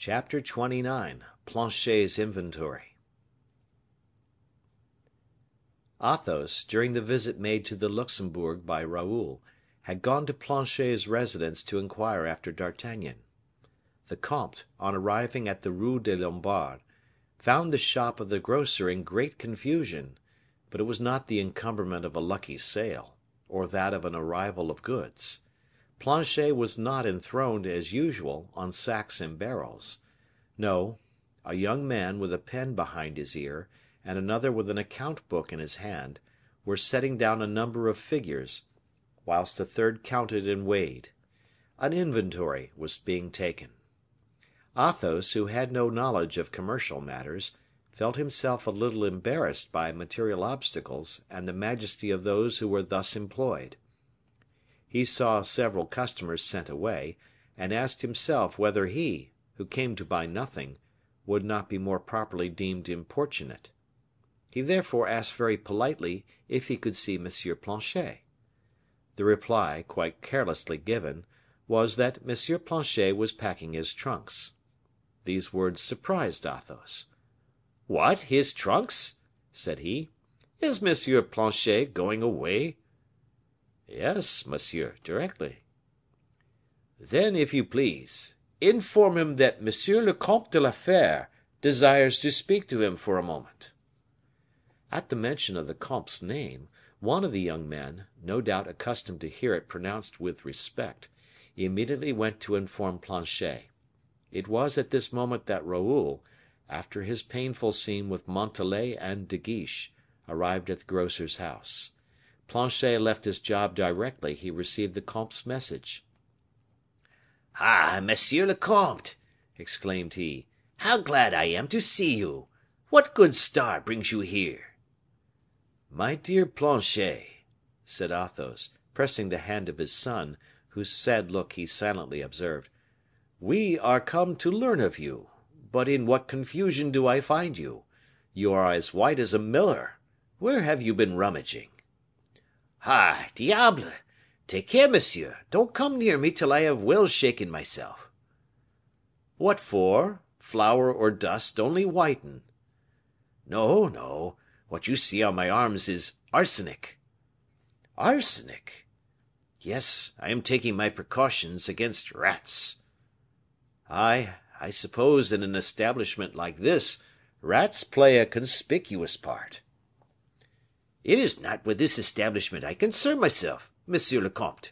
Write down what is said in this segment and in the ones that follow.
Chapter 29. Planchet's Inventory. Athos, during the visit made to the Luxembourg by Raoul, had gone to Planchet's residence to inquire after D'Artagnan. The comte, on arriving at the Rue des Lombards, found the shop of the grocer in great confusion, but it was not the encumberment of a lucky sale, or that of an arrival of goods. Planchet was not enthroned, as usual, on sacks and barrels. No, a young man with a pen behind his ear, and another with an account book in his hand, were setting down a number of figures, whilst a third counted and weighed. An inventory was being taken. Athos, who had no knowledge of commercial matters, felt himself a little embarrassed by material obstacles and the majesty of those who were thus employed. He saw several customers sent away, and asked himself whether he, who came to buy nothing, would not be more properly deemed importunate. He therefore asked very politely if he could see M. Planchet. The reply, quite carelessly given, was that M. Planchet was packing his trunks. These words surprised Athos. "What, his trunks?" said he. "Is M. Planchet going away?" "Yes, monsieur, directly." "Then, if you please, inform him that M. le Comte de la Fere desires to speak to him for a moment." At the mention of the comte's name, one of the young men, no doubt accustomed to hear it pronounced with respect, immediately went to inform Planchet. It was at this moment that Raoul, after his painful scene with Montalais and De Guiche, arrived at the grocer's house. Planchet left his job directly he received the comte's message. "Ah, monsieur le comte!" exclaimed he, "how glad I am to see you! What good star brings you here?" "My dear Planchet," said Athos, pressing the hand of his son, whose sad look he silently observed, "we are come to learn of you. But in what confusion do I find you? You are as white as a miller. Where have you been rummaging?" "Ah, diable! Take care, monsieur; don't come near me till I have well shaken myself." "What for? Flour or dust only whiten." "No, no; what you see on my arms is arsenic." "Arsenic?" "Yes, I am taking my precautions against rats." I suppose in an establishment like this, rats play a conspicuous part." "It is not with this establishment I concern myself, monsieur le comte.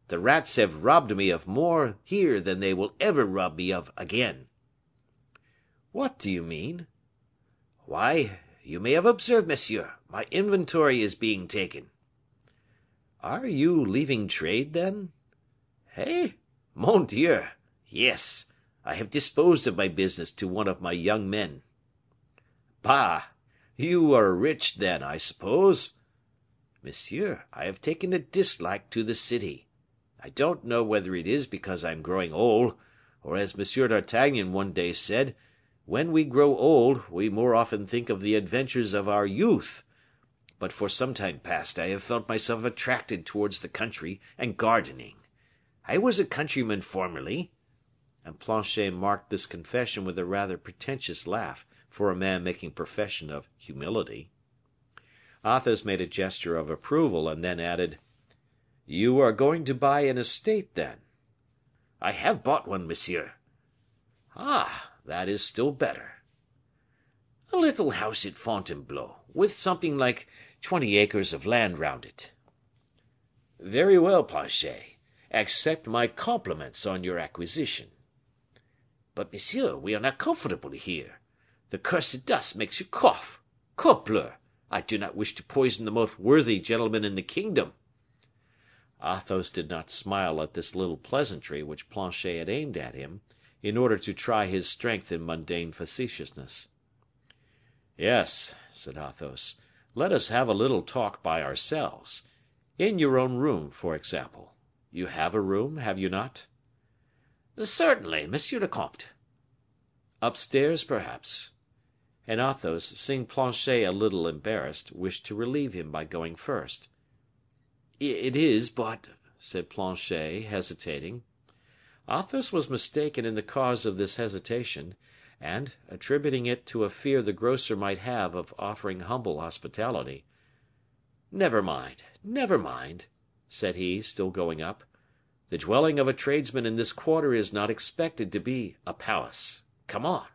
The rats have robbed me of more here than they will ever rob me of again." "What do you mean?" "Why, you may have observed, monsieur, my inventory is being taken." "Are you leaving trade, then?" "Eh! Mon Dieu! Yes, I have disposed of my business to one of my young men." "Bah! You are rich, then, I suppose?" "Monsieur, I have taken a dislike to the city. I don't know whether it is because I am growing old, or as M. d'Artagnan one day said, when we grow old, we more often think of the adventures of our youth. But for some time past I have felt myself attracted towards the country and gardening. I was a countryman formerly." And Planchet marked this confession with a rather pretentious laugh for a man making profession of humility. Athos made a gesture of approval, and then added, "You are going to buy an estate, then?" "I have bought one, monsieur." "Ah, that is still better." "A little house at Fontainebleau, with something like 20 acres of land round it." "Very well, Planchet. Accept my compliments on your acquisition." "But, monsieur, we are not comfortable here. The cursed dust makes you cough. Corbleu! I do not wish to poison the most worthy gentleman in the kingdom." Athos did not smile at this little pleasantry which Planchet had aimed at him, in order to try his strength in mundane facetiousness. "Yes," said Athos, "let us have a little talk by ourselves. In your own room, for example. You have a room, have you not?" "Certainly, monsieur le comte." "Upstairs, perhaps?" And Athos, seeing Planchet a little embarrassed, wished to relieve him by going first. "It is, but," said Planchet, hesitating, Athos was mistaken in the cause of this hesitation, and, attributing it to a fear the grocer might have of offering humble hospitality, never mind," said he, still going up. "The dwelling of a tradesman in this quarter is not expected to be a palace. Come on."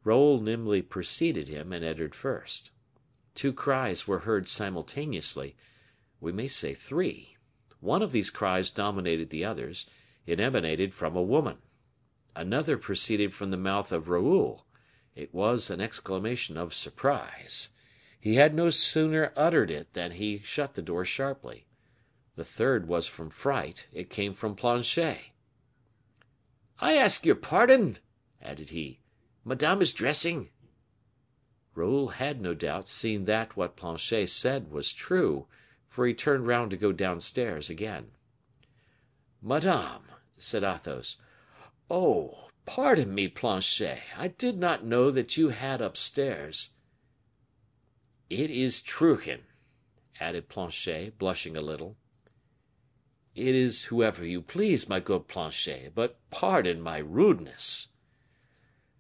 Raoul nimbly preceded him and entered first. Two cries were heard simultaneously, we may say three. One of these cries dominated the others; it emanated from a woman. Another proceeded from the mouth of Raoul; it was an exclamation of surprise. He had no sooner uttered it than he shut the door sharply. The third was from fright; it came from Planchet. "I ask your pardon," added he, "Madame is dressing." Raoul had no doubt seen that what Planchet said was true, for he turned round to go downstairs again. "Madame," said Athos. "Oh, pardon me, Planchet, I did not know that you had upstairs." "It is Truchen," added Planchet, blushing a little. "It is whoever you please, my good Planchet, but pardon my rudeness."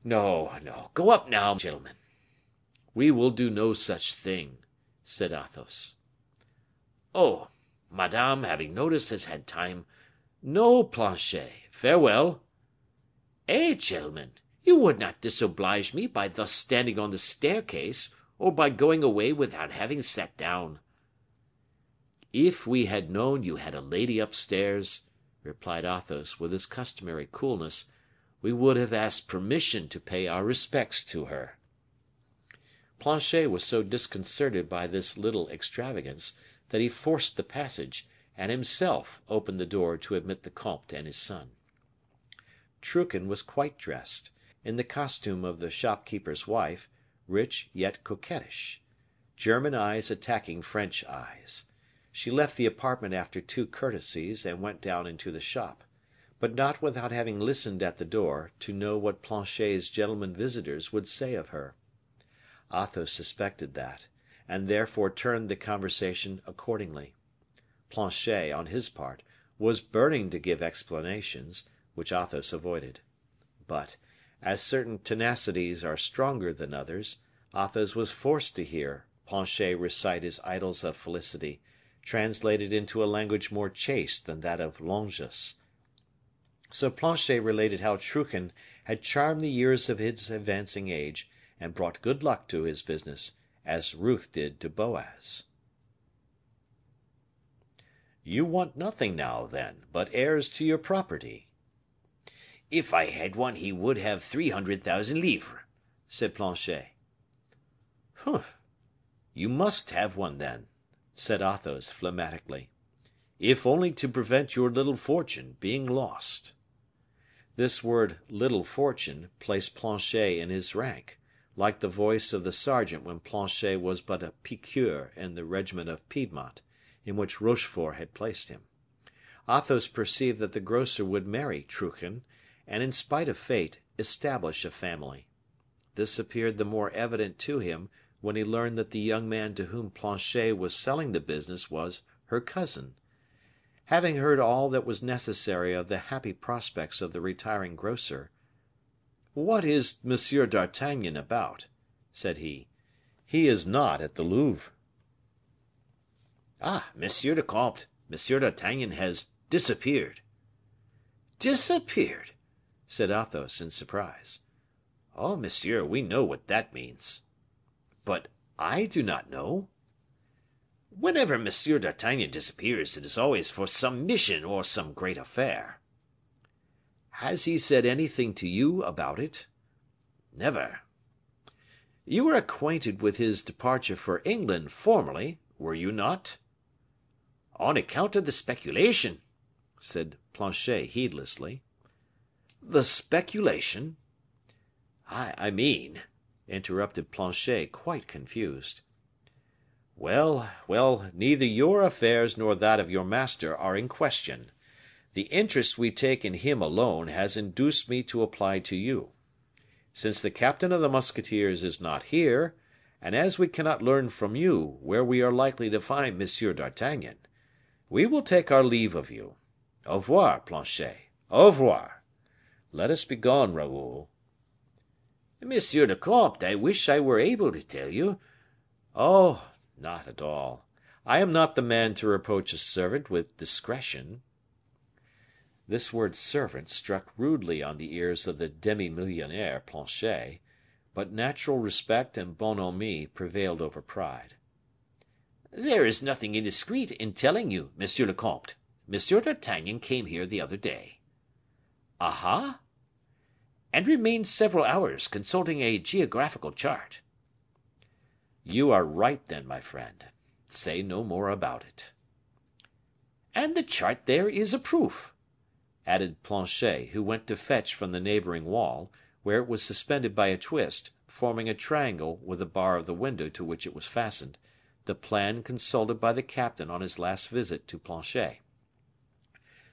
"No, no, go up now, gentlemen." "We will do no such thing," said Athos. "Oh, madame, having noticed, has had time—" "No, Planchet, farewell." "Eh, gentlemen, you would not disoblige me by thus standing on the staircase, or by going away without having sat down." "If we had known you had a lady upstairs," replied Athos, with his customary coolness, "we would have asked permission to pay our respects to her." Planchet was so disconcerted by this little extravagance, that he forced the passage, and himself opened the door to admit the comte and his son. Truchen was quite dressed, in the costume of the shopkeeper's wife, rich yet coquettish. German eyes attacking French eyes. She left the apartment after two courtesies, and went down into the shop, but not without having listened at the door, to know what Planchet's gentlemen visitors would say of her. Athos suspected that, and therefore turned the conversation accordingly. Planchet, on his part, was burning to give explanations, which Athos avoided. But, as certain tenacities are stronger than others, Athos was forced to hear Planchet recite his idylls of felicity, translated into a language more chaste than that of Longus. So Planchet related how Truchen had charmed the years of his advancing age, and brought good luck to his business, as Ruth did to Boaz. "You want nothing now, then, but heirs to your property." "If I had one, he would have 300,000 livres," said Planchet. "Humph! You must have one, then," said Athos, phlegmatically, "if only to prevent your little fortune being lost." This word little fortune placed Planchet in his rank, like the voice of the sergeant when Planchet was but a piqueur in the regiment of Piedmont, in which Rochefort had placed him. Athos perceived that the grocer would marry Truchen, and, in spite of fate, establish a family. This appeared the more evident to him when he learned that the young man to whom Planchet was selling the business was her cousin. Having heard all that was necessary of the happy prospects of the retiring grocer, "What is Monsieur d'Artagnan about?" said he. "He is not at the Louvre." "Ah, monsieur le comte, Monsieur d'Artagnan has disappeared." "Disappeared!" said Athos, in surprise. "Oh, monsieur, we know what that means." "But I do not know." "Whenever Monsieur d'Artagnan disappears, it is always for some mission or some great affair." "Has he said anything to you about it?" "Never." "You were acquainted with his departure for England formerly, were you not?" "On account of the speculation," said Planchet, heedlessly. "The speculation?" I mean," interrupted Planchet, quite confused. "Well, well, neither your affairs nor that of your master are in question. The interest we take in him alone has induced me to apply to you. Since the captain of the musketeers is not here, and as we cannot learn from you where we are likely to find Monsieur d'Artagnan, we will take our leave of you. Au revoir, Planchet. Au Au revoir. Let us be gone, Raoul." "Monsieur le comte, I wish I were able to tell you." "Oh, not at all. I am not the man to reproach a servant with discretion." This word servant struck rudely on the ears of the demi millionaire Planchet, but natural respect and bonhomie prevailed over pride. "There is nothing indiscreet in telling you, monsieur le comte. Monsieur d'Artagnan came here the other day." "Aha!" "And remained several hours consulting a geographical chart." "You are right, then, my friend. Say no more about it." "And the chart there is a proof," added Planchet, who went to fetch from the neighboring wall, where it was suspended by a twist, forming a triangle with the bar of the window to which it was fastened, the plan consulted by the captain on his last visit to Planchet.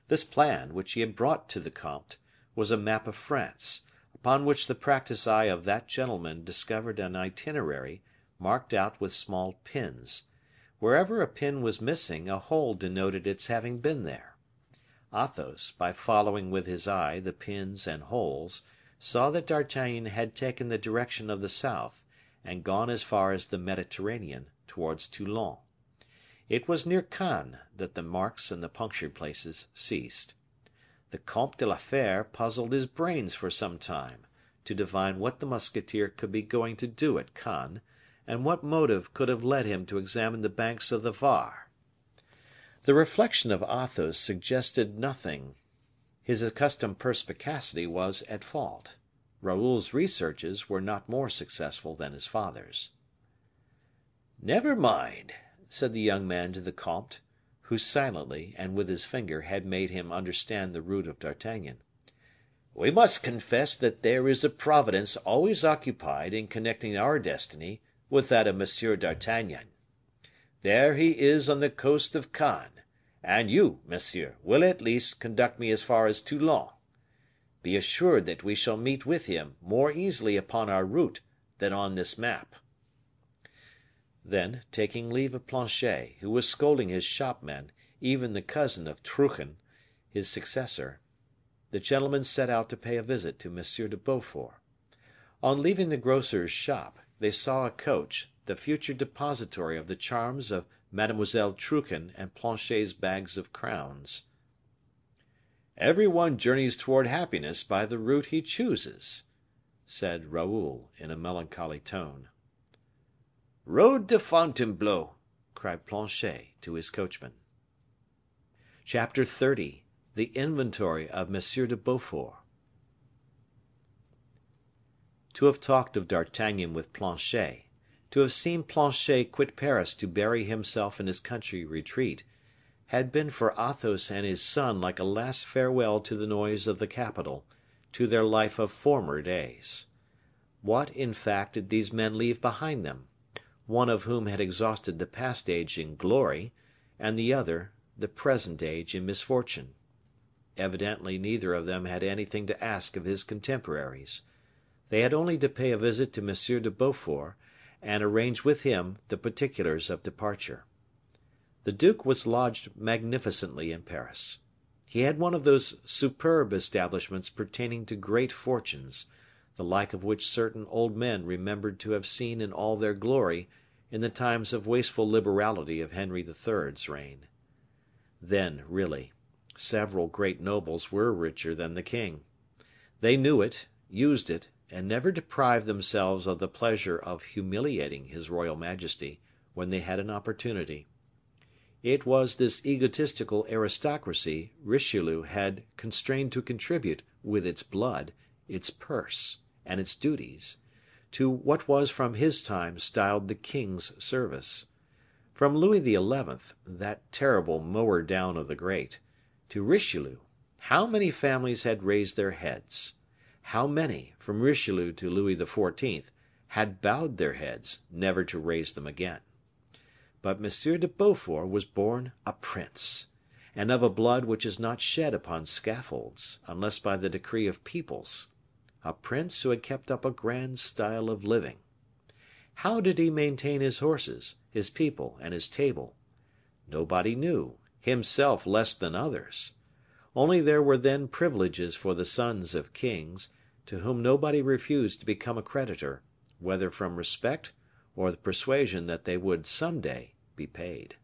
This plan, which he had brought to the comte, was a map of France, upon which the practiced eye of that gentleman discovered an itinerary marked out with small pins. Wherever a pin was missing, a hole denoted its having been there. Athos, by following with his eye the pins and holes, saw that D'Artagnan had taken the direction of the south, and gone as far as the Mediterranean, towards Toulon. It was near Cannes that the marks and the punctured places ceased. The Comte de la Fere puzzled his brains for some time, to divine what the musketeer could be going to do at Cannes, and what motive could have led him to examine the banks of the Var. The reflection of Athos suggested nothing. His accustomed perspicacity was at fault. Raoul's researches were not more successful than his father's. "Never mind," said the young man to the comte, who silently, and with his finger, had made him understand the route of D'Artagnan. "We must confess that there is a providence always occupied in connecting our destiny with that of Monsieur d'Artagnan. There he is on the coast of Cannes, and you, monsieur, will at least conduct me as far as Toulon. Be assured that we shall meet with him more easily upon our route than on this map." Then, taking leave of Planchet, who was scolding his shopmen, even the cousin of Truchen, his successor, the gentlemen set out to pay a visit to M. de Beaufort. On leaving the grocer's shop, they saw a coach, the future depository of the charms of Mademoiselle Truchen and Planchet's bags of crowns. "Every one journeys toward happiness by the route he chooses," said Raoul, in a melancholy tone. "Road to Fontainebleau," cried Planchet to his coachman. Chapter 30. The inventory of M. de Beaufort. To have talked of D'Artagnan with Planchet, to have seen Planchet quit Paris to bury himself in his country retreat, had been for Athos and his son like a last farewell to the noise of the capital, to their life of former days. What, in fact, did these men leave behind them? One of whom had exhausted the past age in glory, and the other the present age in misfortune. Evidently neither of them had anything to ask of his contemporaries. They had only to pay a visit to M. de Beaufort, and arrange with him the particulars of departure. The duke was lodged magnificently in Paris. He had one of those superb establishments pertaining to great fortunes, the like of which certain old men remembered to have seen in all their glory in the times of wasteful liberality of Henry III's reign. Then, really, several great nobles were richer than the king. They knew it, used it, and never deprived themselves of the pleasure of humiliating his royal majesty when they had an opportunity. It was this egotistical aristocracy Richelieu had constrained to contribute, with its blood, its purse, and its duties, to what was from his time styled the king's service. From Louis XI., that terrible mower down of the great, to Richelieu, how many families had raised their heads? How many, from Richelieu to Louis XIV., had bowed their heads, never to raise them again? But M. de Beaufort was born a prince, and of a blood which is not shed upon scaffolds, unless by the decree of peoples; a prince who had kept up a grand style of living. How did he maintain his horses, his people, and his table? Nobody knew, himself less than others. only there were then privileges for the sons of kings, to whom nobody refused to become a creditor, whether from respect or the persuasion that they would some day be paid.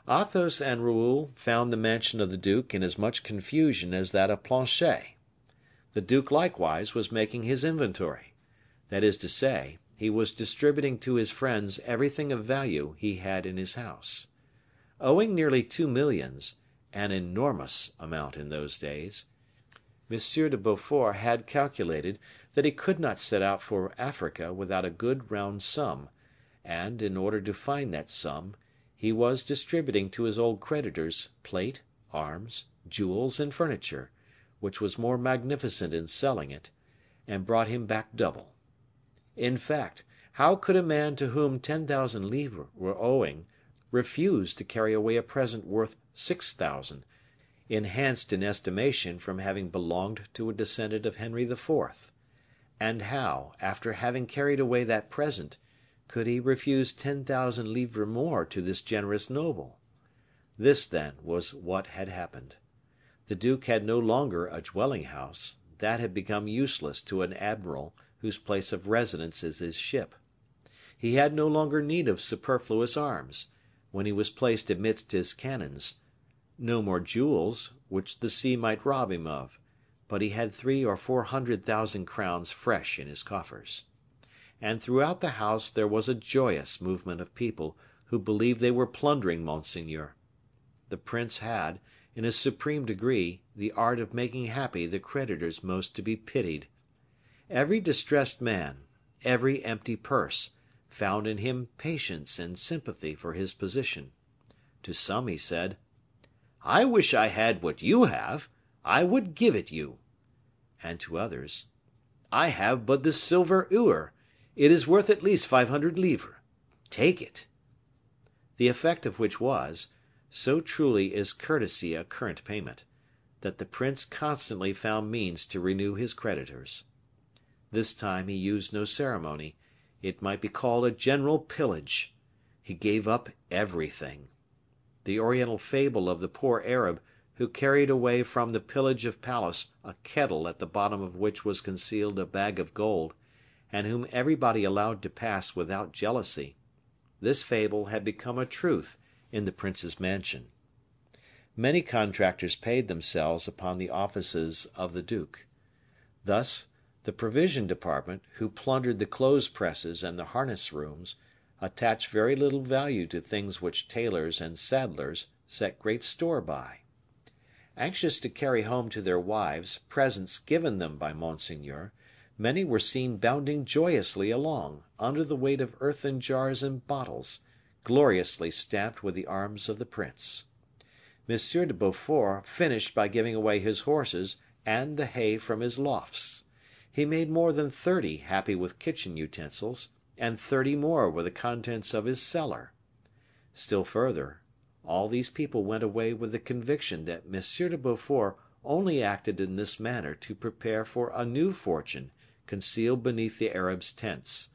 Athos and Raoul found the mansion of the duke in as much confusion as that of Planchet. The duke likewise was making his inventory. That is to say, he was distributing to his friends everything of value he had in his house. Owing nearly 2 millions, an enormous amount in those days, M. de Beaufort had calculated that he could not set out for Africa without a good round sum, and, in order to find that sum, he was distributing to his old creditors plate, arms, jewels, and furniture, which was more magnificent in selling it, and brought him back double. In fact, how could a man to whom 10,000 livres were owing refuse to carry away a present worth 6,000, enhanced in estimation from having belonged to a descendant of Henry IV.? And how, after having carried away that present, could he refuse 10,000 livres more to this generous noble? This, then, was what had happened. The duke had no longer a dwelling house; that had become useless to an admiral whose place of residence is his ship. He had no longer need of superfluous arms, when he was placed amidst his cannons; no more jewels, which the sea might rob him of, but he had 300,000 or 400,000 crowns fresh in his coffers. And throughout the house there was a joyous movement of people who believed they were plundering monseigneur. The prince had, in a supreme degree, the art of making happy the creditors most to be pitied. Every distressed man, every empty purse, found in him patience and sympathy for his position. To some he said, "I wish I had what you have, I would give it you." And to others, "I have but this silver ewer, it is worth at least 500 livres. Take it." The effect of which was, so truly is courtesy a current payment, that the prince constantly found means to renew his creditors. This time he used no ceremony; it might be called a general pillage. He gave up everything. The oriental fable of the poor Arab who carried away from the pillage of palace a kettle at the bottom of which was concealed a bag of gold, and whom everybody allowed to pass without jealousy, this fable had become a truth in the prince's mansion. Many contractors paid themselves upon the offices of the duke. Thus, the provision department, who plundered the clothes presses and the harness rooms, attached very little value to things which tailors and saddlers set great store by. Anxious to carry home to their wives presents given them by monseigneur, many were seen bounding joyously along, under the weight of earthen jars and bottles, gloriously stamped with the arms of the prince. M. de Beaufort finished by giving away his horses and the hay from his lofts. He made more than 30 happy with kitchen utensils, and 30 more with the contents of his cellar. Still further, all these people went away with the conviction that M. de Beaufort only acted in this manner to prepare for a new fortune concealed beneath the Arab's tents.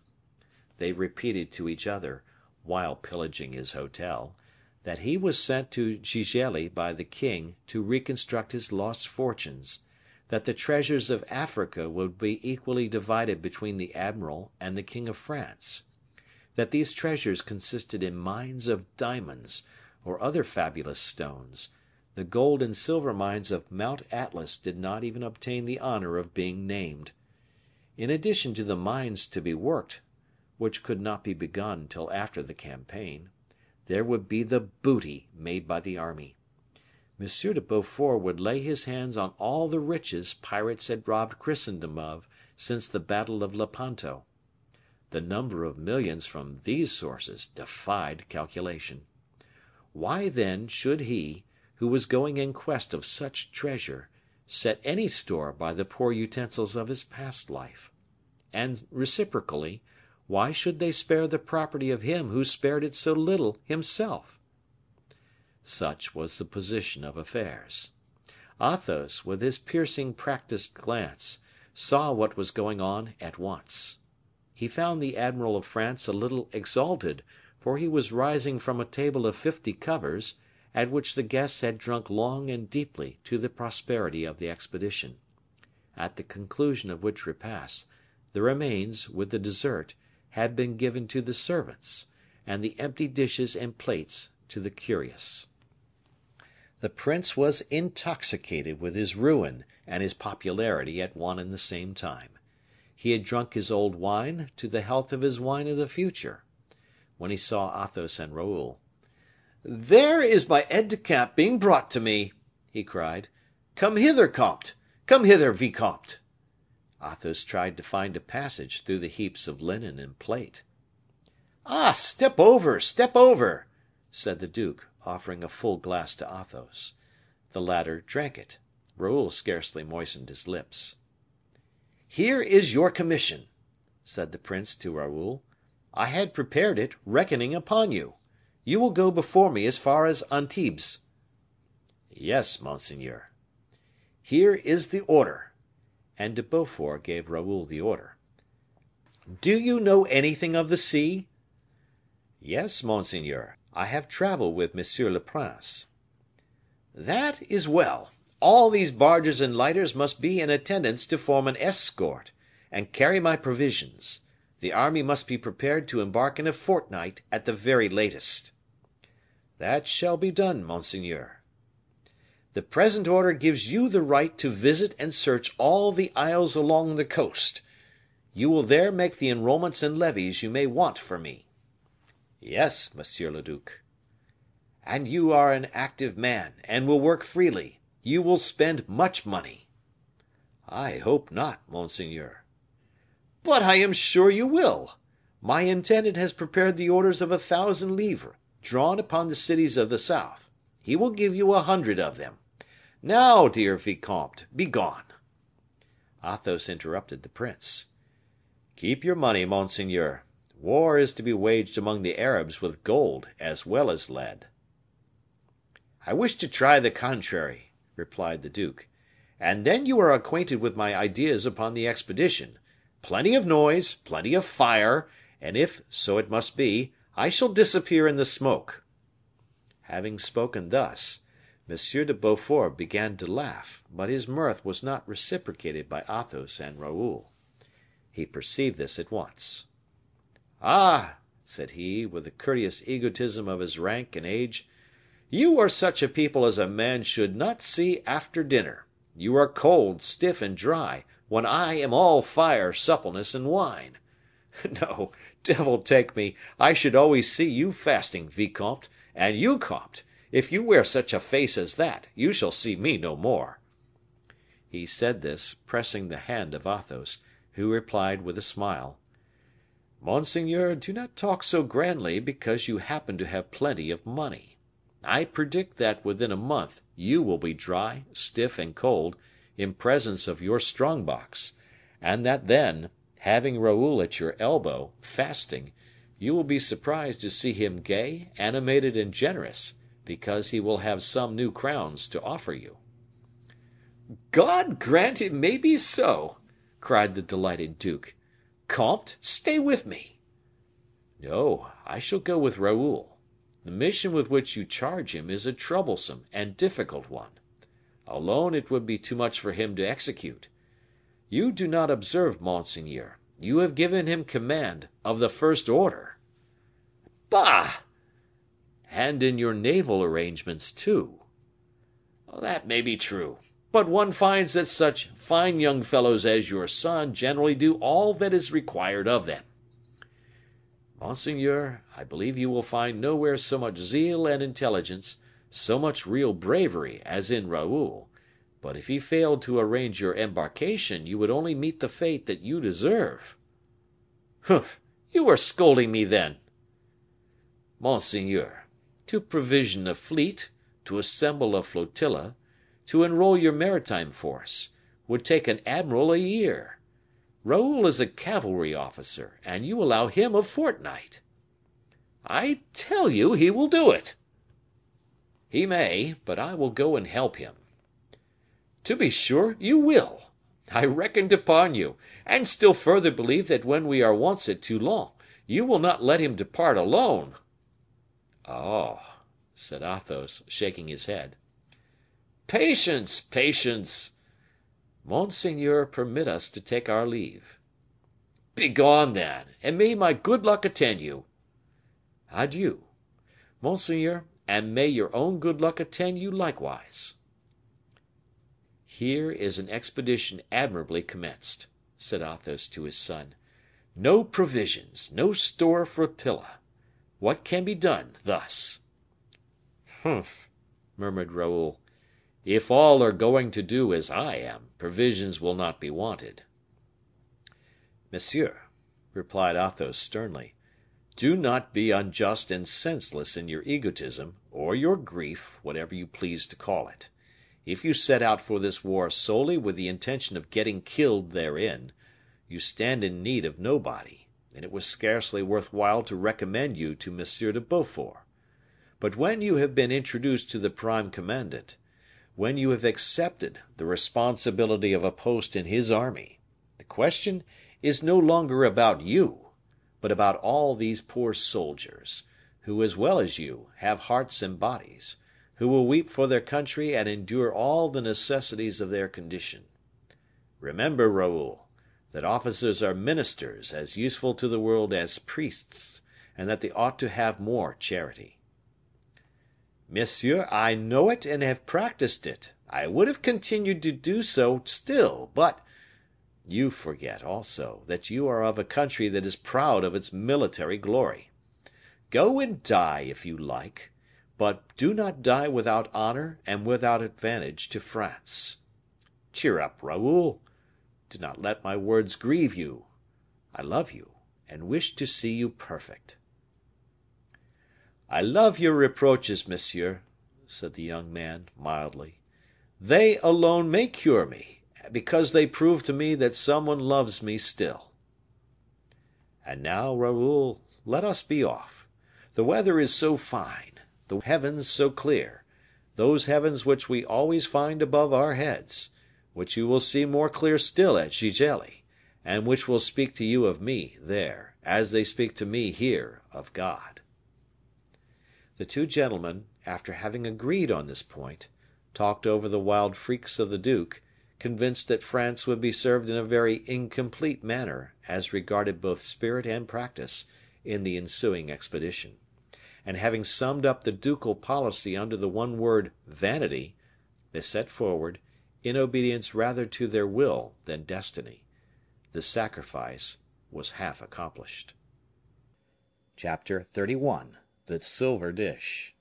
They repeated to each other, while pillaging his hotel, that he was sent to Gigelli by the king to reconstruct his lost fortunes, that the treasures of Africa would be equally divided between the admiral and the king of France, that these treasures consisted in mines of diamonds, or other fabulous stones; the gold and silver mines of Mount Atlas did not even obtain the honor of being named. In addition to the mines to be worked, which could not be begun till after the campaign, there would be the booty made by the army. M. de Beaufort would lay his hands on all the riches pirates had robbed Christendom of since the battle of Lepanto. The number of millions from these sources defied calculation. Why, then, should he, who was going in quest of such treasure, set any store by the poor utensils of his past life? And, reciprocally, why should they spare the property of him who spared it so little himself? Such was the position of affairs. Athos, with his piercing practiced glance, saw what was going on at once. He found the admiral of France a little exalted, for he was rising from a table of 50 covers, at which the guests had drunk long and deeply to the prosperity of the expedition; at the conclusion of which repast, the remains, with the dessert, had been given to the servants, and the empty dishes and plates to the curious. The prince was intoxicated with his ruin and his popularity at one and the same time. He had drunk his old wine to the health of his wine of the future. When he saw Athos and Raoul, "There is my aide de camp being brought to me," he cried. "Come hither, comte! Come hither, vicomte!" Athos tried to find a passage through the heaps of linen and plate. "Ah, step over, said the duke, offering a full glass to Athos. The latter drank it. Raoul scarcely moistened his lips. "Here is your commission," said the prince to Raoul. "I had prepared it, reckoning upon you. You will go before me as far as Antibes." "Yes, monseigneur." "Here is the order." And de Beaufort gave Raoul the order. "Do you know anything of the sea?" "Yes, monseigneur. I have traveled with monsieur le prince." "That is well. All these barges and lighters must be in attendance to form an escort, and carry my provisions. The army must be prepared to embark in a fortnight at the very latest." "That shall be done, monseigneur." "The present order gives you the right to visit and search all the isles along the coast. You will there make the enrolments and levies you may want for me." "Yes, monsieur le duc." "And you are an active man, and will work freely. You will spend much money." "I hope not, monseigneur." "But I am sure you will. My intendant has prepared the orders of 1,000 livres, drawn upon the cities of the south. He will give you 100 of them. Now, dear vicomte, be gone." Athos interrupted the prince. "Keep your money, monseigneur. War is to be waged among the Arabs with gold as well as lead." "I wish to try the contrary," replied the duke, "and then you are acquainted with my ideas upon the expedition. Plenty of noise, plenty of fire, and if, so it must be, I shall disappear in the smoke." Having spoken thus, M. de Beaufort began to laugh, but his mirth was not reciprocated by Athos and Raoul. He perceived this at once. "Ah!" said he, with the courteous egotism of his rank and age, "you are such a people as a man should not see after dinner. You are cold, stiff, and dry, when I am all fire, suppleness, and wine. No, devil take me, I should always see you fasting, vicomte, and you, comte, if you wear such a face as that, you shall see me no more." He said this, pressing the hand of Athos, who replied with a smile, "Monseigneur, do not talk so grandly because you happen to have plenty of money. I predict that within a month you will be dry, stiff, and cold, in presence of your strong box, and that then, having Raoul at your elbow, fasting, you will be surprised to see him gay, animated, and generous, because he will have some new crowns to offer you." "God grant it may be so!" cried the delighted duke. "Comte, stay with me." "No, I shall go with Raoul. The mission with which you charge him is a troublesome and difficult one. Alone it would be too much for him to execute. You do not observe, monseigneur, you have given him command of the first order." "Bah!" "And in your naval arrangements, too." "That may be true, but one finds that such fine young fellows as your son generally do all that is required of them." "Monseigneur, I believe you will find nowhere so much zeal and intelligence, so much real bravery as in Raoul; but if he failed to arrange your embarkation, you would only meet the fate that you deserve." "Humph! You are scolding me, then." "Monseigneur, to provision a fleet, to assemble a flotilla, to enroll your maritime force, would take an admiral a year. Raoul is a cavalry officer, and you allow him a fortnight." "I tell you he will do it." "He may, but I will go and help him." "To be sure you will. I reckoned upon you, and still further believe that when we are once at Toulon, you will not let him depart alone." "Oh!" said Athos, shaking his head. Patience, patience. Monseigneur, permit us to take our leave. Begone, then, and may my good luck attend you. Adieu, monseigneur, and may your own good luck attend you likewise. Here is an expedition admirably commenced, said Athos to his son. No provisions, no store flotilla. What can be done thus? Humph, murmured Raoul. If all are going to do as I am, provisions will not be wanted. Monsieur, replied Athos sternly, do not be unjust and senseless in your egotism, or your grief, whatever you please to call it. If you set out for this war solely with the intention of getting killed therein, you stand in need of nobody, and it was scarcely worth while to recommend you to M. de Beaufort. But when you have been introduced to the prime commandant, when you have accepted the responsibility of a post in his army, the question is no longer about you, but about all these poor soldiers, who, as well as you, have hearts and bodies, who will weep for their country and endure all the necessities of their condition. Remember, Raoul, that officers are ministers as useful to the world as priests, and that they ought to have more charity. Monsieur, I know it and have practiced it. I would have continued to do so still, but you forget, also, that you are of a country that is proud of its military glory. Go and die if you like, but do not die without honor and without advantage to France. Cheer up, Raoul. Do not let my words grieve you. I love you, and wish to see you perfect. I love your reproaches, monsieur, said the young man, mildly. They alone may cure me, because they prove to me that someone loves me still. And now, Raoul, let us be off. The weather is so fine, the heavens so clear, those heavens which we always find above our heads, which you will see more clear still at Gigelli, and which will speak to you of me there, as they speak to me here of God. The two gentlemen, after having agreed on this point, talked over the wild freaks of the duke, convinced that France would be served in a very incomplete manner, as regarded both spirit and practice, in the ensuing expedition; and having summed up the ducal policy under the one word vanity, they set forward, in obedience rather to their will than destiny. The sacrifice was half accomplished. Chapter 31. The Silver Dish.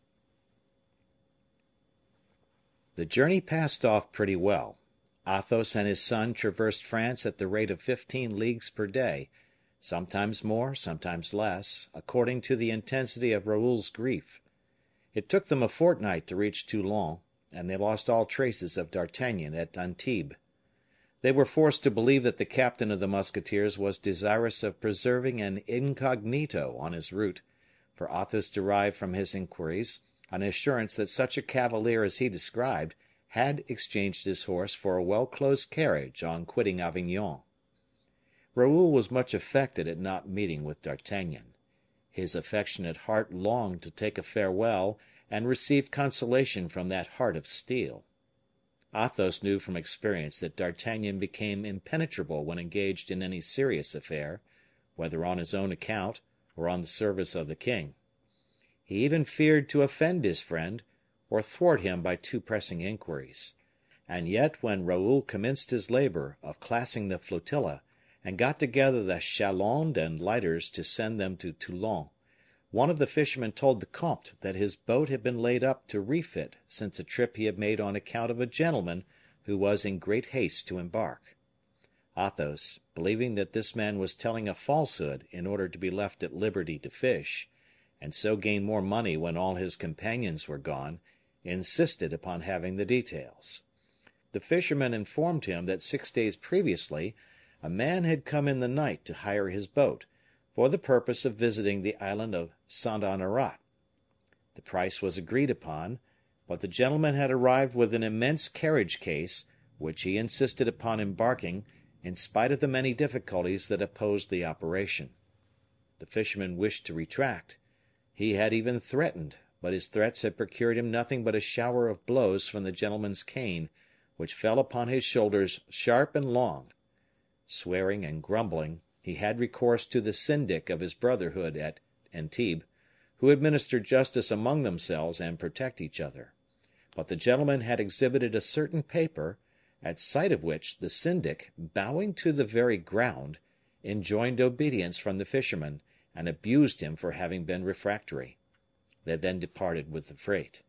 The journey passed off pretty well. Athos and his son traversed France at the rate of 15 leagues per day, sometimes more, sometimes less, according to the intensity of Raoul's grief. It took them a fortnight to reach Toulon, and they lost all traces of D'Artagnan at Antibes. They were forced to believe that the captain of the musketeers was desirous of preserving an incognito on his route, for Athos derived from his inquiries an assurance that such a cavalier as he described had exchanged his horse for a well-closed carriage on quitting Avignon. Raoul was much affected at not meeting with D'Artagnan. His affectionate heart longed to take a farewell, and received consolation from that heart of steel. Athos knew from experience that D'Artagnan became impenetrable when engaged in any serious affair, whether on his own account or on the service of the king. He even feared to offend his friend, or thwart him by too pressing inquiries. And yet, when Raoul commenced his labor of classing the flotilla, and got together the chalands and lighters to send them to Toulon, one of the fishermen told the comte that his boat had been laid up to refit since a trip he had made on account of a gentleman who was in great haste to embark. Athos, believing that this man was telling a falsehood in order to be left at liberty to fish, and so gain more money when all his companions were gone, insisted upon having the details. The fisherman informed him that 6 days previously a man had come in the night to hire his boat, for the purpose of visiting the island of Saint Honorat. The price was agreed upon, but the gentleman had arrived with an immense carriage case, which he insisted upon embarking, in spite of the many difficulties that opposed the operation. The fisherman wished to retract. He had even threatened, but his threats had procured him nothing but a shower of blows from the gentleman's cane, which fell upon his shoulders sharp and long. Swearing and grumbling, he had recourse to the syndic of his brotherhood at Antibes, who administer justice among themselves and protect each other. But the gentleman had exhibited a certain paper, at sight of which the syndic, bowing to the very ground, enjoined obedience from the fisherman, and abused him for having been refractory. They then departed with the freight.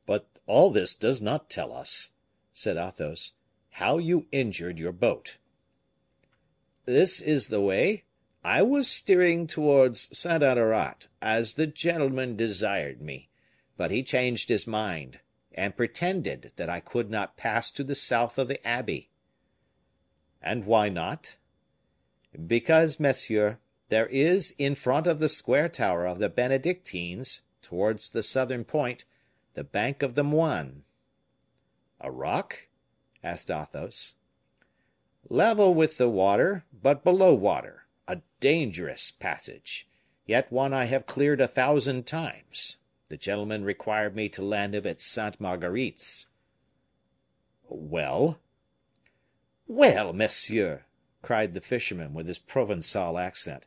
"But all this does not tell us," said Athos, "how you injured your boat." "This is the way. I was steering towards Saint Honorat, as the gentleman desired me, but he changed his mind, and pretended that I could not pass to the south of the abbey." "And why not?" "Because, monsieur, there is in front of the square tower of the Benedictines, towards the southern point, the bank of the Moine." "A rock?" asked Athos. "Level with the water, but below water; a dangerous passage, yet one I have cleared 1,000 times. The gentleman required me to land him at Sainte Marguerite's." "Well?" "Well, monsieur," cried the fisherman, with his Provençal accent,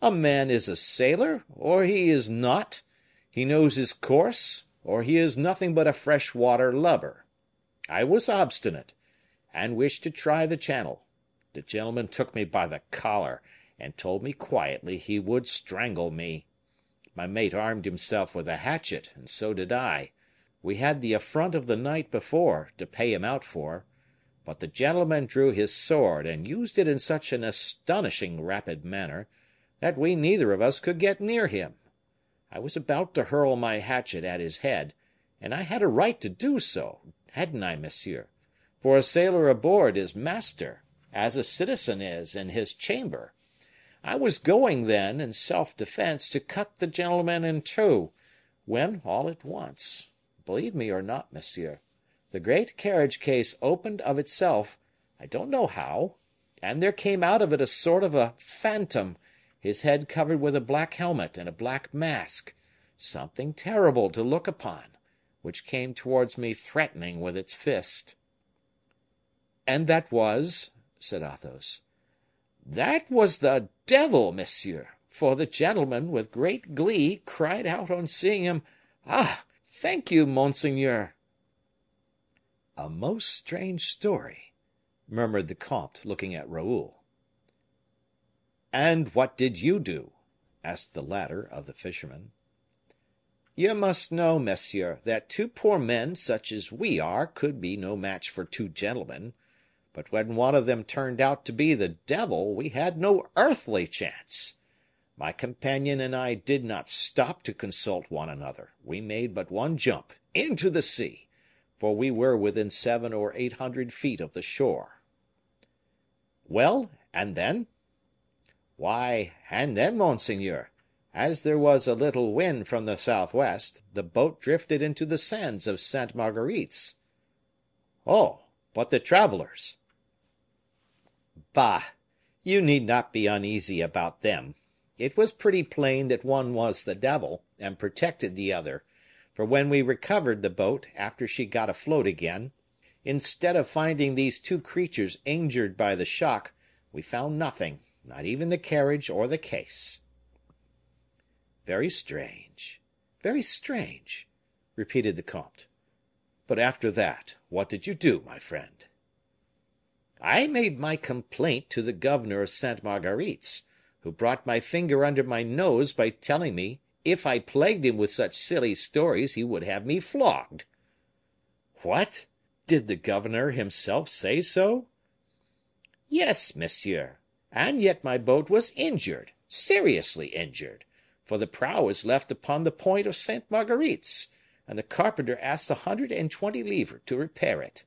"a man is a sailor, or he is not; he knows his course, or he is nothing but a fresh-water lubber. I was obstinate, and wished to try the channel. The gentleman took me by the collar, and told me quietly he would strangle me. My mate armed himself with a hatchet, and so did I. We had the affront of the night before, to pay him out for. But the gentleman drew his sword, and used it in such an astonishing rapid manner, that we neither of us could get near him. I was about to hurl my hatchet at his head, and I had a right to do so, hadn't I, monsieur? For a sailor aboard is master, as a citizen is in his chamber. I was going then, in self-defense, to cut the gentleman in two, when, all at once, believe me or not, monsieur, the great carriage case opened of itself, I don't know how, and there came out of it a sort of a phantom, his head covered with a black helmet and a black mask, something terrible to look upon, which came towards me threatening with its fist." "And that was?" said Athos. "That was the devil, monsieur, for the gentleman, with great glee, cried out on seeing him, 'Ah, thank you, monseigneur!'" "A most strange story," murmured the comte, looking at Raoul. "And what did you do?" asked the latter of the fisherman. "You must know, monsieur, that two poor men, such as we are, could be no match for two gentlemen. But when one of them turned out to be the devil, we had no earthly chance. My companion and I did not stop to consult one another; we made but one jump into the sea, for we were within 700 or 800 feet of the shore." "Well, and then?" "Why, and then, monseigneur, as there was a little wind from the southwest, the boat drifted into the sands of Sainte Marguerite's." "Oh, but the travelers?" "Bah! you need not be uneasy about them. It was pretty plain that one was the devil, and protected the other; for when we recovered the boat, after she got afloat again, instead of finding these two creatures injured by the shock, we found nothing, not even the carriage or the case." "Very strange, very strange," repeated the comte. "But after that, what did you do, my friend?" "I made my complaint to the governor of Sainte Marguerite's, who brought my finger under my nose by telling me if I plagued him with such silly stories he would have me flogged." "What! Did the governor himself say so?" "Yes, monsieur; and yet my boat was injured, seriously injured, for the prow is left upon the point of Sainte Marguerite's, and the carpenter asks 120 livres to repair it."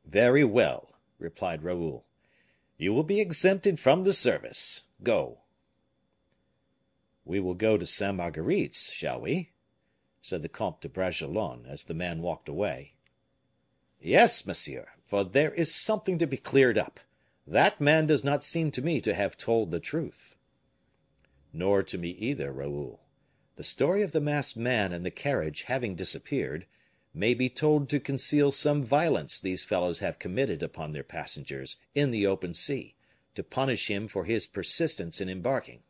"Very well," replied Raoul. "You will be exempted from the service. Go." "We will go to Sainte Marguerite's, shall we?" said the Comte de Bragelonne, as the man walked away. "Yes, monsieur, for there is something to be cleared up. That man does not seem to me to have told the truth." "Nor to me either, Raoul. The story of the masked man and the carriage having disappeared, may be told to conceal some violence these fellows have committed upon their passengers in the open sea, to punish him for his persistence in embarking.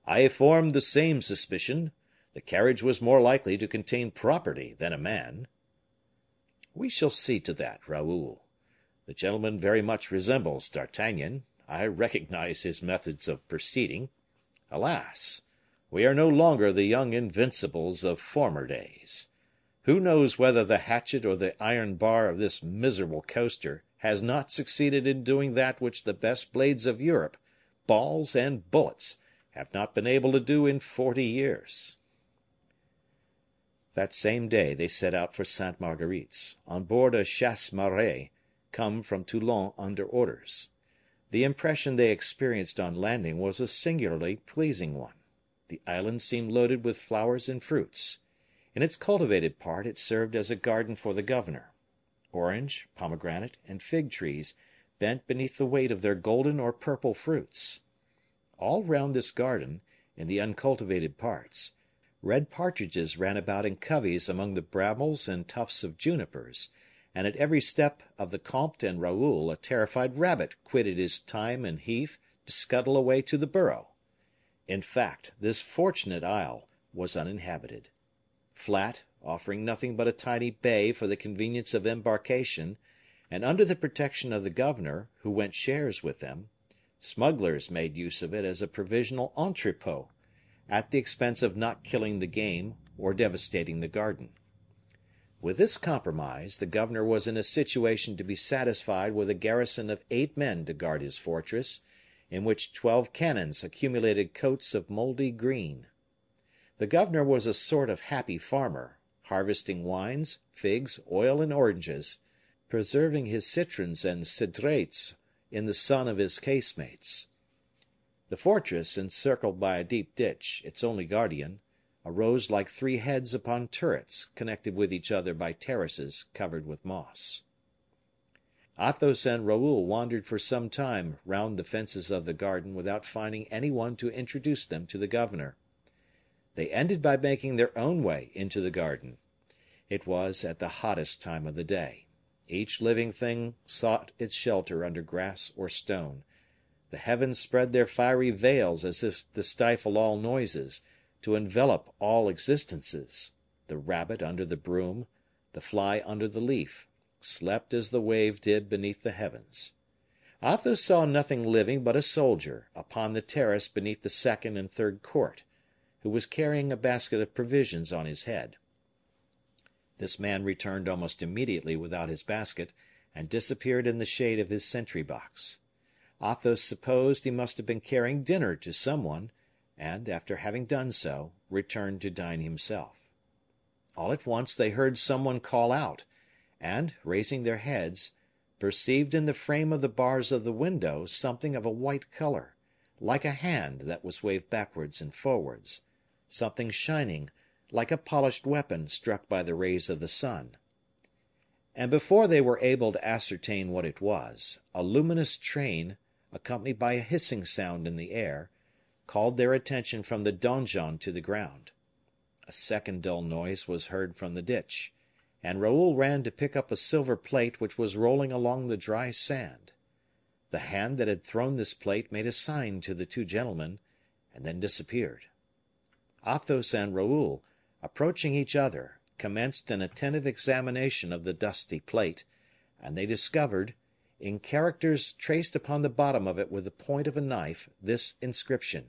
I formed the same suspicion. The carriage was more likely to contain property than a man. We shall see to that, Raoul. The gentleman very much resembles D'Artagnan. I recognize his methods of proceeding. Alas! we are no longer the young invincibles of former days. Who knows whether the hatchet or the iron bar of this miserable coaster has not succeeded in doing that which the best blades of Europe, balls and bullets, have not been able to do in 40 years. That same day they set out for Sainte Marguerite's, on board a chasse maree, come from Toulon under orders. The impression they experienced on landing was a singularly pleasing one. The island seemed loaded with flowers and fruits. In its cultivated part it served as a garden for the governor. Orange, pomegranate, and fig trees bent beneath the weight of their golden or purple fruits. All round this garden, in the uncultivated parts, red partridges ran about in coveys among the brambles and tufts of junipers, and at every step of the comte and Raoul a terrified rabbit quitted his thyme and heath to scuttle away to the burrow. In fact, this fortunate isle was uninhabited. Flat, offering nothing but a tiny bay for the convenience of embarkation, and under the protection of the governor, who went shares with them, smugglers made use of it as a provisional entrepot, at the expense of not killing the game or devastating the garden. With this compromise, the governor was in a situation to be satisfied with a garrison of 8 men to guard his fortress, in which 12 cannons accumulated coats of mouldy green. The governor was a sort of happy farmer, harvesting wines, figs, oil, and oranges, preserving his citrons and cedrates in the sun of his casemates. The fortress, encircled by a deep ditch, its only guardian, arose like 3 heads upon turrets, connected with each other by terraces covered with moss. Athos and Raoul wandered for some time round the fences of the garden without finding any one to introduce them to the governor. They ended by making their own way into the garden. It was at the hottest time of the day. Each living thing sought its shelter under grass or stone. The heavens spread their fiery veils as if to stifle all noises, to envelop all existences. The rabbit under the broom, the fly under the leaf, slept as the wave did beneath the heavens. Athos saw nothing living but a soldier upon the terrace beneath the second and third court, who was carrying a basket of provisions on his head. This man returned almost immediately without his basket, and disappeared in the shade of his sentry box. Athos supposed he must have been carrying dinner to some one, and, after having done so, returned to dine himself. All at once they heard some one call out, and, raising their heads, perceived in the frame of the bars of the window something of a white color, like a hand that was waved backwards and forwards, something shining, like a polished weapon struck by the rays of the sun. And before they were able to ascertain what it was, a luminous train, accompanied by a hissing sound in the air, called their attention from the donjon to the ground. A second dull noise was heard from the ditch, and Raoul ran to pick up a silver plate which was rolling along the dry sand. The hand that had thrown this plate made a sign to the 2 gentlemen, and then disappeared. Athos and Raoul, approaching each other, commenced an attentive examination of the dusty plate, and they discovered, in characters traced upon the bottom of it with the point of a knife, this inscription: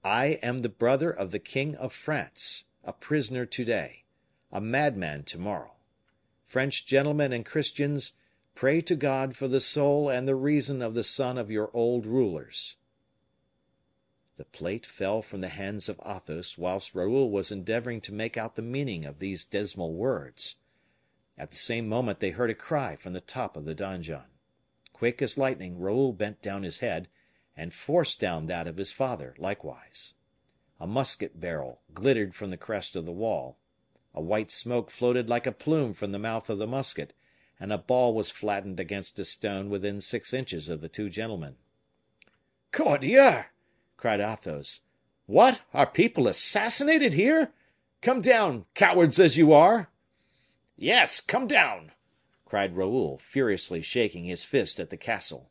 I am the brother of the King of France, a prisoner today, a madman tomorrow. French gentlemen and Christians, pray to God for the soul and the reason of the son of your old rulers. The plate fell from the hands of Athos whilst Raoul was endeavoring to make out the meaning of these dismal words. At the same moment they heard a cry from the top of the donjon. Quick as lightning, Raoul bent down his head, and forced down that of his father likewise. A musket barrel glittered from the crest of the wall. A white smoke floated like a plume from the mouth of the musket, and a ball was flattened against a stone within 6 inches of the 2 gentlemen. "Cordieu!" cried Athos. What? Are people assassinated here? Come down, cowards as you are!" "Yes, come down!" cried Raoul, furiously shaking his fist at the castle.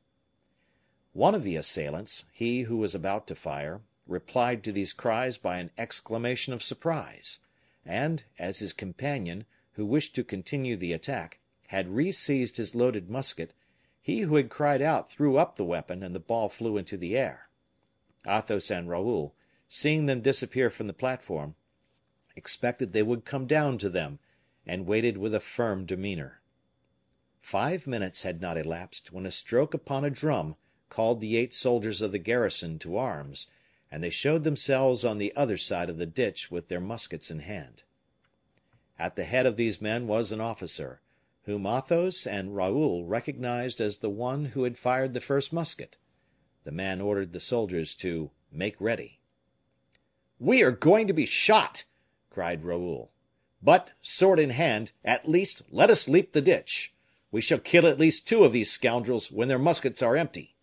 One of the assailants, he who was about to fire, replied to these cries by an exclamation of surprise, and, as his companion, who wished to continue the attack, had re-seized his loaded musket, he who had cried out threw up the weapon, and the ball flew into the air. Athos and Raoul, seeing them disappear from the platform, expected they would come down to them, and waited with a firm demeanor. 5 minutes had not elapsed when a stroke upon a drum called the 8 soldiers of the garrison to arms, and they showed themselves on the other side of the ditch with their muskets in hand. At the head of these men was an officer, whom Athos and Raoul recognized as the one who had fired the first musket. The man ordered the soldiers to make ready. "We are going to be shot!" cried Raoul. "But, sword in hand, at least let us leap the ditch. We shall kill at least 2 of these scoundrels when their muskets are empty."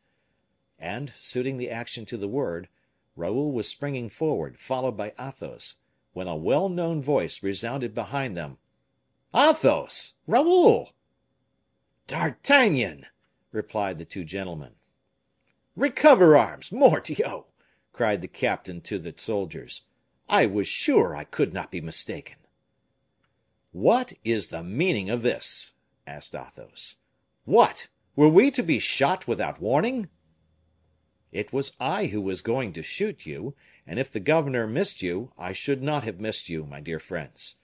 And, suiting the action to the word, Raoul was springing forward, followed by Athos, when a well-known voice resounded behind them. "Athos! Raoul!" "D'Artagnan!" replied the 2 gentlemen. "Recover arms, mordioux!" cried the captain to the soldiers. "I was sure I could not be mistaken." "What is the meaning of this?" asked Athos. "What! Were we to be shot without warning?" "It was I who was going to shoot you, and if the governor missed you, I should not have missed you, my dear friends.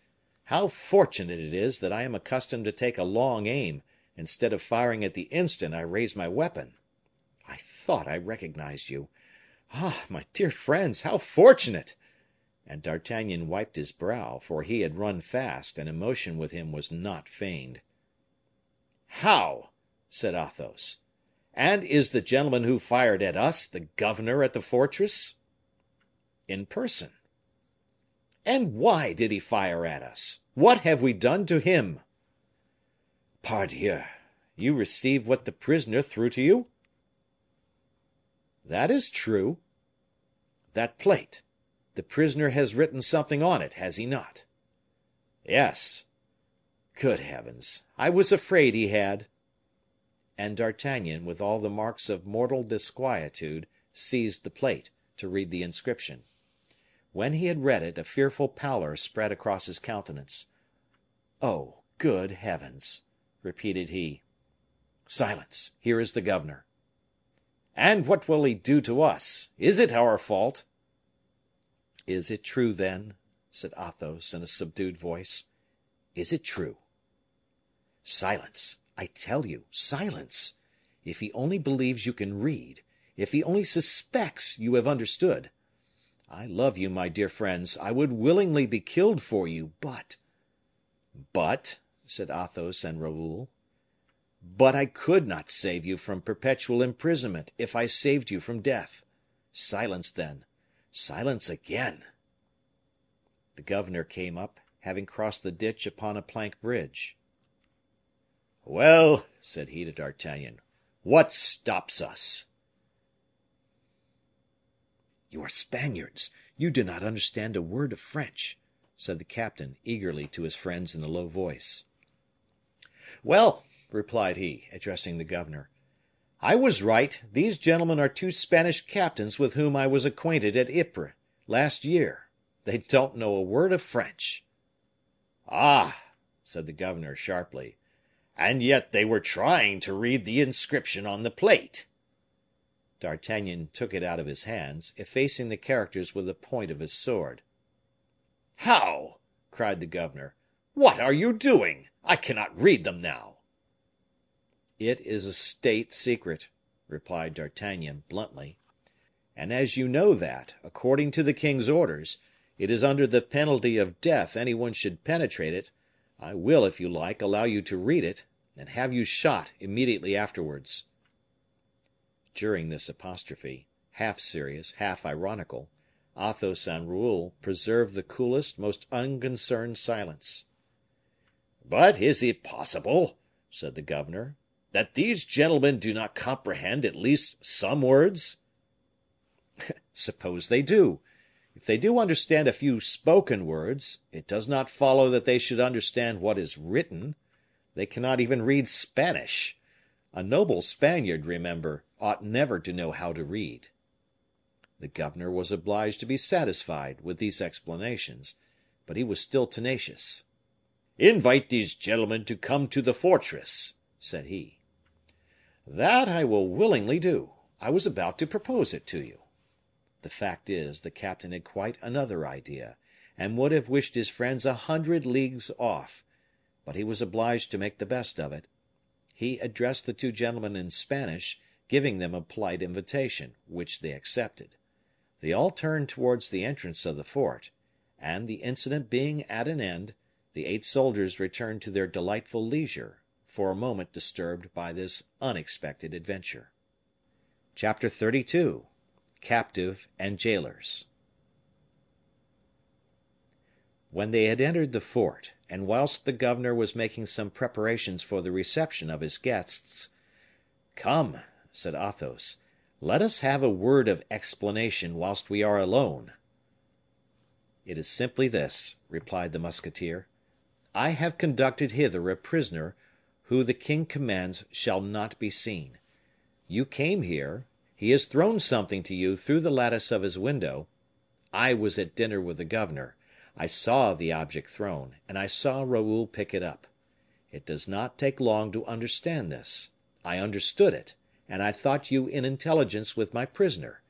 How fortunate it is that I am accustomed to take a long aim, instead of firing at the instant I raise my weapon. I thought I recognized you. Ah, my dear friends, how fortunate!" And D'Artagnan wiped his brow, for he had run fast, and emotion with him was not feigned. "How?" said Athos. "And is the gentleman who fired at us the governor at the fortress?" "In person." "And why did he fire at us? What have we done to him?" "Pardieu! You received what the prisoner threw to you?" "That is true." "That plate. The prisoner has written something on it, has he not?" "Yes." "Good heavens! I was afraid he had." And D'Artagnan, with all the marks of mortal disquietude, seized the plate, to read the inscription. When he had read it, a fearful pallor spread across his countenance. "Oh, good heavens!" repeated he. "Silence! Here is the governor." "And what will he do to us? Is it our fault?" "Is it true, then?" said Athos, in a subdued voice. "Is it true?" "Silence! I tell you, silence! If he only believes you can read, if he only suspects you have understood. I love you, my dear friends, I would willingly be killed for you, but—" "But?" said Athos and Raoul. "But I could not save you from perpetual imprisonment if I saved you from death. Silence, then. Silence again." The governor came up, having crossed the ditch upon a plank bridge. "Well," said he to D'Artagnan, "what stops us?" "You are Spaniards. You do not understand a word of French," said the captain eagerly to his friends in a low voice. "Well," replied he, addressing the governor, "I was right. These gentlemen are 2 Spanish captains with whom I was acquainted at Ypres last year. They don't know a word of French." "Ah!" said the governor, sharply, "and yet they were trying to read the inscription on the plate." D'Artagnan took it out of his hands, effacing the characters with the point of his sword. "How?" cried the governor. "What are you doing? I cannot read them now." "It is a state secret," replied D'Artagnan, bluntly; "and as you know that, according to the king's orders, it is under the penalty of death any one should penetrate it, I will, if you like, allow you to read it, and have you shot immediately afterwards." During this apostrophe, half serious, half ironical, Athos and Raoul preserved the coolest, most unconcerned silence. "But is it possible," said the governor, "that these gentlemen do not comprehend at least some words?" "Suppose they do. If they do understand a few spoken words, it does not follow that they should understand what is written. They cannot even read Spanish. A noble Spaniard, remember, ought never to know how to read." The governor was obliged to be satisfied with these explanations, but he was still tenacious. "Invite these gentlemen to come to the fortress," said he. "That I will willingly do. I was about to propose it to you." The fact is, the captain had quite another idea, and would have wished his friends 100 leagues off, but he was obliged to make the best of it. He addressed the two gentlemen in Spanish, giving them a polite invitation, which they accepted. They all turned towards the entrance of the fort, and the incident being at an end, the 8 soldiers returned to their delightful leisure, for a moment disturbed by this unexpected adventure. Chapter 32. Captive and Jailers. When they had entered the fort, and whilst the governor was making some preparations for the reception of his guests, "Come," said Athos, "let us have a word of explanation whilst we are alone." "It is simply this," replied the musketeer. "I have conducted hither a prisoner who the king commands shall not be seen. You came here, he has thrown something to you through the lattice of his window. I was at dinner with the governor. I saw the object thrown, and I saw Raoul pick it up. It does not take long to understand this. I understood it, and I thought you in intelligence with my prisoner.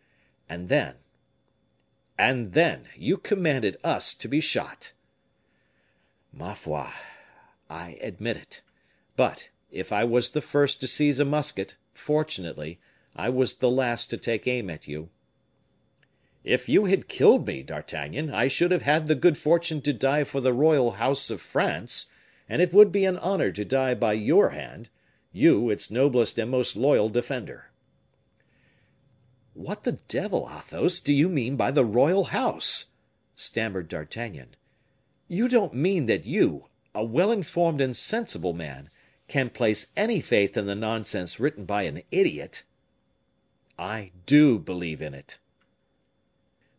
And then you commanded us to be shot. Ma foi, I admit it. But if I was the first to seize a musket, fortunately, I was the last to take aim at you." "If you had killed me, D'Artagnan, I should have had the good fortune to die for the royal house of France, and it would be an honor to die by your hand, you, its noblest and most loyal defender." "What the devil, Athos, do you mean by the royal house?" stammered D'Artagnan. "You don't mean that you, a well informed and sensible man, can place any faith in the nonsense written by an idiot?" "I do believe in it."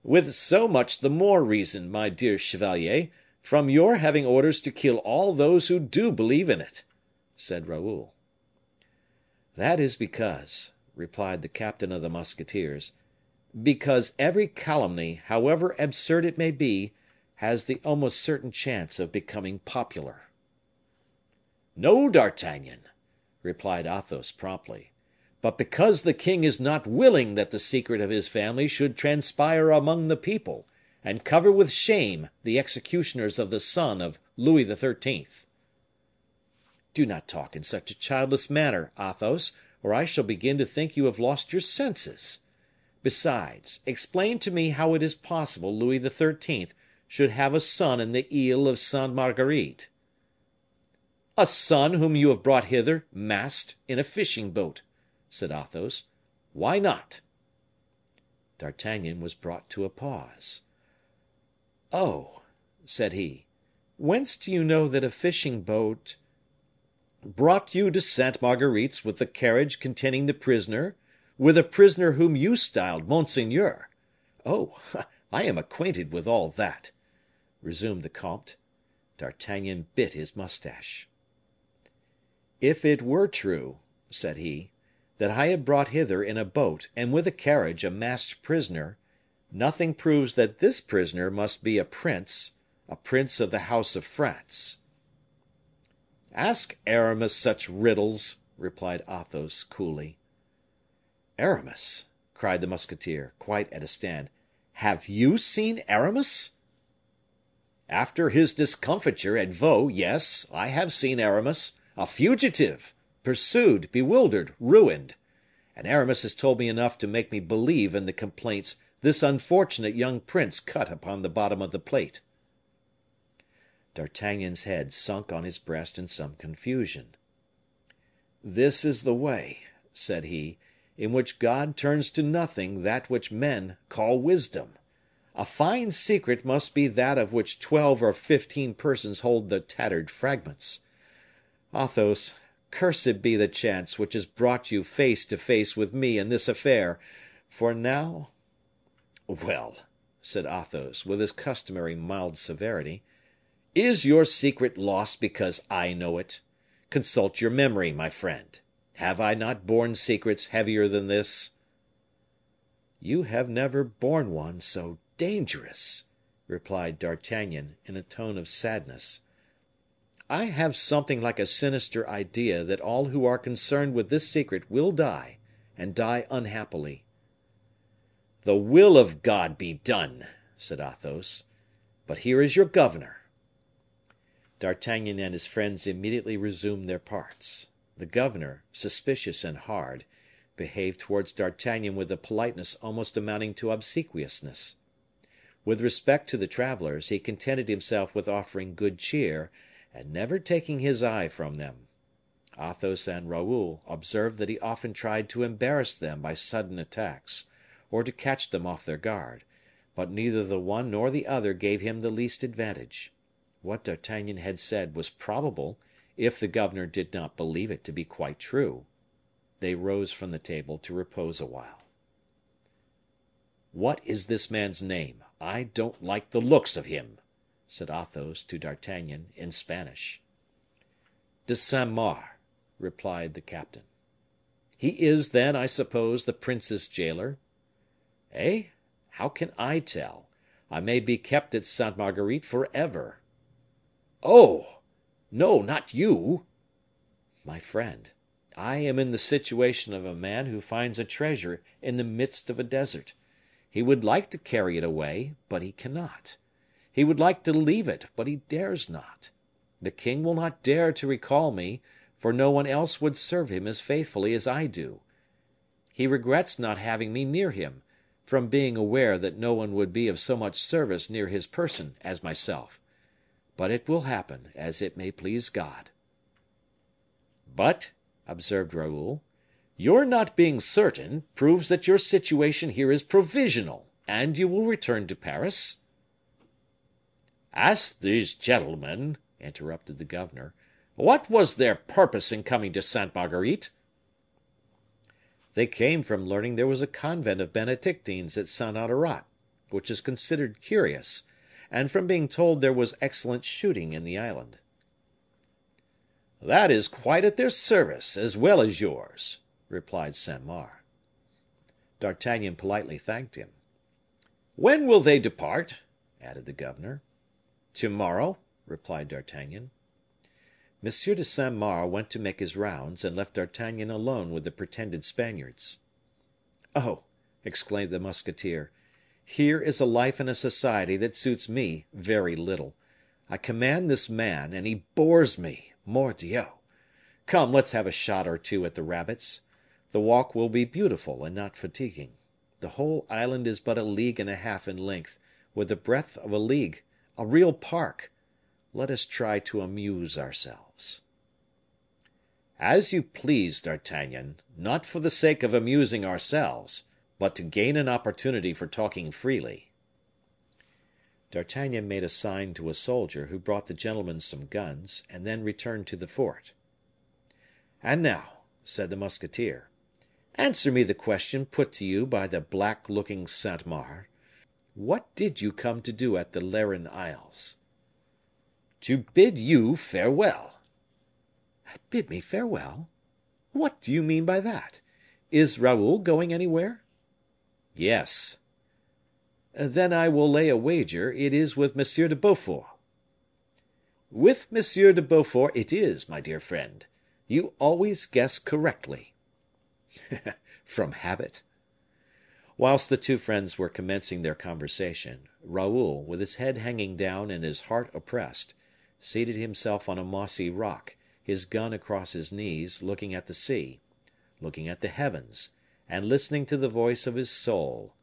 "With so much the more reason, my dear chevalier, from your having orders to kill all those who do believe in it," said Raoul. "That is because," replied the captain of the musketeers, "because every calumny, however absurd it may be, has the almost certain chance of becoming popular." "No, D'Artagnan," replied Athos, promptly, "but because the king is not willing that the secret of his family should transpire among the people, and cover with shame the executioners of the son of Louis XIII." "Do not talk in such a childless manner, Athos, or I shall begin to think you have lost your senses. Besides, explain to me how it is possible Louis XIII should have a son in the Ile of Sainte Marguerite." "A son whom you have brought hither, masked, in a fishing boat," said Athos. "Why not?" D'Artagnan was brought to a pause. "Oh," said he, "whence do you know that a fishing boat—" "Brought you to Sainte Marguerite's with the carriage containing the prisoner, with a prisoner whom you styled monseigneur. Oh, I am acquainted with all that," resumed the comte. D'Artagnan bit his mustache. "If it were true," said he, "that I had brought hither in a boat, and with a carriage, a masked prisoner, nothing proves that this prisoner must be a prince of the house of France." "Ask Aramis such riddles," replied Athos, coolly. "Aramis!" cried the musketeer, quite at a stand. "Have you seen Aramis?" "After his discomfiture at Vaux, yes, I have seen Aramis, a fugitive, pursued, bewildered, ruined. And Aramis has told me enough to make me believe in the complaints this unfortunate young prince cut upon the bottom of the plate." D'Artagnan's head sunk on his breast in some confusion. "This is the way," said he, "in which God turns to nothing that which men call wisdom. A fine secret must be that of which 12 or 15 persons hold the tattered fragments. Athos, cursed be the chance which has brought you face to face with me in this affair, for now—" "Well," said Athos, with his customary mild severity, "is your secret lost because I know it? Consult your memory, my friend. Have I not borne secrets heavier than this?" "You have never borne one so dangerous," replied D'Artagnan, in a tone of sadness. "I have something like a sinister idea that all who are concerned with this secret will die, and die unhappily." "The will of God be done!" said Athos. "But here is your governor." D'Artagnan and his friends immediately resumed their parts. The governor, suspicious and hard, behaved towards D'Artagnan with a politeness almost amounting to obsequiousness. With respect to the travelers, he contented himself with offering good cheer, and never taking his eye from them. Athos and Raoul observed that he often tried to embarrass them by sudden attacks, or to catch them off their guard, but neither the one nor the other gave him the least advantage. What D'Artagnan had said was probable, if the governor did not believe it to be quite true. They rose from the table to repose a while. "What is this man's name? I don't like the looks of him," said Athos to D'Artagnan in Spanish. "De Saint Mars," replied the captain. "He is, then, I suppose, the prince's jailer?" "Eh? How can I tell? I may be kept at Sainte Marguerite forever." "Oh! no, not you." "My friend, I am in the situation of a man who finds a treasure in the midst of a desert. He would like to carry it away, but he cannot. He would like to leave it, but he dares not. The king will not dare to recall me, for no one else would serve him as faithfully as I do. He regrets not having me near him, from being aware that no one would be of so much service near his person as myself. But it will happen as it may please God." "But," observed Raoul, "your not being certain proves that your situation here is provisional, and you will return to Paris?" "Ask these gentlemen," interrupted the governor, "what was their purpose in coming to Sainte Marguerite?" "They came from learning there was a convent of Benedictines at Saint Honorat, which is considered curious, and from being told there was excellent shooting in the island." "That is quite at their service, as well as yours," replied Saint Mars. D'Artagnan politely thanked him. "When will they depart?" added the governor. "To morrow," replied D'Artagnan. M. de Saint Mars went to make his rounds, and left D'Artagnan alone with the pretended Spaniards. "Oh!" exclaimed the musketeer, "here is a life and a society that suits me very little. I command this man, and he bores me, mordieu! Come, let's have a shot or two at the rabbits. The walk will be beautiful and not fatiguing. The whole island is but a league and a half in length, with the breadth of a league, a real park. Let us try to amuse ourselves." "As you please, D'Artagnan, not for the sake of amusing ourselves, but to gain an opportunity for talking freely." D'Artagnan made a sign to a soldier, who brought the gentlemen some guns, and then returned to the fort. "And now," said the musketeer, "answer me the question put to you by the black looking Saint Mars. What did you come to do at the Lerin Isles?" "To bid you farewell." "Bid me farewell? What do you mean by that? Is Raoul going anywhere?" "Yes." "Then I will lay a wager it is with M. de Beaufort." "With M. de Beaufort it is, my dear friend. You always guess correctly." "From habit." Whilst the two friends were commencing their conversation, Raoul, with his head hanging down and his heart oppressed, seated himself on a mossy rock, his gun across his knees, looking at the sea, looking at the heavens, and listening to the voice of his soul.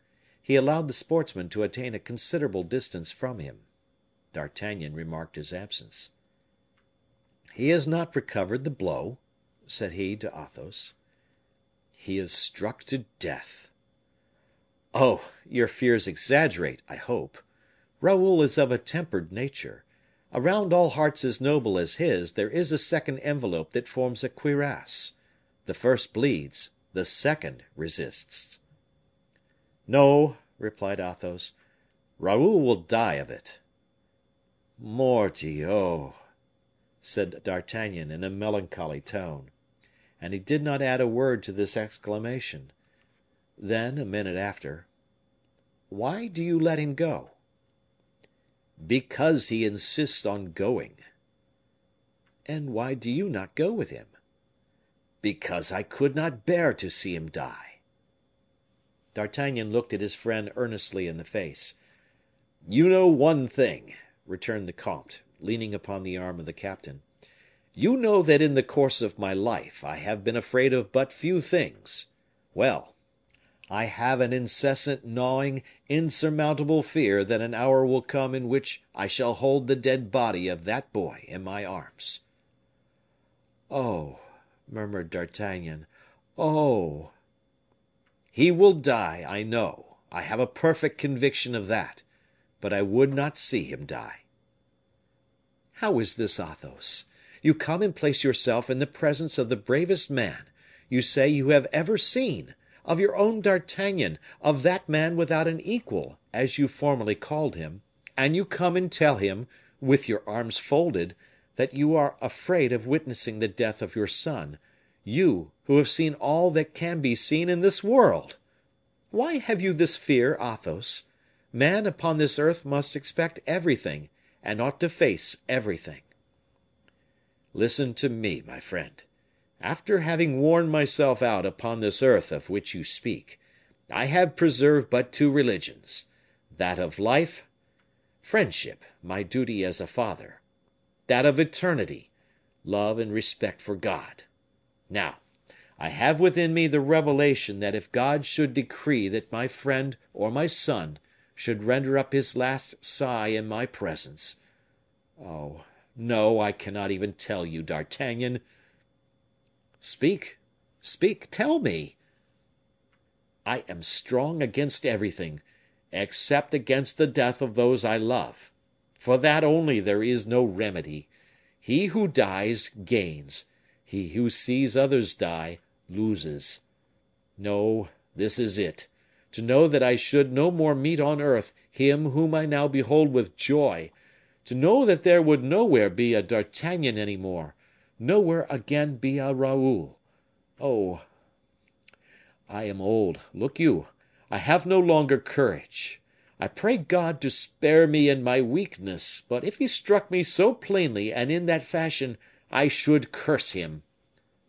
He allowed the sportsman to attain a considerable distance from him. D'Artagnan remarked his absence. "He has not recovered the blow?" said he to Athos. "He is struck to death." "Oh! your fears exaggerate, I hope. Raoul is of a tempered nature. Around all hearts as noble as his there is a second envelope that forms a cuirass. The first bleeds, the second resists." "No," replied Athos, Raoul will die of it." "Mordioux!" said D'Artagnan in a melancholy tone. And he did not add a word to this exclamation. Then, a minute after, "Why do you let him go?" "Because he insists on going." "And why do you not go with him?" "Because I could not bear to see him die." D'Artagnan looked at his friend earnestly in the face. "You know one thing," returned the comte, leaning upon the arm of the captain. "You know that in the course of my life I have been afraid of but few things. Well, I have an incessant, gnawing, insurmountable fear that an hour will come in which I shall hold the dead body of that boy in my arms." "Oh!" murmured D'Artagnan, "oh!" "He will die, I know; I have a perfect conviction of that; but I would not see him die." "How is this, Athos? You come and place yourself in the presence of the bravest man, you say you have ever seen, of your own D'Artagnan, of that man without an equal, as you formerly called him, and you come and tell him, with your arms folded, that you are afraid of witnessing the death of your son, you, who have seen all that can be seen in this world! Why have you this fear, Athos? Man upon this earth must expect everything, and ought to face everything." "Listen to me, my friend. After having worn myself out upon this earth of which you speak, I have preserved but two religions, that of life, friendship, my duty as a father; that of eternity, love and respect for God. Now, I have within me the revelation that if God should decree that my friend or my son should render up his last sigh in my presence, oh, no, I cannot even tell you, D'Artagnan." "Speak, speak, tell me." "I am strong against everything, except against the death of those I love. For that only there is no remedy. He who dies gains; he who sees others die loses. No, this is it: to know that I should no more meet on earth him whom I now behold with joy; to know that there would nowhere be a D'Artagnan any more, nowhere again be a Raoul. Oh! I am old, look you; I have no longer courage. I pray God to spare me in my weakness, but if he struck me so plainly and in that fashion, I should curse him.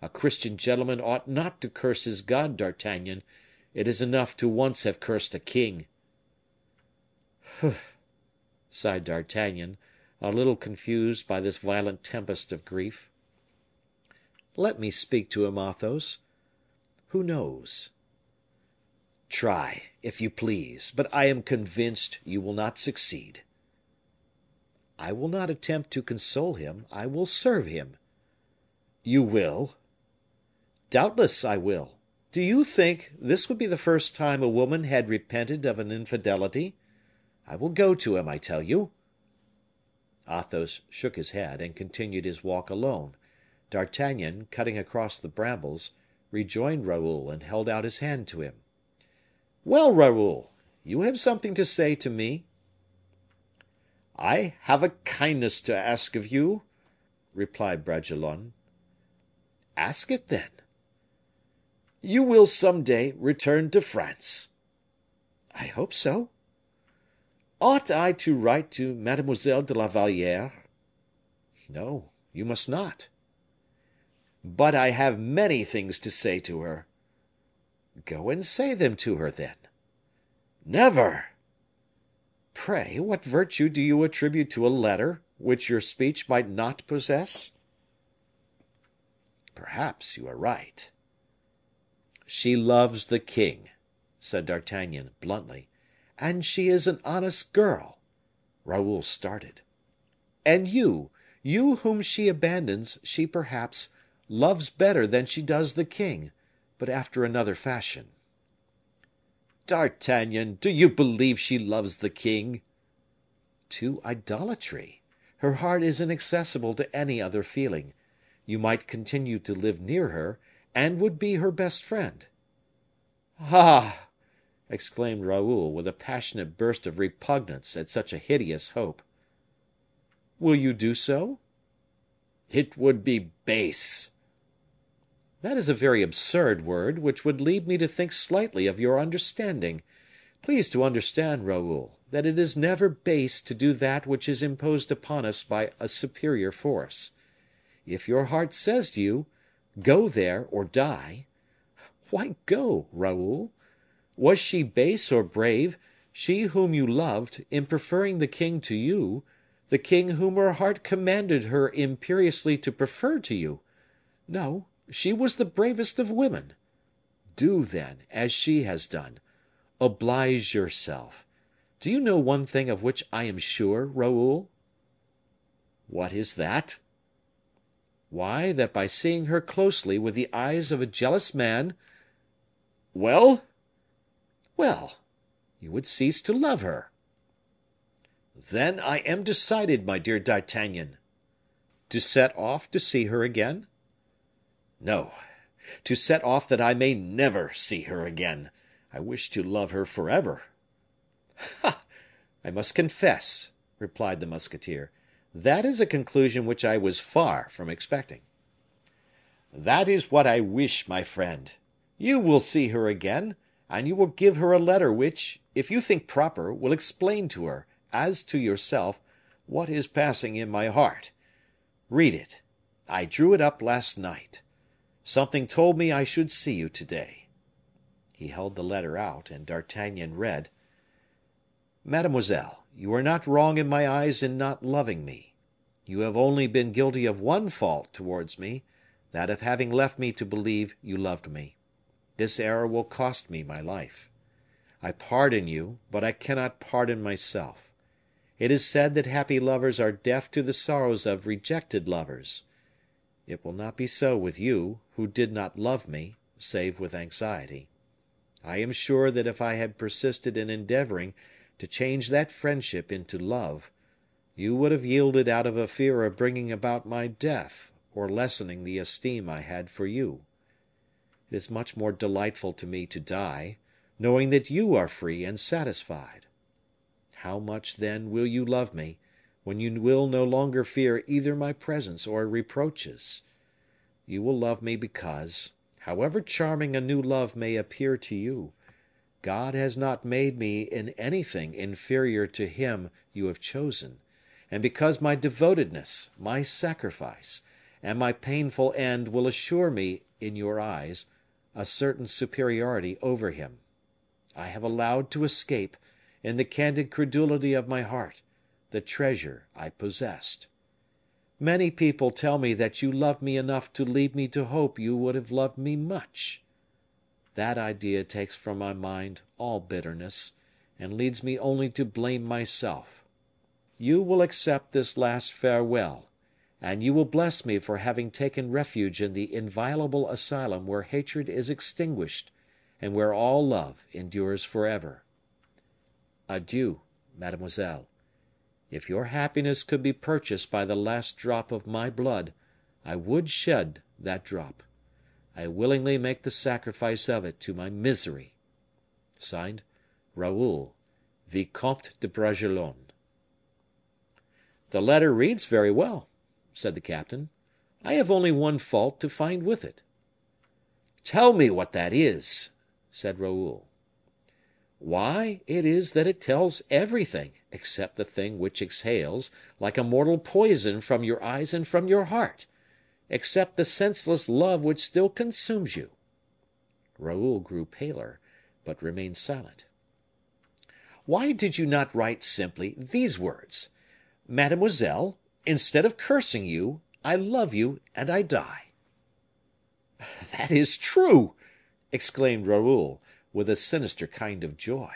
A Christian gentleman ought not to curse his God, D'Artagnan; it is enough to once have cursed a king." sighed D'Artagnan, a little confused by this violent tempest of grief. "Let me speak to him, Athos. Who knows?" "Try, if you please, but I am convinced you will not succeed." "I will not attempt to console him, I will serve him." "You will?" "Doubtless I will. Do you think this would be the first time a woman had repented of an infidelity? I will go to him, I tell you." Athos shook his head, and continued his walk alone. D'Artagnan, cutting across the brambles, rejoined Raoul and held out his hand to him. "Well, Raoul, you have something to say to me?" "I have a kindness to ask of you," replied Bragelonne. "Ask it, then." "You will some day return to France." "I hope so." "Ought I to write to Mademoiselle de la Valliere?" "No, you must not." "But I have many things to say to her." "Go and say them to her, then." "Never!" "Pray, what virtue do you attribute to a letter which your speech might not possess?" "Perhaps you are right." "She loves the king," said D'Artagnan, bluntly, "and she is an honest girl." Raoul started. "And you whom she abandons, she, perhaps, loves better than she does the king, but after another fashion." "D'Artagnan, do you believe she loves the king?" "To idolatry. Her heart is inaccessible to any other feeling. You might continue to live near her, and would be her best friend." "Ah! exclaimed Raoul, with a passionate burst of repugnance at such a hideous hope. "Will you do so?" "It would be base." "That is a very absurd word, which would lead me to think slightly of your understanding. Please to understand, Raoul, that it is never base to do that which is imposed upon us by a superior force. If your heart says to you, 'Go there, or die,' why go, Raoul? Was she base or brave, she whom you loved, in preferring the king to you, the king whom her heart commanded her imperiously to prefer to you? No, she was the bravest of women. Do, then, as she has done. Oblige yourself. Do you know one thing of which I am sure, Raoul?" "What is that?" "Why, that by seeing her closely with the eyes of a jealous man—" "Well?" "Well, you would cease to love her." "Then I am decided, my dear D'Artagnan." "To set off to see her again?" "No, to set off that I may never see her again. I wish to love her forever." "Ha! I must confess," replied the musketeer, "that is a conclusion which I was far from expecting." "That is what I wish, my friend. You will see her again, and you will give her a letter which, if you think proper, will explain to her, as to yourself, what is passing in my heart. Read it. I drew it up last night. Something told me I should see you to day." He held the letter out, and D'Artagnan read: "Mademoiselle, you are not wrong in my eyes in not loving me. You have only been guilty of one fault towards me, that of having left me to believe you loved me. This error will cost me my life. I pardon you, but I cannot pardon myself. It is said that happy lovers are deaf to the sorrows of rejected lovers. It will not be so with you, who did not love me, save with anxiety. I am sure that if I had persisted in endeavoring to change that friendship into love, you would have yielded out of a fear of bringing about my death, or lessening the esteem I had for you. It is much more delightful to me to die, knowing that you are free and satisfied. How much, then, will you love me, when you will no longer fear either my presence or reproaches? You will love me because, however charming a new love may appear to you, God has not made me in anything inferior to him you have chosen, and because my devotedness, my sacrifice, and my painful end will assure me, in your eyes, a certain superiority over him. I have allowed to escape, in the candid credulity of my heart, the treasure I possessed. Many people tell me that you love me enough to lead me to hope you would have loved me much. That idea takes from my mind all bitterness, and leads me only to blame myself. You will accept this last farewell, and you will bless me for having taken refuge in the inviolable asylum where hatred is extinguished, and where all love endures forever. Adieu, mademoiselle. If your happiness could be purchased by the last drop of my blood, I would shed that drop. I willingly make the sacrifice of it to my misery. Signed, Raoul, Vicomte de Bragelonne." "The letter reads very well," said the captain. "I have only one fault to find with it." "Tell me what that is," said Raoul. "Why, it is that it tells everything, except the thing which exhales, like a mortal poison, from your eyes and from your heart, except the senseless love which still consumes you." Raoul grew paler, but remained silent. "Why did you not write simply these words: 'Mademoiselle, instead of cursing you, I love you and I die'?" "That is true!" exclaimed Raoul, with a sinister kind of joy.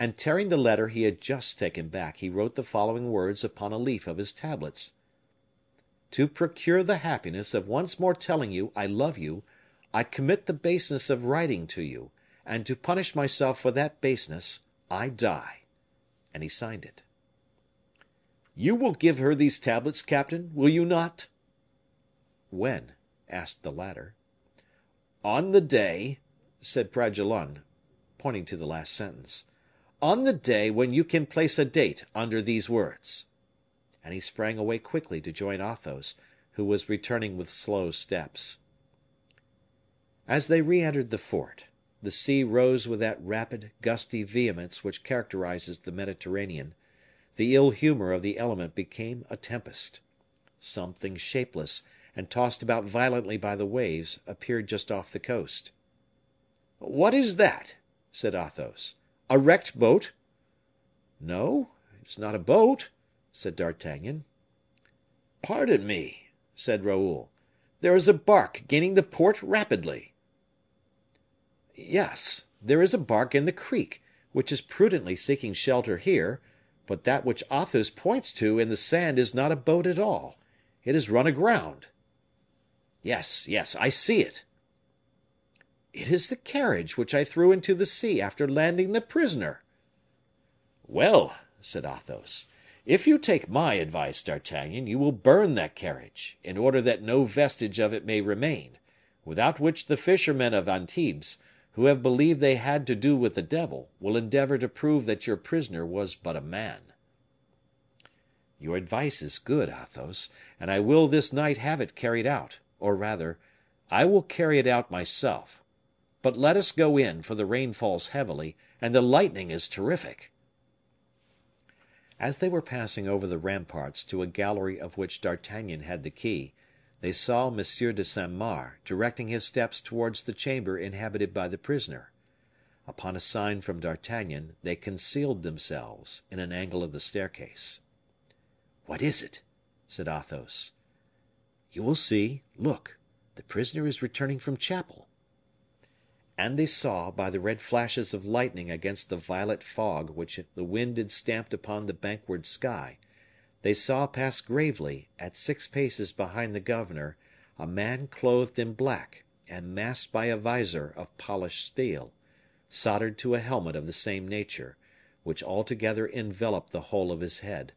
And tearing the letter he had just taken back, he wrote the following words upon a leaf of his tablets: "To procure the happiness of once more telling you I love you, I commit the baseness of writing to you, and to punish myself for that baseness, I die." And he signed it. "You will give her these tablets, captain, will you not?" "When?" asked the latter. "On the day," said Bragelonne, pointing to the last sentence, "on the day when you can place a date under these words." And he sprang away quickly to join Athos, who was returning with slow steps. As they re entered the fort, the sea rose with that rapid, gusty vehemence which characterizes the Mediterranean. The ill humor of the element became a tempest. Something shapeless, and tossed about violently by the waves, appeared just off the coast. "What is that?" said Athos. "A wrecked boat?" "No, it is not a boat," said D'Artagnan. "Pardon me," said Raoul, "there is a bark gaining the port rapidly." "Yes, there is a bark in the creek, which is prudently seeking shelter here; but that which Athos points to in the sand is not a boat at all. It has run aground." "Yes, yes, I see it." "It is the carriage which I threw into the sea after landing the prisoner." "Well," said Athos, "if you take my advice, D'Artagnan, you will burn that carriage, in order that no vestige of it may remain, without which the fishermen of Antibes, who have believed they had to do with the devil, will endeavor to prove that your prisoner was but a man." "Your advice is good, Athos, and I will this night have it carried out, or rather, I will carry it out myself. But let us go in, for the rain falls heavily, and the lightning is terrific." As they were passing over the ramparts to a gallery of which D'Artagnan had the key, they saw M. de Saint Mars directing his steps towards the chamber inhabited by the prisoner. Upon a sign from D'Artagnan, they concealed themselves in an angle of the staircase. "What is it?" said Athos. "You will see. Look, the prisoner is returning from chapel." And they saw, by the red flashes of lightning against the violet fog which the wind had stamped upon the bankward sky, they saw pass gravely, at 6 paces behind the governor, a man clothed in black, and masked by a visor of polished steel, soldered to a helmet of the same nature, which altogether enveloped the whole of his head.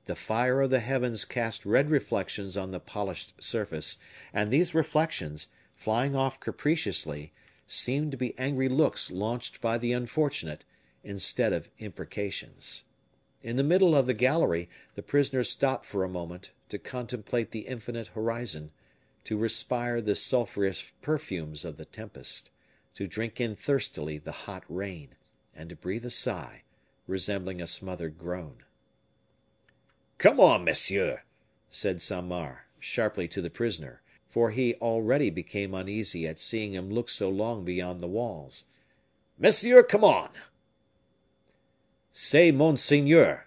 The fire of the heavens cast red reflections on the polished surface, and these reflections, flying off capriciously, seemed to be angry looks launched by the unfortunate, instead of imprecations. In the middle of the gallery, the prisoner stopped for a moment to contemplate the infinite horizon, to respire the sulphurous perfumes of the tempest, to drink in thirstily the hot rain, and to breathe a sigh, resembling a smothered groan. "Come on, monsieur," said Saint Mars, sharply to the prisoner, for he already became uneasy at seeing him look so long beyond the walls. "Monsieur, come on." "Say monseigneur,"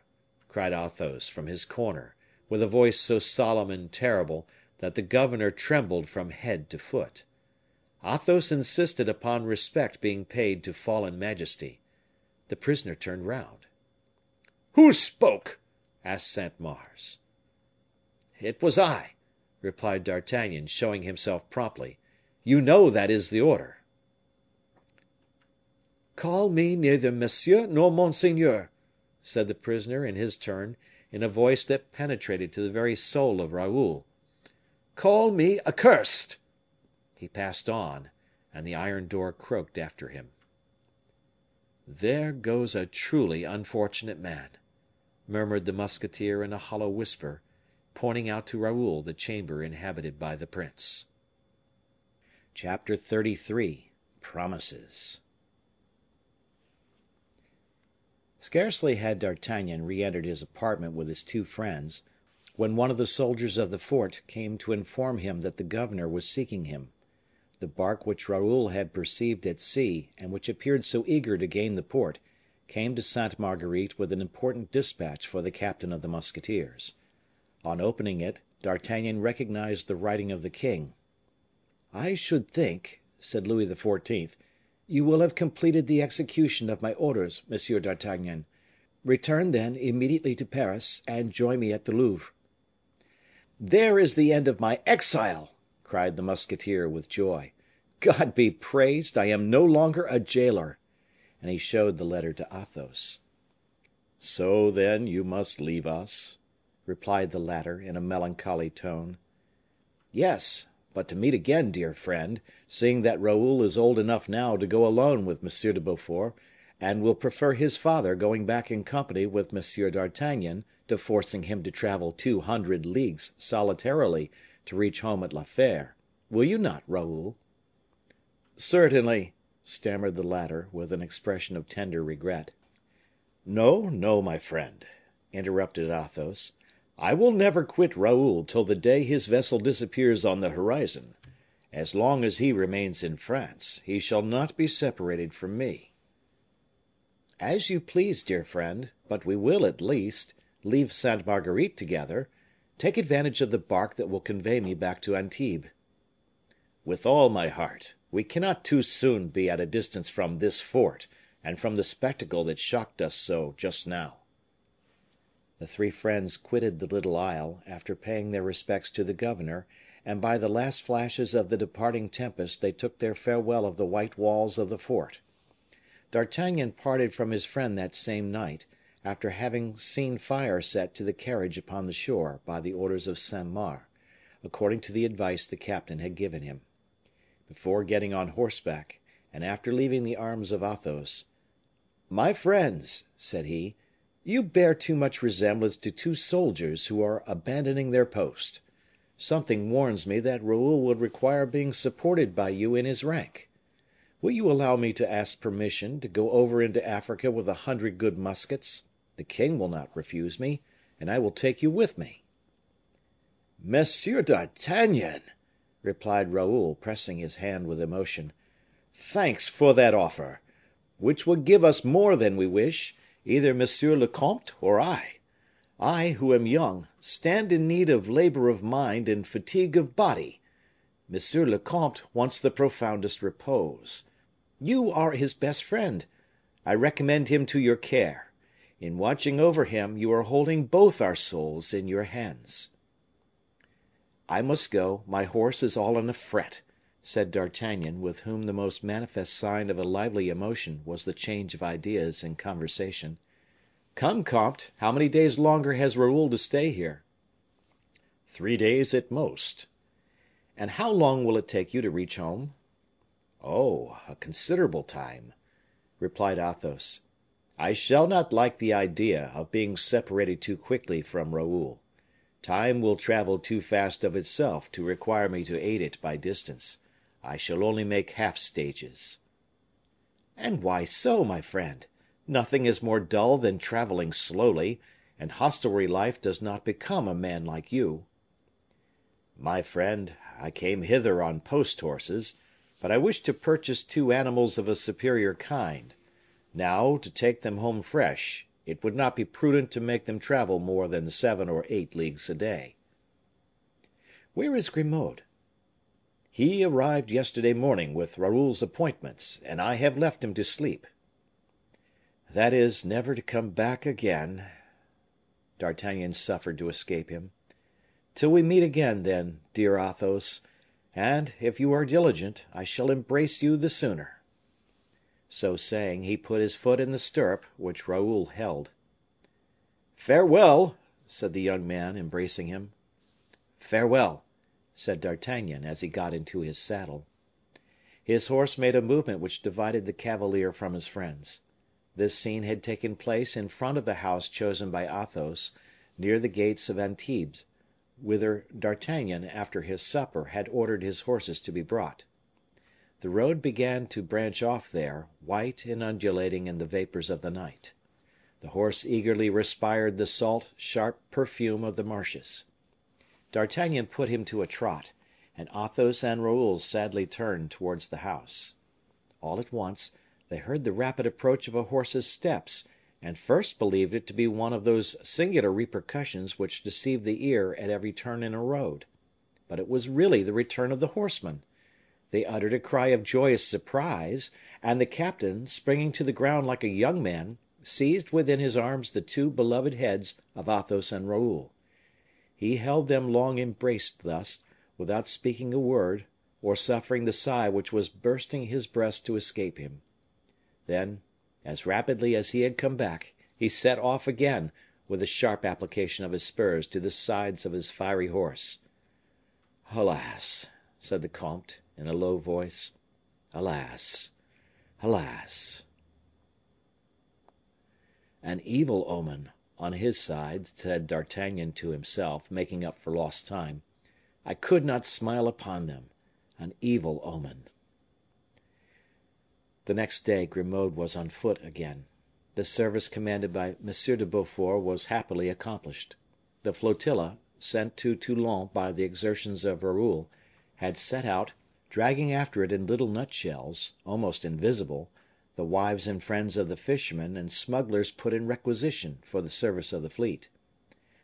cried Athos from his corner, with a voice so solemn and terrible that the governor trembled from head to foot. Athos insisted upon respect being paid to fallen majesty. The prisoner turned round. "Who spoke?" asked Saint Mars. "It was I," replied D'Artagnan, showing himself promptly. "You know that is the order." "Call me neither monsieur nor monseigneur," said the prisoner in his turn, in a voice that penetrated to the very soul of Raoul. "Call me accursed." He passed on, and the iron door croaked after him. "There goes a truly unfortunate man," murmured the musketeer in a hollow whisper, pointing out to Raoul the chamber inhabited by the prince. Chapter 33. Promises. Scarcely had D'Artagnan re entered his apartment with his 2 friends, when one of the soldiers of the fort came to inform him that the governor was seeking him. The bark which Raoul had perceived at sea, and which appeared so eager to gain the port, came to Sainte Marguerite with an important dispatch for the captain of the musketeers. On opening it, D'Artagnan recognized the writing of the king. "I should think," said Louis XIV., "you will have completed the execution of my orders, Monsieur d'Artagnan. Return, then, immediately to Paris, and join me at the Louvre." "There is the end of my exile!" cried the musketeer with joy. "God be praised, I am no longer a jailer." And he showed the letter to Athos. "So, then, you must leave us?" replied the latter, in a melancholy tone. "Yes, but to meet again, dear friend, seeing that Raoul is old enough now to go alone with M. de Beaufort, and will prefer his father going back in company with M. d'Artagnan to forcing him to travel 200 leagues solitarily to reach home at La Fere. Will you not, Raoul?" "Certainly," stammered the latter, with an expression of tender regret. "No, no, my friend," interrupted Athos, "I will never quit Raoul till the day his vessel disappears on the horizon. As long as he remains in France, he shall not be separated from me." "As you please, dear friend; but we will, at least, leave Sainte Marguerite together. Take advantage of the bark that will convey me back to Antibes." "With all my heart. We cannot too soon be at a distance from this fort, and from the spectacle that shocked us so just now." The three friends quitted the little isle, after paying their respects to the governor, and by the last flashes of the departing tempest they took their farewell of the white walls of the fort. D'Artagnan parted from his friend that same night, after having seen fire set to the carriage upon the shore by the orders of Saint Mars, according to the advice the captain had given him. Before getting on horseback, and after leaving the arms of Athos, "My friends," said he, "you bear too much resemblance to two soldiers who are abandoning their post. Something warns me that Raoul would require being supported by you in his rank. Will you allow me to ask permission to go over into Africa with 100 good muskets? The king will not refuse me, and I will take you with me." "Monsieur d'Artagnan!" replied Raoul, pressing his hand with emotion, "thanks for that offer, which would give us more than we wish, either monsieur le comte or I. I, who am young, stand in need of labor of mind and fatigue of body. Monsieur le comte wants the profoundest repose. You are his best friend. I recommend him to your care. In watching over him, you are holding both our souls in your hands." "I must go, my horse is all in a fret," said D'Artagnan, with whom the most manifest sign of a lively emotion was the change of ideas in conversation. "Come, comte, how many days longer has Raoul to stay here?" "3 days at most." "And how long will it take you to reach home?" "Oh, a considerable time," replied Athos. "I shall not like the idea of being separated too quickly from Raoul. Time will travel too fast of itself to require me to aid it by distance. I shall only make half stages." "And why so, my friend? Nothing is more dull than traveling slowly, and hostelry life does not become a man like you." "My friend, I came hither on post horses, but I wish to purchase 2 animals of a superior kind. Now, to take them home fresh, it would not be prudent to make them travel more than 7 or 8 leagues a day." "Where is Grimaud?" "He arrived yesterday morning with Raoul's appointments, and I have left him to sleep." "That is, never to come back again." D'Artagnan suffered to escape him. "Till we meet again, then, dear Athos, and, if you are diligent, I shall embrace you the sooner." So saying, he put his foot in the stirrup which Raoul held. "Farewell," said the young man, embracing him. "Farewell," said D'Artagnan, as he got into his saddle. His horse made a movement which divided the cavalier from his friends. This scene had taken place in front of the house chosen by Athos, near the gates of Antibes, whither D'Artagnan, after his supper, had ordered his horses to be brought. The road began to branch off there, white and undulating in the vapors of the night. The horse eagerly respired the salt, sharp perfume of the marshes. D'Artagnan put him to a trot, and Athos and Raoul sadly turned towards the house. All at once, they heard the rapid approach of a horse's steps, and first believed it to be one of those singular repercussions which deceive the ear at every turn in a road. But it was really the return of the horseman. They uttered a cry of joyous surprise, and the captain, springing to the ground like a young man, seized within his arms the 2 beloved heads of Athos and Raoul. He held them long embraced thus, without speaking a word, or suffering the sigh which was bursting his breast to escape him. Then, as rapidly as he had come back, he set off again, with a sharp application of his spurs to the sides of his fiery horse. "Alas!" said the comte, in a low voice. Alas! Alas! An evil omen, on his side, said D'Artagnan to himself, making up for lost time. I could not smile upon them. An evil omen. The next day Grimaud was on foot again. The service commanded by M. de Beaufort was happily accomplished. The flotilla, sent to Toulon by the exertions of Raoul, had set out, dragging after it in little nutshells, almost invisible, the wives and friends of the fishermen and smugglers put in requisition for the service of the fleet.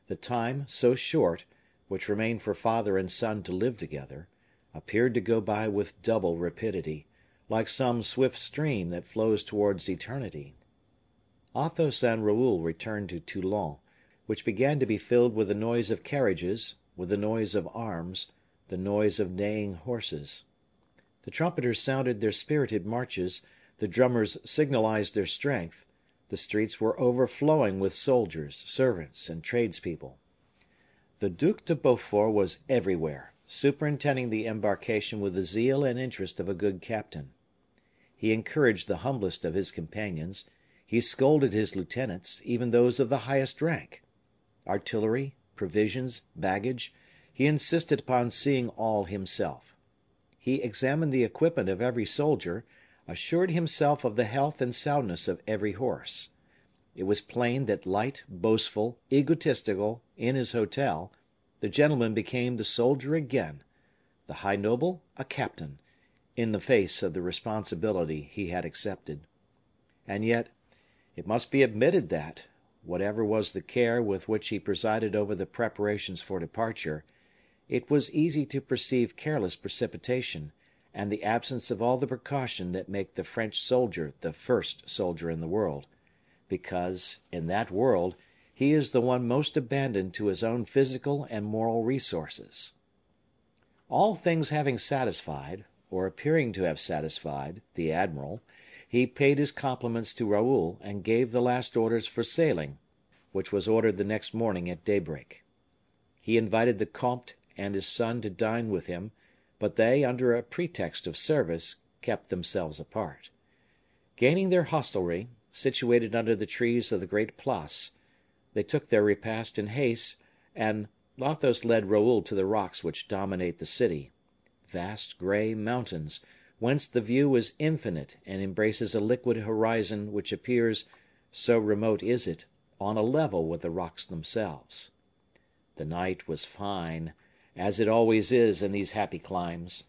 The time, so short, which remained for father and son to live together, appeared to go by with double rapidity, like some swift stream that flows towards eternity. Athos and Raoul returned to Toulon, which began to be filled with the noise of carriages, with the noise of arms, the noise of neighing horses. The trumpeters sounded their spirited marches, the drummers signalized their strength, the streets were overflowing with soldiers, servants, and tradespeople. The Duc de Beaufort was everywhere, superintending the embarkation with the zeal and interest of a good captain. He encouraged the humblest of his companions, he scolded his lieutenants, even those of the highest rank. Artillery, provisions, baggage, he insisted upon seeing all himself. He examined the equipment of every soldier, assured himself of the health and soundness of every horse. It was plain that light, boastful, egotistical, in his hotel, the gentleman became the soldier again, the high noble a captain, in the face of the responsibility he had accepted. And yet, it must be admitted that, whatever was the care with which he presided over the preparations for departure, it was easy to perceive careless precipitation, and the absence of all the precaution that make the French soldier the first soldier in the world, because, in that world, he is the one most abandoned to his own physical and moral resources. All things having satisfied, or appearing to have satisfied, the admiral, he paid his compliments to Raoul and gave the last orders for sailing, which was ordered the next morning at daybreak. He invited the comte and his son to dine with him, but they, under a pretext of service, kept themselves apart. Gaining their hostelry, situated under the trees of the great Place, they took their repast in haste, and Athos led Raoul to the rocks which dominate the city, vast gray mountains, whence the view is infinite and embraces a liquid horizon which appears, so remote is it, on a level with the rocks themselves. The night was fine, as it always is in these happy climes.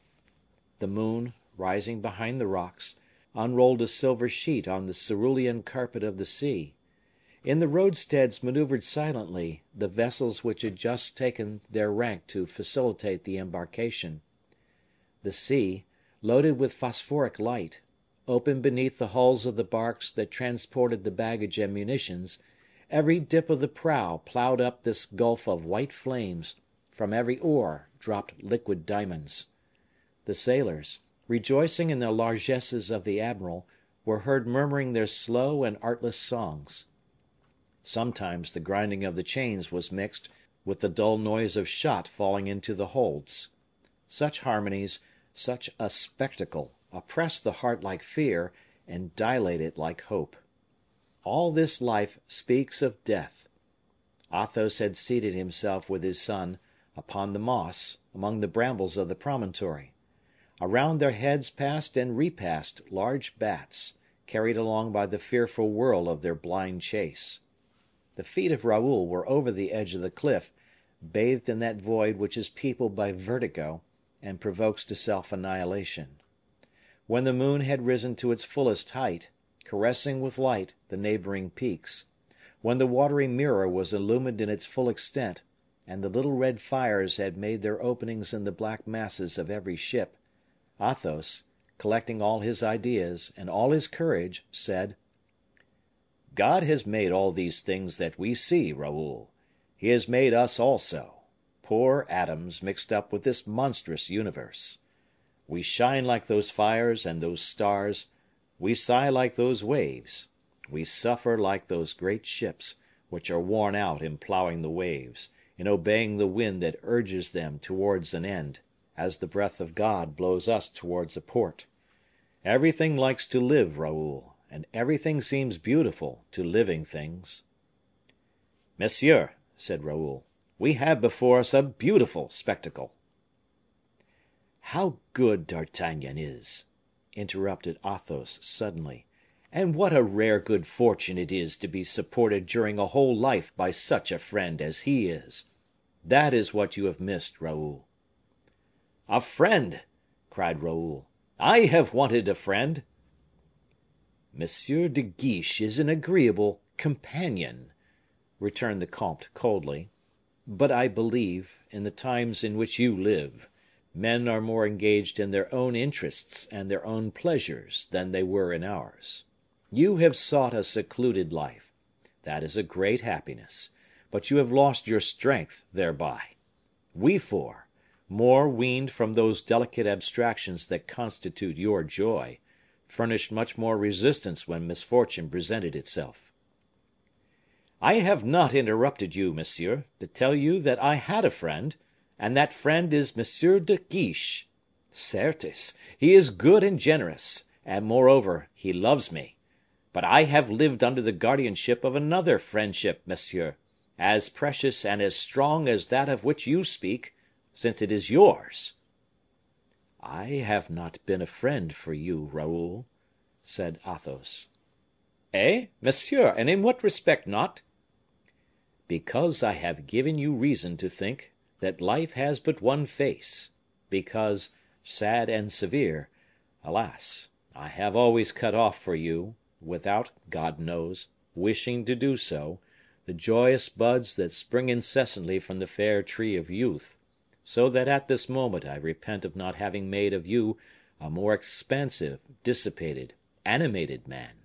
The moon, rising behind the rocks, unrolled a silver sheet on the cerulean carpet of the sea. In the roadsteads maneuvered silently the vessels which had just taken their rank to facilitate the embarkation. The sea, loaded with phosphoric light, opened beneath the hulls of the barks that transported the baggage and munitions. Every dip of the prow plowed up this gulf of white flames, from every oar dropped liquid diamonds. The sailors, rejoicing in the largesses of the admiral, were heard murmuring their slow and artless songs. Sometimes the grinding of the chains was mixed with the dull noise of shot falling into the holds. Such harmonies, such a spectacle, oppress the heart like fear, and dilate it like hope. All this life speaks of death. Athos had seated himself with his son upon the moss among the brambles of the promontory. Around their heads passed and repassed large bats, carried along by the fearful whirl of their blind chase. The feet of Raoul were over the edge of the cliff, bathed in that void which is peopled by vertigo, and provokes to self-annihilation. When the moon had risen to its fullest height, caressing with light the neighboring peaks, when the watery mirror was illumined in its full extent, and the little red fires had made their openings in the black masses of every ship, Athos, collecting all his ideas and all his courage, said, "God has made all these things that we see, Raoul. He has made us also, poor atoms mixed up with this monstrous universe. We shine like those fires and those stars, we sigh like those waves, we suffer like those great ships, which are worn out in plowing the waves, in obeying the wind that urges them towards an end. as the breath of God blows us towards a port. Everything likes to live, Raoul, and everything seems beautiful to living things." "Monsieur," said Raoul, "we have before us a beautiful spectacle." "How good D'Artagnan is!" interrupted Athos suddenly. "And what a rare good fortune it is to be supported during a whole life by such a friend as he is. That is what you have missed, Raoul." "A friend!" cried Raoul. "I have wanted a friend." "Monsieur de Guiche is an agreeable companion," returned the comte coldly; "but I believe, in the times in which you live, men are more engaged in their own interests and their own pleasures than they were in ours. You have sought a secluded life; that is a great happiness, but you have lost your strength thereby. We four, more weaned from those delicate abstractions that constitute your joy, furnished much more resistance when misfortune presented itself." "I have not interrupted you, monsieur, to tell you that I had a friend, and that friend is Monsieur de Guiche. Certes, he is good and generous, and moreover, he loves me. But I have lived under the guardianship of another friendship, monsieur, as precious and as strong as that of which you speak, since it is yours." "I have not been a friend for you, Raoul," said Athos. "Eh, monsieur, and in what respect not?" "Because I have given you reason to think that life has but one face; because, sad and severe, alas, I have always cut off for you, without, God knows, wishing to do so, the joyous buds that spring incessantly from the fair tree of youth, so that at this moment I repent of not having made of you a more expansive, dissipated, animated man."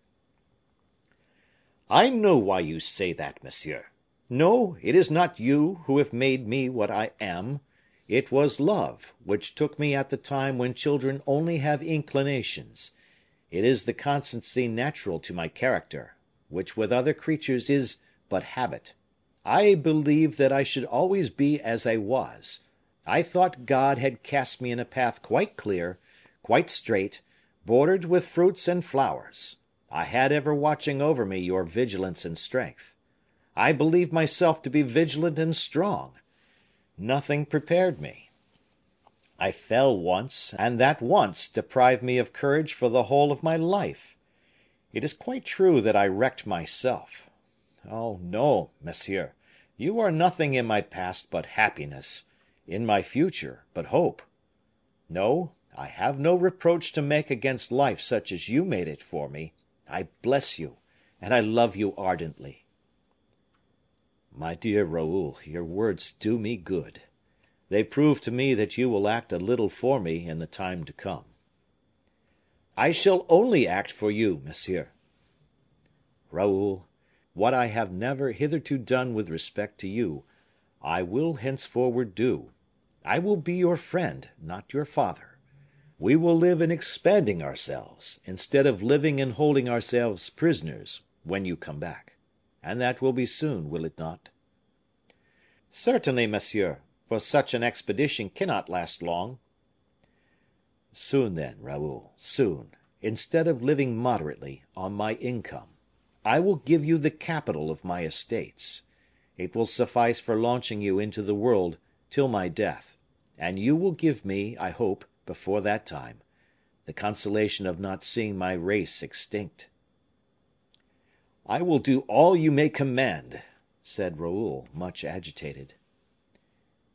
"I know why you say that, monsieur. No, it is not you who have made me what I am. It was love, which took me at the time when children only have inclinations. It is the constancy natural to my character, which with other creatures is but habit. I believed that I should always be as I was. I thought God had cast me in a path quite clear, quite straight, bordered with fruits and flowers. I had ever watching over me your vigilance and strength. I believed myself to be vigilant and strong. Nothing prepared me. I fell once, and that once deprived me of courage for the whole of my life. It is quite true that I wrecked myself. Oh, no, monsieur, you are nothing in my past but happiness, in my future but hope. No, I have no reproach to make against life such as you made it for me. I bless you, and I love you ardently." "My dear Raoul, your words do me good. They prove to me that you will act a little for me in the time to come." "I shall only act for you, monsieur." "Raoul, what I have never hitherto done with respect to you, I will henceforward do. I will be your friend, not your father. We will live in expanding ourselves, instead of living in holding ourselves prisoners, when you come back. And that will be soon, will it not?" "Certainly, monsieur, for such an expedition cannot last long." "Soon, then, Raoul, soon, instead of living moderately on my income, I will give you the capital of my estates. It will suffice for launching you into the world till my death, and you will give me, I hope, before that time, the consolation of not seeing my race extinct." "I will do all you may command," said Raoul, much agitated.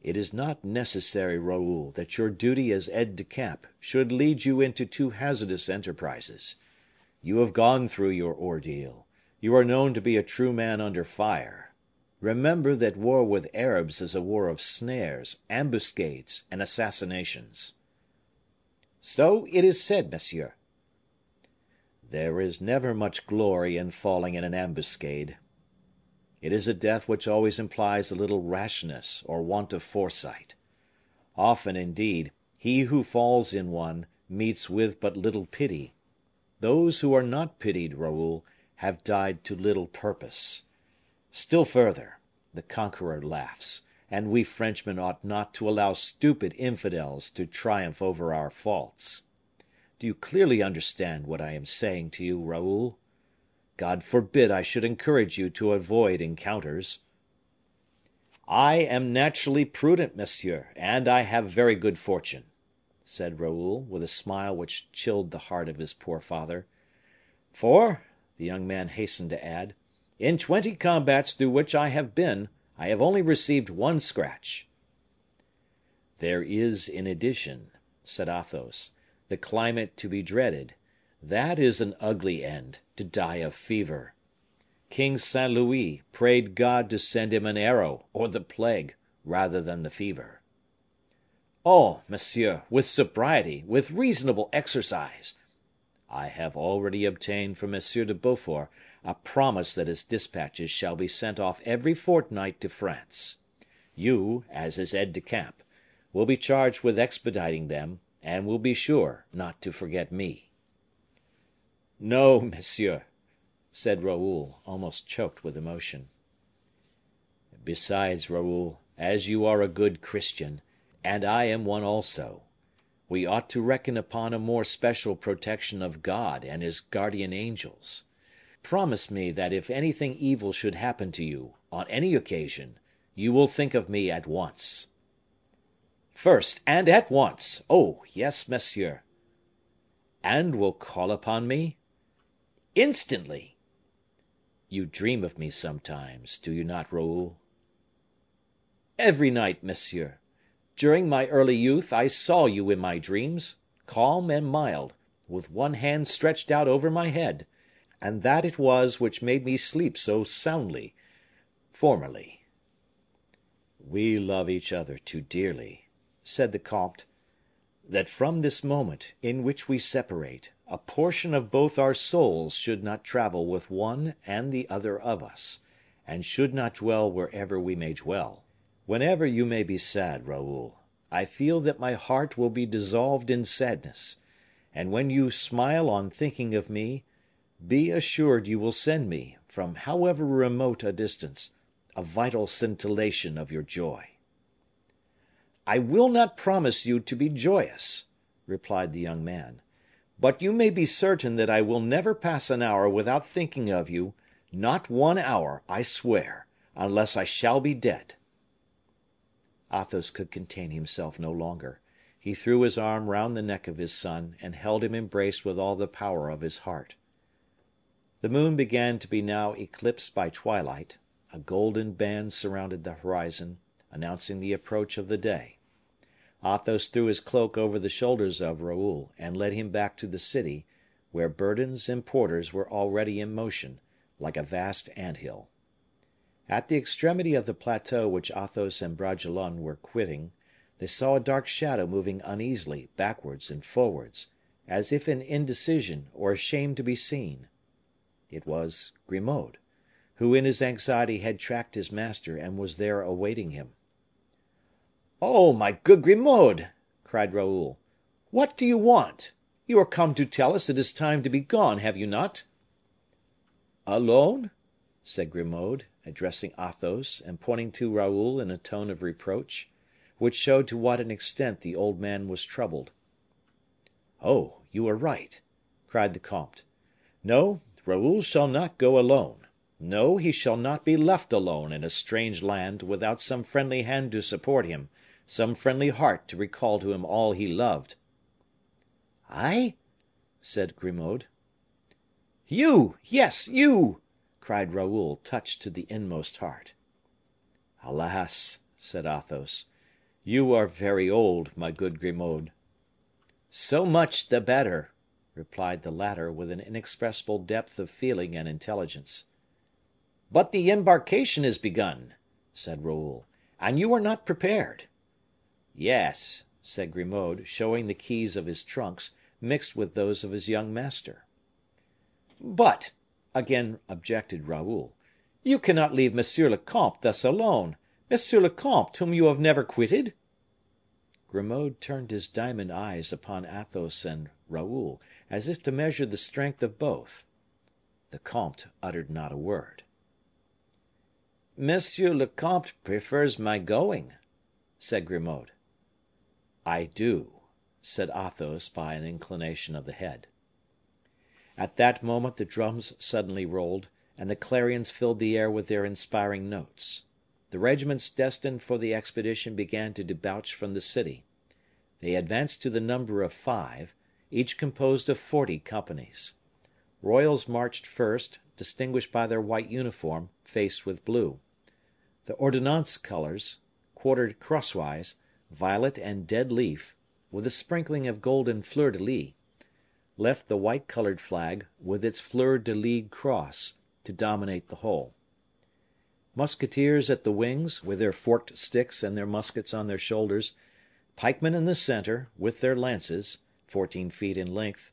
"It is not necessary, Raoul, that your duty as aide de camp should lead you into too hazardous enterprises. You have gone through your ordeal; you are known to be a true man under fire. Remember that war with Arabs is a war of snares, ambuscades, and assassinations." "So it is said, monsieur." "There is never much glory in falling in an ambuscade. It is a death which always implies a little rashness or want of foresight. Often, indeed, he who falls in one meets with but little pity. Those who are not pitied, Raoul, have died to little purpose. Still further, the conqueror laughs, and we Frenchmen ought not to allow stupid infidels to triumph over our faults. Do you clearly understand what I am saying to you, Raoul? God forbid I should encourage you to avoid encounters." "I am naturally prudent, monsieur, and I have very good fortune," said Raoul, with a smile which chilled the heart of his poor father. "For," the young man hastened to add, "in 20 combats through which I have been, I have only received 1 scratch." "There is, in addition," said Athos, "the climate to be dreaded. That is an ugly end, to die of fever. King Saint Louis prayed God to send him an arrow or the plague rather than the fever." "Oh, monsieur, with sobriety, with reasonable exercise." "I have already obtained from M. de Beaufort a promise that his dispatches shall be sent off every fortnight to France. You, as his aide de camp, will be charged with expediting them, and will be sure not to forget me." "No, monsieur," said Raoul, almost choked with emotion. "Besides, Raoul, as you are a good Christian, and I am one also, we ought to reckon upon a more special protection of God and his guardian angels. Promise me that if anything evil should happen to you, on any occasion, you will think of me at once." "First, and at once. Oh, yes, monsieur." "And will call upon me?" "Instantly." "You dream of me sometimes, do you not, Raoul?" "Every night, monsieur. During my early youth I saw you in my dreams, calm and mild, with one hand stretched out over my head, and that it was which made me sleep so soundly, formerly." "We love each other too dearly," said the comte, "that from this moment, in which we separate, a portion of both our souls should not travel with one and the other of us, and should not dwell wherever we may dwell. Whenever you may be sad, Raoul, I feel that my heart will be dissolved in sadness, and when you smile on thinking of me, be assured you will send me, from however remote a distance, a vital scintillation of your joy." "I will not promise you to be joyous," replied the young man, "but you may be certain that I will never pass an hour without thinking of you, not 1 hour, I swear, unless I shall be dead." Athos could contain himself no longer. He threw his arm round the neck of his son, and held him embraced with all the power of his heart. The moon began to be now eclipsed by twilight; a golden band surrounded the horizon, announcing the approach of the day. Athos threw his cloak over the shoulders of Raoul, and led him back to the city, where burdens and porters were already in motion, like a vast ant hill. At the extremity of the plateau which Athos and Bragelonne were quitting, they saw a dark shadow moving uneasily backwards and forwards, as if in indecision or ashamed to be seen. It was Grimaud, who in his anxiety had tracked his master and was there awaiting him. "Oh, my good Grimaud!" cried Raoul, "what do you want? You are come to tell us it is time to be gone, have you not?" "Alone?" said Grimaud, addressing Athos, and pointing to Raoul in a tone of reproach, which showed to what an extent the old man was troubled. "Oh, you are right," cried the comte. "No, Raoul shall not go alone. No, he shall not be left alone in a strange land without some friendly hand to support him, some friendly heart to recall to him all he loved." "I?" said Grimaud. "You! yes, you!" cried Raoul, touched to the inmost heart. "Alas!" said Athos, "you are very old, my good Grimaud." "So much the better," replied the latter, with an inexpressible depth of feeling and intelligence. "But the embarkation is begun," said Raoul, "and you are not prepared." "Yes," said Grimaud, showing the keys of his trunks, mixed with those of his young master. "But," again objected Raoul, "you cannot leave monsieur le comte thus alone, monsieur le comte, whom you have never quitted." Grimaud turned his diamond eyes upon Athos and Raoul, as if to measure the strength of both. The comte uttered not a word. Monsieur le Comte prefers my going," said Grimaud. "I do," said Athos by an inclination of the head. At that moment the drums suddenly rolled, and the clarions filled the air with their inspiring notes. The regiments destined for the expedition began to debouch from the city. They advanced to the number of 5, each composed of 40 companies. Royals marched first, distinguished by their white uniform, faced with blue. The ordonnance colors, quartered crosswise, violet and dead leaf, with a sprinkling of golden fleur de lis, left the white colored flag, with its fleur de lis cross, to dominate the whole. Musketeers at the wings, with their forked sticks and their muskets on their shoulders, pikemen in the center, with their lances, 14 feet in length,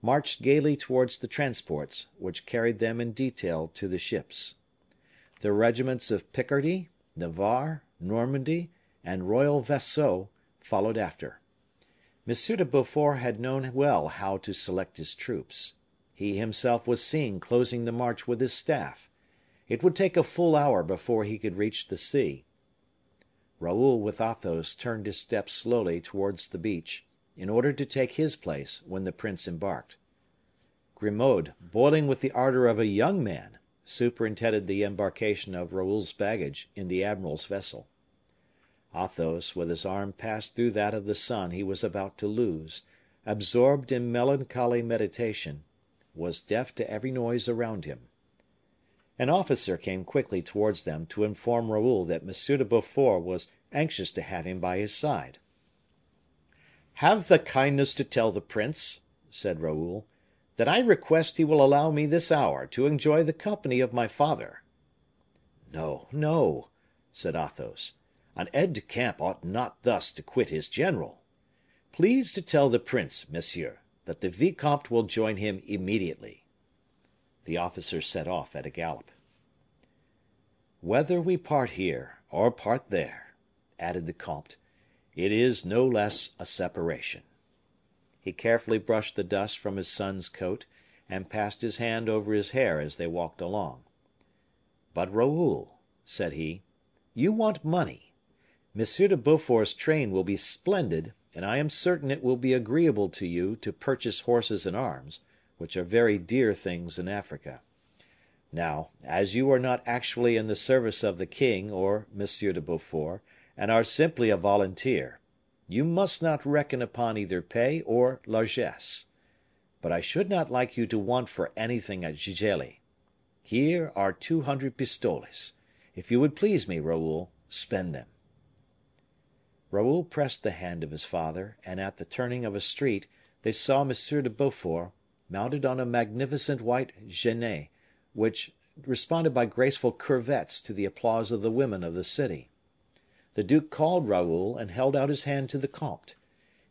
marched gaily towards the transports, which carried them in detail to the ships. The regiments of Picardy, Navarre, Normandy, and royal vassaux followed after. M. de Beaufort had known well how to select his troops. He himself was seen closing the march with his staff. It would take a full hour before he could reach the sea. Raoul with Athos turned his steps slowly towards the beach, in order to take his place when the prince embarked. Grimaud, boiling with the ardor of a young man, superintended the embarkation of Raoul's baggage in the admiral's vessel. Athos, with his arm passed through that of the son he was about to lose, absorbed in melancholy meditation, was deaf to every noise around him. An officer came quickly towards them to inform Raoul that M. de Beaufort was anxious to have him by his side. "Have the kindness to tell the prince," said Raoul, "that I request he will allow me this hour to enjoy the company of my father." "No, no," said Athos, "an aide de camp ought not thus to quit his general. Please to tell the prince, monsieur, that the vicomte will join him immediately." The officer set off at a gallop. "Whether we part here or part there," added the comte, "it is no less a separation." He carefully brushed the dust from his son's coat, and passed his hand over his hair as they walked along. "But, Raoul," said he, "you want money. M. de Beaufort's train will be splendid, and I am certain it will be agreeable to you to purchase horses and arms, which are very dear things in Africa. Now, as you are not actually in the service of the king or M. de Beaufort, and are simply a volunteer, you must not reckon upon either pay or largesse. But I should not like you to want for anything at Gigelli. Here are 200 pistoles. If you would please me, Raoul, spend them." Raoul pressed the hand of his father, and at the turning of a street they saw M. de Beaufort, mounted on a magnificent white genet, which responded by graceful curvets to the applause of the women of the city. The duke called Raoul and held out his hand to the comte.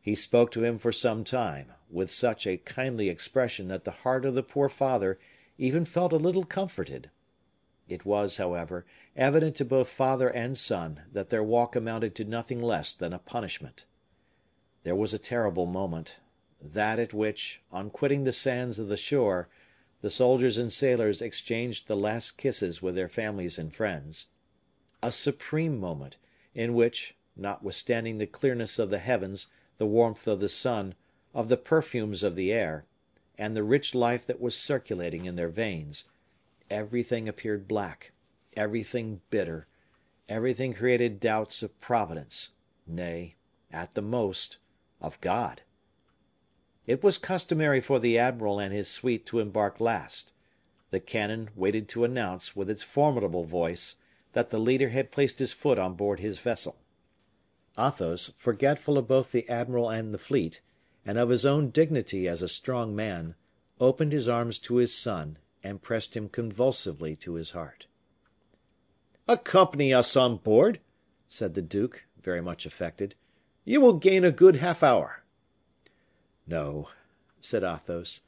He spoke to him for some time, with such a kindly expression that the heart of the poor father even felt a little comforted. It was, however, evident to both father and son that their walk amounted to nothing less than a punishment. There was a terrible moment, that at which, on quitting the sands of the shore, the soldiers and sailors exchanged the last kisses with their families and friends. A supreme moment, in which, notwithstanding the clearness of the heavens, the warmth of the sun, of the perfumes of the air, and the rich life that was circulating in their veins, everything appeared black, everything bitter, everything created doubts of Providence, nay, at the most, of God. It was customary for the admiral and his suite to embark last. The cannon waited to announce, with its formidable voice, that the leader had placed his foot on board his vessel. Athos, forgetful of both the admiral and the fleet, and of his own dignity as a strong man, opened his arms to his son, and pressed him convulsively to his heart. "Accompany us on board," said the duke, very much affected. "You will gain a good half hour." "No," said Athos,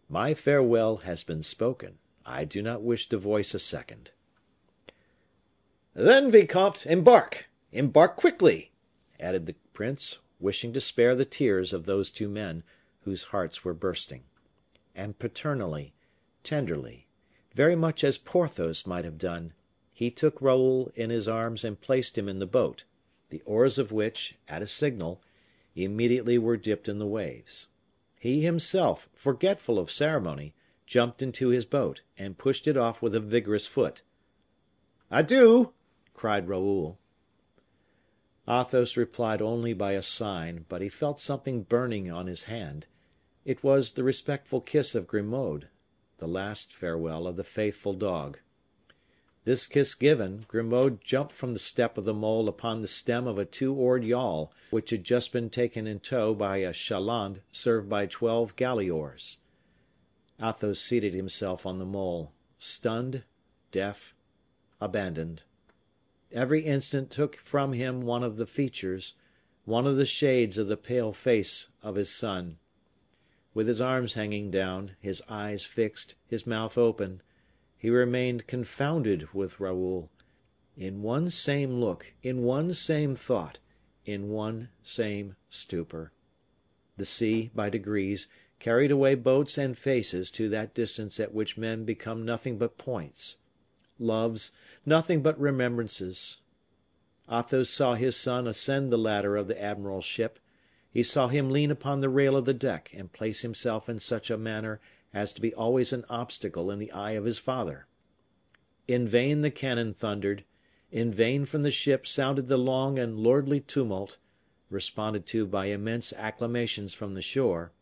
"my farewell has been spoken. I do not wish to voice a second." "Then, vicomte, embark! Embark quickly!" added the prince, wishing to spare the tears of those two men, whose hearts were bursting. And paternally, tenderly, very much as Porthos might have done, he took Raoul in his arms and placed him in the boat, the oars of which, at a signal, immediately were dipped in the waves. He himself, forgetful of ceremony, jumped into his boat, and pushed it off with a vigorous foot. "Adieu!" cried Raoul. Athos replied only by a sign, but he felt something burning on his hand. It was the respectful kiss of Grimaud, the last farewell of the faithful dog. This kiss given, Grimaud jumped from the step of the mole upon the stem of a 2-oared yawl, which had just been taken in tow by a chaland served by 12 galley oars. Athos seated himself on the mole, stunned, deaf, abandoned. Every instant took from him one of the features, one of the shades of the pale face of his son. With his arms hanging down, his eyes fixed, his mouth open, he remained confounded with Raoul, in one same look, in one same thought, in one same stupor. The sea, by degrees, carried away boats and faces to that distance at which men become nothing but points, loves nothing but remembrances. Athos saw his son ascend the ladder of the admiral's ship. He saw him lean upon the rail of the deck, and place himself in such a manner as to be always an obstacle in the eye of his father. In vain the cannon thundered, in vain from the ship sounded the long and lordly tumult, responded to by immense acclamations from the shore.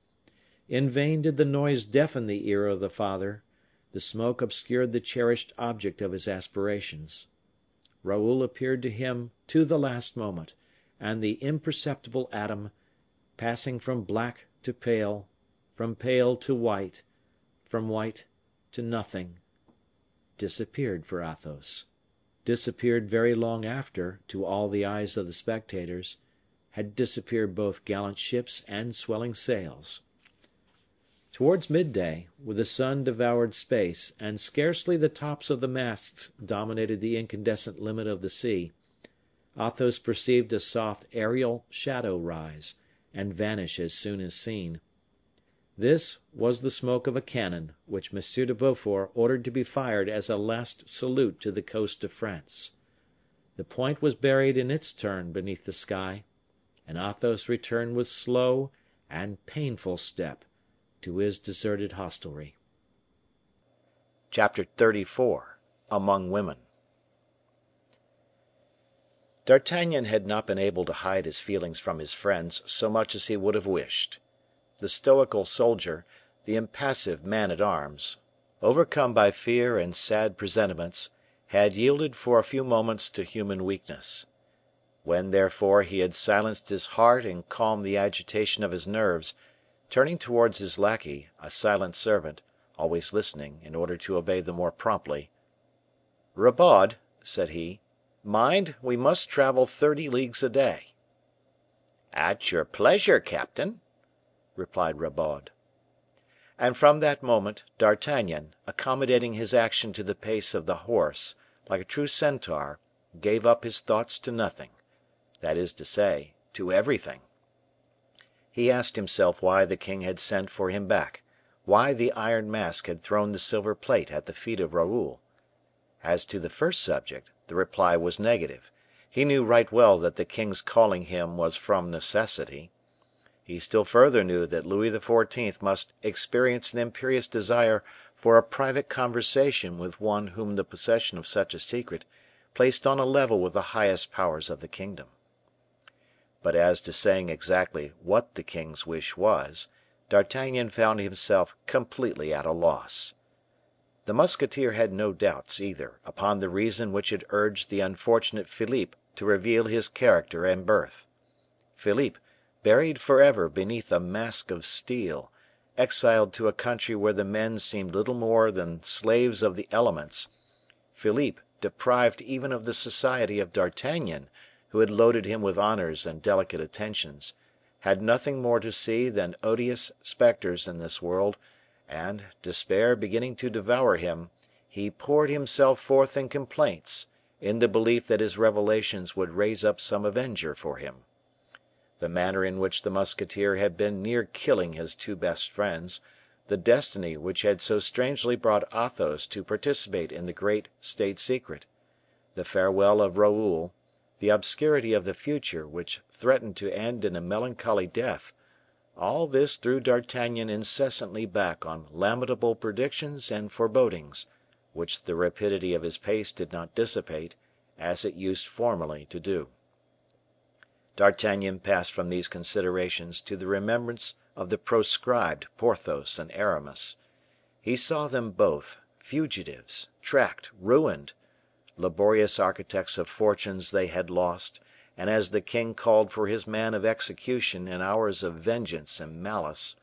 In vain did the noise deafen the ear of the father, the smoke obscured the cherished object of his aspirations. Raoul appeared to him to the last moment, and the imperceptible atom, passing from black to pale, from pale to white, from white to nothing, disappeared for Athos, disappeared very long after, to all the eyes of the spectators, had disappeared both gallant ships and swelling sails. Towards midday, with the sun devoured space, and scarcely the tops of the masts dominated the incandescent limit of the sea, Athos perceived a soft aerial shadow rise, and vanish as soon as seen. This was the smoke of a cannon, which M. de Beaufort ordered to be fired as a last salute to the coast of France. The point was buried in its turn beneath the sky, and Athos returned with slow and painful step to his deserted hostelry. Chapter 34. Among Women. D'Artagnan had not been able to hide his feelings from his friends so much as he would have wished. The stoical soldier, the impassive man at arms, overcome by fear and sad presentiments, had yielded for a few moments to human weakness. When, therefore, he had silenced his heart and calmed the agitation of his nerves, turning towards his lackey, a silent servant, always listening, in order to obey the more promptly, "Rabaud," said he, "mind, we must travel 30 leagues a day." "At your pleasure, captain," replied Rabaud. And from that moment, D'Artagnan, accommodating his action to the pace of the horse, like a true centaur, gave up his thoughts to nothing, that is to say, to everything. He asked himself why the king had sent for him back, why the Iron Mask had thrown the silver plate at the feet of Raoul. As to the first subject, the reply was negative. He knew right well that the king's calling him was from necessity. He still further knew that Louis XIV. Must experience an imperious desire for a private conversation with one whom the possession of such a secret placed on a level with the highest powers of the kingdom. But as to saying exactly what the king's wish was, D'Artagnan found himself completely at a loss. The musketeer had no doubts, either, upon the reason which had urged the unfortunate Philippe to reveal his character and birth. Philippe, buried forever beneath a mask of steel, exiled to a country where the men seemed little more than slaves of the elements, Philippe, deprived even of the society of D'Artagnan, who had loaded him with honors and delicate attentions, had nothing more to see than odious specters in this world, and, despair beginning to devour him, he poured himself forth in complaints, in the belief that his revelations would raise up some avenger for him. The manner in which the musketeer had been near killing his two best friends, the destiny which had so strangely brought Athos to participate in the great state secret, the farewell of Raoul, the obscurity of the future, which threatened to end in a melancholy death, all this threw D'Artagnan incessantly back on lamentable predictions and forebodings, which the rapidity of his pace did not dissipate, as it used formerly to do. D'Artagnan passed from these considerations to the remembrance of the proscribed Porthos and Aramis. He saw them both, fugitives, tracked, ruined, laborious architects of fortunes they had lost, and as the king called for his man of execution in hours of vengeance and malice,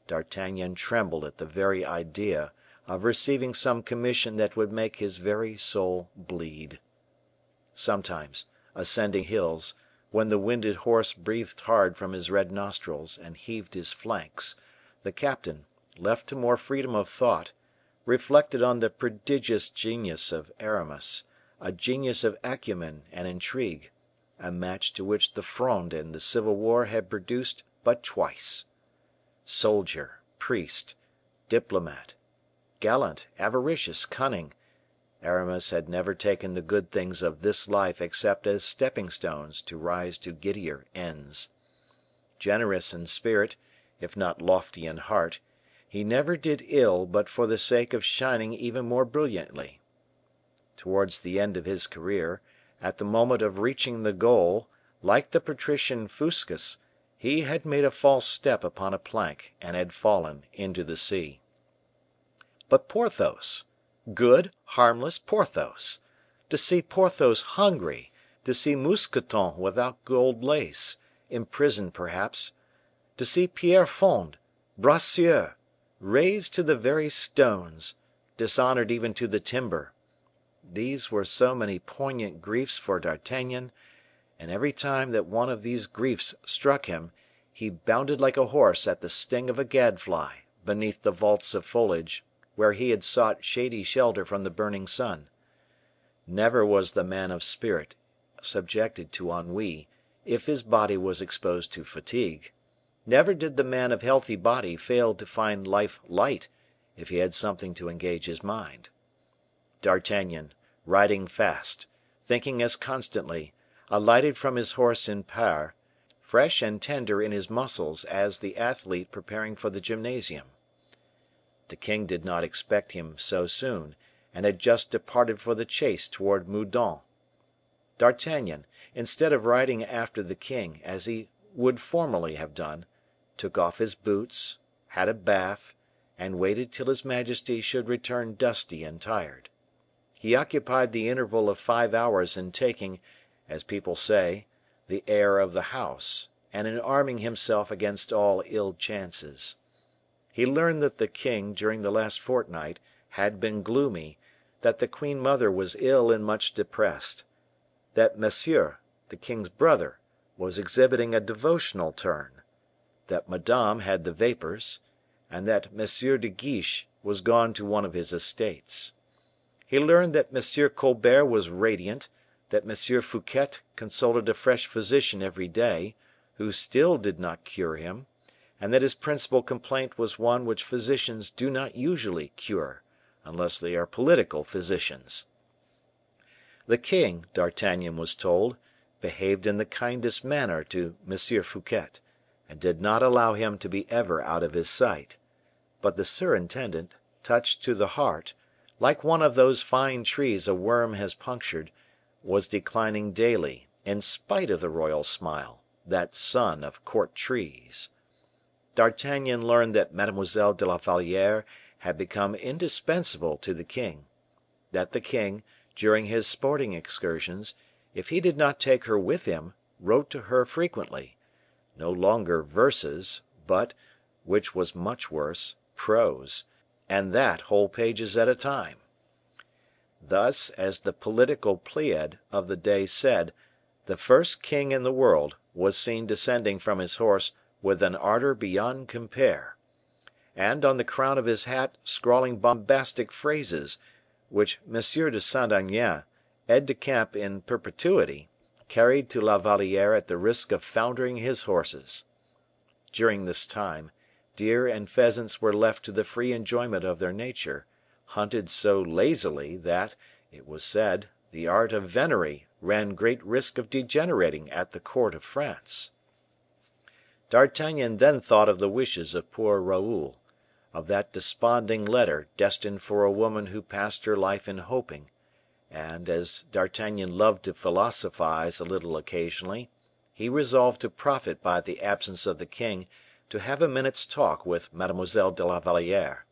D'Artagnan trembled at the very idea of receiving some commission that would make his very soul bleed. Sometimes, ascending hills, when the winded horse breathed hard from his red nostrils and heaved his flanks, the captain, left to more freedom of thought, reflected on the prodigious genius of Aramis, a genius of acumen and intrigue, a match to which the Fronde and the Civil War had produced but twice. Soldier, priest, diplomat, gallant, avaricious, cunning, Aramis had never taken the good things of this life except as stepping stones to rise to giddier ends. Generous in spirit, if not lofty in heart, he never did ill but for the sake of shining even more brilliantly. Towards the end of his career, at the moment of reaching the goal, like the patrician Fuscus, he had made a false step upon a plank and had fallen into the sea. But Porthos, good, harmless Porthos! To see Porthos hungry, to see Mousqueton without gold lace, imprisoned perhaps, to see Pierrefonds, Bracieux, razed to the very stones, dishonored even to the timber, these were so many poignant griefs for D'Artagnan, and every time that one of these griefs struck him, he bounded like a horse at the sting of a gadfly, beneath the vaults of foliage where he had sought shady shelter from the burning sun. Never was the man of spirit subjected to ennui, if his body was exposed to fatigue. Never did the man of healthy body fail to find life light, if he had something to engage his mind. D'Artagnan, riding fast, thinking as constantly, alighted from his horse in Pare, fresh and tender in his muscles as the athlete preparing for the gymnasium. The king did not expect him so soon, and had just departed for the chase toward Meudon. D'Artagnan, instead of riding after the king, as he would formerly have done, took off his boots, had a bath, and waited till his majesty should return dusty and tired. He occupied the interval of 5 hours in taking, as people say, the air of the house, and in arming himself against all ill chances. He learned that the king, during the last fortnight, had been gloomy, that the queen mother was ill and much depressed, that Monsieur, the king's brother, was exhibiting a devotional turn, that Madame had the vapors, and that M. de Guiche was gone to one of his estates. He learned that M. Colbert was radiant, that M. Fouquet consulted a fresh physician every day, who still did not cure him, and that his principal complaint was one which physicians do not usually cure, unless they are political physicians. The king, D'Artagnan was told, behaved in the kindest manner to M. Fouquet, and did not allow him to be ever out of his sight; but the surintendant, touched to the heart, like one of those fine trees a worm has punctured, was declining daily, in spite of the royal smile, that sun of court trees. D'Artagnan learned that Mademoiselle de la Valliere had become indispensable to the king; that the king, during his sporting excursions, if he did not take her with him, wrote to her frequently, no longer verses, but, which was much worse, prose, and that whole pages at a time. Thus, as the political Pleiad of the day said, the first king in the world was seen descending from his horse with an ardor beyond compare, and on the crown of his hat scrawling bombastic phrases, which M. de Saint Aignan, aide de camp in perpetuity, carried to La Valliere at the risk of foundering his horses. During this time, deer and pheasants were left to the free enjoyment of their nature, hunted so lazily that, it was said, the art of venery ran great risk of degenerating at the court of France. D'Artagnan then thought of the wishes of poor Raoul, of that desponding letter destined for a woman who passed her life in hoping, and, as D'Artagnan loved to philosophize a little occasionally, he resolved to profit by the absence of the king to have a minute's talk with Mademoiselle de la Valliere.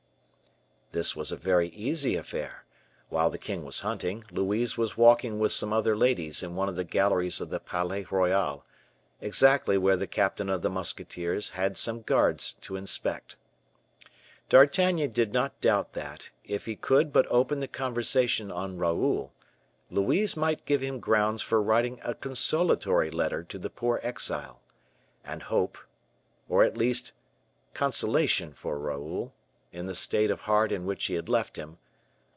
This was a very easy affair. While the king was hunting, Louise was walking with some other ladies in one of the galleries of the Palais Royal, exactly where the captain of the musketeers had some guards to inspect. D'Artagnan did not doubt that, if he could but open the conversation on Raoul, Louise might give him grounds for writing a consolatory letter to the poor exile, and hope, or at least consolation for Raoul, in the state of heart in which he had left him,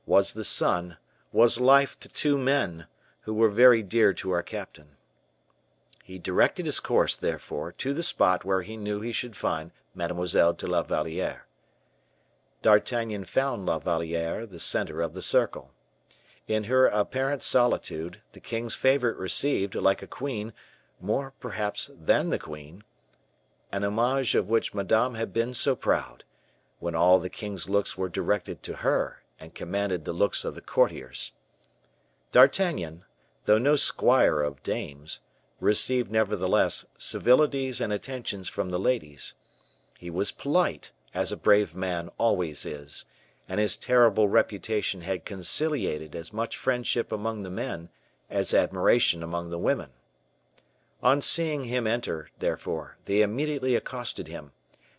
was the sun, was life to two men who were very dear to our captain. He directed his course, therefore, to the spot where he knew he should find Mademoiselle de la Valliere. D'Artagnan found La Valliere the center of the circle. In her apparent solitude, the king's favorite received, like a queen, more perhaps than the queen, an homage of which Madame had been so proud, when all the king's looks were directed to her and commanded the looks of the courtiers. D'Artagnan, though no squire of dames, received nevertheless civilities and attentions from the ladies. He was polite, as a brave man always is, and his terrible reputation had conciliated as much friendship among the men as admiration among the women. On seeing him enter, therefore, they immediately accosted him,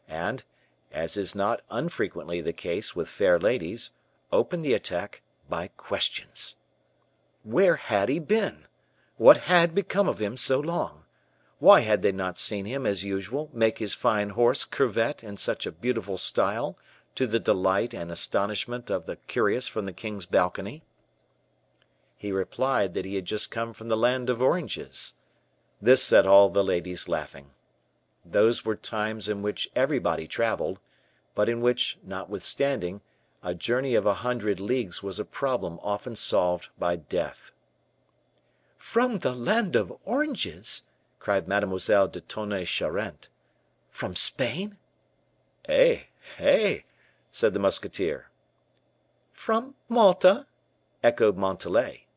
and, as is not unfrequently the case with fair ladies, opened the attack by questions. Where had he been? What had become of him so long? Why had they not seen him, as usual, make his fine horse curvet in such a beautiful style, to the delight and astonishment of the curious from the king's balcony? He replied that he had just come from the land of oranges. This set all the ladies laughing. Those were times in which everybody traveled, but in which, notwithstanding, a journey of 100 leagues was a problem often solved by death. "From the land of oranges!" cried Mademoiselle de Tonnay Charente. "From Spain?" "Eh! eh!" said the musketeer. "From Malta?" echoed Montalais.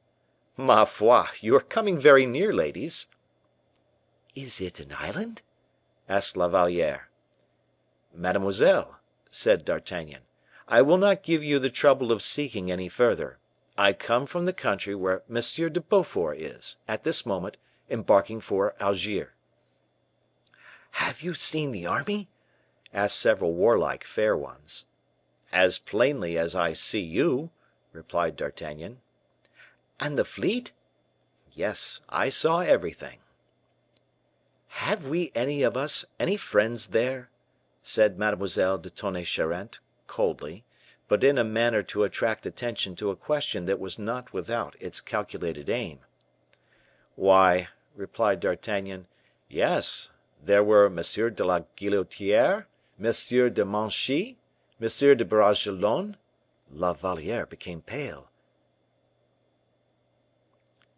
"Ma foi! you are coming very near, ladies." "Is it an island?" asked La Valliere. "Mademoiselle," said D'Artagnan, "I will not give you the trouble of seeking any further. I come from the country where M. de Beaufort is, at this moment, embarking for Algiers." "Have you seen the army?" asked several warlike fair ones. "As plainly as I see you," replied D'Artagnan. "And the fleet?" "Yes, I saw everything." "Have we any of us any friends there?" said Mademoiselle de Tonnay Charente, coldly, but in a manner to attract attention to a question that was not without its calculated aim. "Why," replied D'Artagnan, "yes, there were M. de la Guillotiere, M. de Manchy, M. de Bragelonne." La Valliere became pale.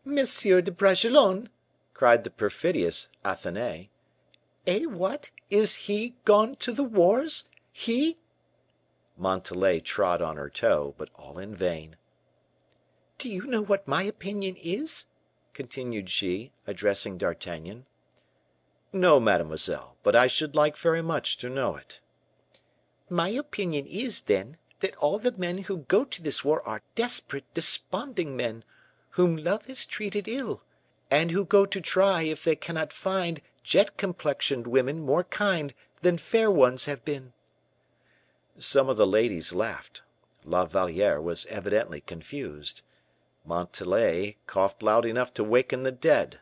"Monsieur de Bragelonne!" cried the perfidious Athenais. "Eh, what! Is he gone to the wars? He?" Montalais trod on her toe, but all in vain. "Do you know what my opinion is?" continued she, addressing D'Artagnan. "No, mademoiselle, but I should like very much to know it." "My opinion is, then, that all the men who go to this war are desperate, desponding men, whom love has treated ill, and who go to try if they cannot find jet complexioned women more kind than fair ones have been." Some of the ladies laughed. La Valliere was evidently confused. Montalais coughed loud enough to waken the dead.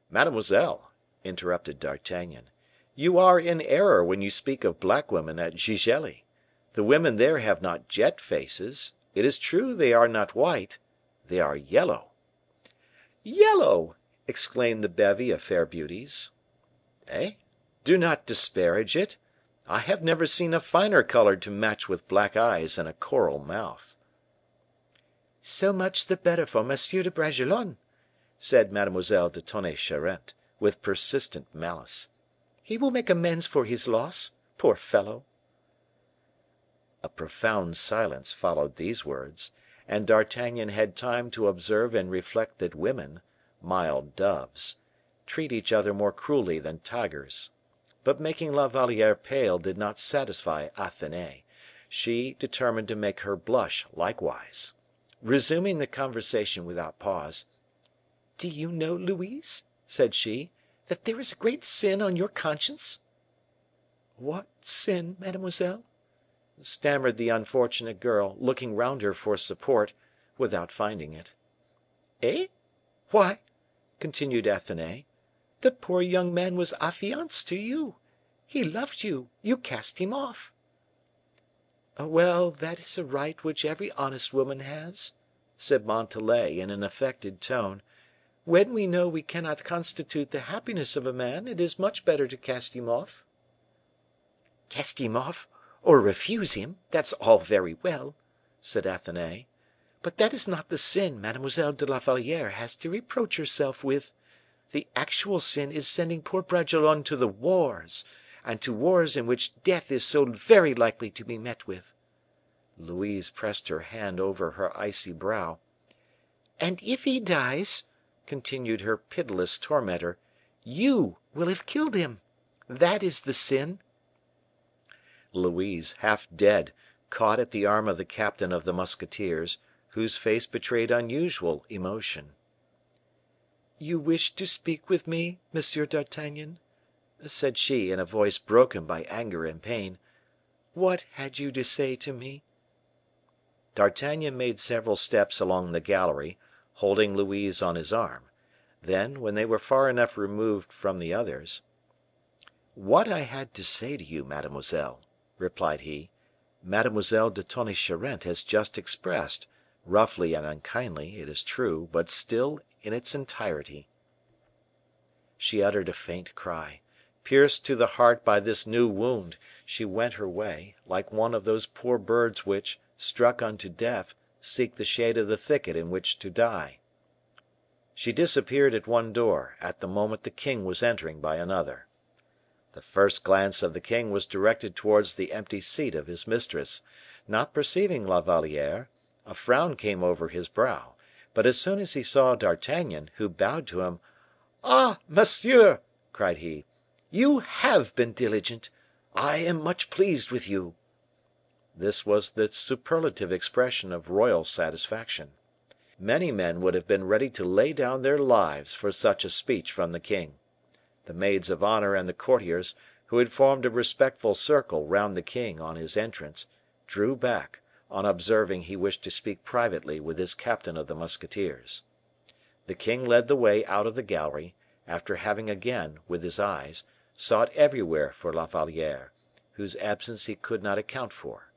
"Mademoiselle," interrupted D'Artagnan, "you are in error when you speak of black women at Gigelli. The women there have not jet faces; it is true they are not white, they are yellow." "Yellow!" exclaimed the bevy of fair beauties. "Eh! do not disparage it. I have never seen a finer color to match with black eyes and a coral mouth." So much the better for Monsieur de Bragelonne," said Mademoiselle de Tonnay Charente, with persistent malice. "He will make amends for his loss, poor fellow." A profound silence followed these words, and D'Artagnan had time to observe and reflect that women, mild doves, treat each other more cruelly than tigers. But making La Valliere pale did not satisfy Athenais; she determined to make her blush likewise. Resuming the conversation without pause, "Do you know, Louise," said she, "that there is a great sin on your conscience?" "What sin, mademoiselle?" stammered the unfortunate girl, looking round her for support, without finding it. "Eh? Why," continued Athenais, "the poor young man was affianced to you. He loved you, you cast him off." "Well, that is a right which every honest woman has," said Montalais, in an affected tone. "When we know we cannot constitute the happiness of a man, it is much better to cast him off." "Cast him off, or refuse him, that's all very well," said Athenais; "but that is not the sin Mademoiselle de la Valliere has to reproach herself with. The actual sin is sending poor Bragelonne to the wars, and to wars in which death is so very likely to be met with." Louise pressed her hand over her icy brow. "And if he dies," continued her pitiless tormentor, "you will have killed him. That is the sin." Louise, half dead, caught at the arm of the captain of the musketeers, whose face betrayed unusual emotion. "You wished to speak with me, Monsieur d'Artagnan?" said she, in a voice broken by anger and pain. "What had you to say to me?" D'Artagnan made several steps along the gallery, holding Louise on his arm; then, when they were far enough removed from the others, "What I had to say to you, mademoiselle," replied he, "Mademoiselle de Tonnay Charente has just expressed, roughly and unkindly, it is true, but still in its entirety." She uttered a faint cry. Pierced to the heart by this new wound, she went her way, like one of those poor birds which, struck unto death, seek the shade of the thicket in which to die. She disappeared at one door, at the moment the king was entering by another. The first glance of the king was directed towards the empty seat of his mistress. Not perceiving La Valliere, a frown came over his brow; but as soon as he saw D'Artagnan, who bowed to him, "Ah, monsieur!" cried he, "you have been diligent. I am much pleased with you." This was the superlative expression of royal satisfaction. Many men would have been ready to lay down their lives for such a speech from the king. The maids of honor and the courtiers, who had formed a respectful circle round the king on his entrance, drew back, on observing he wished to speak privately with his captain of the musketeers. The king led the way out of the gallery, after having again, with his eyes, sought everywhere for La Valliere, whose absence he could not account for.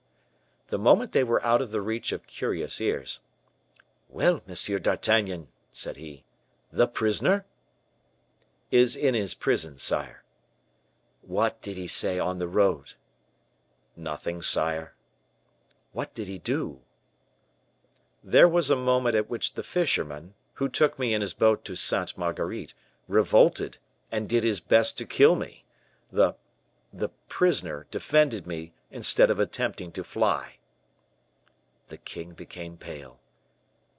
The moment they were out of the reach of curious ears, "Well, Monsieur d'Artagnan," said he, "the prisoner?" "Is in his prison, sire." "What did he say on the road?" "Nothing, sire." "What did he do?" "There was a moment at which the fisherman, who took me in his boat to Sainte Marguerite, revolted, and did his best to kill me. The prisoner defended me instead of attempting to fly." The king became pale.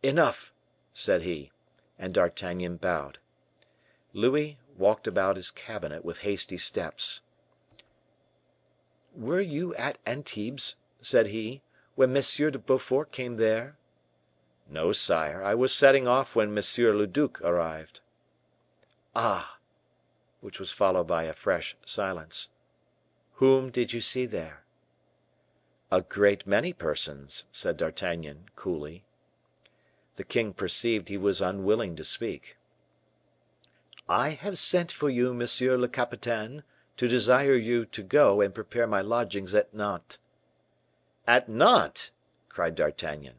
"Enough," said he, and D'Artagnan bowed. Louis walked about his cabinet with hasty steps. "Were you at Antibes," said he, "when M. de Beaufort came there?" "No, sire; I was setting off when M. le duc arrived." "Ah!" which was followed by a fresh silence. "Whom did you see there?" "A great many persons," said D'Artagnan, coolly. The king perceived he was unwilling to speak. "I have sent for you, monsieur le capitaine, to desire you to go and prepare my lodgings at Nantes." "At Nantes!" cried D'Artagnan.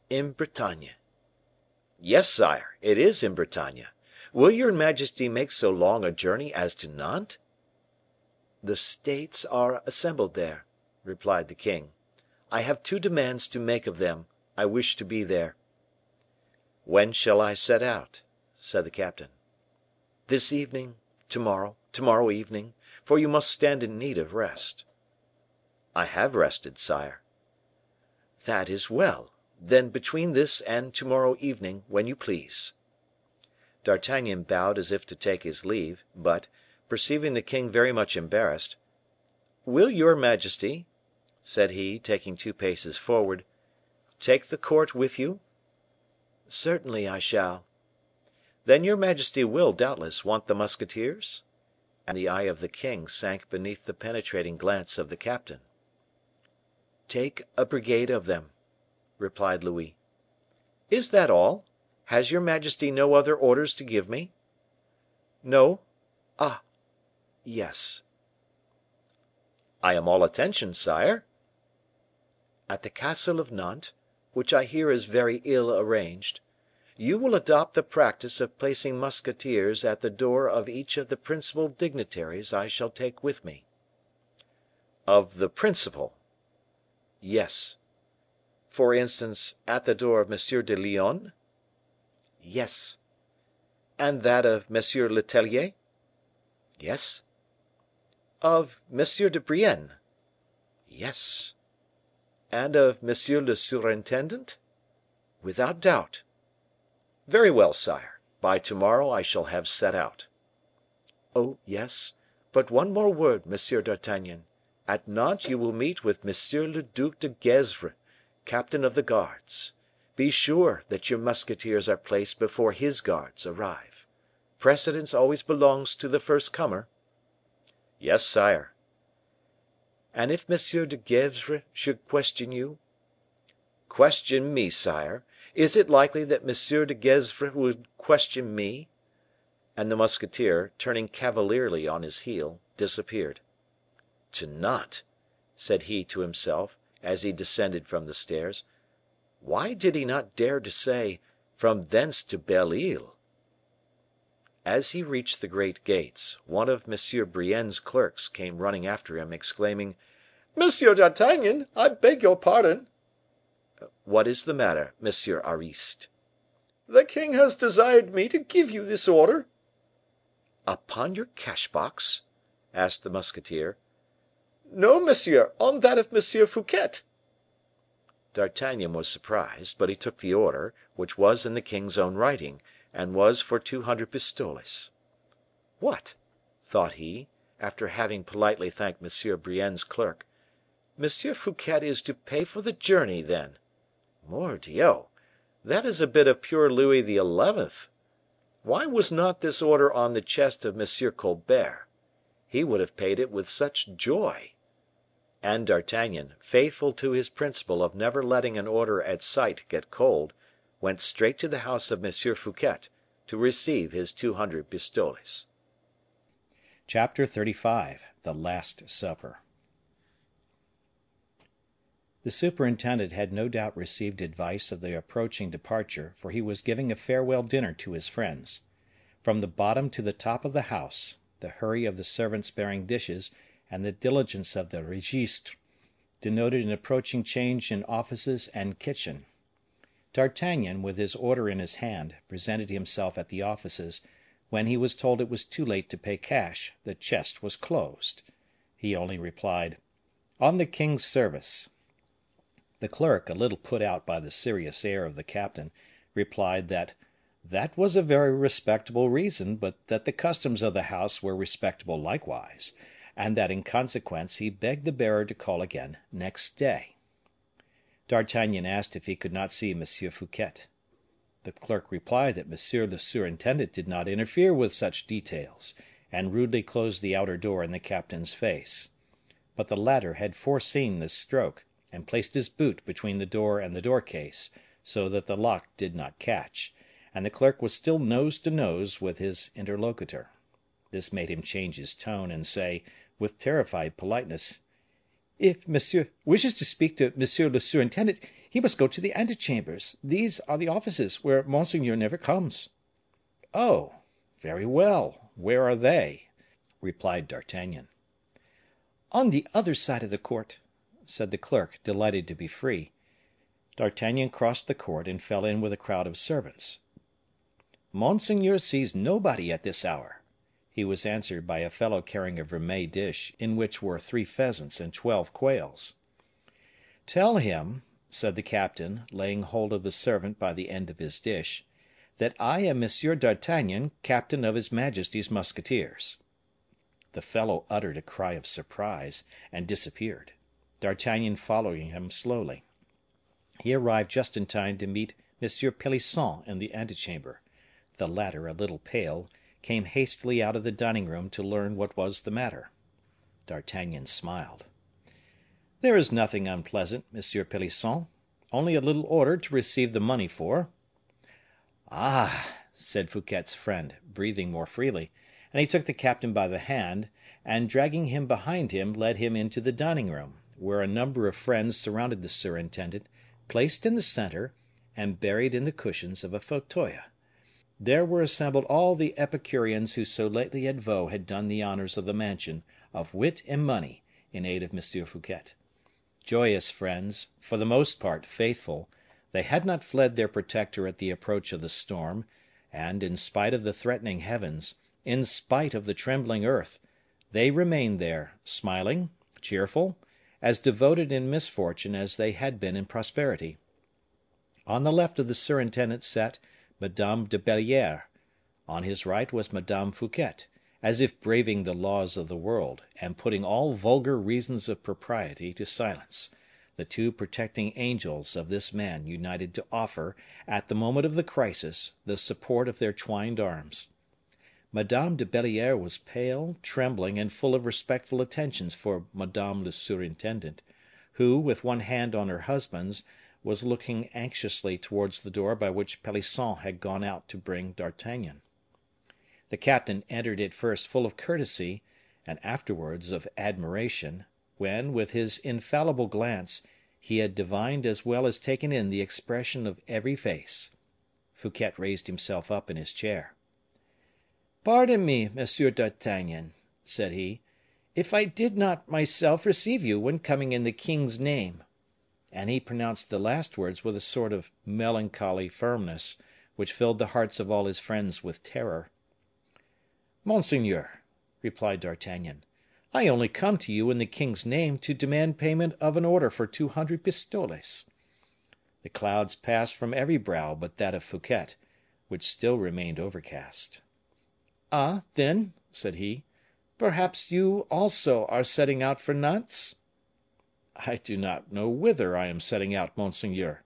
"In Bretagne." "Yes, sire, it is in Bretagne. Will your majesty make so long a journey as to Nantes?" "The states are assembled there," replied the king. "I have two demands to make of them. I wish to be there. "When shall I set out?" said the captain. "This evening, tomorrow evening, for you must stand in need of rest." "I have rested, sire." "That is well. Then between this and tomorrow evening, when you please." D'Artagnan bowed as if to take his leave, but, perceiving the king very much embarrassed, "Will your majesty," said he, taking 2 paces forward, "take the court with you?" "Certainly I shall." "Then your majesty will, doubtless, want the musketeers?" And the eye of the king sank beneath the penetrating glance of the captain. "Take a brigade of them," replied Louis. "Is that all? Has your majesty no other orders to give me?" "No. Ah! yes." "I am all attention, sire." "At the castle of Nantes, which I hear is very ill arranged, you will adopt the practice of placing musketeers at the door of each of the principal dignitaries I shall take with me." "Of the principal?" "Yes." "For instance, at the door of M. de Lyonne?" "Yes." "And that of M. Letellier?" "Yes." "Of M. de Brienne?" "Yes." "And of M. le surintendant?" "Without doubt." "Very well, sire. By to morrow I shall have set out." "Oh, yes; but one more word, Monsieur d'Artagnan. At Nantes you will meet with M. le Duc de Gesvres, captain of the guards. Be sure that your musketeers are placed before his guards arrive. Precedence always belongs to the first comer." "Yes, sire." "And if M. de Gesvres should question you?" "Question me, sire? Is it likely that M. de Gesvres would question me?" And the musketeer, turning cavalierly on his heel, disappeared. "To Nantes!" said he to himself, as he descended from the stairs. "Why did he not dare to say, from thence to Belle Isle?" As he reached the great gates, one of M. Brienne's clerks came running after him, exclaiming, "Monsieur d'Artagnan, I beg your pardon." "What is the matter, Monsieur Ariste?" "The king has desired me to give you this order." "Upon your cash box?" asked the musketeer. "No, monsieur, on that of M. Fouquet." D'Artagnan was surprised, but he took the order, which was in the king's own writing, and was for 200 pistoles. "What!" thought he, after having politely thanked M. Brienne's clerk, "M. Fouquet is to pay for the journey, then? Mordioux! that is a bit of pure Louis XI. Why was not this order on the chest of M. Colbert? He would have paid it with such joy." And D'Artagnan, faithful to his principle of never letting an order at sight get cold, went straight to the house of M. Fouquet to receive his 200 pistoles. Chapter 35. The Last Supper. The superintendent had no doubt received advice of the approaching departure, for he was giving a farewell dinner to his friends. From the bottom to the top of the house, the hurry of the servants bearing dishes, and the diligence of the registre, denoted an approaching change in offices and kitchen. D'Artagnan, with his order in his hand, presented himself at the offices, when he was told it was too late to pay cash, the chest was closed. He only replied, "On the king's service." The clerk, a little put out by the serious air of the captain, replied that that was a very respectable reason, but that the customs of the house were respectable likewise, and that in consequence he begged the bearer to call again next day. D'Artagnan asked if he could not see M. Fouquet. The clerk replied that M. le surintendant did not interfere with such details, and rudely closed the outer door in the captain's face. But the latter had foreseen this stroke, and placed his boot between the door and the door case, so that the lock did not catch, and the clerk was still nose to nose with his interlocutor. This made him change his tone, and say, with terrified politeness, "If monsieur wishes to speak to monsieur le surintendant, he must go to the antechambers. These are the offices where monseigneur never comes." "Oh, very well. Where are they?" replied D'Artagnan. "On the other side of the court," said the clerk, delighted to be free. D'Artagnan crossed the court and fell in with a crowd of servants. "Monseigneur sees nobody at this hour," he was answered by a fellow carrying a vermeil dish in which were 3 pheasants and 12 quails. "Tell him," said the captain, laying hold of the servant by the end of his dish, "that I am Monsieur d'Artagnan, captain of his majesty's musketeers." The fellow uttered a cry of surprise, and disappeared, D'Artagnan following him slowly. He arrived just in time to meet M. Pelisson in the antechamber. The latter, a little pale, came hastily out of the dining room to learn what was the matter. D'Artagnan smiled. "There is nothing unpleasant, Monsieur Pelisson, only a little order to receive the money for." "Ah!" said Fouquet's friend, breathing more freely, and he took the captain by the hand, and dragging him behind him, led him into the dining room, where a number of friends surrounded the surintendant, placed in the center, and buried in the cushions of a fauteuil. There were assembled all the Epicureans who so lately at Vaux had done the honors of the mansion, of wit and money, in aid of M. Fouquet. Joyous friends, for the most part faithful, they had not fled their protector at the approach of the storm, and, in spite of the threatening heavens, in spite of the trembling earth, they remained there, smiling, cheerful, as devoted in misfortune as they had been in prosperity. On the left of the surintendant sat Madame de Belliere. On his right was Madame Fouquet, as if braving the laws of the world, and putting all vulgar reasons of propriety to silence, the two protecting angels of this man united to offer, at the moment of the crisis, the support of their twined arms. Madame de Belliere was pale, trembling, and full of respectful attentions for Madame le surintendant, who, with one hand on her husband's, was looking anxiously towards the door by which Pelisson had gone out to bring D'Artagnan. The captain entered at first full of courtesy, and afterwards of admiration, when, with his infallible glance, he had divined as well as taken in the expression of every face. Fouquet raised himself up in his chair. "Pardon me, Monsieur d'Artagnan," said he, "if I did not myself receive you when coming in the king's name." And he pronounced the last words with a sort of melancholy firmness, which filled the hearts of all his friends with terror. "Monseigneur," replied D'Artagnan, "I only come to you in the king's name to demand payment of an order for 200 pistoles." The clouds passed from every brow but that of Fouquet, which still remained overcast. "Ah, then," said he, "perhaps you also are setting out for Nantes?" "I do not know whither I am setting out, monseigneur."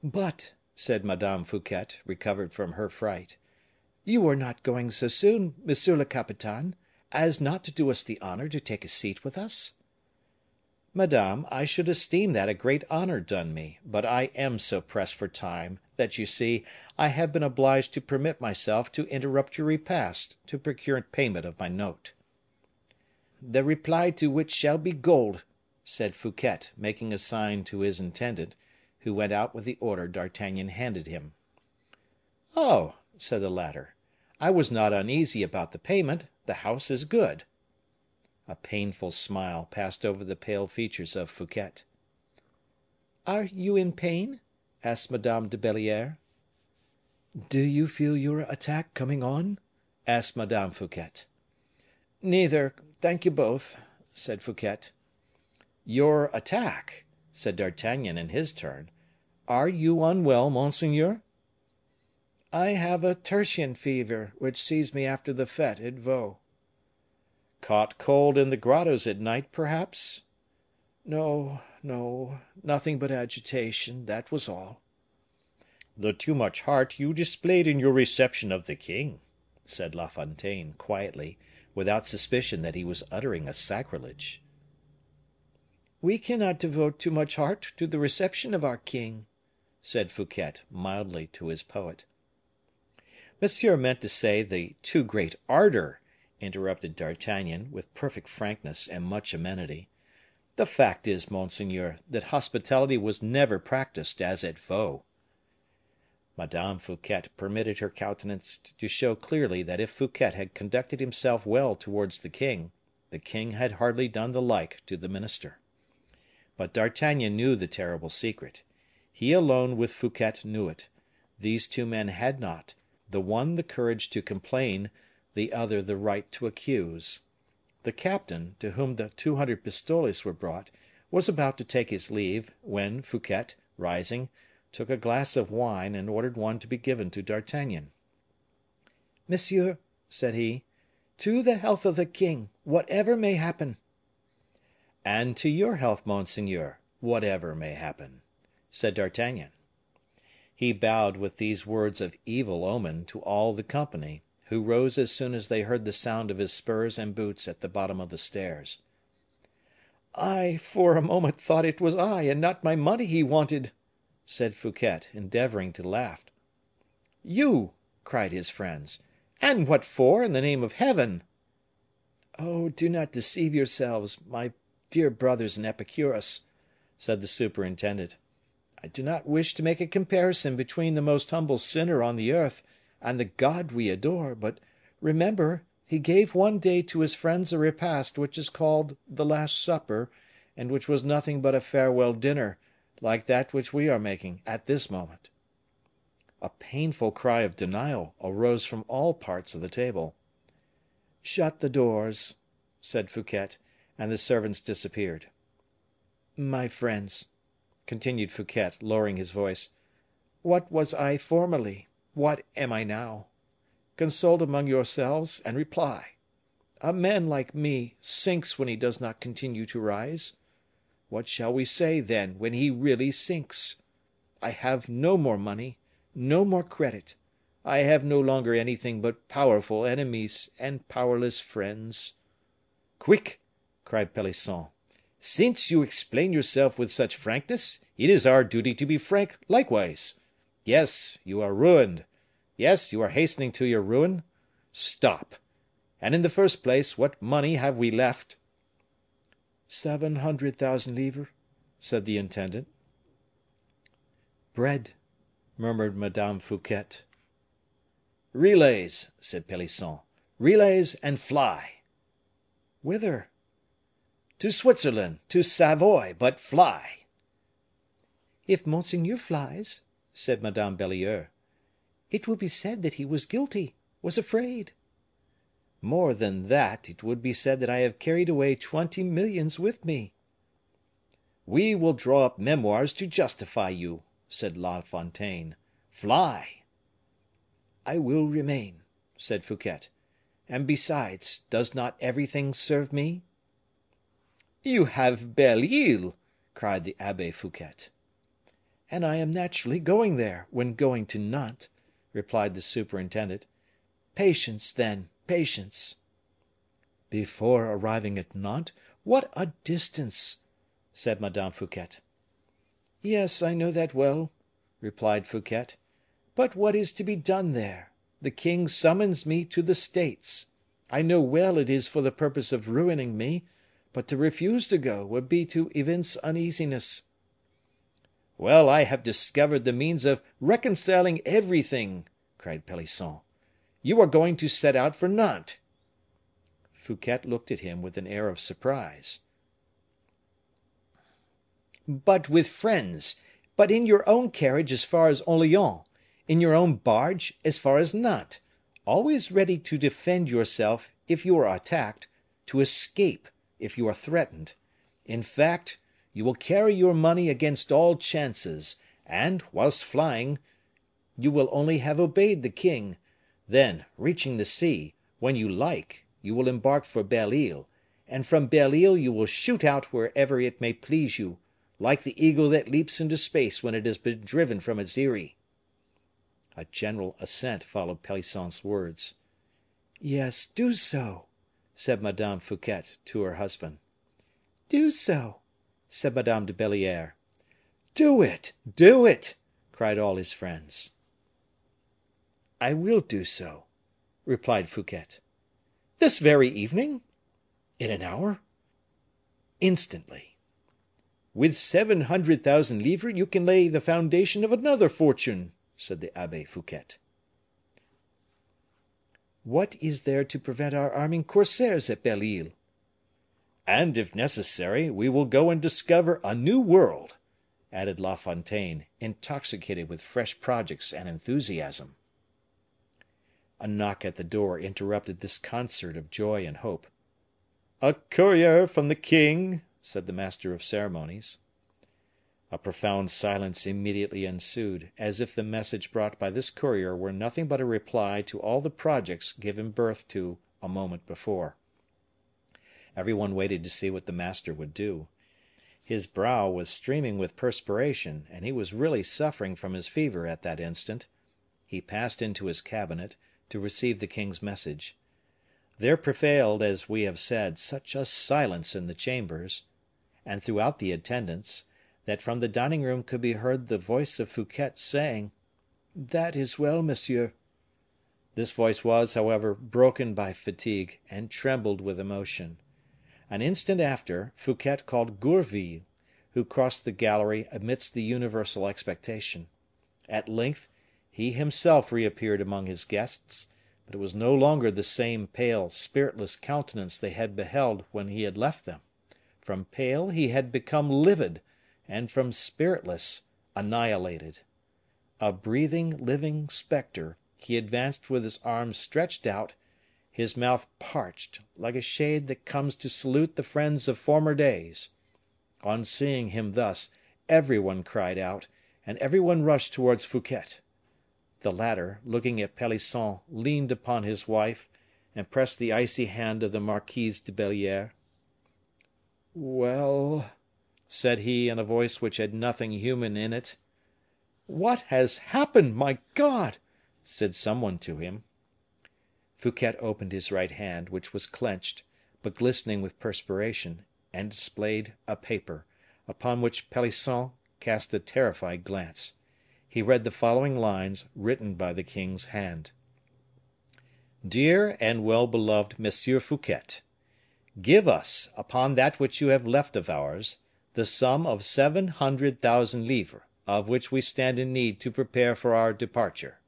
"But," said Madame Fouquet, recovered from her fright, "you are not going so soon, monsieur le capitaine, as not to do us the honor to take a seat with us?" "Madame, I should esteem that a great honor done me, but I am so pressed for time, that you see, I have been obliged to permit myself to interrupt your repast to procure payment of my note." "The reply to which shall be gold," said Fouquet, making a sign to his intendant, who went out with the order D'Artagnan handed him. "Oh!" said the latter, "I was not uneasy about the payment; the house is good." A painful smile passed over the pale features of Fouquet. "Are you in pain?" asked Madame de Belliere. "Do you feel your attack coming on?" asked Madame Fouquet. "Neither, thank you both," said Fouquet. "Your attack?" said D'Artagnan in his turn. "Are you unwell, monseigneur?" "I have a tertian fever, which seized me after the fete at Vaux." "Caught cold in the grottos at night, perhaps?" "No, no, nothing but agitation, that was all." "The too much heart you displayed in your reception of the king," said La Fontaine, quietly, without suspicion that he was uttering a sacrilege. "We cannot devote too much heart to the reception of our king," said Fouquet, mildly, to his poet. "Monsieur meant to say the too great ardor," interrupted D'Artagnan, with perfect frankness and much amenity. "The fact is, monseigneur, that hospitality was never practiced as at Vaux." Madame Fouquet permitted her countenance to show clearly that if Fouquet had conducted himself well towards the king had hardly done the like to the minister. But D'Artagnan knew the terrible secret. He alone with Fouquet knew it. These two men had not, the one the courage to complain, the other the right to accuse. The captain, to whom the 200 pistoles were brought, was about to take his leave, when Fouquet, rising, took a glass of wine and ordered one to be given to D'Artagnan. "Monsieur," said he, "to the health of the king, whatever may happen." "And to your health, monseigneur, whatever may happen," said D'Artagnan. He bowed with these words of evil omen to all the company, who rose as soon as they heard the sound of his spurs and boots at the bottom of the stairs. "I for a moment thought it was I and not my money he wanted," said Fouquet, endeavoring to laugh. "You!" cried his friends. "And what for, in the name of Heaven?" "Oh, do not deceive yourselves, my dear brothers in Epicurus," said the superintendent. "I do not wish to make a comparison between the most humble sinner on the earth and the God we adore, but remember, he gave one day to his friends a repast which is called the Last Supper, and which was nothing but a farewell dinner, like that which we are making at this moment." A painful cry of denial arose from all parts of the table. "Shut the doors," said Fouquet, and the servants disappeared. "My friends," continued Fouquet, lowering his voice, "what was I formerly? What am I now? Consult among yourselves, and reply. A man like me sinks when he does not continue to rise. What shall we say, then, when he really sinks? I have no more money, no more credit. I have no longer anything but powerful enemies and powerless friends." "Quick!" cried Pelisson. "Since you explain yourself with such frankness, it is our duty to be frank likewise. Yes, you are ruined. Yes, you are hastening to your ruin. Stop. And in the first place, what money have we left?" 700,000 livres," said the intendant. "Bread," murmured Madame Fouquet. "Relays," said Pelisson, "relays, and fly." "Whither?" "To Switzerland, to Savoy, but fly." "If monseigneur flies," said Madame Belliere, "it will be said that he was guilty, was afraid." "More than that, it would be said that I have carried away 20 millions with me." "We will draw up memoirs to justify you," said La Fontaine. "Fly." "I will remain," said Fouquet. "And besides, does not everything serve me?" "You have Belle Isle," cried the Abbe Fouquet. "And I am naturally going there, when going to Nantes," replied the superintendent. "Patience, then, patience." "Before arriving at Nantes, what a distance!" said Madame Fouquet. "Yes, I know that well," replied Fouquet. "But what is to be done there? The king summons me to the States. I know well it is for the purpose of ruining me, but to refuse to go would be to evince uneasiness." "Well, I have discovered the means of reconciling everything," cried Pelisson. "You are going to set out for Nantes." Fouquet looked at him with an air of surprise. "But with friends, but in your own carriage as far as Orleans, in your own barge as far as Nantes, always ready to defend yourself if you are attacked, to escape if you are threatened. In fact, you will carry your money against all chances, and, whilst flying, you will only have obeyed the king. Then, reaching the sea, when you like, you will embark for Belle Isle, and from Belle Isle you will shoot out wherever it may please you, like the eagle that leaps into space when it has been driven from its eyrie." A general assent followed Pelisson's words. "Yes, do so," said Madame Fouquet to her husband. "Do so," said Madame de Belliere. "Do it! Do it!" cried all his friends. "I will do so," replied Fouquet. "This very evening?" "In an hour." "Instantly." "With 700,000 livres you can lay the foundation of another fortune," said the Abbe Fouquet. "What is there to prevent our arming corsairs at Belle Isle?" And if necessary, we will go and discover a new world," added La Fontaine, intoxicated with fresh projects and enthusiasm. A knock at the door interrupted this concert of joy and hope. "A courier from the king," said the master of ceremonies. A profound silence immediately ensued, as if the message brought by this courier were nothing but a reply to all the projects given birth to a moment before. Every one waited to see what the master would do. His brow was streaming with perspiration, and he was really suffering from his fever at that instant. He passed into his cabinet, to receive the king's message. There prevailed, as we have said, such a silence in the chambers, and throughout the attendants, that from the dining room could be heard the voice of Fouquet saying, "That is well, monsieur." This voice was, however, broken by fatigue, and trembled with emotion. An instant after, Fouquet called Gourville, who crossed the gallery amidst the universal expectation. At length, he himself reappeared among his guests, but it was no longer the same pale, spiritless countenance they had beheld when he had left them. From pale he had become livid, and from spiritless, annihilated. A breathing, living spectre, he advanced with his arms stretched out, his mouth parched, like a shade that comes to salute the friends of former days. On seeing him thus, every one cried out, and every one rushed towards Fouquet. The latter, looking at Pelisson, leaned upon his wife, and pressed the icy hand of the Marquise de Belliere. "Well," said he, in a voice which had nothing human in it. "What has happened, my God?" said someone to him. Fouquet opened his right hand, which was clenched, but glistening with perspiration, and displayed a paper, upon which Pelisson cast a terrified glance. He read the following lines, written by the king's hand: "Dear and well beloved Monsieur Fouquet, give us, upon that which you have left of ours, the sum of 700,000 livres, of which we stand in need to prepare for our departure.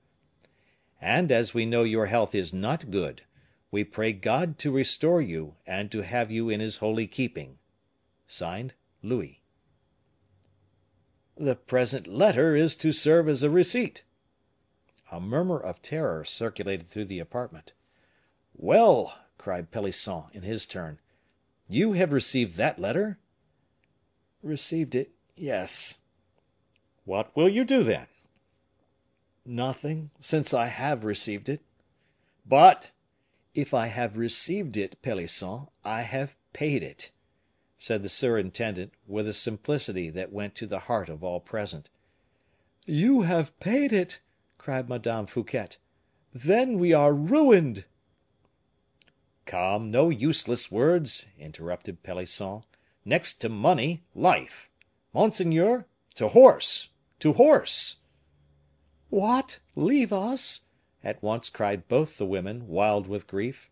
And as we know your health is not good, we pray God to restore you, and to have you in his holy keeping. Signed, Louis." "The present letter is to serve as a receipt." A murmur of terror circulated through the apartment. "Well," cried Pelisson, in his turn, "you have received that letter?" "Received it, yes." "What will you do, then?" "Nothing, since I have received it." "But—" "If I have received it, Pelisson, I have paid it," said the surintendant, with a simplicity that went to the heart of all present. "You have paid it!" cried Madame Fouquet. "Then we are ruined." "Come, no useless words," interrupted Pelisson. "Next to money, life. Monseigneur, to horse! To horse!" "What! leave us?" at once cried both the women, wild with grief.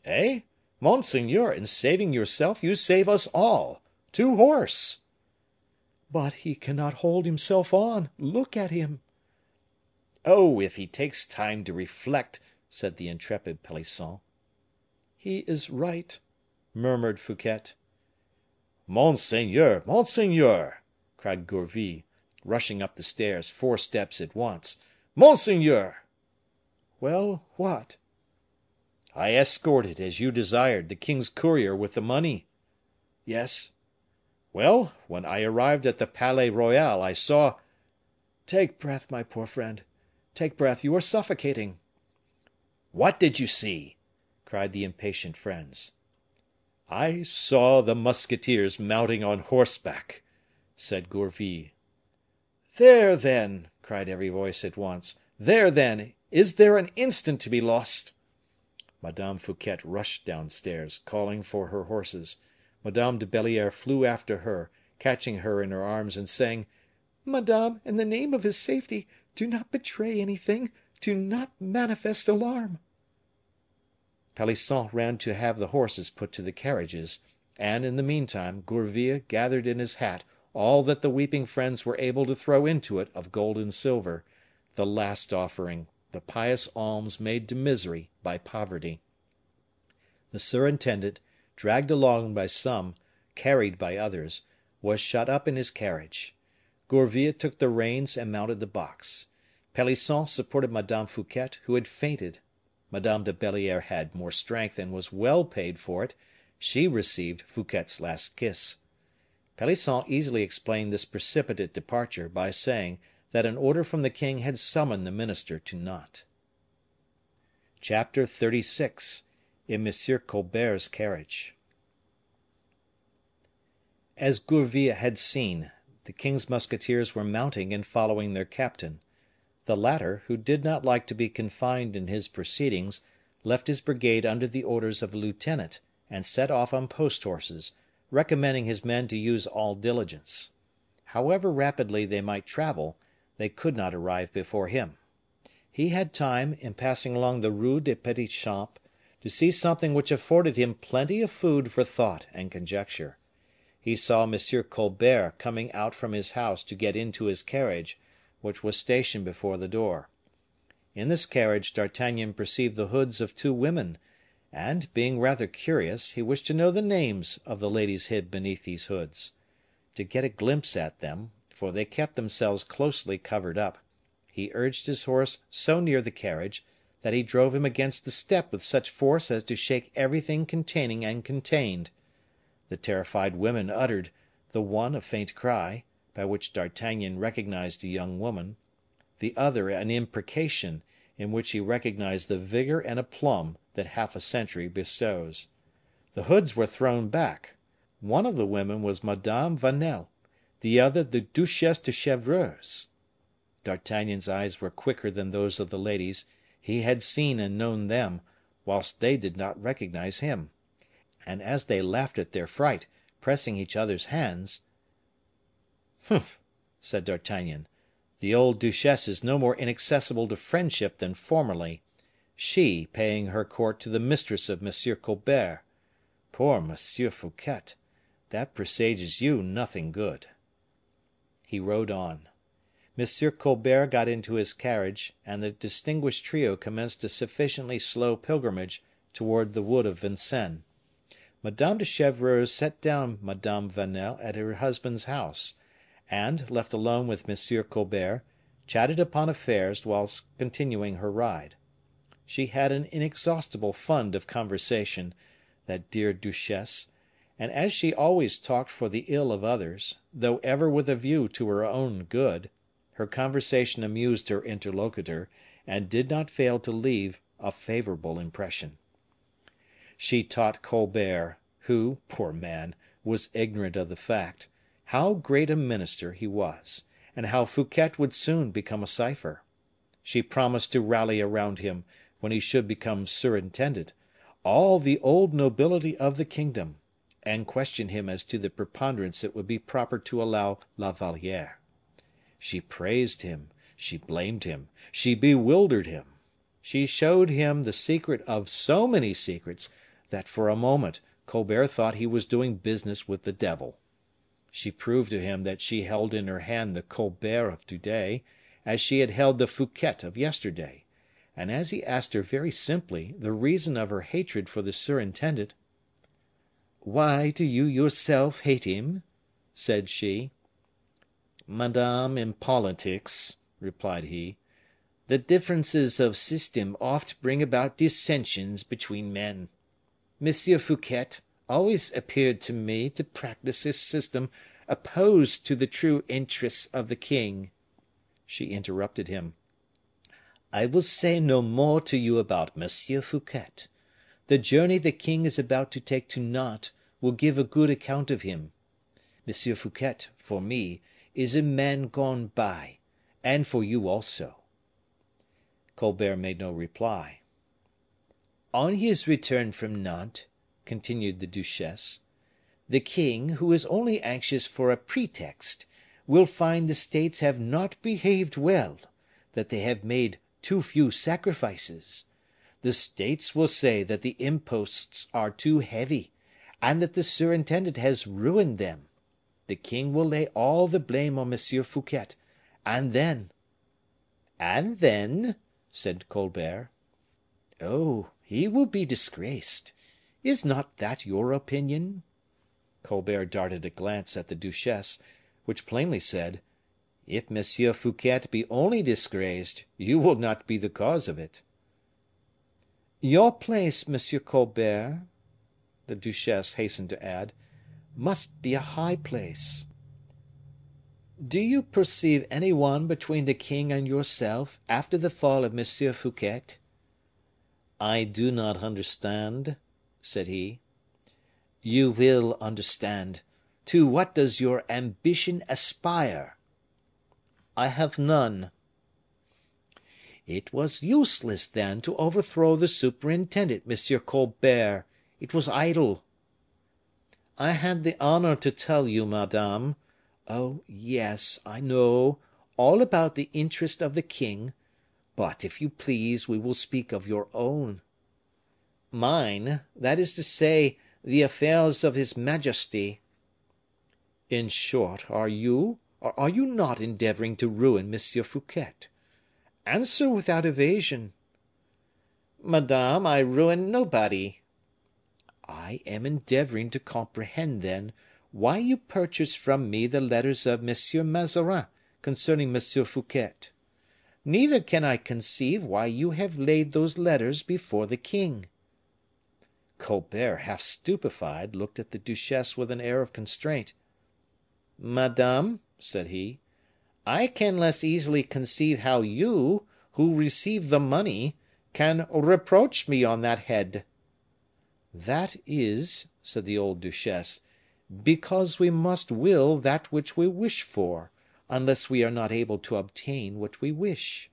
"Eh! monseigneur, in saving yourself, you save us all. To horse!" "But he cannot hold himself on. Look at him." "Oh, if he takes time to reflect," said the intrepid Pelisson. "He is right," murmured Fouquet. "Monseigneur, monseigneur!" cried Gourville, rushing up the stairs 4 steps at once. "Monseigneur!" "Well, what?" "I escorted, as you desired, the king's courier with the money." "Yes." "Well, when I arrived at the Palais Royal, I saw—" "Take breath, my poor friend, take breath, you are suffocating." "What did you see?" cried the impatient friends. "I saw the musketeers mounting on horseback," said Gourville. "There, then!" cried every voice at once. "There, then! Is there an instant to be lost?" Madame Fouquet rushed downstairs, calling for her horses. Madame de Belliere flew after her, catching her in her arms, and saying, "Madame, in the name of his safety, do not betray anything, do not manifest alarm." Pelisson ran to have the horses put to the carriages, and, in the meantime, Gourville gathered in his hat all that the weeping friends were able to throw into it of gold and silver, the last offering, the pious alms made to misery by poverty. The surintendant, dragged along by some, carried by others, was shut up in his carriage. Gourville took the reins and mounted the box. Pelisson supported Madame Fouquet, who had fainted. Madame de Belliere had more strength, and was well paid for it; she received Fouquet's last kiss. Pelisson easily explained this precipitate departure by saying that an order from the king had summoned the minister to Nantes. Chapter XXXVI. In M. Colbert's carriage. As Gourville had seen, the king's musketeers were mounting and following their captain. The latter, who did not like to be confined in his proceedings, left his brigade under the orders of a lieutenant, and set off on post horses, recommending his men to use all diligence. However rapidly they might travel, they could not arrive before him. He had time, in passing along the Rue des Petits Champs, to see something which afforded him plenty of food for thought and conjecture. He saw M. Colbert coming out from his house to get into his carriage, which was stationed before the door. In this carriage D'Artagnan perceived the hoods of two women, and, being rather curious, he wished to know the names of the ladies hid beneath these hoods. To get a glimpse at them, for they kept themselves closely covered up, he urged his horse so near the carriage, that he drove him against the step with such force as to shake everything containing and contained. The terrified women uttered, the one a faint cry, by which D'Artagnan recognized a young woman, the other an imprecation, in which he recognized the vigor and aplomb that half a century bestows. The hoods were thrown back. One of the women was Madame Vanel, the other the Duchesse de Chevreuse. D'Artagnan's eyes were quicker than those of the ladies; he had seen and known them, whilst they did not recognize him; and as they laughed at their fright, pressing each other's hands, "Humph!" said D'Artagnan, "the old duchesse is no more inaccessible to friendship than formerly, she paying her court to the mistress of M. Colbert. Poor M. Fouquet! that presages you nothing good." He rode on. M. Colbert got into his carriage, and the distinguished trio commenced a sufficiently slow pilgrimage toward the wood of Vincennes. Madame de Chevreuse set down Madame Vanel at her husband's house, and, left alone with M. Colbert, chatted upon affairs whilst continuing her ride. She had an inexhaustible fund of conversation, that dear duchesse, and as she always talked for the ill of others, though ever with a view to her own good, her conversation amused her interlocutor, and did not fail to leave a favorable impression. She taught Colbert, who, poor man, was ignorant of the fact, how great a minister he was, and how Fouquet would soon become a cipher. She promised to rally around him, when he should become surintendant, all the old nobility of the kingdom, and question him as to the preponderance it would be proper to allow La Valliere. She praised him, she blamed him, she bewildered him. She showed him the secret of so many secrets, that for a moment Colbert thought he was doing business with the devil. She proved to him that she held in her hand the Colbert of today, as she had held the Fouquet of yesterday, and as he asked her very simply the reason of her hatred for the surintendant, "Why do you yourself hate him?" said she. "Madame, in politics," replied he, "the differences of system oft bring about dissensions between men. M. Fouquet always appeared to me to practice a system opposed to the true interests of the king." She interrupted him. "I will say no more to you about M. Fouquet. The journey the king is about to take to Nantes will give a good account of him. M. Fouquet, for me, is a man gone by, and for you also." Colbert made no reply. "On his return from Nantes," continued the duchesse, "the king, who is only anxious for a pretext, will find the states have not behaved well, that they have made too few sacrifices. The states will say that the imposts are too heavy, and that the surintendant has ruined them. The king will lay all the blame on M. Fouquet, and then " "And then?" said Colbert. "Oh, he will be disgraced. Is not that your opinion?" Colbert darted a glance at the duchesse, which plainly said, "If Monsieur Fouquet be only disgraced, you will not be the cause of it." "Your place, Monsieur Colbert," the duchesse hastened to add, "must be a high place. Do you perceive any one between the king and yourself after the fall of Monsieur Fouquet?" "I do not understand," said he. "You will understand. To what does your ambition aspire?" "I have none." "It was useless, then, to overthrow the superintendent, Monsieur Colbert. It was idle." "I had the honor to tell you, madame oh, yes, I know all about the interest of the king; but, if you please, we will speak of your own." "Mine, that is to say, the affairs of his majesty." "In short, are you, or are you not endeavoring to ruin Monsieur Fouquet? Answer without evasion." "Madame, I ruin nobody." "I am endeavoring to comprehend, then, why you purchased from me the letters of M. Mazarin concerning M. Fouquet. Neither can I conceive why you have laid those letters before the king." Colbert, half stupefied, looked at the duchesse with an air of constraint. "Madame," said he, "I can less easily conceive how you, who received the money, can reproach me on that head." "That is," said the old duchesse, "because we must will that which we wish for, unless we are not able to obtain what we wish."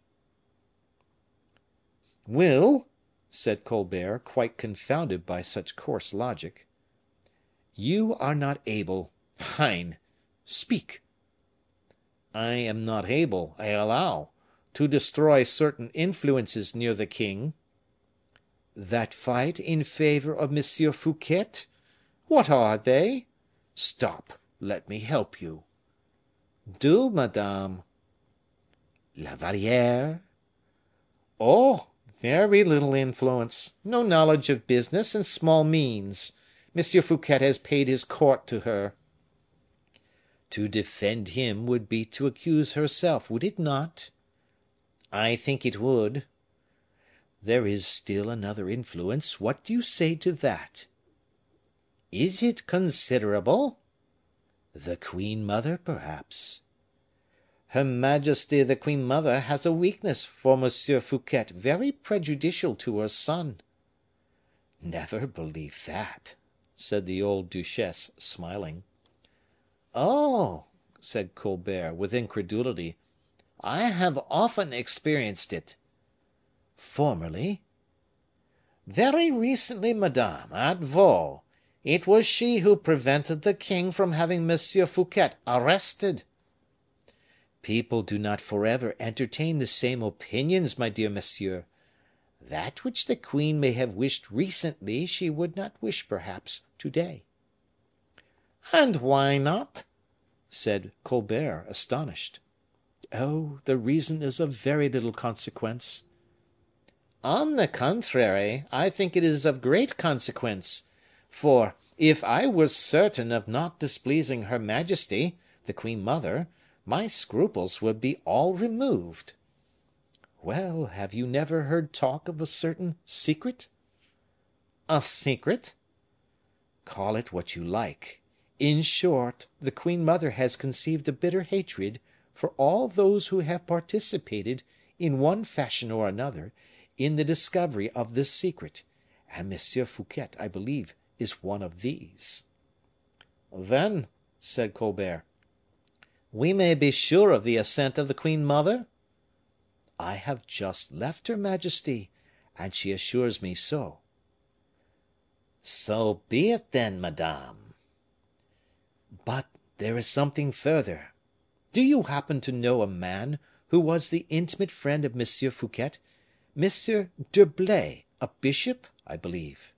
"Will?" said Colbert, quite confounded by such coarse logic. "You are not able. Hein! Speak." "I am not able, I allow, to destroy certain influences near the king." "That fight in favor of M. Fouquet? What are they? Stop, let me help you." "Do, madame." "La Valliere?" "Oh! very little influence, no knowledge of business, and small means. M. Fouquet has paid his court to her." "To defend him would be to accuse herself, would it not?" "I think it would." "There is still another influence; what do you say to that?" "Is it considerable?" "The queen mother, perhaps." "Her majesty the queen mother has a weakness for M. Fouquet very prejudicial to her son." "Never believe that," said the old duchesse, smiling. "Oh!" said Colbert, with incredulity, "I have often experienced it." "Formerly?" "Very recently, madame, at Vaux. It was she who prevented the king from having M. Fouquet arrested." "People do not forever entertain the same opinions, my dear monsieur. That which the queen may have wished recently, she would not wish, perhaps, to day." "And why not?" said Colbert, astonished. "Oh, the reason is of very little consequence." "On the contrary, I think it is of great consequence; for, if I were certain of not displeasing her majesty, the queen mother, my scruples would be all removed." "Well, have you never heard talk of a certain secret?" "A secret?" "Call it what you like. In short, the queen mother has conceived a bitter hatred for all those who have participated, in one fashion or another, in the discovery of this secret, and M. Fouquet, I believe, is one of these." "Then," said Colbert, "we may be sure of the assent of the queen mother?" "I have just left her majesty, and she assures me so." "So be it, then, madame." "But there is something further. Do you happen to know a man who was the intimate friend of M. Fouquet, M. d'Herblay, a bishop, I believe?"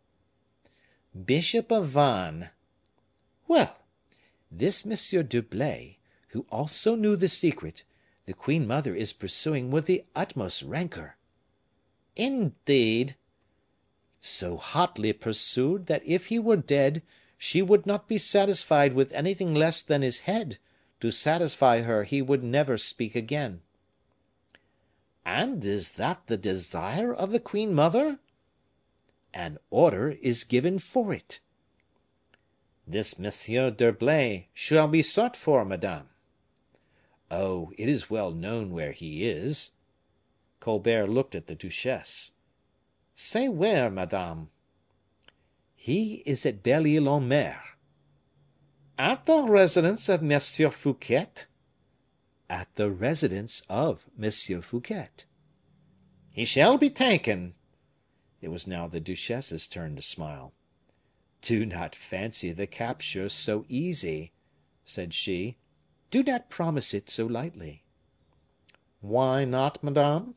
"Bishop of Vannes." "Well, this M. d'Herblay, who also knew the secret, the queen mother is pursuing with the utmost rancor." "Indeed!" so hotly pursued that if he were dead, she would not be satisfied with anything less than his head; to satisfy her he would never speak again." "And is that the desire of the queen mother?" "An order is given for it." "This Monsieur d'Herblay shall be sought for, madame." "Oh, it is well known where he is." Colbert looked at the duchesse. "Say where, madame." "He is at Belle Ile en Mer." "At the residence of Monsieur Fouquet?" "At the residence of Monsieur Fouquet." "He shall be taken." It was now the duchesse's turn to smile. "Do not fancy the capture so easy," said she. "Do not promise it so lightly." "Why not, madame?"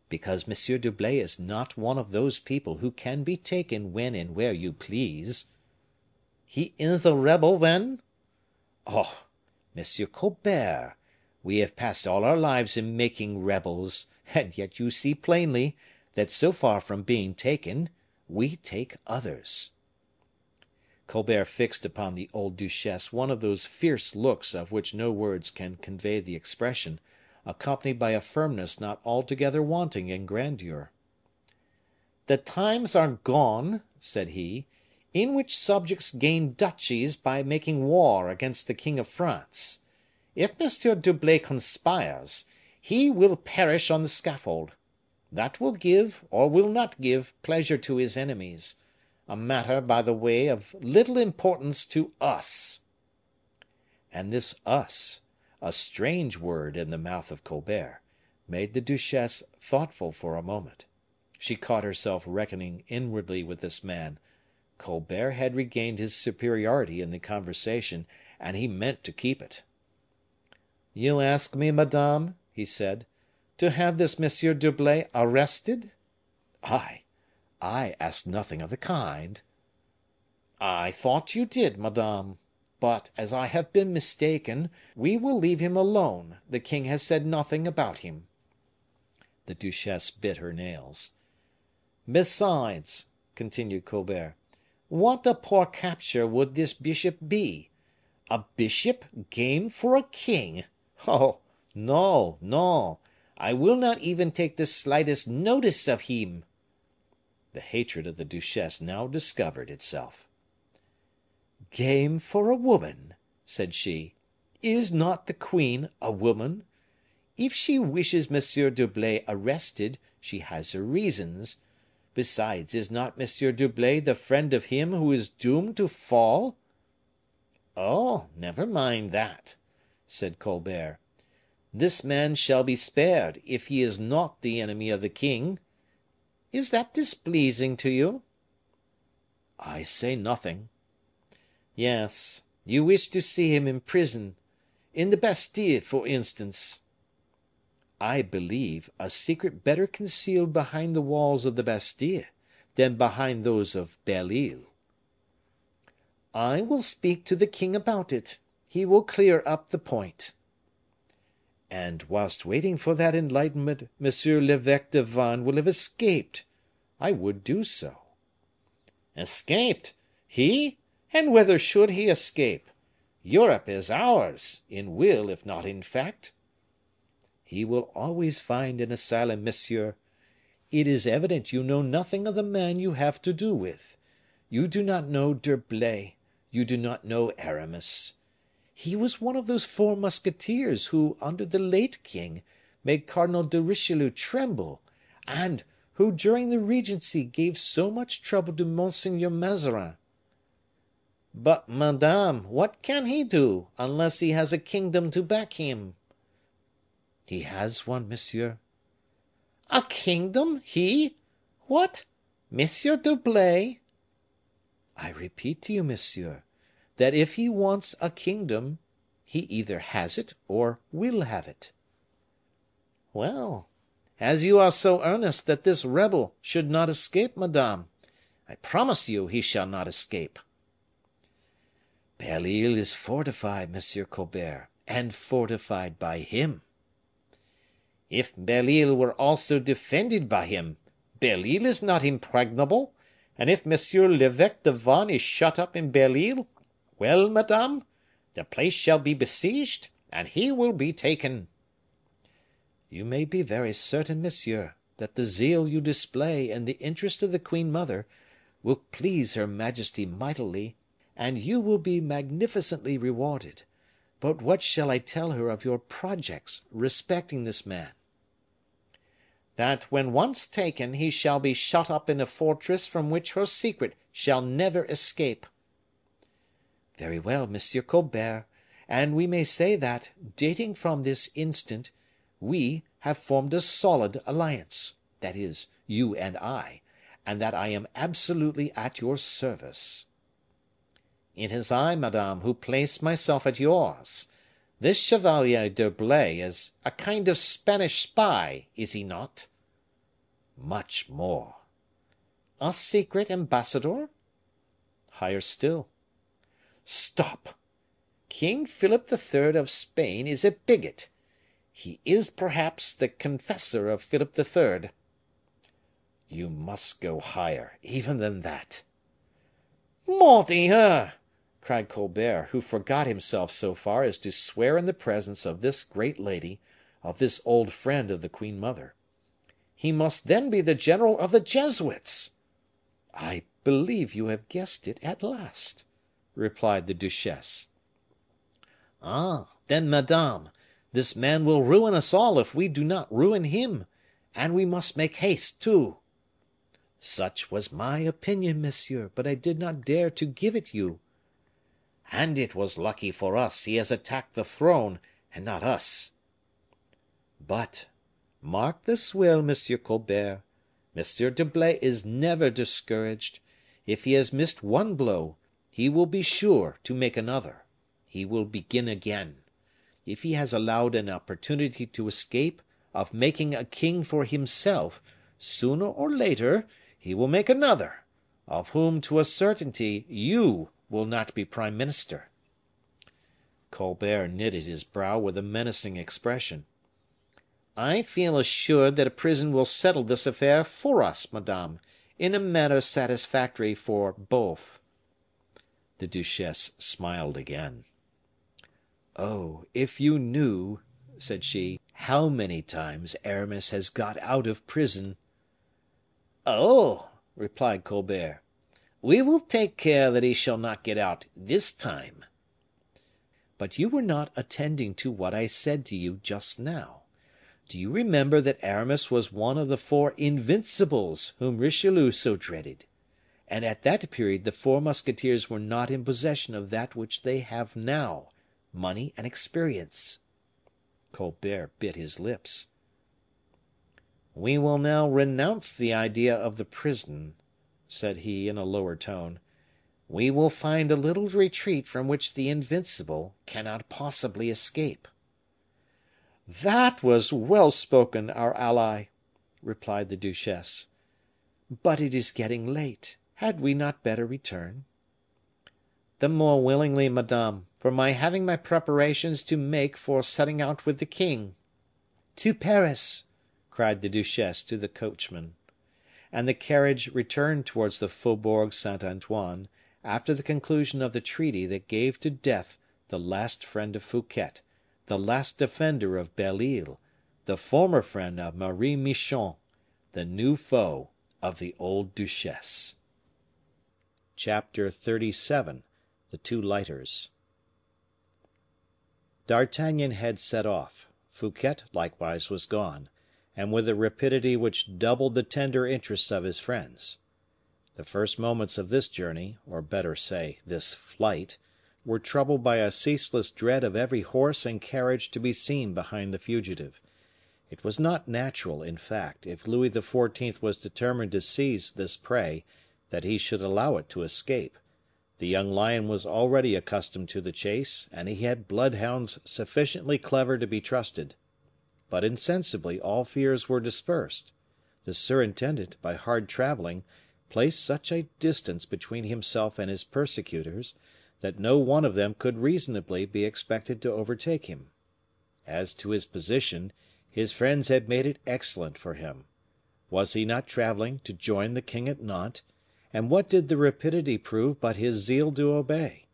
"Because M. d'Herblay is not one of those people who can be taken when and where you please." "He is a rebel, then?" "Oh! Monsieur Colbert, we have passed all our lives in making rebels, and yet you see plainly that so far from being taken, we take others." Colbert fixed upon the old duchesse one of those fierce looks of which no words can convey the expression, accompanied by a firmness not altogether wanting in grandeur. "The times are gone," said he, "in which subjects gain duchies by making war against the king of France. If M. d'Herblay conspires, he will perish on the scaffold. That will give, or will not give, pleasure to his enemies; a matter, by the way, of little importance to us." And this us, a strange word in the mouth of Colbert, made the duchesse thoughtful for a moment. She caught herself reckoning inwardly with this man. Colbert had regained his superiority in the conversation, and he meant to keep it. "You ask me, madame," he said, "to have this M. d'Herblay arrested?" I ask nothing of the kind." "I thought you did, madame. But, as I have been mistaken, we will leave him alone; the king has said nothing about him." The duchesse bit her nails. "Besides," continued Colbert, "what a poor capture would this bishop be! A bishop game for a king! Oh! no, no, I will not even take the slightest notice of him." The hatred of the duchesse now discovered itself. "Game for a woman!" said she. "Is not the queen a woman? If she wishes M. d'Herblay arrested, she has her reasons. Besides, is not M. d'Herblay the friend of him who is doomed to fall?" "Oh! never mind that," said Colbert. "This man shall be spared if he is not the enemy of the king. Is that displeasing to you?" "I say nothing." "Yes, you wish to see him in prison in the Bastile, for instance." "I believe a secret better concealed behind the walls of the Bastile than behind those of Belle Isle." "I will speak to the king about it; he will clear up the point." "And whilst waiting for that enlightenment, monsieur l'eveque de Vannes will have escaped. I would do so." "Escaped! He? And whither should he escape? Europe is ours, in will if not in fact." "He will always find an asylum, monsieur. It is evident you know nothing of the man you have to do with. You do not know d'Herblay, you do not know Aramis. He was one of those four musketeers who, under the late king, made Cardinal de Richelieu tremble, and who, during the regency, gave so much trouble to Monseigneur Mazarin." "But, madame, what can he do, unless he has a kingdom to back him?" "He has one, monsieur." "A kingdom, he? What, Monsieur d'Herblay?" "I repeat to you, monsieur, that if he wants a kingdom, he either has it or will have it." "Well, as you are so earnest that this rebel should not escape, madame, I promise you he shall not escape." "Belle Isle is fortified, Monsieur Colbert, and fortified by him." "If Belle Isle were also defended by him, Belle Isle is not impregnable, and if Monsieur l'Eveque de Vannes is shut up in Belle Isle, well, madame, the place shall be besieged, and he will be taken." "You may be very certain, monsieur, that the zeal you display in the interest of the queen mother will please her majesty mightily, and you will be magnificently rewarded. But what shall I tell her of your projects respecting this man?" "That when once taken, he shall be shut up in a fortress from which her secret shall never escape." "Very well, Monsieur Colbert, and we may say that, dating from this instant, we have formed a solid alliance, that is, you and I, and that I am absolutely at your service." "It is I, madame, who place myself at yours. This Chevalier d'Herblay is a kind of Spanish spy, is he not?" "Much more." "A secret ambassador?" "Higher still." "Stop! King Philip III. of Spain is a bigot. He is, perhaps, the confessor of Philip III." "You must go higher even than that." "Mordioux!" cried Colbert, who forgot himself so far as to swear in the presence of this great lady, of this old friend of the queen mother. "He must then be the general of the Jesuits." "I believe you have guessed it at last," replied the duchesse. "Ah! then, madame, this man will ruin us all if we do not ruin him, and we must make haste, too." "Such was my opinion, monsieur, but I did not dare to give it you." "And it was lucky for us he has attacked the throne, and not us." "But, mark this well, Monsieur Colbert, Monsieur d'Herblay is never discouraged. If he has missed one blow, he will be sure to make another. He will begin again. If he has allowed an opportunity to escape of making a king for himself, sooner or later he will make another, of whom to a certainty you will not be prime minister." Colbert knitted his brow with a menacing expression. "I feel assured that a prison will settle this affair for us, madame, in a manner satisfactory for both." The duchesse smiled again. "Oh, if you knew," said she, "how many times Aramis has got out of prison!" "Oh!" replied Colbert, "we will take care that he shall not get out this time." "But you were not attending to what I said to you just now. Do you remember that Aramis was one of the four invincibles whom Richelieu so dreaded? And at that period the four musketeers were not in possession of that which they have now, money and experience." Colbert bit his lips. "We will now renounce the idea of the prison," said he, in a lower tone. "We will find a little retreat from which the invincible cannot possibly escape." "That was well spoken, our ally," replied the duchesse. "But it is getting late. Had we not better return?" "The more willingly, madame, for I have my preparations to make for setting out with the king." "To Paris!" cried the duchesse to the coachman. And the carriage returned towards the Faubourg Saint Antoine, after the conclusion of the treaty that gave to death the last friend of Fouquet, the last defender of Belle Isle, the former friend of Marie Michon, the new foe of the old duchesse. Chapter XXXVII. The Two Lighters. D'Artagnan had set off. Fouquet likewise was gone, and with a rapidity which doubled the tender interests of his friends. The first moments of this journey, or better say, this flight, were troubled by a ceaseless dread of every horse and carriage to be seen behind the fugitive. It was not natural, in fact, if Louis XIV. Was determined to seize this prey, that he should allow it to escape. The young lion was already accustomed to the chase, and he had bloodhounds sufficiently clever to be trusted. But insensibly all fears were dispersed. The surintendant, by hard traveling, placed such a distance between himself and his persecutors, that no one of them could reasonably be expected to overtake him. As to his position, his friends had made it excellent for him. Was he not traveling to join the king at Nantes? And what did the rapidity prove but his zeal to obey?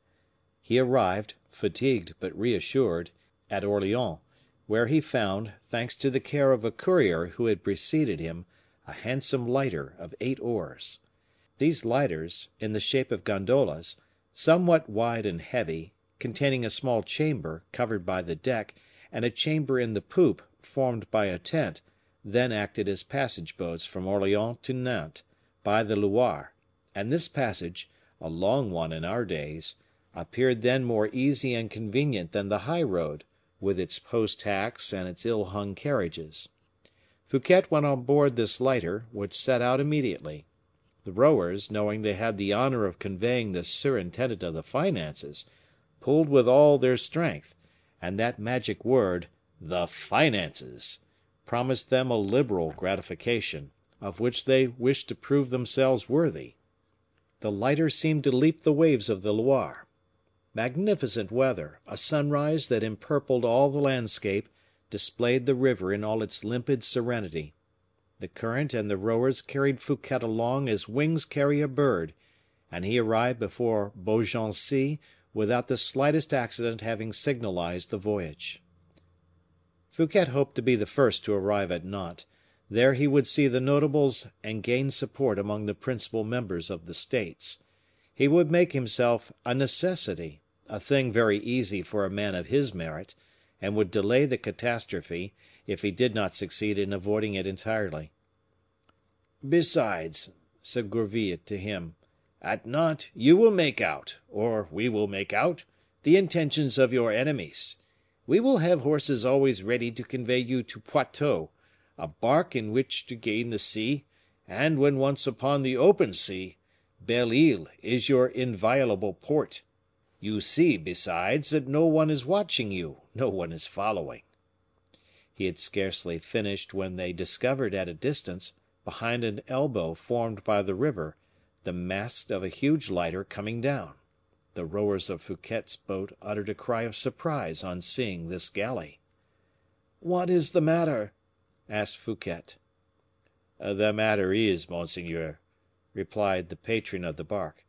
He arrived, fatigued but reassured, at Orleans, where he found, thanks to the care of a courier who had preceded him, a handsome lighter of 8 oars. These lighters, in the shape of gondolas, somewhat wide and heavy, containing a small chamber covered by the deck, and a chamber in the poop formed by a tent, then acted as passage boats from Orleans to Nantes, by the Loire, and this passage, a long one in our days, appeared then more easy and convenient than the high road, with its post hacks and its ill hung carriages. Fouquet went on board this lighter, which set out immediately. The rowers, knowing they had the honor of conveying the surintendant of the finances, pulled with all their strength, and that magic word, the finances, promised them a liberal gratification, of which they wished to prove themselves worthy. The lighter seemed to leap the waves of the Loire. Magnificent weather, a sunrise that empurpled all the landscape, displayed the river in all its limpid serenity. The current and the rowers carried Fouquet along as wings carry a bird, and he arrived before Beaugency without the slightest accident having signalized the voyage. Fouquet hoped to be the first to arrive at Nantes. There he would see the notables and gain support among the principal members of the states. He would make himself a necessity, a thing very easy for a man of his merit, and would delay the catastrophe, if he did not succeed in avoiding it entirely. "Besides," said Gourville to him, "at Nantes you will make out, or we will make out, the intentions of your enemies. We will have horses always ready to convey you to Poitou, a bark in which to gain the sea, and when once upon the open sea, Belle Isle is your inviolable port. You see, besides, that no one is watching you, no one is following." He had scarcely finished when they discovered at a distance, behind an elbow formed by the river, the mast of a huge lighter coming down. The rowers of Fouquet's boat uttered a cry of surprise on seeing this galley. "What is the matter?" asked Fouquet. "The matter is, monseigneur," replied the patron of the bark,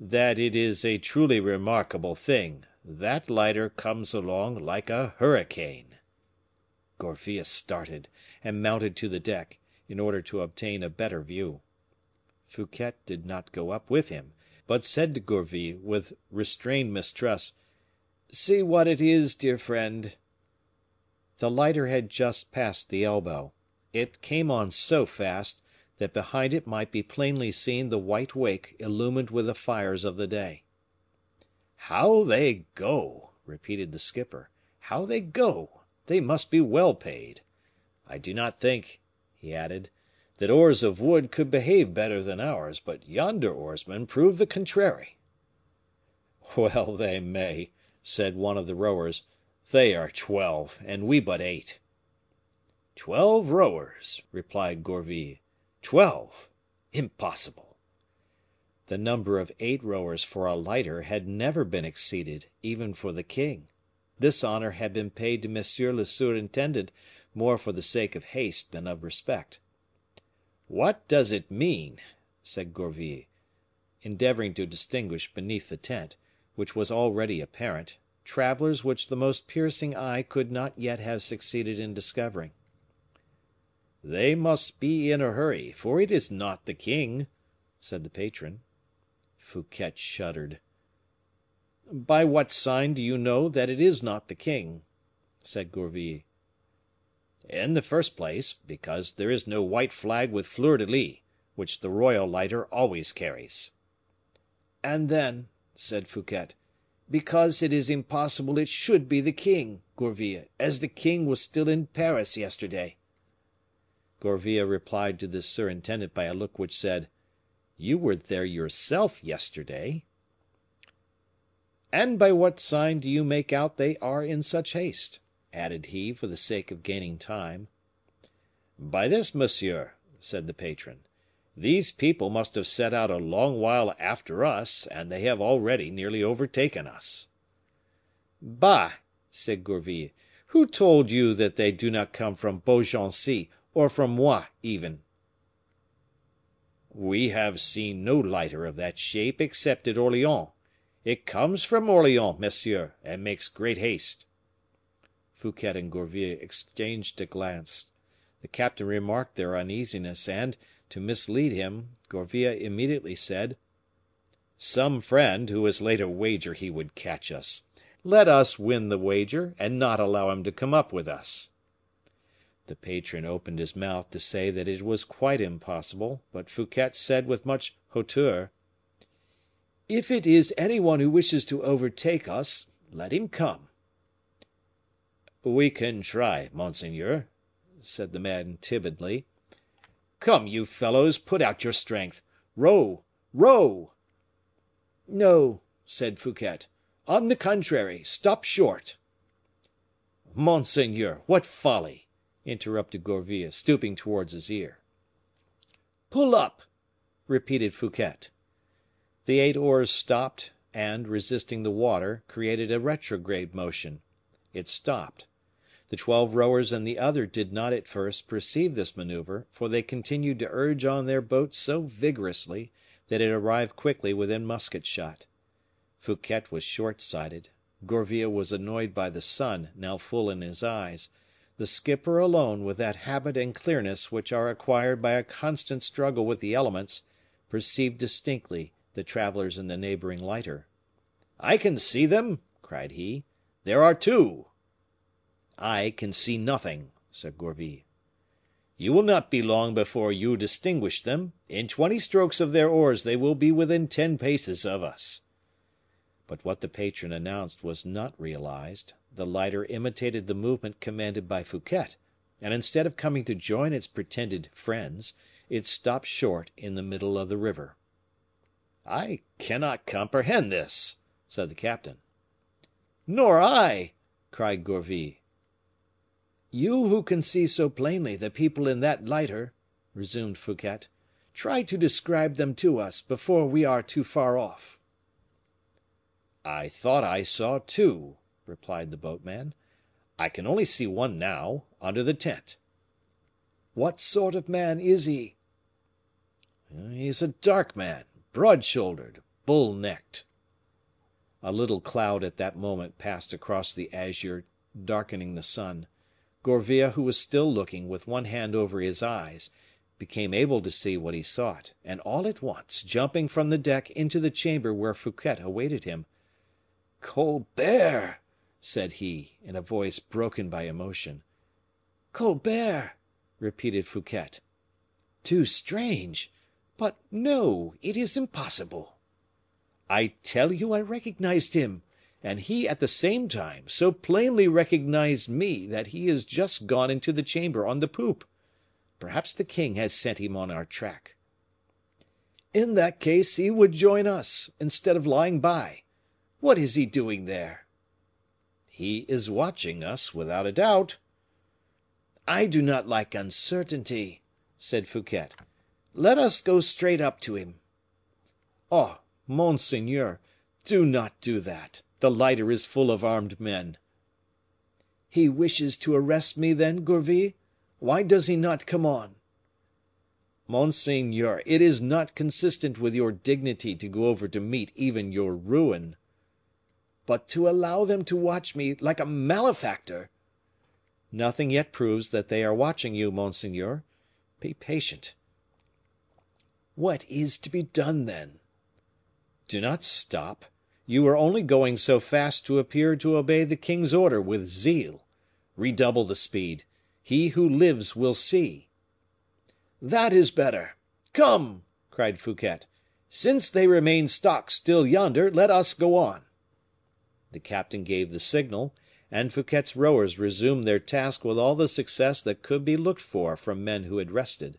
"that it is a truly remarkable thing. That lighter comes along like a hurricane." Gourville started, and mounted to the deck, in order to obtain a better view. Fouquet did not go up with him, but said to Gourville, with restrained mistrust, "See what it is, dear friend." The lighter had just passed the elbow. It came on so fast, that behind it might be plainly seen the white wake illumined with the fires of the day. "How they go!" repeated the skipper. "How they go! They must be well paid. I do not think," he added, "that oars of wood could behave better than ours, but yonder oarsmen prove the contrary." "Well they may," said one of the rowers. "They are 12, and we but 8." "12 rowers," replied Gourville. 12! Impossible!" The number of 8 rowers for a lighter had never been exceeded, even for the king. This honor had been paid to monsieur le surintendant more for the sake of haste than of respect. "What does it mean?" said Gourville, endeavoring to distinguish beneath the tent, which was already apparent, travelers which the most piercing eye could not yet have succeeded in discovering. "They must be in a hurry, for it is not the king," said the patron. Fouquet shuddered. "By what sign do you know that it is not the king?" said Gourville. "In the first place, because there is no white flag with fleur de lis, which the royal lighter always carries." "And then," said Fouquet, "because it is impossible it should be the king, Gourville, as the king was still in Paris yesterday." Gourville replied to the surintendant by a look which said, "You were there yourself yesterday." "And by what sign do you make out they are in such haste?" added he, for the sake of gaining time. "By this, monsieur," said the patron. "These people must have set out a long while after us, and they have already nearly overtaken us." "Bah!" said Gourville, "who told you that they do not come from Beaugency, or from Moi even?" We have seen no lighter of that shape except at Orleans. It comes from Orleans, monsieur, and makes great haste." Fouquet and Gourville exchanged a glance. The captain remarked their uneasiness, and, to mislead him, Gourville immediately said, "Some friend who has laid a wager he would catch us. Let us win the wager, and not allow him to come up with us." The patron opened his mouth to say that it was quite impossible, but Fouquet said with much hauteur, "If it is any one who wishes to overtake us, let him come." "We can try, monseigneur," said the man timidly. "Come, you fellows, put out your strength. Row, row!" "No," said Fouquet. "On the contrary, stop short." "Monseigneur, what folly!" interrupted Gourville, stooping towards his ear. "Pull up!" repeated Fouquet. The 8 oars stopped, and, resisting the water, created a retrograde motion. It stopped. The 12 rowers and the other did not at first perceive this maneuver, for they continued to urge on their boat so vigorously that it arrived quickly within musket shot. Fouquet was short sighted, Gourville was annoyed by the sun, now full in his eyes. The skipper alone, with that habit and clearness which are acquired by a constant struggle with the elements, perceived distinctly the travelers in the neighboring lighter. "I can see them," cried he. "There are 2." "I can see nothing," said Gourville. "You will not be long before you distinguish them. In 20 strokes of their oars they will be within 10 paces of us." But what the patron announced was not realized. The lighter imitated the movement commanded by Fouquet, and instead of coming to join its pretended friends, it stopped short in the middle of the river. "I cannot comprehend this," said the captain. "Nor I," cried Gourville. "You who can see so plainly the people in that lighter," resumed Fouquet, "try to describe them to us before we are too far off." "I thought I saw 2," replied the boatman. "I can only see one now, under the tent." "What sort of man is he?" "He is a dark man, broad shouldered, bull necked." A little cloud at that moment passed across the azure, darkening the sun. Gourville, who was still looking, with one hand over his eyes, became able to see what he sought, and all at once, jumping from the deck into the chamber where Fouquet awaited him, "Colbert!" said he, in a voice broken by emotion. "Colbert!" repeated Fouquet. "Too strange! But no, it is impossible." "I tell you I recognized him, and he at the same time so plainly recognized me that he is just gone into the chamber on the poop. Perhaps the king has sent him on our track." "In that case he would join us, instead of lying by. What is he doing there?" "He is watching us, without a doubt." "I do not like uncertainty," said Fouquet. "Let us go straight up to him." "Oh, monseigneur, do not do that. The lighter is full of armed men." "He wishes to arrest me, then, Gourville? Why does he not come on?" "Monseigneur, it is not consistent with your dignity to go over to meet even your ruin." "But to allow them to watch me like a malefactor!" "Nothing yet proves that they are watching you, monseigneur. Be patient." "What is to be done, then?" "Do not stop. You are only going so fast to appear to obey the king's order with zeal. Redouble the speed. He who lives will see." "That is better. Come!" cried Fouquet. "Since they remain stock still yonder, let us go on." The captain gave the signal, and Fouquet's rowers resumed their task with all the success that could be looked for from men who had rested.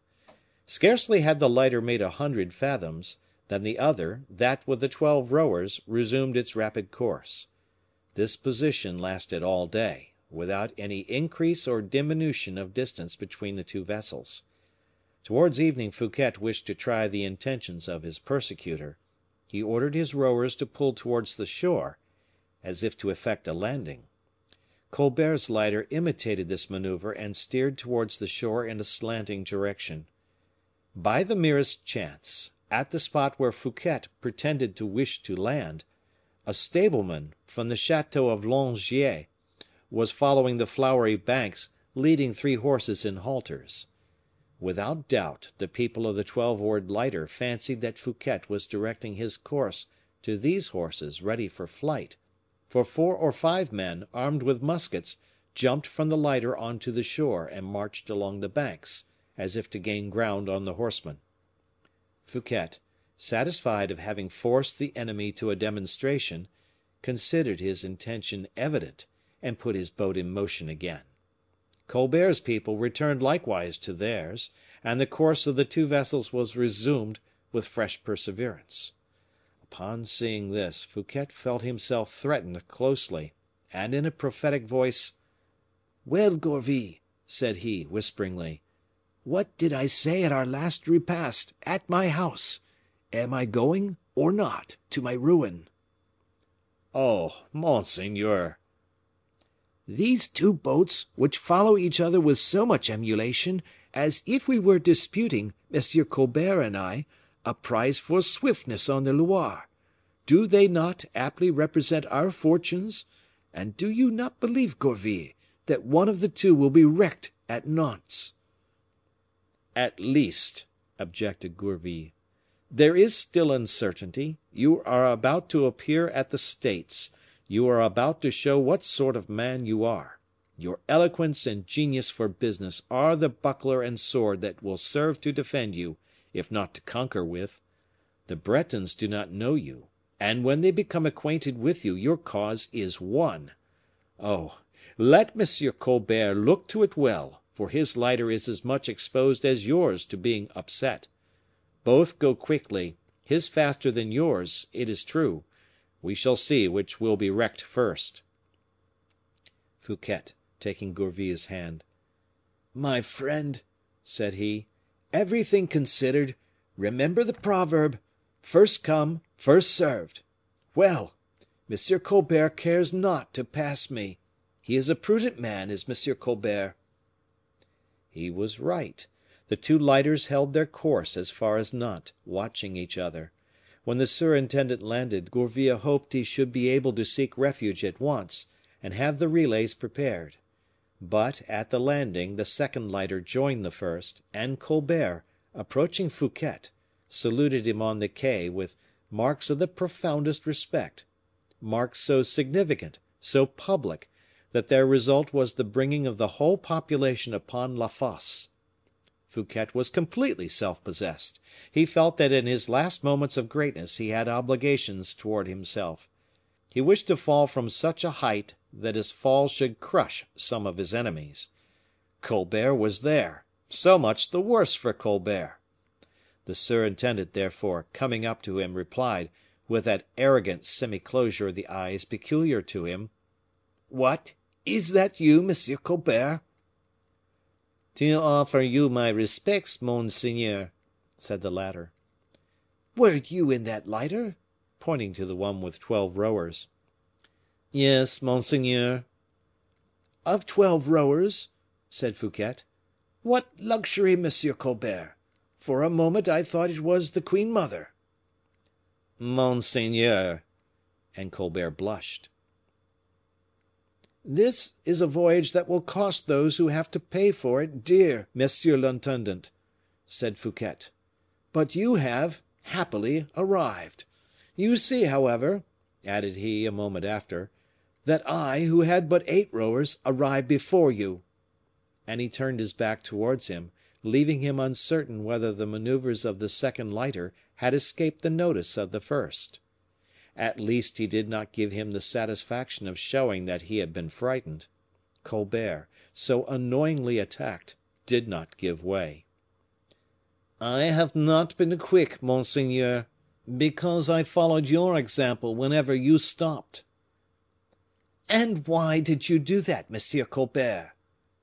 Scarcely had the lighter made 100 fathoms, than the other, that with the 12 rowers, resumed its rapid course. This position lasted all day, without any increase or diminution of distance between the 2 vessels. Towards evening Fouquet wished to try the intentions of his persecutor. He ordered his rowers to pull towards the shore, as if to effect a landing. Colbert's lighter imitated this maneuver and steered towards the shore in a slanting direction. By the merest chance, at the spot where Fouquet pretended to wish to land, a stableman from the chateau of Langier was following the flowery banks, leading 3 horses in halters. Without doubt, the people of the 12-oared lighter fancied that Fouquet was directing his course to these horses ready for flight, for 4 or 5 men, armed with muskets, jumped from the lighter on to the shore and marched along the banks, as if to gain ground on the horsemen. Fouquet, satisfied of having forced the enemy to a demonstration, considered his intention evident, and put his boat in motion again. Colbert's people returned likewise to theirs, and the course of the 2 vessels was resumed with fresh perseverance. Upon seeing this, Fouquet felt himself threatened closely, and in a prophetic voice, "Well, Gourville," said he, whisperingly, "what did I say at our last repast, at my house? Am I going, or not, to my ruin?" "Oh, monseigneur!" "These 2 boats, which follow each other with so much emulation, as if we were disputing, M. Colbert and I, a prize for swiftness on the Loire, do they not aptly represent our fortunes? And do you not believe, Gourville, that one of the 2 will be wrecked at Nantes?" "At least," objected Gourville, "there is still uncertainty. You are about to appear at the States. You are about to show what sort of man you are. Your eloquence and genius for business are the buckler and sword that will serve to defend you, if not to conquer with. The Bretons do not know you, and when they become acquainted with you, your cause is won. Oh, let M. Colbert look to it well, for his lighter is as much exposed as yours to being upset. Both go quickly, his faster than yours, it is true. We shall see which will be wrecked first." Fouquet, taking Gourville's hand, "My friend," said he, "everything considered, remember the proverb, 'First come, first served.' Well, M. Colbert cares not to pass me. He is a prudent man, is M. Colbert." He was right. The 2 lighters held their course as far as Nantes, watching each other. When the surintendant landed, Gourville hoped he should be able to seek refuge at once, and have the relays prepared. But, at the landing, the 2nd lighter joined the first, and Colbert, approaching Fouquet, saluted him on the quay with marks of the profoundest respect, marks so significant, so public, that their result was the bringing of the whole population upon La Fosse. Fouquet was completely self possessed. He felt that in his last moments of greatness he had obligations toward himself. He wished to fall from such a height that his fall should crush some of his enemies. Colbert was there, so much the worse for Colbert. The surintendant, therefore, coming up to him, replied, with that arrogant semi-closure of the eyes peculiar to him, "What, is that you, Monsieur Colbert?" "To offer you my respects, monseigneur," said the latter. "Were you in that lighter?" pointing to the one with 12 rowers. "Yes, monseigneur." "Of 12 rowers?" said Fouquet. "What luxury, Monsieur Colbert! For a moment I thought it was the queen mother." "Monseigneur!" and Colbert blushed. "This is a voyage that will cost those who have to pay for it dear, Monsieur l'Intendant," said Fouquet. "But you have, happily, arrived. You see, however," added he, a moment after, "that I, who had but 8 rowers, arrived before you." And he turned his back towards him, leaving him uncertain whether the maneuvers of the 2nd lighter had escaped the notice of the first. At least he did not give him the satisfaction of showing that he had been frightened. Colbert, so annoyingly attacked, did not give way. "I have not been quick, monseigneur, because I followed your example whenever you stopped." "And why did you do that, Monsieur Colbert?"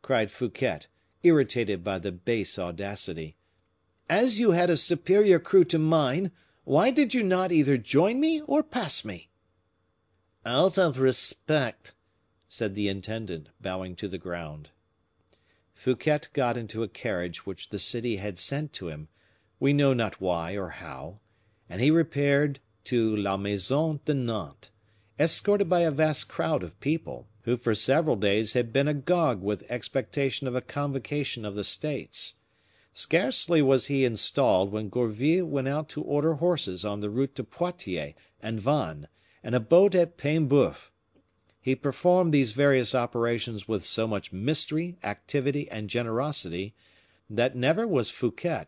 cried Fouquet, irritated by the base audacity. "As you had a superior crew to mine, why did you not either join me or pass me?" "Out of respect," said the intendant, bowing to the ground. Fouquet got into a carriage which the city had sent to him, we know not why or how, and he repaired to La Maison de Nantes, escorted by a vast crowd of people, who for several days had been agog with expectation of a convocation of the States. Scarcely was he installed when Gourville went out to order horses on the route to Poitiers and Vannes, and a boat at Paimboeuf. He performed these various operations with so much mystery, activity, and generosity, that never was Fouquet,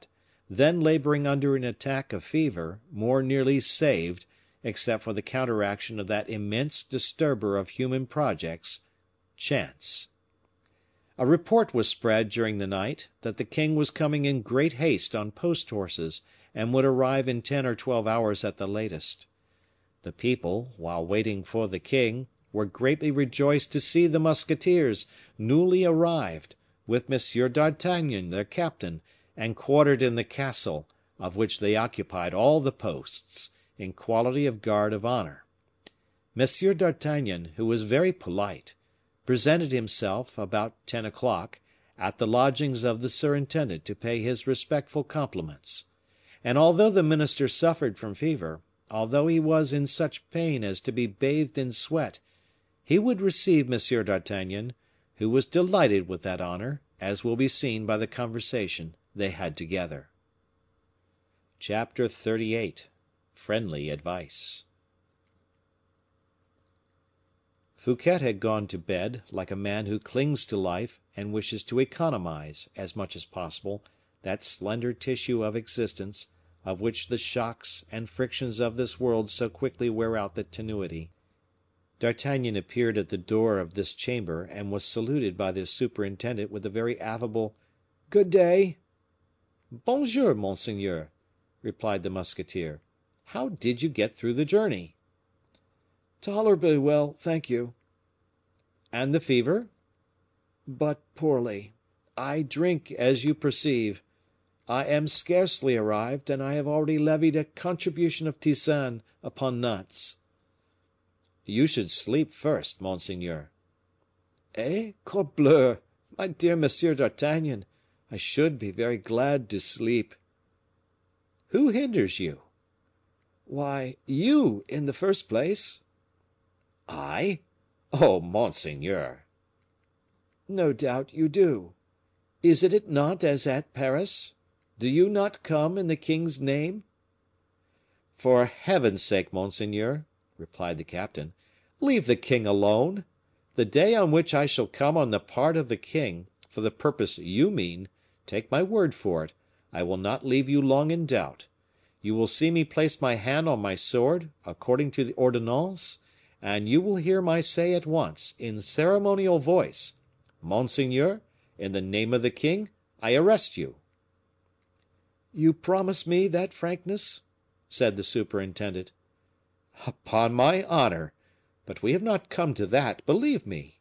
then laboring under an attack of fever, more nearly saved, except for the counteraction of that immense disturber of human projects, chance. A report was spread during the night that the king was coming in great haste on post horses, and would arrive in 10 or 12 hours at the latest. The people, while waiting for the king, were greatly rejoiced to see the musketeers, newly arrived, with M. d'Artagnan, their captain, and quartered in the castle, of which they occupied all the posts, in quality of guard of honor. M. d'Artagnan, who was very polite, presented himself, about 10 o'clock, at the lodgings of the surintendant to pay his respectful compliments. And although the minister suffered from fever, although he was in such pain as to be bathed in sweat, he would receive M. d'Artagnan, who was delighted with that honor, as will be seen by the conversation they had together. Chapter 38. Friendly Advice. Fouquet had gone to bed, like a man who clings to life and wishes to economize, as much as possible, that slender tissue of existence, of which the shocks and frictions of this world so quickly wear out the tenuity. D'Artagnan appeared at the door of this chamber, and was saluted by the superintendent with a very affable "Good day." "Bonjour, monseigneur," replied the musketeer. "How did you get through the journey?" "Tolerably well, thank you." "And the fever?" "But poorly. I drink, as you perceive. I am scarcely arrived, and I have already levied a contribution of tisane upon nuts." "You should sleep first, monseigneur." "Eh, corbleu! My dear Monsieur d'Artagnan, I should be very glad to sleep." "Who hinders you?" "Why, you, in the first place." "I? Oh, monseigneur!" "No doubt you do. Is it at Nantes as at Paris? Do you not come in the king's name?" "For heaven's sake, monseigneur," replied the captain, "leave the king alone. The day on which I shall come on the part of the king, for the purpose you mean, take my word for it, I will not leave you long in doubt. You will see me place my hand on my sword, according to the ordonnance, and you will hear me say at once, in ceremonial voice, 'Monseigneur, in the name of the king, I arrest you.'" "You promise me that frankness?" said the superintendent. "Upon my honor. But we have not come to that, believe me."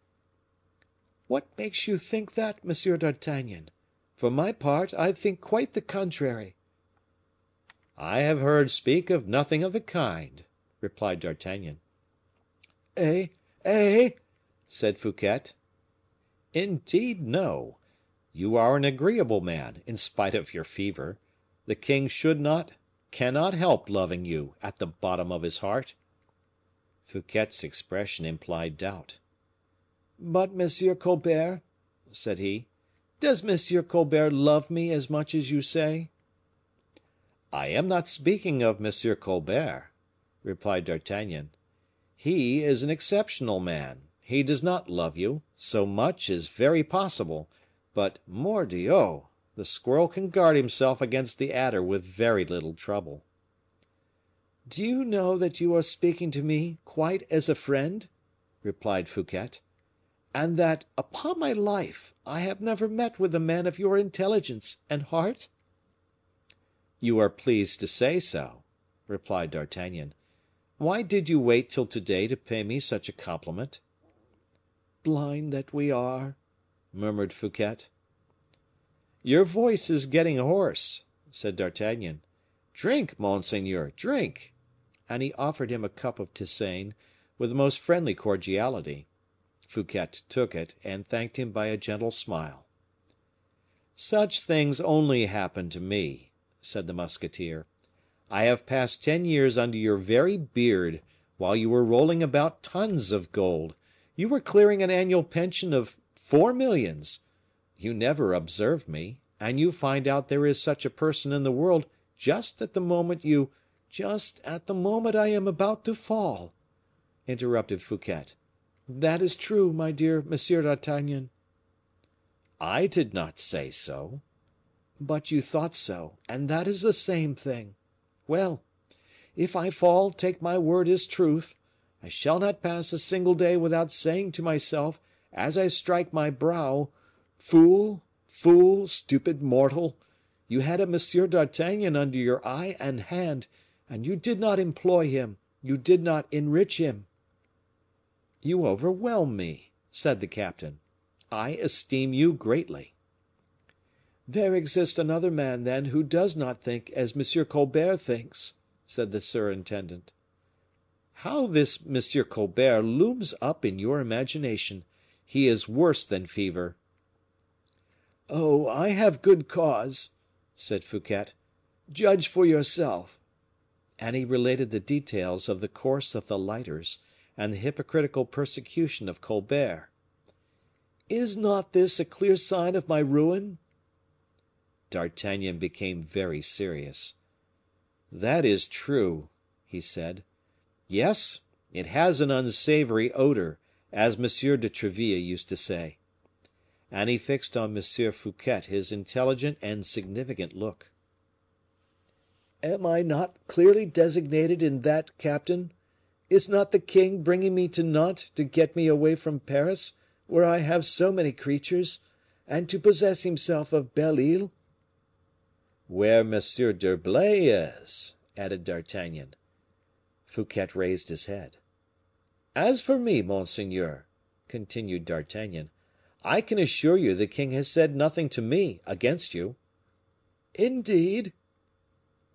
"What makes you think that, Monsieur d'Artagnan? For my part, I think quite the contrary." "I have heard speak of nothing of the kind," replied D'Artagnan. "Eh? Eh?" said Fouquet. "Indeed, no. You are an agreeable man, in spite of your fever. The king should not, cannot help loving you at the bottom of his heart." Fouquet's expression implied doubt. "But Monsieur Colbert," said he, "does Monsieur Colbert love me as much as you say?" "I am not speaking of Monsieur Colbert," replied D'Artagnan. "He is an exceptional man. He does not love you; so much is very possible; but, mordioux! the squirrel can guard himself against the adder with very little trouble." "Do you know that you are speaking to me quite as a friend?" replied Fouquet; "and that, upon my life, I have never met with a man of your intelligence and heart?" "You are pleased to say so," replied D'Artagnan. "Why did you wait till to day to pay me such a compliment?" "Blind that we are!" murmured Fouquet. "Your voice is getting hoarse," said D'Artagnan. "Drink, monseigneur, drink!" And he offered him a cup of tisane, with the most friendly cordiality. Fouquet took it, and thanked him by a gentle smile. "Such things only happen to me," said the musketeer. "I have passed 10 years under your very beard, while you were rolling about tons of gold. You were clearing an annual pension of 4 millions. You never observed me, and you find out there is such a person in the world just at the moment I am about to fall," interrupted Fouquet. "That is true, my dear Monsieur d'Artagnan." "I did not say so." "But you thought so, and that is the same thing. Well, if I fall, take my word as truth, I shall not pass a single day without saying to myself, as I strike my brow, 'Fool, fool, stupid mortal! You had a Monsieur d'Artagnan under your eye and hand, and you did not employ him, you did not enrich him.'" "You overwhelm me," said the captain. "I esteem you greatly." "There exists another man, then, who does not think as M. Colbert thinks," said the surintendant. "How this M. Colbert looms up in your imagination! He is worse than fever." "Oh, I have good cause," said Fouquet. "Judge for yourself." And he related the details of the course of the lighters, and the hypocritical persecution of Colbert. "Is not this a clear sign of my ruin?" D'Artagnan became very serious. "That is true," he said. "Yes, it has an unsavory odor, as M. de Treville used to say." And he fixed on M. Fouquet his intelligent and significant look. "Am I not clearly designated in that, captain? Is not the king bringing me to Nantes to get me away from Paris, where I have so many creatures, and to possess himself of Belle Isle?" "Where M. d'Herblay is," added D'Artagnan. Fouquet raised his head. "As for me, monseigneur," continued D'Artagnan, "I can assure you the king has said nothing to me against you." "Indeed?"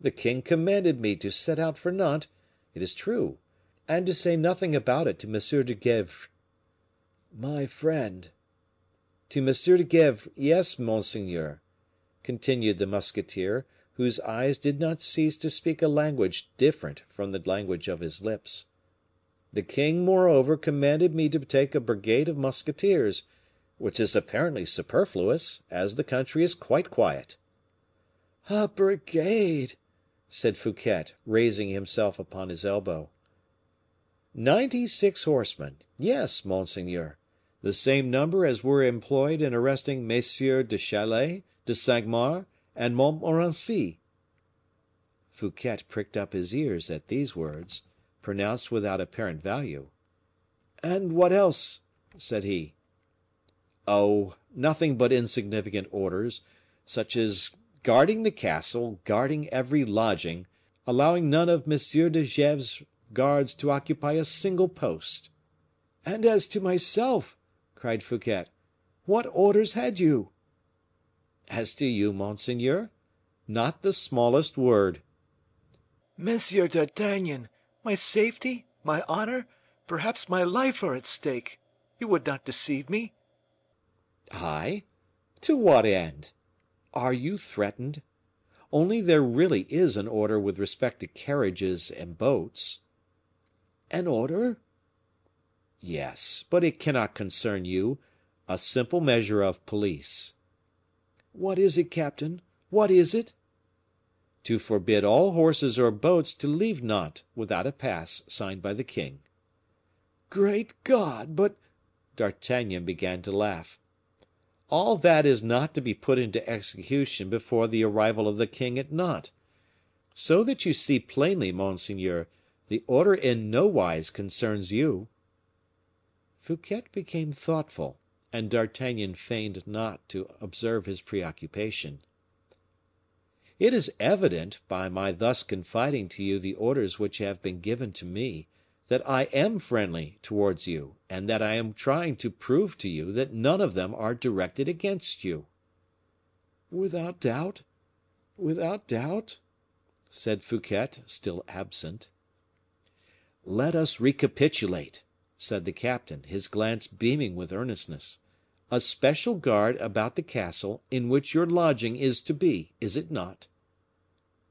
"The king commanded me to set out for Nantes, it is true, and to say nothing about it to M. de Gesvres." "My friend." "To M. de Gesvres, yes, monseigneur," continued the musketeer, whose eyes did not cease to speak a language different from the language of his lips. "The king, moreover, commanded me to take a brigade of musketeers, which is apparently superfluous, as the country is quite quiet." "A brigade!" said Fouquet, raising himself upon his elbow. 96 horsemen; yes, monseigneur, the same number as were employed in arresting Messieurs de Chalais, de Cinq Mars, and Montmorency." Fouquet pricked up his ears at these words, pronounced without apparent value. "And what else?" said he. "Oh, nothing but insignificant orders, such as guarding the castle, guarding every lodging, allowing none of M. de Gesvres' guards to occupy a single post." "And as to myself," cried Fouquet, "what orders had you?" "As to you, monseigneur, not the smallest word." "Monsieur d'Artagnan, my safety, my honor, perhaps my life are at stake. You would not deceive me?" "I? To what end? Are you threatened? Only there really is an order with respect to carriages and boats." "An order?" "Yes, but it cannot concern you; a simple measure of police." "What is it, captain? What is it?" "To forbid all horses or boats to leave Nantes without a pass signed by the king." "Great God! But—" D'Artagnan began to laugh. "All that is not to be put into execution before the arrival of the king at Nantes. So that you see plainly, monseigneur, the order in no wise concerns you." Fouquet became thoughtful, and D'Artagnan feigned not to observe his preoccupation. "It is evident, by my thus confiding to you the orders which have been given to me, that I am friendly towards you, and that I am trying to prove to you that none of them are directed against you." "Without doubt, without doubt," said Fouquet, still absent. "Let us recapitulate," said the captain, his glance beaming with earnestness. "A special guard about the castle, in which your lodging is to be, is it not?"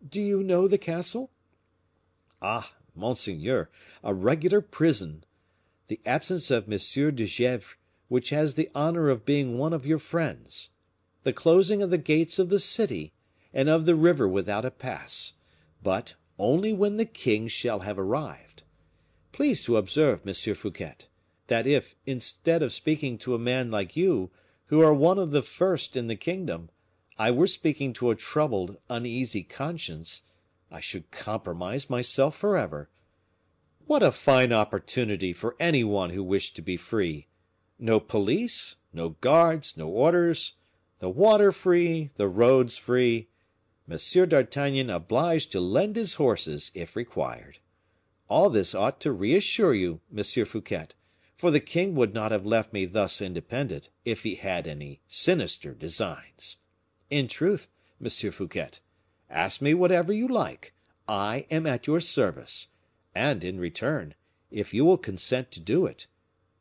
Do you know the castle?" "Ah, monseigneur, a regular prison. The absence of M. de Gesvres, which has the honor of being one of your friends. The closing of the gates of the city, and of the river without a pass, but only when the king shall have arrived. Please to observe, Monsieur Fouquet, that if, instead of speaking to a man like you, who are one of the first in the kingdom, I were speaking to a troubled, uneasy conscience, I should compromise myself forever. What a fine opportunity for any one who wished to be free! No police, no guards, no orders, the water free, the roads free, Monsieur d'Artagnan obliged to lend his horses if required. All this ought to reassure you, Monsieur Fouquet, for the king would not have left me thus independent if he had any sinister designs. In truth, Monsieur Fouquet, ask me whatever you like, I am at your service, and in return, if you will consent to do it,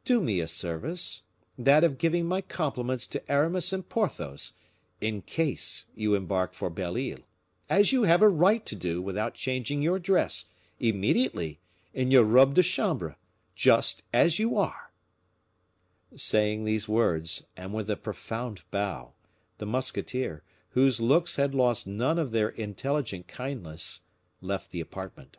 do me a service, that of giving my compliments to Aramis and Porthos, in case you embark for Belle Isle, as you have a right to do without changing your dress, immediately, in your robe de chambre, just as you are." Saying these words, and with a profound bow, the musketeer, whose looks had lost none of their intelligent kindness, left the apartment.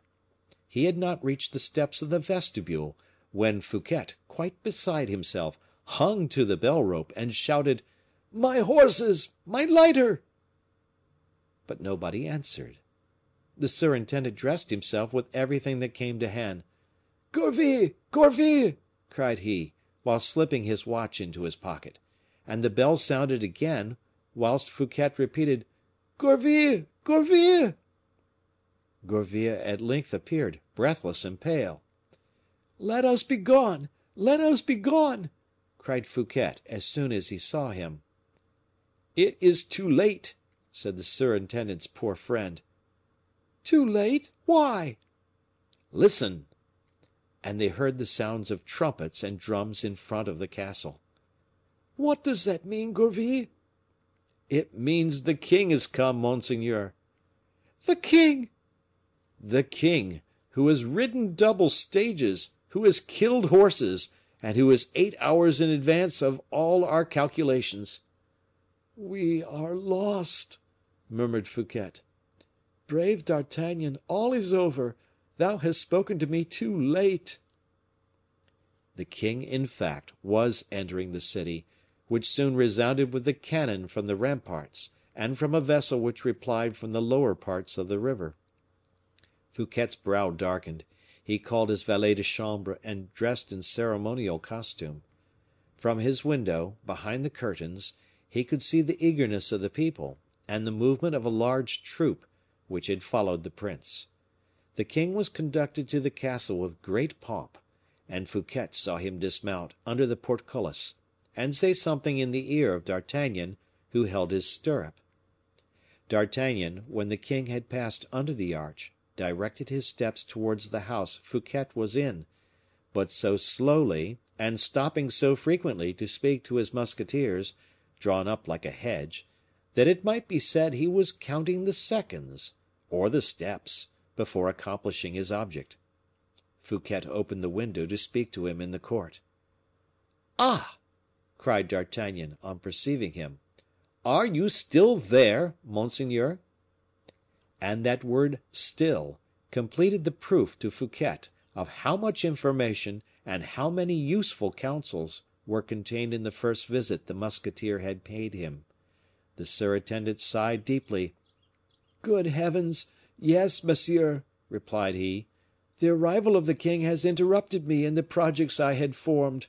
He had not reached the steps of the vestibule, when Fouquet, quite beside himself, hung to the bell rope, and shouted, "My horses! My lighter!" But nobody answered. The surintendant dressed himself with everything that came to hand. "Gourville! Gourville!" cried he, while slipping his watch into his pocket; and the bell sounded again, whilst Fouquet repeated, "Gourville! Gourville!" Gourville at length appeared, breathless and pale. "Let us be gone! Let us be gone!" cried Fouquet, as soon as he saw him. "It is too late," said the surintendant's poor friend. "Too late? Why?" "Listen!" And they heard the sounds of trumpets and drums in front of the castle. "What does that mean, Gourville?" "It means the king is come, monseigneur." "The king!" "The king, who has ridden double stages, who has killed horses, and who is 8 hours in advance of all our calculations." "We are lost," murmured Fouquet. "Brave D'Artagnan, all is over. Thou hast spoken to me too late." The king, in fact, was entering the city, which soon resounded with the cannon from the ramparts, and from a vessel which replied from the lower parts of the river. Fouquet's brow darkened; he called his valet de chambre and dressed in ceremonial costume. From his window, behind the curtains, he could see the eagerness of the people, and the movement of a large troop, which had followed the prince. The king was conducted to the castle with great pomp, and Fouquet saw him dismount under the portcullis, and say something in the ear of D'Artagnan, who held his stirrup. D'Artagnan, when the king had passed under the arch, directed his steps towards the house Fouquet was in, but so slowly, and stopping so frequently to speak to his musketeers, drawn up like a hedge, that it might be said he was counting the seconds, or the steps, before accomplishing his object. Fouquet opened the window to speak to him in the court. "Ah!" cried D'Artagnan, on perceiving him, "are you still there, monseigneur?" And that word still completed the proof to Fouquet of how much information and how many useful counsels were contained in the first visit the musketeer had paid him. The surintendant sighed deeply. "Good heavens! Yes, monsieur," replied he. "The arrival of the king has interrupted me in the projects I had formed."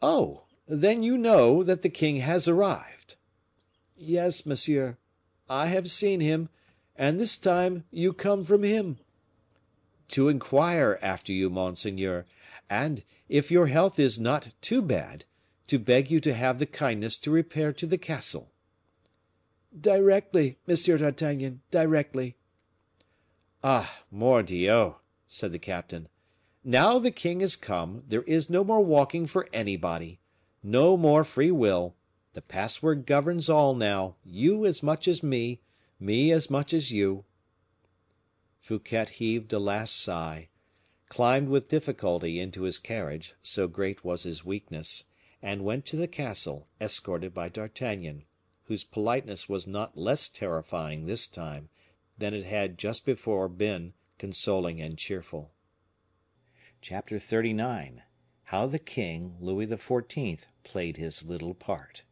"Oh! then you know that the king has arrived?" "Yes, monsieur. I have seen him, and this time you come from him." "To inquire after you, monseigneur, and, if your health is not too bad, to beg you to have the kindness to repair to the castle." "Directly, Monsieur d'Artagnan, directly." "Ah, mordioux!" said the captain. "Now the king is come, there is no more walking for anybody, no more free will; the password governs all now, you as much as me, me as much as you." Fouquet heaved a last sigh, climbed with difficulty into his carriage, so great was his weakness, and went to the castle, escorted by D'Artagnan, whose politeness was not less terrifying this time than it had just before been consoling and cheerful. Chapter 39. How the King, Louis XIV, played his little part.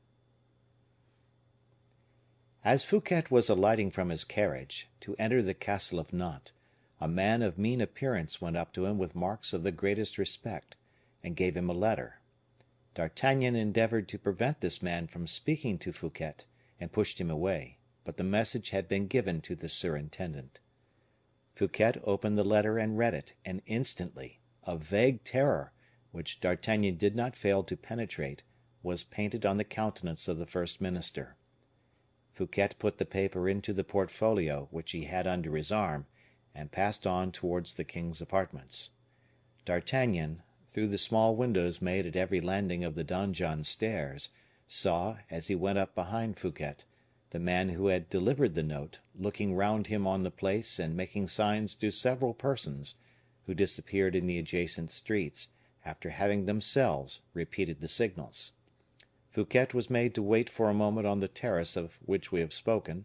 As Fouquet was alighting from his carriage, to enter the castle of Nantes, a man of mean appearance went up to him with marks of the greatest respect, and gave him a letter. D'Artagnan endeavored to prevent this man from speaking to Fouquet, and pushed him away, but the message had been given to the surintendant. Fouquet opened the letter and read it, and instantly a vague terror, which D'Artagnan did not fail to penetrate, was painted on the countenance of the first minister. Fouquet put the paper into the portfolio which he had under his arm, and passed on towards the king's apartments. D'Artagnan, through the small windows made at every landing of the donjon stairs, saw, as he went up behind Fouquet, the man who had delivered the note, looking round him on the place and making signs to several persons, who disappeared in the adjacent streets, after having themselves repeated the signals. Fouquet was made to wait for a moment on the terrace of which we have spoken,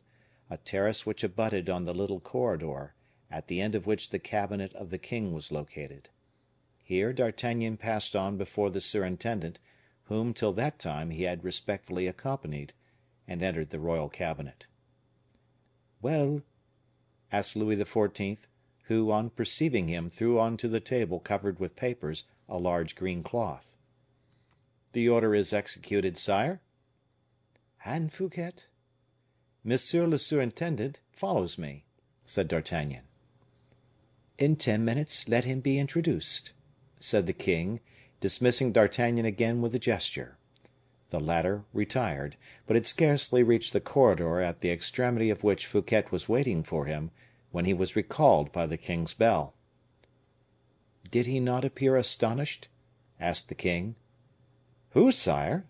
a terrace which abutted on the little corridor, at the end of which the cabinet of the king was located. Here D'Artagnan passed on before the surintendant, whom till that time he had respectfully accompanied, and entered the royal cabinet. "Well?" asked Louis XIV, who, on perceiving him, threw on to the table covered with papers a large green cloth. "The order is executed, sire." "And Fouquet?" "Monsieur le surintendant follows me," said D'Artagnan. "In 10 minutes let him be introduced," said the king, dismissing D'Artagnan again with a gesture. The latter retired, but had scarcely reached the corridor at the extremity of which Fouquet was waiting for him, when he was recalled by the king's bell. "Did he not appear astonished?" asked the king. "Who, sire?"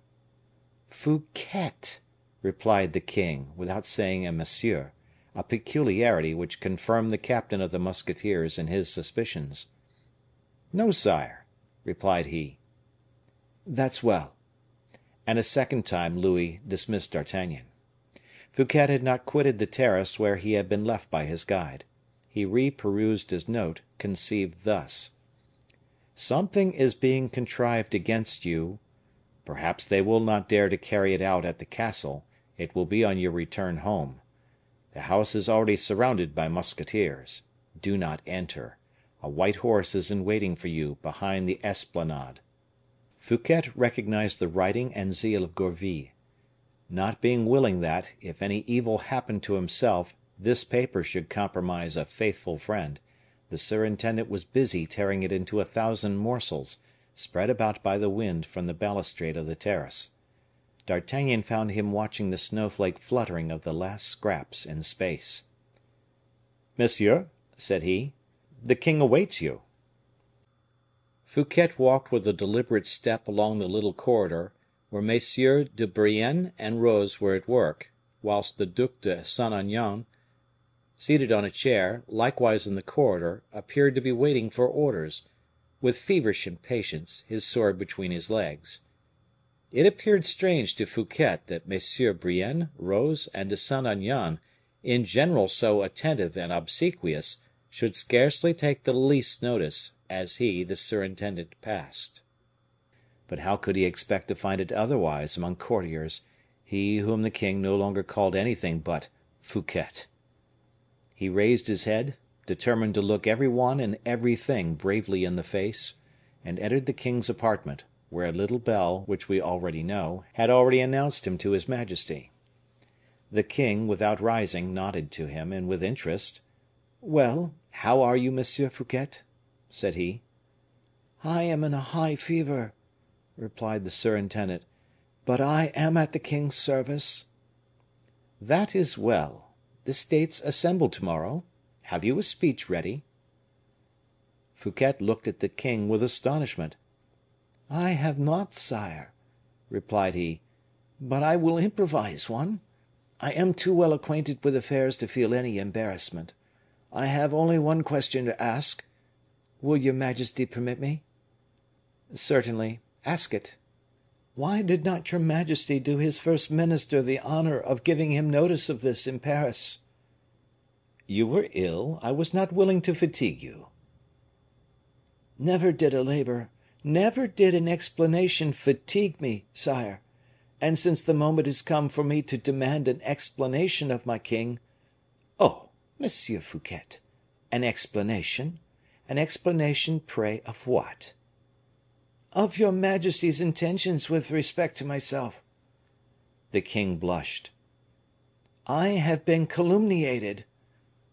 "Fouquet," replied the king, without saying a monsieur, a peculiarity which confirmed the captain of the musketeers in his suspicions. "No, sire," replied he. "That's well." And a second time Louis dismissed D'Artagnan. Fouquet had not quitted the terrace where he had been left by his guide. He reperused his note, conceived thus: "Something is being contrived against you. Perhaps they will not dare to carry it out at the castle; it will be on your return home. The house is already surrounded by musketeers. Do not enter. A white horse is in waiting for you behind the esplanade." Fouquet recognized the writing and zeal of Gourville. Not being willing that, if any evil happened to himself, this paper should compromise a faithful friend, the surintendant was busy tearing it into 1,000 morsels, spread about by the wind from the balustrade of the terrace. D'Artagnan found him watching the snowflake fluttering of the last scraps in space. "Monsieur," said he, "the king awaits you." Fouquet walked with a deliberate step along the little corridor, where Messieurs de Brienne and Rose were at work, whilst the Duc de Saint Aignan, seated on a chair, likewise in the corridor, appeared to be waiting for orders, with feverish impatience, his sword between his legs. It appeared strange to Fouquet that Messieurs Brienne, Rose, and de Saint Aignan, in general so attentive and obsequious, should scarcely take the least notice as he, the surintendant, passed. But how could he expect to find it otherwise among courtiers, he whom the king no longer called anything but Fouquet? He raised his head, determined to look every one and everything bravely in the face, and entered the king's apartment, where a little bell, which we already know, had already announced him to his majesty. The king, without rising, nodded to him, and with interest. "Well, how are you, Monsieur Fouquet?" said he. "I am in a high fever," replied the surintendant, "but I am at the king's service." "That is well. The states assemble to morrow. Have you a speech ready?" Fouquet looked at the king with astonishment. "I have not, sire," replied he, "but I will improvise one. I am too well acquainted with affairs to feel any embarrassment. I have only one question to ask. Will your majesty permit me?" "Certainly, ask it." "Why did not your majesty do his first minister the honor of giving him notice of this in Paris?" "You were ill; I was not willing to fatigue you." "Never did an explanation fatigue me, sire; and since the moment is come for me to demand an explanation of my king " "Oh, Monsieur Fouquet, an explanation? An explanation, pray, of what?" "Of your majesty's intentions with respect to myself." The king blushed. "I have been calumniated,"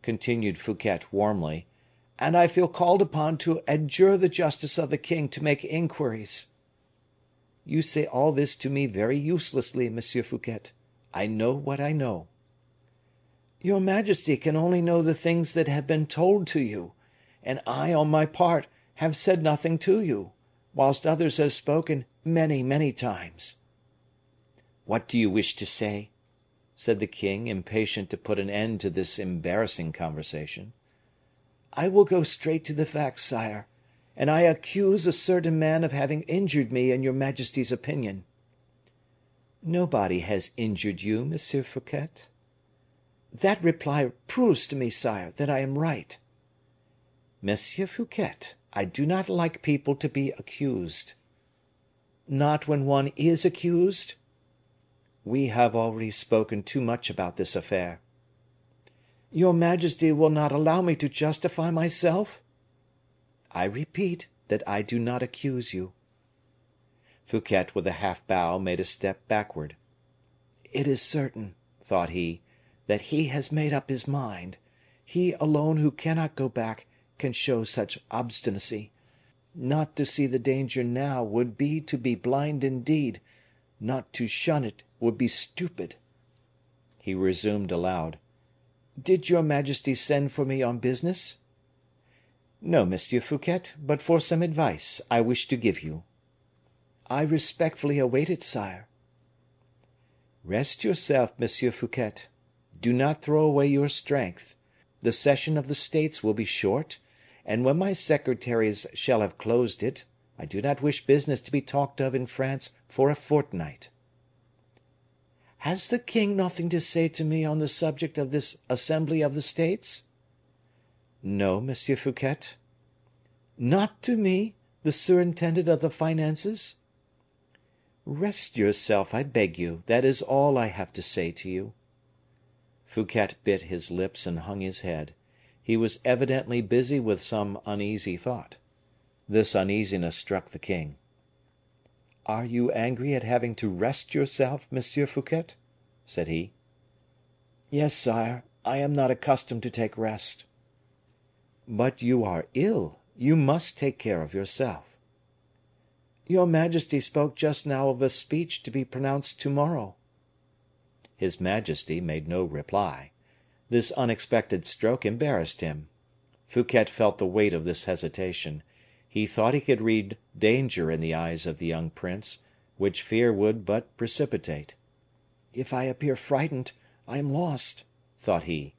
continued Fouquet, warmly, "and I feel called upon to adjure the justice of the king to make inquiries." "You say all this to me very uselessly, Monsieur Fouquet. I know what I know." "Your majesty can only know the things that have been told to you, and I, on my part, have said nothing to you, whilst others have spoken many, many times." "What do you wish to say?" said the king, impatient to put an end to this embarrassing conversation. "I will go straight to the facts, sire, and I accuse a certain man of having injured me in your majesty's opinion." "Nobody has injured you, Monsieur Fouquet." "That reply proves to me, sire, that I am right." "Monsieur Fouquet, I do not like people to be accused." "Not when one is accused?" "We have already spoken too much about this affair." "Your majesty will not allow me to justify myself?" "I repeat that I do not accuse you." Fouquet, with a half bow, made a step backward. "It is certain," thought he, "that he has made up his mind. He alone who cannot go back can show such obstinacy. Not to see the danger now would be to be blind indeed; not to shun it would be stupid." He resumed aloud: "Did your majesty send for me on business?" "No, Monsieur Fouquet, but for some advice I wish to give you." "I respectfully await it, sire." "Rest yourself, Monsieur Fouquet. Do not throw away your strength. The session of the States will be short, and when my secretaries shall have closed it, I do not wish business to be talked of in France for a fortnight." "Has the king nothing to say to me on the subject of this assembly of the States?" "No, Monsieur Fouquet." "Not to me, the surintendant of the finances?" "Rest yourself, I beg you; that is all I have to say to you." Fouquet bit his lips and hung his head. He was evidently busy with some uneasy thought. This uneasiness struck the king. "Are you angry at having to rest yourself, Monsieur Fouquet?" said he. "Yes, sire; I am not accustomed to take rest." "But you are ill; you must take care of yourself." "Your majesty spoke just now of a speech to be pronounced to morrow." His majesty made no reply. This unexpected stroke embarrassed him. Fouquet felt the weight of this hesitation. He thought he could read danger in the eyes of the young prince, which fear would but precipitate. "If I appear frightened, I am lost," thought he.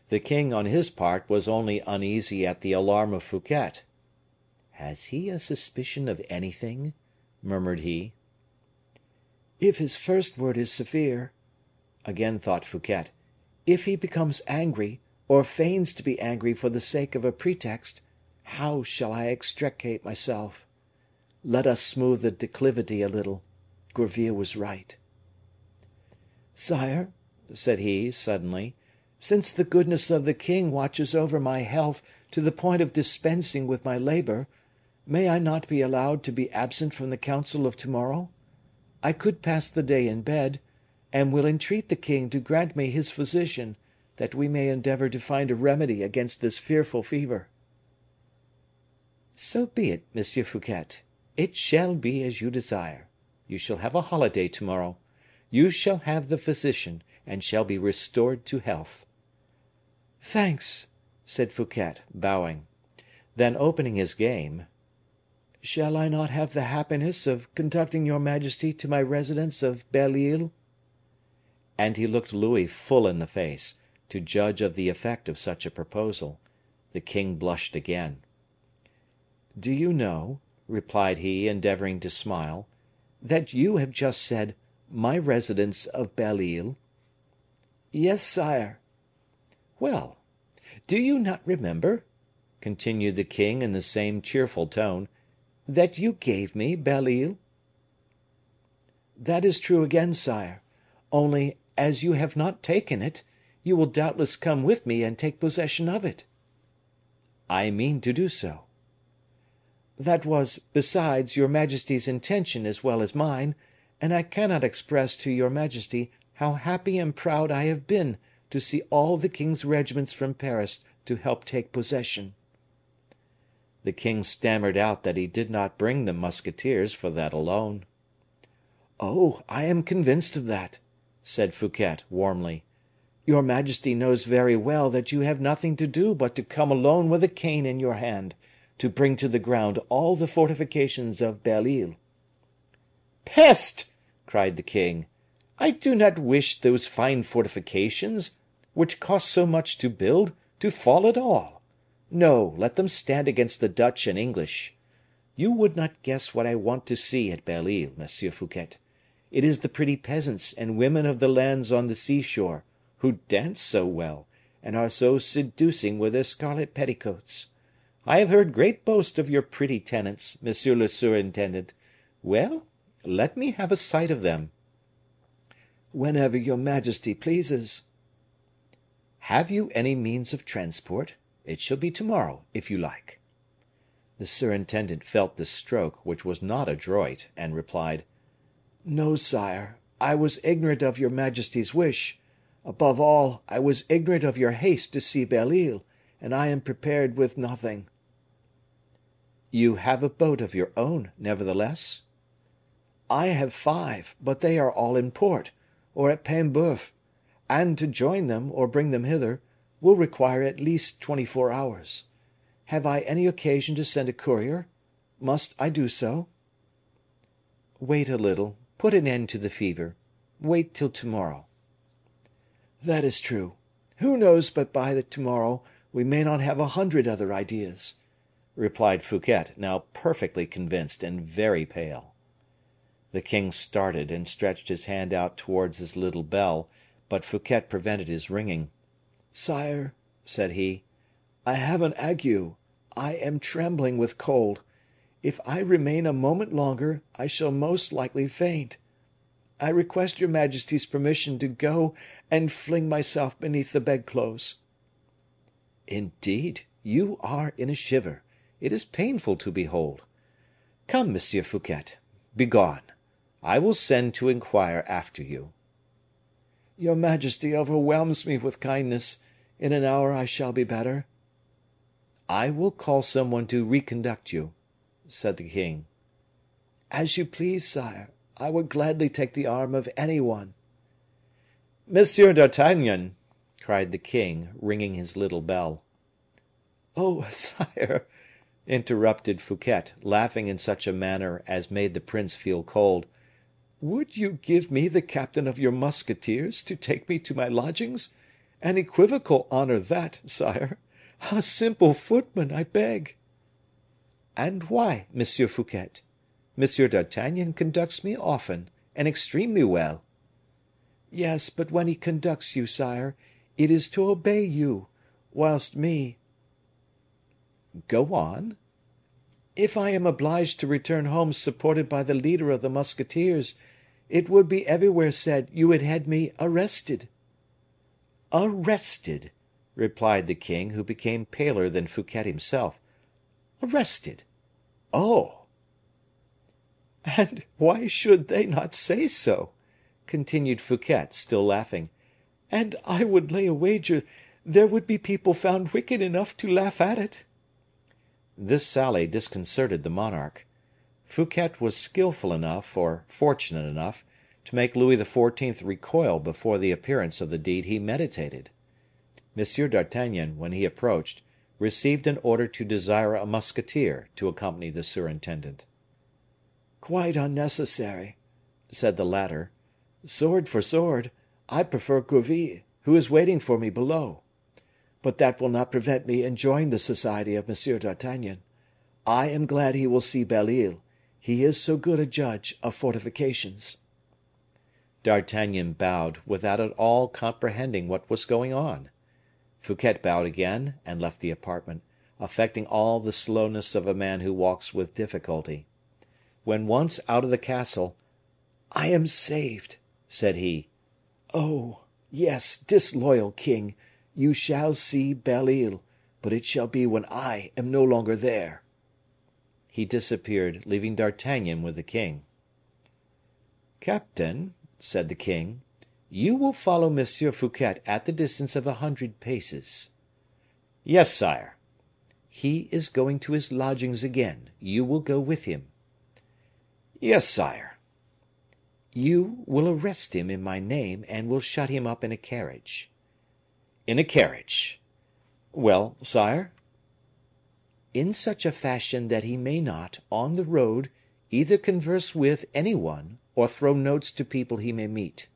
The king, on his part, was only uneasy at the alarm of Fouquet. "Has he a suspicion of anything?" murmured he. "If his first word is severe," again thought Fouquet, "if he becomes angry, or feigns to be angry for the sake of a pretext, how shall I extricate myself? Let us smooth the declivity a little. Gourville was right." "Sire," said he, suddenly, "since the goodness of the king watches over my health to the point of dispensing with my labor, may I not be allowed to be absent from the council of to morrow? I could pass the day in bed, and will entreat the king to grant me his physician, that we may endeavor to find a remedy against this fearful fever." "So be it, Monsieur Fouquet. It shall be as you desire. You shall have a holiday to morrow. You shall have the physician, and shall be restored to health." "Thanks," said Fouquet, bowing. Then opening his game, "Shall I not have the happiness of conducting your majesty to my residence of Belle Isle?" and he looked Louis full in the face, to judge of the effect of such a proposal. The king blushed again. "Do you know," replied he, endeavoring to smile, "that you have just said, 'my residence of Belle Isle'?" "Yes, sire." "Well, do you not remember," continued the king in the same cheerful tone, "that you gave me Belle Isle?" "That is true again, sire; only, as you have not taken it, you will doubtless come with me and take possession of it." "I mean to do so." "That was, besides, your majesty's intention as well as mine, and I cannot express to your majesty how happy and proud I have been to see all the king's regiments from Paris to help take possession." The king stammered out that he did not bring the musketeers for that alone. "Oh, I am convinced of that," said Fouquet, warmly. "Your majesty knows very well that you have nothing to do but to come alone with a cane in your hand, to bring to the ground all the fortifications of Belle Isle." "Peste!" cried the king. "I do not wish those fine fortifications, which cost so much to build, to fall at all. No, let them stand against the Dutch and English. You would not guess what I want to see at Belle Isle, Monsieur Fouquet. It is the pretty peasants and women of the lands on the seashore, who dance so well, and are so seducing with their scarlet petticoats. I have heard great boast of your pretty tenants, monsieur le surintendant. Well, let me have a sight of them." "Whenever your majesty pleases." "Have you any means of transport? It shall be tomorrow, if you like." The surintendant felt this stroke, which was not adroit, and replied, "No, sire, I was ignorant of your majesty's wish. Above all, I was ignorant of your haste to see Belle Isle, and I am prepared with nothing." "You have a boat of your own, nevertheless?" "I have 5, but they are all in port, or at Paimboeuf, and to join them, or bring them hither, will require at least 24 hours. Have I any occasion to send a courier? Must I do so?" "Wait a little, put an end to the fever. Wait till tomorrow." "That is true. Who knows but by tomorrow we may not have 100 other ideas," replied Fouquet, now perfectly convinced and very pale. The king started, and stretched his hand out towards his little bell, but Fouquet prevented his ringing. "Sire," said he, "I have an ague. I am trembling with cold. If I remain a moment longer, I shall most likely faint. I request your majesty's permission to go and fling myself beneath the bedclothes." "Indeed, you are in a shiver. It is painful to behold. Come, Monsieur Fouquet, begone. I will send to inquire after you." "Your majesty overwhelms me with kindness. In an hour I shall be better." "I will call some one to reconduct you," said the king. "As you please, sire. I would gladly take the arm of any one." "Monsieur d'Artagnan!" cried the king, ringing his little bell. "Oh, sire!" interrupted Fouquet, laughing in such a manner as made the prince feel cold, "would you give me the captain of your musketeers to take me to my lodgings? An equivocal honor that, sire. A simple footman, I beg." "And why, Monsieur Fouquet? Monsieur d'Artagnan conducts me often, and extremely well." "Yes, but when he conducts you, sire, it is to obey you, whilst me—" "Go on." "If I am obliged to return home supported by the leader of the musketeers, it would be everywhere said you had had me arrested." "Arrested!" replied the king, who became paler than Fouquet himself. "Arrested! Oh!" "And why should they not say so?" continued Fouquet, still laughing. "And I would lay a wager there would be people found wicked enough to laugh at it." This sally disconcerted the monarch. Fouquet was skillful enough, or fortunate enough, to make Louis XIV. Recoil before the appearance of the deed he meditated. M. d'Artagnan, when he approached, received an order to desire a musketeer to accompany the surintendant. "Quite unnecessary," said the latter. "Sword for sword, I prefer Gourville, who is waiting for me below. But that will not prevent me enjoying the society of M. d'Artagnan. I am glad he will see Belle Isle. He is so good a judge of fortifications." D'Artagnan bowed, without at all comprehending what was going on. Fouquet bowed again, and left the apartment, affecting all the slowness of a man who walks with difficulty. When once out of the castle, "I am saved," said he. "Oh, yes, disloyal king, you shall see Belle Isle, but it shall be when I am no longer there." He disappeared, leaving D'Artagnan with the king. "Captain," said the king, "you will follow M. Fouquet at the distance of 100 paces." "Yes, sire." "He is going to his lodgings again; you will go with him." "Yes, sire." "You will arrest him in my name, and will shut him up in a carriage." "In a carriage. Well, sire?" "In such a fashion that he may not, on the road, either converse with any one, or throw notes to people he may meet."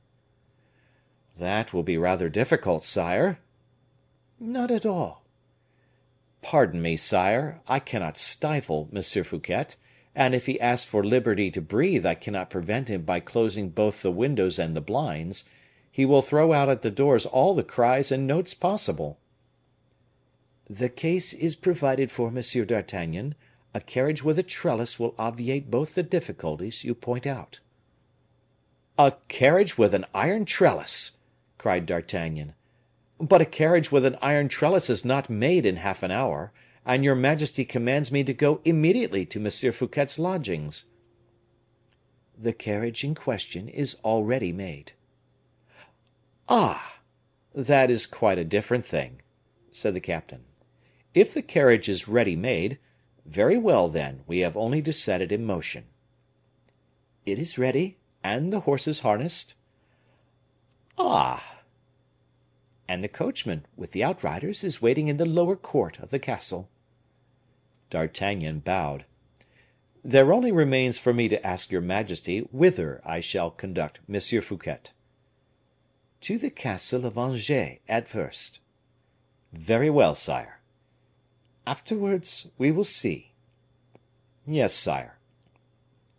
"That will be rather difficult, sire." "Not at all." "Pardon me, sire, I cannot stifle M. Fouquet, and if he asks for liberty to breathe, I cannot prevent him by closing both the windows and the blinds. He will throw out at the doors all the cries and notes possible." "The case is provided for, Monsieur d'Artagnan. A carriage with a trellis will obviate both the difficulties you point out." "A carriage with an iron trellis!" cried D'Artagnan. "But a carriage with an iron trellis is not made in half an hour, and your majesty commands me to go immediately to M. Fouquet's lodgings." "The carriage in question is already made." "Ah! that is quite a different thing," said the captain. "If the carriage is ready made, very well, then, we have only to set it in motion." "It is ready, and the horses harnessed." "Ah!" "And the coachman, with the outriders, is waiting in the lower court of the castle." D'Artagnan bowed. "There only remains for me to ask your majesty whither I shall conduct M. Fouquet." "To the castle of Angers, at first." "Very well, sire." "Afterwards, we will see." "Yes, sire."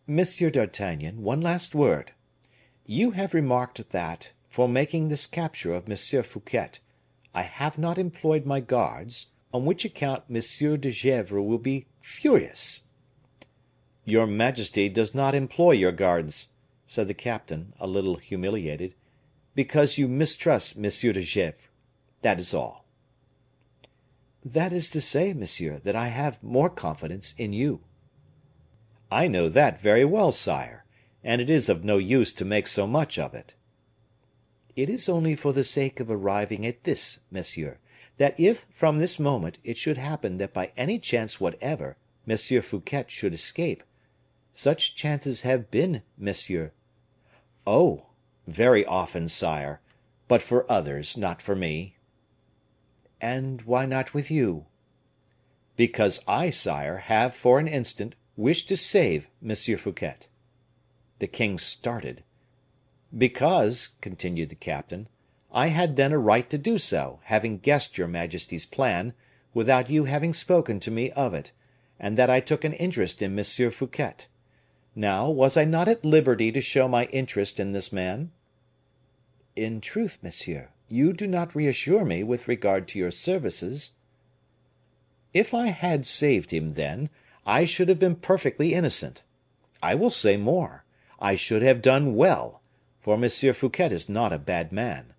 "Monsieur d'Artagnan, one last word. You have remarked that, for making this capture of M. Fouquet, I have not employed my guards, on which account M. de Gesvres will be furious." "Your majesty does not employ your guards," said the captain, a little humiliated, "because you mistrust M. de Gesvres, that is all." "That is to say, monsieur, that I have more confidence in you." "I know that very well, sire, and it is of no use to make so much of it." "It is only for the sake of arriving at this, monsieur, that if, from this moment, it should happen that by any chance whatever, M. Fouquet should escape, such chances have been, monsieur." "Oh! very often, sire, but for others, not for me." "And why not with you?" "Because I, sire, have for an instant wished to save M. Fouquet." The king started. "Because," continued the captain, "I had then a right to do so, having guessed your majesty's plan, without you having spoken to me of it, and that I took an interest in M. Fouquet. Now, was I not at liberty to show my interest in this man?" "In truth, monsieur, you do not reassure me with regard to your services." "If I had saved him, then, I should have been perfectly innocent. I will say more, I should have done well, for M. Fouquet is not a bad man.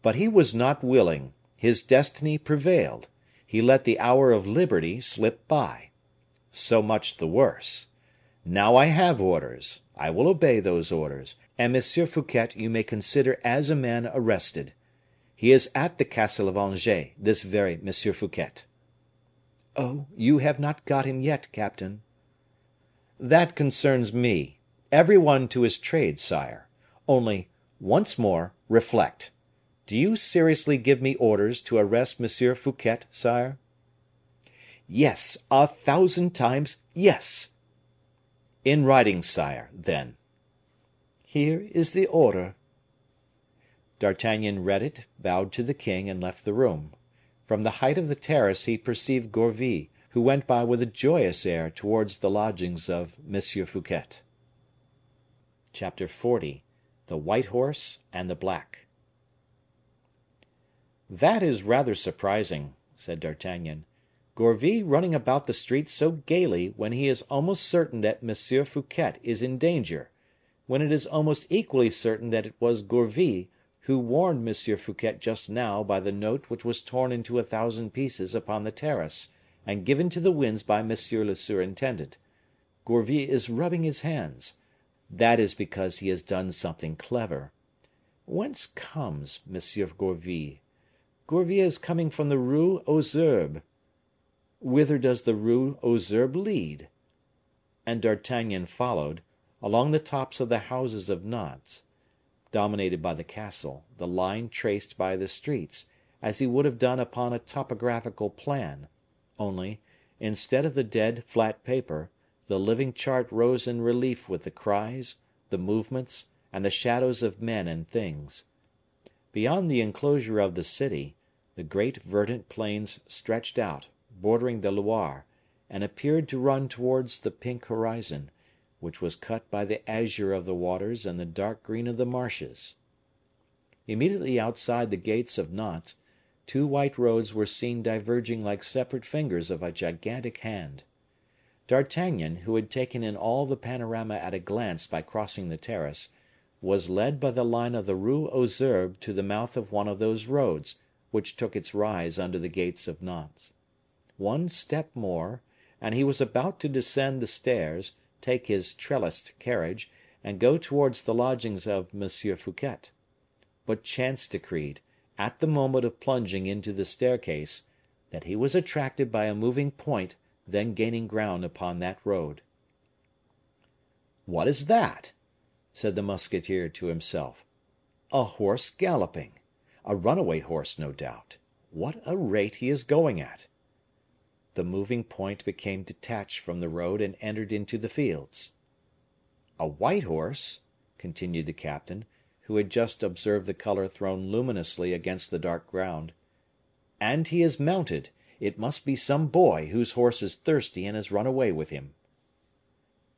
But he was not willing, his destiny prevailed, he let the hour of liberty slip by. So much the worse. Now I have orders, I will obey those orders, and M. Fouquet you may consider as a man arrested. He is at the castle of Angers, this very M. Fouquet." "Oh, you have not got him yet, captain." "That concerns me. Every one to his trade, sire. Only, once more, reflect. Do you seriously give me orders to arrest M. Fouquet, sire?" "Yes, 1,000 times, yes." "In writing, sire, then." "Here is the order." D'Artagnan read it, bowed to the king, and left the room. From the height of the terrace he perceived Gourville, who went by with a joyous air towards the lodgings of M. Fouquet. Chapter XL. The White Horse and the Black. "That is rather surprising," said D'Artagnan. "Gourville running about the streets so gaily when he is almost certain that M. Fouquet is in danger, when it is almost equally certain that it was Gourville who warned M. Fouquet just now by the note which was torn into 1,000 pieces upon the terrace, and given to the winds by monsieur le surintendant. Gourville is rubbing his hands. That is because he has done something clever. Whence comes Monsieur Gourville? Gourville is coming from the Rue aux Herbes. Whither does the Rue aux Herbes lead?" And D'Artagnan followed, along the tops of the houses of Nantes, dominated by the castle, the line traced by the streets, as he would have done upon a topographical plan, only, instead of the dead, flat paper, the living chart rose in relief with the cries, the movements, and the shadows of men and things. Beyond the enclosure of the city, the great verdant plains stretched out, bordering the Loire, and appeared to run towards the pink horizon, which was cut by the azure of the waters and the dark green of the marshes. Immediately outside the gates of Nantes, two white roads were seen diverging like separate fingers of a gigantic hand. D'Artagnan, who had taken in all the panorama at a glance by crossing the terrace, was led by the line of the Rue aux Herbes to the mouth of one of those roads which took its rise under the gates of Nantes. One step more, and he was about to descend the stairs, take his trellised carriage, and go towards the lodgings of M. Fouquet. But chance decreed, at the moment of plunging into the staircase, that he was attracted by a moving point then gaining ground upon that road. "What is that?" said the musketeer to himself. "A horse galloping. A runaway horse, no doubt. What a rate he is going at!" The moving point became detached from the road and entered into the fields. "A white horse," continued the captain, who had just observed the color thrown luminously against the dark ground, "and he is mounted. It must be some boy whose horse is thirsty and has run away with him."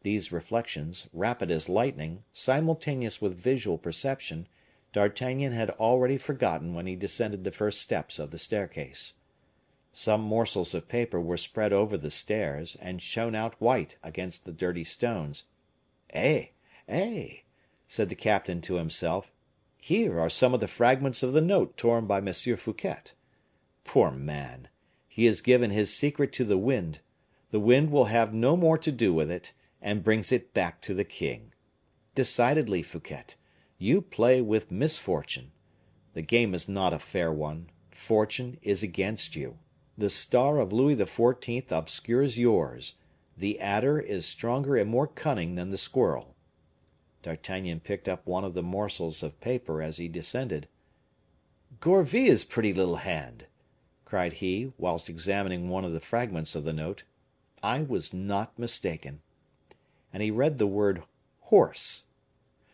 These reflections, rapid as lightning, simultaneous with visual perception, D'Artagnan had already forgotten when he descended the first steps of the staircase. Some morsels of paper were spread over the stairs, and shone out white against the dirty stones. "Eh! eh!" said the captain to himself, "here are some of the fragments of the note torn by M. Fouquet. Poor man! He has given his secret to the wind will have no more to do with it, and brings it back to the king. Decidedly, Fouquet, you play with misfortune. The game is not a fair one. Fortune is against you. The star of Louis XIV. Obscures yours. The adder is stronger and more cunning than the squirrel." D'Artagnan picked up one of the morsels of paper as he descended. "Gourville's pretty little hand!" cried he, whilst examining one of the fragments of the note. "I was not mistaken." And he read the word horse.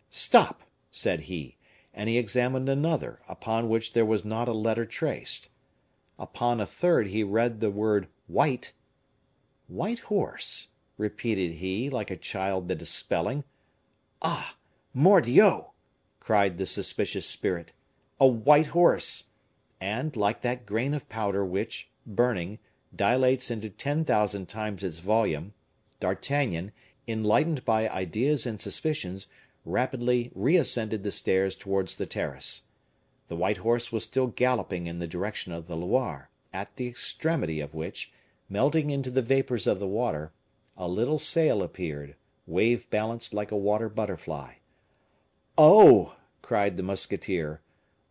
"Stop!" said he, and he examined another, upon which there was not a letter traced. Upon a third he read the word white. "White horse," repeated he, like a child that is spelling. "Ah! Mordioux!" cried the suspicious spirit, "a white horse!" And, like that grain of powder which, burning, dilates into 10,000 times its volume, D'Artagnan, enlightened by ideas and suspicions, rapidly reascended the stairs towards the terrace. The white horse was still galloping in the direction of the Loire, at the extremity of which, melting into the vapors of the water, a little sail appeared, wave balanced like a water butterfly. "Oh!" cried the musketeer,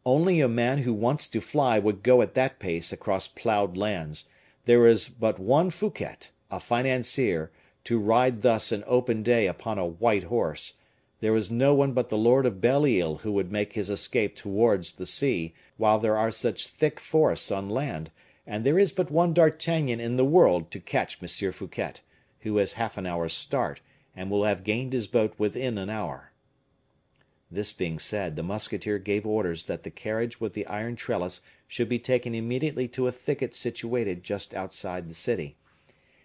"only a man who wants to fly would go at that pace across plowed lands. There is but one Fouquet, a financier, to ride thus in open day upon a white horse. There is no one but the Lord of Belle Isle who would make his escape towards the sea, while there are such thick forests on land, and there is but one D'Artagnan in the world to catch M. Fouquet, who has half an hour's start, and will have gained his boat within an hour." This being said, the musketeer gave orders that the carriage with the iron trellis should be taken immediately to a thicket situated just outside the city.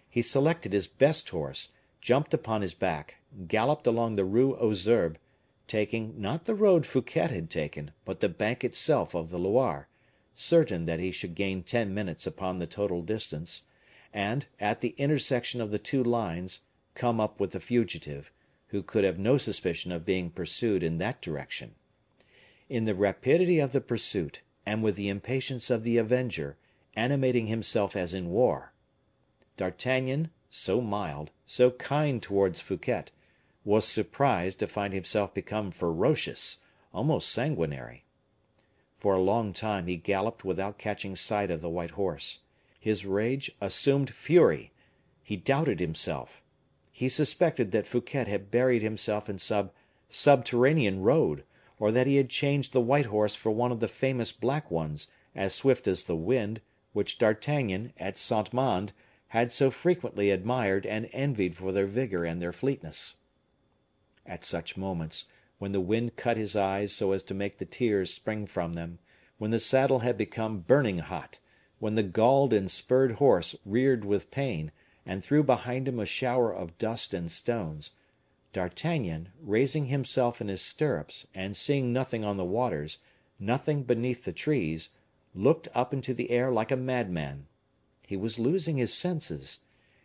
He selected his best horse, jumped upon his back, galloped along the Rue aux Herbes, taking, not the road Fouquet had taken, but the bank itself of the Loire, certain that he should gain 10 minutes upon the total distance, and, at the intersection of the two lines, come up with the fugitive, who could have no suspicion of being pursued in that direction. In the rapidity of the pursuit, and with the impatience of the avenger, animating himself as in war, D'Artagnan, so mild, so kind towards Fouquet, was surprised to find himself become ferocious, almost sanguinary. For a long time he galloped without catching sight of the white horse. His rage assumed fury. He doubted himself. He suspected that Fouquet had buried himself in some subterranean road, or that he had changed the white horse for one of the famous black ones, as swift as the wind, which D'Artagnan, at Saint Mande, had so frequently admired and envied for their vigor and their fleetness. At such moments, when the wind cut his eyes so as to make the tears spring from them, when the saddle had become burning hot, when the galled and spurred horse reared with pain, and threw behind him a shower of dust and stones, D'Artagnan, raising himself in his stirrups, and seeing nothing on the waters, nothing beneath the trees, looked up into the air like a madman. He was losing his senses.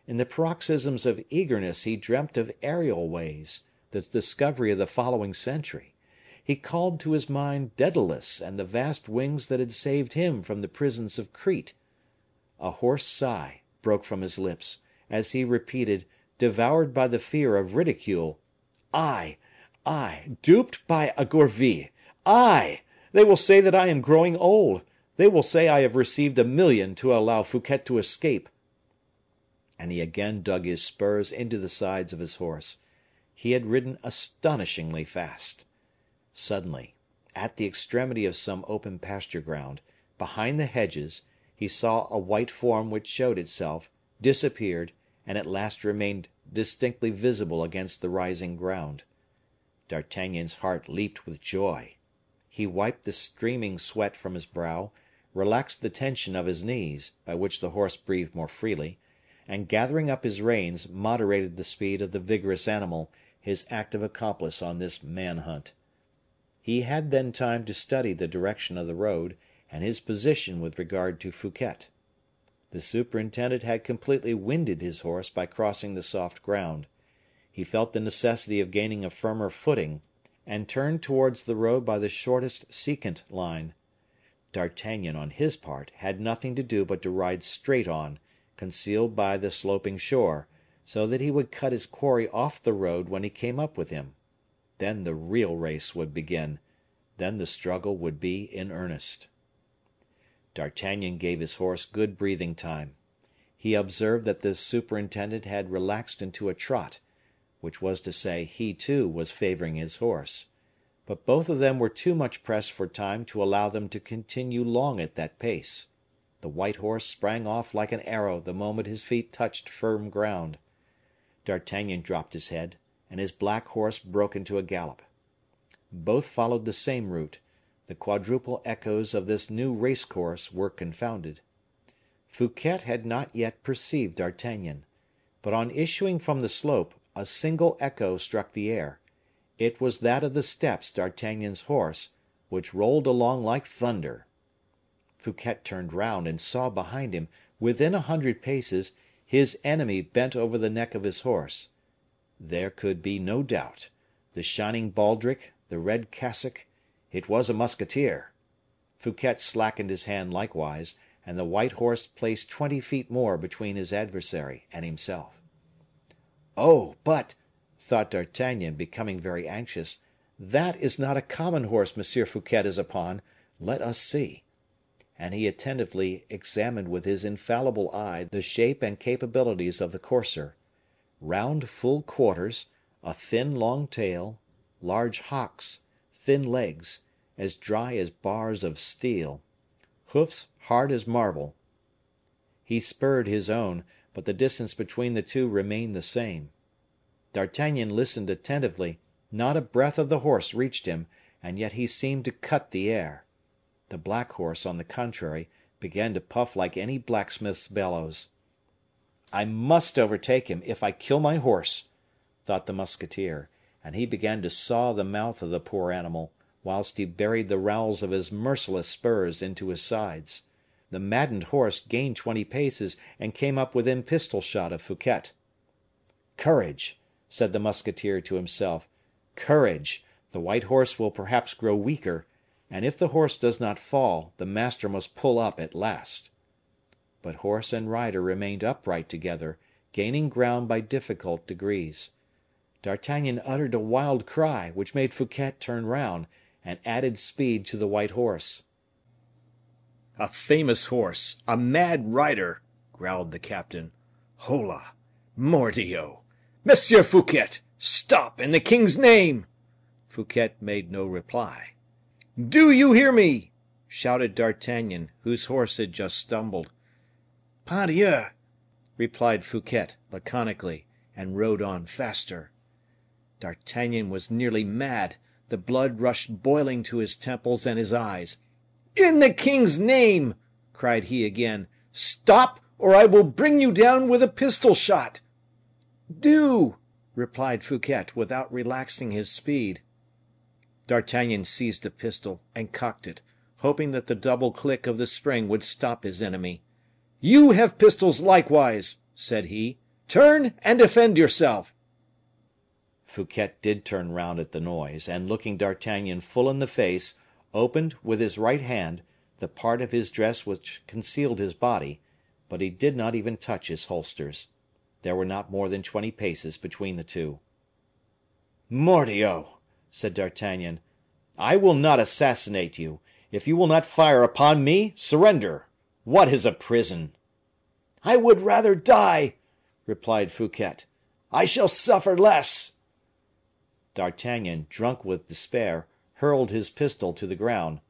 In the paroxysms of eagerness he dreamt of aerial ways, the discovery of the following century. He called to his mind Daedalus and the vast wings that had saved him from the prisons of Crete. A hoarse sigh broke from his lips, as he repeated, devoured by the fear of ridicule, I, duped by a Gourville! I! They will say that I am growing old. They will say I have received 1,000,000 to allow Fouquet to escape. And he again dug his spurs into the sides of his horse. He had ridden astonishingly fast. Suddenly, at the extremity of some open pasture ground, behind the hedges, he saw a white form which showed itself, disappeared, and at last remained distinctly visible against the rising ground. D'Artagnan's heart leaped with joy. He wiped the streaming sweat from his brow, relaxed the tension of his knees, by which the horse breathed more freely, and gathering up his reins, moderated the speed of the vigorous animal, his active accomplice on this man hunt. He had then time to study the direction of the road, and his position with regard to Fouquet. The superintendent had completely winded his horse by crossing the soft ground. He felt the necessity of gaining a firmer footing, and turned towards the road by the shortest secant line. D'Artagnan, on his part, had nothing to do but to ride straight on, concealed by the sloping shore, so that he would cut his quarry off the road when he came up with him. Then the real race would begin, then the struggle would be in earnest. D'Artagnan gave his horse good breathing time. He observed that the superintendent had relaxed into a trot, which was to say, he too was favoring his horse. But both of them were too much pressed for time to allow them to continue long at that pace. The white horse sprang off like an arrow the moment his feet touched firm ground. D'Artagnan dropped his head, and his black horse broke into a gallop. Both followed the same route. The quadruple echoes of this new race course were confounded. Fouquet had not yet perceived D'Artagnan, but on issuing from the slope, a single echo struck the air. It was that of the steps D'Artagnan's horse, which rolled along like thunder. Fouquet turned round and saw behind him, within 100 paces, his enemy bent over the neck of his horse. There could be no doubt. The shining baldric, the red cassock, it was a musketeer. Fouquet slackened his hand likewise, and the white horse placed 20 feet more between his adversary and himself. "Oh, but," thought D'Artagnan, becoming very anxious, "that is not a common horse M. Fouquet is upon. Let us see." And he attentively examined with his infallible eye the shape and capabilities of the courser. Round, full quarters, a thin, long tail, large hocks, thin legs, as dry as bars of steel, hoofs hard as marble. He spurred his own, but the distance between the two remained the same. D'Artagnan listened attentively, Not a breath of the horse reached him, and yet he seemed to cut the air. The black horse, on the contrary, began to puff like any blacksmith's bellows. "I must overtake him, if I kill my horse," thought the musketeer, and he began to saw the mouth of the poor animal, whilst he buried the rowels of his merciless spurs into his sides. The maddened horse gained 20 paces, and came up within pistol shot of Fouquet. "Courage!" said the musketeer to himself. "Courage! The white horse will perhaps grow weaker, and if the horse does not fall, the master must pull up at last." But horse and rider remained upright together, gaining ground by difficult degrees. D'Artagnan uttered a wild cry, which made Fouquet turn round, and added speed to the white horse. "A famous horse, a mad rider!" growled the captain. "Hola! Mordioux! Monsieur Fouquet! Stop, in the king's name!" Fouquet made no reply. "Do you hear me?" shouted D'Artagnan, whose horse had just stumbled. "Pardieu!" replied Fouquet, laconically, and rode on faster. D'Artagnan was nearly mad; the blood rushed boiling to his temples and his eyes. "In the king's name!" cried he again, "stop, or I will bring you down with a pistol shot." "Do," replied Fouquet, without relaxing his speed. D'Artagnan seized a pistol and cocked it, hoping that the double click of the spring would stop his enemy. "You have pistols likewise," said he. "Turn and defend yourself." Fouquet did turn round at the noise, and looking D'Artagnan full in the face, opened, with his right hand, the part of his dress which concealed his body, but he did not even touch his holsters. There were not more than 20 paces between the two. "Mordioux!" said D'Artagnan, "I will not assassinate you. If you will not fire upon me, surrender. What is a prison?" "I would rather die," replied Fouquet. "I shall suffer less." D'Artagnan, drunk with despair, hurled his pistol to the ground.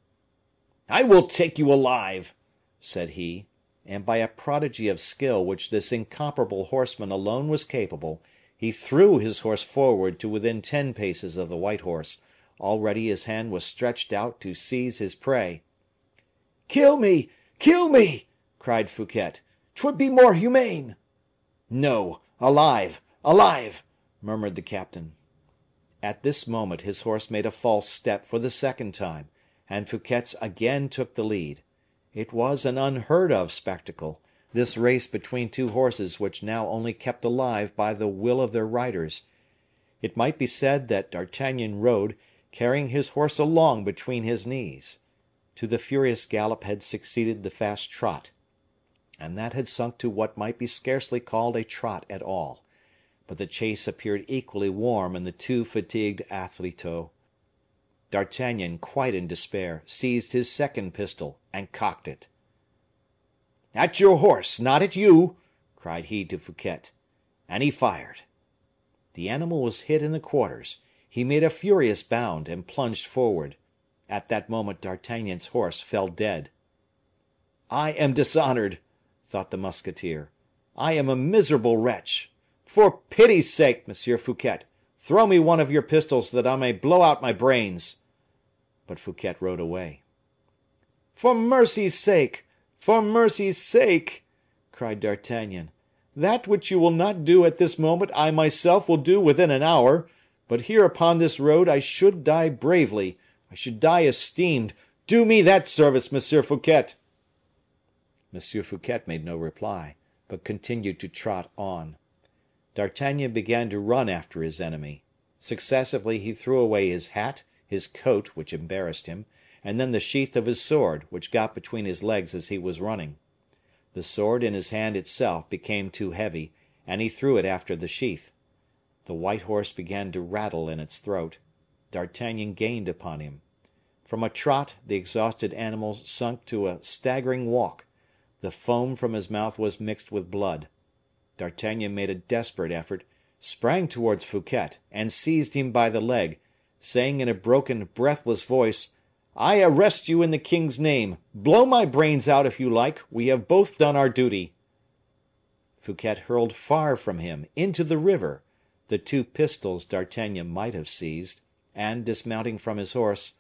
"I will take you alive," said he, and by a prodigy of skill which this incomparable horseman alone was capable, he threw his horse forward to within 10 paces of the white horse. Already his hand was stretched out to seize his prey. "Kill me! Kill me!" cried Fouquet. "'Twould be more humane." "No, alive, alive!" murmured the captain. At this moment his horse made a false step for the second time, and Fouquet's again took the lead. It was an unheard of spectacle, this race between two horses which now only kept alive by the will of their riders. It might be said that D'Artagnan rode, carrying his horse along between his knees. To the furious gallop had succeeded the fast trot, and that had sunk to what might be scarcely called a trot at all. But the chase appeared equally warm in the two fatigued athleteaux. D'Artagnan, quite in despair, seized his second pistol and cocked it. "At your horse, not at you!" cried he to Fouquet. And he fired. The animal was hit in the quarters. He made a furious bound, and plunged forward. At that moment D'Artagnan's horse fell dead. "I am dishonored," thought the musketeer. "I am a miserable wretch. For pity's sake, Monsieur Fouquet, throw me one of your pistols that I may blow out my brains." But Fouquet rode away. "For mercy's sake! For mercy's sake!" cried D'Artagnan. "That which you will not do at this moment I myself will do within an hour; but here upon this road I should die bravely, I should die esteemed. Do me that service, Monsieur Fouquet." Monsieur Fouquet made no reply, but continued to trot on. D'Artagnan began to run after his enemy. Successively he threw away his hat, his coat, which embarrassed him, and then the sheath of his sword, which got between his legs as he was running. The sword in his hand itself became too heavy, and he threw it after the sheath. The white horse began to rattle in its throat. D'Artagnan gained upon him. From a trot the exhausted animal sunk to a staggering walk. The foam from his mouth was mixed with blood. D'Artagnan made a desperate effort, sprang towards Fouquet, and seized him by the leg, saying in a broken, breathless voice, "I arrest you in the king's name. Blow my brains out if you like; we have both done our duty." Fouquet hurled far from him, into the river. the two pistols D'Artagnan might have seized, and dismounting from his horse,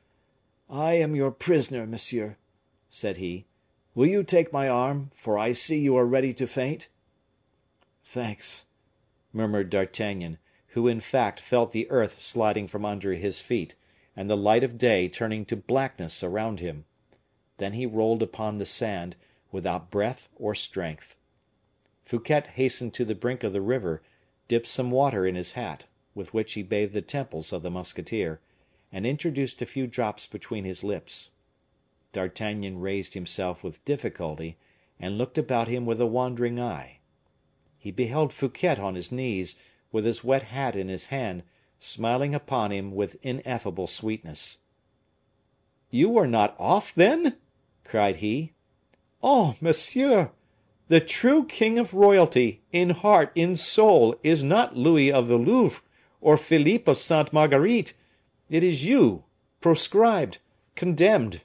"I am your prisoner, monsieur," said he. "Will you take my arm, for I see you are ready to faint?" "Thanks," murmured D'Artagnan, who in fact felt the earth sliding from under his feet, and the light of day turning to blackness around him. Then he rolled upon the sand, without breath or strength. Fouquet hastened to the brink of the river, dipped some water in his hat, with which he bathed the temples of the musketeer, and introduced a few drops between his lips. D'Artagnan raised himself with difficulty, and looked about him with a wandering eye. He beheld Fouquet on his knees, with his wet hat in his hand, smiling upon him with ineffable sweetness. "You are not off, then?" cried he. "Oh, monsieur! The true king of royalty, in heart, in soul, is not Louis of the Louvre, or Philippe of Sainte Marguerite. It is you, proscribed, condemned."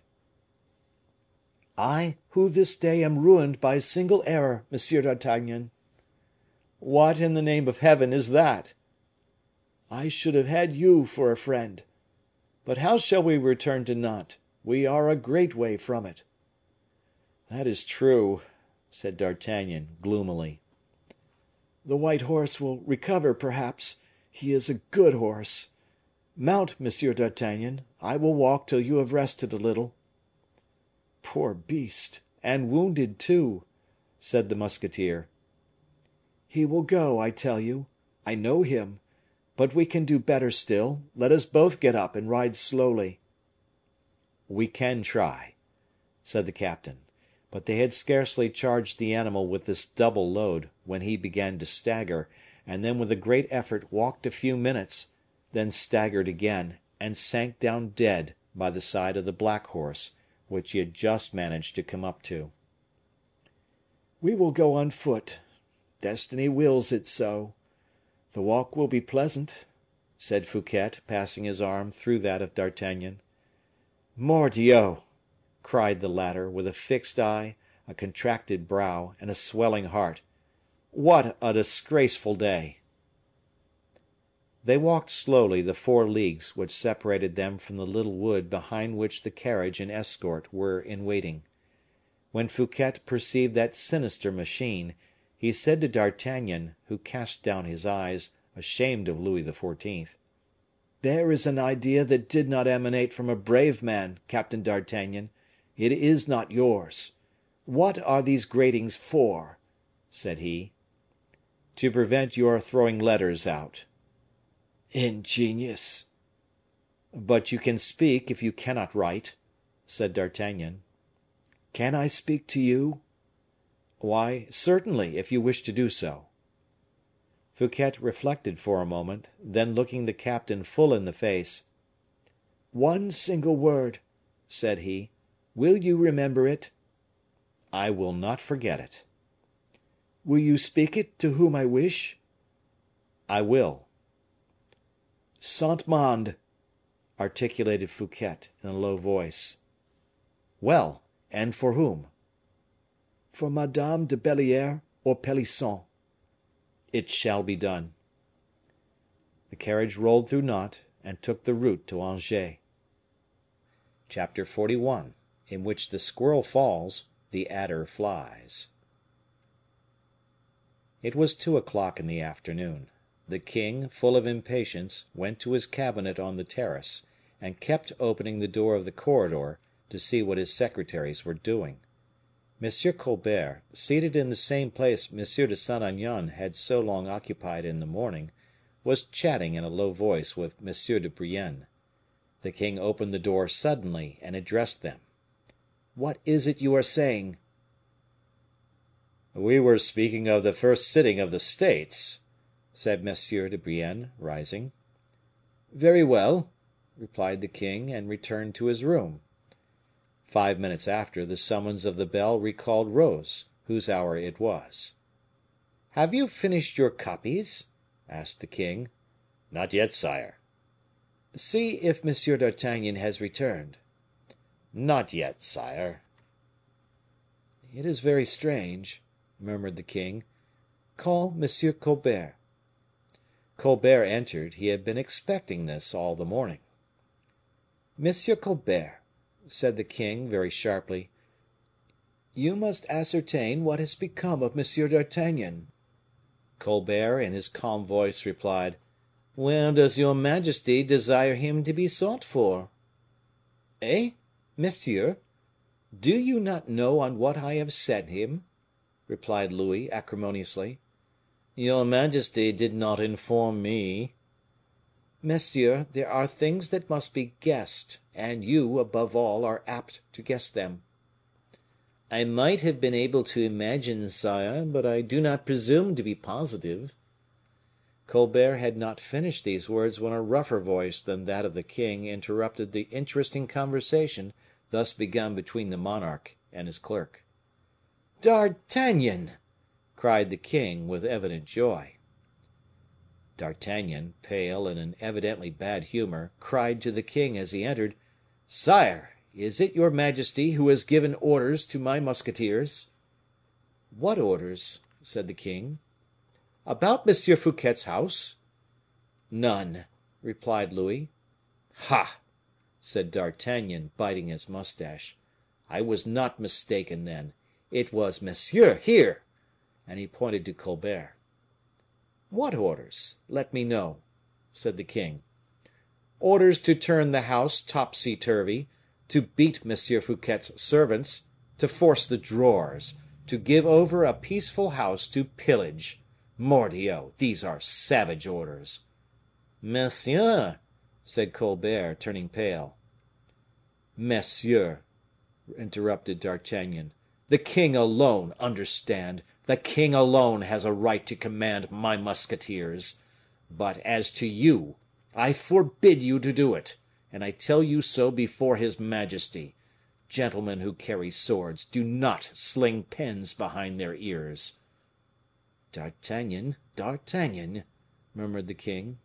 "I, who this day am ruined by a single error, Monsieur d'Artagnan." "What, in the name of Heaven, is that?" "I should have had you for a friend. But how shall we return to Nantes? We are a great way from it." "That is true," said D'Artagnan, gloomily. "The white horse will recover, perhaps; he is a good horse. Mount, Monsieur d'Artagnan; I will walk till you have rested a little." "Poor beast! and wounded, too," said the musketeer. "He will go, I tell you. I know him. But we can do better still. Let us both get up and ride slowly." "We can try," said the captain. But they had scarcely charged the animal with this double load, when he began to stagger, and then with a great effort walked a few minutes, then staggered again, and sank down dead by the side of the black horse, which he had just managed to come up to. "We will go on foot. Destiny wills it so. The walk will be pleasant," said Fouquet, passing his arm through that of D'Artagnan. "Mordioux!" cried the latter, with a fixed eye, a contracted brow, and a swelling heart. "What a disgraceful day!" They walked slowly the 4 leagues which separated them from the little wood behind which the carriage and escort were in waiting. When Fouquet perceived that sinister machine, he said to D'Artagnan, who cast down his eyes, ashamed of Louis XIV., "There is an idea that did not emanate from a brave man, Captain D'Artagnan. It is not yours. What are these gratings for?" said he. "To prevent your throwing letters out." "Ingenious!" "But you can speak if you cannot write," said D'Artagnan. "Can I speak to you?" "Why, certainly, if you wish to do so." Fouquet reflected for a moment, then looking the captain full in the face, "One single word," said he. "Will you remember it?" "I will not forget it." "Will you speak it to whom I wish?" "I will." "Saint Mande," articulated Fouquet, in a low voice. "Well! and for whom?" "For Madame de Belliere or Pelisson." "It shall be done." The carriage rolled through Nantes, and took the route to Angers. Chapter XLI. In which the squirrel falls, the adder flies. It was 2 o'clock in the afternoon. The king, full of impatience, went to his cabinet on the terrace, and kept opening the door of the corridor to see what his secretaries were doing. M. Colbert, seated in the same place M. de Saint Aignan had so long occupied in the morning, was chatting in a low voice with M. de Brienne. The king opened the door suddenly and addressed them. "What is it you are saying?" "We were speaking of the first sitting of the States," said M. de Brienne, rising. "Very well," replied the king, and returned to his room. 5 minutes after, the summons of the bell recalled Rose, whose hour it was. "Have you finished your copies?" asked the king. "Not yet, sire." "See if M. d'Artagnan has returned." "Not yet, sire." "It is very strange," murmured the king. "Call M. Colbert." Colbert entered; he had been expecting this all the morning. "Monsieur Colbert," said the king, very sharply, "you must ascertain what has become of M. d'Artagnan." Colbert, in his calm voice, replied, "Where does your majesty desire him to be sought for?" "Eh! monsieur, do you not know on what I have sent him?" replied Louis, acrimoniously. "Your majesty did not inform me." "Monsieur, there are things that must be guessed, and you, above all, are apt to guess them." "I might have been able to imagine, sire, but I do not presume to be positive." Colbert had not finished these words when a rougher voice than that of the king interrupted the interesting conversation thus begun between the monarch and his clerk. "D'Artagnan!" cried the king, with evident joy. D'Artagnan, pale and in evidently bad humor, cried to the king as he entered, "Sire, is it your majesty who has given orders to my musketeers?" "What orders?" said the king. "About M. Fouquet's house?" "None," replied Louis. "Ha!" said D'Artagnan, biting his mustache. "I was not mistaken, then. It was Monsieur here!" And he pointed to Colbert. "What orders? Let me know," said the king. "Orders to turn the house topsy turvy, to beat M. Fouquet's servants, to force the drawers, to give over a peaceful house to pillage. Mordioux, these are savage orders." "Monsieur!" said Colbert, turning pale. "Monsieur," interrupted D'Artagnan, "the king alone, understand, the king alone has a right to command my musketeers. But as to you, I forbid you to do it, and I tell you so before his majesty. Gentlemen who carry swords do not sling pens behind their ears." "D'Artagnan, D'Artagnan," murmured the king.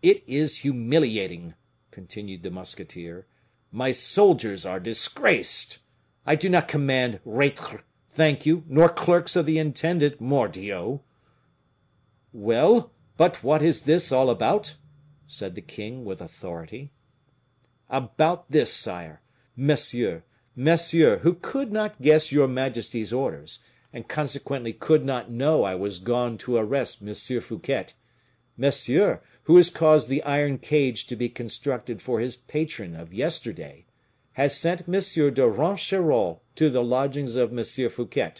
"It is humiliating," continued the musketeer. "My soldiers are disgraced. I do not command reîtres, thank you, nor clerks of the intendant, mordioux." "Well, but what is this all about?" said the king, with authority. "About this, sire. Monsieur, who could not guess your majesty's orders, and consequently could not know I was gone to arrest M. Fouquet, Monsieur, who has caused the iron cage to be constructed for his patron of yesterday, has sent M. de Ronquerolles to the lodgings of M. Fouquet,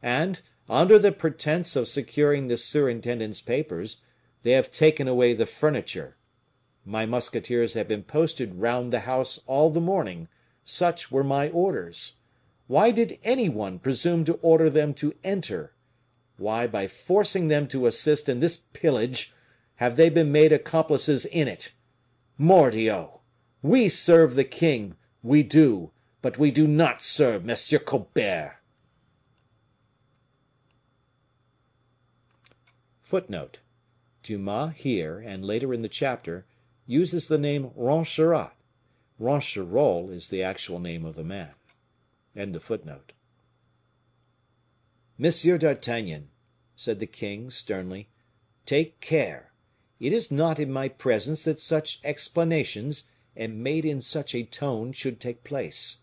and, under the pretense of securing the surintendant's papers, they have taken away the furniture. My musketeers have been posted round the house all the morning; such were my orders. Why did any one presume to order them to enter? Why, by forcing them to assist in this pillage, have they been made accomplices in it? Mordioux! We serve the king, we do, but we do not serve Monsieur Colbert." Footnote: Dumas here, and later in the chapter, uses the name Ronquerolles. Ronquerolles is the actual name of the man. "Monsieur d'Artagnan," said the king, sternly, "take care. It is not in my presence that such explanations, and made in such a tone, should take place."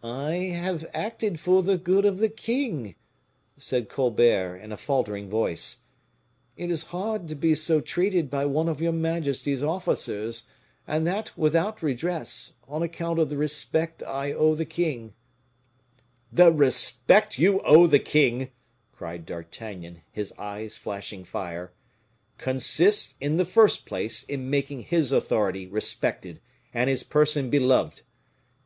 "I have acted for the good of the king," said Colbert, in a faltering voice. "It is hard to be so treated by one of your majesty's officers, and that without redress, on account of the respect I owe the king." "The respect you owe the king," cried D'Artagnan, his eyes flashing fire, "consists, in the first place, in making his authority respected, and his person beloved.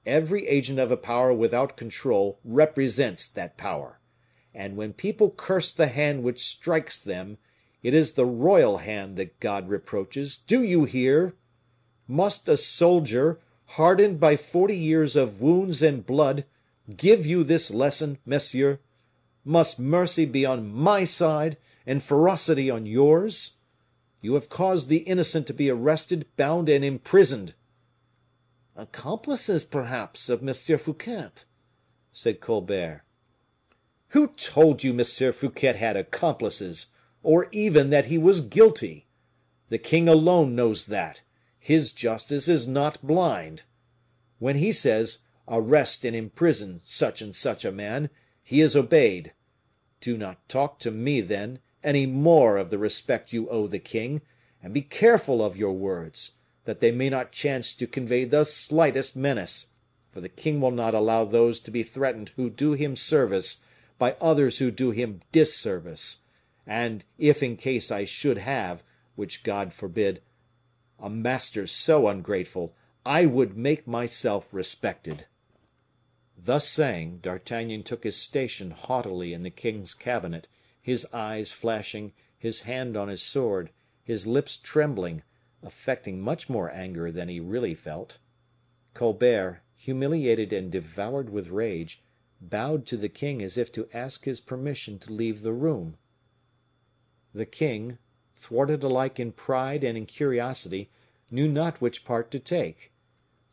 Every agent of a power without control represents that power; and when people curse the hand which strikes them, it is the royal hand that God reproaches. Do you hear? Must a soldier, hardened by 40 years of wounds and blood, give you this lesson, monsieur? Must mercy be on my side, and ferocity on yours? You have caused the innocent to be arrested, bound, and imprisoned." "Accomplices, perhaps, of M. Fouquet," said Colbert. "Who told you M. Fouquet had accomplices? or even that he was guilty. The king alone knows that. His justice is not blind. When he says, arrest and imprison such and such a man, he is obeyed. Do not talk to me, then, any more of the respect you owe the king, and be careful of your words, that they may not chance to convey the slightest menace, for the king will not allow those to be threatened who do him service by others who do him disservice. And if in case I should have, which God forbid, a master so ungrateful, I would make myself respected." Thus saying, D'Artagnan took his station haughtily in the king's cabinet, his eyes flashing, his hand on his sword, his lips trembling, affecting much more anger than he really felt. Colbert, humiliated and devoured with rage, bowed to the king as if to ask his permission to leave the room. The king, thwarted alike in pride and in curiosity, knew not which part to take.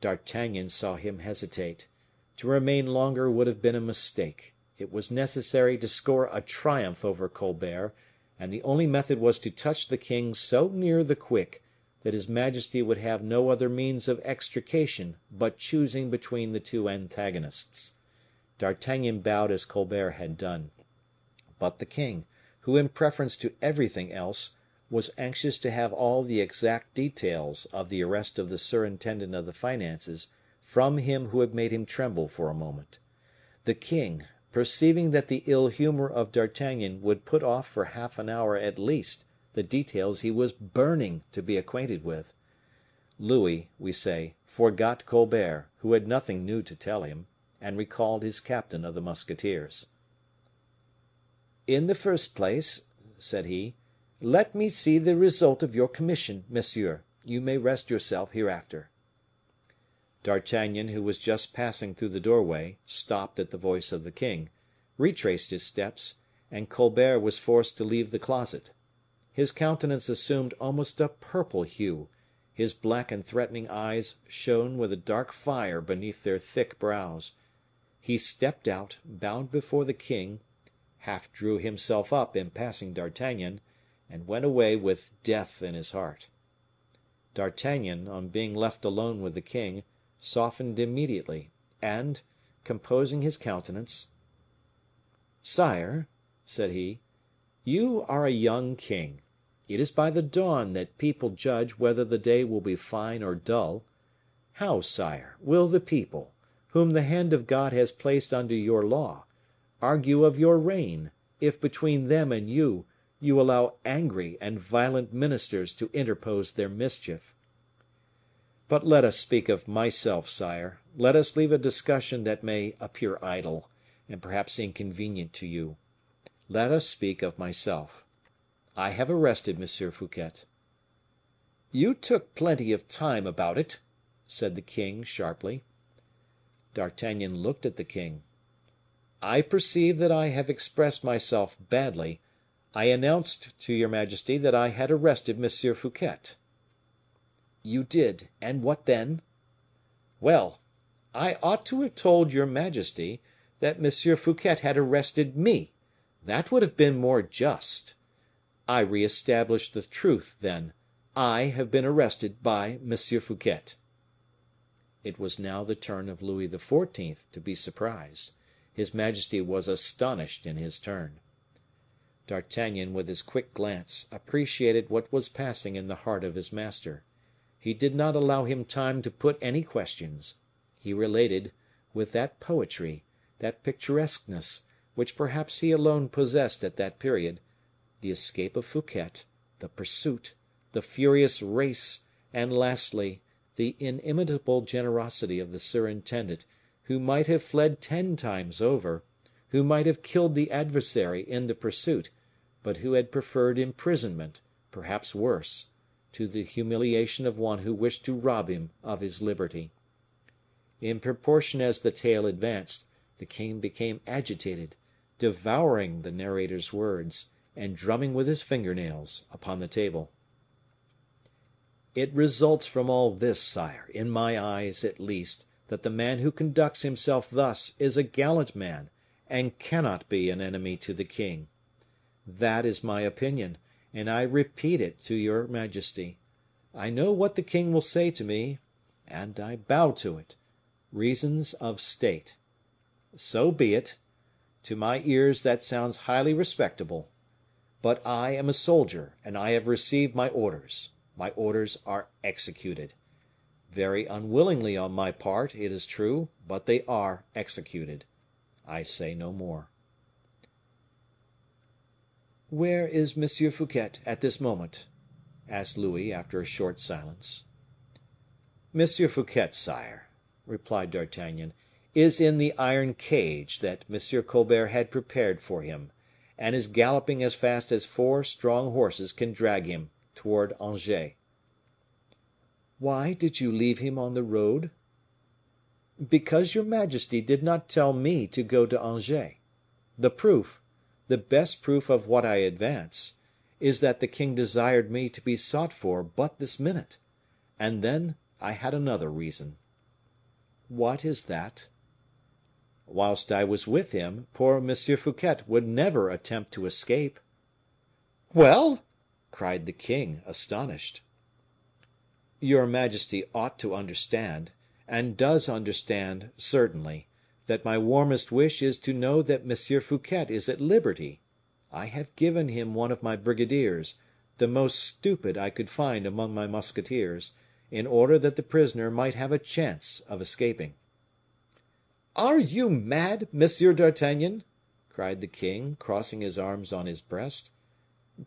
D'Artagnan saw him hesitate. To remain longer would have been a mistake. It was necessary to score a triumph over Colbert, and the only method was to touch the king so near the quick that his majesty would have no other means of extrication but choosing between the two antagonists. D'Artagnan bowed as Colbert had done. But the king, who in preference to everything else, was anxious to have all the exact details of the arrest of the surintendant of the finances from him who had made him tremble for a moment. The king, perceiving that the ill humor of D'Artagnan would put off for half an hour at least the details he was burning to be acquainted with, Louis, we say, forgot Colbert, who had nothing new to tell him, and recalled his captain of the musketeers. "In the first place," said he, "let me see the result of your commission, monsieur. You may rest yourself hereafter." D'Artagnan, who was just passing through the doorway, stopped at the voice of the king, retraced his steps, and Colbert was forced to leave the closet. His countenance assumed almost a purple hue, his black and threatening eyes shone with a dark fire beneath their thick brows. He stepped out, bowed before the king, half drew himself up in passing D'Artagnan, and went away with death in his heart. D'Artagnan, on being left alone with the king, softened immediately, and, composing his countenance, "Sire," said he, "you are a young king. It is by the dawn that people judge whether the day will be fine or dull. How, sire, will the people, whom the hand of God has placed under your law, argue of your reign, if between them and you allow angry and violent ministers to interpose their mischief? But let us speak of myself, sire. Let us leave a discussion that may appear idle, and perhaps inconvenient to you. Let us speak of myself. I have arrested M. Fouquet." "You took plenty of time about it," said the king, sharply. D'Artagnan looked at the king. "I perceive that I have expressed myself badly. I announced to your majesty that I had arrested M. Fouquet." "You did, and what then?" "Well, I ought to have told your majesty that M. Fouquet had arrested me. That would have been more just. I re established the truth, then. I have been arrested by M. Fouquet." It was now the turn of Louis XIV. To be surprised. His majesty was astonished in his turn. D'Artagnan, with his quick glance, appreciated what was passing in the heart of his master. He did not allow him time to put any questions. He related, with that poetry, that picturesqueness, which perhaps he alone possessed at that period, the escape of Fouquet, the pursuit, the furious race, and lastly, the inimitable generosity of the surintendant, who might have fled 10 times over, who might have killed the adversary in the pursuit, but who had preferred imprisonment, perhaps worse, to the humiliation of one who wished to rob him of his liberty. In proportion as the tale advanced, the king became agitated, devouring the narrator's words, and drumming with his fingernails upon the table. "It results from all this, sire, in my eyes at least, that the man who conducts himself thus is a gallant man, and cannot be an enemy to the king. That is my opinion, and I repeat it to your majesty. I know what the king will say to me, and I bow to it. Reasons of state. So be it. To my ears that sounds highly respectable. But I am a soldier, and I have received my orders. My orders are executed. Very unwillingly on my part, it is true, but they are executed. I say no more. "Where is M. Fouquet at this moment?" asked Louis, after a short silence. "M. Fouquet, sire," replied D'Artagnan, "is in the iron cage that M. Colbert had prepared for him, and is galloping as fast as 4 strong horses can drag him toward Angers." "Why did you leave him on the road?" "Because your majesty did not tell me to go to Angers. The proof, the best proof of what I advance, is that the king desired me to be sought for but this minute. And then I had another reason." "What is that?" "Whilst I was with him, poor M. Fouquet would never attempt to escape." "Well!" cried the king, astonished. "Your majesty ought to understand, and does understand, certainly, that my warmest wish is to know that M. Fouquet is at liberty. I have given him one of my brigadiers, the most stupid I could find among my musketeers, in order that the prisoner might have a chance of escaping." "Are you mad, Monsieur d'Artagnan?" cried the king, crossing his arms on his breast.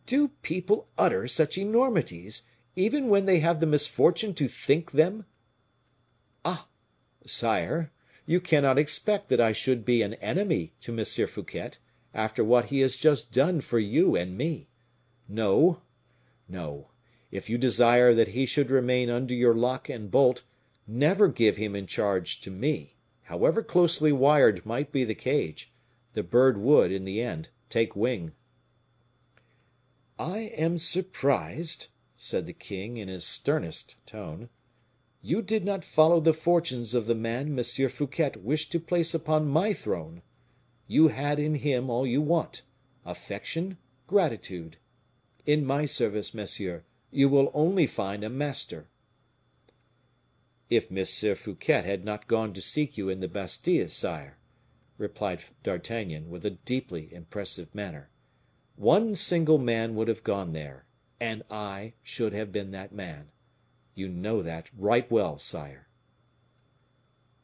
"Do people utter such enormities, even when they have the misfortune to think them?" "Ah! sire, you cannot expect that I should be an enemy to M. Fouquet, after what he has just done for you and me. No, no; if you desire that he should remain under your lock and bolt, never give him in charge to me. However closely wired might be the cage, the bird would, in the end, take wing." "I am surprised," said the king, in his sternest tone, "you did not follow the fortunes of the man M. Fouquet wished to place upon my throne. You had in him all you want, affection, gratitude. In my service, monsieur, you will only find a master." "If M. Fouquet had not gone to seek you in the Bastile, sire," replied D'Artagnan, with a deeply impressive manner, "one single man would have gone there, and I should have been that man. You know that right well, sire."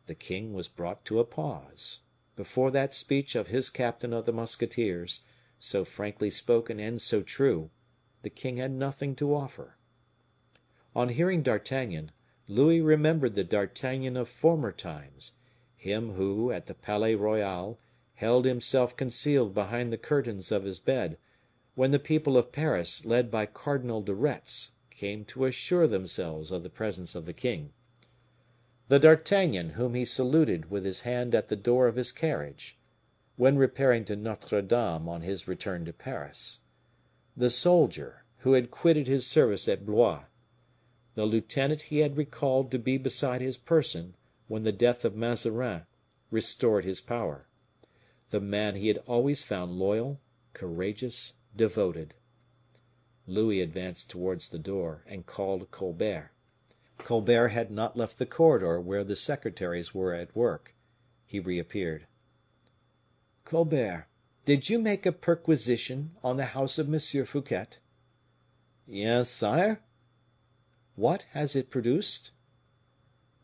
The king was brought to a pause. Before that speech of his captain of the musketeers, so frankly spoken and so true, the king had nothing to offer. On hearing D'Artagnan, Louis remembered the D'Artagnan of former times, him who, at the Palais Royal, held himself concealed behind the curtains of his bed, when the people of Paris, led by Cardinal de Retz, came to assure themselves of the presence of the king; the D'Artagnan whom he saluted with his hand at the door of his carriage, when repairing to Notre Dame on his return to Paris; the soldier who had quitted his service at Blois; the lieutenant he had recalled to be beside his person when the death of Mazarin restored his power; the man he had always found loyal, courageous, devoted. Louis advanced towards the door, and called Colbert. Colbert had not left the corridor where the secretaries were at work. He reappeared. "Colbert, did you make a perquisition on the house of M. Fouquet?" "Yes, sire." "What has it produced?"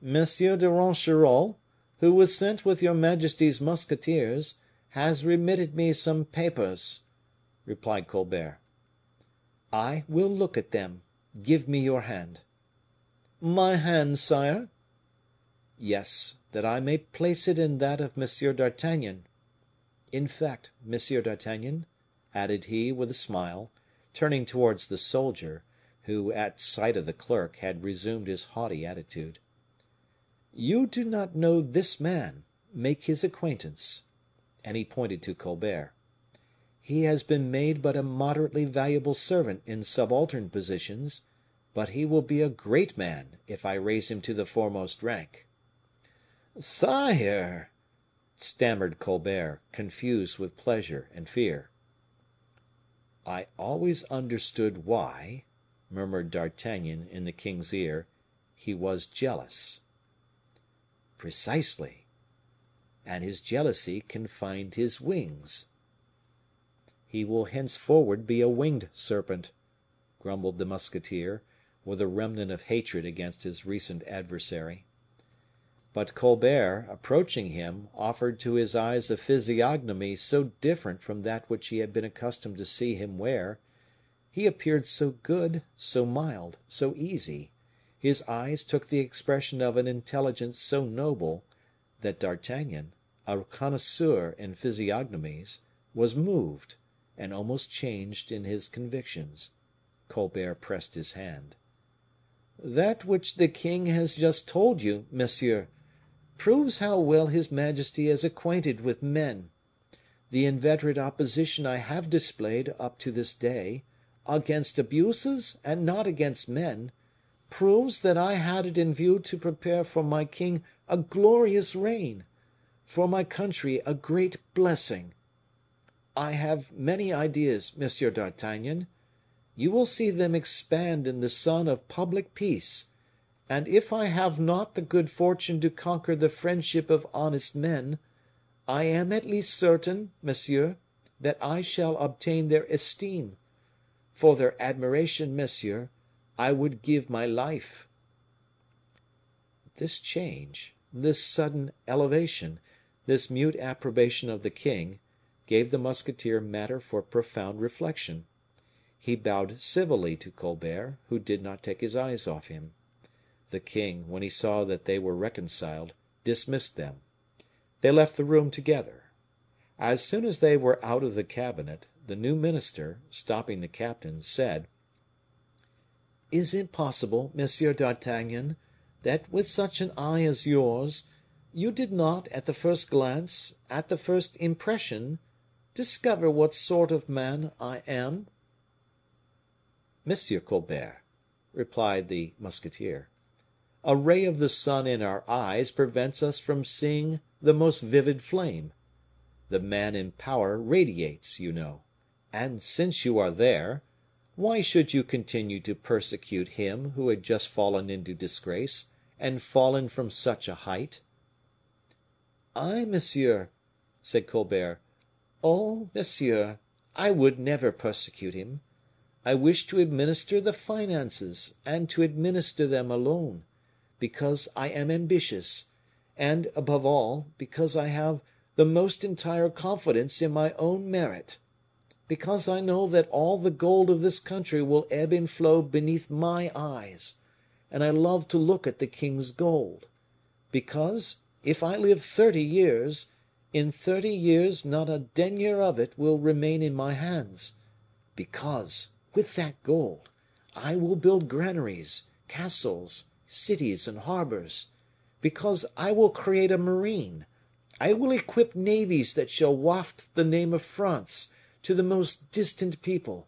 "M. de Ronquerolles, who was sent with your majesty's musketeers, has remitted me some papers," replied Colbert. "I will look at them. Give me your hand." "My hand, sire?" "Yes, that I may place it in that of M. d'Artagnan. In fact, M. d'Artagnan," added he, with a smile, turning towards the soldier, who, at sight of the clerk, had resumed his haughty attitude, "you do not know this man; make his acquaintance." And he pointed to Colbert. "He has been made but a moderately valuable servant in subaltern positions, but he will be a great man if I raise him to the foremost rank.""Sire!" stammered Colbert, confused with pleasure and fear. I always understood why, murmured D'Artagnan in the king's ear, he was jealous. Precisely. And his jealousy can find his wings. He will henceforward be a winged serpent, grumbled the musketeer, with a remnant of hatred against his recent adversary. But Colbert, approaching him, offered to his eyes a physiognomy so different from that which he had been accustomed to see him wear, he appeared so good, so mild, so easy, his eyes took the expression of an intelligence so noble, that D'Artagnan, a connoisseur in physiognomies, was moved, and almost changed in his convictions. Colbert pressed his hand. "That which the king has just told you, monsieur, proves how well his majesty is acquainted with men. The inveterate opposition I have displayed, up to this day, against abuses and not against men, proves that I had it in view to prepare for my king a glorious reign, for my country a great blessing. I have many ideas, Monsieur d'Artagnan. You will see them expand in the sun of public peace, and if I have not the good fortune to conquer the friendship of honest men, I am at least certain, monsieur, that I shall obtain their esteem. For their admiration, monsieur, I would give my life." This change, this sudden elevation, this mute approbation of the king, gave the musketeer matter for profound reflection. He bowed civilly to Colbert, who did not take his eyes off him. The king, when he saw that they were reconciled, dismissed them. They left the room together. As soon as they were out of the cabinet, the new minister, stopping the captain, said, "Is it possible, Monsieur d'Artagnan, that with such an eye as yours, you did not, at the first glance, at the first impression, discover what sort of man I am?" "Monsieur Colbert," replied the musketeer, "a ray of the sun in our eyes prevents us from seeing the most vivid flame. The man in power radiates, you know; and since you are there, why should you continue to persecute him who had just fallen into disgrace, and fallen from such a height?" "I, monsieur," said Colbert, "oh, monsieur, I would never persecute him. I wish to administer the finances, and to administer them alone, because I am ambitious, and, above all, because I have the most entire confidence in my own merit, because I know that all the gold of this country will ebb and flow beneath my eyes, and I love to look at the king's gold, because, if I live 30 years, in 30 years not a denier of it will remain in my hands, because, with that gold, I will build granaries, castles, cities, and harbors, because I will create a marine, I will equip navies that shall waft the name of France to the most distant people,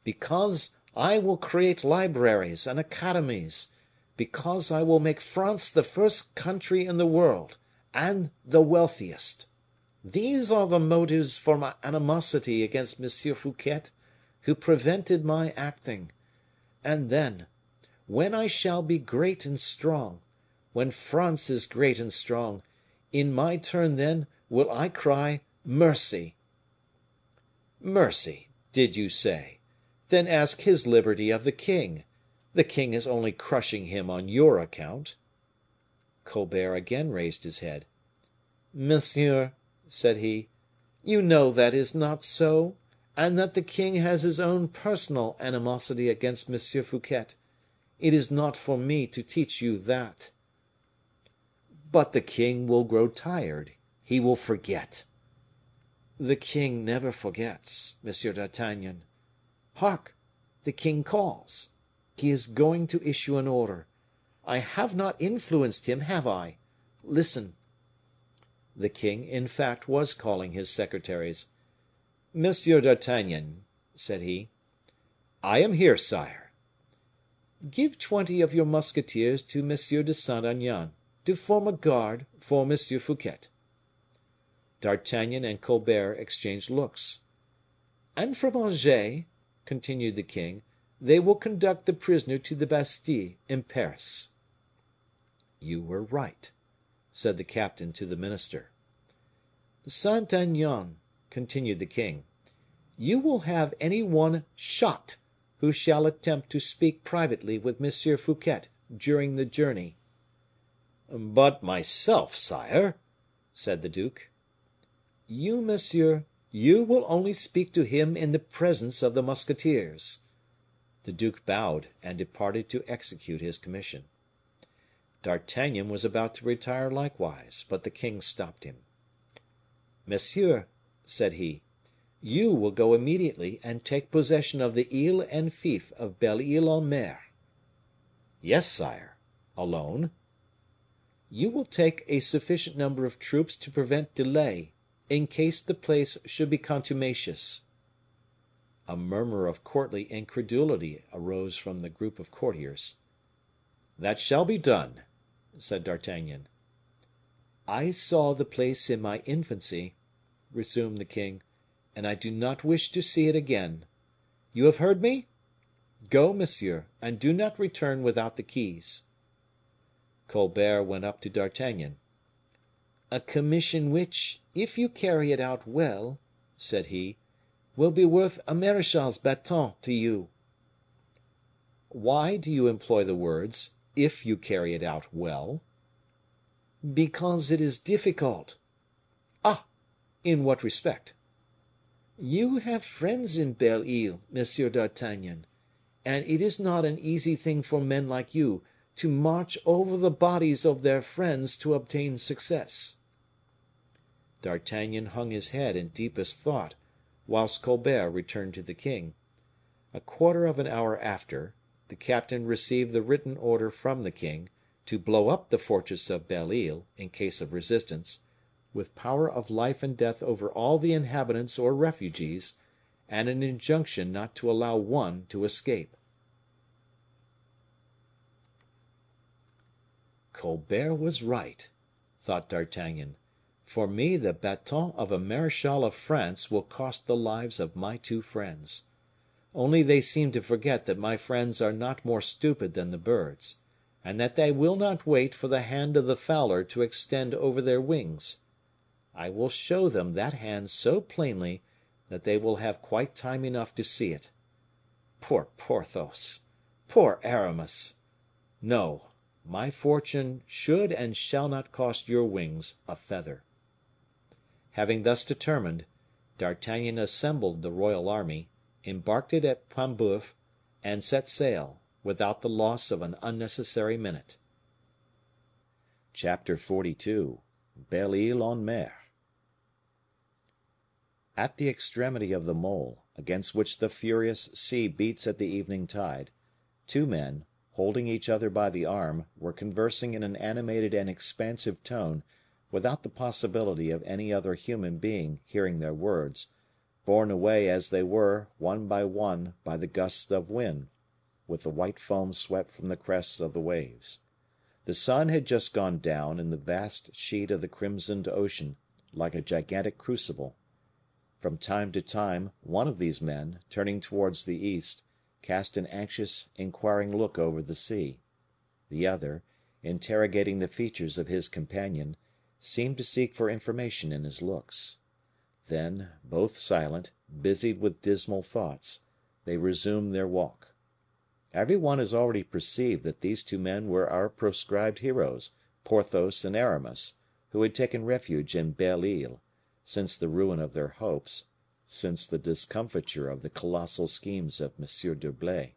because I will create libraries and academies, because I will make France the first country in the world, and the wealthiest. These are the motives for my animosity against M. Fouquet, who prevented my acting. And then, when I shall be great and strong, when France is great and strong, in my turn then will I cry, 'Mercy!'" "Mercy, did you say? Then ask his liberty of the king. The king is only crushing him on your account." Colbert again raised his head. "Monsieur," said he, "you know that is not so, and that the king has his own personal animosity against M. Fouquet. It is not for me to teach you that." "But the king will grow tired, he will forget." "The king never forgets, Monsieur d'Artagnan. Hark! the king calls. He is going to issue an order. I have not influenced him, have I? Listen." The king, in fact, was calling his secretaries. "Monsieur d'Artagnan," said he. "I am here, sire." "Give 20 of your musketeers to M. de Saint Aignan, to form a guard for M. Fouquet." D'Artagnan and Colbert exchanged looks. And from Angers," continued the king, "they will conduct the prisoner to the Bastile, in Paris." "You were right," said the captain to the minister. "Saint Aignan," continued the king, "you will have any one shot who shall attempt to speak privately with M. Fouquet during the journey." "But myself, sire?" said the duke. "You, monsieur, you will only speak to him in the presence of the musketeers." The duke bowed, and departed to execute his commission. D'Artagnan was about to retire likewise, but the king stopped him. "Monsieur," said he, "you will go immediately and take possession of the Ile and fief of Belle Ile en Mer." "Yes, sire." "Alone?" "You will take a sufficient number of troops to prevent delay, in case the place should be contumacious." A murmur of courtly incredulity arose from the group of courtiers. "That shall be done," said D'Artagnan. "I saw the place in my infancy," resumed the king, "and I do not wish to see it again. You have heard me? Go, monsieur, and do not return without the keys." Colbert went up to D'Artagnan. "A commission which, if you carry it out well," said he, "will be worth a marechal's baton to you." "Why do you employ the words, 'if you carry it out well'?" "Because it is difficult." "Ah! In what respect?" "You have friends in Belle Isle, Monsieur d'Artagnan, and it is not an easy thing for men like you to march over the bodies of their friends to obtain success." D'Artagnan hung his head in deepest thought, whilst Colbert returned to the king. A quarter of an hour after, the captain received the written order from the king to blow up the fortress of Belle Isle, in case of resistance, with power of life and death over all the inhabitants or refugees, and an injunction not to allow one to escape. Colbert was right, thought D'Artagnan. For me, the baton of a marechal of France will cost the lives of my two friends. Only they seem to forget that my friends are not more stupid than the birds, and that they will not wait for the hand of the fowler to extend over their wings. I will show them that hand so plainly that they will have quite time enough to see it. Poor Porthos! Poor Aramis! No, my fortune should and shall not cost your wings a feather. Having thus determined, D'Artagnan assembled the royal army, embarked it at Paimboeuf, and set sail, without the loss of an unnecessary minute. Chapter 42. Belle Ile en Mer. At the extremity of the mole, against which the furious sea beats at the evening tide, two men, holding each other by the arm, were conversing in an animated and expansive tone, without the possibility of any other human being hearing their words, borne away as they were, one by the gusts of wind, with the white foam swept from the crests of the waves. The sun had just gone down in the vast sheet of the crimsoned ocean, like a gigantic crucible. From time to time, one of these men, turning towards the east, cast an anxious, inquiring look over the sea. The other, interrogating the features of his companion, seemed to seek for information in his looks. Then, both silent, busied with dismal thoughts, they resumed their walk. Every one has already perceived that these two men were our proscribed heroes, Porthos and Aramis, who had taken refuge in Belle Isle, since the ruin of their hopes, since the discomfiture of the colossal schemes of M. d'Herblay.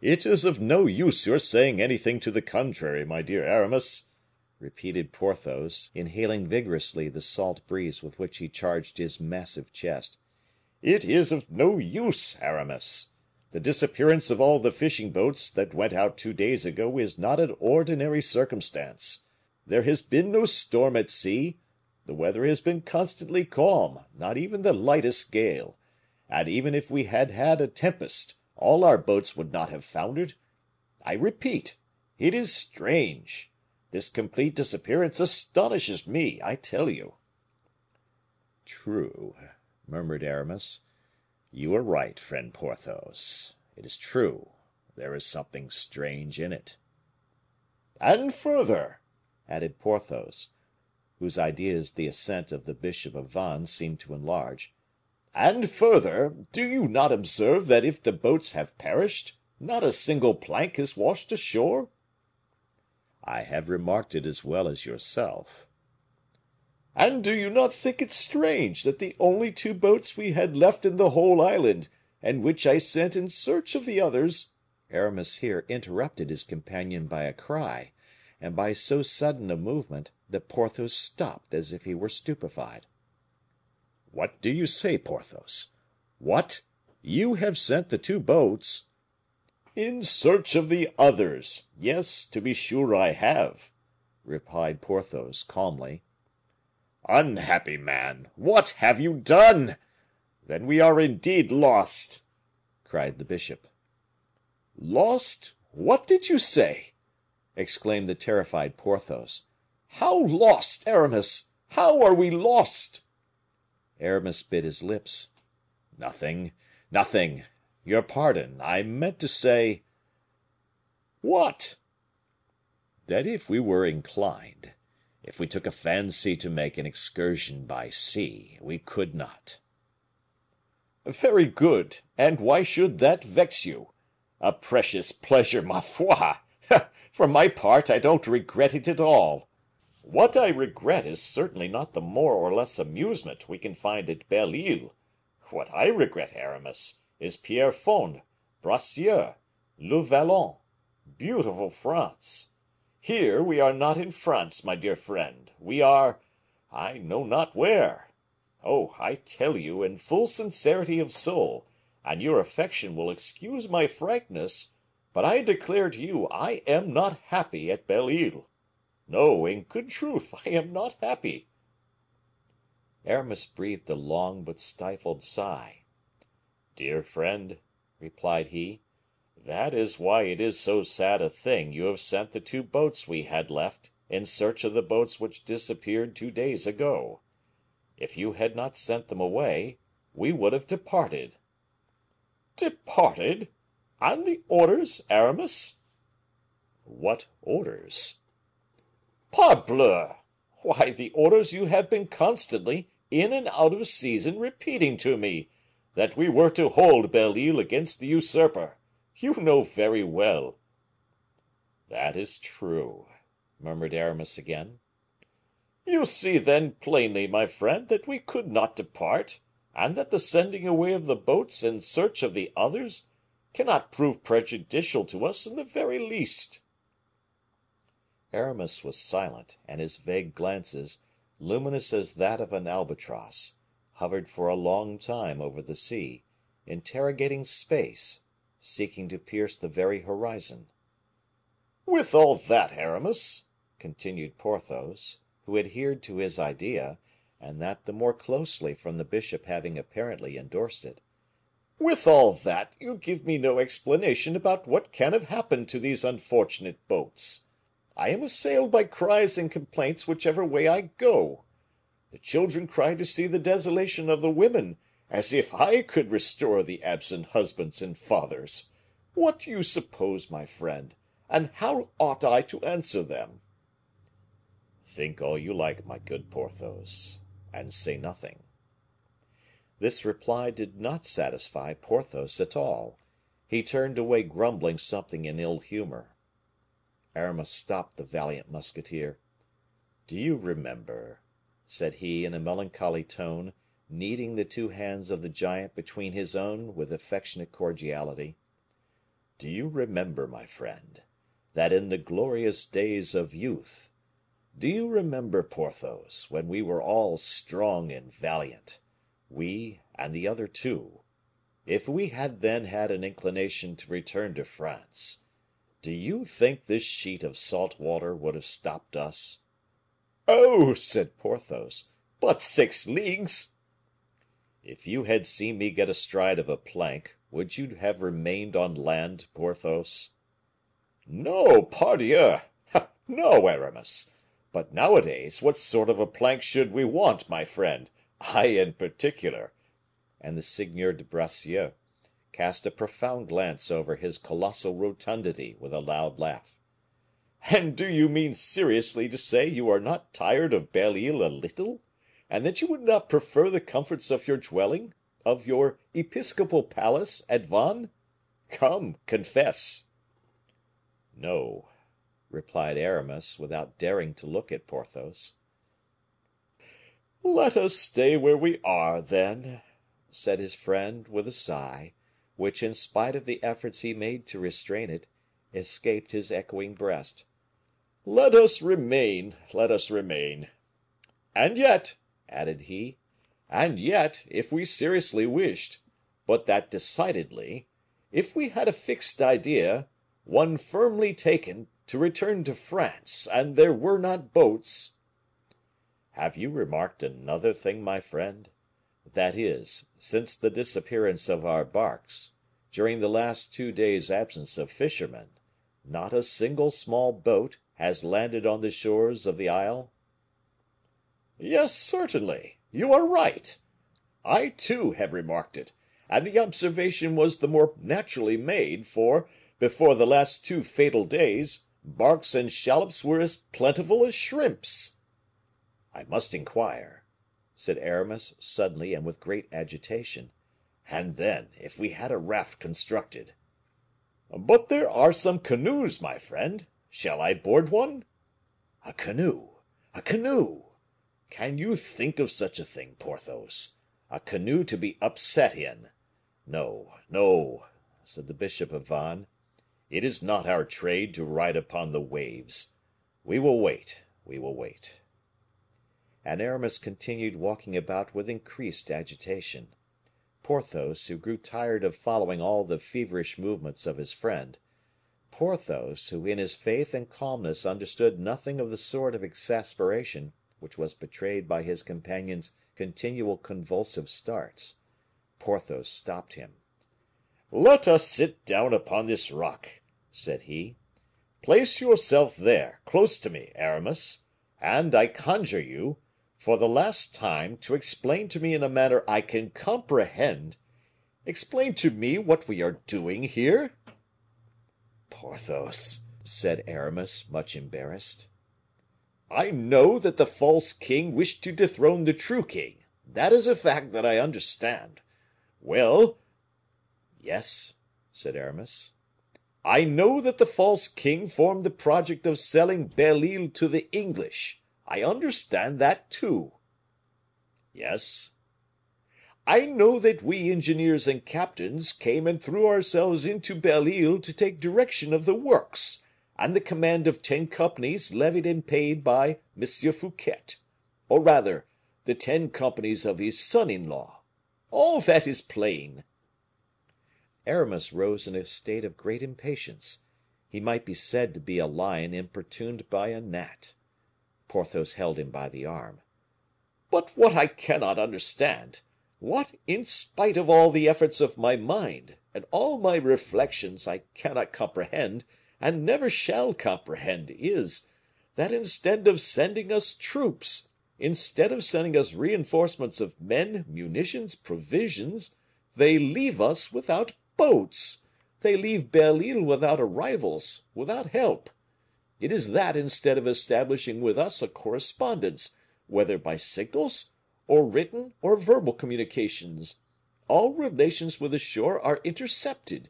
"It is of no use your saying anything to the contrary, my dear Aramis," repeated Porthos, inhaling vigorously the salt breeze with which he charged his massive chest. "It is of no use, Aramis. The disappearance of all the fishing boats that went out 2 days ago is not an ordinary circumstance. There has been no storm at sea, the weather has been constantly calm, not even the lightest gale; and even if we had had a tempest, all our boats would not have foundered. I repeat, it is strange. This complete disappearance astonishes me, I tell you." True, murmured Aramis. "You are right, friend Porthos. It is true, there is something strange in it." "And further," added Porthos, whose ideas the ascent of the Bishop of Vannes seemed to enlarge, "and further, do you not observe that if the boats have perished, not a single plank is washed ashore?" "I have remarked it as well as yourself." "And do you not think it strange that the only two boats we had left in the whole island, and which I sent in search of the others—" Aramis here interrupted his companion by a cry, and by so sudden a movement that Porthos stopped as if he were stupefied. "What do you say, Porthos? What? You have sent the two boats?" "In search of the others. Yes, to be sure I have," replied Porthos, calmly. "Unhappy man, what have you done? Then we are indeed lost," cried the bishop. "Lost? What did you say?" exclaimed the terrified Porthos. "How lost, Aramis? How are we lost?" Aramis bit his lips. "Nothing, nothing. Your pardon, I meant to say—" "What?" "That if we were inclined, if we took a fancy to make an excursion by sea, we could not." "Very good; and why should that vex you? A precious pleasure, ma foi! For my part, I don't regret it at all. What I regret is certainly not the more or less amusement we can find at Belle Isle. What I regret, Aramis, is Pierrefonds, Bracieux, Le Vallon, beautiful France. Here we are not in France, my dear friend; we are, I know not where. Oh, I tell you, in full sincerity of soul, and your affection will excuse my frankness, but I declare to you I am not happy at Belle Isle. No, in good truth, I am not happy." Aramis breathed a long but stifled sigh. "Dear friend," replied he, "that is why it is so sad a thing you have sent the two boats we had left in search of the boats which disappeared 2 days ago. If you had not sent them away, we would have departed." "Departed? And the orders, Aramis?" "What orders?" "Parbleu! Why, the orders you have been constantly, in and out of season, repeating to me, that we were to hold Belle Isle against the usurper. You know very well." "That is true," murmured Aramis again. "You see, then, plainly, my friend, that we could not depart, and that the sending away of the boats in search of the others cannot prove prejudicial to us in the very least." Aramis was silent, and his vague glances, luminous as that of an albatross, hovered for a long time over the sea, interrogating space, seeking to pierce the very horizon. "With all that, Aramis," continued Porthos, who adhered to his idea, and that the more closely from the bishop having apparently endorsed it, "with all that, you give me no explanation about what can have happened to these unfortunate boats. I am assailed by cries and complaints whichever way I go. The children cry to see the desolation of the women, as if I could restore the absent husbands and fathers. What do you suppose, my friend? And how ought I to answer them?" "Think all you like, my good Porthos, and say nothing." This reply did not satisfy Porthos at all. He turned away grumbling something in ill humor. Aramis stopped the valiant musketeer. "Do you remember," said he, in a melancholy tone, kneading the two hands of the giant between his own with affectionate cordiality, "do you remember, my friend, that in the glorious days of youth, do you remember, Porthos, when we were all strong and valiant, we and the other two, if we had then had an inclination to return to France, do you think this sheet of salt water would have stopped us?" "Oh!" said Porthos, "but 6 leagues!" "If you had seen me get astride of a plank, would you have remained on land, Porthos?" "No, pardieu! No, Aramis. But nowadays, what sort of a plank should we want, my friend? I in particular. and the Seigneur de Bracieux cast a profound glance over his colossal rotundity with a loud laugh. "And do you mean seriously to say you are not tired of Belle Isle a little, and that you would not prefer the comforts of your dwelling, of your episcopal palace at Vannes? Come, confess." "No," replied Aramis, without daring to look at Porthos. "Let us stay where we are, then," said his friend, with a sigh, which, in spite of the efforts he made to restrain it, escaped his echoing breast. "Let us remain, let us remain. And yet," added he, "and yet, if we seriously wished, but that decidedly, if we had a fixed idea, one firmly taken, to return to France, and there were not boats—" "Have you remarked another thing, my friend? That is, since the disappearance of our barks, during the last 2 days' absence of fishermen, not a single small boat has landed on the shores of the isle?" "Yes, certainly, you are right. I, too, have remarked it, and the observation was the more naturally made, for, before the last 2 fatal days, barks and shallops were as plentiful as shrimps." "I must inquire," said Aramis, suddenly and with great agitation. "And then, if we had a raft constructed—" "But there are some canoes, my friend. Shall I board one?" "A canoe! A canoe! Can you think of such a thing, Porthos? A canoe to be upset in! No, no," said the bishop of Vannes, "it is not our trade to ride upon the waves. We will wait, we will wait." And Aramis continued walking about with increased agitation. Porthos, who grew tired of following all the feverish movements of his friend, Porthos, who in his faith and calmness understood nothing of the sort of exasperation which was betrayed by his companion's continual convulsive starts, Porthos stopped him. "Let us sit down upon this rock," said he. "Place yourself there, close to me, Aramis, and I conjure you, for the last time, to explain to me in a manner I can comprehend, explain to me what we are doing here." "Porthos," said Aramis, much embarrassed. "I know that the false king wished to dethrone the true king; that is a fact that I understand. Well—" "Yes," said Aramis. "I know that the false king formed the project of selling Belle Isle to the English. I understand that too." "Yes." "I know that we engineers and captains came and threw ourselves into Belle Isle to take direction of the works, and the command of 10 companies levied and paid by M. Fouquet, or rather, the 10 companies of his son in law. All that is plain." Aramis rose in a state of great impatience. He might be said to be a lion importuned by a gnat. Porthos held him by the arm. "But what I cannot understand, what, in spite of all the efforts of my mind, and all my reflections, I cannot comprehend, and never shall comprehend, is, that instead of sending us troops, instead of sending us reinforcements of men, munitions, provisions, they leave us without boats, they leave Belle Isle without arrivals, without help. It is that instead of establishing with us a correspondence, whether by signals, or written or verbal communications, all relations with the shore are intercepted.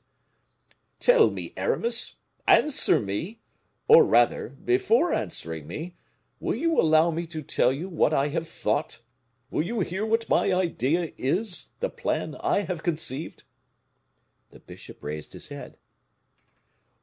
Tell me, Aramis, answer me, or rather, before answering me, will you allow me to tell you what I have thought? Will you hear what my idea is, the plan I have conceived?" The bishop raised his head.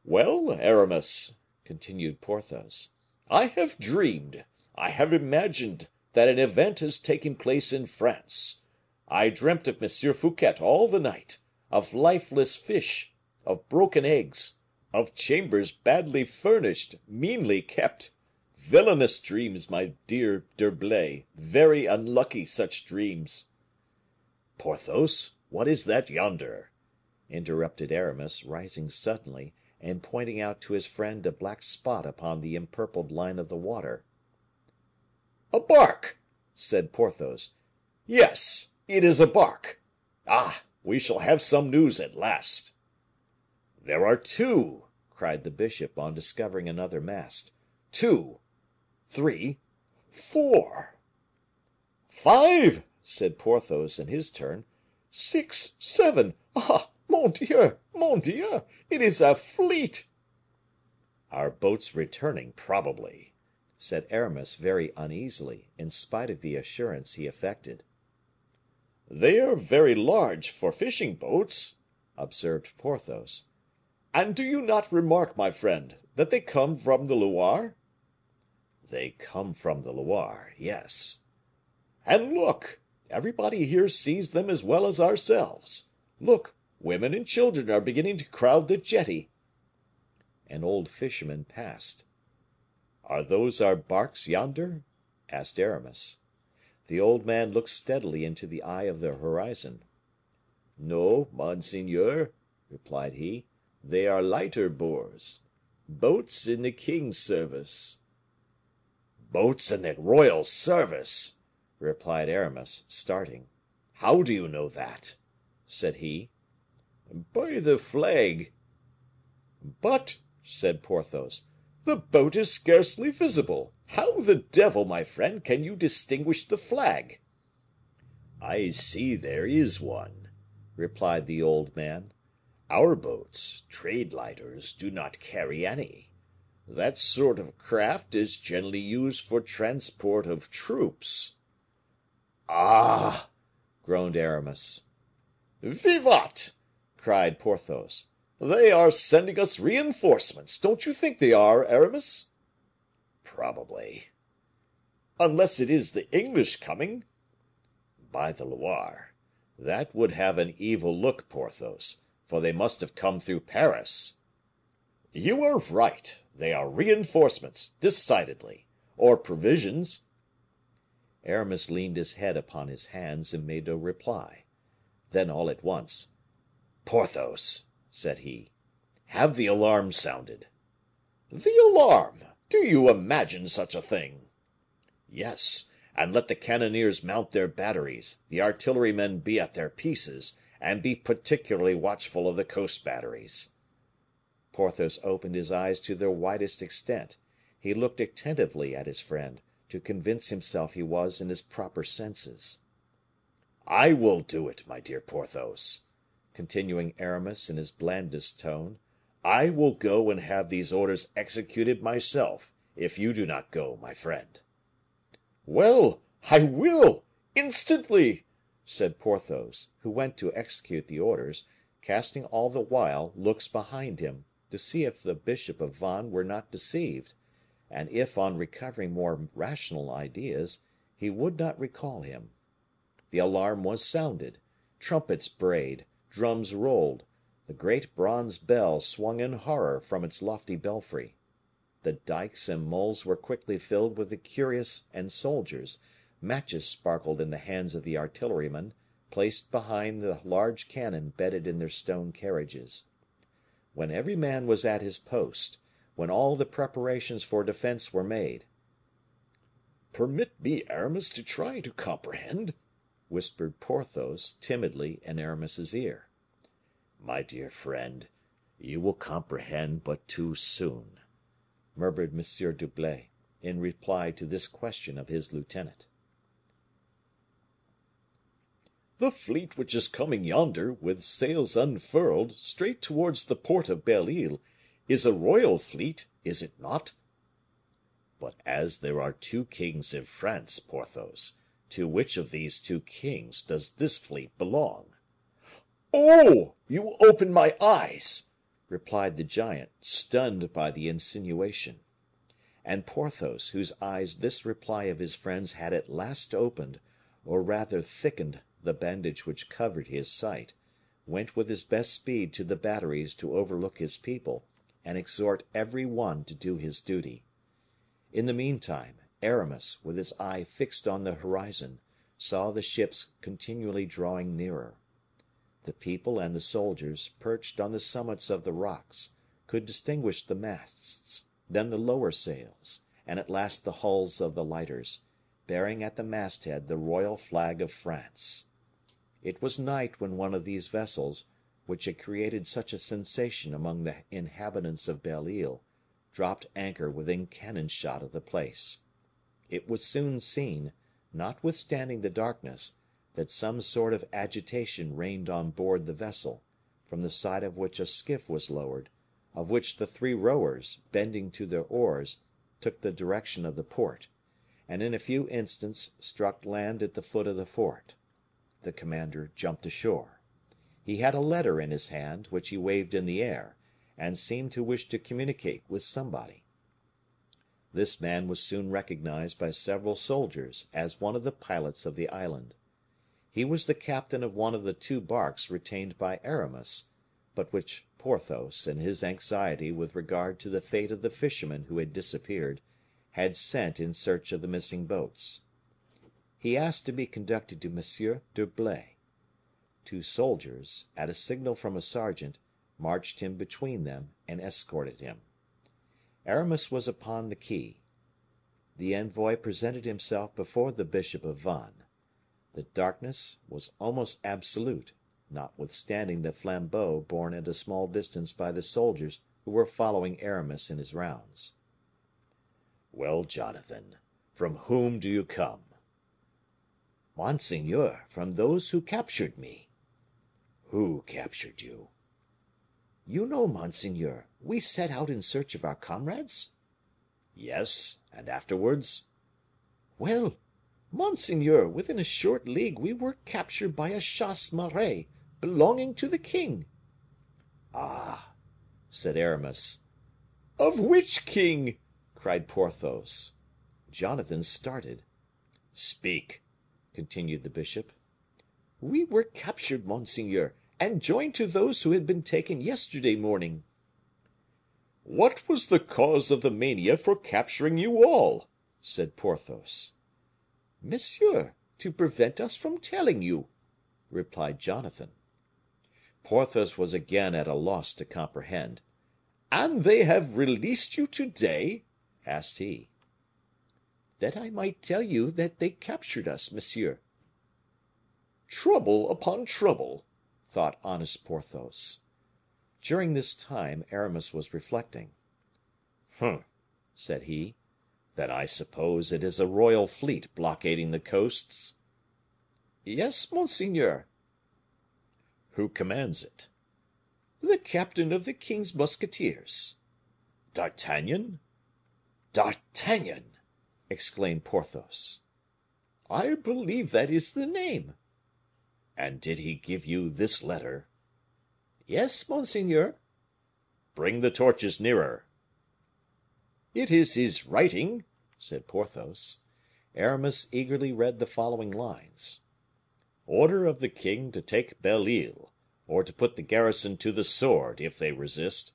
"Well, Aramis," continued Porthos, "I have dreamed, I have imagined that an event has taken place in France. I dreamt of M. Fouquet all the night, of lifeless fish, of broken eggs, of chambers badly furnished, meanly kept. Villainous dreams, my dear D'Herblay, very unlucky such dreams." "Porthos, what is that yonder?" interrupted Aramis, rising suddenly, and pointing out to his friend a black spot upon the empurpled line of the water. "A bark," said Porthos. "Yes, it is a bark." Ah, we shall have some news at last." "There are two," cried the bishop on discovering another mast. "Two, three, four." "Five," said Porthos in his turn. "Six, seven. Ah, mon Dieu, mon Dieu! It is a fleet!" "Our boats returning, probably," said Aramis very uneasily, in spite of the assurance he affected. "They are very large for fishing boats," observed Porthos. "And do you not remark, my friend, that they come from the Loire?" "They come from the Loire, yes." "And look! Everybody here sees them as well as ourselves. Look, women and children are beginning to crowd the jetty." An old fisherman passed. "Are those our barks yonder?" asked Aramis. The old man looked steadily into the eye of the horizon. "No, monseigneur," replied he, "they are lighter boors. Boats in the king's service." "Boats in the royal service!" replied Aramis, starting. "How do you know that?" said he. "By the flag." "But," said Porthos, "the boat is scarcely visible. How the devil, my friend, can you distinguish the flag?" "I see there is one," replied the old man. "Our boats, trade lighters, do not carry any. That sort of craft is generally used for transport of troops." "Ah!" groaned Aramis. "Vivat!" cried Porthos. "They are sending us reinforcements, don't you think they are, Aramis?" "Probably." "Unless it is the English coming." "By the Loire. That would have an evil look, Porthos, for they must have come through Paris." "You are right. They are reinforcements, decidedly, or provisions." Aramis leaned his head upon his hands and made no reply. Then all at once, "Porthos," said he, "have the alarm sounded." "The alarm! Do you imagine such a thing?" "Yes, and let the cannoneers mount their batteries, the artillerymen be at their pieces, and be particularly watchful of the coast batteries." Porthos opened his eyes to their widest extent. He looked attentively at his friend, to convince himself he was in his proper senses. "I will do it, my dear Porthos," continuing Aramis in his blandest tone. "I will go and have these orders executed myself, if you do not go, my friend." "Well, I will, instantly," said Porthos, who went to execute the orders, casting all the while looks behind him, to see if the bishop of Vannes were not deceived, and if, on recovering more rational ideas, he would not recall him. The alarm was sounded, trumpets brayed, drums rolled, the great bronze bell swung in horror from its lofty belfry. The dikes and moles were quickly filled with the curious and soldiers, matches sparkled in the hands of the artillerymen, placed behind the large cannon bedded in their stone carriages. When every man was at his post, when all the preparations for defense were made, "Permit me, Aramis, to try to comprehend," whispered Porthos timidly in Aramis's ear. "My dear friend, you will comprehend but too soon," murmured M. d'Herblay, in reply to this question of his lieutenant. "The fleet which is coming yonder, with sails unfurled, straight towards the port of Belle Isle, is a royal fleet, is it not?" "But as there are two kings in France, Porthos, to which of these two kings does this fleet belong?" "Oh! you open my eyes," replied the giant, stunned by the insinuation. And Porthos, whose eyes this reply of his friend's had at last opened, or rather thickened the bandage which covered his sight, went with his best speed to the batteries to overlook his people, and exhort every one to do his duty. In the meantime, Aramis, with his eye fixed on the horizon, saw the ships continually drawing nearer. The people and the soldiers, perched on the summits of the rocks, could distinguish the masts, then the lower sails, and at last the hulls of the lighters, bearing at the masthead the royal flag of France. It was night when one of these vessels, which had created such a sensation among the inhabitants of Belle Isle, dropped anchor within cannon shot of the place. It was soon seen, notwithstanding the darkness, that some sort of agitation reigned on board the vessel, from the side of which a skiff was lowered, of which the three rowers, bending to their oars, took the direction of the port, and in a few instants struck land at the foot of the fort. The commander jumped ashore. He had a letter in his hand, which he waved in the air, and seemed to wish to communicate with somebody. This man was soon recognized by several soldiers as one of the pilots of the island. He was the captain of one of the two barks retained by Aramis, but which Porthos, in his anxiety with regard to the fate of the fishermen who had disappeared, had sent in search of the missing boats. He asked to be conducted to M. d'Herblay. Two soldiers, at a signal from a sergeant, marched him between them and escorted him. Aramis was upon the quay. The envoy presented himself before the Bishop of Vannes. The darkness was almost absolute, notwithstanding the flambeaux borne at a small distance by the soldiers who were following Aramis in his rounds. "Well, Jonathan, from whom do you come?" "Monseigneur, from those who captured me." "Who captured you?" "You know, monseigneur, we set out in search of our comrades?" "Yes, and afterwards?" "Well, monseigneur, within a short league we were captured by a chasse maree belonging to the king." "Ah!" said Aramis. "Of which king?" cried Porthos. Jonathan started. "Speak," continued the bishop. "We were captured, monseigneur, and joined to those who had been taken yesterday morning." "What was the cause of the mania for capturing you all?" said Porthos. "Monsieur, to prevent us from telling you," replied Jonathan. Porthos was again at a loss to comprehend. "And they have released you to day?" asked he. "That I might tell you that they captured us, monsieur." "Trouble upon trouble," thought honest Porthos. During this time Aramis was reflecting. "Humph!" said he. "Then I suppose it is a royal fleet blockading the coasts?" "Yes, monseigneur." "Who commands it?" "The captain of the king's musketeers." "D'Artagnan?" "D'Artagnan!" exclaimed Porthos. "I believe that is the name." "And did he give you this letter?" "Yes, monseigneur." "Bring the torches nearer." "It is his writing," said Porthos. Aramis eagerly read the following lines: "Order of the king to take Belle Isle, or to put the garrison to the sword if they resist.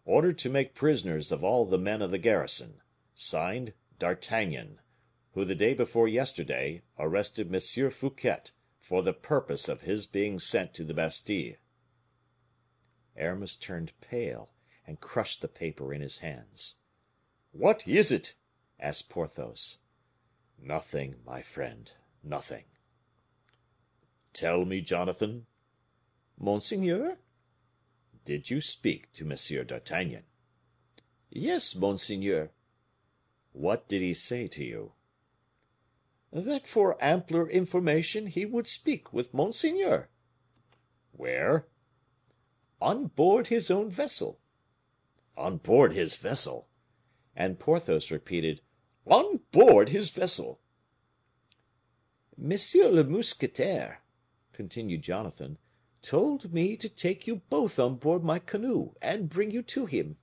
Order to make prisoners of all the men of the garrison. Signed, D'Artagnan, who the day before yesterday arrested M. Fouquet for the purpose of his being sent to the Bastile." Aramis turned pale, and crushed the paper in his hands. "What is it?" asked Porthos. "Nothing, my friend, nothing." "Tell me, Jonathan." "Monseigneur?" "Did you speak to M. d'Artagnan?" "Yes, monseigneur." "What did he say to you?" "That for ampler information he would speak with monseigneur." "Where?" "On board his own vessel." "On board his vessel?" And Porthos repeated, "On board his vessel." "Monsieur le mousquetaire," continued Jonathan, "told me to take you both on board my canoe, and bring you to him."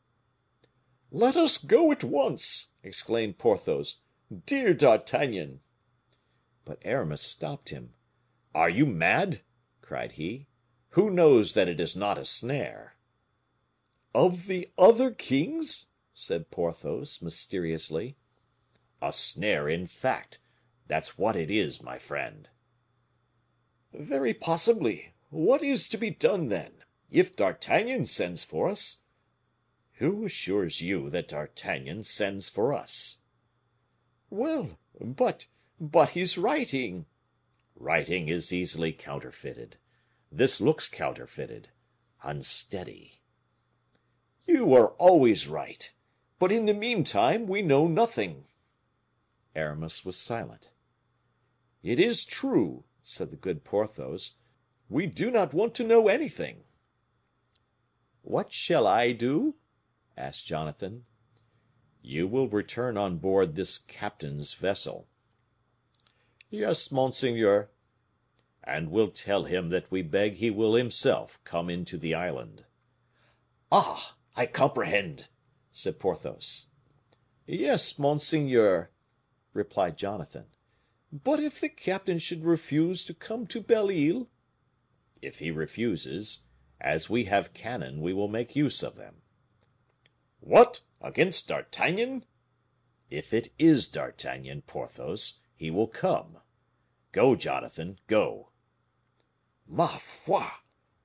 "Let us go at once!" exclaimed Porthos. "Dear D'Artagnan!" But Aramis stopped him. "Are you mad?" cried he. "Who knows that it is not a snare?" "Of the other kings?" said Porthos, mysteriously. "A snare, in fact. That's what it is, my friend." "Very possibly. What is to be done, then, if D'Artagnan sends for us?" "Who assures you that D'Artagnan sends for us?" "Well, but his writing." Writing is easily counterfeited. This looks counterfeited, unsteady. You are always right, but in the meantime we know nothing. Aramis was silent. It is true, said the good Porthos. We do not want to know anything. What shall I do? asked Jonathan. You will return on board this captain's vessel. Yes, monseigneur. And will tell him that we beg he will himself come into the island. Ah, I comprehend, said Porthos. Yes, monseigneur, replied Jonathan. But if the captain should refuse to come to Belle Isle? If he refuses, as we have cannon, we will make use of them. What? Against D'Artagnan? If it is D'Artagnan, Porthos, he will come. Go, Jonathan, go. Ma foi!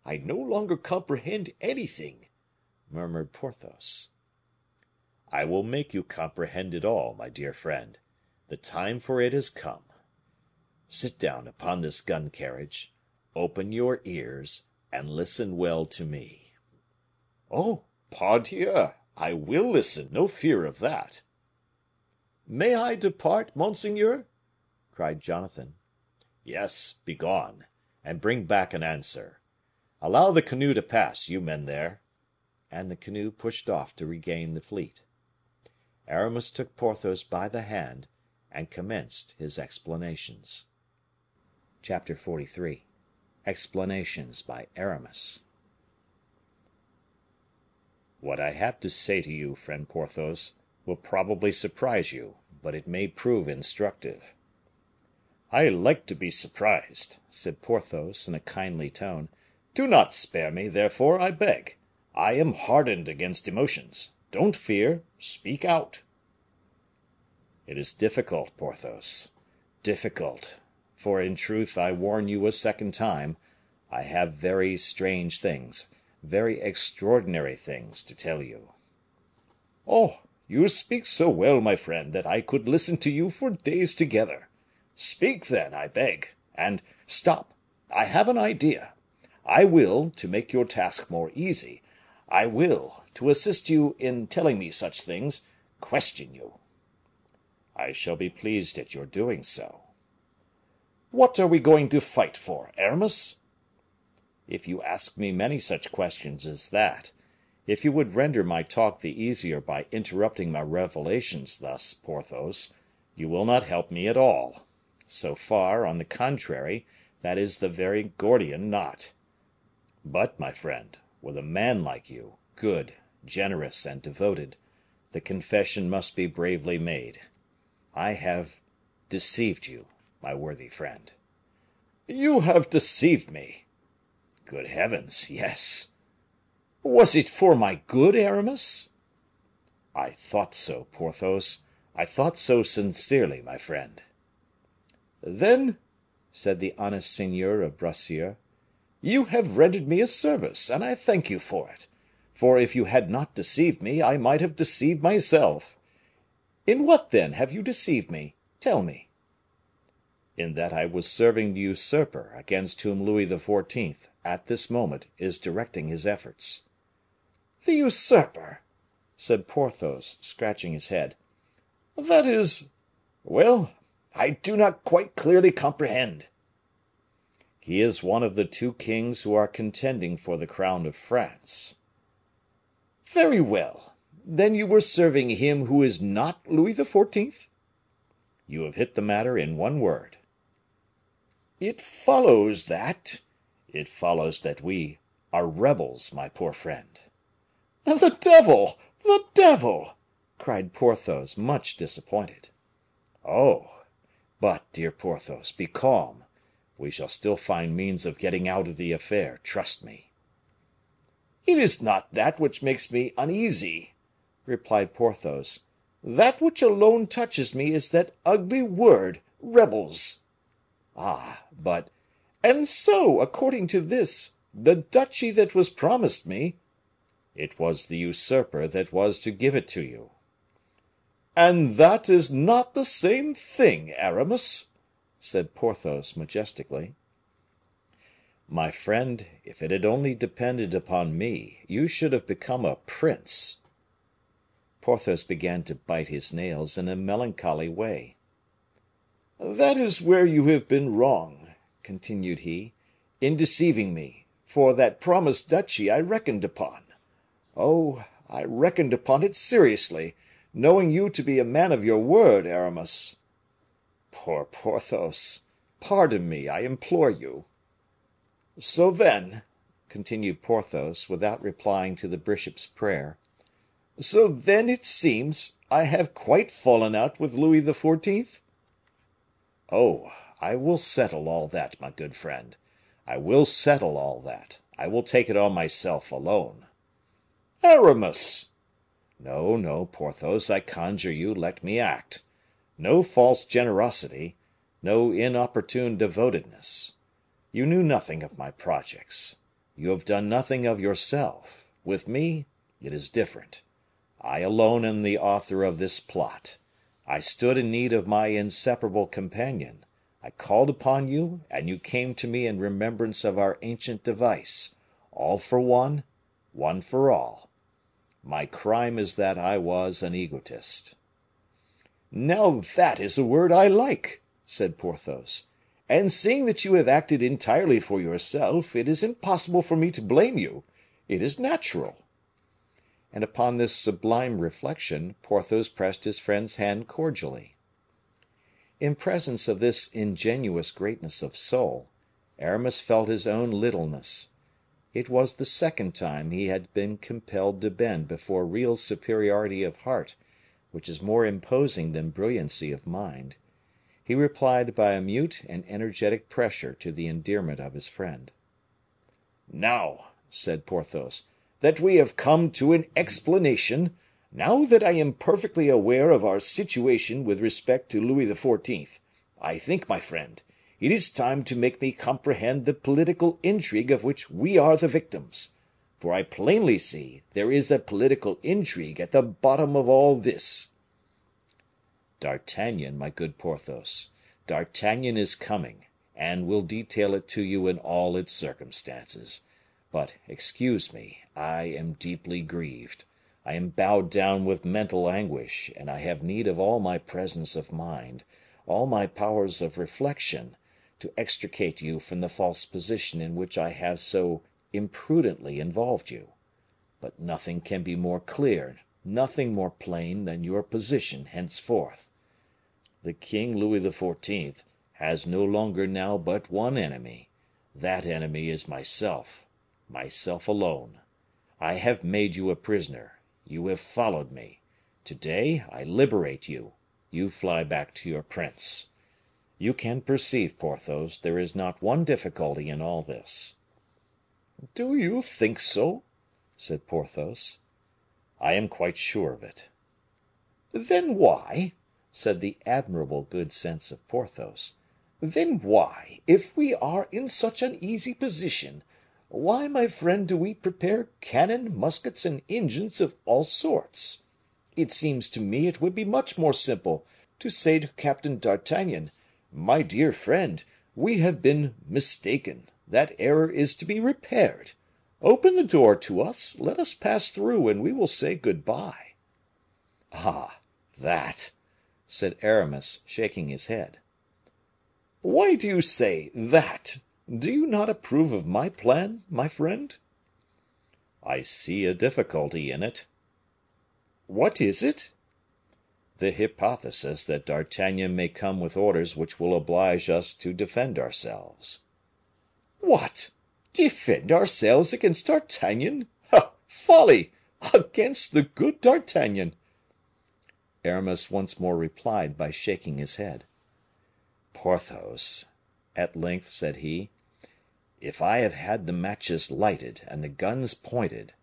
I no longer comprehend anything, murmured Porthos. I will make you comprehend it all, my dear friend. The time for it has come. Sit down upon this gun carriage, open your ears, and listen well to me. Oh, pardieu, I will listen, no fear of that. May I depart, monseigneur? cried Jonathan. Yes, begone, and bring back an answer. Allow the canoe to pass, you men there. And the canoe pushed off to regain the fleet. Aramis took Porthos by the hand, and commenced his explanations. Chapter 43. Explanations by Aramis. What I have to say to you, friend Porthos, will probably surprise you, but it may prove instructive. I like to be surprised, said Porthos in a kindly tone. Do not spare me, therefore, I beg. I am hardened against emotions. Don't fear, speak out. It is difficult, Porthos, difficult, for in truth I warn you a second time, I have very strange things, very extraordinary things to tell you. Oh, you speak so well, my friend, that I could listen to you for days together. Speak then, I beg, and stop, I have an idea. I will, to make your task more easy, I will, to assist you in telling me such things, question you. I shall be pleased at your doing so. What are we going to fight for, Aramis? If you ask me many such questions as that, if you would render my talk the easier by interrupting my revelations thus, Porthos, you will not help me at all. So far, on the contrary, that is the very Gordian knot. But, my friend, with a man like you, good, generous, and devoted, the confession must be bravely made. I have deceived you, my worthy friend. You have deceived me. Good heavens, yes. Was it for my good, Aramis? I thought so, Porthos. I thought so sincerely, my friend. Then, said the honest seigneur of Bracieux, you have rendered me a service, and I thank you for it. For if you had not deceived me, I might have deceived myself. In what, then, have you deceived me? Tell me. In that I was serving the usurper against whom Louis XIV, at this moment, is directing his efforts. The usurper, said Porthos, scratching his head. That is... well, I do not quite clearly comprehend. He is one of the two kings who are contending for the crown of France. Very well. Then you were serving him who is not Louis XIV? You have hit the matter in one word. It follows that... It follows that we are rebels, my poor friend. The devil! The devil! cried Porthos, much disappointed. Oh, but, dear Porthos, be calm. We shall still find means of getting out of the affair, trust me. It is not that which makes me uneasy, replied Porthos. That which alone touches me is that ugly word, rebels. Ah, but... And so, according to this, the duchy that was promised me... It was the usurper that was to give it to you. And that is not the same thing, Aramis, said Porthos, majestically. My friend, if it had only depended upon me, you should have become a prince. Porthos began to bite his nails in a melancholy way. That is where you have been wrong, continued he, in deceiving me, for that promised duchy I reckoned upon. Oh, I reckoned upon it seriously, knowing you to be a man of your word, Aramis. Poor Porthos, pardon me, I implore you. So then, continued Porthos, without replying to the bishop's prayer, so then it seems I have quite fallen out with Louis XIV? Oh, I will settle all that, my good friend. I will settle all that. I will take it on myself alone. Aramis! No, no, Porthos, I conjure you, let me act. No false generosity, no inopportune devotedness. You knew nothing of my projects. You have done nothing of yourself. With me, it is different. I alone am the author of this plot. I stood in need of my inseparable companion. I called upon you, and you came to me in remembrance of our ancient device, all for one, one for all. My crime is that I was an egotist. Now that is a word I like, said Porthos. And seeing that you have acted entirely for yourself, it is impossible for me to blame you. It is natural. And upon this sublime reflection, Porthos pressed his friend's hand cordially. In presence of this ingenuous greatness of soul, Aramis felt his own littleness. It was the second time he had been compelled to bend before real superiority of heart, which is more imposing than brilliancy of mind. He replied by a mute and energetic pressure to the endearment of his friend. Now, said Porthos, that we have come to an explanation, now that I am perfectly aware of our situation with respect to Louis XIV, I think, my friend, it is time to make me comprehend the political intrigue of which we are the victims. For I plainly see there is a political intrigue at the bottom of all this. D'Artagnan, my good Porthos, D'Artagnan is coming, and will detail it to you in all its circumstances. But, excuse me, I am deeply grieved. I am bowed down with mental anguish, and I have need of all my presence of mind, all my powers of reflection, to extricate you from the false position in which I have so imprudently involved you. But nothing can be more clear, nothing more plain than your position henceforth. The King Louis XIV has no longer now but one enemy. That enemy is myself, myself alone. I have made you a prisoner. You have followed me. Today I liberate you. You fly back to your prince. You can perceive, Porthos, there is not one difficulty in all this. Do you think so? Said Porthos. I am quite sure of it. Then why, said the admirable good sense of Porthos, then why, if we are in such an easy position, why, my friend, do we prepare cannon, muskets, and engines of all sorts? It seems to me it would be much more simple to say to Captain D'Artagnan, my dear friend, we have been mistaken. That error is to be repaired. Open the door to us, let us pass through, and we will say good-bye. Ah, that, said Aramis, shaking his head. Why do you say that? Do you not approve of my plan, my friend? I see a difficulty in it. What is it? The hypothesis that D'Artagnan may come with orders which will oblige us to defend ourselves. What? Defend ourselves against D'Artagnan? Ha! Folly! Against the good D'Artagnan! Aramis once more replied by shaking his head. Porthos, at length said he, if I have had the matches lighted and the guns pointed,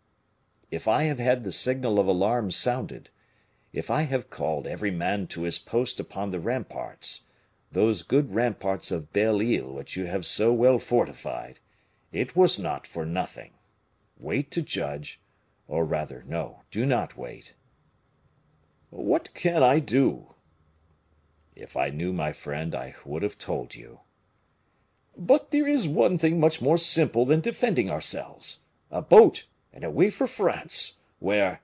if I have had the signal of alarm sounded, if I have called every man to his post upon the ramparts, those good ramparts of Belle Isle which you have so well fortified, it was not for nothing. Wait to judge, or rather, no, do not wait. What can I do? If I knew my friend, I would have told you. But there is one thing much more simple than defending ourselves. A boat, and away for France, where—"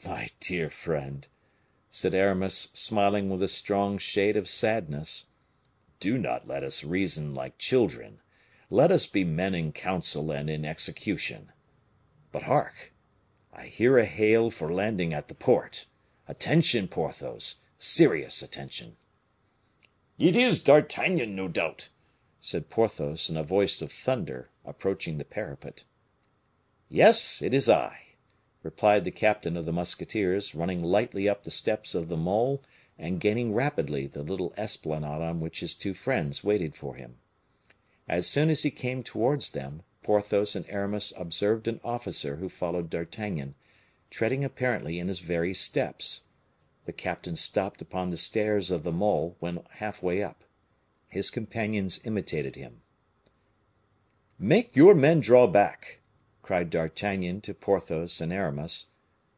"My dear friend," said Aramis, smiling with a strong shade of sadness, "do not let us reason like children. Let us be men in council and in execution. But hark! I hear a hail for landing at the port. Attention, Porthos, serious attention." "It is D'Artagnan, no doubt," said Porthos in a voice of thunder, approaching the parapet. "Yes, it is I," replied the captain of the musketeers, running lightly up the steps of the mole, and gaining rapidly the little esplanade on which his two friends waited for him. As soon as he came towards them, Porthos and Aramis observed an officer who followed D'Artagnan, treading apparently in his very steps. The captain stopped upon the stairs of the mole when halfway up. His companions imitated him. "Make your men draw back," cried D'Artagnan to Porthos and Aramis.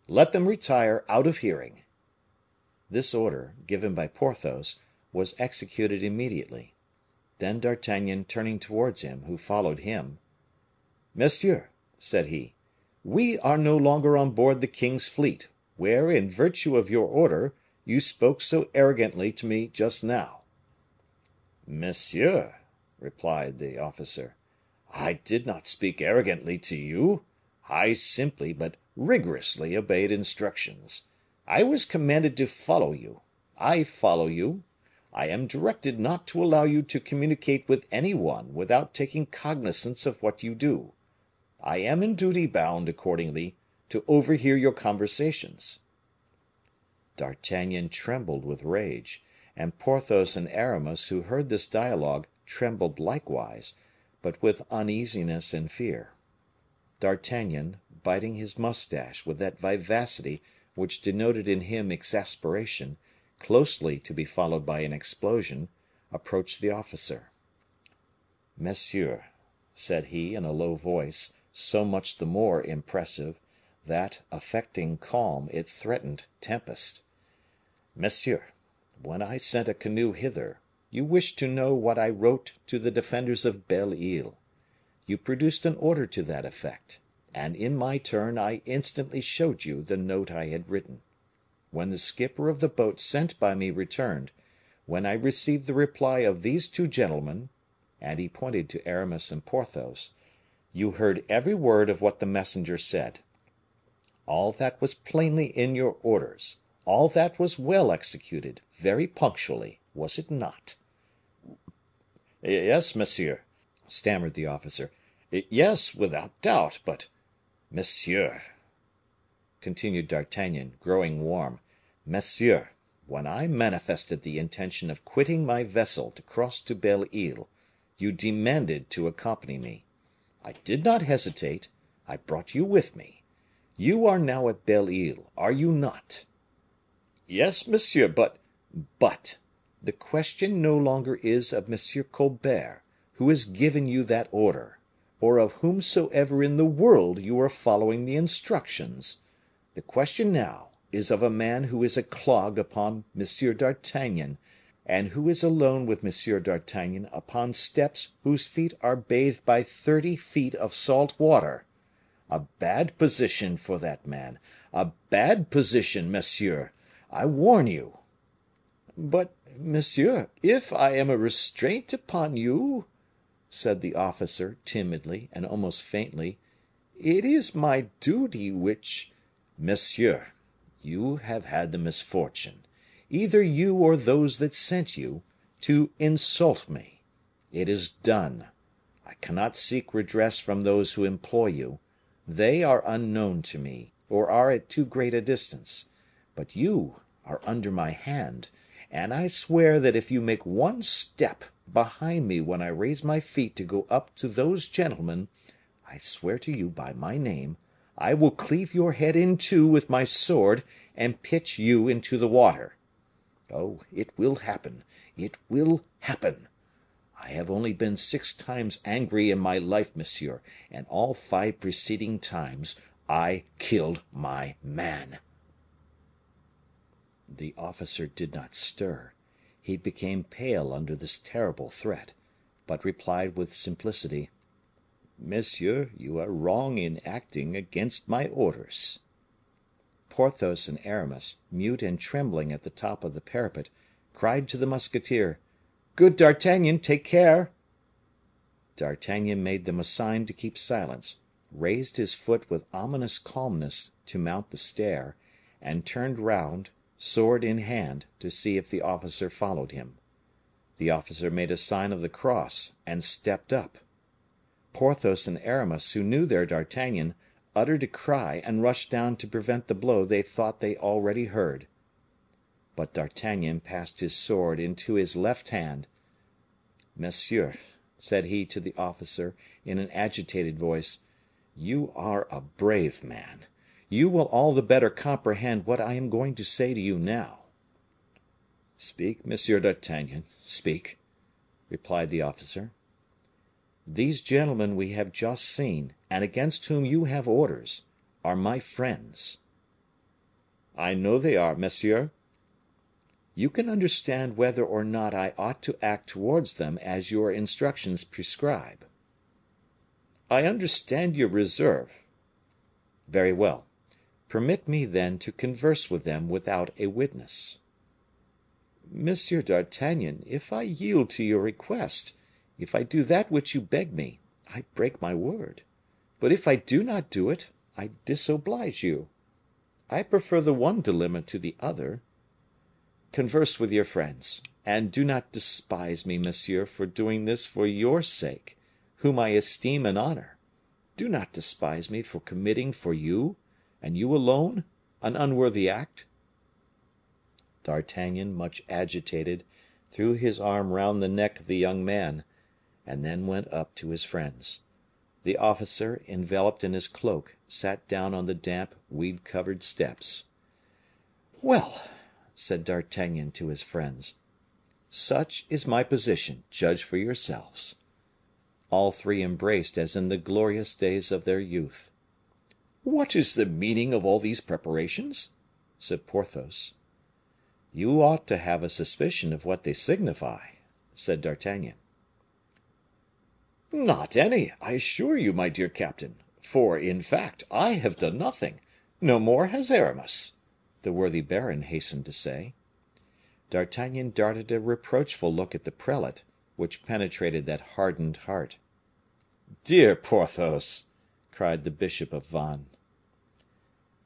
"Let them retire out of hearing." This order, given by Porthos, was executed immediately. Then D'Artagnan, turning towards him, who followed him: "Monsieur," said he, "we are no longer on board the king's fleet, where, in virtue of your order, you spoke so arrogantly to me just now." "Monsieur," replied the officer, "I did not speak arrogantly to you. I simply but rigorously obeyed instructions. I was commanded to follow you. I follow you. I am directed not to allow you to communicate with any one without taking cognizance of what you do. I am in duty bound, accordingly, to overhear your conversations." D'Artagnan trembled with rage, and Porthos and Aramis, who heard this dialogue, trembled likewise, but with uneasiness and fear. D'Artagnan, biting his mustache with that vivacity which denoted in him exasperation, closely to be followed by an explosion, approached the officer. "Monsieur," said he, in a low voice, so much the more impressive, that, affecting calm, it threatened tempest, "Monsieur, when I sent a canoe hither, you wished to know what I wrote to the defenders of Belle Isle. You produced an order to that effect, and in my turn I instantly showed you the note I had written. When the skipper of the boat sent by me returned, when I received the reply of these two gentlemen," and he pointed to Aramis and Porthos, "you heard every word of what the messenger said. All that was plainly in your orders, all that was well executed, very punctually, was it not?" "Yes, monsieur," stammered the officer. "Yes, without doubt, but—" "Monsieur," continued D'Artagnan, growing warm, "monsieur, when I manifested the intention of quitting my vessel to cross to Belle Isle, you demanded to accompany me. I did not hesitate, I brought you with me. You are now at Belle Isle, are you not?" "Yes, monsieur, but—" "But the question no longer is of M. Colbert, who has given you that order, or of whomsoever in the world you are following the instructions. The question now is of a man who is a clog upon M. d'Artagnan, and who is alone with M. d'Artagnan upon steps whose feet are bathed by 30 feet of salt water. A bad position for that man, a bad position, monsieur, I warn you." "But, monsieur, if I am a restraint upon you," said the officer, timidly, and almost faintly, "it is my duty which—" "Monsieur, you have had the misfortune, either you or those that sent you, to insult me. It is done. I cannot seek redress from those who employ you. They are unknown to me, or are at too great a distance. But you are under my hand, and I swear that if you make one step behind me when I raise my feet to go up to those gentlemen, I swear to you by my name, I will cleave your head in two with my sword, and pitch you into the water. Oh, it will happen, it will happen. I have only been 6 times angry in my life, monsieur, and all 5 preceding times I killed my man." The officer did not stir. He became pale under this terrible threat, but replied with simplicity, "Monsieur, you are wrong in acting against my orders." Porthos and Aramis, mute and trembling at the top of the parapet, cried to the musketeer, "Good D'Artagnan, take care!" D'Artagnan made them a sign to keep silence, raised his foot with ominous calmness to mount the stair, and turned round, sword in hand, to see if the officer followed him. The officer made a sign of the cross, and stepped up. Porthos and Aramis, who knew their D'Artagnan, uttered a cry, and rushed down to prevent the blow they thought they already heard. But D'Artagnan passed his sword into his left hand. "Monsieur," said he to the officer, in an agitated voice, "you are a brave man. You will all the better comprehend what I am going to say to you now." "Speak, Monsieur d'Artagnan, speak," replied the officer. "These gentlemen we have just seen, and against whom you have orders, are my friends." "I know they are, monsieur." "You can understand whether or not I ought to act towards them as your instructions prescribe." "I understand your reserve." "Very well. Permit me, then, to converse with them without a witness." "Monsieur d'Artagnan, if I yield to your request, if I do that which you beg me, I break my word; but if I do not do it, I disoblige you. I prefer the one dilemma to the other. Converse with your friends, and do not despise me, monsieur, for doing this for your sake, whom I esteem and honor. Do not despise me for committing for you, and you alone, an unworthy act." D'Artagnan, much agitated, threw his arm round the neck of the young man, and then went up to his friends. The officer, enveloped in his cloak, sat down on the damp, weed covered steps. "Well," said D'Artagnan to his friends, "such is my position, judge for yourselves." All three embraced as in the glorious days of their youth. "What is the meaning of all these preparations?" said Porthos. "You ought to have a suspicion of what they signify," said D'Artagnan. "Not any, I assure you, my dear captain; for, in fact, I have done nothing; no more has Aramis," the worthy baron hastened to say. D'Artagnan darted a reproachful look at the prelate, which penetrated that hardened heart. "Dear Porthos!" cried the bishop of Vannes.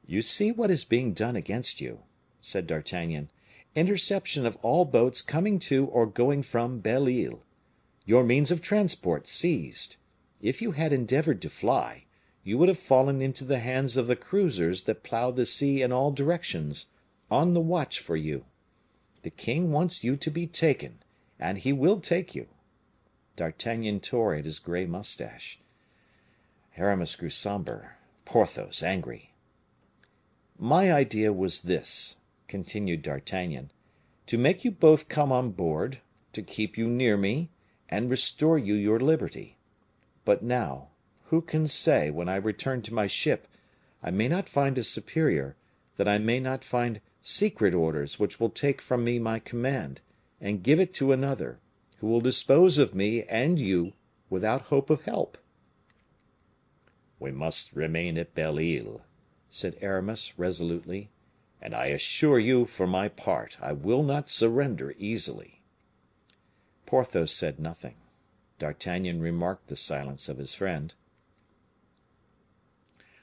"You see what is being done against you," said D'Artagnan. "Interception of all boats coming to or going from Belle Isle. Your means of transport seized. If you had endeavored to fly, you would have fallen into the hands of the cruisers that plow the sea in all directions, on the watch for you. The king wants you to be taken, and he will take you." D'Artagnan tore at his gray mustache. Aramis grew somber, Porthos angry. "My idea was this," continued D'Artagnan, "to make you both come on board, to keep you near me, and restore you your liberty. But now, who can say, when I return to my ship, I may not find a superior, that I may not find secret orders which will take from me my command, and give it to another, who will dispose of me and you without hope of help?" "We must remain at Belle Isle," said Aramis, resolutely; "and I assure you, for my part, I will not surrender easily." Porthos said nothing. D'Artagnan remarked the silence of his friend.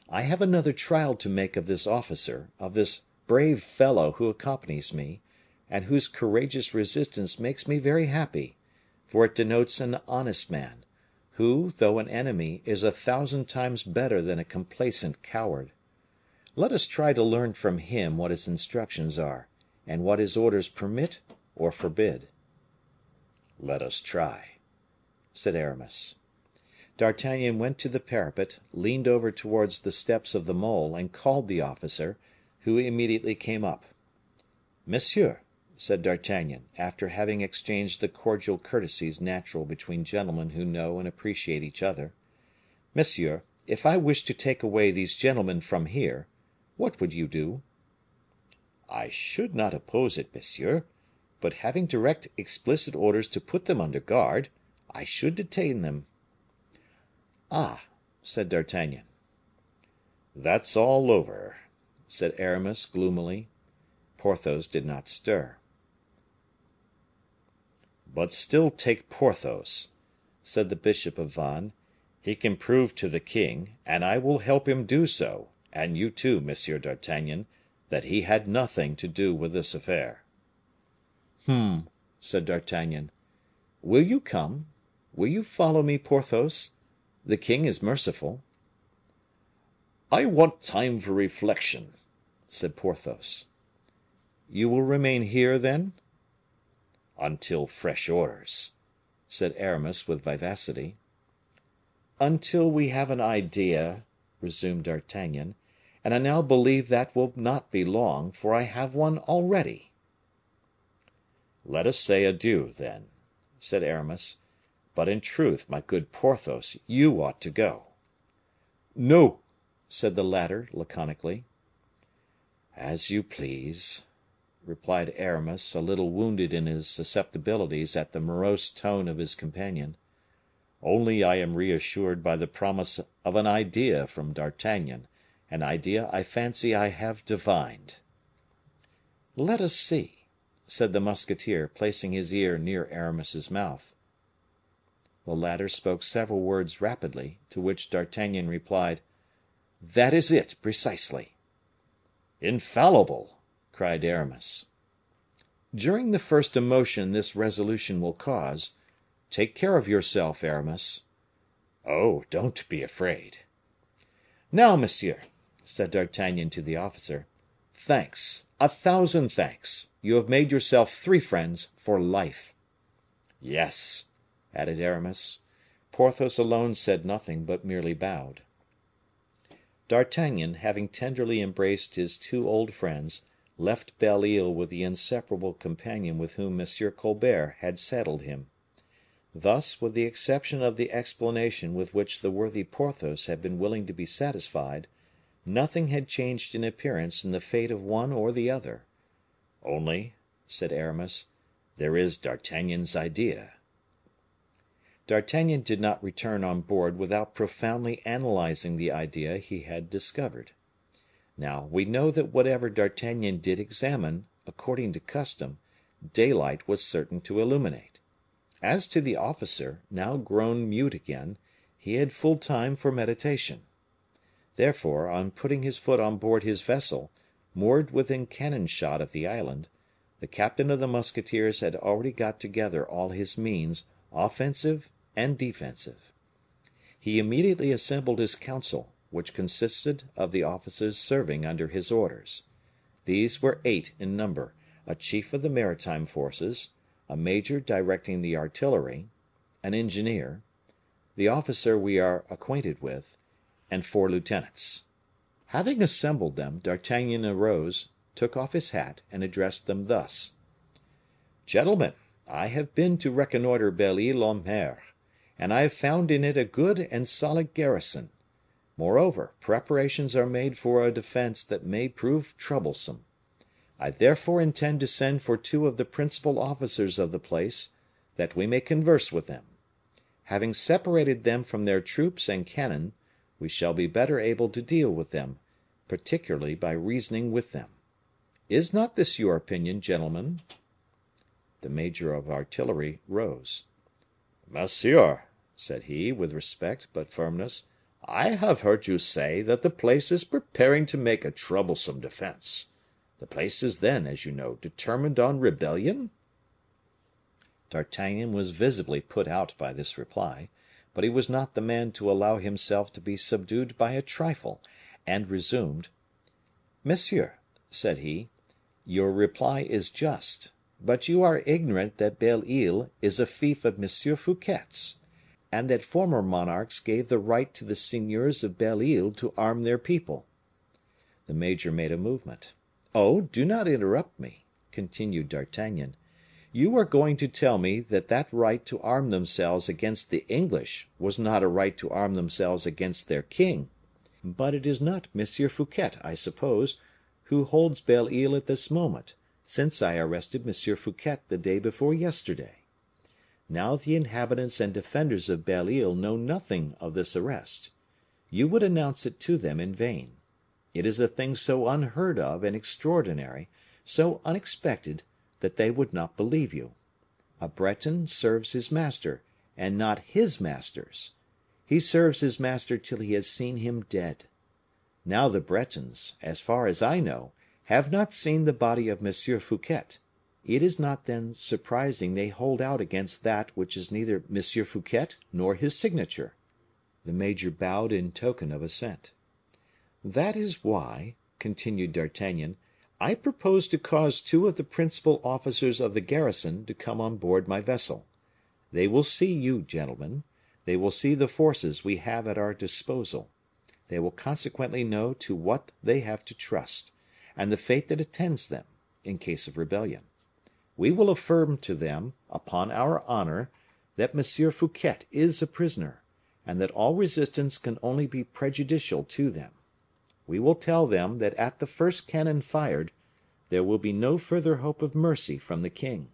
"I have another trial to make of this officer, of this brave fellow who accompanies me, and whose courageous resistance makes me very happy, for it denotes an honest man, who, though an enemy, is 1,000 times better than a complacent coward. Let us try to learn from him what his instructions are, and what his orders permit or forbid." "Let us try," said Aramis. D'Artagnan went to the parapet, leaned over towards the steps of the mole, and called the officer, who immediately came up. "Monsieur," said D'Artagnan, after having exchanged the cordial courtesies natural between gentlemen who know and appreciate each other, "Monsieur, if I wished to take away these gentlemen from here, what would you do?" "I should not oppose it, monsieur. but having direct explicit orders to put them under guard, I should detain them." "Ah!" said D'Artagnan. "That's all over," said Aramis, gloomily. Porthos did not stir. "But still take Porthos," said the bishop of Vannes. "He can prove to the king, and I will help him do so, and you too, Monsieur d'Artagnan, that he had nothing to do with this affair." Said D'Artagnan. "Will you come? Will you follow me, Porthos? The king is merciful." "I want time for reflection," said Porthos. "You will remain here, then?" "Until fresh orders," said Aramis, with vivacity. "Until we have an idea," resumed D'Artagnan, "and I now believe that will not be long, for I have one already." "Let us say adieu, then," said Aramis. "But in truth, my good Porthos, you ought to go." "No," said the latter, laconically. "As you please," replied Aramis, a little wounded in his susceptibilities at the morose tone of his companion. "Only I am reassured by the promise of an idea from D'Artagnan, an idea I fancy I have divined." "Let us see," said the musketeer, placing his ear near Aramis's mouth. The latter spoke several words rapidly, to which D'Artagnan replied, "That is it, precisely." "Infallible!" cried Aramis. "During the first emotion this resolution will cause, take care of yourself, Aramis." "Oh, don't be afraid." "Now, monsieur," said D'Artagnan to the officer, "thanks, 1,000 thanks. You have made yourself 3 friends for life." "Yes," added Aramis. Porthos alone said nothing, but merely bowed. D'Artagnan, having tenderly embraced his 2 old friends, left Belle Isle with the inseparable companion with whom M. Colbert had saddled him. Thus, with the exception of the explanation with which the worthy Porthos had been willing to be satisfied, nothing had changed in appearance in the fate of one or the other. "Only," said Aramis, "there is D'Artagnan's idea." D'Artagnan did not return on board without profoundly analyzing the idea he had discovered. Now, we know that whatever D'Artagnan did examine, according to custom, daylight was certain to illuminate. As to the officer, now grown mute again, he had full time for meditation. Therefore, on putting his foot on board his vessel, moored within cannon shot of the island, the captain of the musketeers had already got together all his means, offensive and defensive. He immediately assembled his council, which consisted of the officers serving under his orders. These were 8 in number, a chief of the maritime forces, a major directing the artillery, an engineer, the officer we are acquainted with, and 4 lieutenants. Having assembled them, D'Artagnan arose, took off his hat, and addressed them thus: "Gentlemen, I have been to reconnoiter Belle Isle en Mer, and I have found in it a good and solid garrison. Moreover, preparations are made for a defense that may prove troublesome. I therefore intend to send for 2 of the principal officers of the place, that we may converse with them. Having separated them from their troops and cannon, we shall be better able to deal with them, particularly by reasoning with them. Is not this your opinion, gentlemen?" The major of artillery rose. "Monsieur," said he, with respect but firmness, "I have heard you say that the place is preparing to make a troublesome defense. The place is then, as you know, determined on rebellion?" D'Artagnan was visibly put out by this reply, but he was not the man to allow himself to be subdued by a trifle, and resumed: "Monsieur," said he, "your reply is just, but you are ignorant that Belle Isle is a fief of M. Fouquet's, and that former monarchs gave the right to the seigneurs of Belle Isle to arm their people." The major made a movement. "Oh, do not interrupt me," continued D'Artagnan. "You are going to tell me that that right to arm themselves against the English was not a right to arm themselves against their king. But it is not M. Fouquet, I suppose, who holds Belle Isle at this moment, since I arrested M. Fouquet the day before yesterday. Now the inhabitants and defenders of Belle Isle know nothing of this arrest. You would announce it to them in vain. It is a thing so unheard of and extraordinary, so unexpected, that they would not believe you. A Breton serves his master, and not his masters. He serves his master till he has seen him dead. Now the Bretons, as far as I know, have not seen the body of M. Fouquet. It is not then surprising they hold out against that which is neither M. Fouquet nor his signature." The major bowed in token of assent. "That is why," continued D'Artagnan, "I propose to cause two of the principal officers of the garrison to come on board my vessel. They will see you, gentlemen; they will see the forces we have at our disposal; they will consequently know to what they have to trust, and the fate that attends them, in case of rebellion. We will affirm to them, upon our honor, that M. Fouquet is a prisoner, and that all resistance can only be prejudicial to them. We will tell them that at the first cannon fired, there will be no further hope of mercy from the king.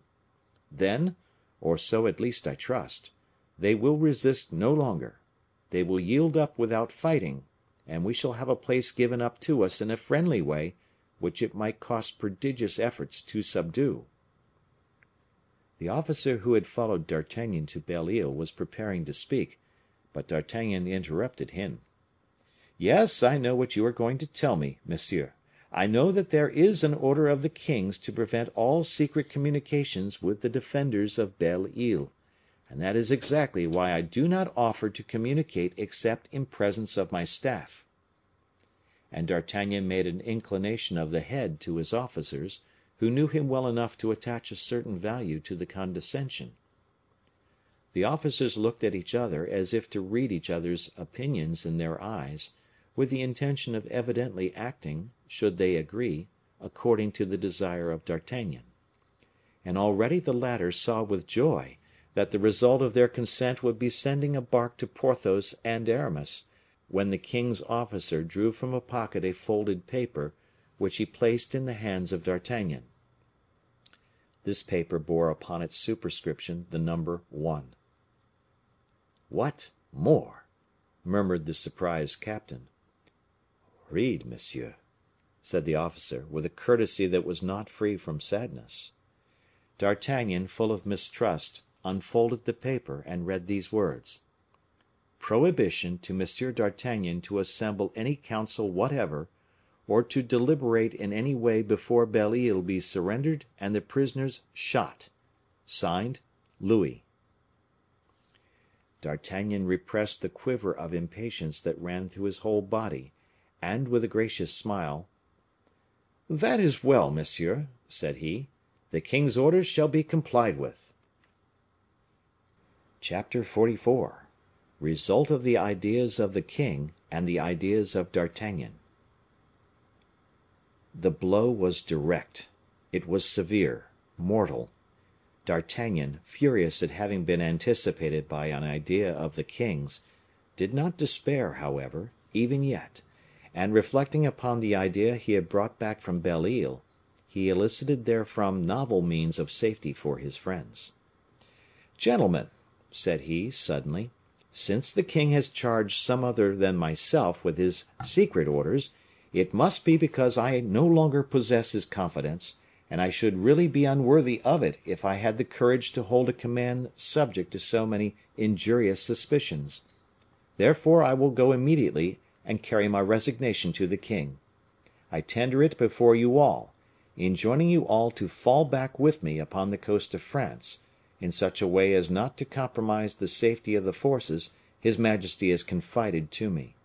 Then, or so at least I trust, they will resist no longer. They will yield up without fighting, and we shall have a place given up to us in a friendly way, which it might cost prodigious efforts to subdue." The officer who had followed D'Artagnan to Belle Isle was preparing to speak, but D'Artagnan interrupted him. "Yes, I know what you are going to tell me, monsieur. I know that there is an order of the king's to prevent all secret communications with the defenders of Belle Isle, and that is exactly why I do not offer to communicate except in presence of my staff." And D'Artagnan made an inclination of the head to his officers, who knew him well enough to attach a certain value to the condescension. The officers looked at each other as if to read each other's opinions in their eyes, with the intention of evidently acting, should they agree, according to the desire of D'Artagnan. And already the latter saw with joy that the result of their consent would be sending a bark to Porthos and Aramis, when the king's officer drew from a pocket a folded paper, which he placed in the hands of D'Artagnan. This paper bore upon its superscription the number 1. "What more?" murmured the surprised captain. "Read, monsieur," said the officer, with a courtesy that was not free from sadness. D'Artagnan, full of mistrust, unfolded the paper and read these words: "Prohibition to M. d'Artagnan to assemble any council whatever, or to deliberate in any way before Belle Isle be surrendered and the prisoners shot. Signed, Louis." D'Artagnan repressed the quiver of impatience that ran through his whole body, and with a gracious smile, "That is well, monsieur," said he. "The king's orders shall be complied with." Chapter 44. Result of the ideas of the king and the ideas of D'Artagnan. The blow was direct. It was severe, mortal. D'Artagnan, furious at having been anticipated by an idea of the king's, did not despair, however, even yet, and reflecting upon the idea he had brought back from Belle Isle, he elicited therefrom novel means of safety for his friends. "Gentlemen," said he, suddenly, "since the king has charged some other than myself with his secret orders, it must be because I no longer possess his confidence, and I should really be unworthy of it if I had the courage to hold a command subject to so many injurious suspicions. Therefore I will go immediately and carry my resignation to the king. I tender it before you all, enjoining you all to fall back with me upon the coast of France, in such a way as not to compromise the safety of the forces his majesty has confided to me.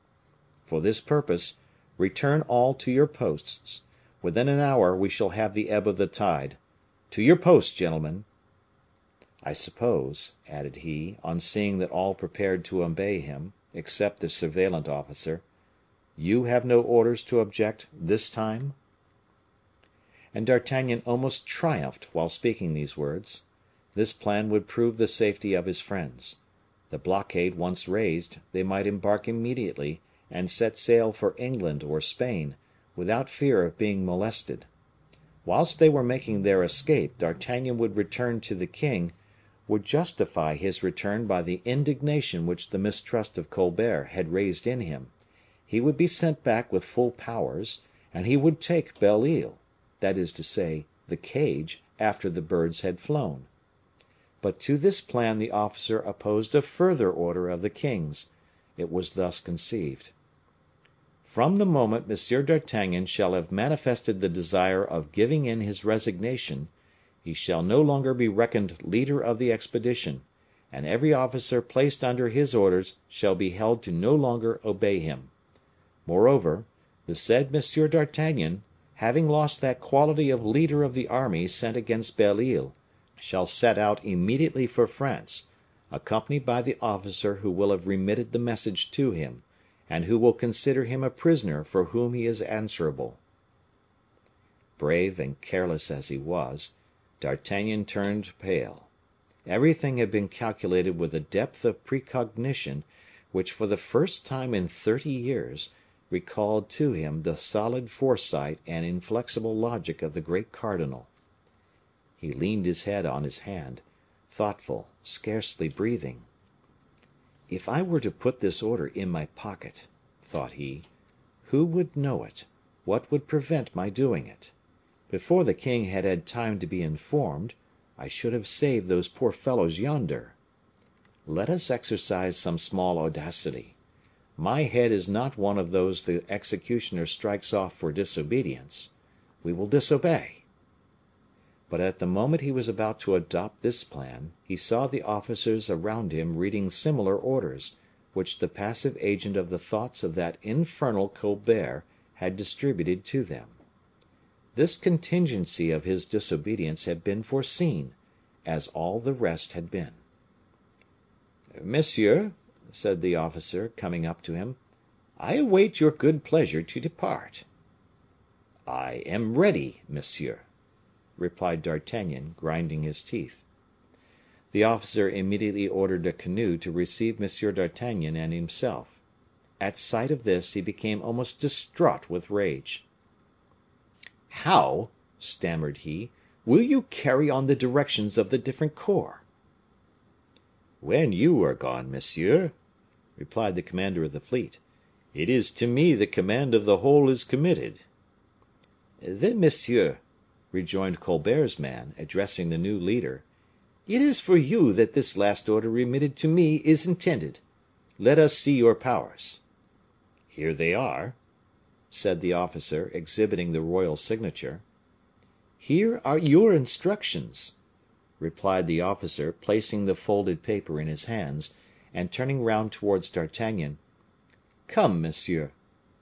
For this purpose, return all to your posts. Within an hour we shall have the ebb of the tide. To your posts, gentlemen. I suppose," added he, on seeing that all prepared to obey him, except the surveillant officer, "you have no orders to object this time?" And D'Artagnan almost triumphed while speaking these words. This plan would prove the safety of his friends. The blockade once raised, they might embark immediately, and set sail for England or Spain, without fear of being molested. Whilst they were making their escape, D'Artagnan would return to the king, would justify his return by the indignation which the mistrust of Colbert had raised in him. He would be sent back with full powers, and he would take Belle Isle, that is to say, the cage, after the birds had flown. But to this plan the officer opposed a further order of the king's. It was thus conceived: "From the moment M. d'Artagnan shall have manifested the desire of giving in his resignation, he shall no longer be reckoned leader of the expedition, and every officer placed under his orders shall be held to no longer obey him. Moreover, the said M. d'Artagnan, having lost that quality of leader of the army sent against Belle Isle, shall set out immediately for France, accompanied by the officer who will have remitted the message to him, and who will consider him a prisoner for whom he is answerable." Brave and careless as he was, D'Artagnan turned pale. Everything had been calculated with a depth of precognition which, for the first time in 30 years, recalled to him the solid foresight and inflexible logic of the great cardinal. He leaned his head on his hand, thoughtful, scarcely breathing. "If I were to put this order in my pocket," thought he, "who would know it? What would prevent my doing it? Before the king had had time to be informed, I should have saved those poor fellows yonder. Let us exercise some small audacity. My head is not one of those the executioner strikes off for disobedience. We will disobey." But at the moment he was about to adopt this plan, he saw the officers around him reading similar orders, which the passive agent of the thoughts of that infernal Colbert had distributed to them. This contingency of his disobedience had been foreseen, as all the rest had been. "Monsieur," said the officer, coming up to him, "I await your good pleasure to depart." "I am ready, monsieur," replied D'Artagnan, grinding his teeth. The officer immediately ordered a canoe to receive M. d'Artagnan and himself. At sight of this he became almost distraught with rage. "How," stammered he, "will you carry on the directions of the different corps?" "When you are gone, monsieur," replied the commander of the fleet, "it is to me the command of the whole is committed." "Then, monsieur," rejoined Colbert's man, addressing the new leader, "it is for you that this last order remitted to me is intended. Let us see your powers." "Here they are," said the officer, exhibiting the royal signature. "Here are your instructions," replied the officer, placing the folded paper in his hands, and turning round towards D'Artagnan. "Come, monsieur,"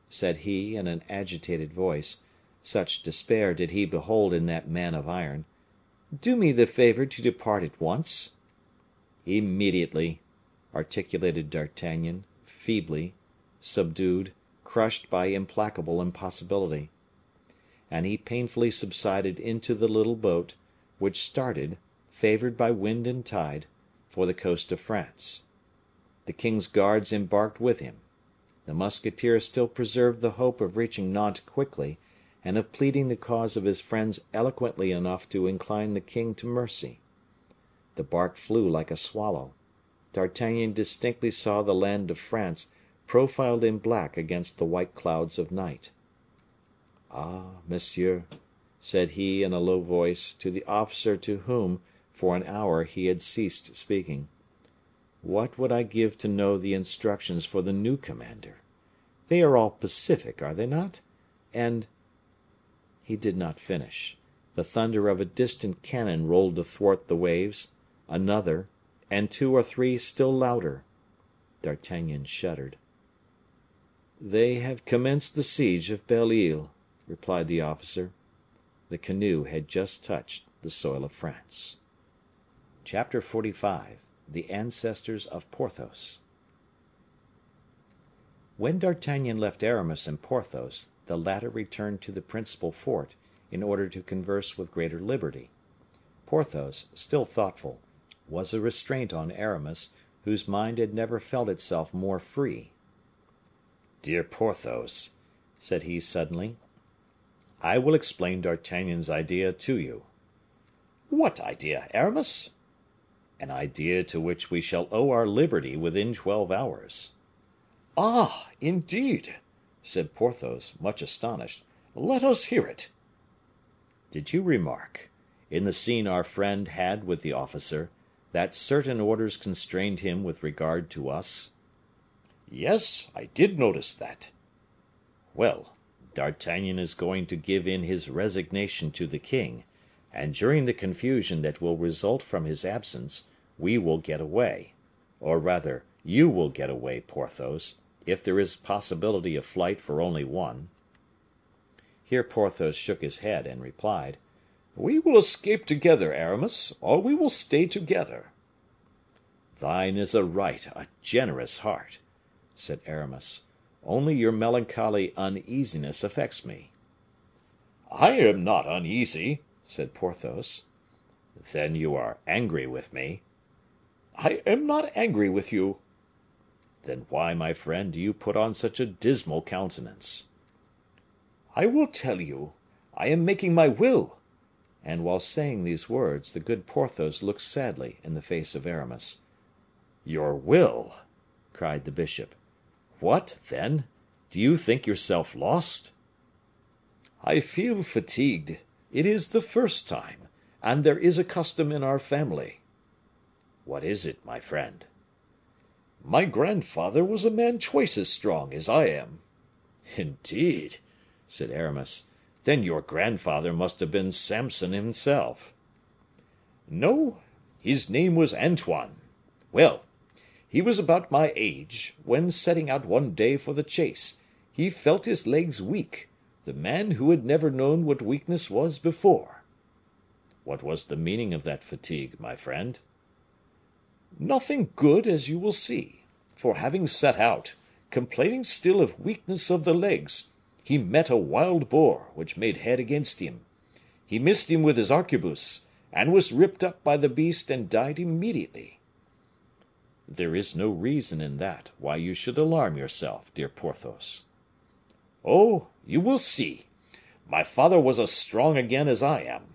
said he, in an agitated voice, such despair did he behold in that man of iron, "do me the favor to depart at once." "Immediately," articulated D'Artagnan, feebly, subdued, crushed by implacable impossibility. And he painfully subsided into the little boat, which started, favored by wind and tide, for the coast of France. The king's guards embarked with him. The musketeer still preserved the hope of reaching Nantes quickly, and of pleading the cause of his friends eloquently enough to incline the king to mercy. The bark flew like a swallow. D'Artagnan distinctly saw the land of France profiled in black against the white clouds of night. "Ah, monsieur," said he in a low voice to the officer to whom, for an hour, he had ceased speaking, "what would I give to know the instructions for the new commander? They are all pacific, are they not? And—" He did not finish. The thunder of a distant cannon rolled athwart the waves, another, and two or three still louder. D'Artagnan shuddered. "They have commenced the siege of Belle Isle," replied the officer. The canoe had just touched the soil of France. Chapter 45. The Ancestors of Porthos. When D'Artagnan left Aramis and Porthos, the latter returned to the principal fort, in order to converse with greater liberty. Porthos, still thoughtful, was a restraint on Aramis, whose mind had never felt itself more free. "Dear Porthos," said he suddenly, I will explain D'Artagnan's idea to you. What idea, Aramis? An idea to which we shall owe our liberty within 12 hours. Ah, indeed, said Porthos, much astonished. Let us hear it. Did you remark, in the scene our friend had with the officer, that certain orders constrained him with regard to us? Yes, I did notice that. Well, D'Artagnan is going to give in his resignation to the king, and during the confusion that will result from his absence, we will get away. Or rather, you will get away, Porthos, if there is possibility of flight for only one. Here Porthos shook his head and replied, We will escape together, Aramis, or we will stay together. Thine is a generous heart, said Aramis. Only your melancholy uneasiness affects me. I am not uneasy, said Porthos. Then you are angry with me? I am not angry with you. Then why, my friend, do you put on such a dismal countenance? I will tell you. I am making my will. And while saying these words, the good Porthos looked sadly in the face of Aramis. Your will? cried the bishop. What, then? Do you think yourself lost? I feel fatigued. It is the first time, and there is a custom in our family. What is it, my friend? My grandfather was a man twice as strong as I am. Indeed, said Aramis. Then your grandfather must have been Samson himself. No, his name was Antoine. Well, he was about my age, when setting out one day for the chase, he felt his legs weak, the man who had never known what weakness was before. What was the meaning of that fatigue, my friend? Nothing good, as you will see, for having set out, complaining still of weakness of the legs, he met a wild boar, which made head against him. He missed him with his arquebus, and was ripped up by the beast and died immediately. There is no reason in that why you should alarm yourself, dear Porthos. Oh, you will see. My father was as strong again as I am.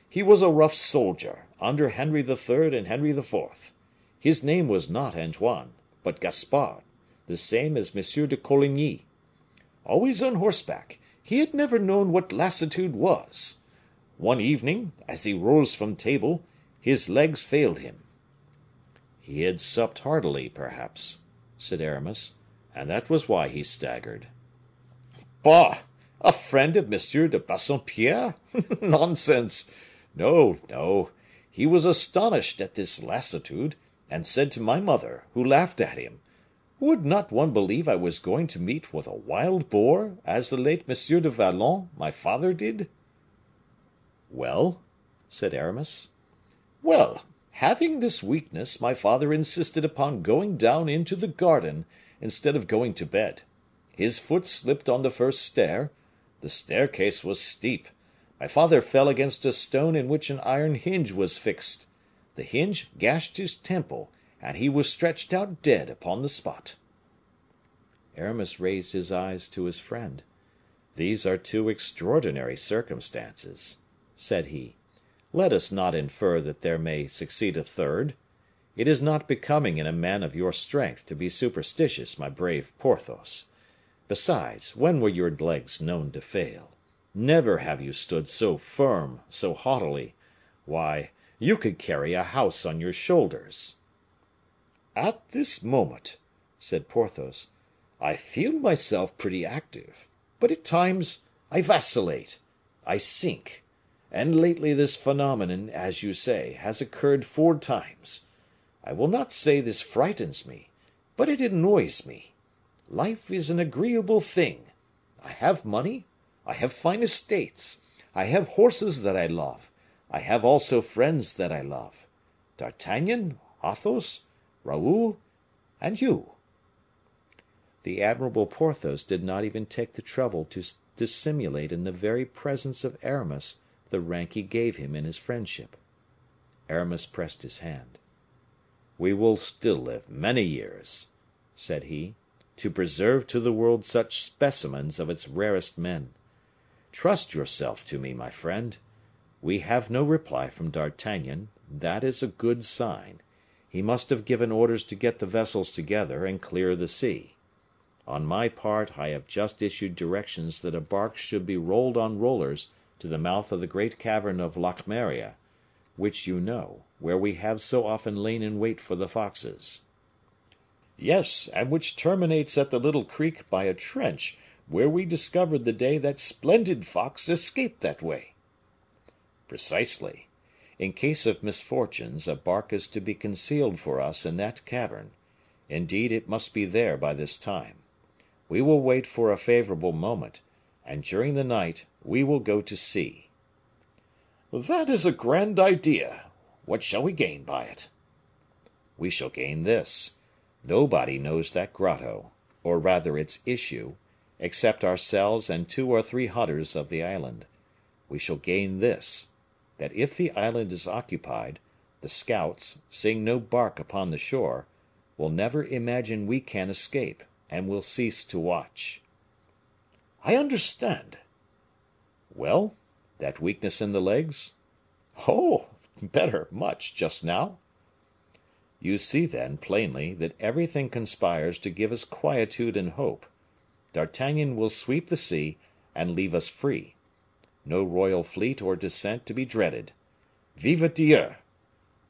He was a rough soldier, under Henry III. And Henry IV. His name was not Antoine, but Gaspard, the same as M. de Coligny. Always on horseback, he had never known what lassitude was. One evening, as he rose from table, his legs failed him. He had supped heartily, perhaps, said Aramis, and that was why he staggered. Bah! A friend of M. de Bassompierre? Nonsense! No, no. He was astonished at this lassitude, and said to my mother, who laughed at him, Would not one believe I was going to meet with a wild boar, as the late M. de Vallon, my father, did? Well, said Aramis. Well, having this weakness, my father insisted upon going down into the garden, instead of going to bed. His foot slipped on the first stair. The staircase was steep. My father fell against a stone in which an iron hinge was fixed. The hinge gashed his temple, and he was stretched out dead upon the spot. Aramis raised his eyes to his friend. These are two extraordinary circumstances, said he. Let us not infer that there may succeed a third. It is not becoming in a man of your strength to be superstitious, my brave Porthos. Besides, when were your legs known to fail? Never have you stood so firm, so haughtily. Why, you could carry a house on your shoulders. At this moment, said Porthos, I feel myself pretty active, but at times I vacillate, I sink, and lately this phenomenon, as you say, has occurred 4 times. I will not say this frightens me, but it annoys me. Life is an agreeable thing. I have money, I have fine estates, I have horses that I love, I have also friends that I love. D'Artagnan, Athos, Raoul, and you. The admirable Porthos did not even take the trouble to dissimulate in the very presence of Aramis the rank he gave him in his friendship. Aramis pressed his hand. We will still live many years, said he, to preserve to the world such specimens of its rarest men. Trust yourself to me, my friend. We have no reply from D'Artagnan; that is a good sign. He must have given orders to get the vessels together and clear the sea. On my part, I have just issued directions that a bark should be rolled on rollers to the mouth of the great cavern of Locmaria, which you know, where we have so often lain in wait for the foxes." "Yes, and which terminates at the little creek by a trench where we discovered the day that splendid fox escaped that way." "Precisely. In case of misfortunes, a bark is to be concealed for us in that cavern. Indeed, it must be there by this time. We will wait for a favorable moment, and during the night we will go to sea." "That is a grand idea. What shall we gain by it?" "We shall gain this. Nobody knows that grotto, or rather its issue, except ourselves and 2 or 3 hunters of the island. We shall gain this, that if the island is occupied, the scouts, seeing no bark upon the shore, will never imagine we can escape, and will cease to watch." "I understand." "Well, that weakness in the legs?" "Oh, better, much, just now." "You see, then, plainly, that everything conspires to give us quietude and hope. D'Artagnan will sweep the sea, and leave us free. No royal fleet or descent to be dreaded. Vive Dieu!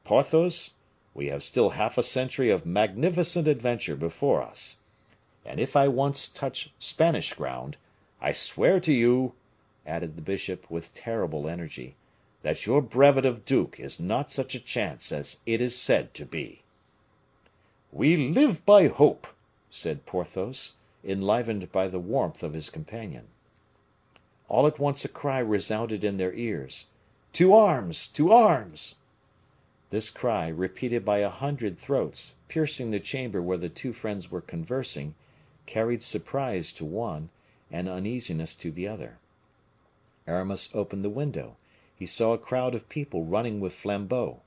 Porthos, we have still half a century of magnificent adventure before us. And if I once touch Spanish ground, I swear to you," added the bishop with terrible energy, "that your brevet of duke is not such a chance as it is said to be." "We live by hope," said Porthos, enlivened by the warmth of his companion. All at once a cry resounded in their ears: "To arms! To arms!" This cry, repeated by 100 throats, piercing the chamber where the two friends were conversing, carried surprise to one, and uneasiness to the other. Aramis opened the window; he saw a crowd of people running with flambeaux.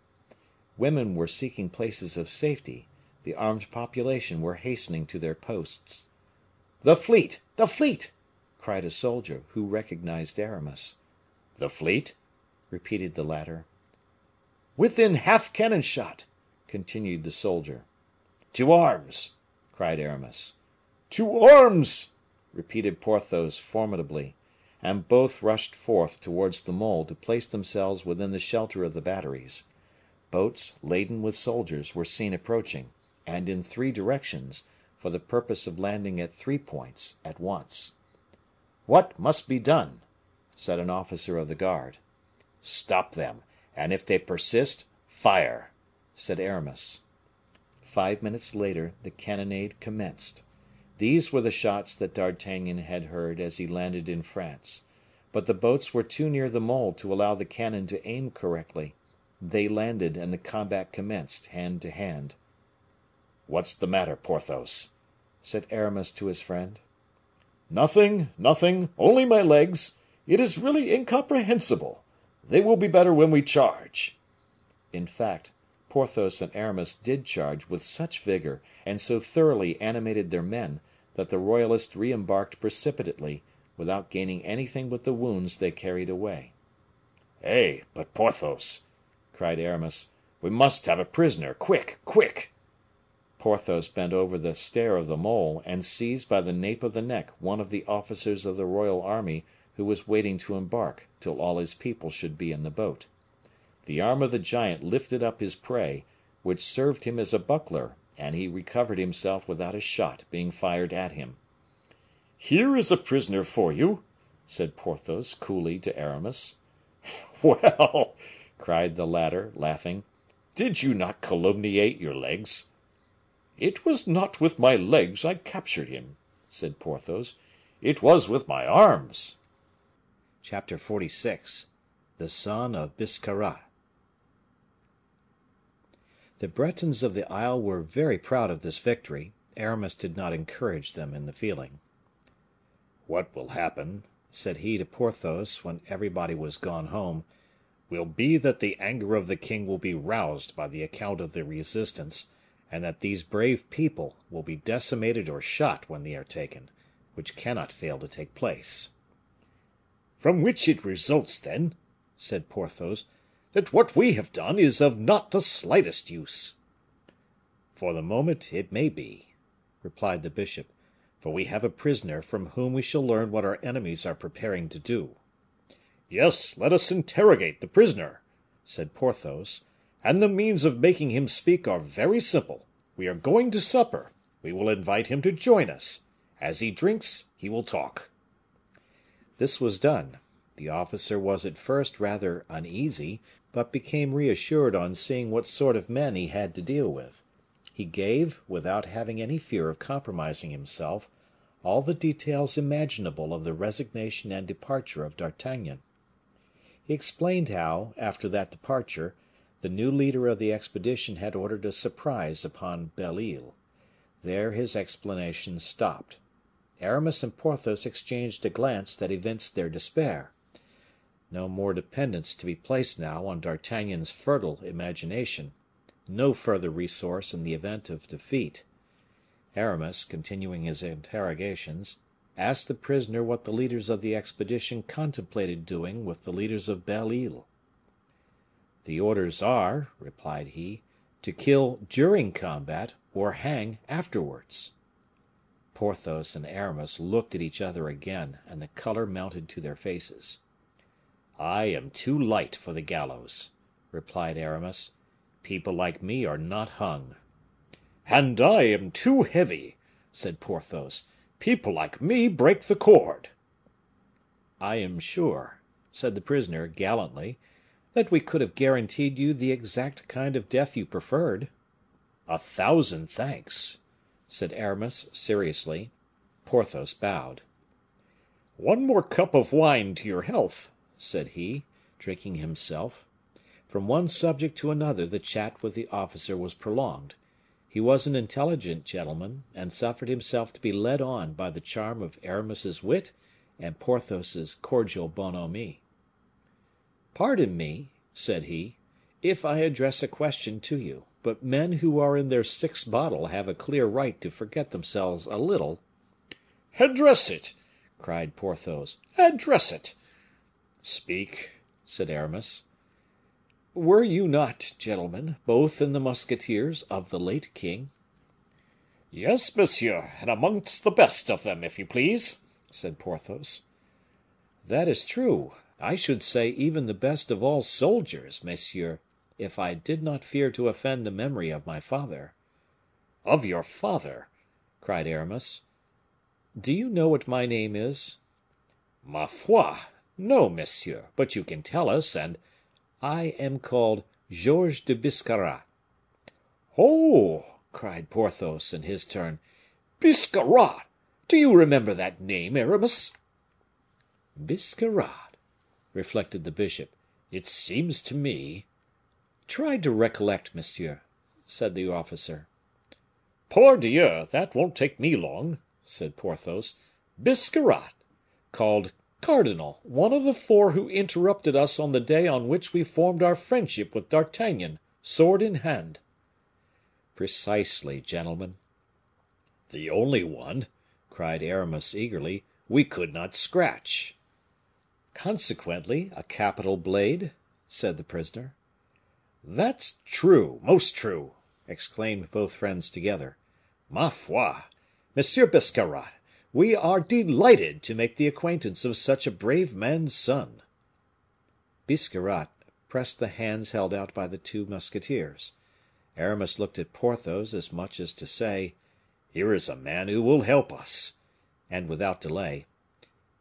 Women were seeking places of safety; the armed population were hastening to their posts. "The fleet! The fleet!" cried a soldier, who recognized Aramis. "The fleet?" repeated the latter. "Within half cannon shot," continued the soldier. "To arms!" cried Aramis. "To arms!" repeated Porthos formidably, and both rushed forth towards the mole to place themselves within the shelter of the batteries. Boats, laden with soldiers, were seen approaching, and in 3 directions, for the purpose of landing at 3 points at once. "What must be done?" said an officer of the guard. "Stop them, and if they persist, fire," said Aramis. 5 minutes later the cannonade commenced. These were the shots that D'Artagnan had heard as he landed in France. But the boats were too near the mole to allow the cannon to aim correctly. They landed, and the combat commenced, hand to hand. "What's the matter, Porthos?" said Aramis to his friend. "Nothing, nothing, only my legs. It is really incomprehensible. They will be better when we charge." In fact, Porthos and Aramis did charge with such vigor, and so thoroughly animated their men, that the royalists re embarked precipitately, without gaining anything but the wounds they carried away. "Eh, but Porthos," cried Aramis, "we must have a prisoner, quick, quick!" Porthos bent over the stair of the mole, and seized by the nape of the neck one of the officers of the royal army who was waiting to embark till all his people should be in the boat. The arm of the giant lifted up his prey, which served him as a buckler, and he recovered himself without a shot being fired at him. "Here is a prisoner for you," said Porthos coolly to Aramis. "Well," cried the latter, laughing, "did you not calumniate your legs?" "It was not with my legs I captured him," said Porthos; "it was with my arms." Chapter 46. The Son of Biscarrat. The Bretons of the Isle were very proud of this victory. Aramis did not encourage them in the feeling. "What will happen," said he to Porthos, when everybody was gone home, "will be that the anger of the king will be roused by the account of the resistance, and that these brave people will be decimated or shot when they are taken, which cannot fail to take place." "From which it results, then," said Porthos, "that what we have done is of not the slightest use." "For the moment, it may be," replied the bishop, "for we have a prisoner from whom we shall learn what our enemies are preparing to do." "Yes, let us interrogate the prisoner," said Porthos, "and the means of making him speak are very simple. We are going to supper. We will invite him to join us. As he drinks, he will talk." This was done. The officer was at first rather uneasy, but became reassured on seeing what sort of men he had to deal with. He gave, without having any fear of compromising himself, all the details imaginable of the resignation and departure of D'Artagnan. He explained how, after that departure, the new leader of the expedition had ordered a surprise upon Belle Isle. There his explanation stopped. Aramis and Porthos exchanged a glance that evinced their despair. No more dependence to be placed now on D'Artagnan's fertile imagination, no further resource in the event of defeat. Aramis, continuing his interrogations, asked the prisoner what the leaders of the expedition contemplated doing with the leaders of Belle Isle. "The orders are," replied he, "to kill during combat, or hang afterwards." Porthos and Aramis looked at each other again, and the color mounted to their faces. "I am too light for the gallows," replied Aramis. "People like me are not hung." "And I am too heavy," said Porthos. "People like me break the cord." "I am sure," said the prisoner, gallantly, "that we could have guaranteed you the exact kind of death you preferred." "1,000 thanks," said Aramis, seriously. Porthos bowed. "One more cup of wine to your health," said he, drinking himself. From one subject to another the chat with the officer was prolonged. He was an intelligent gentleman, and suffered himself to be led on by the charm of Aramis's wit and Porthos's cordial bonhomie. "Pardon me," said he, "if I address a question to you, but men who are in their sixth bottle have a clear right to forget themselves a little." "Address it!" cried Porthos. "Address it!" "Speak," said Aramis. "Were you not, gentlemen, both in the musketeers of the late king?" "Yes, monsieur, and amongst the best of them, if you please," said Porthos. "That is true. I should say even the best of all soldiers, messieurs, if I did not fear to offend the memory of my father." "Of your father?" cried Aramis. "Do you know what my name is?" "Ma foi! No, monsieur, but you can tell us, and—" "I am called Georges de Biscarat." "Oh!" cried Porthos, in his turn. "Biscarat! Do you remember that name, Aramis?" "Biscarat," reflected the bishop. "It seems to me—" "Try to recollect, monsieur," said the officer. "Pardieu, that won't take me long," said Porthos. "Biscarat, called Cardinal, one of the four who interrupted us on the day on which we formed our friendship with D'Artagnan, sword in hand." "Precisely, gentlemen." "The only one," cried Aramis, eagerly, "we could not scratch." "Consequently, a capital blade?" said the prisoner. "That's true, most true!" exclaimed both friends together. "Ma foi! Monsieur Biscarat, we are delighted to make the acquaintance of such a brave man's son." Biscarat pressed the hands held out by the two musketeers. Aramis looked at Porthos as much as to say, "Here is a man who will help us," and without delay,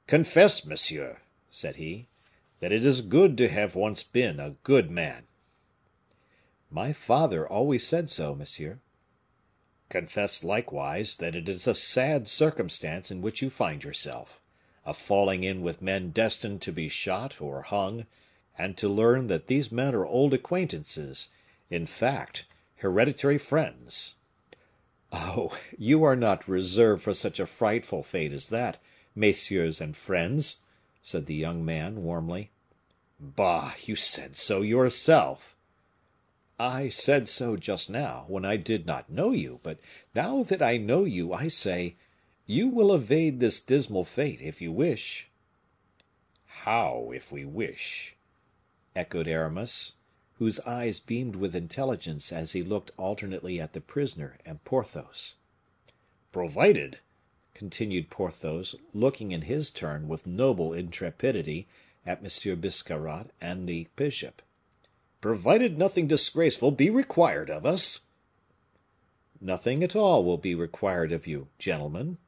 "Confess, monsieur," said he, "that it is good to have once been a good man." "My father always said so, monsieur." "Confess likewise that it is a sad circumstance in which you find yourself, a falling in with men destined to be shot or hung, and to learn that these men are old acquaintances, in fact, hereditary friends." "Oh, you are not reserved for such a frightful fate as that, messieurs and friends," said the young man, warmly. "Bah! you said so yourself." "I said so just now, when I did not know you; but now that I know you, I say, you will evade this dismal fate if you wish." How, if we wish? Echoed Aramis, whose eyes beamed with intelligence as he looked alternately at the prisoner and Porthos. Provided, continued Porthos, looking in his turn with noble intrepidity at M. Biscarrat and the bishop, provided nothing disgraceful be required of us. Nothing at all will be required of you, gentlemen,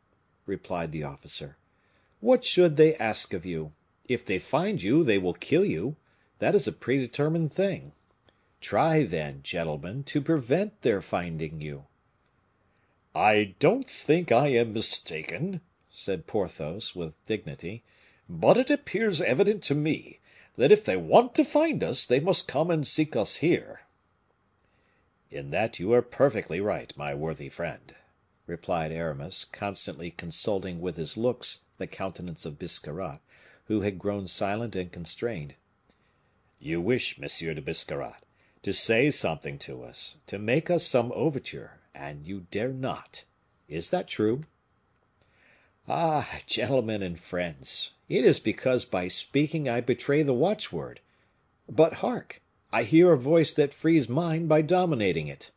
replied the officer. What should they ask of you? If they find you, they will kill you. That is a predetermined thing. Try, then, gentlemen, to prevent their finding you. I don't think I am mistaken, said Porthos, with dignity, but it appears evident to me that if they want to find us, they must come and seek us here. In that you are perfectly right, my worthy friend, replied Aramis, constantly consulting with his looks the countenance of Biscarrat, who had grown silent and constrained. You wish, Monsieur de Biscarrat, to say something to us, to make us some overture, and you dare not. Is that true? Ah, gentlemen and friends, it is because by speaking I betray the watchword. But hark! I hear a voice that frees mine by dominating it.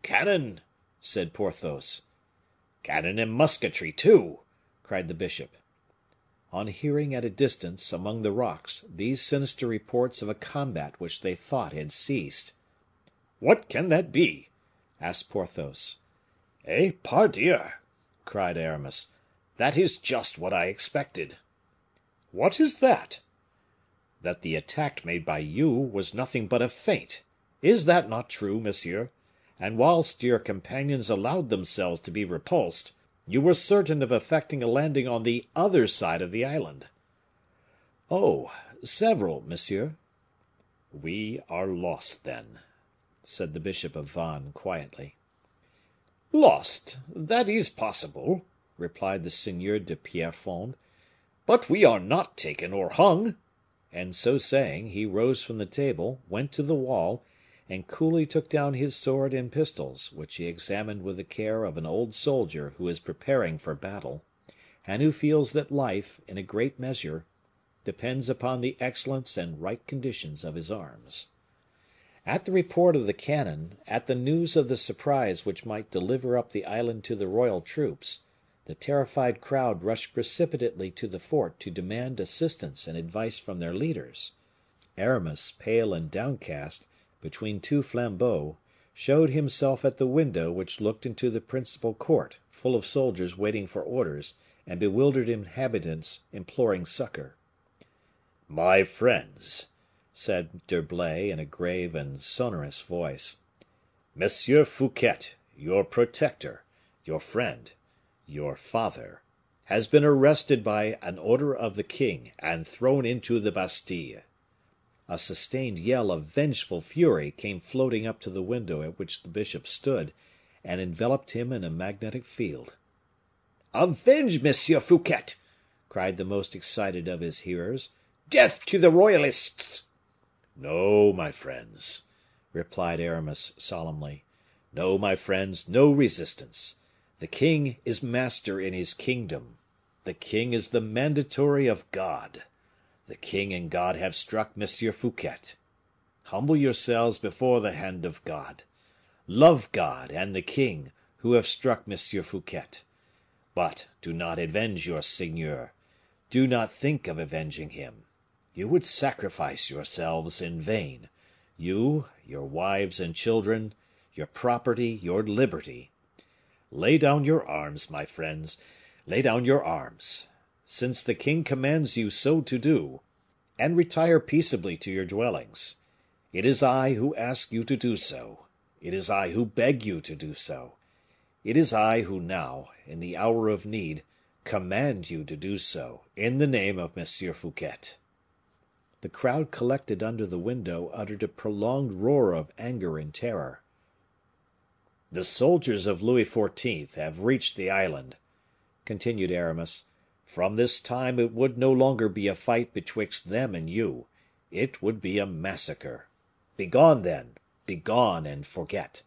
Cannon, said Porthos. Cannon and musketry, too, cried the bishop. On hearing at a distance, among the rocks, these sinister reports of a combat which they thought had ceased. What can that be? asked Porthos. Eh, pardieu! cried Aramis. That is just what I expected. What is that? That the attack made by you was nothing but a feint. Is that not true, monsieur? And whilst your companions allowed themselves to be repulsed, you were certain of effecting a landing on the other side of the island. Oh, several, monsieur. We are lost, then, said the Bishop of Vannes, quietly. Lost? That is possible, replied the Seigneur de Pierrefonds. But we are not taken or hung. And so saying, he rose from the table, went to the wall, and coolly took down his sword and pistols, which he examined with the care of an old soldier who is preparing for battle, and who feels that life, in a great measure, depends upon the excellence and right conditions of his arms. At the report of the cannon, at the news of the surprise which might deliver up the island to the royal troops, the terrified crowd rushed precipitately to the fort to demand assistance and advice from their leaders. Aramis, pale and downcast, between two flambeaux, showed himself at the window which looked into the principal court, full of soldiers waiting for orders, and bewildered inhabitants imploring succor. My friends, said D'Herblay in a grave and sonorous voice, Monsieur Fouquet, your protector, your friend, your father, has been arrested by an order of the king and thrown into the Bastille. A sustained yell of vengeful fury came floating up to the window at which the bishop stood, and enveloped him in a magnetic field. Avenge Monsieur Fouquet! cried the most excited of his hearers. Death to the royalists! No, my friends, replied Aramis, solemnly. No, my friends, no resistance. The king is master in his kingdom. The king is the mandatory of God. The king and God have struck Monsieur Fouquet. Humble yourselves before the hand of God. Love God and the king who have struck Monsieur Fouquet. But do not avenge your seigneur. Do not think of avenging him. You would sacrifice yourselves in vain. You, your wives and children, your property, your liberty. Lay down your arms, my friends, lay down your arms, since the king commands you so to do, and retire peaceably to your dwellings. It is I who ask you to do so. It is I who beg you to do so. It is I who now, in the hour of need, command you to do so, in the name of Monsieur Fouquet. The crowd collected under the window uttered a prolonged roar of anger and terror. The soldiers of Louis XIV. Have reached the island, continued Aramis. From this time it would no longer be a fight betwixt them and you. It would be a massacre. Begone, then, begone and forget.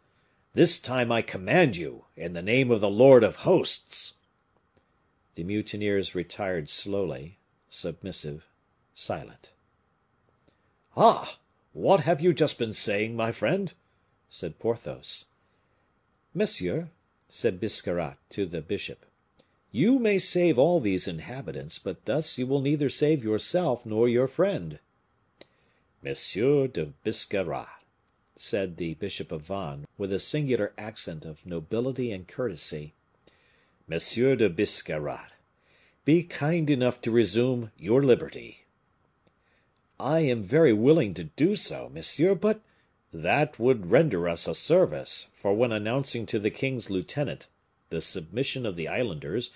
This time I command you, in the name of the Lord of hosts. The mutineers retired slowly, submissive, silent. "Ah! What have you just been saying, my friend?" said Porthos. "Monsieur," said Biscarrat to the bishop, "you may save all these inhabitants, but thus you will neither save yourself nor your friend." "Monsieur de Biscarrat," said the bishop of Vannes, with a singular accent of nobility and courtesy, "Monsieur de Biscarrat, be kind enough to resume your liberty." "I am very willing to do so, monsieur, but that would render us a service, for when announcing to the king's lieutenant the submission of the islanders,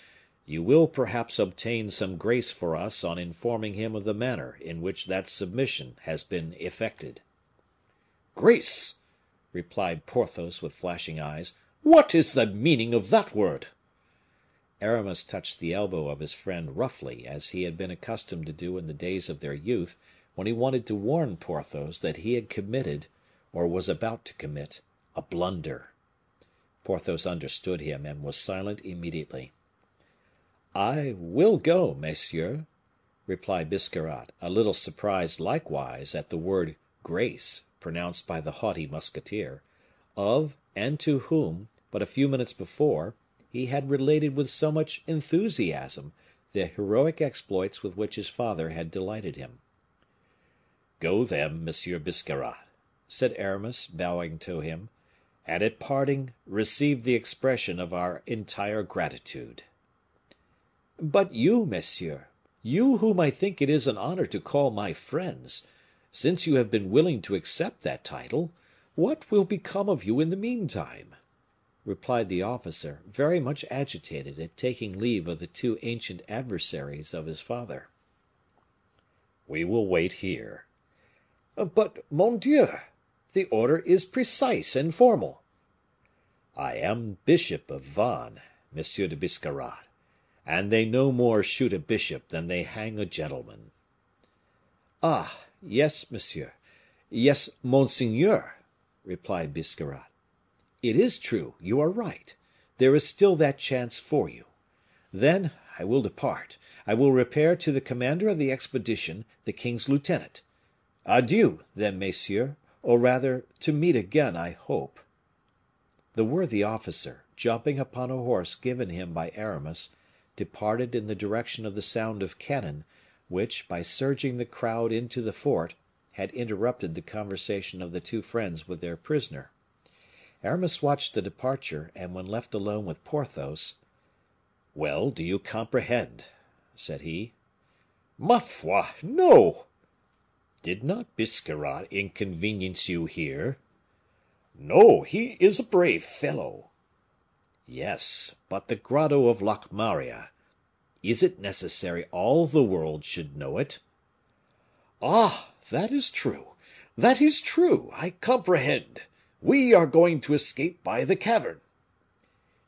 you will perhaps obtain some grace for us on informing him of the manner in which that submission has been effected." "Grace!" replied Porthos with flashing eyes. "What is the meaning of that word?" Aramis touched the elbow of his friend roughly, as he had been accustomed to do in the days of their youth, when he wanted to warn Porthos that he had committed, or was about to commit, a blunder. Porthos understood him, and was silent immediately. "I will go, messieurs," replied Biscarrat, a little surprised likewise at the word grace pronounced by the haughty musketeer, of and to whom, but a few minutes before, he had related with so much enthusiasm the heroic exploits with which his father had delighted him. "Go, then, Monsieur Biscarrat," said Aramis, bowing to him, "and at parting receive the expression of our entire gratitude." "But you, monsieur, you whom I think it is an honor to call my friends, since you have been willing to accept that title, what will become of you in the meantime?" replied the officer, very much agitated at taking leave of the two ancient adversaries of his father. "We will wait here." "But, mon Dieu! the order is precise and formal." "I am Bishop of Vannes, Monsieur de Biscarrat, and they no more shoot a bishop than they hang a gentleman." "Ah, yes, monsieur, yes, monseigneur," replied Biscarrat. "It is true, you are right; there is still that chance for you. Then I will depart. I will repair to the commander of the expedition, the king's lieutenant. Adieu, then, messieurs, or rather, to meet again, I hope." The worthy officer, jumping upon a horse given him by Aramis, departed in the direction of the sound of cannon, which, by surging the crowd into the fort, had interrupted the conversation of the two friends with their prisoner. Aramis watched the departure, and when left alone with Porthos, "Well, do you comprehend?" said he. "Ma foi, no!" "Did not Biscarrat inconvenience you here?" "No, he is a brave fellow." "Yes, but the grotto of Locmaria, is it necessary all the world should know it?" "Ah, that is true, that is true, I comprehend. We are going to escape by the cavern."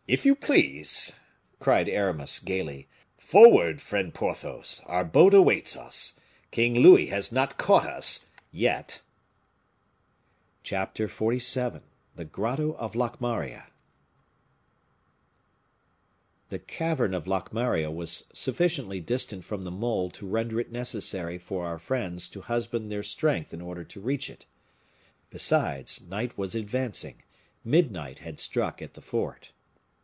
"If you please," cried Aramis, gayly. "Forward, friend Porthos, our boat awaits us. King Louis has not caught us yet." Chapter 47. The Grotto of Locmaria. The cavern of Locmaria was sufficiently distant from the mole to render it necessary for our friends to husband their strength in order to reach it. Besides, night was advancing; midnight had struck at the fort.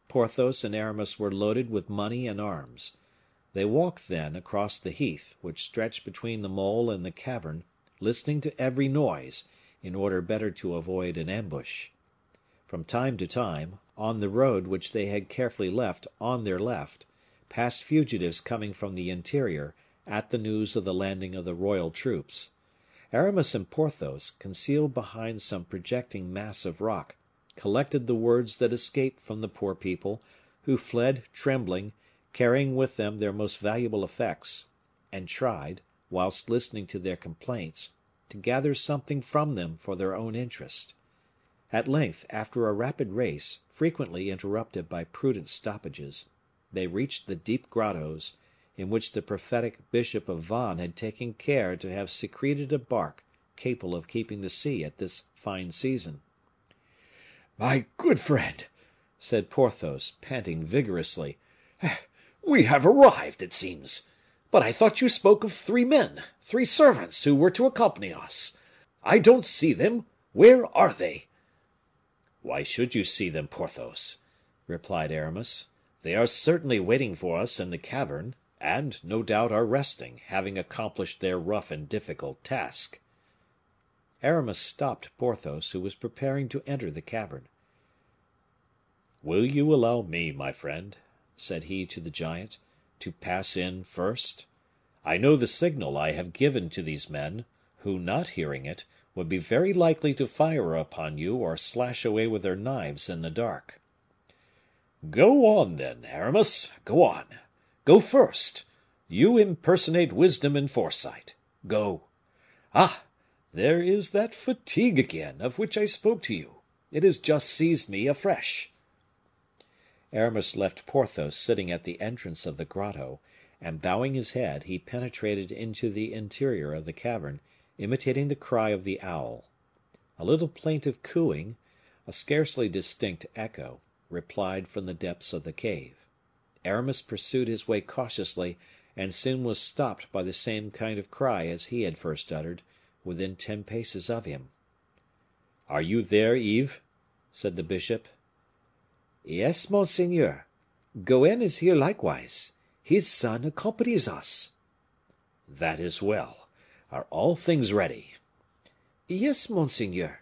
Porthos and Aramis were loaded with money and arms. They walked, then, across the heath, which stretched between the mole and the cavern, listening to every noise, in order better to avoid an ambush. From time to time, on the road which they had carefully left on their left, passed fugitives coming from the interior, at the news of the landing of the royal troops. Aramis and Porthos, concealed behind some projecting mass of rock, collected the words that escaped from the poor people, who fled trembling, carrying with them their most valuable effects, and tried, whilst listening to their complaints, to gather something from them for their own interest. At length, after a rapid race, frequently interrupted by prudent stoppages, they reached the deep grottos, in which the prophetic Bishop of Vannes had taken care to have secreted a bark capable of keeping the sea at this fine season. "My good friend," said Porthos, panting vigorously, "we have arrived, it seems. But I thought you spoke of 3 men, 3 servants, who were to accompany us. I don't see them. Where are they?" "Why should you see them, Porthos?" replied Aramis. "They are certainly waiting for us in the cavern, and, no doubt, are resting, having accomplished their rough and difficult task." Aramis stopped Porthos, who was preparing to enter the cavern. "Will you allow me, my friend," said he to the giant, "to pass in first? I know the signal I have given to these men, who, not hearing it, would be very likely to fire upon you or slash away with their knives in the dark." "Go on, then, Aramis, go on. Go first. You impersonate wisdom and foresight. Go. Ah! There is that fatigue again, of which I spoke to you. It has just seized me afresh." Aramis left Porthos sitting at the entrance of the grotto, and bowing his head, he penetrated into the interior of the cavern, imitating the cry of the owl. A little plaintive cooing, a scarcely distinct echo, replied from the depths of the cave. Aramis pursued his way cautiously, and soon was stopped by the same kind of cry as he had first uttered, within 10 paces of him. "Are you there, Yves?" said the bishop. "Yes, monseigneur. Goen is here likewise. His son accompanies us." "That is well. Are all things ready?" "Yes, monseigneur."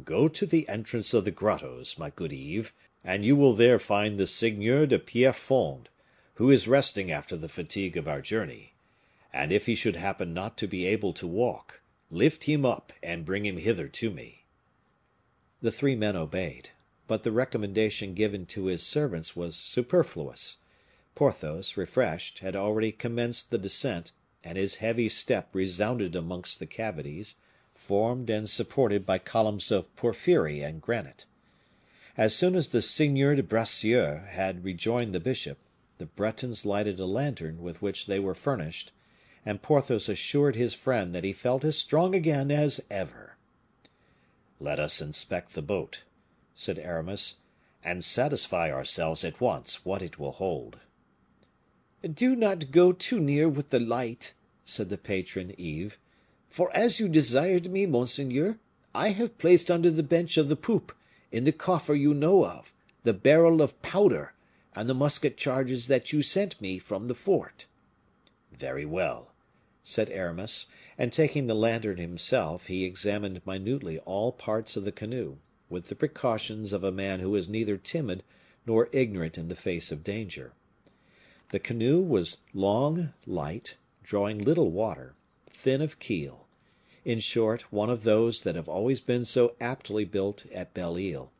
"Go to the entrance of the grottos, my good Yves, and you will there find the Seigneur de Pierrefonds, who is resting after the fatigue of our journey; and if he should happen not to be able to walk, lift him up and bring him hither to me." The 3 men obeyed, but the recommendation given to his servants was superfluous. Porthos, refreshed, had already commenced the descent, and his heavy step resounded amongst the cavities, formed and supported by columns of porphyry and granite. As soon as the Seigneur de Bracieux had rejoined the bishop, the Bretons lighted a lantern with which they were furnished, and Porthos assured his friend that he felt as strong again as ever. "Let us inspect the boat," said Aramis, "and satisfy ourselves at once what it will hold." "Do not go too near with the light," said the patron Yves, "for as you desired me, monseigneur, I have placed under the bench of the poop, in the coffer you know of, the barrel of powder, and the musket charges that you sent me from the fort." "Very well," said Aramis, and taking the lantern himself, he examined minutely all parts of the canoe, with the precautions of a man who is neither timid nor ignorant in the face of danger. The canoe was long, light, drawing little water, thin of keel; in short, one of those that have always been so aptly built at Belle Isle,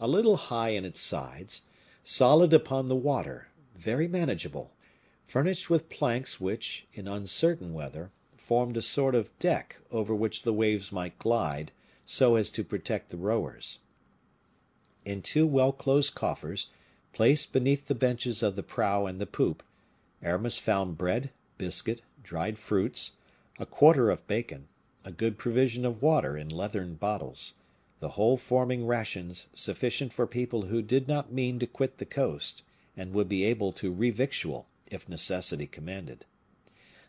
a little high in its sides, solid upon the water, very manageable, furnished with planks which, in uncertain weather, formed a sort of deck over which the waves might glide, so as to protect the rowers. In 2 well-closed coffers, placed beneath the benches of the prow and the poop, Aramis found bread, biscuit, dried fruits, a quarter of bacon, a good provision of water in leathern bottles, the whole forming rations sufficient for people who did not mean to quit the coast, and would be able to revictual if necessity commanded.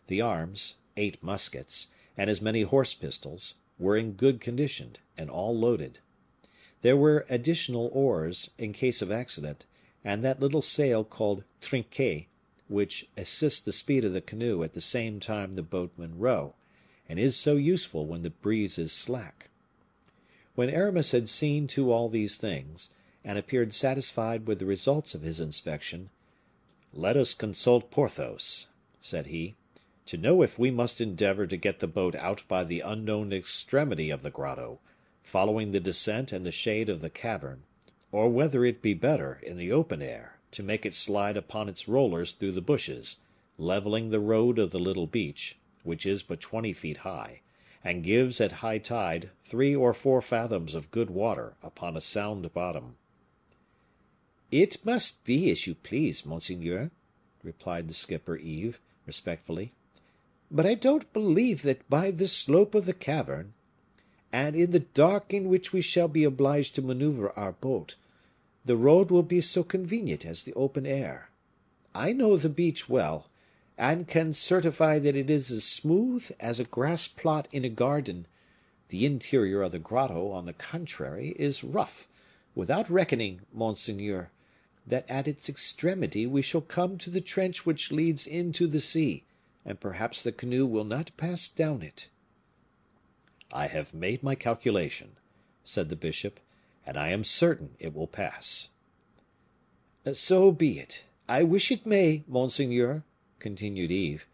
The arms, 8 muskets, and as many horse pistols, were in good condition, and all loaded. There were additional oars, in case of accident, and that little sail called trinquet, which assists the speed of the canoe at the same time the boatmen row, and is so useful when the breeze is slack. When Aramis had seen to all these things, and appeared satisfied with the results of his inspection, "Let us consult Porthos," said he, "to know if we must endeavor to get the boat out by the unknown extremity of the grotto, following the descent and the shade of the cavern, or whether it be better, in the open air, to make it slide upon its rollers through the bushes, leveling the road of the little beach, which is but 20 feet high, and gives at high tide 3 or 4 fathoms of good water upon a sound bottom." "It must be as you please, monseigneur," replied the skipper Yves, respectfully; "but I don't believe that by the slope of the cavern, and in the dark in which we shall be obliged to maneuver our boat, the road will be so convenient as the open air. I know the beach well, and can certify that it is as smooth as a grass plot in a garden. The interior of the grotto, on the contrary, is rough, without reckoning, monseigneur, that at its extremity we shall come to the trench which leads into the sea, and perhaps the canoe will not pass down it." "I have made my calculation," said the bishop, "and I am certain it will pass." "So be it. I wish it may, monseigneur," continued Yves.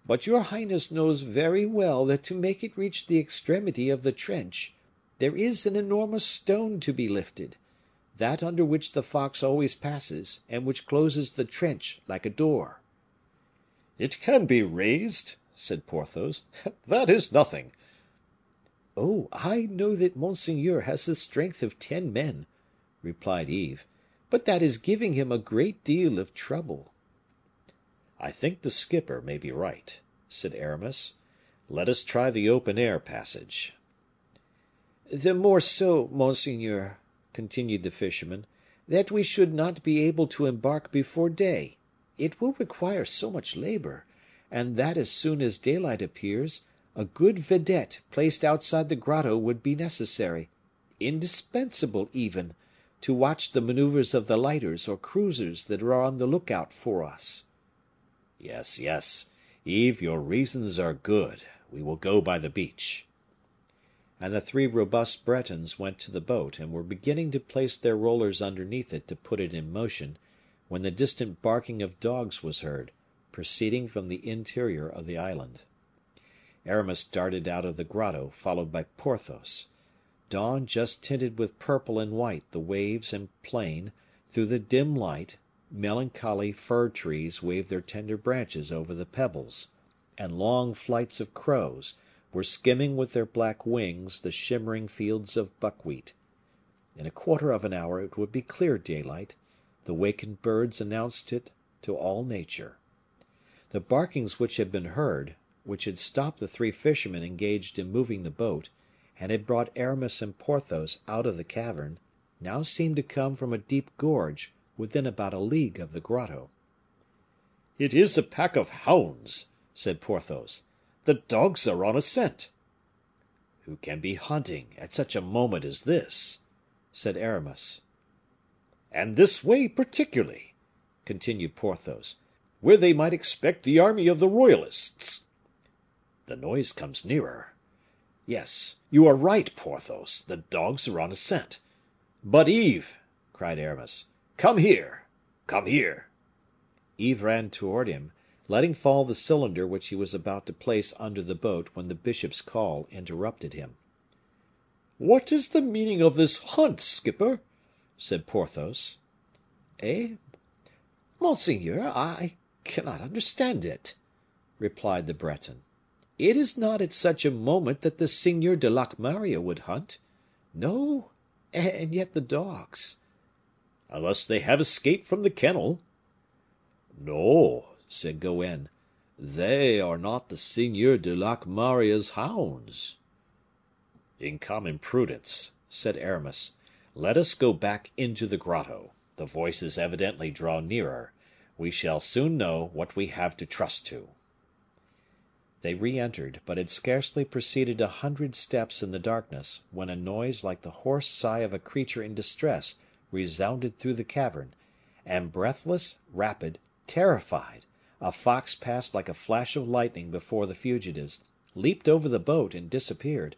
"But your highness knows very well that to make it reach the extremity of the trench, there is an enormous stone to be lifted, that under which the fox always passes, and which closes the trench like a door." "It can be raised," said Porthos. "That is nothing." "Oh, I know that monseigneur has the strength of 10 men," replied Yves, "but that is giving him a great deal of trouble." "I think the skipper may be right," said Aramis. "Let us try the open air passage." "The more so, monseigneur," continued the fisherman, "that we should not be able to embark before day. It will require so much labor, and that as soon as daylight appears, a good vedette placed outside the grotto would be necessary, indispensable even, to watch the maneuvers of the lighters or cruisers that are on the lookout for us." "Yes, yes, Yves, your reasons are good. We will go by the beach." And the three robust Bretons went to the boat, and were beginning to place their rollers underneath it to put it in motion, when the distant barking of dogs was heard, proceeding from the interior of the island. Aramis darted out of the grotto, followed by Porthos. Dawn just tinted with purple and white the waves and plain; through the dim light, melancholy fir trees waved their tender branches over the pebbles, and long flights of crows were skimming with their black wings the shimmering fields of buckwheat. In a quarter of an hour it would be clear daylight; the wakened birds announced it to all nature. The barkings which had been heard, which had stopped the three fishermen engaged in moving the boat, and had brought Aramis and Porthos out of the cavern, now seemed to come from a deep gorge within about a league of the grotto. "It is a pack of hounds," said Porthos. "The dogs are on a scent." "Who can be hunting at such a moment as this?" said Aramis. "And this way particularly," continued Porthos, "where they might expect the army of the royalists." "The noise comes nearer. Yes, you are right, Porthos, the dogs are on a scent. But Yves," cried Aramis, "come here, come here." Yves ran toward him, letting fall the cylinder which he was about to place under the boat when the bishop's call interrupted him. "What is the meaning of this hunt, skipper?" said Porthos. "Eh? Monseigneur, I cannot understand it," replied the Breton. "It is not at such a moment that the Seigneur de Locmaria would hunt. No, and yet the dogs " "Unless they have escaped from the kennel." "No," said Goenne, "they are not the Seigneur de Locmaria's hounds." "In common prudence," said Aramis, "let us go back into the grotto. The voices evidently draw nearer. We shall soon know what we have to trust to." They re entered, but had scarcely proceeded 100 steps in the darkness, when a noise like the hoarse sigh of a creature in distress resounded through the cavern, and breathless, rapid, terrified, a fox passed like a flash of lightning before the fugitives, leaped over the boat, and disappeared,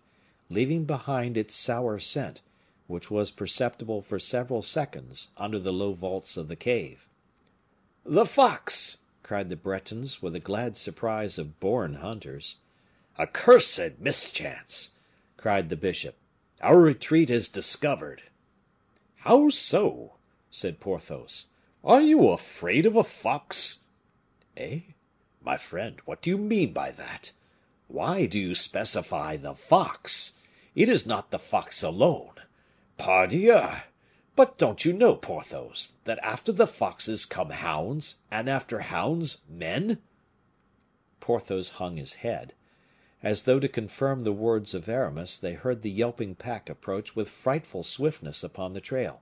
leaving behind its sour scent, which was perceptible for several seconds under the low vaults of the cave. "The fox!" cried the Bretons, with the glad surprise of born hunters. "Accursed mischance!" cried the bishop. "Our retreat is discovered." "How so?" said Porthos. "Are you afraid of a fox?" "Eh? My friend, what do you mean by that? Why do you specify the fox? It is not the fox alone. Pardieu! But don't you know, Porthos, that after the foxes come hounds, and after hounds, men?" Porthos hung his head. As though to confirm the words of Aramis, they heard the yelping pack approach with frightful swiftness upon the trail.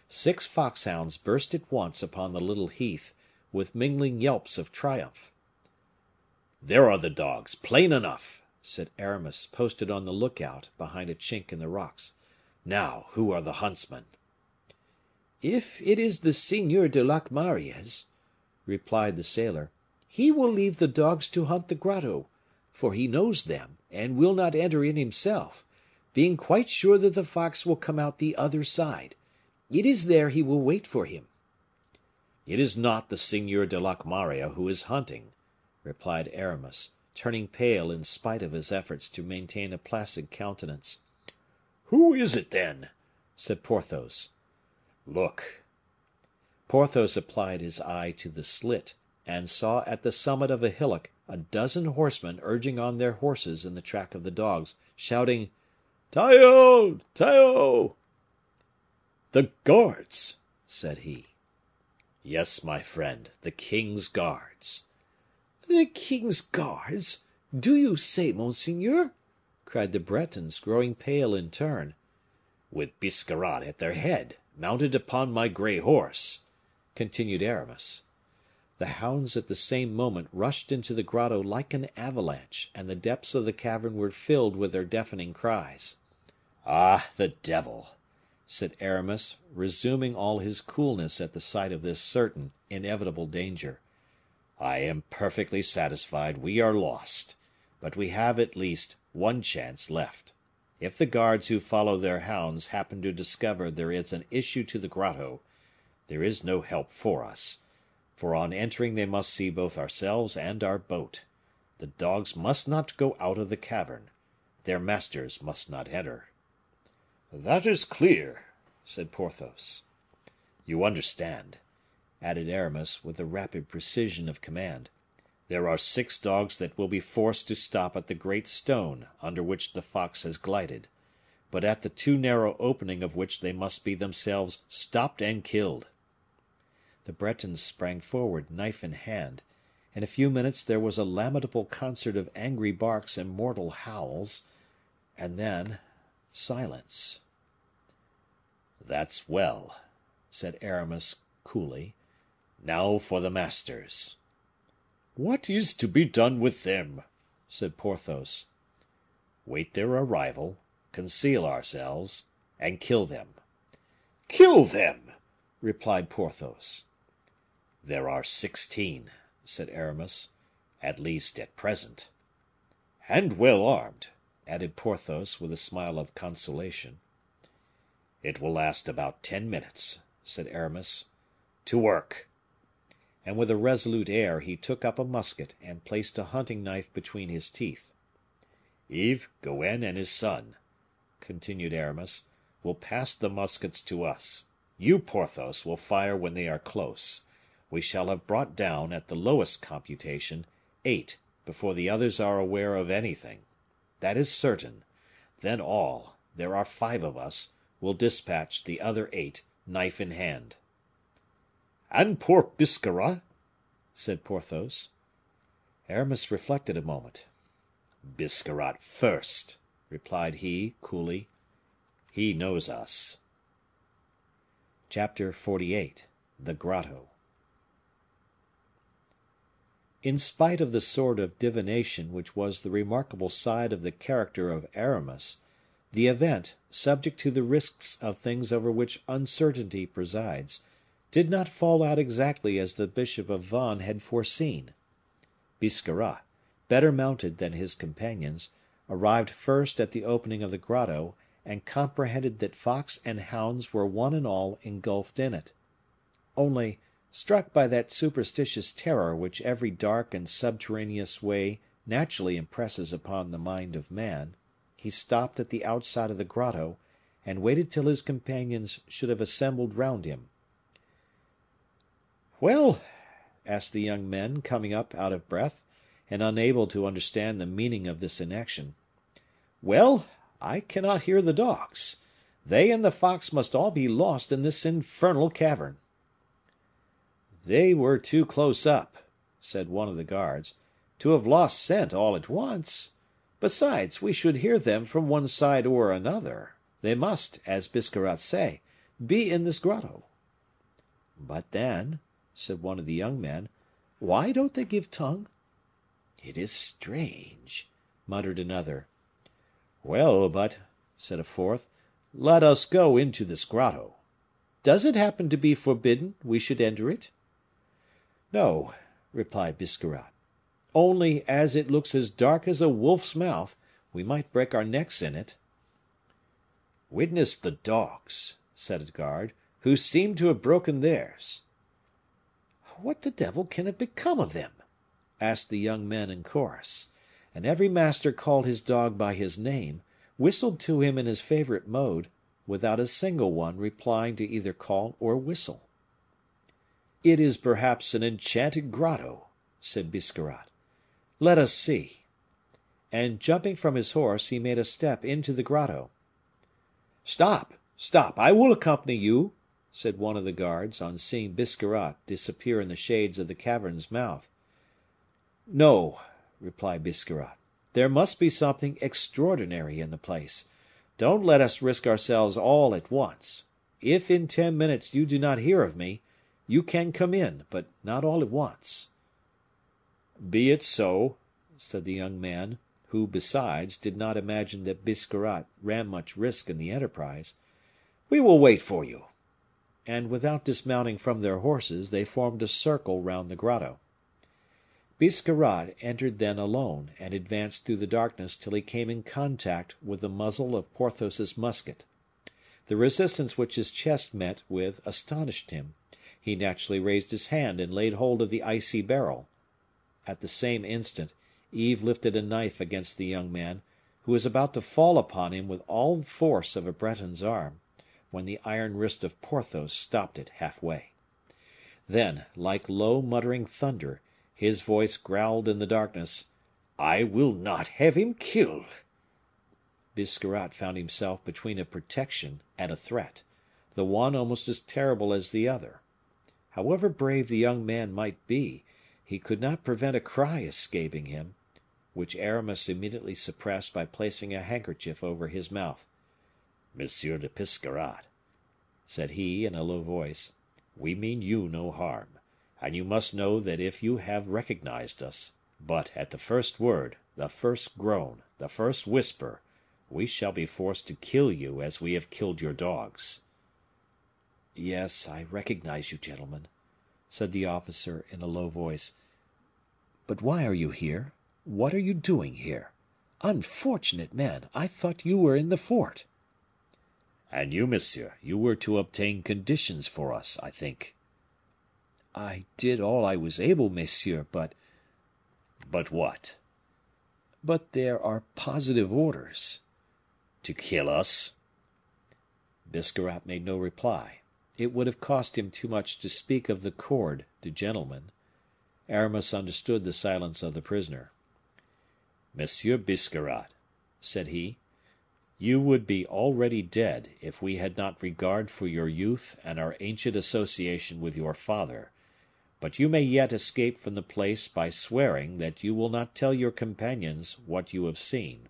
6 foxhounds burst at once upon the little heath, with mingling yelps of triumph. There are the dogs, plain enough," said Aramis, posted on the lookout behind a chink in the rocks. "Now, who are the huntsmen?" "If it is the Seigneur de Locmaria's," replied the sailor, "he will leave the dogs to hunt the grotto, for he knows them, and will not enter in himself, being quite sure that the fox will come out the other side. It is there he will wait for him." "It is not the Seigneur de Locmaria who is hunting," replied Aramis, turning pale in spite of his efforts to maintain a placid countenance. "Who is it, then?" said Porthos. "Look." Porthos applied his eye to the slit, and saw at the summit of a hillock a dozen horsemen urging on their horses in the track of the dogs, shouting, "Taillot! Taillot!" "The guards!" said he. "Yes, my friend, the king's guards." "The king's guards, do you say, monseigneur?" cried the Bretons, growing pale in turn. "With Biscarrat at their head, mounted upon my gray horse," continued Aramis. The hounds at the same moment rushed into the grotto like an avalanche, and the depths of the cavern were filled with their deafening cries. "Ah, the devil!" said Aramis, resuming all his coolness at the sight of this certain, inevitable danger. "I am perfectly satisfied we are lost, but we have at least one chance left. If the guards who follow their hounds happen to discover there is an issue to the grotto, there is no help for us, for on entering they must see both ourselves and our boat. The dogs must not go out of the cavern. Their masters must not enter." "That is clear," said Porthos. "You understand," added Aramis, with the rapid precision of command. "There are 6 dogs that will be forced to stop at the great stone under which the fox has glided, but at the too narrow opening of which they must be themselves stopped and killed." The Bretons sprang forward, knife in hand. In a few minutes there was a lamentable concert of angry barks and mortal howls, and then silence. "That's well," said Aramis, coolly. "Now for the masters." "What is to be done with them?" said Porthos. "Wait their arrival, conceal ourselves, and kill them." "Kill them!" replied Porthos. "There are 16," said Aramis, "at least at present." "And well armed," added Porthos, with a smile of consolation. "It will last about 10 minutes," said Aramis. "To work!" And with a resolute air he took up a musket and placed a hunting knife between his teeth. "Yves, Goenne, and his son," continued Aramis, "will pass the muskets to us. You, Porthos, will fire when they are close. We shall have brought down, at the lowest computation, 8 before the others are aware of anything. That is certain. Then all, there are 5 of us, will dispatch the other 8, knife in hand." "And poor Biscarrat?" said Porthos. Aramis reflected a moment. "Biscarrat first," replied he, coolly. "He knows us." Chapter 48. The Grotto. In spite of the sort of divination which was the remarkable side of the character of Aramis, the event, subject to the risks of things over which uncertainty presides, did not fall out exactly as the bishop of Vannes had foreseen. Biscarrat, better mounted than his companions, arrived first at the opening of the grotto, and comprehended that fox and hounds were one and all engulfed in it. Only, struck by that superstitious terror which every dark and subterraneous way naturally impresses upon the mind of man, he stopped at the outside of the grotto, and waited till his companions should have assembled round him. "Well?" asked the young men, coming up out of breath, and unable to understand the meaning of this inaction. "Well, I cannot hear the dogs. They and the fox must all be lost in this infernal cavern." "They were too close up," said one of the guards, "to have lost scent all at once. Besides, we should hear them from one side or another. They must, as Biscarrat say, be in this grotto." "But then," said one of the young men, "why don't they give tongue?" "It is strange," muttered another. "Well, but," said a fourth, "let us go into this grotto." "Does it happen to be forbidden we should enter it?" "No," replied Biscarrat. "Only, as it looks as dark as a wolf's mouth, we might break our necks in it." "Witness the dogs," said a guard, "who seem to have broken theirs." "What the devil can have become of them?" asked the young men in chorus. And every master called his dog by his name, whistled to him in his favorite mode, without a single one replying to either call or whistle. "It is perhaps an enchanted grotto," said Biscarrat. "Let us see." And jumping from his horse, he made a step into the grotto. "Stop, stop, I will accompany you," said one of the guards, on seeing Biscarrat disappear in the shades of the cavern's mouth. "No," replied Biscarrat, "there must be something extraordinary in the place. Don't let us risk ourselves all at once. If in 10 minutes you do not hear of me, you can come in, but not all at once." "Be it so," said the young man, who, besides, did not imagine that Biscarrat ran much risk in the enterprise. "We will wait for you." And without dismounting from their horses, they formed a circle round the grotto. Biscarrat entered then alone, and advanced through the darkness till he came in contact with the muzzle of Porthos's musket. The resistance which his chest met with astonished him. He naturally raised his hand and laid hold of the icy barrel. At the same instant, Yves lifted a knife against the young man, who was about to fall upon him with all the force of a Breton's arm, when the iron wrist of Porthos stopped it halfway. Then, like low muttering thunder, his voice growled in the darkness, "I will not have him killed." Biscarrat found himself between a protection and a threat, the one almost as terrible as the other. However brave the young man might be, he could not prevent a cry escaping him, which Aramis immediately suppressed by placing a handkerchief over his mouth. "Monsieur de Biscarrat," said he, in a low voice, "we mean you no harm, and you must know that if you have recognized us, but at the first word, the first groan, the first whisper, we shall be forced to kill you as we have killed your dogs." "Yes, I recognize you, gentlemen," said the officer in a low voice. "But why are you here? What are you doing here? Unfortunate men, I thought you were in the fort." "And you, monsieur, you were to obtain conditions for us, I think." "I did all I was able, messieurs, but " "But what?" "But there are positive orders." "To kill us?" Biscarrat made no reply. It would have cost him too much to speak of the cord to gentlemen. Aramis understood the silence of the prisoner. "Monsieur Biscarrat," said he, "you would be already dead if we had not regard for your youth and our ancient association with your father; but you may yet escape from the place by swearing that you will not tell your companions what you have seen."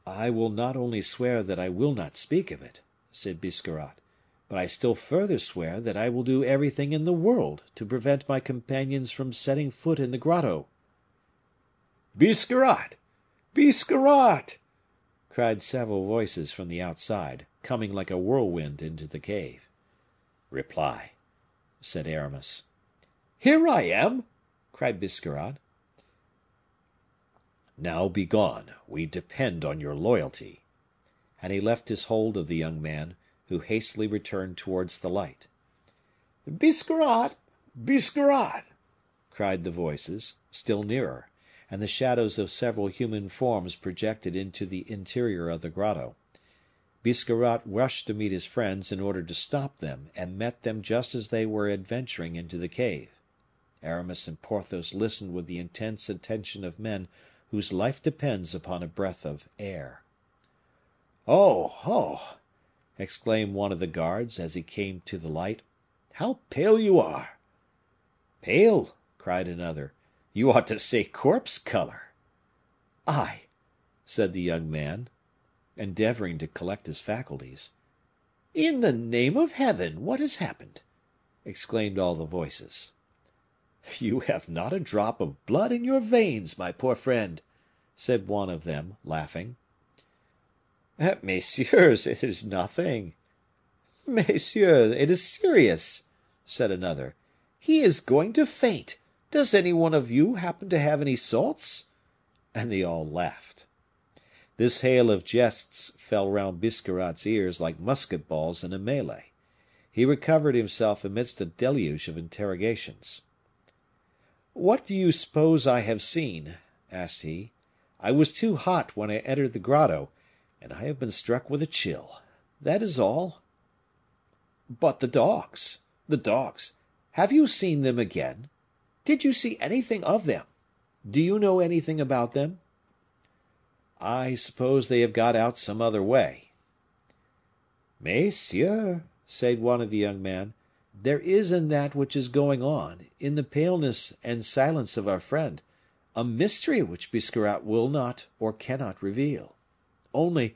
"I will not only swear that I will not speak of it," said Biscarrat, "but I still further swear that I will do everything in the world to prevent my companions from setting foot in the grotto." "Biscarrat! Biscarrat!" cried several voices from the outside, coming like a whirlwind into the cave. "Reply," said Aramis. "Here I am!" cried Biscarrat. "Now begone, we depend on your loyalty." And he left his hold of the young man, who hastily returned towards the light. "Biscarrat! Biscarrat!" cried the voices, still nearer, and the shadows of several human forms projected into the interior of the grotto. Biscarrat rushed to meet his friends in order to stop them, and met them just as they were adventuring into the cave. Aramis and Porthos listened with the intense attention of men whose life depends upon a breath of air. "Oh, oh!" exclaimed one of the guards, as he came to the light, "how pale you are!" "Pale!" cried another. "You ought to say corpse color." "I!" said the young man, endeavoring to collect his faculties. "In the name of Heaven, what has happened?" exclaimed all the voices. You have not a drop of blood in your veins, my poor friend," said one of them, laughing. "Messieurs, it is nothing." "Messieurs, it is serious," said another. "He is going to faint. Does any one of you happen to have any salts?" And they all laughed. This hail of jests fell round Biscarrat's ears like musket balls in a melee. He recovered himself amidst a deluge of interrogations. "What do you suppose I have seen?" asked he. "I was too hot when I entered the grotto, and I have been struck with a chill. That is all." "But the dogs, have you seen them again? Did you see anything of them? Do you know anything about them?" "I suppose they have got out some other way." "Messieurs," said one of the young men, "there is in that which is going on, in the paleness and silence of our friend, a mystery which Biscarrat will not or cannot reveal. Only,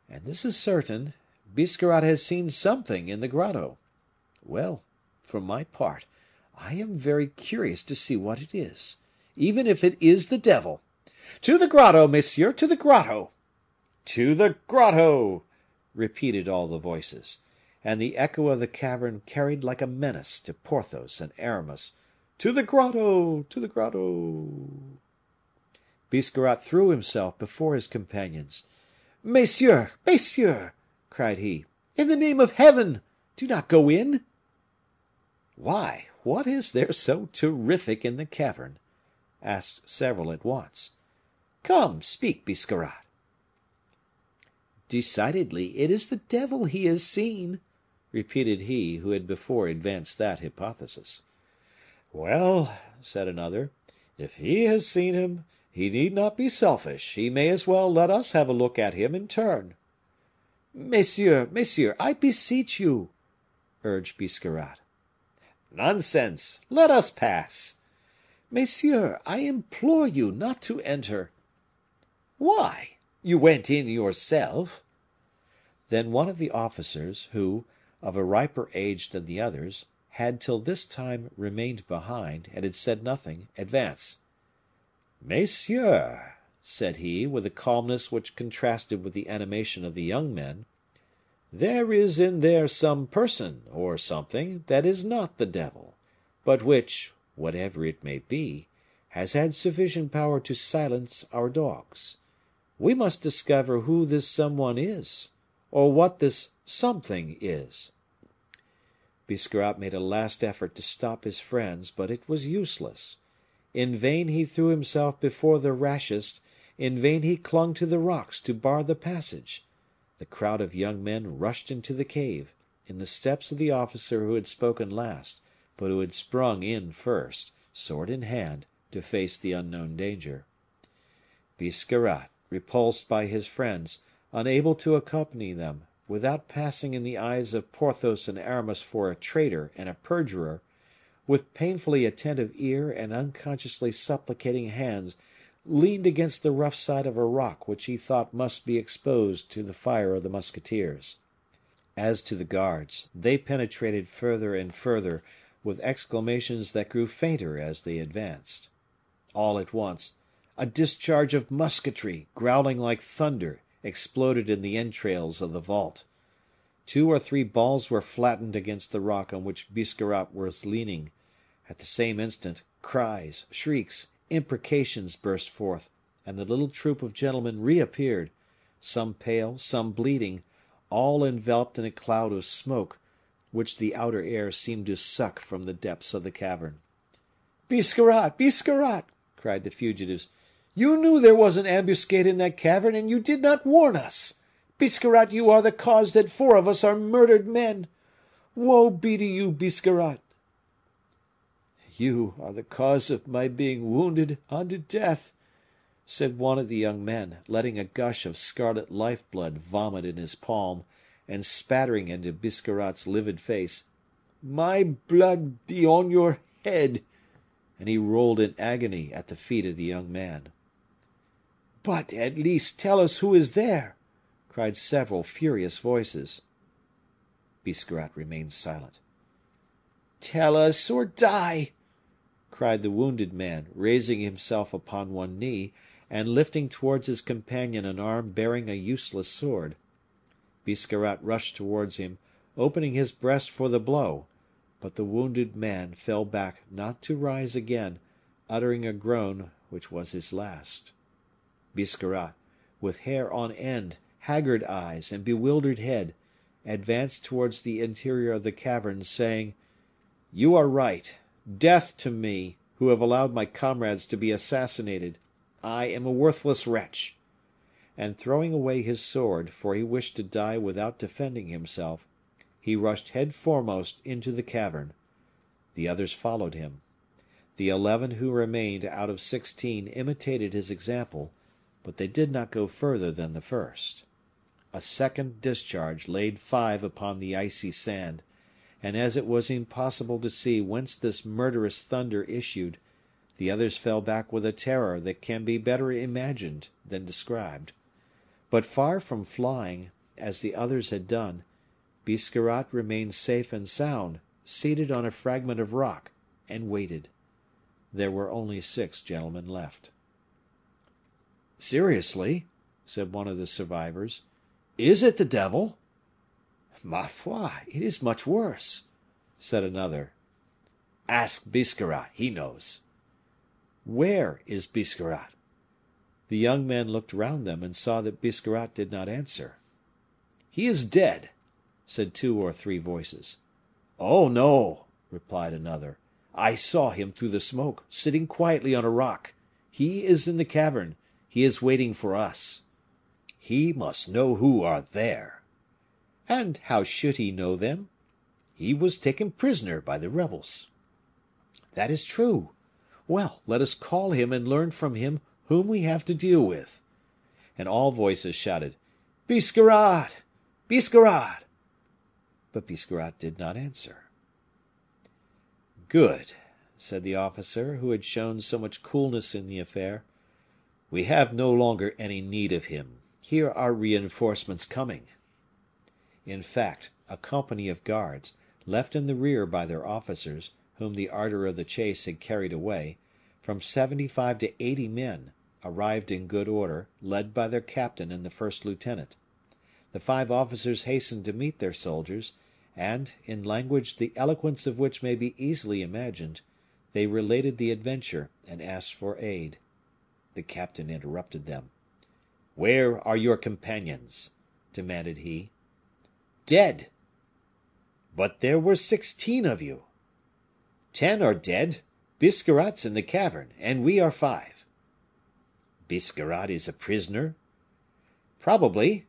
and this is certain, Biscarrat has seen something in the grotto. Well, for my part, I am very curious to see what it is, even if it is the devil. To the grotto, monsieur, to the grotto!" "To the grotto!" repeated all the voices. And the echo of the cavern carried like a menace to Porthos and Aramis, "To the grotto! To the grotto!" Biscarrat threw himself before his companions. "Messieurs, messieurs!" cried he, "in the name of Heaven, do not go in!" "Why, what is there so terrific in the cavern?" asked several at once. "Come, speak, Biscarrat." "Decidedly, it is the devil he has seen," repeated he who had before advanced that hypothesis. "Well," said another, "if he has seen him, he need not be selfish; he may as well let us have a look at him in turn." "Messieurs, I beseech you," urged Biscarrat. "Nonsense! Let us pass." "Messieurs, I implore you not to enter." "Why? You went in yourself." Then one of the officers, who, of a riper age than the others, had till this time remained behind, and had said nothing, advanced. "Messieurs," said he, with a calmness which contrasted with the animation of the young men, "there is in there some person, or something, that is not the devil, but which, whatever it may be, has had sufficient power to silence our dogs. We must discover who this someone is, or what this something is." Biscarrat made a last effort to stop his friends, but it was useless. In vain he threw himself before the rashest, in vain he clung to the rocks to bar the passage. The crowd of young men rushed into the cave, in the steps of the officer who had spoken last, but who had sprung in first, sword in hand, to face the unknown danger. Biscarrat, repulsed by his friends, unable to accompany them, without passing in the eyes of Porthos and Aramis for a traitor and a perjurer, with painfully attentive ear and unconsciously supplicating hands, leaned against the rough side of a rock which he thought must be exposed to the fire of the musketeers. As to the guards, they penetrated further and further, with exclamations that grew fainter as they advanced. All at once, a discharge of musketry, growling like thunder, exploded in the entrails of the vault. 2 or 3 balls were flattened against the rock on which Biscarrat was leaning. At the same instant, cries, shrieks, imprecations burst forth, and the little troop of gentlemen reappeared, some pale, some bleeding, all enveloped in a cloud of smoke, which the outer air seemed to suck from the depths of the cavern. "Biscarrat! Biscarrat!" cried the fugitives. "You knew there was an ambuscade in that cavern, and you did not warn us! Biscarrat, you are the cause that 4 of us are murdered men! Woe be to you, Biscarrat!" "You are the cause of my being wounded unto death," said one of the young men, letting a gush of scarlet lifeblood vomit in his palm, and spattering into Biscarrat's livid face. "My blood be on your head!" And he rolled in agony at the feet of the young man. "But at least tell us who is there!" cried several furious voices. Biscarrat remained silent. "Tell us, or die!" cried the wounded man, raising himself upon one knee, and lifting towards his companion an arm bearing a useless sword. Biscarrat rushed towards him, opening his breast for the blow, but the wounded man fell back not to rise again, uttering a groan which was his last. Biscarrat, with hair on end, haggard eyes, and bewildered head, advanced towards the interior of the cavern, saying, "You are right. Death to me, who have allowed my comrades to be assassinated. I am a worthless wretch." And throwing away his sword, for he wished to die without defending himself, he rushed head foremost into the cavern. The others followed him. The 11 who remained out of 16 imitated his example, but they did not go further than the first. A second discharge laid 5 upon the icy sand, and as it was impossible to see whence this murderous thunder issued, the others fell back with a terror that can be better imagined than described. But far from flying, as the others had done, Biscarrat remained safe and sound, seated on a fragment of rock, and waited. There were only 6 gentlemen left. "Seriously," said one of the survivors, "is it the devil?" "Ma foi, it is much worse," said another. "Ask Biscarrat, he knows." "Where is Biscarrat?" The young men looked round them, and saw that Biscarrat did not answer. "He is dead," said 2 or 3 voices. "Oh, no," replied another. "I saw him through the smoke, sitting quietly on a rock. He is in the cavern. He is waiting for us." "He must know who are there." "And how should he know them?" "He was taken prisoner by the rebels." "That is true. Well, let us call him and learn from him whom we have to deal with." And all voices shouted, "Biscarrat! Biscarrat!" But Biscarrat did not answer. "Good," said the officer who had shown so much coolness in the affair. "We have no longer any need of him. Here are reinforcements coming." In fact, a company of guards, left in the rear by their officers, whom the ardor of the chase had carried away, from 75 to 80 men, arrived in good order, led by their captain and the first lieutenant. The 5 officers hastened to meet their soldiers, and, in language the eloquence of which may be easily imagined, they related the adventure and asked for aid. The captain interrupted them. "Where are your companions?" demanded he. "Dead." "But there were 16 of you." "10 are dead. Biscarrat's in the cavern, and we are 5." "Biscarrat is a prisoner?" "Probably."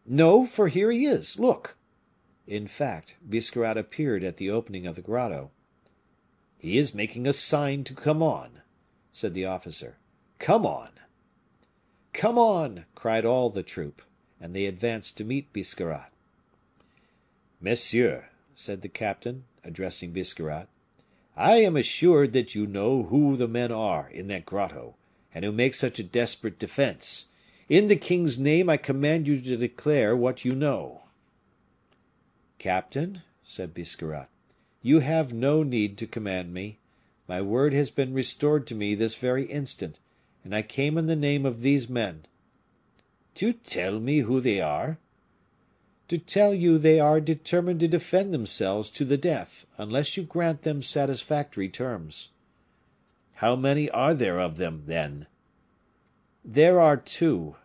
"No, for here he is, look." In fact, Biscarrat appeared at the opening of the grotto. "He is making a sign to come on," said the officer. "Come on." "Come on!" cried all the troop, and they advanced to meet Biscarrat. "Monsieur," said the captain, addressing Biscarrat, "I am assured that you know who the men are in that grotto, and who make such a desperate defense. In the king's name, I command you to declare what you know." "Captain," said Biscarrat, "you have no need to command me. My word has been restored to me this very instant, and I came in the name of these men." "To tell me who they are?" "To tell you they are determined to defend themselves to the death, unless you grant them satisfactory terms." "How many are there of them, then?" "There are 2,"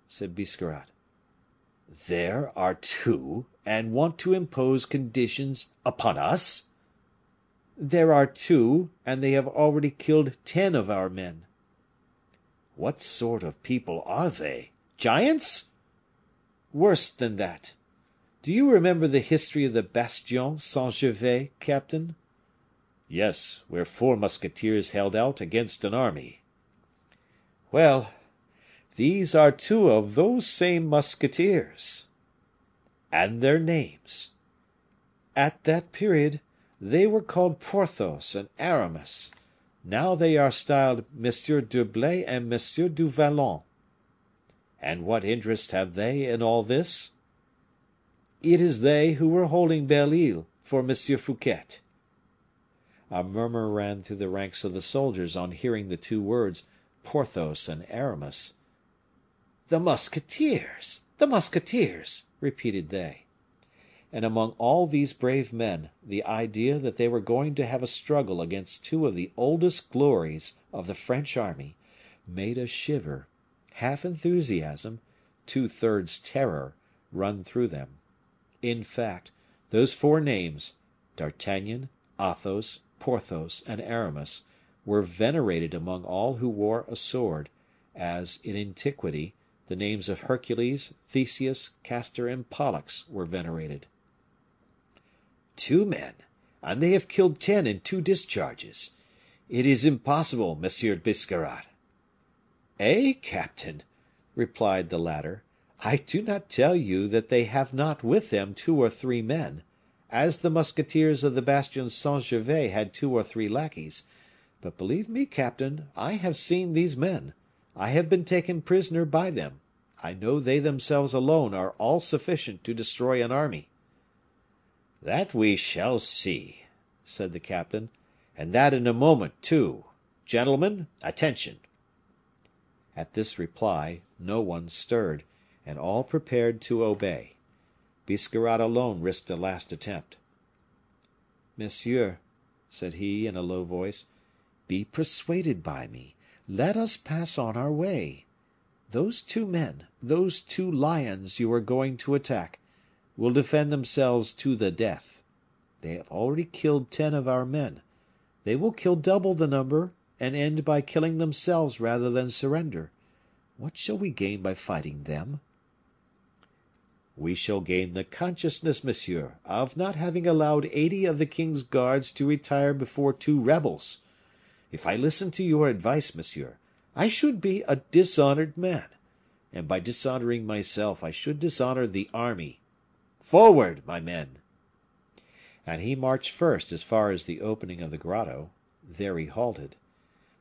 said Biscarrat. "There are 2, and want to impose conditions upon us?" "There are 2, and they have already killed 10 of our men." "What sort of people are they? Giants?" "Worse than that. Do you remember the history of the Bastion Saint Gervais, captain?" "Yes, where 4 musketeers held out against an army." "Well, these are 2 of those same musketeers." "And their names?" "At that period, they were called Porthos and Aramis. Now they are styled M. d'Herblay and M. du Vallon." "And what interest have they in all this?" "It is they who were holding Belle Isle for M. Fouquet." A murmur ran through the ranks of the soldiers on hearing the two words Porthos and Aramis. "The musketeers! The musketeers!" repeated they. And among all these brave men, the idea that they were going to have a struggle against two of the oldest glories of the French army made a shiver, half enthusiasm, two-thirds terror, run through them. In fact, those four names, D'Artagnan, Athos, Porthos, and Aramis, were venerated among all who wore a sword, as, in antiquity, the names of Hercules, Theseus, Castor, and Pollux were venerated. 2 men, and they have killed 10 in 2 discharges. It is impossible, Monsieur Biscarrat." "Eh, captain," replied the latter, "I do not tell you that they have not with them 2 or 3 men, as the musketeers of the bastion Saint Gervais had 2 or 3 lackeys; but believe me, captain, I have seen these men, I have been taken prisoner by them, I know they themselves alone are all sufficient to destroy an army." "That we shall see," said the captain, "and that in a moment, too. Gentlemen, attention!" At this reply, no one stirred, and all prepared to obey. Biscarrat alone risked a last attempt. "Monsieur," said he, in a low voice, "be persuaded by me. Let us pass on our way. Those 2 men, those 2 lions you are going to attack, will defend themselves to the death. They have already killed 10 of our men. They will kill double the number, and end by killing themselves rather than surrender. What shall we gain by fighting them?" "We shall gain the consciousness, monsieur, of not having allowed 80 of the king's guards to retire before 2 rebels. If I listened to your advice, monsieur, I should be a dishonored man, and by dishonoring myself I should dishonor the army. Forward, my men!" And he marched first as far as the opening of the grotto. There he halted.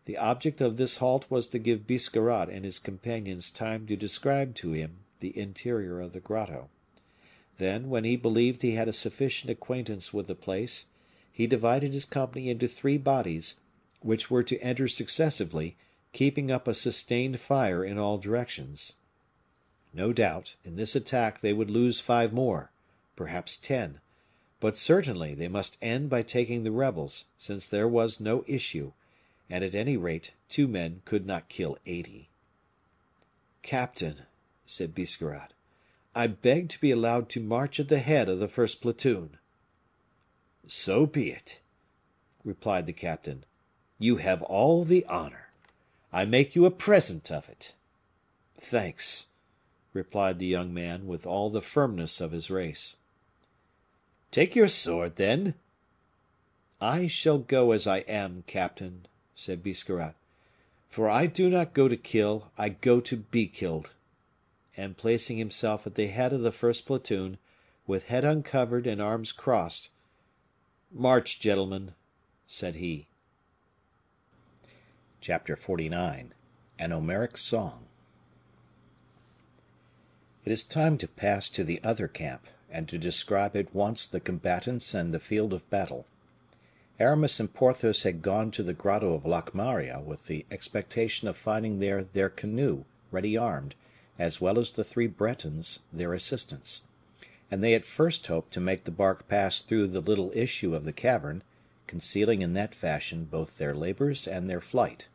The object of this halt was to give Biscarrat and his companions time to describe to him the interior of the grotto. Then, when he believed he had a sufficient acquaintance with the place, he divided his company into 3 bodies, which were to enter successively, keeping up a sustained fire in all directions. No doubt, in this attack they would lose 5 more, perhaps 10, but certainly they must end by taking the rebels, since there was no issue, and at any rate 2 men could not kill 80. "Captain," said Biscarrat, "I beg to be allowed to march at the head of the first platoon." "So be it," replied the captain. "You have all the honor. I make you a present of it." "Thanks," replied the young man, with all the firmness of his race. "Take your sword, then." "I shall go as I am, captain," said Biscarrat, "for I do not go to kill, I go to be killed." And placing himself at the head of the first platoon, with head uncovered and arms crossed, "March, gentlemen," said he. Chapter 49. An Homeric Song. It is time to pass to the other camp, and to describe at once the combatants and the field of battle. Aramis and Porthos had gone to the grotto of Locmaria with the expectation of finding there their canoe, ready armed, as well as the 3 Bretons, their assistants; and they at first hoped to make the bark pass through the little issue of the cavern, concealing in that fashion both their labors and their flight.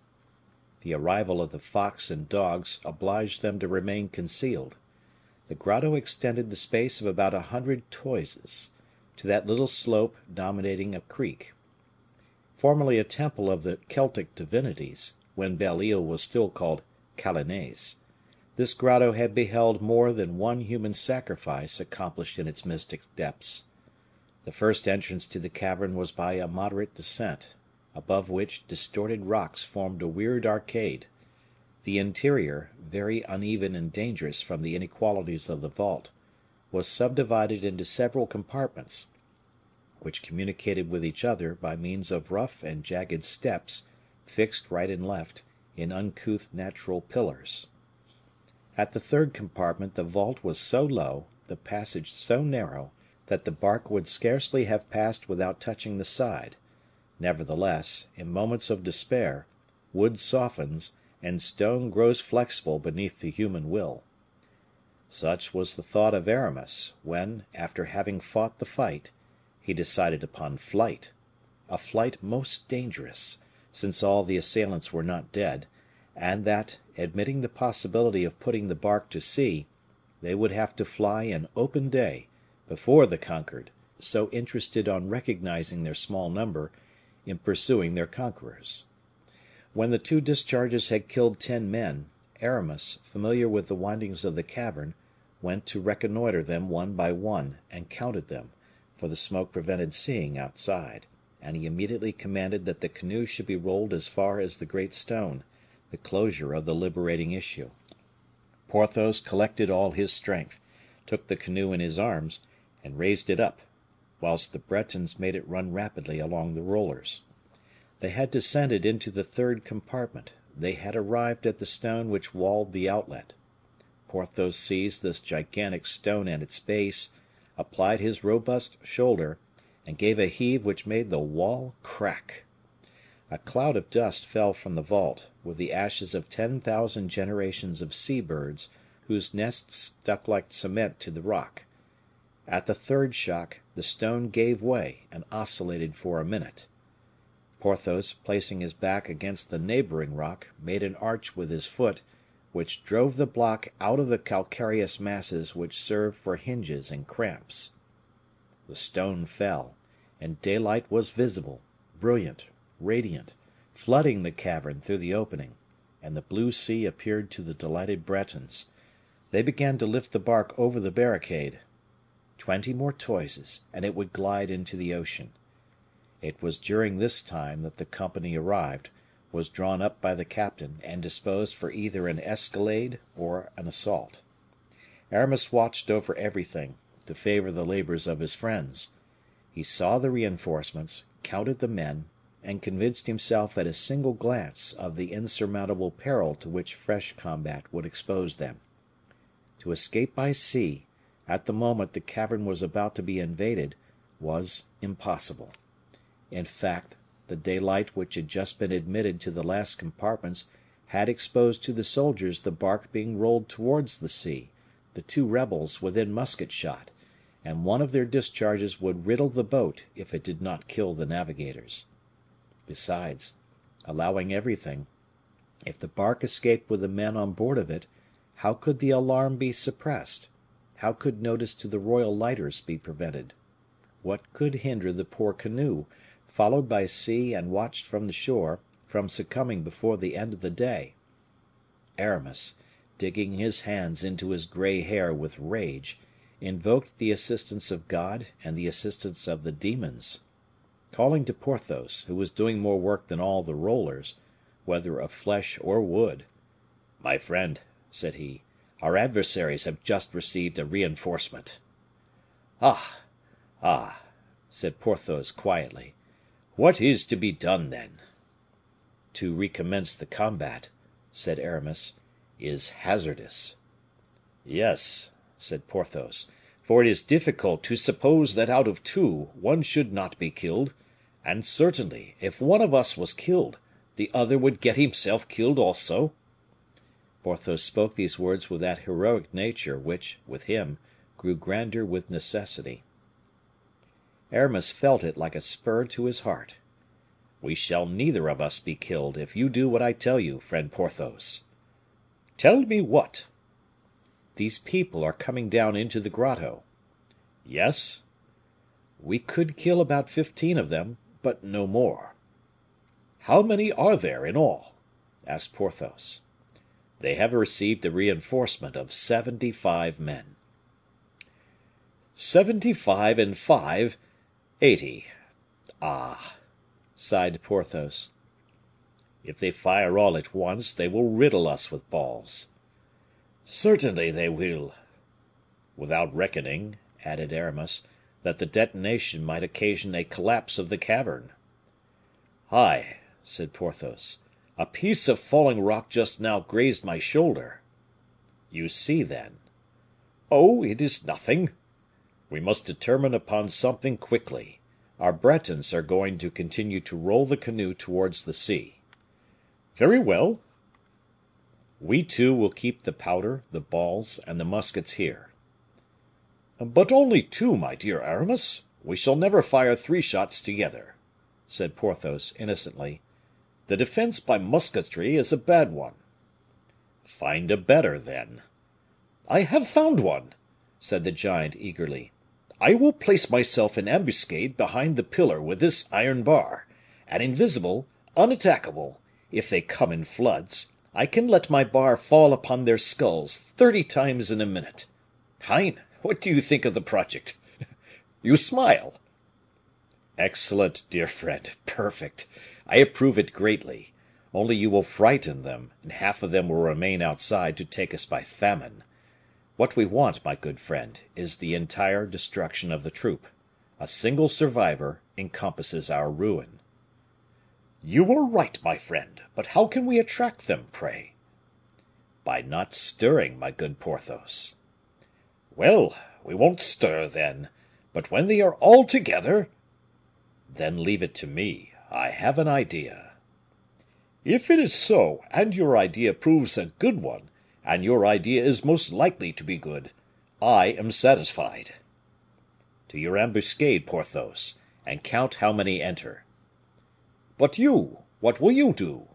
The arrival of the fox and dogs obliged them to remain concealed. The grotto extended the space of about 100 toises, to that little slope dominating a creek. Formerly a temple of the Celtic divinities, when Belle Isle was still called Calanes, this grotto had beheld more than one human sacrifice accomplished in its mystic depths. The first entrance to the cavern was by a moderate descent, above which distorted rocks formed a weird arcade. The interior, very uneven and dangerous from the inequalities of the vault, was subdivided into several compartments, which communicated with each other by means of rough and jagged steps, fixed right and left, in uncouth natural pillars. At the 3rd compartment the vault was so low, the passage so narrow, that the bark would scarcely have passed without touching the side, Nevertheless, in moments of despair, wood softens, and stone grows flexible beneath the human will. Such was the thought of Aramis, when, after having fought the fight, he decided upon flight, a flight most dangerous, since all the assailants were not dead, and that, admitting the possibility of putting the bark to sea, they would have to fly in open day, before the conquered, so interested on recognizing their small number, in pursuing their conquerors. When the 2 discharges had killed 10 men, Aramis, familiar with the windings of the cavern, went to reconnoiter them one by one, and counted them, for the smoke prevented seeing outside, and he immediately commanded that the canoe should be rolled as far as the great stone, the closure of the liberating issue. Porthos collected all his strength, took the canoe in his arms, and raised it up, whilst the Bretons made it run rapidly along the rollers. They had descended into the 3rd compartment, they had arrived at the stone which walled the outlet. Porthos seized this gigantic stone at its base, applied his robust shoulder, and gave a heave which made the wall crack. A cloud of dust fell from the vault, with the ashes of 10,000 generations of sea birds, whose nests stuck like cement to the rock. At the 3rd shock, the stone gave way and oscillated for a minute. Porthos, placing his back against the neighboring rock, made an arch with his foot, which drove the block out of the calcareous masses which served for hinges and cramps. The stone fell, and daylight was visible, brilliant, radiant, flooding the cavern through the opening, and the blue sea appeared to the delighted Bretons. They began to lift the bark over the barricade. 20 more toises, and it would glide into the ocean. It was during this time that the company arrived, was drawn up by the captain, and disposed for either an escalade or an assault. Aramis watched over everything, to favor the labors of his friends. He saw the reinforcements, counted the men, and convinced himself at a single glance of the insurmountable peril to which fresh combat would expose them. To escape by sea, at the moment the cavern was about to be invaded, was impossible. In fact, the daylight which had just been admitted to the last compartments had exposed to the soldiers the bark being rolled towards the sea, the 2 rebels within musket shot, and one of their discharges would riddle the boat if it did not kill the navigators. Besides, allowing everything, if the bark escaped with the men on board of it, how could the alarm be suppressed? How could notice to the royal lighters be prevented? What could hinder the poor canoe, followed by sea and watched from the shore, from succumbing before the end of the day? Aramis, digging his hands into his gray hair with rage, invoked the assistance of God and the assistance of the demons. Calling to Porthos, who was doing more work than all the rollers, whether of flesh or wood, "My friend," said he, "our adversaries have just received a reinforcement." "Ah! ah!" said Porthos, quietly. "What is to be done, then?" "To recommence the combat," said Aramis, "is hazardous." "Yes," said Porthos, "for it is difficult to suppose that out of 2 one should not be killed, and certainly, if one of us was killed, the other would get himself killed also." Porthos spoke these words with that heroic nature which, with him, grew grander with necessity. Aramis felt it like a spur to his heart. "We shall neither of us be killed if you do what I tell you, friend Porthos." "Tell me what?" "These people are coming down into the grotto." "Yes." "We could kill about 15 of them, but no more." "How many are there in all?" asked Porthos. "They have received a reinforcement of 75 men." 75 and 5, 80. Ah!" sighed Porthos. "If they fire all at once, they will riddle us with balls." "Certainly they will." "Without reckoning," added Aramis, "that the detonation might occasion a collapse of the cavern." "Ay," said Porthos, "a piece of falling rock just now grazed my shoulder." "You see, then." "Oh, it is nothing." "We must determine upon something quickly. Our Bretons are going to continue to roll the canoe towards the sea. Very well. We two will keep the powder, the balls, and the muskets here. But only two, my dear Aramis. We shall never fire 3 shots together, said Porthos, innocently. The defense by musketry is a bad one. Find a better, then. I have found one, said the giant, eagerly. I will place myself in ambuscade behind the pillar with this iron bar, and invisible, unattackable. If they come in floods, I can let my bar fall upon their skulls 30 times in a minute. Hein, what do you think of the project? You smile. Excellent, dear friend, perfect. I approve it greatly. Only you will frighten them, and half of them will remain outside to take us by famine. What we want, my good friend, is the entire destruction of the troop. A single survivor encompasses our ruin. You are right, my friend, but how can we attract them, pray? By not stirring, my good Porthos. Well, we won't stir, then, but when they are all together. Then leave it to me. I have an idea. If it is so, and your idea proves a good one, and your idea is most likely to be good, I am satisfied. To your ambuscade, Porthos, and count how many enter. But you, what will you do?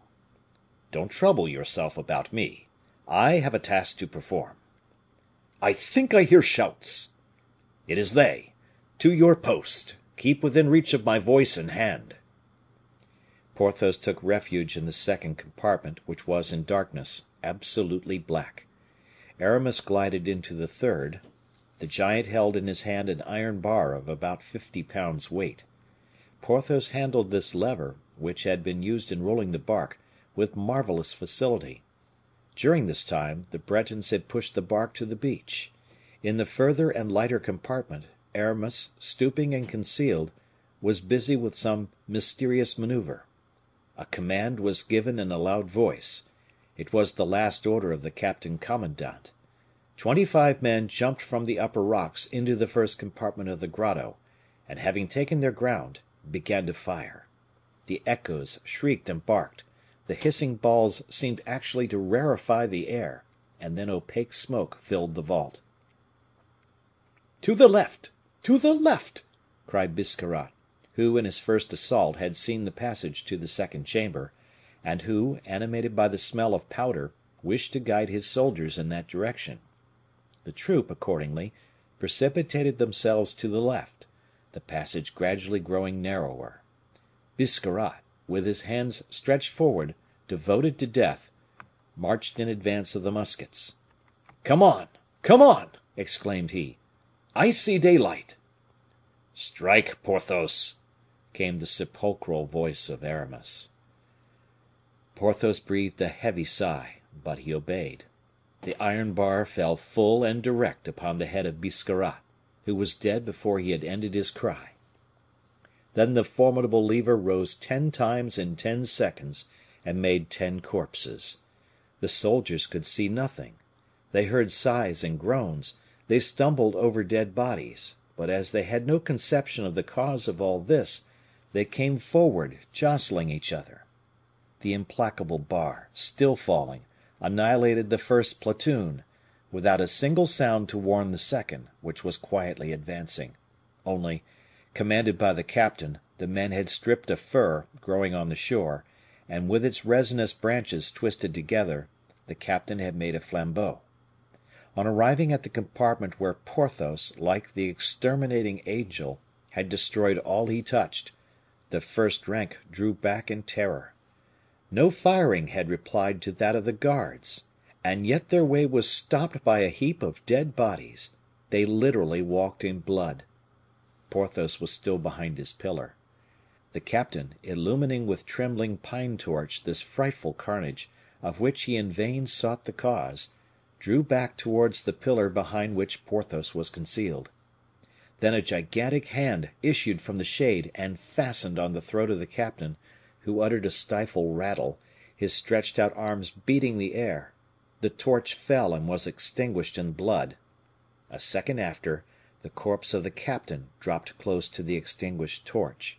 Don't trouble yourself about me. I have a task to perform. I think I hear shouts. It is they. To your post. Keep within reach of my voice and hand. Porthos took refuge in the second compartment, which was in darkness, absolutely black. Aramis glided into the third. The giant held in his hand an iron bar of about 50 pounds weight. Porthos handled this lever, which had been used in rolling the bark, with marvelous facility. During this time, the Bretons had pushed the bark to the beach. In the further and lighter compartment, Aramis, stooping and concealed, was busy with some mysterious maneuver. A command was given in a loud voice. It was the last order of the captain commandant. 25 men jumped from the upper rocks into the first compartment of the grotto, and having taken their ground, began to fire. The echoes shrieked and barked. The hissing balls seemed actually to rarefy the air, and then opaque smoke filled the vault. To the left! To the left! cried Biscarrat, who in his first assault had seen the passage to the second chamber, and who, animated by the smell of powder, wished to guide his soldiers in that direction. The troop, accordingly, precipitated themselves to the left, the passage gradually growing narrower. Biscarrat, with his hands stretched forward, devoted to death, marched in advance of the muskets. Come on! Come on! exclaimed he. I see daylight. Strike, Porthos! Came the sepulchral voice of Aramis. Porthos breathed a heavy sigh, but he obeyed. The iron bar fell full and direct upon the head of Biscarrat, who was dead before he had ended his cry. Then the formidable lever rose 10 times in 10 seconds, and made 10 corpses. The soldiers could see nothing. They heard sighs and groans. They stumbled over dead bodies, but as they had no conception of the cause of all this, they came forward, jostling each other. The implacable bar, still falling, annihilated the first platoon, without a single sound to warn the second, which was quietly advancing. Only, commanded by the captain, the men had stripped a fir growing on the shore, and with its resinous branches twisted together, the captain had made a flambeau. On arriving at the compartment where Porthos, like the exterminating angel, had destroyed all he touched, the first rank drew back in terror. No firing had replied to that of the guards, and yet their way was stopped by a heap of dead bodies. They literally walked in blood. Porthos was still behind his pillar. The captain, illumining with trembling pine torch this frightful carnage, of which he in vain sought the cause, drew back towards the pillar behind which Porthos was concealed. Then a gigantic hand issued from the shade and fastened on the throat of the captain, who uttered a stifled rattle, his stretched out arms beating the air. The torch fell and was extinguished in blood. A second after, The corpse of the captain dropped close to the extinguished torch,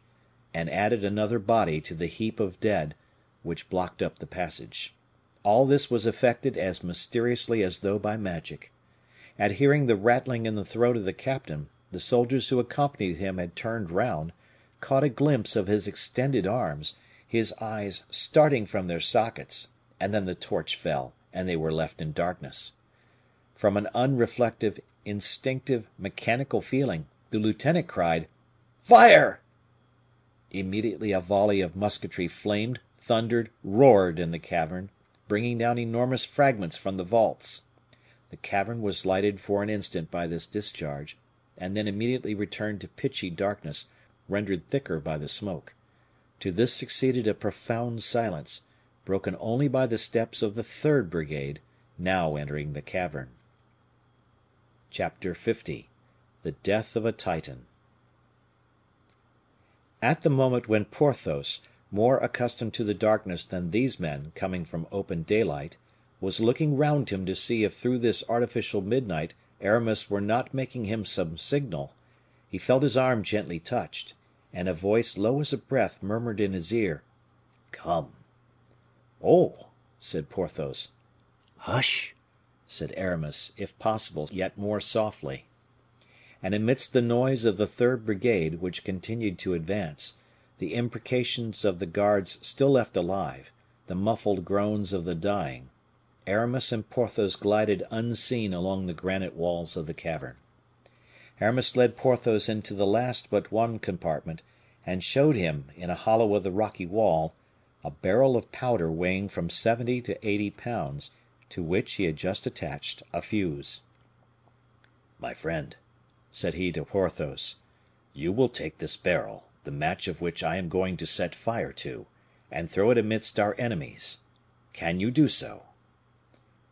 and added another body to the heap of dead which blocked up the passage. All this was effected as mysteriously as though by magic. At hearing the rattling in the throat of the captain, the soldiers who accompanied him had turned round, caught a glimpse of his extended arms, his eyes starting from their sockets, and then the torch fell, and they were left in darkness. From an unreflective, instinctive, mechanical feeling, the lieutenant cried, "Fire!" Immediately a volley of musketry flamed, thundered, roared in the cavern, bringing down enormous fragments from the vaults. The cavern was lighted for an instant by this discharge, and then immediately returned to pitchy darkness, rendered thicker by the smoke. To this succeeded a profound silence, broken only by the steps of the third brigade, now entering the cavern. Chapter 50. The Death of a Titan. At the moment when Porthos, more accustomed to the darkness than these men coming from open daylight, was looking round him to see if through this artificial midnight Aramis were not making him some signal, he felt his arm gently touched, and a voice low as a breath murmured in his ear, "Come." "Oh!" said Porthos. "Hush!" said Aramis, if possible, yet more softly. And amidst the noise of the third brigade, which continued to advance, the imprecations of the guards still left alive, the muffled groans of the dying, Aramis and Porthos glided unseen along the granite walls of the cavern. Aramis led Porthos into the last but one compartment, and showed him, in a hollow of the rocky wall, a barrel of powder weighing from 70 to 80 pounds, to which he had just attached a fuse. "My friend," said he to Porthos, "you will take this barrel, the match of which I am going to set fire to, and throw it amidst our enemies. Can you do so?"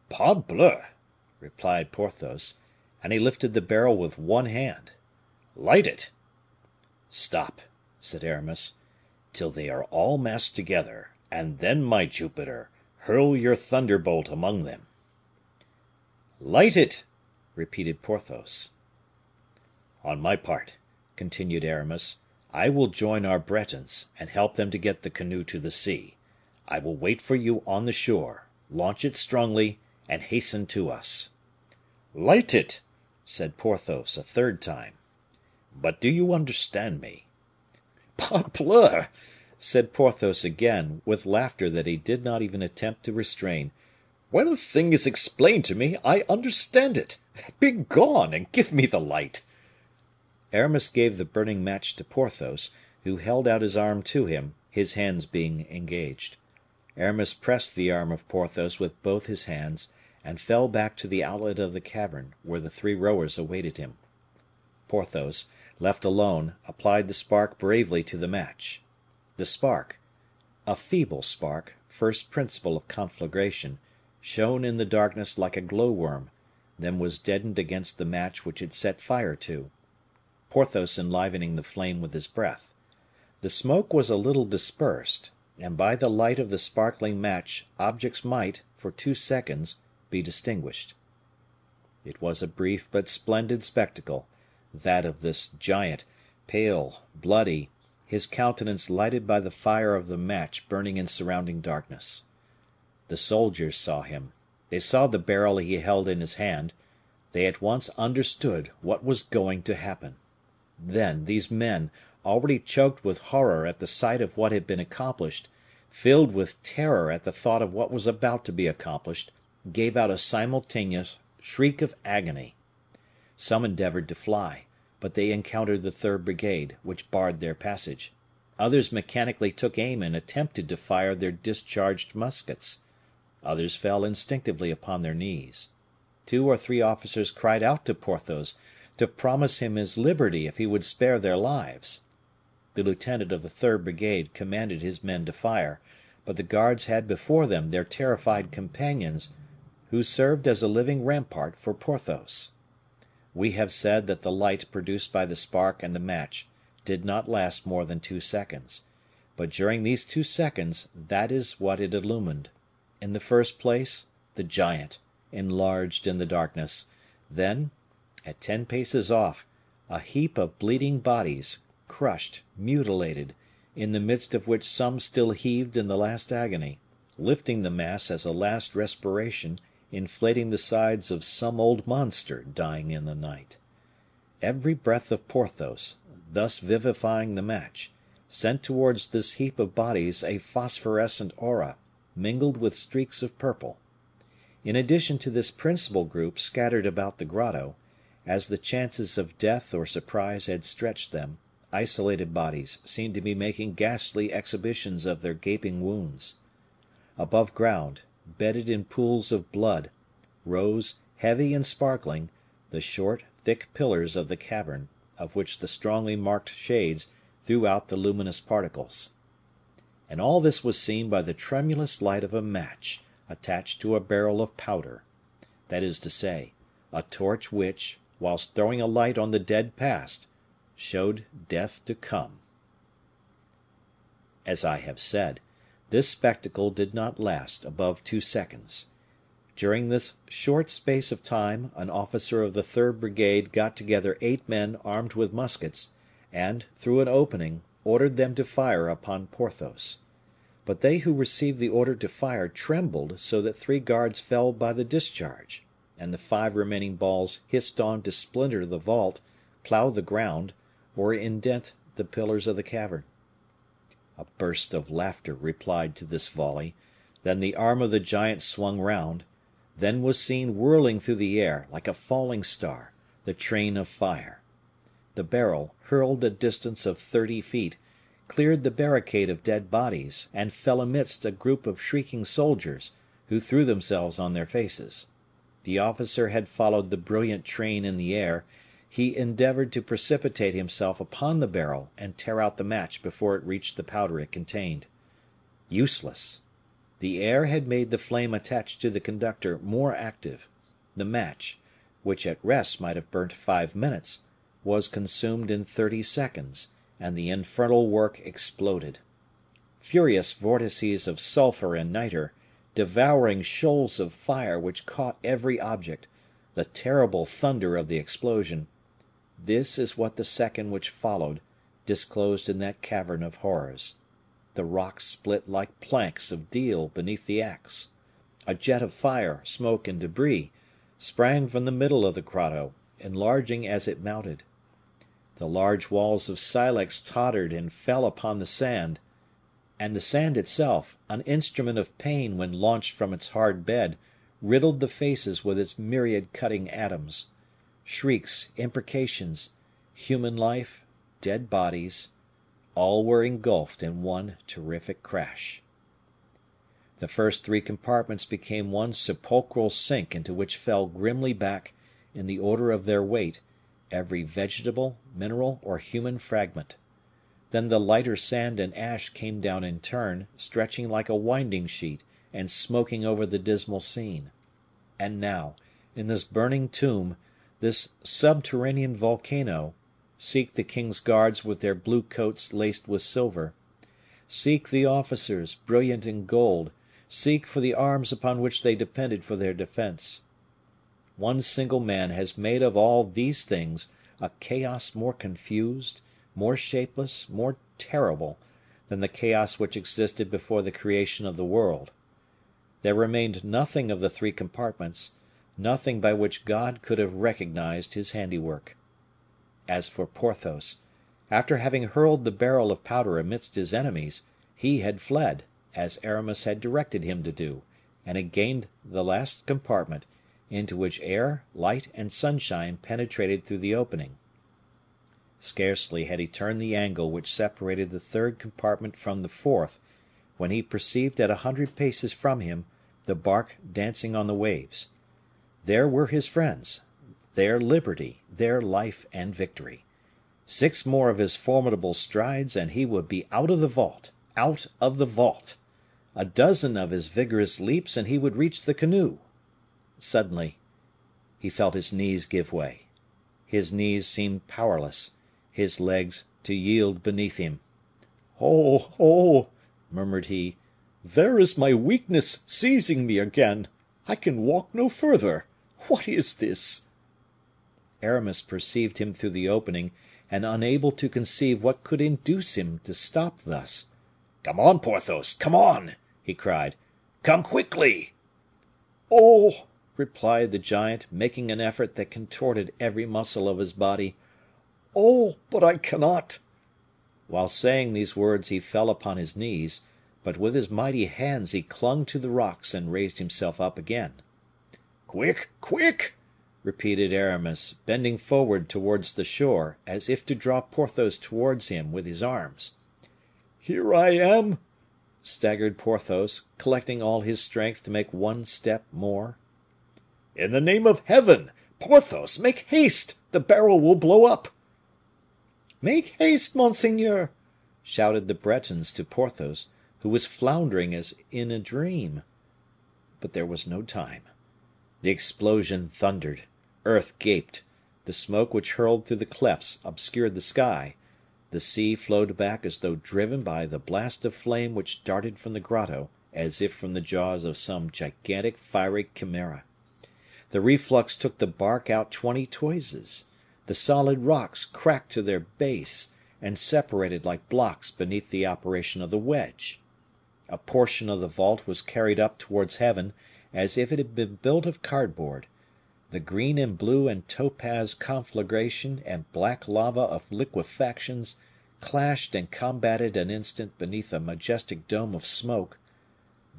"Parbleu!" replied Porthos, and he lifted the barrel with one hand. "Light it." "Stop," said Aramis, "till they are all massed together, and then, my Jupiter, hurl your thunderbolt among them." "Light it," repeated Porthos. "On my part," continued Aramis, "I will join our Bretons, and help them to get the canoe to the sea. I will wait for you on the shore, launch it strongly, and hasten to us." "Light it," said Porthos a third time. "But do you understand me?" "Parbleu!" said Porthos again, with laughter that he did not even attempt to restrain. "When a thing is explained to me, I understand it. Begone, and give me the light." Aramis gave the burning match to Porthos, who held out his arm to him, his hands being engaged. Aramis pressed the arm of Porthos with both his hands, and fell back to the outlet of the cavern, where the three rowers awaited him. Porthos, left alone, applied the spark bravely to the match. The spark, a feeble spark, first principle of conflagration, shone in the darkness like a glowworm, then was deadened against the match which it set fire to, Porthos enlivening the flame with his breath. The smoke was a little dispersed, and by the light of the sparkling match objects might, for 2 seconds, be distinguished. It was a brief but splendid spectacle, that of this giant, pale, bloody, his countenance lighted by the fire of the match burning in surrounding darkness. The soldiers saw him, they saw the barrel he held in his hand, they at once understood what was going to happen. Then these men, already choked with horror at the sight of what had been accomplished, filled with terror at the thought of what was about to be accomplished, gave out a simultaneous shriek of agony. Some endeavored to fly, but they encountered the third brigade, which barred their passage. Others mechanically took aim and attempted to fire their discharged muskets. Others fell instinctively upon their knees. 2 or 3 officers cried out to Porthos to promise him his liberty if he would spare their lives. The lieutenant of the third brigade commanded his men to fire, but the guards had before them their terrified companions, who served as a living rampart for Porthos. We have said that the light produced by the spark and the match did not last more than 2 seconds, but during these 2 seconds that is what it illumined. In the first place, the giant, enlarged in the darkness; then, at 10 paces off, a heap of bleeding bodies, crushed, mutilated, in the midst of which some still heaved in the last agony, lifting the mass as a last respiration, inflating the sides of some old monster dying in the night. Every breath of Porthos, thus vivifying the match, sent towards this heap of bodies a phosphorescent aura, mingled with streaks of purple. In addition to this principal group scattered about the grotto, as the chances of death or surprise had stretched them, isolated bodies seemed to be making ghastly exhibitions of their gaping wounds. Above ground, bedded in pools of blood, rose, heavy and sparkling, the short, thick pillars of the cavern, of which the strongly marked shades threw out the luminous particles. And all this was seen by the tremulous light of a match attached to a barrel of powder, that is to say, a torch which, whilst throwing a light on the dead past, showed death to come. As I have said, this spectacle did not last above 2 seconds. During this short space of time, an officer of the 3rd Brigade got together 8 men armed with muskets, and, through an opening, ordered them to fire upon Porthos. But they who received the order to fire trembled so that 3 guards fell by the discharge, and the 5 remaining balls hissed on to splinter the vault, plough the ground, or indent the pillars of the cavern. A burst of laughter replied to this volley, then the arm of the giant swung round, then was seen whirling through the air, like a falling star, the train of fire. The barrel, hurled a distance of 30 feet, cleared the barricade of dead bodies, and fell amidst a group of shrieking soldiers, who threw themselves on their faces. The officer had followed the brilliant train in the air. He endeavored to precipitate himself upon the barrel and tear out the match before it reached the powder it contained. Useless. The air had made the flame attached to the conductor more active. The match, which at rest might have burnt 5 minutes, was consumed in 30 seconds, and the infernal work exploded. Furious vortices of sulphur and nitre, devouring shoals of fire which caught every object, the terrible thunder of the explosion, this is what the second which followed disclosed in that cavern of horrors. The rocks split like planks of deal beneath the axe. A jet of fire, smoke, and debris sprang from the middle of the grotto, enlarging as it mounted. The large walls of silex tottered and fell upon the sand, and the sand itself, an instrument of pain when launched from its hard bed, riddled the faces with its myriad cutting atoms. Shrieks, imprecations, human life, dead bodies, all were engulfed in one terrific crash. The first 3 compartments became one sepulchral sink into which fell grimly back, in the order of their weight, every vegetable, mineral, or human fragment. Then the lighter sand and ash came down in turn, stretching like a winding sheet, and smoking over the dismal scene. And now, in this burning tomb, this subterranean volcano, seek the king's guards with their blue coats laced with silver, seek the officers, brilliant in gold, seek for the arms upon which they depended for their defense. One single man has made of all these things a chaos more confused, more shapeless, more terrible, than the chaos which existed before the creation of the world. There remained nothing of the 3 compartments, nothing by which God could have recognized his handiwork. As for Porthos, after having hurled the barrel of powder amidst his enemies, he had fled, as Aramis had directed him to do, and had gained the last compartment, into which air, light, and sunshine penetrated through the opening. Scarcely had he turned the angle which separated the 3rd compartment from the 4th, when he perceived at 100 paces from him the bark dancing on the waves. There were his friends, their liberty, their life and victory. 6 more of his formidable strides, and he would be out of the vault, out of the vault. A dozen of his vigorous leaps, and he would reach the canoe. Suddenly, he felt his knees give way. His knees seemed powerless, his legs to yield beneath him. "Oh, oh!" murmured he, "there is my weakness seizing me again. I can walk no further. What is this?" Aramis perceived him through the opening, and unable to conceive what could induce him to stop thus. "Come on, Porthos, come on!" he cried. "Come quickly!" "Oh!" replied the giant, making an effort that contorted every muscle of his body. "Oh, but I cannot!" While saying these words he fell upon his knees, but with his mighty hands he clung to the rocks and raised himself up again. "Quick, quick!" repeated Aramis, bending forward towards the shore, as if to draw Porthos towards him with his arms. "Here I am!" staggered Porthos, collecting all his strength to make one step more. "In the name of Heaven! Porthos, make haste! The barrel will blow up!" "Make haste, monseigneur!" shouted the Bretons to Porthos, who was floundering as in a dream. But there was no time. The explosion thundered, earth gaped, the smoke which hurled through the clefts obscured the sky, the sea flowed back as though driven by the blast of flame which darted from the grotto, as if from the jaws of some gigantic fiery chimera. The reflux took the bark out 20 toises. The solid rocks cracked to their base, and separated like blocks beneath the operation of the wedge. A portion of the vault was carried up towards heaven, as if it had been built of cardboard. The green and blue and topaz conflagration and black lava of liquefactions clashed and combated an instant beneath a majestic dome of smoke,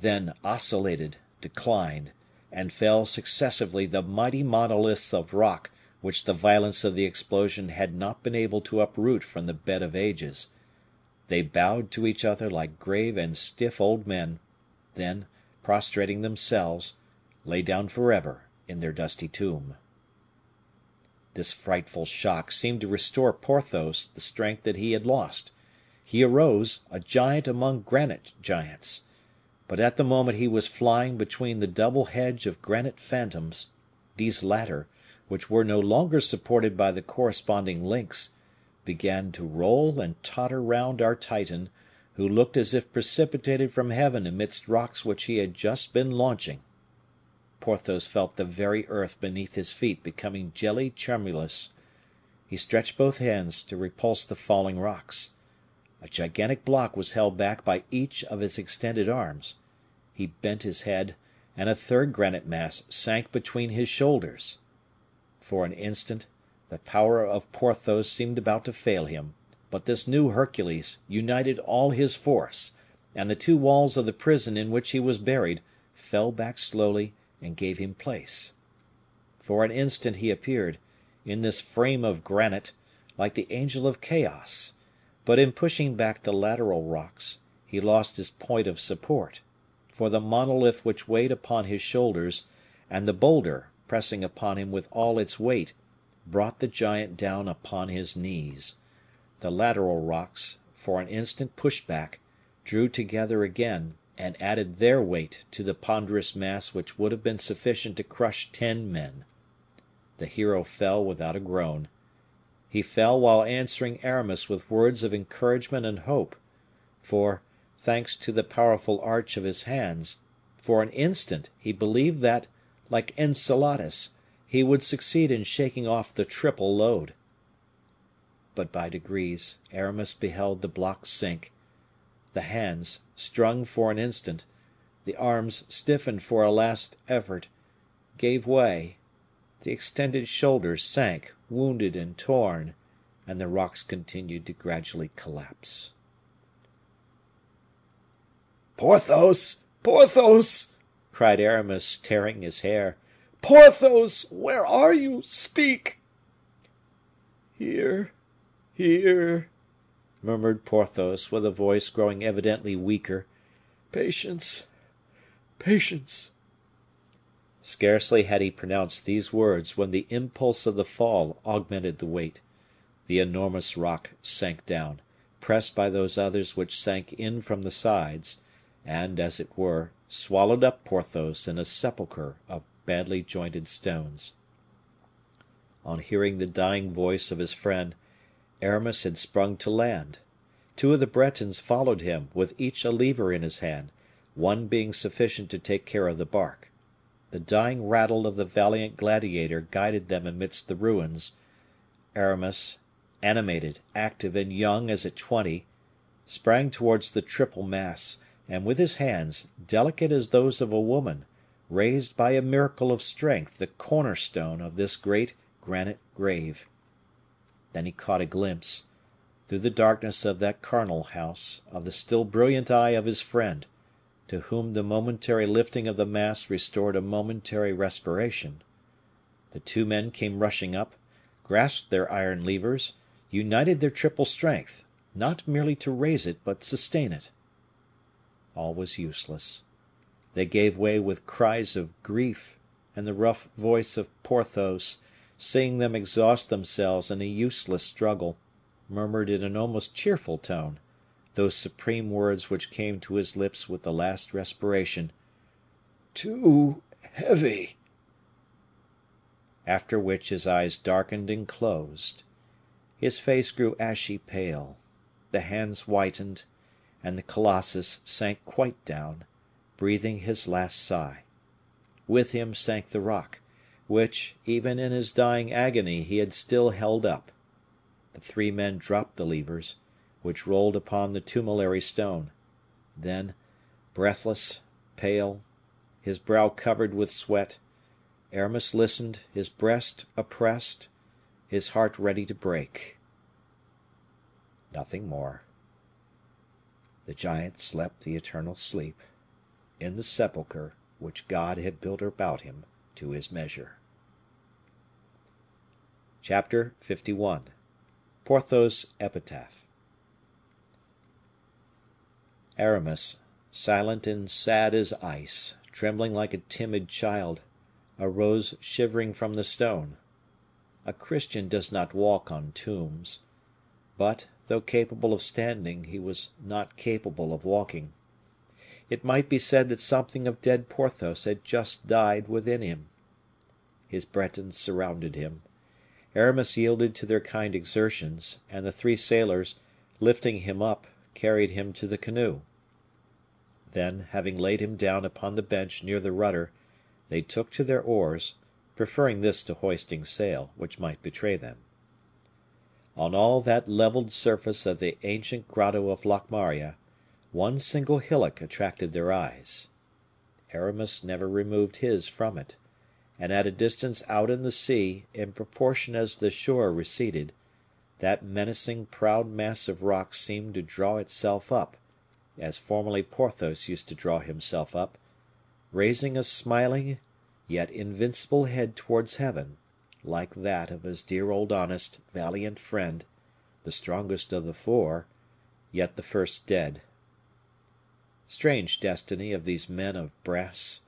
then oscillated, declined, and fell successively the mighty monoliths of rock which the violence of the explosion had not been able to uproot from the bed of ages. They bowed to each other like grave and stiff old men, then, prostrating themselves, lay down forever in their dusty tomb. This frightful shock seemed to restore Porthos the strength that he had lost. He arose, a giant among granite giants. But at the moment he was flying between the double hedge of granite phantoms, these latter, which were no longer supported by the corresponding links, began to roll and totter round our Titan, who looked as if precipitated from heaven amidst rocks which he had just been launching. Porthos felt the very earth beneath his feet becoming jelly tremulous. He stretched both hands to repulse the falling rocks. A gigantic block was held back by each of his extended arms. He bent his head, and a third granite mass sank between his shoulders. For an instant, the power of Porthos seemed about to fail him, but this new Hercules united all his force, and the 2 walls of the prison in which he was buried fell back slowly and gave him place. For an instant he appeared, in this frame of granite, like the angel of chaos, but in pushing back the lateral rocks, he lost his point of support, for the monolith which weighed upon his shoulders, and the boulder, pressing upon him with all its weight, brought the giant down upon his knees. The lateral rocks, for an instant pushed back, drew together again, and added their weight to the ponderous mass which would have been sufficient to crush 10 men. The hero fell without a groan. He fell while answering Aramis with words of encouragement and hope, for, thanks to the powerful arch of his hands, for an instant he believed that, like Enceladus, he would succeed in shaking off the triple load. But by degrees Aramis beheld the block sink. The hands, strung for an instant, the arms stiffened for a last effort, gave way, the extended shoulders sank, wounded and torn, and the rocks continued to gradually collapse. "Porthos! Porthos!" cried Aramis, tearing his hair. "Porthos, where are you? Speak!" "Here, here," murmured Porthos, with a voice growing evidently weaker. "Patience, patience." Scarcely had he pronounced these words when the impulse of the fall augmented the weight. The enormous rock sank down, pressed by those others which sank in from the sides, and, as it were, swallowed up Porthos in a sepulchre of badly jointed stones. On hearing the dying voice of his friend, Aramis had sprung to land. 2 of the Bretons followed him, with each a lever in his hand, one being sufficient to take care of the bark. The dying rattle of the valiant gladiator guided them amidst the ruins. Aramis, animated, active, and young as at 20, sprang towards the triple mass, and with his hands, delicate as those of a woman, raised by a miracle of strength the corner stone of this great granite grave. Then he caught a glimpse, through the darkness of that charnel house, of the still brilliant eye of his friend, to whom the momentary lifting of the mass restored a momentary respiration. The two men came rushing up, grasped their iron levers, united their triple strength, not merely to raise it, but sustain it. All was useless. They gave way with cries of grief, and the rough voice of Porthos, seeing them exhaust themselves in a useless struggle, murmured in an almost cheerful tone those supreme words which came to his lips with the last respiration: "Too heavy." After which his eyes darkened and closed. His face grew ashy pale, the hands whitened, and the colossus sank quite down, breathing his last sigh. With him sank the rock, which, even in his dying agony, he had still held up. The three men dropped the levers, which rolled upon the tumulary stone. Then, breathless, pale, his brow covered with sweat, Aramis listened, his breast oppressed, his heart ready to break. Nothing more. The giant slept the eternal sleep, in the sepulchre which God had built about him to his measure. Chapter 51. Porthos' Epitaph. Aramis, silent and sad as ice, trembling like a timid child, arose shivering from the stone. A Christian does not walk on tombs. But, though capable of standing, he was not capable of walking. It might be said that something of dead Porthos had just died within him. His Bretons surrounded him. Aramis yielded to their kind exertions, and the three sailors, lifting him up, carried him to the canoe. Then, having laid him down upon the bench near the rudder, they took to their oars, preferring this to hoisting sail, which might betray them. On all that leveled surface of the ancient grotto of Locmaria, one single hillock attracted their eyes. Aramis never removed his from it, and at a distance out in the sea, in proportion as the shore receded, that menacing proud mass of rock seemed to draw itself up, as formerly Porthos used to draw himself up, raising a smiling yet invincible head towards heaven, like that of his dear old honest, valiant friend, the strongest of the four, yet the first dead. Strange destiny of these men of brass!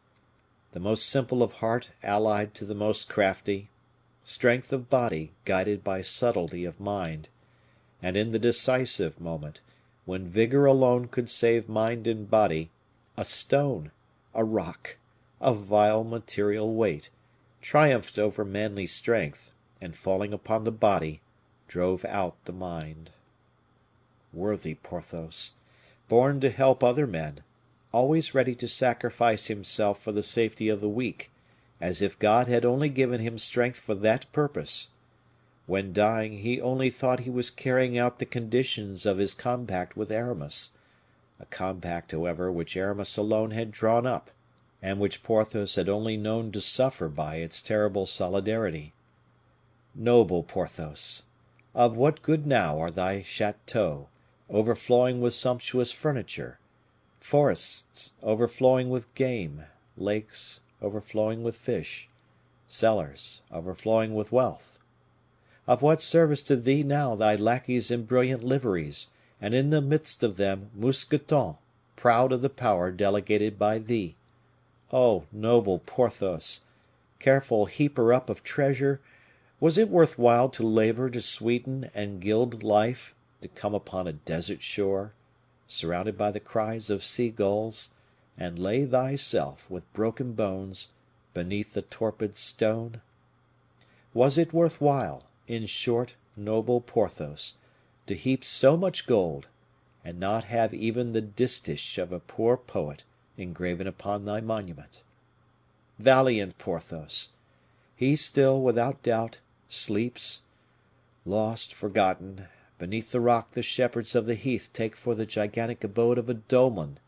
The most simple of heart allied to the most crafty, strength of body guided by subtlety of mind, and in the decisive moment, when vigor alone could save mind and body, a stone, a rock, a vile material weight, triumphed over manly strength, and falling upon the body, drove out the mind. Worthy Porthos, born to help other men, always ready to sacrifice himself for the safety of the weak, as if God had only given him strength for that purpose. When dying, he only thought he was carrying out the conditions of his compact with Aramis, a compact, however, which Aramis alone had drawn up, and which Porthos had only known to suffer by its terrible solidarity. Noble Porthos! Of what good now are thy chateaux, overflowing with sumptuous furniture, forests overflowing with game, lakes overflowing with fish, cellars overflowing with wealth? Of what service to thee now thy lackeys in brilliant liveries, and in the midst of them Mousqueton, proud of the power delegated by thee? Oh, noble Porthos, careful heaper up of treasure, was it worth while to labor to sweeten and gild life, to come upon a desert shore, surrounded by the cries of sea gulls, and lay thyself, with broken bones, beneath the torpid stone? Was it worth while, in short, noble Porthos, to heap so much gold, and not have even the distich of a poor poet engraven upon thy monument? valiant Porthos. He still, without doubt, sleeps, lost, forgotten, beneath the rock the shepherds of the heath take for the gigantic abode of a dolmen,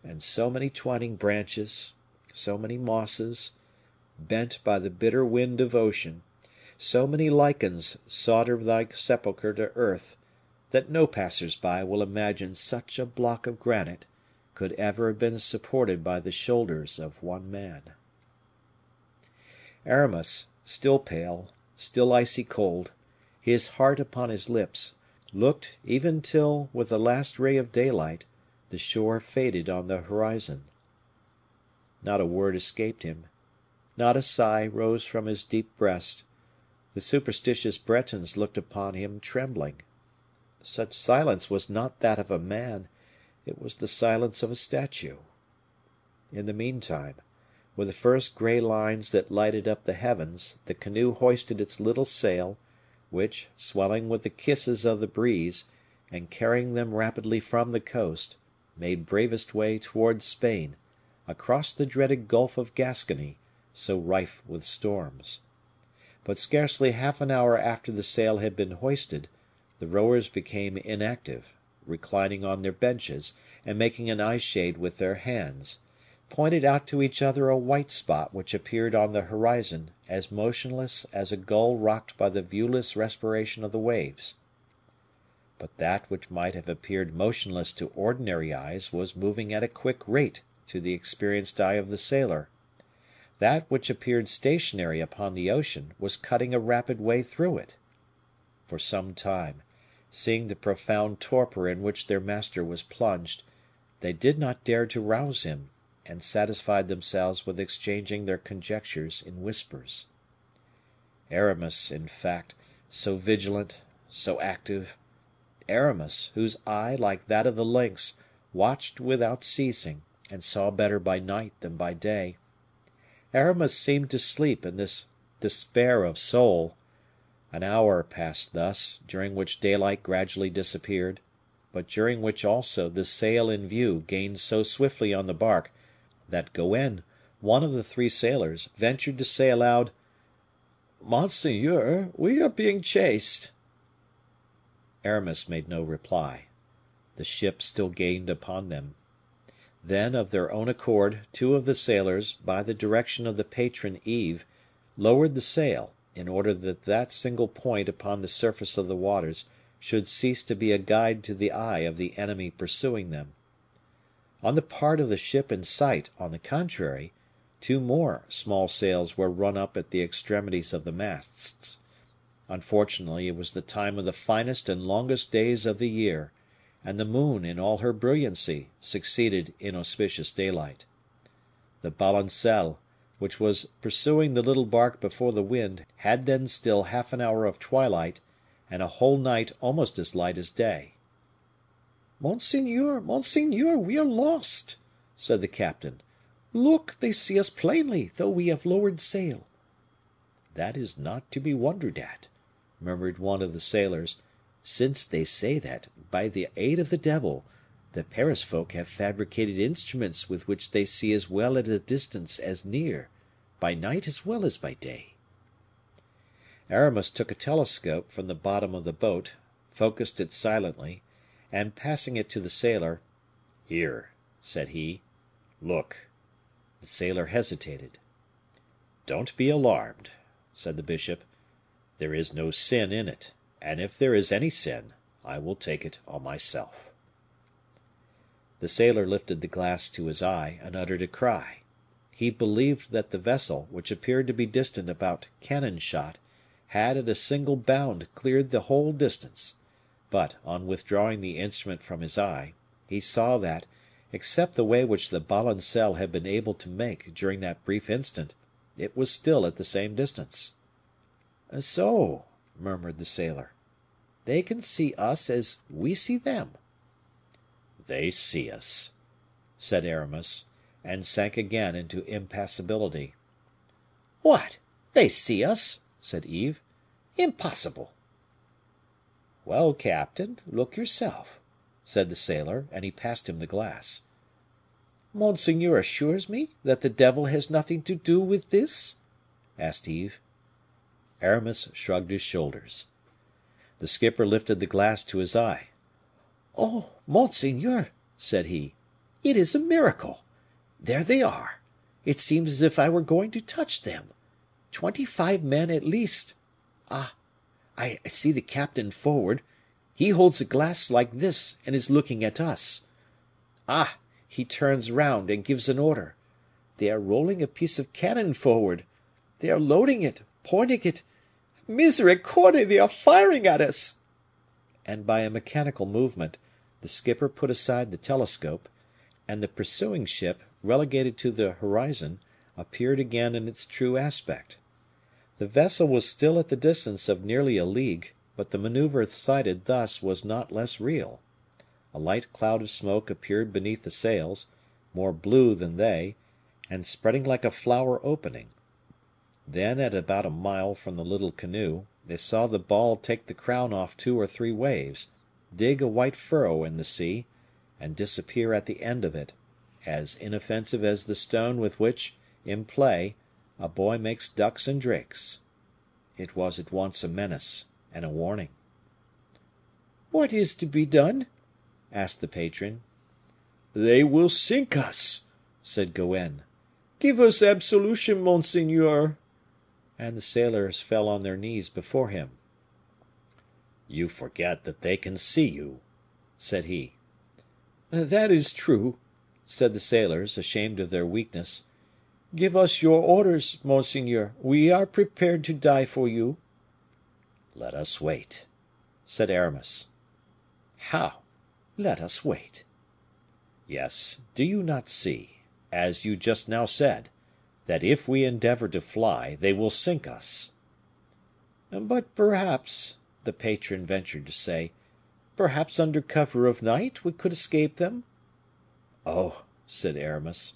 and so many twining branches, so many mosses, bent by the bitter wind of ocean, so many lichens solder thy sepulchre to earth, that no passers-by will imagine such a block of granite could ever have been supported by the shoulders of one man. Aramis, still pale, still icy cold, his heart upon his lips, looked even till, with the last ray of daylight, the shore faded on the horizon. Not a word escaped him, not a sigh rose from his deep breast. The superstitious Bretons looked upon him trembling. Such silence was not that of a man, it was the silence of a statue. In the meantime, with the first gray lines that lighted up the heavens, the canoe hoisted its little sail, which, swelling with the kisses of the breeze, and carrying them rapidly from the coast, made bravest way towards Spain, across the dreaded Gulf of Gascony, so rife with storms. But scarcely half an hour after the sail had been hoisted, the rowers became inactive, reclining on their benches, and making an eye shade with their hands, pointed out to each other a white spot which appeared on the horizon as motionless as a gull rocked by the viewless respiration of the waves. But that which might have appeared motionless to ordinary eyes was moving at a quick rate to the experienced eye of the sailor. That which appeared stationary upon the ocean was cutting a rapid way through it. For some time, seeing the profound torpor in which their master was plunged, they did not dare to rouse him, and satisfied themselves with exchanging their conjectures in whispers. Aramis, in fact, so vigilant, so active, Aramis, whose eye, like that of the lynx, watched without ceasing, and saw better by night than by day, Aramis seemed to sleep in this despair of soul. An hour passed thus, during which daylight gradually disappeared, but during which also the sail in view gained so swiftly on the bark, that Goenne, one of the three sailors, ventured to say aloud, "Monseigneur, we are being chased." Aramis made no reply. The ship still gained upon them. Then, of their own accord, two of the sailors, by the direction of the patron Yves, lowered the sail, in order that that single point upon the surface of the waters should cease to be a guide to the eye of the enemy pursuing them. On the part of the ship in sight, on the contrary, two more small sails were run up at the extremities of the masts. Unfortunately, it was the time of the finest and longest days of the year, and the moon in all her brilliancy succeeded inauspicious daylight. The balancelle, which was pursuing the little bark before the wind, had then still half an hour of twilight, and a whole night almost as light as day. "Monseigneur, monseigneur, we are lost," said the captain. "Look, they see us plainly, though we have lowered sail." "That is not to be wondered at," murmured one of the sailors, "since they say that, by the aid of the devil, the Paris folk have fabricated instruments with which they see as well at a distance as near, by night as well as by day." Aramis took a telescope from the bottom of the boat, focused it silently, and passing it to the sailor, "Here," said he, "look." The sailor hesitated. "Don't be alarmed," said the bishop. "There is no sin in it, and if there is any sin, I will take it on myself." The sailor lifted the glass to his eye, and uttered a cry. He believed that the vessel, which appeared to be distant about cannon shot, had at a single bound cleared the whole distance; but, on withdrawing the instrument from his eye, he saw that, except the way which the balancelle had been able to make during that brief instant, it was still at the same distance. "So," murmured the sailor, "they can see us as we see them." "They see us," said Aramis, and sank again into impassibility. "What! They see us?" said Yves. "Impossible." "Well, captain, look yourself," said the sailor, and he passed him the glass. Monseigneur assures me that the devil has nothing to do with this?" asked Yves. Aramis shrugged his shoulders. The skipper lifted the glass to his eye. "Oh, monseigneur," said he, "it is a miracle! There they are. It seems as if I were going to touch them. 25 men at least. Ah! I see the captain forward. He holds a glass like this, and is looking at us. Ah! He turns round and gives an order. They are rolling a piece of cannon forward. They are loading it, pointing it. Misericorde, they are firing at us!" And by a mechanical movement, the skipper put aside the telescope, and the pursuing ship, relegated to the horizon, appeared again in its true aspect. The vessel was still at the distance of nearly a league, but the maneuver sighted thus was not less real. A light cloud of smoke appeared beneath the sails, more blue than they, and spreading like a flower opening. Then, at about a mile from the little canoe, they saw the ball take the crown off 2 or 3 waves, dig a white furrow in the sea, and disappear at the end of it, as inoffensive as the stone with which, in play, a boy makes ducks and drakes. It was at once a menace and a warning. "What is to be done?" asked the patron. "They will sink us," said Goenne. "Give us absolution, monseigneur." And the sailors fell on their knees before him. "You forget that they can see you," said he. "That is true," said the sailors, ashamed of their weakness. "Give us your orders, monseigneur. We are prepared to die for you." "Let us wait," said Aramis. "How? Let us wait?" "Yes, do you not see, as you just now said, that if we endeavor to fly, they will sink us?" "But perhaps," the patron ventured to say, "perhaps under cover of night we could escape them?" "Oh," said Aramis,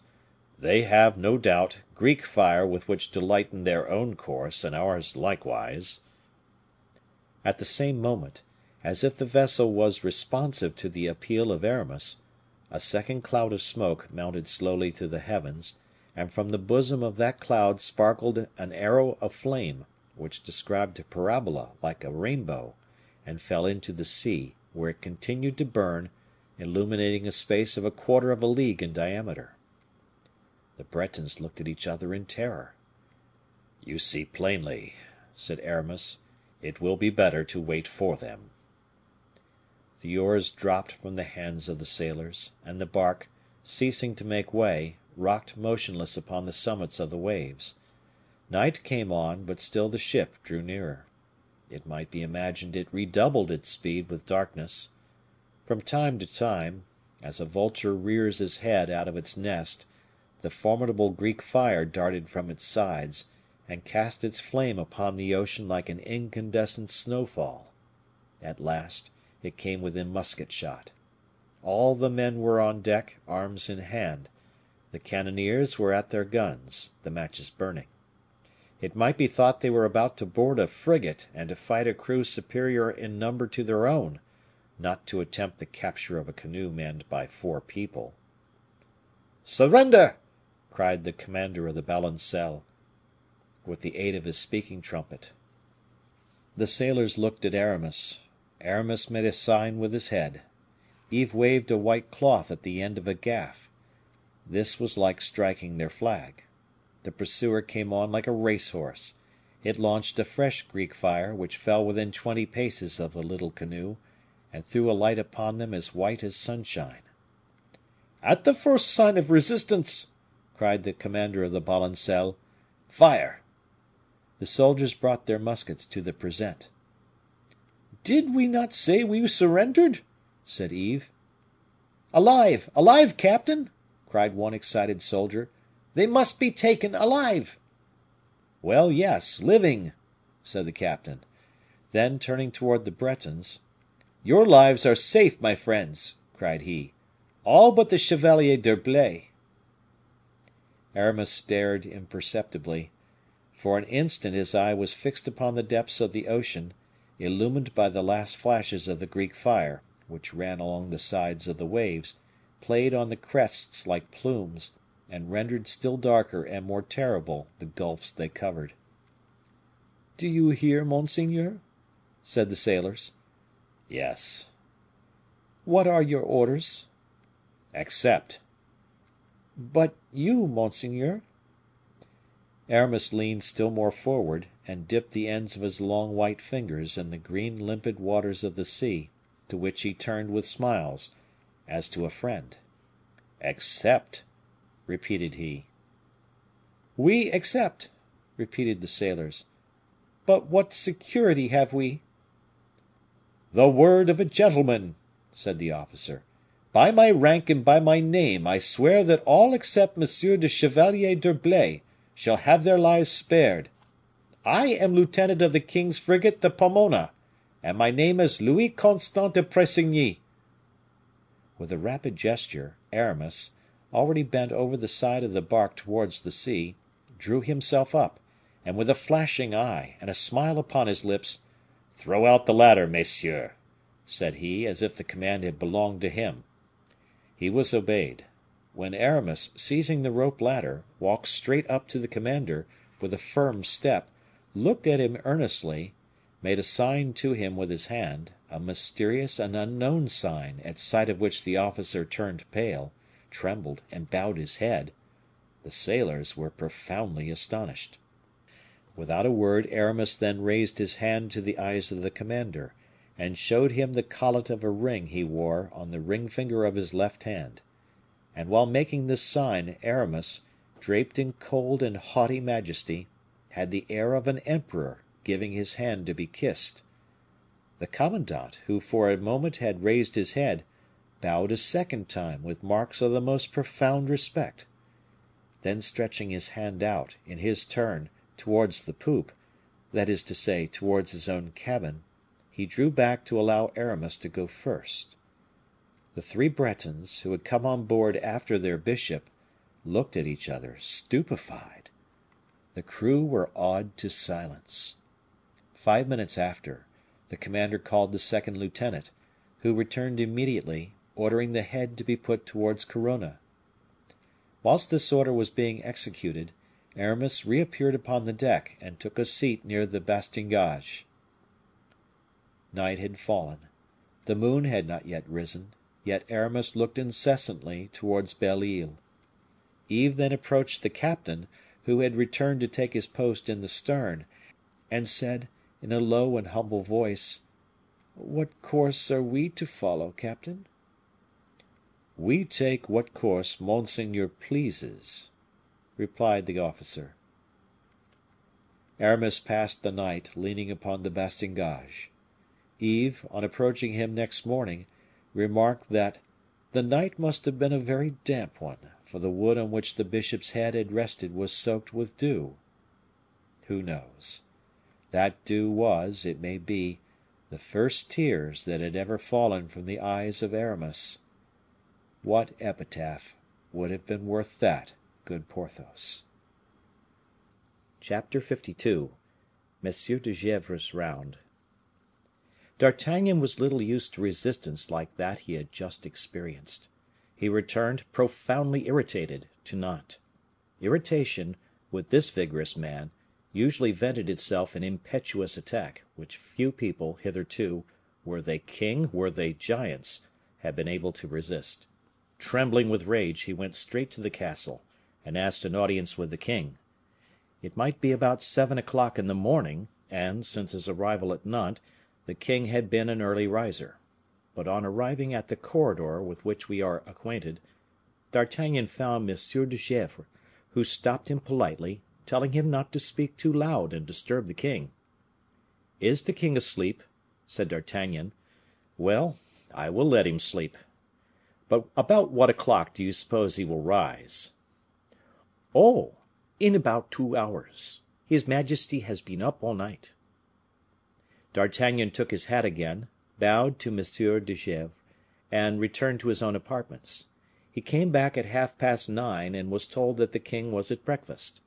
"they have, no doubt, Greek fire with which to lighten their own course, and ours likewise." At the same moment, as if the vessel was responsive to the appeal of Aramis, a second cloud of smoke mounted slowly to the heavens, and from the bosom of that cloud sparkled an arrow of flame, which described a parabola like a rainbow, and fell into the sea, where it continued to burn, illuminating a space of a quarter of a league in diameter. The Bretons looked at each other in terror. "You see plainly," said Aramis, "it will be better to wait for them." The oars dropped from the hands of the sailors, and the bark, ceasing to make way, rocked motionless upon the summits of the waves. Night came on, but still the ship drew nearer. It might be imagined it redoubled its speed with darkness. From time to time, as a vulture rears his head out of its nest, the formidable Greek fire darted from its sides, and cast its flame upon the ocean like an incandescent snowfall. At last, it came within musket shot. All the men were on deck, arms in hand. The cannoneers were at their guns, the matches burning. It might be thought they were about to board a frigate and to fight a crew superior in number to their own, not to attempt the capture of a canoe manned by 4 people. "Surrender!" cried the commander of the Balancelle, with the aid of his speaking trumpet. The sailors looked at Aramis. Aramis made a sign with his head. Yves waved a white cloth at the end of a gaff. This was like striking their flag. The pursuer came on like a racehorse. It launched a fresh Greek fire, which fell within 20 paces of the little canoe, and threw a light upon them as white as sunshine. "At the first sign of resistance," cried the commander of the Balancelle, "fire!" The soldiers brought their muskets to the present. "Did we not say we surrendered?" said Yves. "Alive! alive, captain!" cried one excited soldier. "They must be taken alive!" "Well, yes, living," said the captain. Then, turning towards the Bretons, "Your lives are safe, my friends," cried he. "All but the Chevalier d'Herblay." Aramis stared imperceptibly. For an instant his eye was fixed upon the depths of the ocean, illumined by the last flashes of the Greek fire, which ran along the sides of the waves, played on the crests like plumes, and rendered still darker and more terrible the gulfs they covered. "Do you hear, monseigneur?" said the sailors. "Yes." "What are your orders?" "Accept." "But you, monseigneur?" Aramis leaned still more forward, and dipped the ends of his long white fingers in the green limpid waters of the sea, to which he turned with smiles, as to a friend. "Accept," repeated he. "We accept," repeated the sailors. "But what security have we?" "The word of a gentleman," said the officer. "By my rank and by my name, I swear that all except Monsieur de Chevalier d'Herblay shall have their lives spared. I am lieutenant of the king's frigate the Pomona, and my name is Louis Constant de Pressigny." With a rapid gesture, Aramis, already bent over the side of the bark towards the sea, drew himself up, and with a flashing eye and a smile upon his lips, "Throw out the ladder, messieurs," said he, as if the command had belonged to him. He was obeyed. When Aramis, seizing the rope ladder, walked straight up to the commander, with a firm step, looked at him earnestly, made a sign to him with his hand, a mysterious and unknown sign, at sight of which the officer turned pale, trembled, and bowed his head, the sailors were profoundly astonished. Without a word, Aramis then raised his hand to the eyes of the commander, and showed him the collet of a ring he wore on the ring finger of his left hand. And while making this sign, Aramis, draped in cold and haughty majesty, had the air of an emperor giving his hand to be kissed. The commandant, who for a moment had raised his head, bowed a second time with marks of the most profound respect. Then stretching his hand out, in his turn, towards the poop, that is to say, towards his own cabin, he drew back to allow Aramis to go first. The three Bretons, who had come on board after their bishop, looked at each other, stupefied. The crew were awed to silence. 5 minutes after, the commander called the second lieutenant, who returned immediately, ordering the head to be put towards Corona. Whilst this order was being executed, Aramis reappeared upon the deck, and took a seat near the bastingage. Night had fallen. The moon had not yet risen, yet Aramis looked incessantly towards Belle Isle. Yves then approached the captain, who had returned to take his post in the stern, and said, in a low and humble voice, "What course are we to follow, captain?" "We take what course monseigneur pleases," replied the officer. Aramis passed the night leaning upon the bastingage. Yves, on approaching him next morning, remarked that the night must have been a very damp one, for the wood on which the bishop's head had rested was soaked with dew. Who knows? That dew was, it may be, the first tears that had ever fallen from the eyes of Aramis. What epitaph would have been worth that, good Porthos? Chapter 52. Monsieur de Gesvres's round. D'Artagnan was little used to resistance like that he had just experienced. He returned, profoundly irritated, to Nantes. Irritation, with this vigorous man, usually vented itself in impetuous attack, which few people hitherto, were they king, were they giants, had been able to resist. Trembling with rage, he went straight to the castle, and asked an audience with the king. It might be about 7 o'clock in the morning, and, since his arrival at Nantes, the king had been an early riser. But on arriving at the corridor with which we are acquainted, D'Artagnan found M. de Gesvres, who stopped him politely, telling him not to speak too loud and disturb the king. "Is the king asleep?" said D'Artagnan. "Well, I will let him sleep. But about what o'clock do you suppose he will rise?" "Oh, in about 2 hours. His majesty has been up all night." D'Artagnan took his hat again, bowed to M. de Gesvres, and returned to his own apartments. He came back at 9:30, and was told that the king was at breakfast.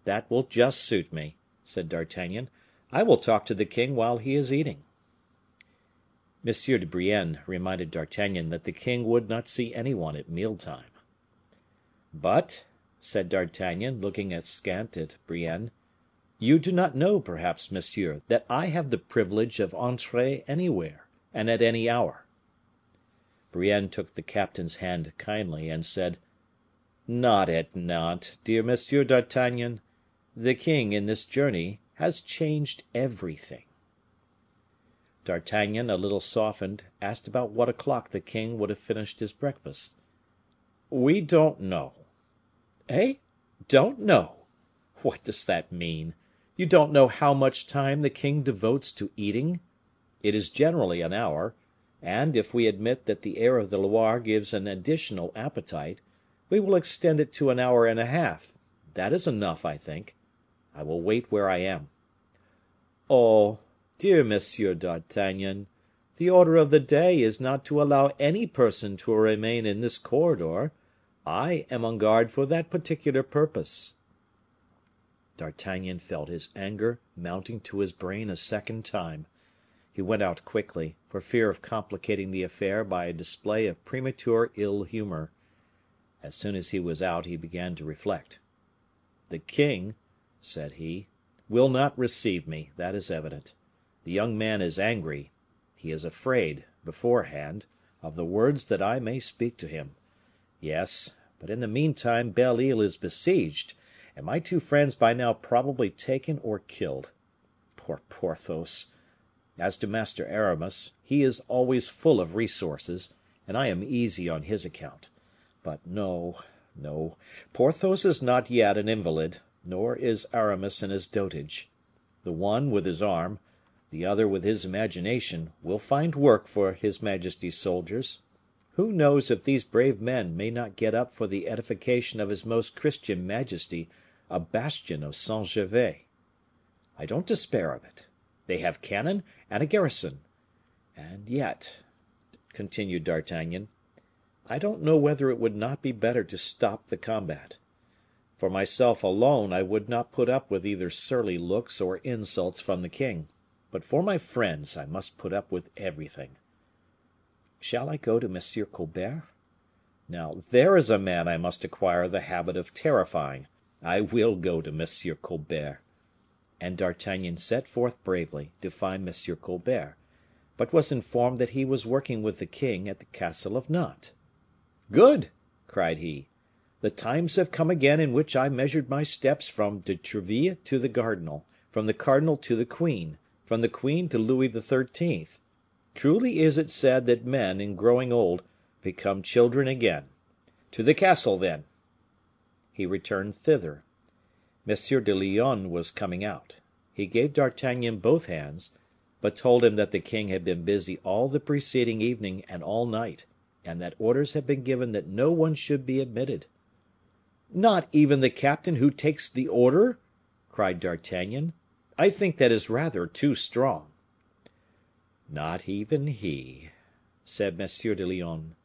"That will just suit me," said D'Artagnan. "I will talk to the king while he is eating." M. de Brienne reminded D'Artagnan that the king would not see any one at mealtime. "But," said D'Artagnan, looking askant at Brienne, "you do not know, perhaps, monsieur, that I have the privilege of entree anywhere, and at any hour." Brienne took the captain's hand kindly, and said, "Not at Nantes, dear Monsieur d'Artagnan. The king, in this journey, has changed everything." D'Artagnan, a little softened, asked about what o'clock the king would have finished his breakfast. "We don't know." "Eh? Don't know? What does that mean? You don't know how much time the king devotes to eating? It is generally an hour, and if we admit that the air of the Loire gives an additional appetite, we will extend it to an hour and a half. That is enough, I think. I will wait where I am." "Oh, dear Monsieur d'Artagnan, the order of the day is not to allow any person to remain in this corridor. I am on guard for that particular purpose." D'Artagnan felt his anger mounting to his brain a second time. He went out quickly, for fear of complicating the affair by a display of premature ill humor. As soon as he was out, he began to reflect. "The king," said he, "will not receive me, that is evident. The young man is angry. He is afraid, beforehand, of the words that I may speak to him. Yes, but in the meantime Belle Isle is besieged, and my two friends by now probably taken or killed. Poor Porthos! As to Master Aramis, he is always full of resources, and I am easy on his account. But no, no, Porthos is not yet an invalid, nor is Aramis in his dotage. The one with his arm, the other with his imagination, will find work for his majesty's soldiers. Who knows if these brave men may not get up for the edification of his most Christian majesty a bastion of Saint Gervais? I don't despair of it. They have cannon and a garrison. And yet," continued D'Artagnan, "I don't know whether it would not be better to stop the combat. For myself alone, I would not put up with either surly looks or insults from the king, but for my friends I must put up with everything. Shall I go to M. Colbert? Now, there is a man I must acquire the habit of terrifying. I will go to M. Colbert." And D'Artagnan set forth bravely to find M. Colbert, but was informed that he was working with the king at the castle of Nantes. "Good!" cried he. "The times have come again in which I measured my steps from de Treville to the cardinal, from the cardinal to the queen, from the queen to Louis XIII. Truly is it said that men, in growing old, become children again. To the castle, then!" He returned thither. M. de Lyonne was coming out. He gave D'Artagnan both hands, but told him that the king had been busy all the preceding evening and all night, and that orders had been given that no one should be admitted. "Not even the captain who takes the order?" cried D'Artagnan. "I think that is rather too strong." "Not even he," said M. de Lyonne.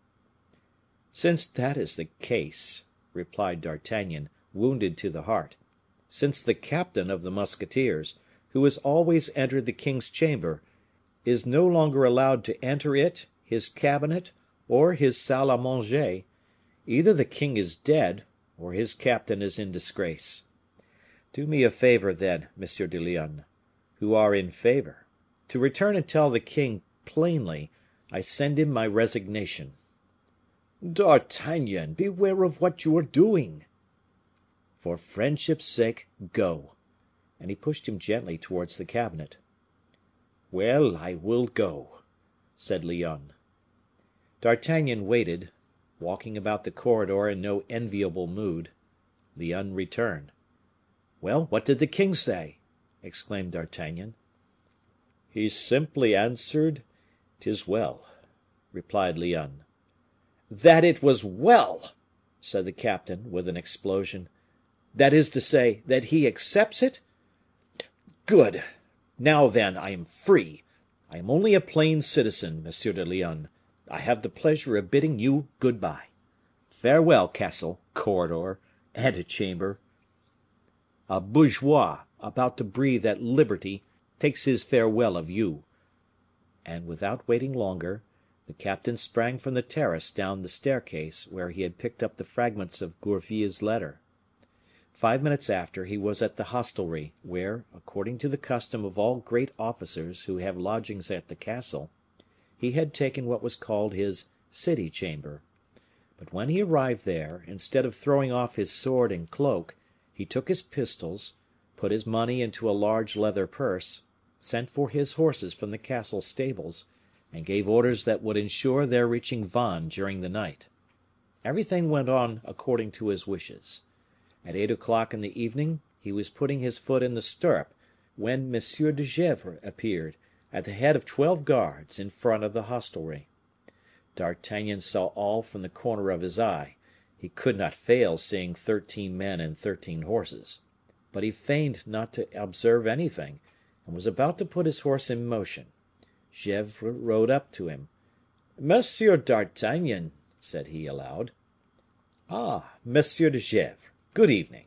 "Since that is the case," replied D'Artagnan, wounded to the heart, "since the captain of the musketeers, who has always entered the king's chamber, is no longer allowed to enter it, his cabinet, or his salle à manger, either the king is dead, or his captain is in disgrace. Do me a favor, then, M. de Lyonne, who are in favor, to return and tell the king plainly I send him my resignation." "D'Artagnan, beware of what you are doing." "For friendship's sake, go." And he pushed him gently towards the cabinet. "Well, I will go," said Lyonne. D'Artagnan waited, walking about the corridor in no enviable mood. Lyonne returned. "Well, what did the king say?" exclaimed D'Artagnan. "He simply answered, 'Tis well,'" replied Lyonne. "That it was well!" said the captain, with an explosion. "That is to say, that he accepts it? Good! Now, then, I am free. I am only a plain citizen, Monsieur de Lyonne. I have the pleasure of bidding you good bye. Farewell, castle, corridor, antechamber. A bourgeois, about to breathe at liberty, takes his farewell of you." and without waiting longer, the captain sprang from the terrace down the staircase where he had picked up the fragments of Gourville's letter. 5 minutes after, he was at the hostelry, where, according to the custom of all great officers who have lodgings at the castle, he had taken what was called his city chamber. But when he arrived there, instead of throwing off his sword and cloak, he took his pistols, put his money into a large leather purse, sent for his horses from the castle stables, and gave orders that would ensure their reaching Vannes during the night. Everything went on according to his wishes. At 8 o'clock in the evening, he was putting his foot in the stirrup, when M. de Gesvres appeared, at the head of 12 guards, in front of the hostelry. D'Artagnan saw all from the corner of his eye. He could not fail seeing 13 men and 13 horses. But he feigned not to observe anything, and was about to put his horse in motion. Gesvres rode up to him. "Monsieur d'Artagnan," said he aloud. "Ah, Monsieur de Gesvres, good evening."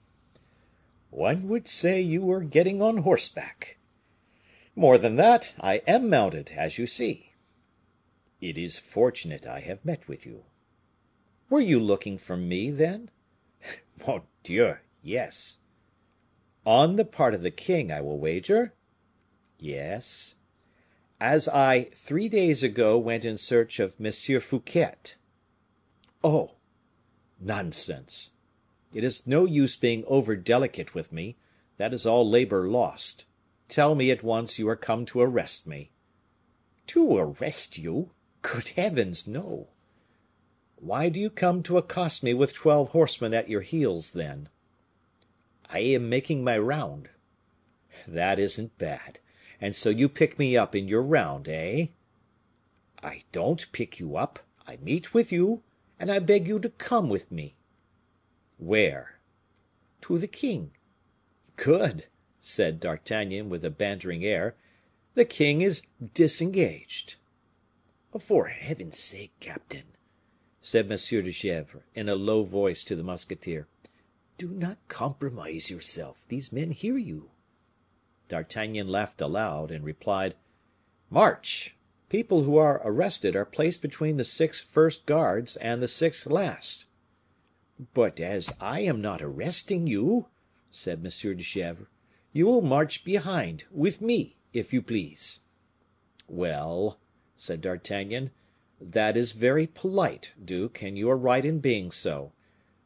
"One would say you were getting on horseback." "More than that, I am mounted, as you see." "It is fortunate I have met with you." "Were you looking for me, then?" "Mon Dieu, yes." "On the part of the king, I will wager?" "Yes." "As I 3 days ago went in search of M. Fouquet." "Oh! Nonsense. It is no use being over delicate with me; that is all labor lost. Tell me at once you are come to arrest me." "To arrest you? Good heavens, no." "Why do you come to accost me with 12 horsemen at your heels, then?" "I am making my round." "That isn't bad. And so you pick me up in your round, eh?" "I don't pick you up; I meet with you, and I beg you to come with me." "Where?" "To the king." "Good," said D'Artagnan, with a bantering air; "the king is disengaged." "For heaven's sake, captain," said M. de Gesvres, in a low voice to the musketeer, "do not compromise yourself; these men hear you." D'Artagnan laughed aloud, and replied, "March! People who are arrested are placed between the 6 first guards and the 6 last." "But as I am not arresting you," said M. de Gesvres, "you will march behind, with me, if you please." "Well," said D'Artagnan, "that is very polite, duke, and you are right in being so;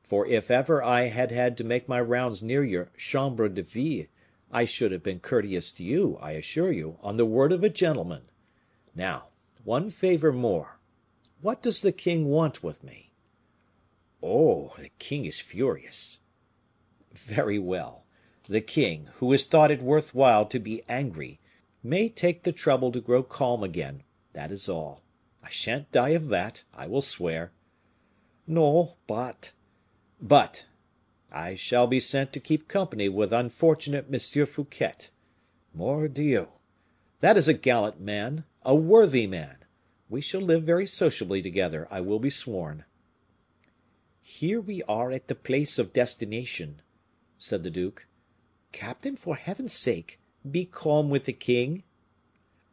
for if ever I had had to make my rounds near your chambre de ville, I should have been courteous to you, I assure you, on the word of a gentleman. Now, one favor more. What does the king want with me?" "Oh, the king is furious." "Very well. The king, who has thought it worth while to be angry, may take the trouble to grow calm again, that is all. I shan't die of that, I will swear." "No, but " "But I shall be sent to keep company with unfortunate M. Fouquet. Mordioux! That is a gallant man, a worthy man. We shall live very sociably together, I will be sworn." "Here we are at the place of destination," said the duke. "Captain, for heaven's sake, be calm with the king."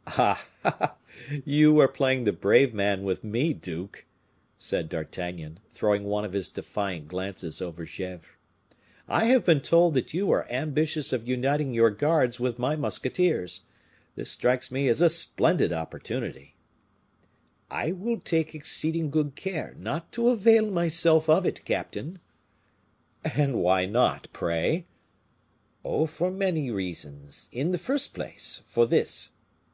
"Ah! You are playing the brave man with me, duke," said D'Artagnan, throwing one of his defiant glances over Gesvres. "I have been told that you are ambitious of uniting your guards with my musketeers. This strikes me as a splendid opportunity." "I will take exceeding good care not to avail myself of it, captain." "And why not, pray?" "Oh, for many reasons. In the first place, for this: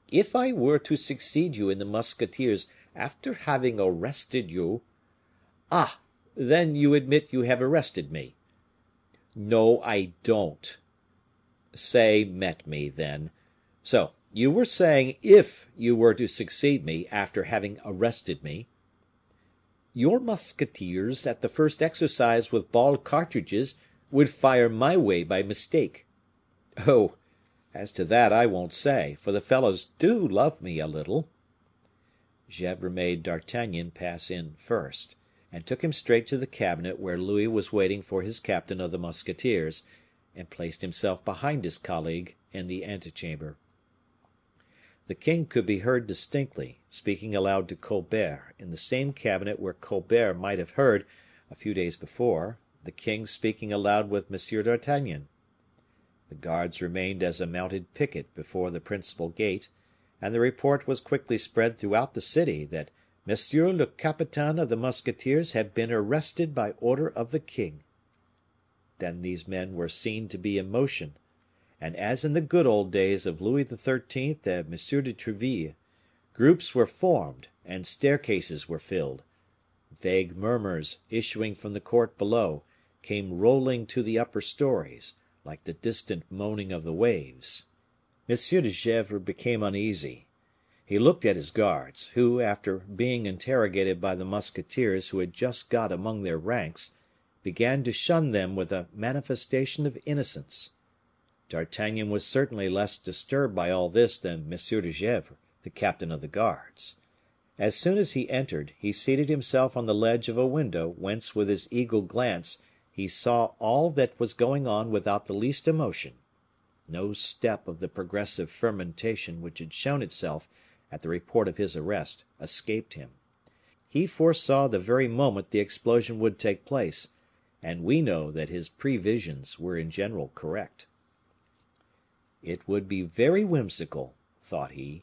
if I were to succeed you in the musketeers after having arrested you—" "Ah! then you admit you have arrested me?" "No, I don't." "Say met me, then. So, you were saying if you were to succeed me after having arrested me—" "Your musketeers, at the first exercise with ball cartridges, would fire my way by mistake." "Oh! as to that I won't say, for the fellows do love me a little." Gesvres made D'Artagnan pass in first, and took him straight to the cabinet where Louis was waiting for his captain of the musketeers, and placed himself behind his colleague in the antechamber. The king could be heard distinctly, speaking aloud to Colbert, in the same cabinet where Colbert might have heard, a few days before, the king speaking aloud with M. d'Artagnan. The guards remained as a mounted picket before the principal gate, and the report was quickly spread throughout the city that Monsieur le Capitaine of the musketeers had been arrested by order of the king. Then these men were seen to be in motion, and as in the good old days of Louis XIII. And M. de Treville, groups were formed and staircases were filled. Vague murmurs, issuing from the court below, came rolling to the upper stories, like the distant moaning of the waves. M. de Gesvres became uneasy. He looked at his guards, who, after being interrogated by the musketeers who had just got among their ranks, began to shun them with a manifestation of innocence. D'Artagnan was certainly less disturbed by all this than M. de Gesvres, the captain of the guards. As soon as he entered, he seated himself on the ledge of a window, whence with his eagle glance he saw all that was going on without the least emotion. No step of the progressive fermentation which had shown itself at the report of his arrest escaped him. He foresaw the very moment the explosion would take place, and we know that his previsions were in general correct. It would be very whimsical, thought he,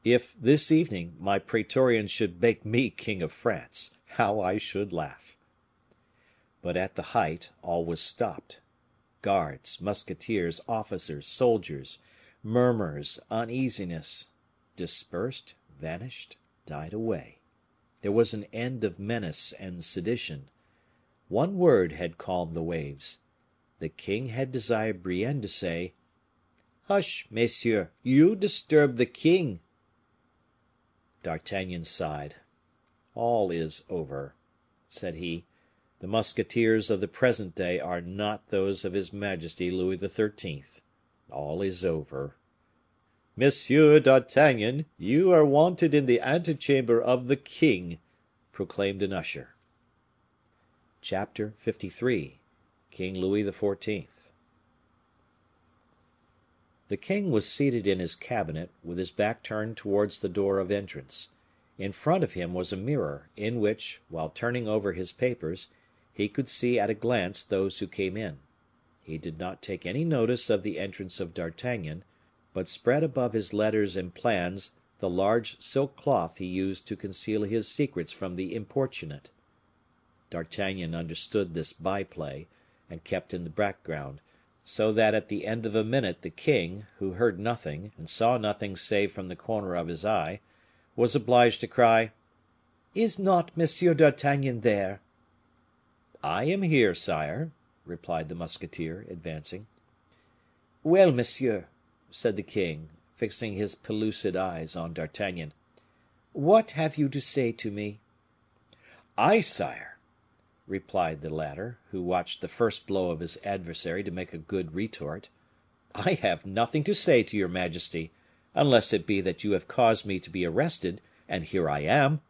if this evening my praetorians should make me king of France. How I should laugh! But at the height all was stopped. Guards, musketeers, officers, soldiers, murmurs, uneasiness, dispersed, vanished, died away. There was an end of menace and sedition. One word had calmed the waves. The king had desired Brienne to say, "Hush, messieurs, you disturb the king." D'Artagnan sighed. "All is over," said he. "The musketeers of the present day are not those of his majesty Louis XIII. All is over." "Monsieur d'Artagnan, you are wanted in the antechamber of the king," proclaimed an usher. Chapter 53. King Louis XIV. The king was seated in his cabinet, with his back turned towards the door of entrance. In front of him was a mirror, in which, while turning over his papers, he could see at a glance those who came in. He did not take any notice of the entrance of D'Artagnan, but spread above his letters and plans the large silk cloth he used to conceal his secrets from the importunate. D'Artagnan understood this by-play, and kept in the background, so that at the end of a minute the king, who heard nothing, and saw nothing save from the corner of his eye, was obliged to cry, "Is not Monsieur d'Artagnan there?" "I am here, sire," replied the musketeer, advancing. "Well, monsieur," said the king, fixing his pellucid eyes on D'Artagnan, "what have you to say to me?" "I, sire," replied the latter, who watched the first blow of his adversary to make a good retort, "I have nothing to say to your majesty, unless it be that you have caused me to be arrested, and here I am."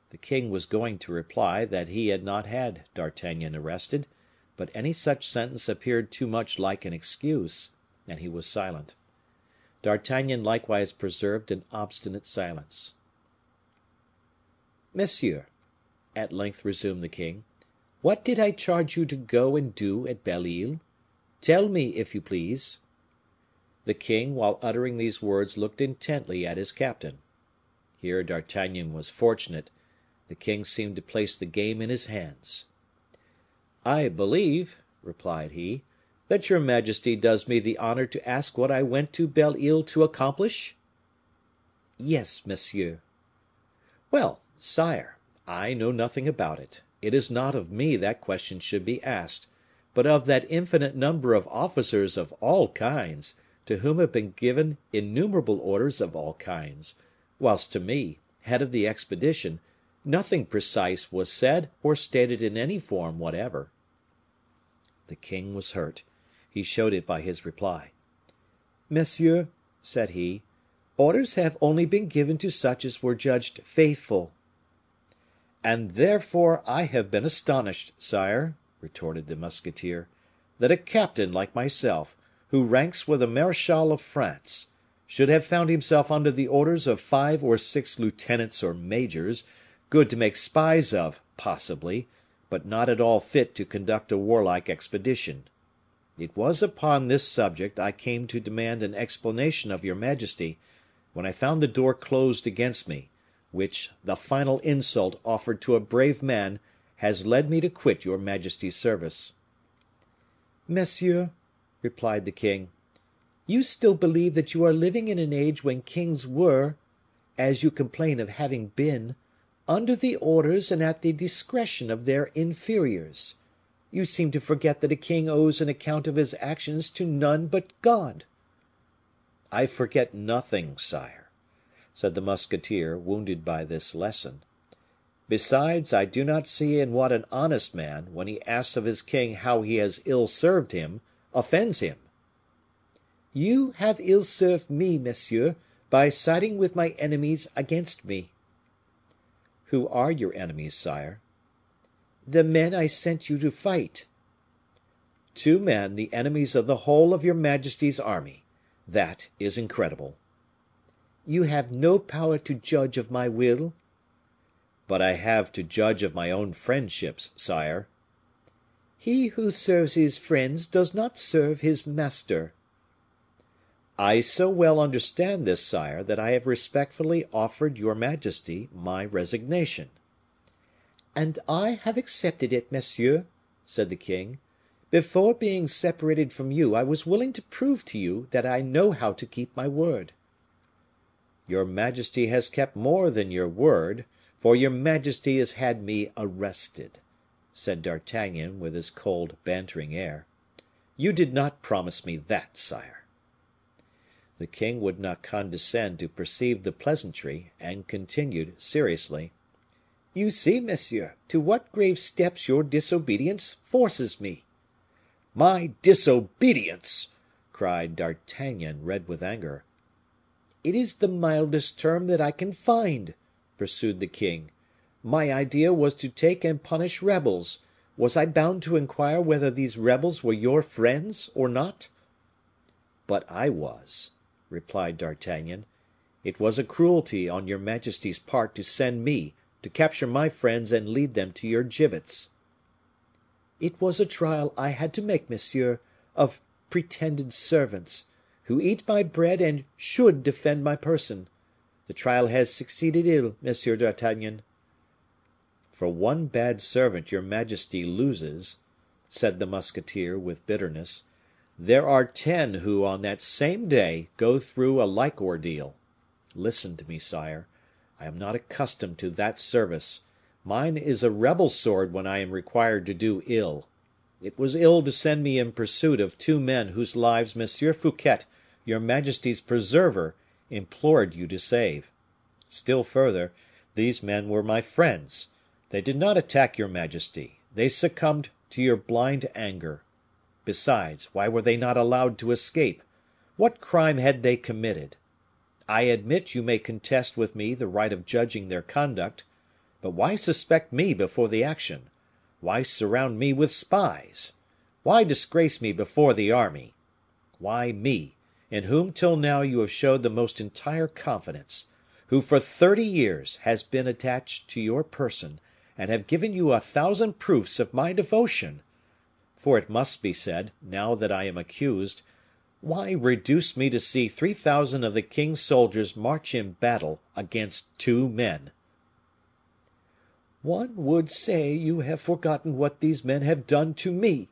The king was going to reply that he had not had D'Artagnan arrested, but any such sentence appeared too much like an excuse, and he was silent. D'Artagnan likewise preserved an obstinate silence. "Monsieur," at length resumed the king, "what did I charge you to go and do at Belle Isle? Tell me, if you please." The king, while uttering these words, looked intently at his captain. Here D'Artagnan was fortunate. The king seemed to place the game in his hands. "I believe," replied he, "that your majesty does me the honor to ask what I went to Belle Isle to accomplish?" "Yes, monsieur." "Well, sire, I know nothing about it. It is not of me that question should be asked, but of that infinite number of officers of all kinds, to whom have been given innumerable orders of all kinds, whilst to me, head of the expedition, nothing precise was said or stated in any form whatever." The king was hurt. He showed it by his reply. "Monsieur," said he, "orders have only been given to such as were judged faithful." "And therefore I have been astonished, sire," retorted the musketeer, "that a captain like myself, who ranks with a marechal of France, should have found himself under the orders of 5 or 6 lieutenants or majors, good to make spies of, possibly, but not at all fit to conduct a warlike expedition. It was upon this subject I came to demand an explanation of your majesty, when I found the door closed against me, which the final insult offered to a brave man has led me to quit your majesty's service." "Monsieur," replied the king, "you still believe that you are living in an age when kings were, as you complain of having been, under the orders and at the discretion of their inferiors. You seem to forget that a king owes an account of his actions to none but God." "I forget nothing, sire," said the musketeer, wounded by this lesson. "Besides, I do not see in what an honest man, when he asks of his king how he has ill served him, offends him." "You have ill served me, monsieur, by siding with my enemies against me." "Who are your enemies, sire?" "The men I sent you to fight." "2 men the enemies of the whole of your majesty's army. That is incredible." "You have no power to judge of my will." "But I have to judge of my own friendships, sire." "He who serves his friends does not serve his master." "I so well understand this, sire, that I have respectfully offered your majesty my resignation." "And I have accepted it, monsieur," said the king. "Before being separated from you, I was willing to prove to you that I know how to keep my word." "Your majesty has kept more than your word, for your majesty has had me arrested," said D'Artagnan, with his cold, bantering air. "You did not promise me that, sire." The king would not condescend to perceive the pleasantry, and continued, seriously, "You see, monsieur, to what grave steps your disobedience forces me." "My disobedience!" cried D'Artagnan, red with anger. "It is the mildest term that I can find," pursued the king. "My idea was to take and punish rebels. Was I bound to inquire whether these rebels were your friends or not?" "But I was," replied D'Artagnan. "It was a cruelty on your majesty's part to send me to capture my friends and lead them to your gibbets." "It was a trial I had to make, monsieur, of pretended servants, who eat my bread and should defend my person. The trial has succeeded ill, Monsieur d'Artagnan." "For one bad servant your majesty loses," said the musketeer, with bitterness, "there are 10 who on that same day go through a like ordeal. Listen to me, sire. I am not accustomed to that service. Mine is a rebel sword when I am required to do ill. It was ill to send me in pursuit of 2 men whose lives Monsieur Fouquet, your majesty's preserver, implored you to save. Still further, these men were my friends. They did not attack your majesty, they succumbed to your blind anger. Besides, why were they not allowed to escape? What crime had they committed? I admit you may contest with me the right of judging their conduct, but why suspect me before the action? Why surround me with spies? Why disgrace me before the army? Why me, in whom till now you have showed the most entire confidence, who for 30 years has been attached to your person, and have given you 1,000 proofs of my devotion? For it must be said, now that I am accused, why reduce me to see 3,000 of the king's soldiers march in battle against 2 men?" "One would say you have forgotten what these men have done to me,"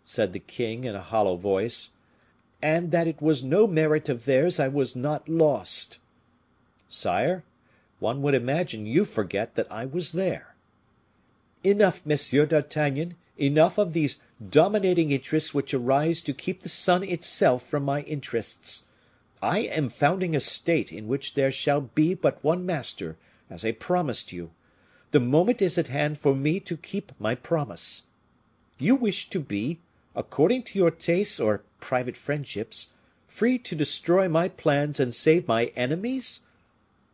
said the king in a hollow voice, "and that it was no merit of theirs I was not lost." "Sire, one would imagine you forget that I was there." "Enough, Monsieur d'Artagnan, enough of these dominating interests which arise to keep the sun itself from my interests. I am founding a state in which there shall be but one master, as I promised you. The moment is at hand for me to keep my promise. You wish to be, according to your tastes or private friendships, free to destroy my plans and save my enemies?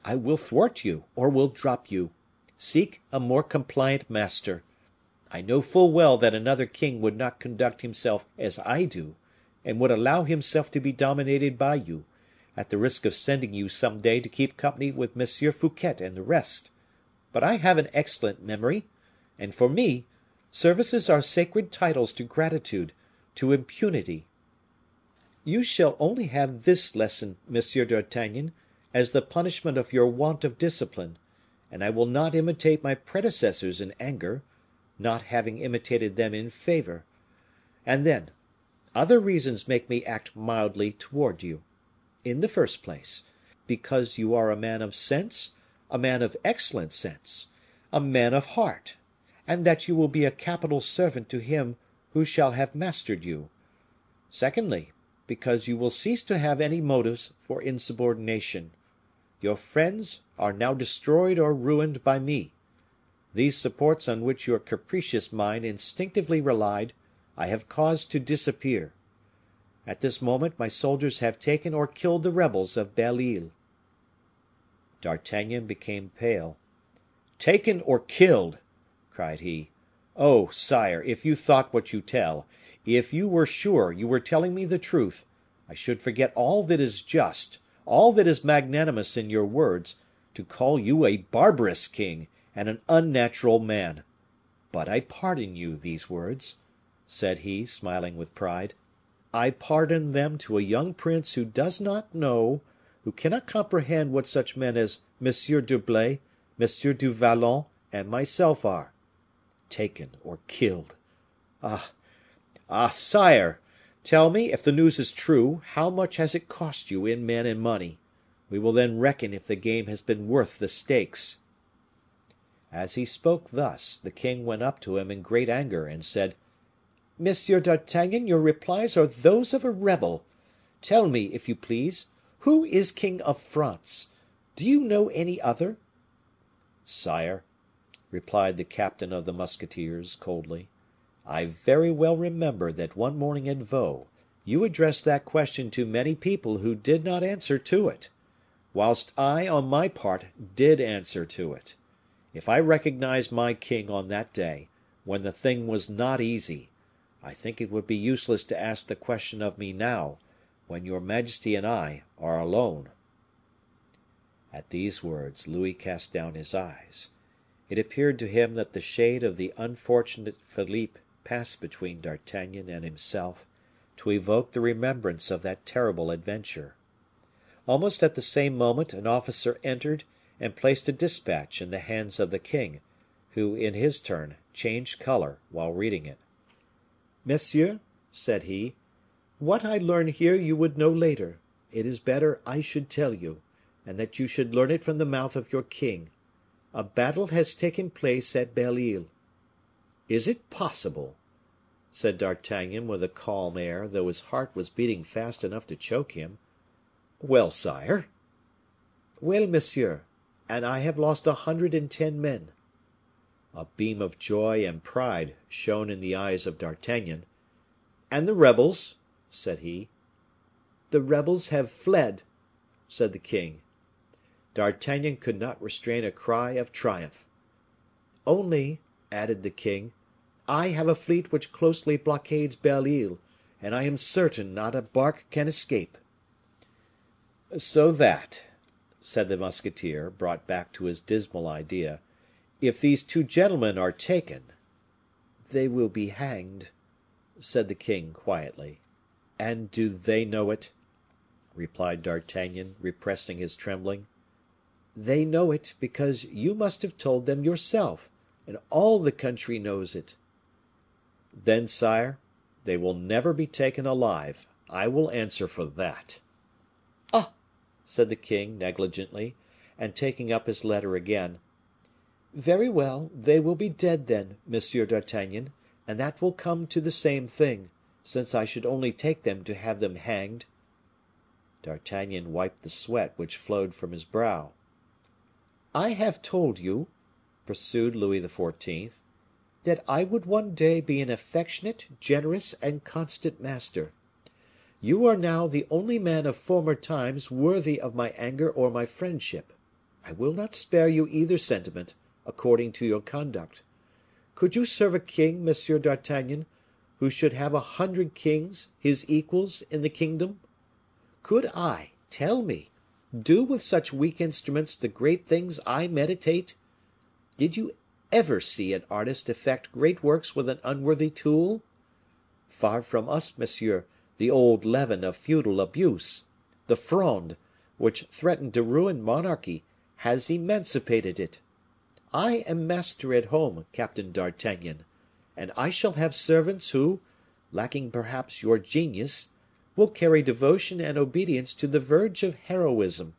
I will thwart you, or will drop you. Seek a more compliant master. I know full well that another king would not conduct himself as I do, and would allow himself to be dominated by you, at the risk of sending you some day to keep company with M. Fouquet and the rest. But I have an excellent memory, and for me, services are sacred titles to gratitude, to impunity. You shall only have this lesson, Monsieur d'Artagnan, as the punishment of your want of discipline, and I will not imitate my predecessors in anger, not having imitated them in favor. And then, other reasons make me act mildly toward you. In the first place, because you are a man of sense, a man of excellent sense, a man of heart, and that you will be a capital servant to him who shall have mastered you. Secondly, because you will cease to have any motives for insubordination. Your friends are now destroyed or ruined by me. These supports on which your capricious mind instinctively relied, I have caused to disappear. At this moment my soldiers have taken or killed the rebels of Belle Isle. D'Artagnan became pale. "Taken or killed!" cried he. "Oh, sire, if you thought what you tell, if you were sure you were telling me the truth, I should forget all that is just, all that is magnanimous in your words, to call you a barbarous king and an unnatural man. But I pardon you these words," said he, smiling with pride. "I pardon them to a young prince who does not know, who cannot comprehend what such men as M. d'Herblay, M. du Vallon, and myself are. Taken or killed. Ah, sire! Tell me, if the news is true, how much has it cost you in men and money? We will then reckon if the game has been worth the stakes." As he spoke thus, the king went up to him in great anger, and said, "Monsieur d'Artagnan, your replies are those of a rebel. Tell me, if you please, who is king of France? Do you know any other?" "Sire," replied the captain of the musketeers, coldly, "I very well remember that one morning at Vaux, you addressed that question to many people who did not answer to it, whilst I, on my part, did answer to it. If I recognized my king on that day, when the thing was not easy, I think it would be useless to ask the question of me now, when your majesty and I are alone." At these words, Louis cast down his eyes. It appeared to him that the shade of the unfortunate Philippe passed between D'Artagnan and himself, to evoke the remembrance of that terrible adventure. Almost at the same moment an officer entered and placed a dispatch in the hands of the king, who, in his turn, changed color while reading it. "Monsieur," said he, "what I learn here you would know later. It is better I should tell you, and that you should learn it from the mouth of your king. A battle has taken place at Belle Isle." "Is it possible?" said D'Artagnan, with a calm air, though his heart was beating fast enough to choke him. "Well, sire?" "Well, monsieur, and I have lost 110 men." A beam of joy and pride shone in the eyes of D'Artagnan. "And the rebels?" said he. "The rebels have fled," said the king. D'Artagnan could not restrain a cry of triumph. "Only," added the king, "I have a fleet which closely blockades Belle Isle, and I am certain not a bark can escape." "So that," said the musketeer, brought back to his dismal idea, "if these two gentlemen are taken " "They will be hanged," said the king, quietly. "And do they know it?" replied D'Artagnan, repressing his trembling. "They know it, because you must have told them yourself, and all the country knows it." "Then, sire, they will never be taken alive. I will answer for that." "Ah!" said the king, negligently, and taking up his letter again. "Very well, they will be dead then, Monsieur d'Artagnan, and that will come to the same thing, since I should only take them to have them hanged." D'Artagnan wiped the sweat which flowed from his brow. "I have told you," pursued Louis XIV., "that I would one day be an affectionate, generous, and constant master. You are now the only man of former times worthy of my anger or my friendship. I will not spare you either sentiment, according to your conduct. Could you serve a king, Monsieur d'Artagnan, who should have 100 kings, his equals, in the kingdom? Could I, Tell me, do with such weak instruments the great things I meditate? Did you ever see an artist effect great works with an unworthy tool? Far from us, monsieur, the old leaven of feudal abuse, the Fronde, which threatened to ruin monarchy, has emancipated it. I am master at home, Captain d'Artagnan, and I shall have servants who, lacking perhaps your genius, will carry devotion and obedience to the verge of heroism.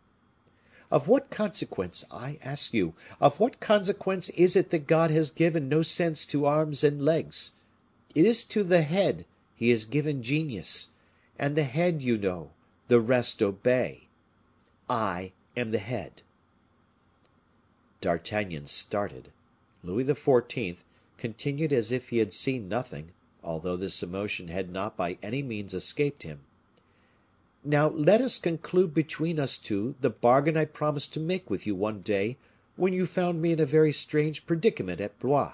Of what consequence, I ask you, of what consequence is it that God has given no sense to arms and legs? It is to the head he has given genius, and the head, you know, the rest obey. I am the head. D'Artagnan started. Louis XIV continued as if he had seen nothing, although this emotion had not by any means escaped him. Now let us conclude between us two the bargain I promised to make with you one day when you found me in a very strange predicament at Blois.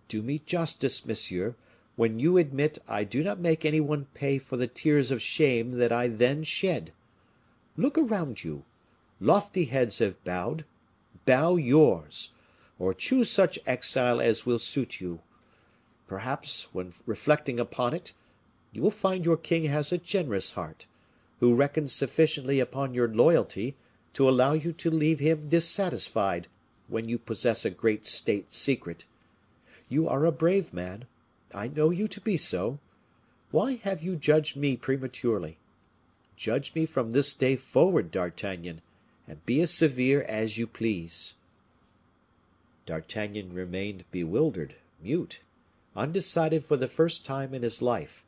Do me justice, monsieur, when you admit I do not make any one pay for the tears of shame that I then shed. Look around you. Lofty heads have bowed. Bow yours, or choose such exile as will suit you. Perhaps, when reflecting upon it, you will find your king has a generous heart, who reckons sufficiently upon your loyalty to allow you to leave him dissatisfied when you possess a great state secret. You are a brave man, I know you to be so. Why have you judged me prematurely? Judge me from this day forward, D'Artagnan, and be as severe as you please. D'Artagnan remained bewildered, mute, undecided for the first time in his life.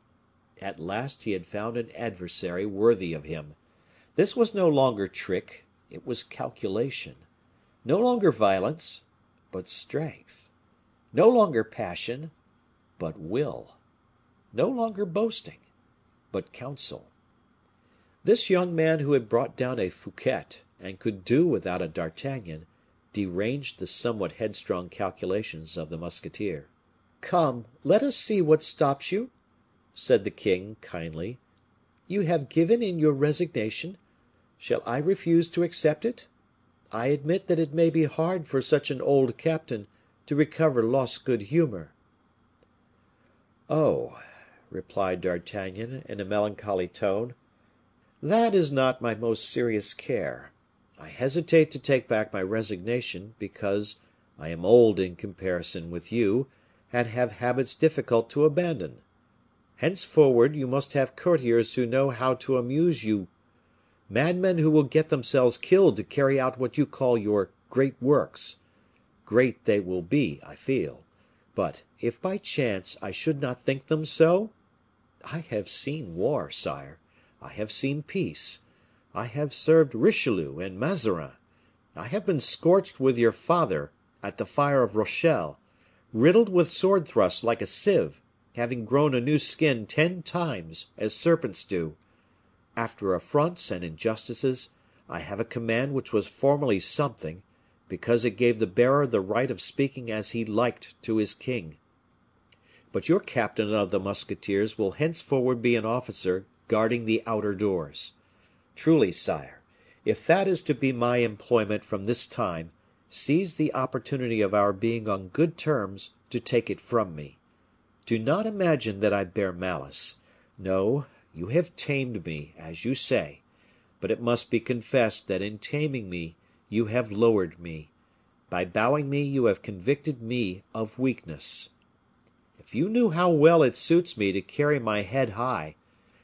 At last he had found an adversary worthy of him. This was no longer trick, it was calculation. No longer violence, but strength. No longer passion, but will. No longer boasting, but counsel. This young man who had brought down a Fouquet, and could do without a D'Artagnan, deranged the somewhat headstrong calculations of the musketeer. "Come, let us see what stops you," said the king, kindly. "You have given in your resignation. Shall I refuse to accept it? I admit that it may be hard for such an old captain to recover lost good humor." "Oh," replied D'Artagnan, in a melancholy tone, "that is not my most serious care. I hesitate to take back my resignation, because I am old in comparison with you, and have habits difficult to abandon. Henceforward you must have courtiers who know how to amuse you, madmen who will get themselves killed to carry out what you call your great works. Great they will be, I feel. But if by chance I should not think them so? I have seen war, sire. I have seen peace. I have served Richelieu and Mazarin. I have been scorched with your father at the fire of Rochelle, riddled with sword thrusts like a sieve, having grown a new skin 10 times, as serpents do. After affronts and injustices, I have a command which was formerly something, because it gave the bearer the right of speaking as he liked to his king. But your captain of the musketeers will henceforward be an officer guarding the outer doors. Truly, sire, if that is to be my employment from this time, seize the opportunity of our being on good terms to take it from me. Do not imagine that I bear malice. No, you have tamed me, as you say, but it must be confessed that in taming me you have lowered me. By bowing me you have convicted me of weakness. If you knew how well it suits me to carry my head high,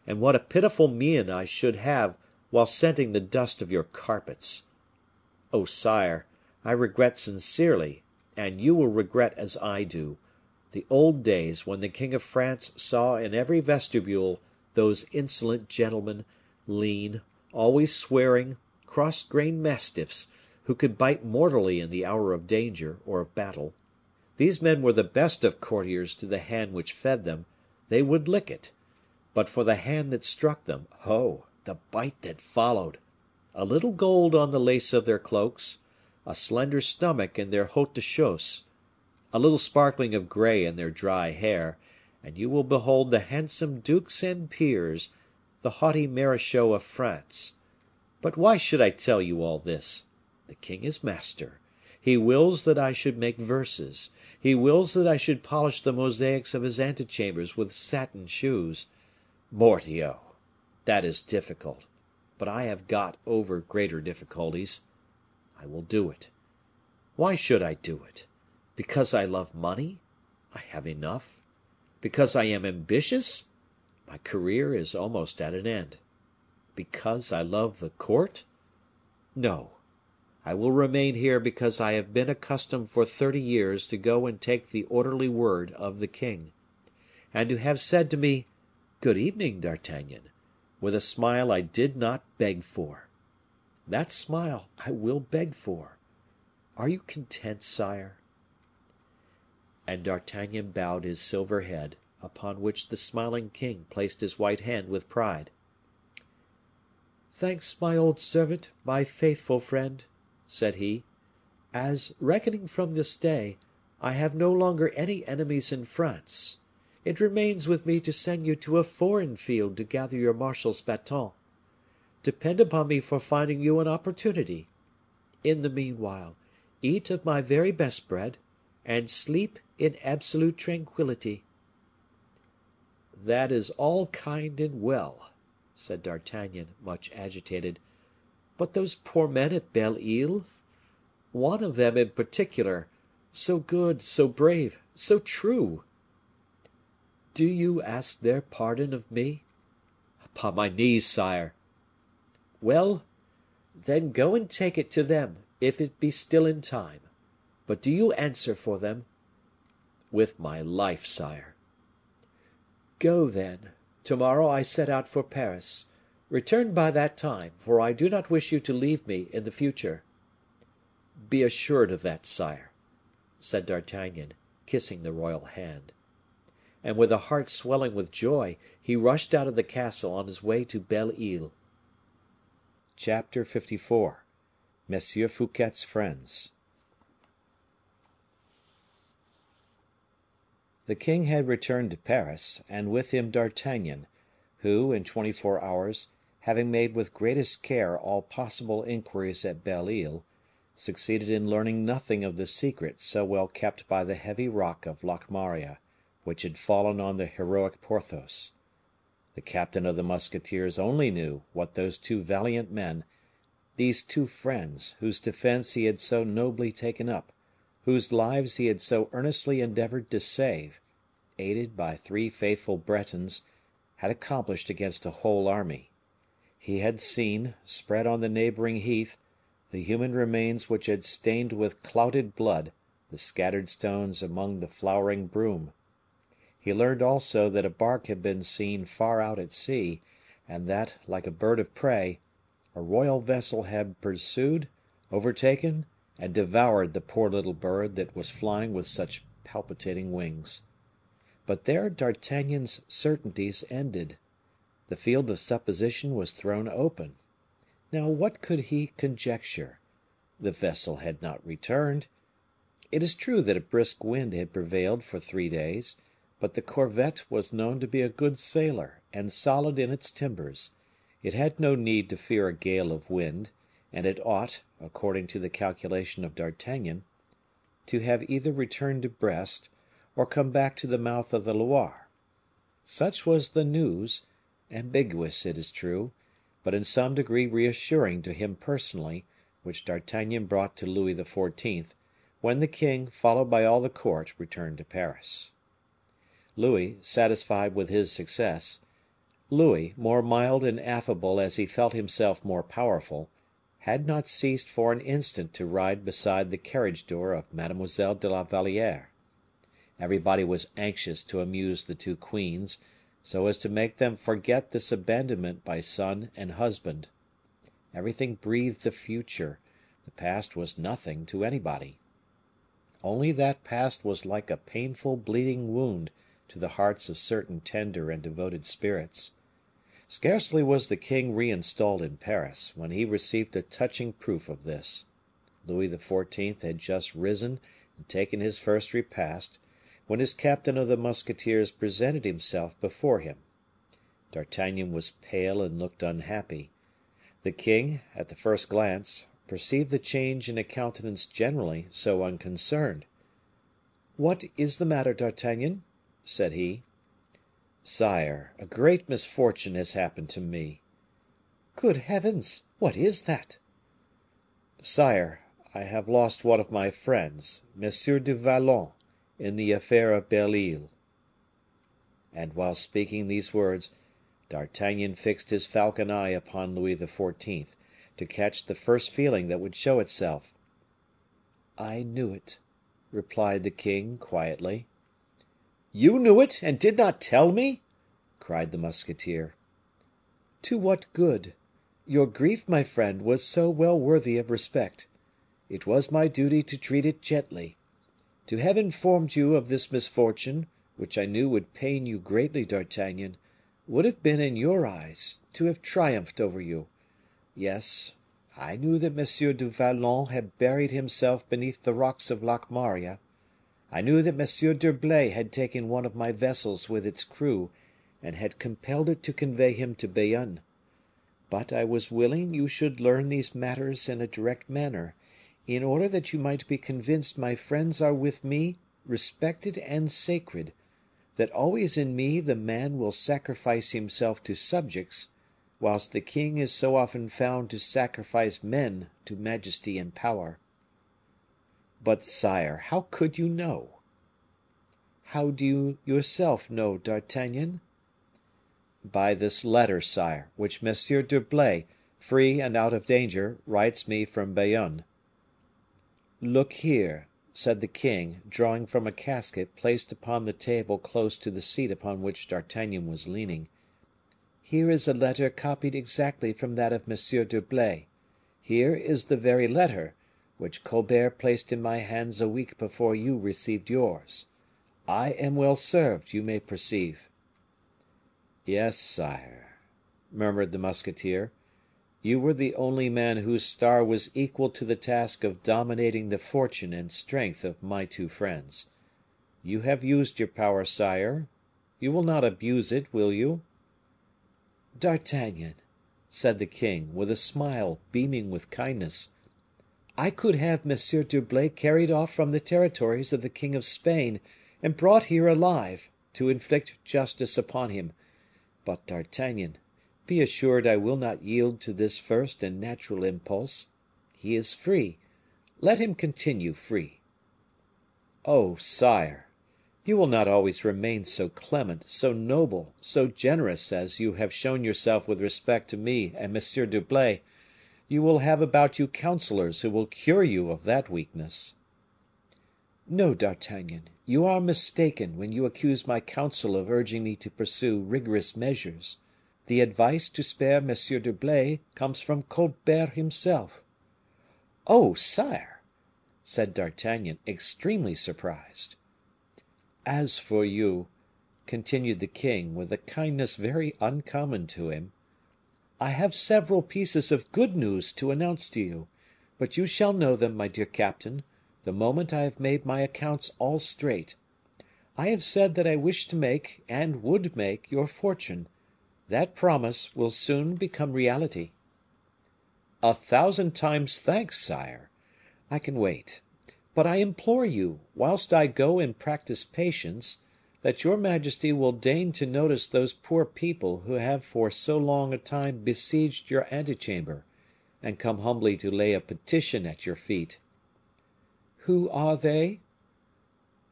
and what a pitiful mien I should have while scenting the dust of your carpets. Oh, sire, I regret sincerely, and you will regret as I do, the old days when the king of France saw in every vestibule those insolent gentlemen, lean, always swearing, cross-grained mastiffs, who could bite mortally in the hour of danger or of battle. These men were the best of courtiers to the hand which fed them, they would lick it. But for the hand that struck them, oh, the bite that followed! A little gold on the lace of their cloaks, a slender stomach in their haute de chausse, a little sparkling of gray in their dry hair, and you will behold the handsome dukes and peers, the haughty marechaux of France, But why should I tell you all this? The king is master. He wills that I should make verses. He wills that I should polish the mosaics of his antechambers with satin shoes. Mordioux! That is difficult, but I have got over greater difficulties. I will do it. Why should I do it? Because I love money? I have enough. Because I am ambitious? My career is almost at an end. Because I love the court? No. I will remain here because I have been accustomed for 30 years to go and take the orderly word of the king, and to have said to me, "Good evening, D'Artagnan," with a smile I did not beg for. That smile I will beg for. Are you content, sire? And D'Artagnan bowed his silver head, upon which the smiling king placed his white hand with pride. "Thanks, my old servant, my faithful friend," said he. "As, reckoning from this day, I have no longer any enemies in France, it remains with me to send you to a foreign field to gather your marshal's baton. Depend upon me for finding you an opportunity. In the meanwhile, eat of my very best bread, and sleep in absolute tranquillity." "That is all kind and well," said D'Artagnan, much agitated. "But those poor men at Belle Isle? One of them in particular, so good, so brave, so true." "Do you ask their pardon of me?" "Upon my knees, sire." "Well, then go and take it to them, if it be still in time. But do you answer for them?" "With my life, sire." "Go, then. Tomorrow I set out for Paris. Return by that time, for I do not wish you to leave me in the future." "Be assured of that, sire," said D'Artagnan, kissing the royal hand. And with a heart swelling with joy, he rushed out of the castle on his way to Belle Isle. Chapter 54. Monsieur Fouquet's Friends. The king had returned to Paris, and with him D'Artagnan, who, in 24 hours, having made with greatest care all possible inquiries at Belle Isle, succeeded in learning nothing of the secret so well kept by the heavy rock of Locmaria, which had fallen on the heroic Porthos. The captain of the musketeers only knew what those two valiant men, these two friends, whose defense he had so nobly taken up, whose lives he had so earnestly endeavored to save, aided by 3 faithful Bretons, had accomplished against a whole army. He had seen, spread on the neighboring heath, the human remains which had stained with clotted blood the scattered stones among the flowering broom. He learned also that a bark had been seen far out at sea, and that, like a bird of prey, a royal vessel had pursued, overtaken, and devoured the poor little bird that was flying with such palpitating wings. But there D'Artagnan's certainties ended. The field of supposition was thrown open. Now what could he conjecture? The vessel had not returned. It is true that a brisk wind had prevailed for 3 days, but the corvette was known to be a good sailor, and solid in its timbers. It had no need to fear a gale of wind, and it ought, according to the calculation of D'Artagnan, to have either returned to Brest, or come back to the mouth of the Loire. Such was the news, ambiguous, it is true, but in some degree reassuring to him personally, which D'Artagnan brought to Louis XIV, when the king, followed by all the court, returned to Paris. Louis, satisfied with his success, Louis, more mild and affable as he felt himself more powerful, had not ceased for an instant to ride beside the carriage door of Mademoiselle de la Valliere. Everybody was anxious to amuse the two queens, so as to make them forget this abandonment by son and husband. Everything breathed the future, the past was nothing to anybody. Only that past was like a painful bleeding wound to the hearts of certain tender and devoted spirits. Scarcely was the king reinstalled in Paris, when he received a touching proof of this. Louis XIV had just risen and taken his first repast, when his captain of the musketeers presented himself before him. D'Artagnan was pale and looked unhappy. The king, at the first glance, perceived the change in a countenance generally so unconcerned. "What is the matter, D'Artagnan?" said he. "Sire, a great misfortune has happened to me." "Good heavens! What is that?" "Sire, I have lost one of my friends, M. du Vallon, in the affair of Belle Isle." And while speaking these words, D'Artagnan fixed his falcon eye upon Louis XIV. To catch the first feeling that would show itself. "I knew it," replied the king, quietly. "You knew it, and did not tell me?" cried the musketeer. "To what good? Your grief, my friend, was so well worthy of respect. It was my duty to treat it gently. To have informed you of this misfortune, which I knew would pain you greatly, D'Artagnan, would have been, in your eyes, to have triumphed over you. Yes, I knew that M. du Vallon had buried himself beneath the rocks of Locmaria. I knew that M. d'Herblay had taken one of my vessels with its crew, and had compelled it to convey him to Bayonne. But I was willing you should learn these matters in a direct manner, in order that you might be convinced my friends are with me respected and sacred, that always in me the man will sacrifice himself to subjects, whilst the king is so often found to sacrifice men to majesty and power." "But, sire, how could you know?" "How do you yourself know, D'Artagnan?" "By this letter, sire, which M. d'Herblay, free and out of danger, writes me from Bayonne." "Look here," said the king, drawing from a casket placed upon the table close to the seat upon which D'Artagnan was leaning. "Here is a letter copied exactly from that of M. d'Herblay. Here is the very letter, which Colbert placed in my hands a week before you received yours. I am well served, you may perceive." "Yes, sire," murmured the musketeer, "you were the only man whose star was equal to the task of dominating the fortune and strength of my two friends. You have used your power, sire; you will not abuse it, will you?" "D'Artagnan," said the king, with a smile beaming with kindness, "I could have M. d'Herblay carried off from the territories of the king of Spain, and brought here alive, to inflict justice upon him. But, D'Artagnan, be assured I will not yield to this first and natural impulse. He is free; let him continue free." "Oh, sire, you will not always remain so clement, so noble, so generous as you have shown yourself with respect to me and M. d'Herblay. You will have about you counselors who will cure you of that weakness." "No, D'Artagnan, you are mistaken when you accuse my council of urging me to pursue rigorous measures. The advice to spare M. d'Herblay comes from Colbert himself." "Oh, sire!" said D'Artagnan, extremely surprised. "As for you," continued the king, with a kindness very uncommon to him, "I have several pieces of good news to announce to you, but you shall know them, my dear captain, the moment I have made my accounts all straight. I have said that I wish to make, and would make, your fortune. That promise will soon become reality." "A thousand times thanks, sire. I can wait. But I implore you, whilst I go and practice patience, that your majesty will deign to notice those poor people who have for so long a time besieged your antechamber, and come humbly to lay a petition at your feet." "Who are they?"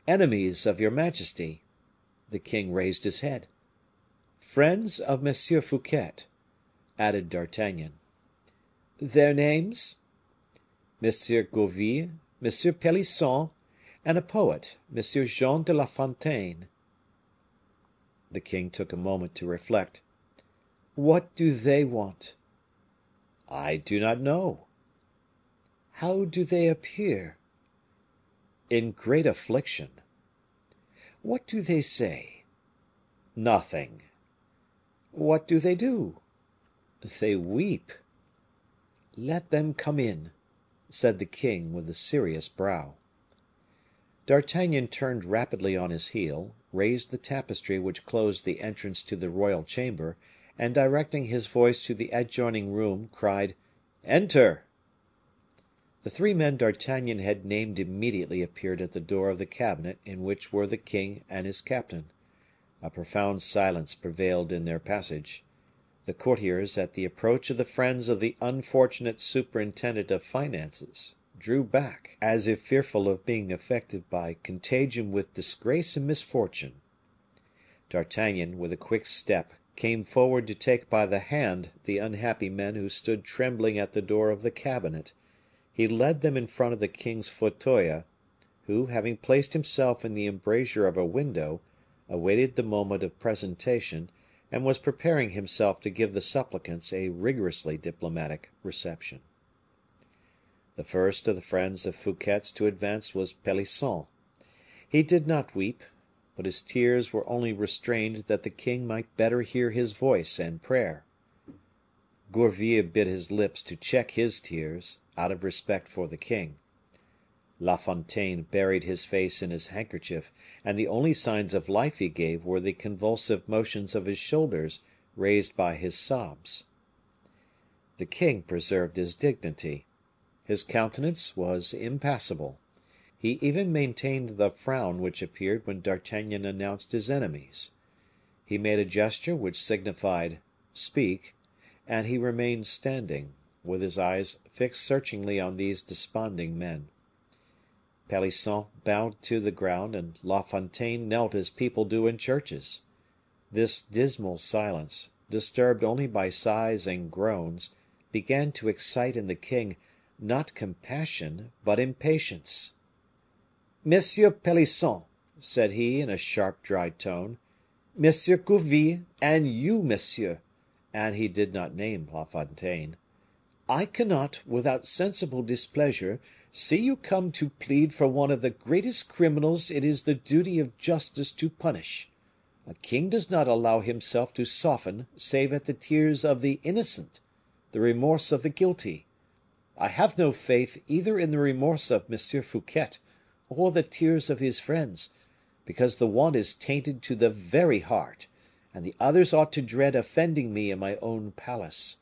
"Enemies of your majesty." The king raised his head. "Friends of M. Fouquet," added D'Artagnan. "Their names?" "M. Gourville, M. Pelisson, and a poet, M. Jean de La Fontaine." The king took a moment to reflect. "What do they want?" "I do not know." "How do they appear?" "In great affliction." "What do they say?" "Nothing." "What do they do?" "They weep." "Let them come in," said the king, with a serious brow. D'Artagnan turned rapidly on his heel, raised the tapestry which closed the entrance to the royal chamber, and directing his voice to the adjoining room, cried, "Enter!" The three men D'Artagnan had named immediately appeared at the door of the cabinet in which were the king and his captain. A profound silence prevailed in their passage. The courtiers, at the approach of the friends of the unfortunate superintendent of finances, drew back, as if fearful of being affected by contagion with disgrace and misfortune. D'Artagnan, with a quick step, came forward to take by the hand the unhappy men who stood trembling at the door of the cabinet. He led them in front of the king's fauteuil, who, having placed himself in the embrasure of a window, awaited the moment of presentation, and was preparing himself to give the supplicants a rigorously diplomatic reception. The first of the friends of Fouquet's to advance was Pelisson. He did not weep, but his tears were only restrained that the king might better hear his voice and prayer. Gourville bit his lips to check his tears, out of respect for the king. La Fontaine buried his face in his handkerchief, and the only signs of life he gave were the convulsive motions of his shoulders, raised by his sobs. The king preserved his dignity. His countenance was impassible. He even maintained the frown which appeared when D'Artagnan announced his enemies. He made a gesture which signified "Speak," and he remained standing, with his eyes fixed searchingly on these desponding men. Pelisson bowed to the ground, and La Fontaine knelt as people do in churches. This dismal silence, disturbed only by sighs and groans, began to excite in the king, not compassion, but impatience. "Monsieur Pelisson," said he, in a sharp, dry tone, "Monsieur Gourville, and you, monsieur," and he did not name La Fontaine, "I cannot, without sensible displeasure, see you come to plead for one of the greatest criminals it is the duty of justice to punish. A king does not allow himself to soften save at the tears of the innocent, the remorse of the guilty. I have no faith either in the remorse of M. Fouquet or the tears of his friends, because the one is tainted to the very heart, and the others ought to dread offending me in my own palace.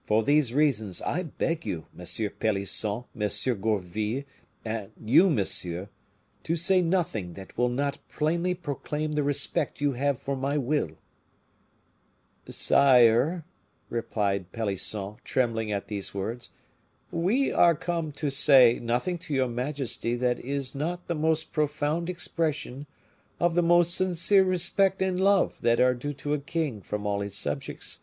For these reasons, I beg you, Monsieur Pelisson, Monsieur Gourville, and you, monsieur, to say nothing that will not plainly proclaim the respect you have for my will." "Sire," replied Pelisson, trembling at these words, "we are come to say nothing to your majesty that is not the most profound expression of the most sincere respect and love that are due to a king from all his subjects.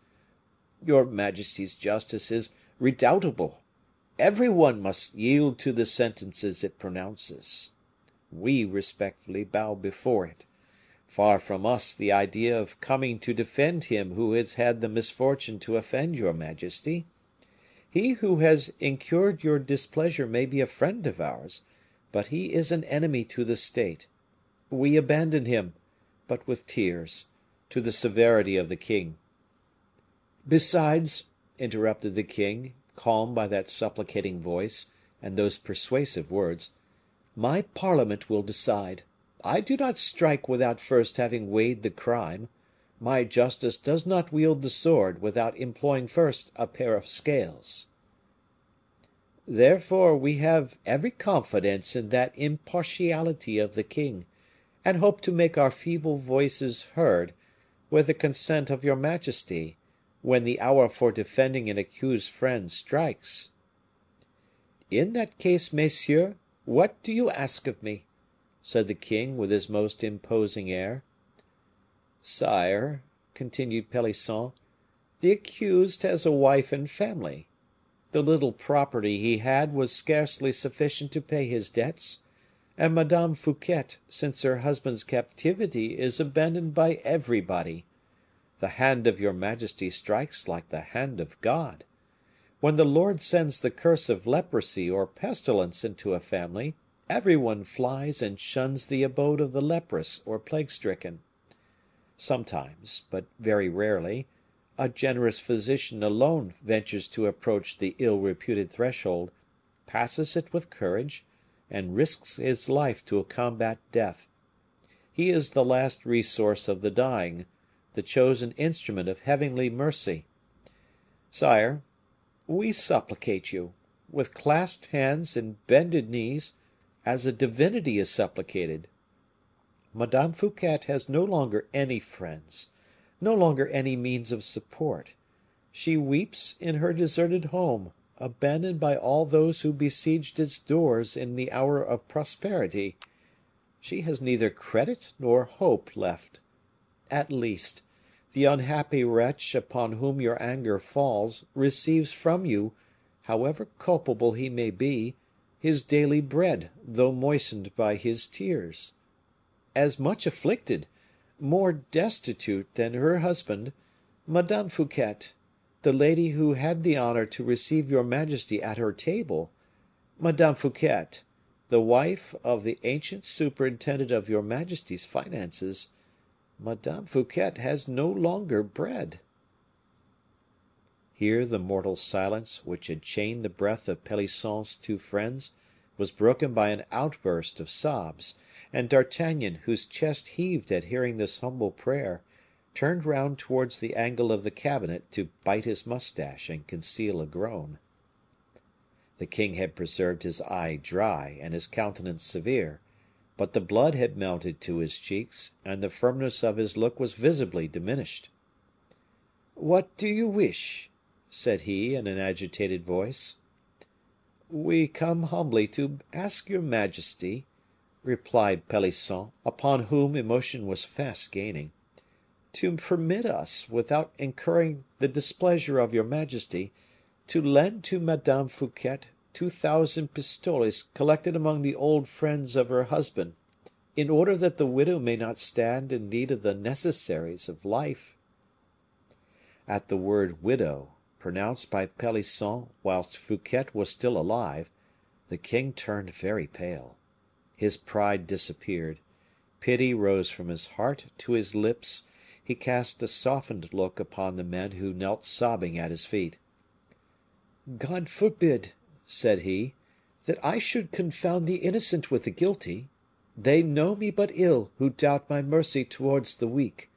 Your majesty's justice is redoubtable. Every one must yield to the sentences it pronounces. We respectfully bow before it. Far from us the idea of coming to defend him who has had the misfortune to offend your majesty. He who has incurred your displeasure may be a friend of ours, but he is an enemy to the state. We abandon him, but with tears, to the severity of the king." "Besides," interrupted the king, calmed by that supplicating voice and those persuasive words, "my parliament will decide. I do not strike without first having weighed the crime. My justice does not wield the sword without employing first a pair of scales." "Therefore we have every confidence in that impartiality of the king, and hope to make our feeble voices heard, with the consent of your majesty, when the hour for defending an accused friend strikes." "In that case, messieurs, what do you ask of me?" said the king, with his most imposing air. "Sire," continued Pelisson, "the accused has a wife and family. The little property he had was scarcely sufficient to pay his debts, and Madame Fouquet, since her husband's captivity, is abandoned by everybody. The hand of your majesty strikes like the hand of God. When the Lord sends the curse of leprosy or pestilence into a family, every one flies and shuns the abode of the leprous or plague stricken. Sometimes, but very rarely, a generous physician alone ventures to approach the ill reputed threshold, passes it with courage, and risks his life to combat death. He is the last resource of the dying, the chosen instrument of heavenly mercy. Sire, we supplicate you, with clasped hands and bended knees, as a divinity is supplicated. Madame Fouquet has no longer any friends, no longer any means of support. She weeps in her deserted home, abandoned by all those who besieged its doors in the hour of prosperity. She has neither credit nor hope left. At least, the unhappy wretch upon whom your anger falls receives from you, however culpable he may be, his daily bread, though moistened by his tears. As much afflicted, more destitute than her husband, Madame Fouquet, the lady who had the honor to receive your majesty at her table, Madame Fouquet, the wife of the ancient superintendent of your majesty's finances, Madame Fouquet has no longer bread." Here the mortal silence which had chained the breath of Pelisson's two friends was broken by an outburst of sobs, and D'Artagnan, whose chest heaved at hearing this humble prayer, turned round towards the angle of the cabinet to bite his mustache and conceal a groan. The king had preserved his eye dry and his countenance severe, but the blood had mounted to his cheeks, and the firmness of his look was visibly diminished. "What do you wish?" said he, in an agitated voice. "We come humbly to ask your majesty," replied Pelisson, upon whom emotion was fast gaining, "to permit us, without incurring the displeasure of your majesty, to lend to Madame Fouquet 2,000 pistoles collected among the old friends of her husband, in order that the widow may not stand in need of the necessaries of life." At the word widow, pronounced by Pelisson whilst Fouquet was still alive, the king turned very pale. His pride disappeared, pity rose from his heart to his lips, he cast a softened look upon the men who knelt sobbing at his feet. "God forbid," said he, "that I should confound the innocent with the guilty. They know me but ill who doubt my mercy towards the weak.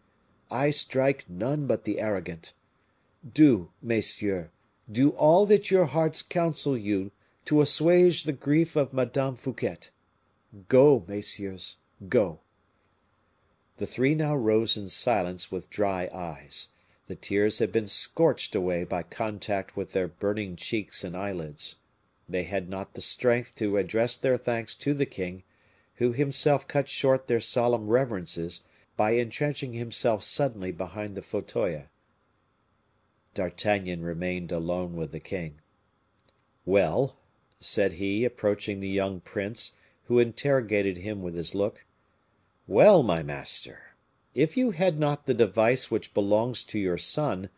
I strike none but the arrogant. Do, messieurs, do all that your hearts counsel you to assuage the grief of Madame Fouquet. Go, messieurs, go." The three now rose in silence with dry eyes. The tears had been scorched away by contact with their burning cheeks and eyelids. They had not the strength to address their thanks to the king, who himself cut short their solemn reverences by entrenching himself suddenly behind the fauteuil. D'Artagnan remained alone with the king. "Well," said he, approaching the young prince, who interrogated him with his look, "well, my master, if you had not the device which belongs to your son,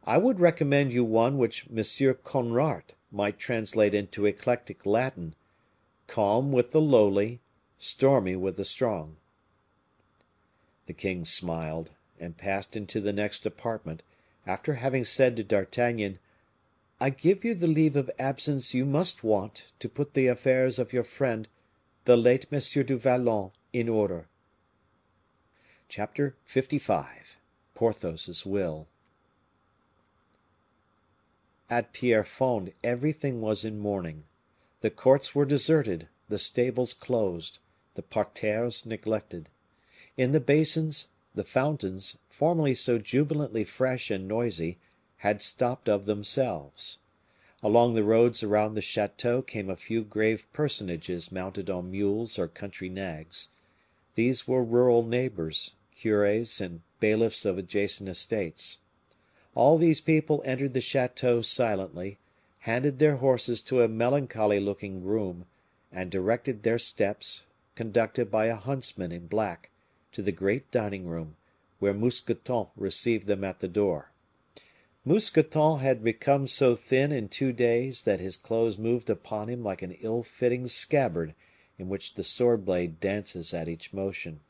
I would recommend you one which M. Conrart might translate into eclectic Latin: calm with the lowly, stormy with the strong." The king smiled, and passed into the next apartment, after having said to D'Artagnan, "I give you the leave of absence you must want to put the affairs of your friend, the late M. du Vallon, in order." Chapter 55. Porthos's Will. At Pierrefonds everything was in mourning. The courts were deserted, the stables closed, the parterres neglected. In the basins, the fountains, formerly so jubilantly fresh and noisy, had stopped of themselves. Along the roads around the chateau came a few grave personages mounted on mules or country nags. These were rural neighbors, cures and bailiffs of adjacent estates. All these people entered the chateau silently, handed their horses to a melancholy looking groom, and directed their steps, conducted by a huntsman in black, to the great dining room, where Mousqueton received them at the door. Mousqueton had become so thin in 2 days that his clothes moved upon him like an ill fitting scabbard in which the sword blade dances at each motion.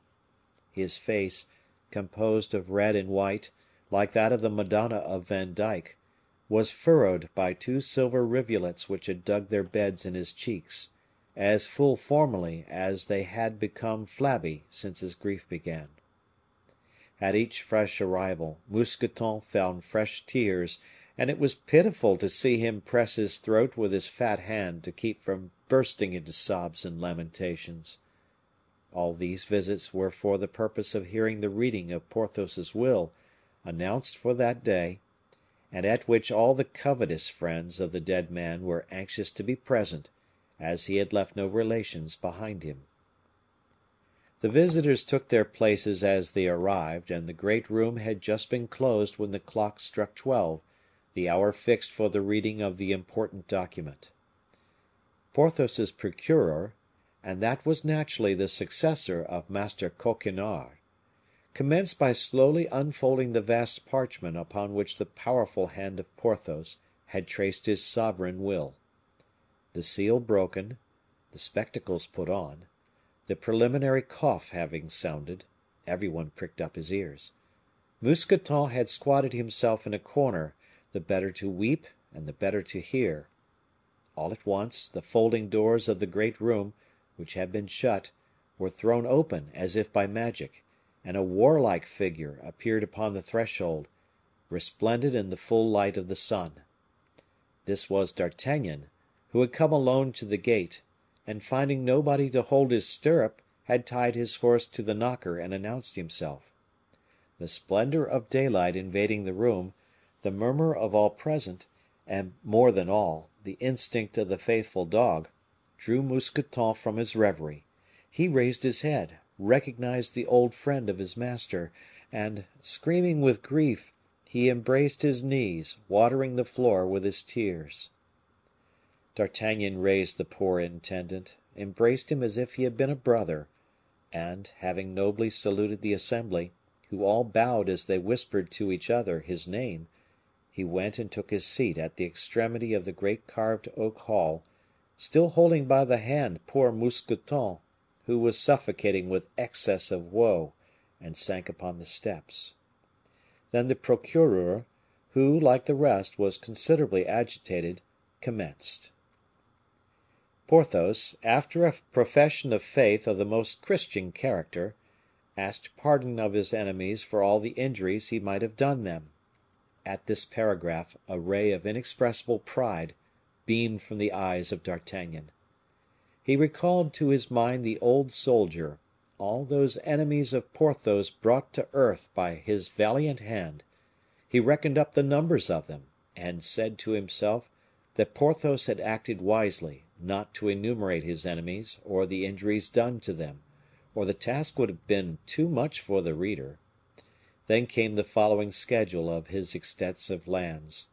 His face, composed of red and white, like that of the Madonna of Van Dyck, was furrowed by 2 silver rivulets which had dug their beds in his cheeks, as full formerly as they had become flabby since his grief began. At each fresh arrival, Mousqueton found fresh tears, and it was pitiful to see him press his throat with his fat hand to keep from bursting into sobs and lamentations. All these visits were for the purpose of hearing the reading of Porthos's will, announced for that day, and at which all the covetous friends of the dead man were anxious to be present, as he had left no relations behind him. The visitors took their places as they arrived, and the great room had just been closed when the clock struck 12, the hour fixed for the reading of the important document. Porthos's procureur, and that was naturally the successor of Master Coquenard, commenced by slowly unfolding the vast parchment upon which the powerful hand of Porthos had traced his sovereign will. The seal broken, the spectacles put on, the preliminary cough having sounded, every one pricked up his ears. Mousqueton had squatted himself in a corner, the better to weep and the better to hear. All at once, the folding doors of the great room, which had been shut, were thrown open as if by magic, and a warlike figure appeared upon the threshold, resplendent in the full light of the sun. This was D'Artagnan, who had come alone to the gate, and finding nobody to hold his stirrup, had tied his horse to the knocker and announced himself. The splendor of daylight invading the room, the murmur of all present, and, more than all, the instinct of the faithful dog, drew Mousqueton from his reverie. He raised his head, recognized the old friend of his master, and, screaming with grief, he embraced his knees, watering the floor with his tears. D'Artagnan raised the poor intendant, embraced him as if he had been a brother, and, having nobly saluted the assembly, who all bowed as they whispered to each other his name, he went and took his seat at the extremity of the great carved oak hall, still holding by the hand poor Mousqueton, who was suffocating with excess of woe, and sank upon the steps. Then the procureur, who, like the rest, was considerably agitated, commenced. Porthos, after a profession of faith of the most Christian character, asked pardon of his enemies for all the injuries he might have done them. At this paragraph, a ray of inexpressible pride beamed from the eyes of D'Artagnan. He recalled to his mind the old soldier, all those enemies of Porthos brought to earth by his valiant hand. He reckoned up the numbers of them, and said to himself that Porthos had acted wisely not to enumerate his enemies or the injuries done to them, or the task would have been too much for the reader. Then came the following schedule of his extensive lands: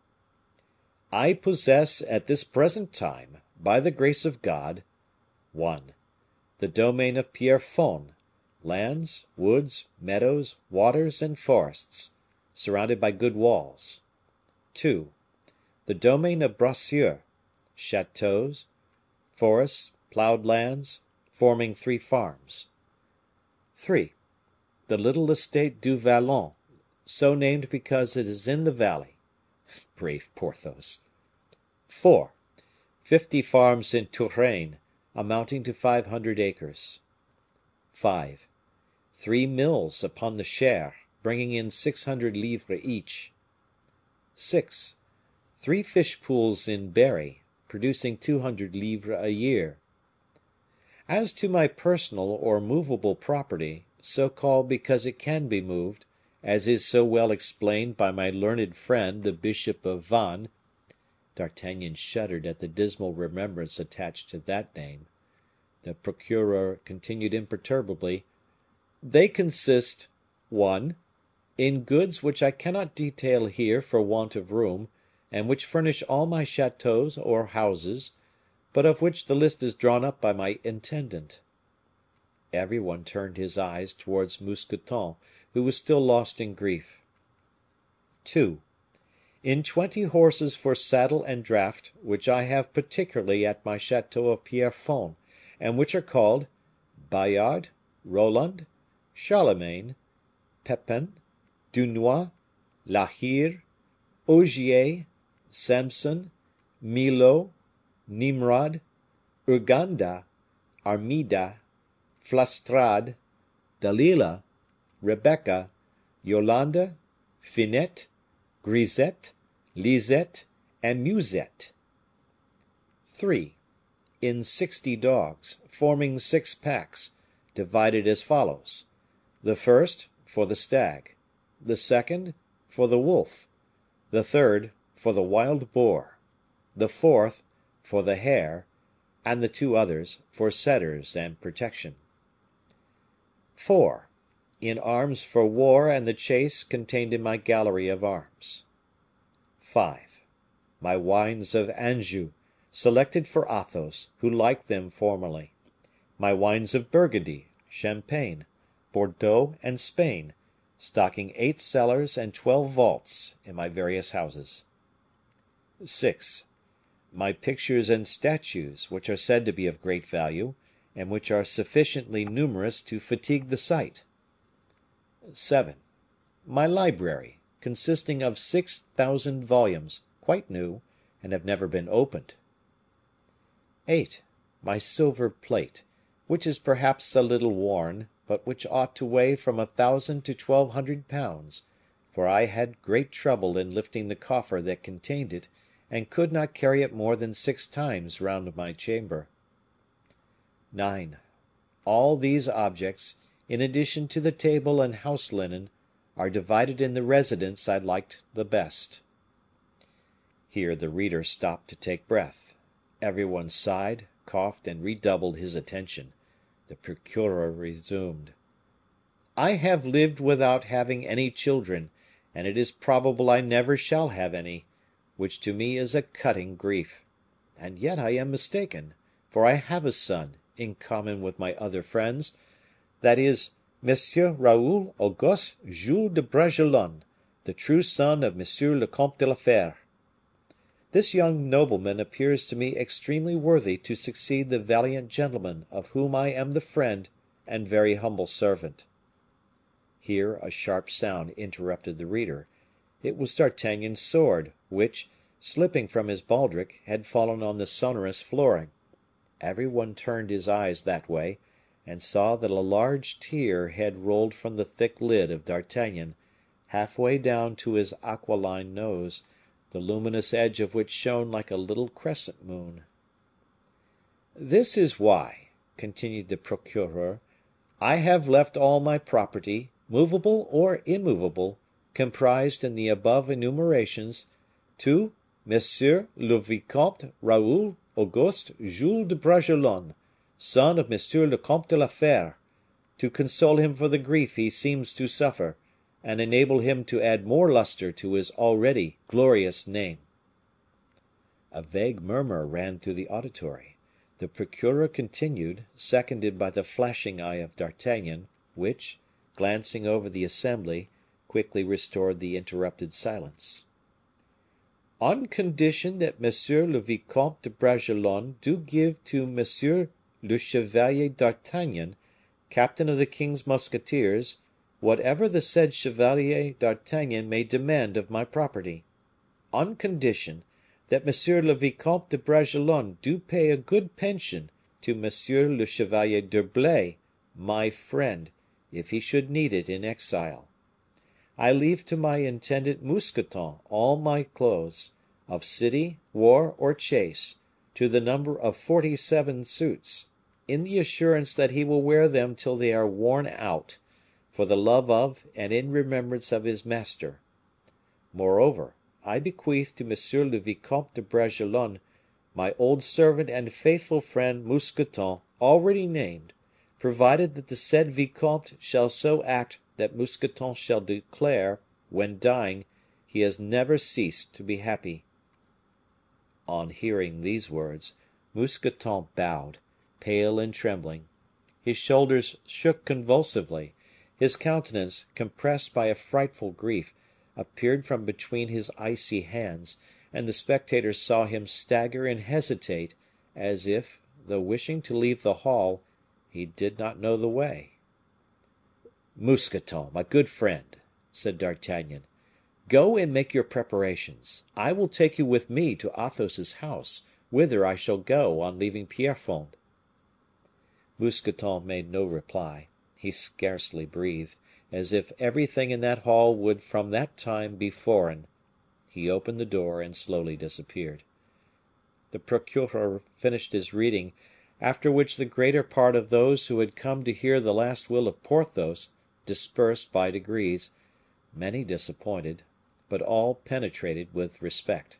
I possess at this present time, by the grace of God, 1. The domain of Pierrefonds, lands, woods, meadows, waters, and forests, surrounded by good walls. 2. The domain of Bracieux, chateaux, forests, plowed lands, forming 3 farms. 3. The little estate du Vallon, so named because it is in the valley. Brave Porthos. 4. 50 farms in Touraine, amounting to 500 acres. 5. 3 mills upon the Cher, bringing in 600 livres each. 6. 3 fish pools in Berry, producing 200 livres a year. As to my personal or movable property, so called because it can be moved, as is so well explained by my learned friend the Bishop of Vannes, D'Artagnan shuddered at the dismal remembrance attached to that name. The procureur continued imperturbably, they consist: 1. In goods which I cannot detail here for want of room, and which furnish all my chateaux or houses, but of which the list is drawn up by my intendant. Every one turned his eyes towards Mousqueton, who was still lost in grief. 2. In 20 horses for saddle and draught, which I have particularly at my chateau of Pierrefonds, and which are called Bayard, Roland, Charlemagne, Pepin, Dunois, La Hire, Ogier, Samson, Milo, Nimrod, Urganda, Armida, Flastrade, Dalila, Rebecca, Yolande, Finette, Grisette, Lisette, and Musette. 3. In 60 dogs, forming 6 packs, divided as follows: the first for the stag, the second for the wolf, the third for the wild boar, the fourth for the hare, and the 2 others for setters and protection. 4. In arms for war and the chase contained in my gallery of arms. 5. My wines of Anjou, selected for Athos, who liked them formerly. My wines of Burgundy, Champagne, Bordeaux, and Spain, stocking 8 cellars and 12 vaults in my various houses. 6. My pictures and statues, which are said to be of great value, and which are sufficiently numerous to fatigue the sight. 7. My library, consisting of 6,000 volumes, quite new, and have never been opened. 8. My silver plate, which is perhaps a little worn, but which ought to weigh from 1,000 to 1,200 pounds, for I had great trouble in lifting the coffer that contained it, and could not carry it more than 6 times round my chamber. 9. All these objects, in addition to the table and house linen, are divided in the residence I liked the best. Here the reader stopped to take breath. Every one sighed, coughed, and redoubled his attention. The procureur resumed: "I have lived without having any children, and it is probable I never shall have any, which to me is a cutting grief. And yet I am mistaken, for I have a son, in common with my other friends, that is, Monsieur Raoul Auguste Jules de Bragelonne, the true son of Monsieur le Comte de la Fere. This young nobleman appears to me extremely worthy to succeed the valiant gentleman of whom I am the friend and very humble servant." Here a sharp sound interrupted the reader. It was D'Artagnan's sword, which, slipping from his baldric, had fallen on the sonorous flooring. Every one turned his eyes that way, and saw that a large tear had rolled from the thick lid of D'Artagnan, halfway down to his aquiline nose, the luminous edge of which shone like a little crescent moon. "This is why," continued the procureur, "I have left all my property, movable or immovable, comprised in the above enumerations, to Monsieur le Vicomte Raoul Auguste Jules de Bragelonne, son of Monsieur le Comte de la Fere, to console him for the grief he seems to suffer, and enable him to add more luster to his already glorious name." A vague murmur ran through the auditory. The procureur continued, seconded by the flashing eye of D'Artagnan, which, glancing over the assembly, quickly restored the interrupted silence. "On condition that Monsieur le Vicomte de Bragelonne do give to Monsieur le Chevalier d'Artagnan, captain of the king's musketeers, whatever the said Chevalier d'Artagnan may demand of my property. On condition that Monsieur le Vicomte de Bragelonne do pay a good pension to Monsieur le Chevalier d'Herblay, my friend, if he should need it in exile. I leave to my intendant Mousqueton all my clothes, of city, war, or chase, to the number of 47 suits, in the assurance that he will wear them till they are worn out, for the love of and in remembrance of his master. Moreover, I bequeath to Monsieur le Vicomte de Bragelonne my old servant and faithful friend Mousqueton, already named, provided that the said vicomte shall so act that Mousqueton shall declare, when dying, he has never ceased to be happy." On hearing these words, Mousqueton bowed, pale and trembling. His shoulders shook convulsively, his countenance, compressed by a frightful grief, appeared from between his icy hands, and the spectators saw him stagger and hesitate, as if, though wishing to leave the hall, he did not know the way. "Mousqueton, my good friend," said D'Artagnan, "go and make your preparations. I will take you with me to Athos's house, whither I shall go on leaving Pierrefonds." Mousqueton made no reply; he scarcely breathed, as if everything in that hall would from that time be foreign. He opened the door and slowly disappeared. The procureur finished his reading, after which the greater part of those who had come to hear the last will of Porthos dispersed by degrees, many disappointed, but all penetrated with respect.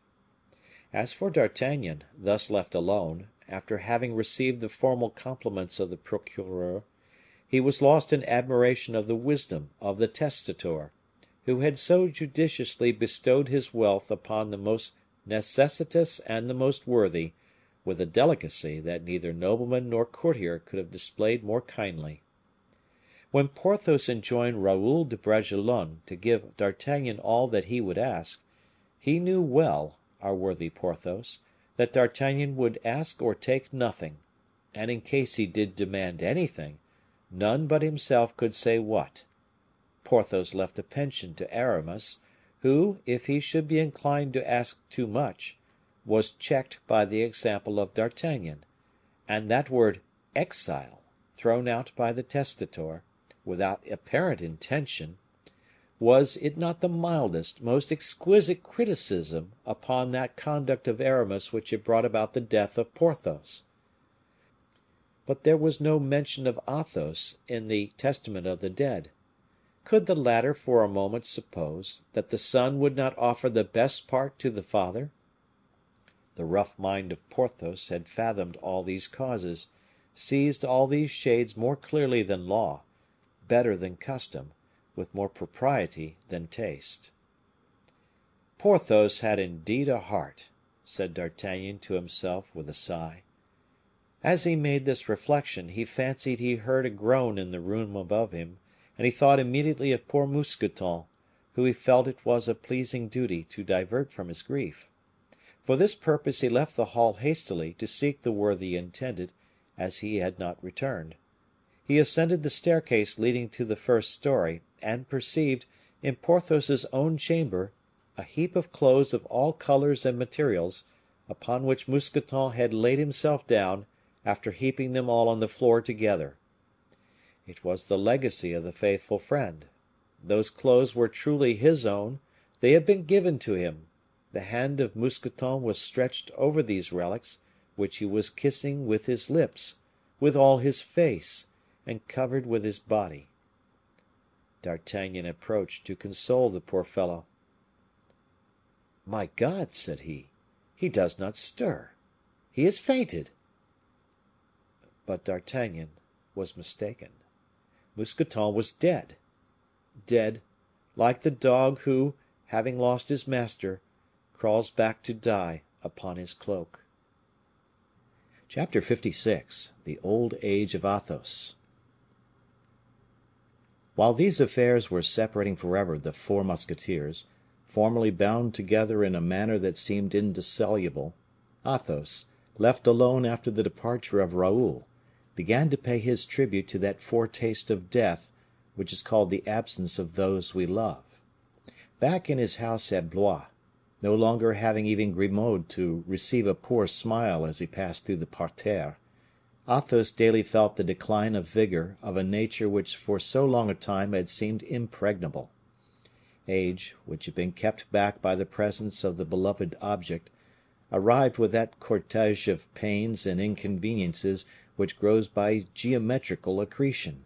As for D'Artagnan, thus left alone, after having received the formal compliments of the procureur, he was lost in admiration of the wisdom of the testator, who had so judiciously bestowed his wealth upon the most necessitous and the most worthy, with a delicacy that neither nobleman nor courtier could have displayed more kindly. When Porthos enjoined Raoul de Bragelonne to give D'Artagnan all that he would ask, he knew well, our worthy Porthos, that D'Artagnan would ask or take nothing, and in case he did demand anything, none but himself could say what. Porthos left a pension to Aramis, who, if he should be inclined to ask too much, was checked by the example of D'Artagnan, and that word exile, thrown out by the testator, without apparent intention, was it not the mildest, most exquisite criticism upon that conduct of Aramis which had brought about the death of Porthos? But there was no mention of Athos in the testament of the dead. Could the latter for a moment suppose that the son would not offer the best part to the father? The rough mind of Porthos had fathomed all these causes, seized all these shades more clearly than law, better than custom, with more propriety than taste. Porthos had indeed a heart, said D'Artagnan to himself with a sigh. As he made this reflection, he fancied he heard a groan in the room above him, and he thought immediately of poor Mousqueton, who he felt it was a pleasing duty to divert from his grief. For this purpose he left the hall hastily to seek the worthy intendant, as he had not returned. He ascended the staircase leading to the first story, and perceived, in Porthos's own chamber, a heap of clothes of all colors and materials, upon which Mousqueton had laid himself down, after heaping them all on the floor together. It was the legacy of the faithful friend. Those clothes were truly his own, they had been given to him. The hand of Mousqueton was stretched over these relics, which he was kissing with his lips, with all his face, and covered with his body. D'Artagnan approached to console the poor fellow. "My God," said he does not stir. He has fainted." But D'Artagnan was mistaken. Mousqueton was dead. Dead, like the dog who, having lost his master, crawls back to die upon his cloak. Chapter 56. The Old Age of Athos. While these affairs were separating forever the four musketeers, formerly bound together in a manner that seemed indissoluble, Athos, left alone after the departure of Raoul, began to pay his tribute to that foretaste of death which is called the absence of those we love. Back in his house at Blois, no longer having even Grimaud to receive a poor smile as he passed through the parterre, Athos daily felt the decline of vigor of a nature which for so long a time had seemed impregnable. Age, which had been kept back by the presence of the beloved object, arrived with that cortege of pains and inconveniences which grows by geometrical accretion.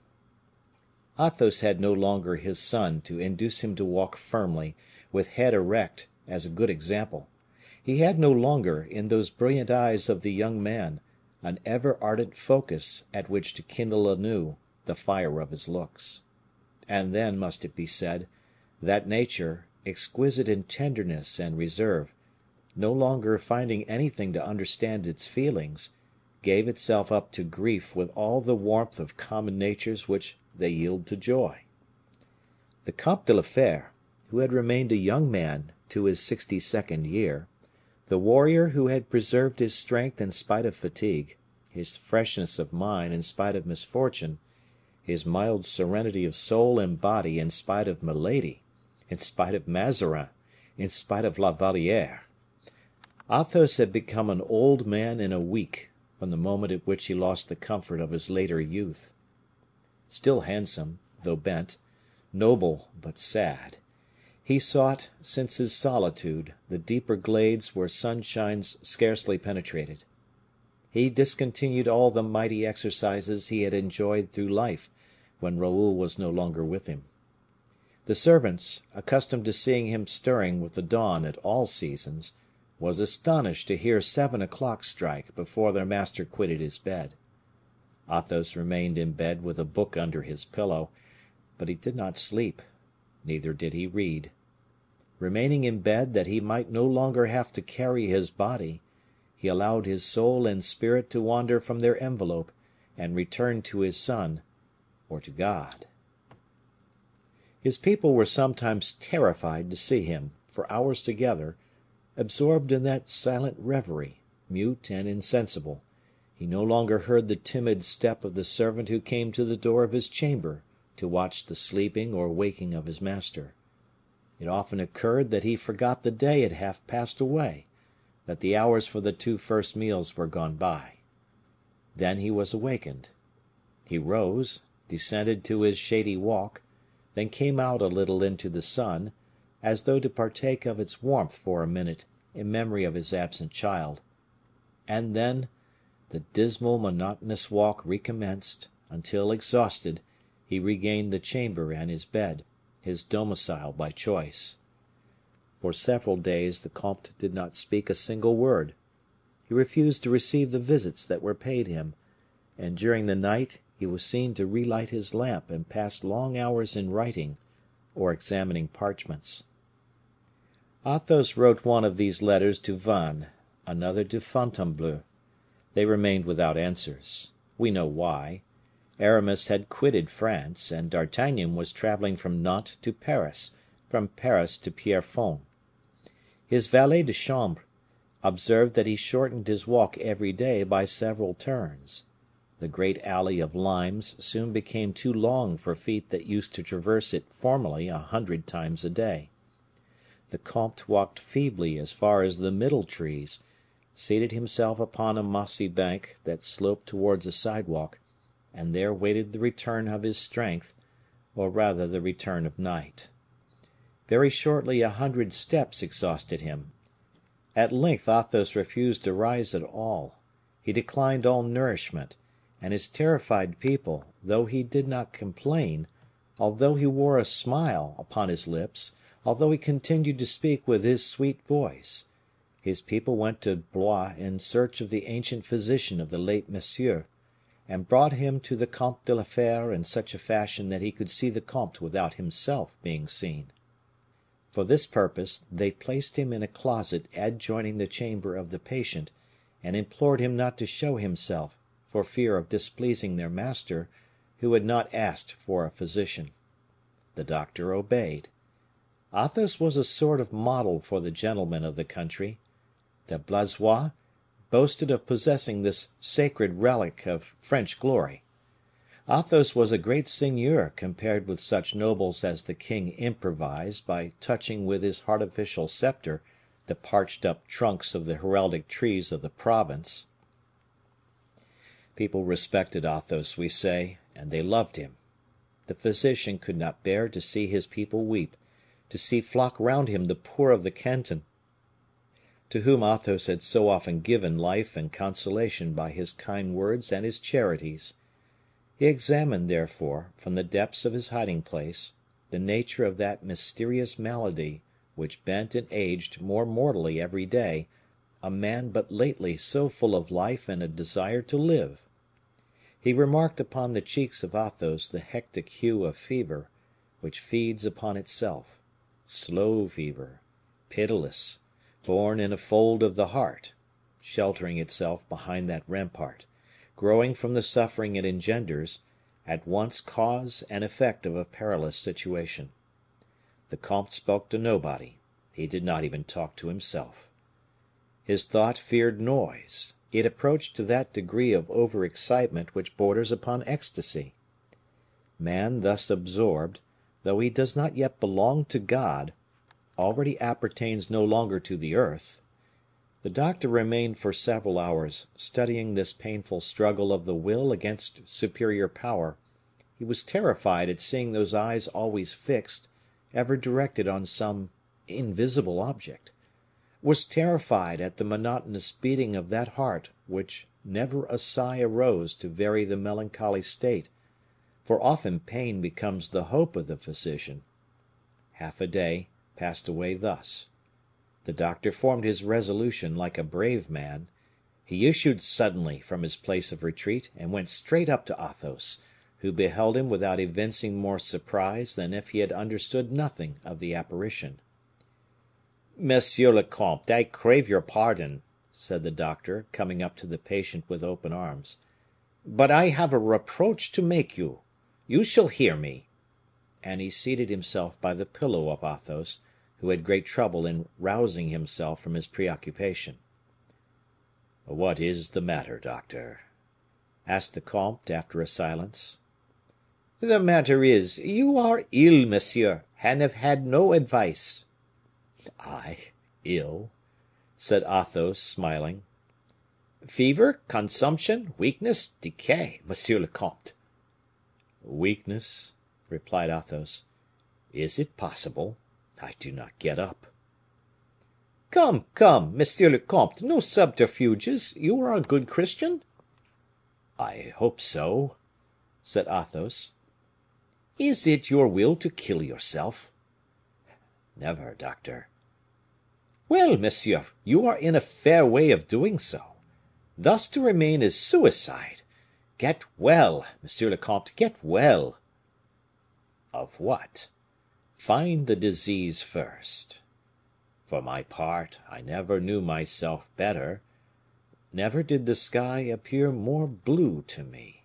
Athos had no longer his son to induce him to walk firmly, with head erect, as a good example. He had no longer, in those brilliant eyes of the young man, an ever ardent focus at which to kindle anew the fire of his looks. And then, must it be said, that nature, exquisite in tenderness and reserve, no longer finding anything to understand its feelings, gave itself up to grief with all the warmth of common natures which they yield to joy. The Comte de la Fere, who had remained a young man to his 62nd year, the warrior who had preserved his strength in spite of fatigue, his freshness of mind in spite of misfortune, his mild serenity of soul and body in spite of Milady, in spite of Mazarin, in spite of La Valliere. Athos had become an old man in a week, from the moment at which he lost the comfort of his later youth. Still handsome, though bent, noble but sad. He sought, since his solitude, the deeper glades where sunshines scarcely penetrated. He discontinued all the mighty exercises he had enjoyed through life, when Raoul was no longer with him. The servants, accustomed to seeing him stirring with the dawn at all seasons, was astonished to hear 7 o'clock strike before their master quitted his bed. Athos remained in bed with a book under his pillow, but he did not sleep, neither did he read. Remaining in bed that he might no longer have to carry his body, he allowed his soul and spirit to wander from their envelope and return to his son or to God. His people were sometimes terrified to see him, for hours together, absorbed in that silent reverie, mute and insensible. He no longer heard the timid step of the servant who came to the door of his chamber to watch the sleeping or waking of his master. It often occurred that he forgot the day had half passed away, that the hours for the 2 first meals were gone by. Then he was awakened. He rose, descended to his shady walk, then came out a little into the sun, as though to partake of its warmth for a minute in memory of his absent child. And then the dismal, monotonous walk recommenced, until, exhausted, he regained the chamber and his bed, his domicile by choice. For several days the comte did not speak a single word. He refused to receive the visits that were paid him, and during the night he was seen to relight his lamp and pass long hours in writing or examining parchments. Athos wrote one of these letters to Vannes, another to Fontainebleau. They remained without answers. We know why. Aramis had quitted France, and D'Artagnan was traveling from Nantes to Paris, from Paris to Pierrefonds. His valet de chambre observed that he shortened his walk every day by several turns. The great alley of limes soon became too long for feet that used to traverse it formerly 100 times a day. The comte walked feebly as far as the middle trees, seated himself upon a mossy bank that sloped towards a sidewalk, and there waited the return of his strength, or rather the return of night. Very shortly 100 steps exhausted him. At length Athos refused to rise at all. He declined all nourishment, and his terrified people, though he did not complain, although he wore a smile upon his lips, although he continued to speak with his sweet voice, his people went to Blois in search of the ancient physician of the late Monsieur, and brought him to the Comte de la Fere in such a fashion that he could see the comte without himself being seen. For this purpose they placed him in a closet adjoining the chamber of the patient, and implored him not to show himself, for fear of displeasing their master, who had not asked for a physician. The doctor obeyed. Athos was a sort of model for the gentlemen of the country. The Blaisois boasted of possessing this sacred relic of French glory. Athos was a great seigneur compared with such nobles as the king improvised by touching with his artificial scepter the parched up trunks of the heraldic trees of the province. People respected Athos, we say, and they loved him. The physician could not bear to see his people weep, to see flock round him the poor of the canton, to whom Athos had so often given life and consolation by his kind words and his charities. He examined, therefore, from the depths of his hiding place, the nature of that mysterious malady which bent and aged more mortally every day a man but lately so full of life and a desire to live. He remarked upon the cheeks of Athos the hectic hue of fever, which feeds upon itself, slow fever, pitiless, born in a fold of the heart, sheltering itself behind that rampart, growing from the suffering it engenders, at once cause and effect of a perilous situation. The comte spoke to nobody, he did not even talk to himself. His thought feared noise, it approached to that degree of over excitement which borders upon ecstasy. Man thus absorbed, though he does not yet belong to God, already appertains no longer to the earth. The doctor remained for several hours studying this painful struggle of the will against superior power. He was terrified at seeing those eyes always fixed, ever directed on some invisible object; was terrified at the monotonous beating of that heart which never a sigh arose to vary the melancholy state, for often pain becomes the hope of the physician. Half a day passed away thus. The doctor formed his resolution like a brave man. He issued suddenly from his place of retreat, and went straight up to Athos, who beheld him without evincing more surprise than if he had understood nothing of the apparition. "Monsieur le comte, I crave your pardon," said the doctor, coming up to the patient with open arms, "but I have a reproach to make you. You shall hear me." And he seated himself by the pillow of Athos, who had great trouble in rousing himself from his preoccupation. "What is the matter, doctor?" asked the comte, after a silence. "The matter is, you are ill, monsieur, and have had no advice." "I ill?" said Athos, smiling. "Fever, consumption, weakness, decay, monsieur le comte." "Weakness?" replied Athos. "Is it possible? I do not get up." "Come, come, monsieur le comte, no subterfuges; you are a good Christian?" "I hope so," said Athos. "Is it your will to kill yourself?" "Never, doctor." "Well, monsieur, you are in a fair way of doing so. Thus to remain is suicide. Get well, monsieur le comte, get well." "Of what? Find the disease first. For my part, I never knew myself better. Never did the sky appear more blue to me.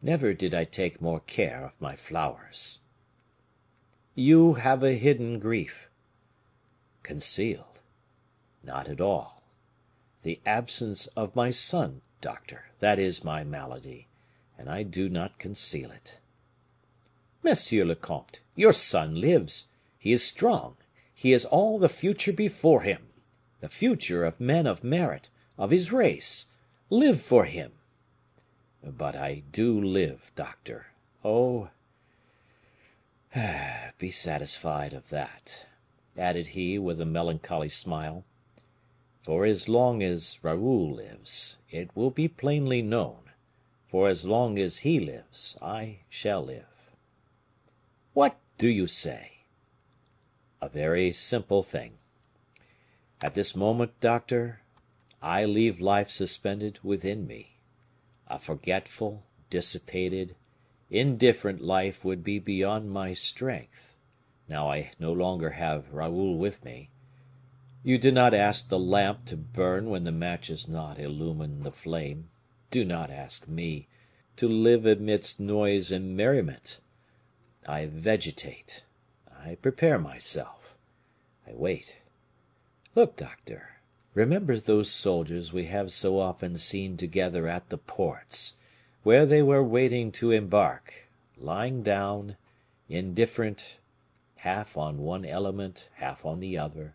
Never did I take more care of my flowers." "You have a hidden grief." "Concealed? Not at all. The absence of my son, doctor, that is my malady, and I do not conceal it." "Monsieur le comte, your son lives; he is strong; he has all the future before him, the future of men of merit, of his race. Live for him." "But I do live, doctor. Oh, be satisfied of that," added he, with a melancholy smile. "For as long as Raoul lives, it will be plainly known; for as long as he lives, I shall live." "What do you say?" "A very simple thing. At this moment, doctor, I leave life suspended within me. A forgetful, dissipated, indifferent life would be beyond my strength, now I no longer have Raoul with me. You do not ask the lamp to burn when the matches not illumine the flame. Do not ask me to live amidst noise and merriment. I vegetate, I prepare myself, I wait. Look, doctor, remember those soldiers we have so often seen together at the ports, where they were waiting to embark, lying down, indifferent, half on one element, half on the other.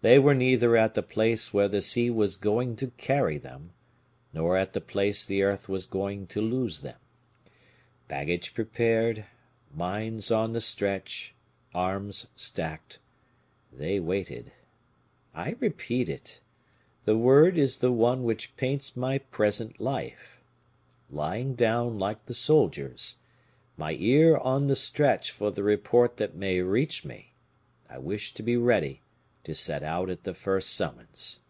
They were neither at the place where the sea was going to carry them, nor at the place the earth was going to lose them. Baggage prepared, minds on the stretch, arms stacked, they waited. I repeat it, the word is the one which paints my present life. Lying down like the soldiers, my ear on the stretch for the report that may reach me, I wish to be ready to set out at the first summons.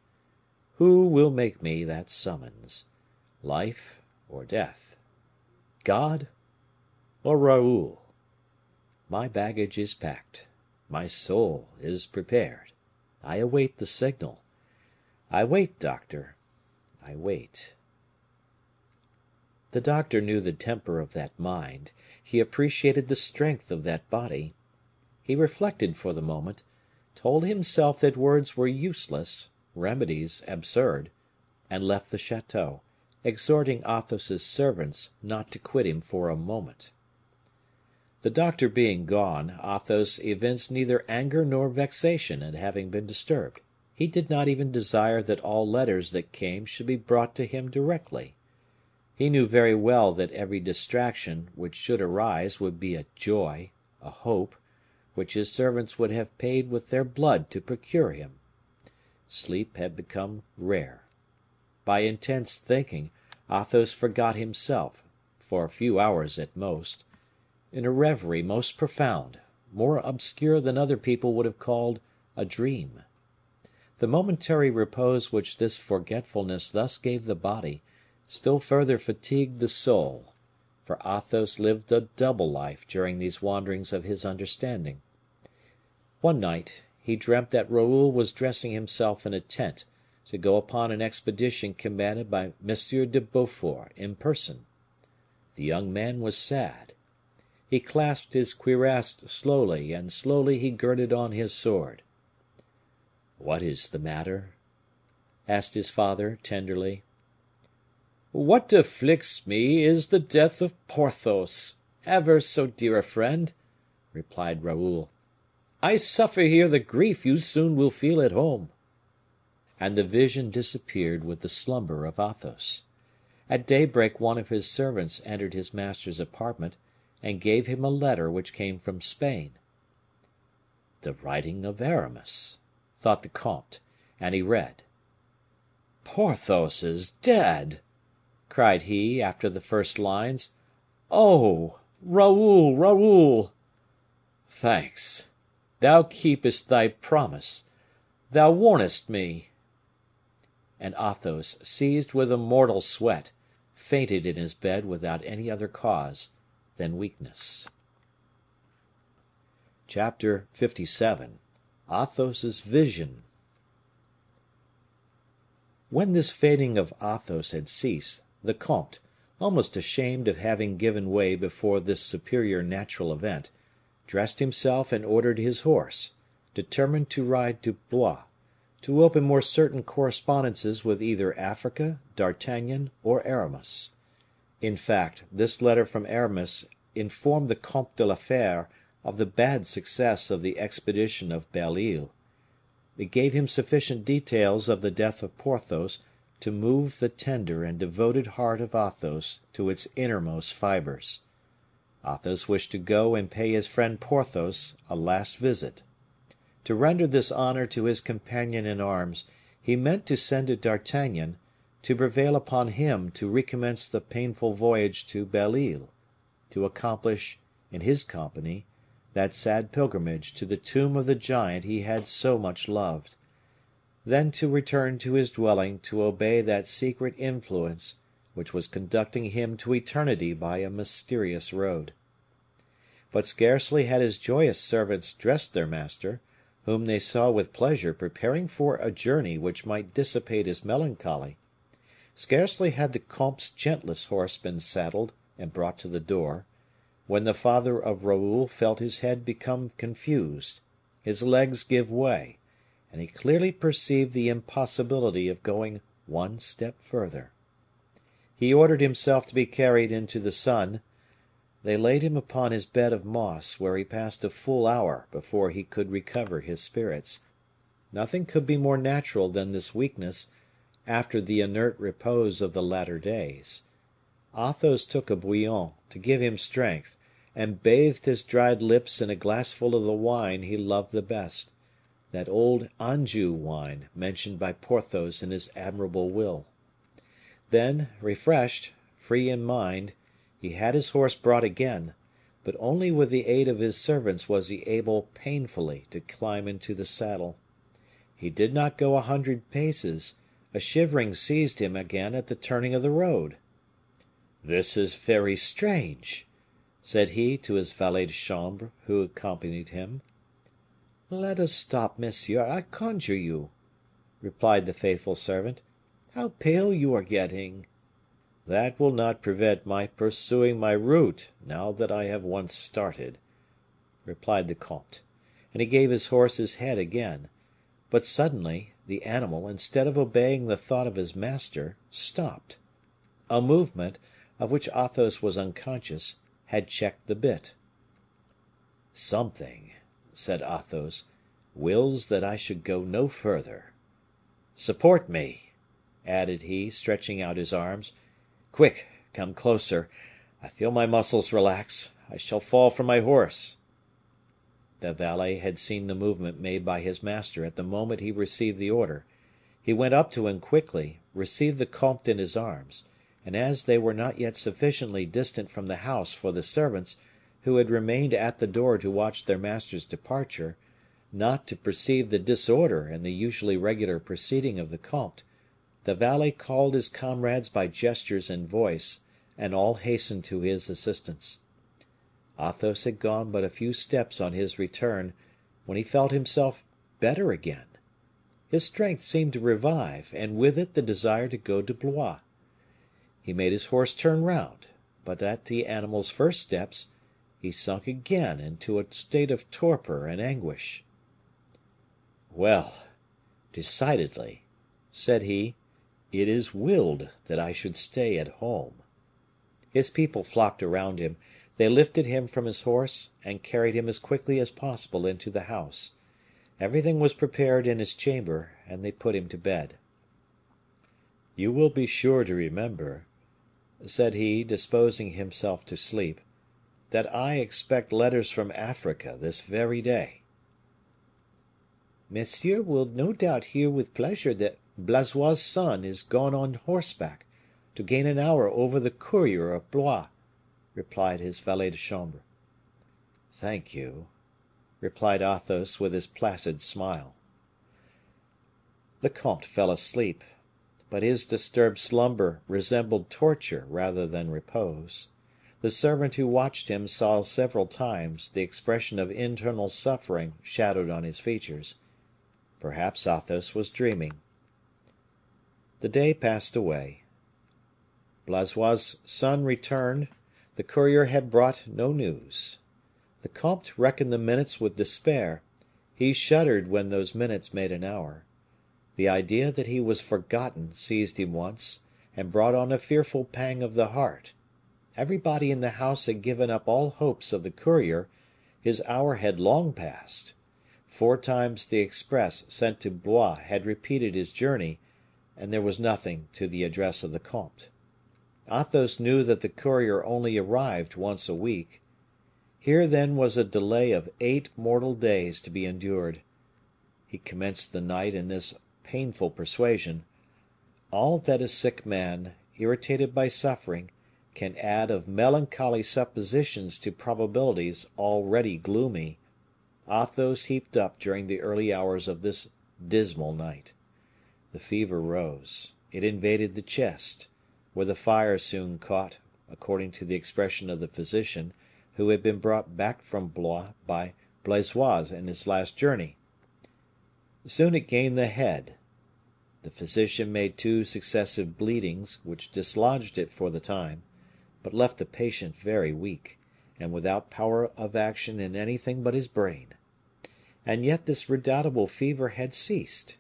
Who will make me that summons? Life or death? God or Raoul? My baggage is packed, my soul is prepared. I await the signal. I wait, doctor, I wait." The doctor knew the temper of that mind; he appreciated the strength of that body. He reflected for the moment, told himself that words were useless, remedies absurd, and left the chateau, exhorting Athos's servants not to quit him for a moment. The doctor being gone, Athos evinced neither anger nor vexation at having been disturbed. He did not even desire that all letters that came should be brought to him directly. He knew very well that every distraction which should arise would be a joy, a hope, which his servants would have paid with their blood to procure him. Sleep had become rare. By intense thinking, Athos forgot himself, for a few hours at most, in a reverie most profound, more obscure than other people would have called a dream. The momentary repose which this forgetfulness thus gave the body still further fatigued the soul, for Athos lived a double life during these wanderings of his understanding. One night, he dreamt that Raoul was dressing himself in a tent to go upon an expedition commanded by M. de Beaufort in person. The young man was sad. He clasped his cuirass slowly, and slowly he girded on his sword. "What is the matter?" asked his father, tenderly. "What afflicts me is the death of Porthos, ever so dear a friend," replied Raoul. "I suffer here the grief you soon will feel at home." And the vision disappeared with the slumber of Athos. At daybreak one of his servants entered his master's apartment, and gave him a letter which came from Spain. The writing of Aramis, thought the comte, and he read. "Porthos is dead!" cried he, after the first lines. "Oh! Raoul, Raoul!" "Thanks. Thou keepest thy promise. Thou warnest me." And Athos, seized with a mortal sweat, fainted in his bed without any other cause than weakness. Chapter 57. Athos's vision. When this fading of Athos had ceased, the comte, almost ashamed of having given way before this superior natural event, dressed himself and ordered his horse, determined to ride to Blois, to open more certain correspondences with either Africa, D'Artagnan, or Aramis. In fact, this letter from Aramis informed the Comte de la Fere of the bad success of the expedition of Belle Isle. It gave him sufficient details of the death of Porthos to move the tender and devoted heart of Athos to its innermost fibers. Athos wished to go and pay his friend Porthos a last visit. To render this honor to his companion in arms, he meant to send to D'Artagnan, to prevail upon him to recommence the painful voyage to Belle Isle, to accomplish, in his company, that sad pilgrimage to the tomb of the giant he had so much loved, then to return to his dwelling to obey that secret influence which was conducting him to eternity by a mysterious road. But scarcely had his joyous servants dressed their master, whom they saw with pleasure preparing for a journey which might dissipate his melancholy, scarcely had the comte's gentlest horse been saddled and brought to the door, when the father of Raoul felt his head become confused, his legs give way, and he clearly perceived the impossibility of going one step further. He ordered himself to be carried into the sun. They laid him upon his bed of moss, where he passed a full hour before he could recover his spirits. Nothing could be more natural than this weakness after the inert repose of the latter days. Athos took a bouillon to give him strength, and bathed his dried lips in a glassful of the wine he loved the best, that old Anjou wine mentioned by Porthos in his admirable will. Then, refreshed, free in mind, he had his horse brought again, but only with the aid of his servants was he able painfully to climb into the saddle. He did not go 100 paces, a shivering seized him again at the turning of the road. "This is very strange," said he to his valet de chambre, who accompanied him. "Let us stop, monsieur, I conjure you," replied the faithful servant. "How pale you are getting!" "That will not prevent my pursuing my route, now that I have once started," replied the comte, and he gave his horse his head again; but suddenly, the animal, instead of obeying the thought of his master, stopped. A movement, of which Athos was unconscious, had checked the bit. "Something," said Athos, "wills that I should go no further. Support me," added he, stretching out his arms. "Quick, Come closer. I feel my muscles relax. I shall fall from my horse." The valet had seen the movement made by his master at the moment he received the order. He went up to him quickly, received the comte in his arms, and as they were not yet sufficiently distant from the house for the servants, who had remained at the door to watch their master's departure, not to perceive the disorder in the usually regular proceeding of the comte, the valet called his comrades by gestures and voice, and all hastened to his assistance. Athos had gone but a few steps on his return, when he felt himself better again. His strength seemed to revive, and with it the desire to go to Blois. He made his horse turn round, but at the animal's first steps, he sunk again into a state of torpor and anguish. "Well, decidedly," said he, "it is willed that I should stay at home." His people flocked around him. They lifted him from his horse, and carried him as quickly as possible into the house. Everything was prepared in his chamber, and they put him to bed. "You will be sure to remember," said he, disposing himself to sleep, "that I expect letters from Africa this very day." "Monsieur will no doubt hear with pleasure that Blaisois' son is gone on horseback, to gain an hour over the courier of Blois," replied his valet de chambre. "Thank you," replied Athos, with his placid smile. The comte fell asleep, but his disturbed slumber resembled torture rather than repose. The servant who watched him saw several times the expression of internal suffering shadowed on his features. Perhaps Athos was dreaming. The day passed away. Blaisois' son returned. The courier had brought no news. The comte reckoned the minutes with despair. He shuddered when those minutes made an hour. The idea that he was forgotten seized him once, and brought on a fearful pang of the heart. Everybody in the house had given up all hopes of the courier. His hour had long passed. 4 times the express sent to Blois had repeated his journey, and there was nothing to the address of the comte. Athos knew that the courier only arrived once a week. Here, then, was a delay of 8 mortal days to be endured. He commenced the night in this painful persuasion: all that a sick man, irritated by suffering, can add of melancholy suppositions to probabilities already gloomy, Athos heaped up during the early hours of this dismal night. The fever rose. It invaded the chest, where the fire soon caught, according to the expression of the physician, who had been brought back from Blois by Blaisois in his last journey. Soon it gained the head. The physician made 2 successive bleedings, which dislodged it for the time, but left the patient very weak, and without power of action in anything but his brain. And yet this redoubtable fever had ceased.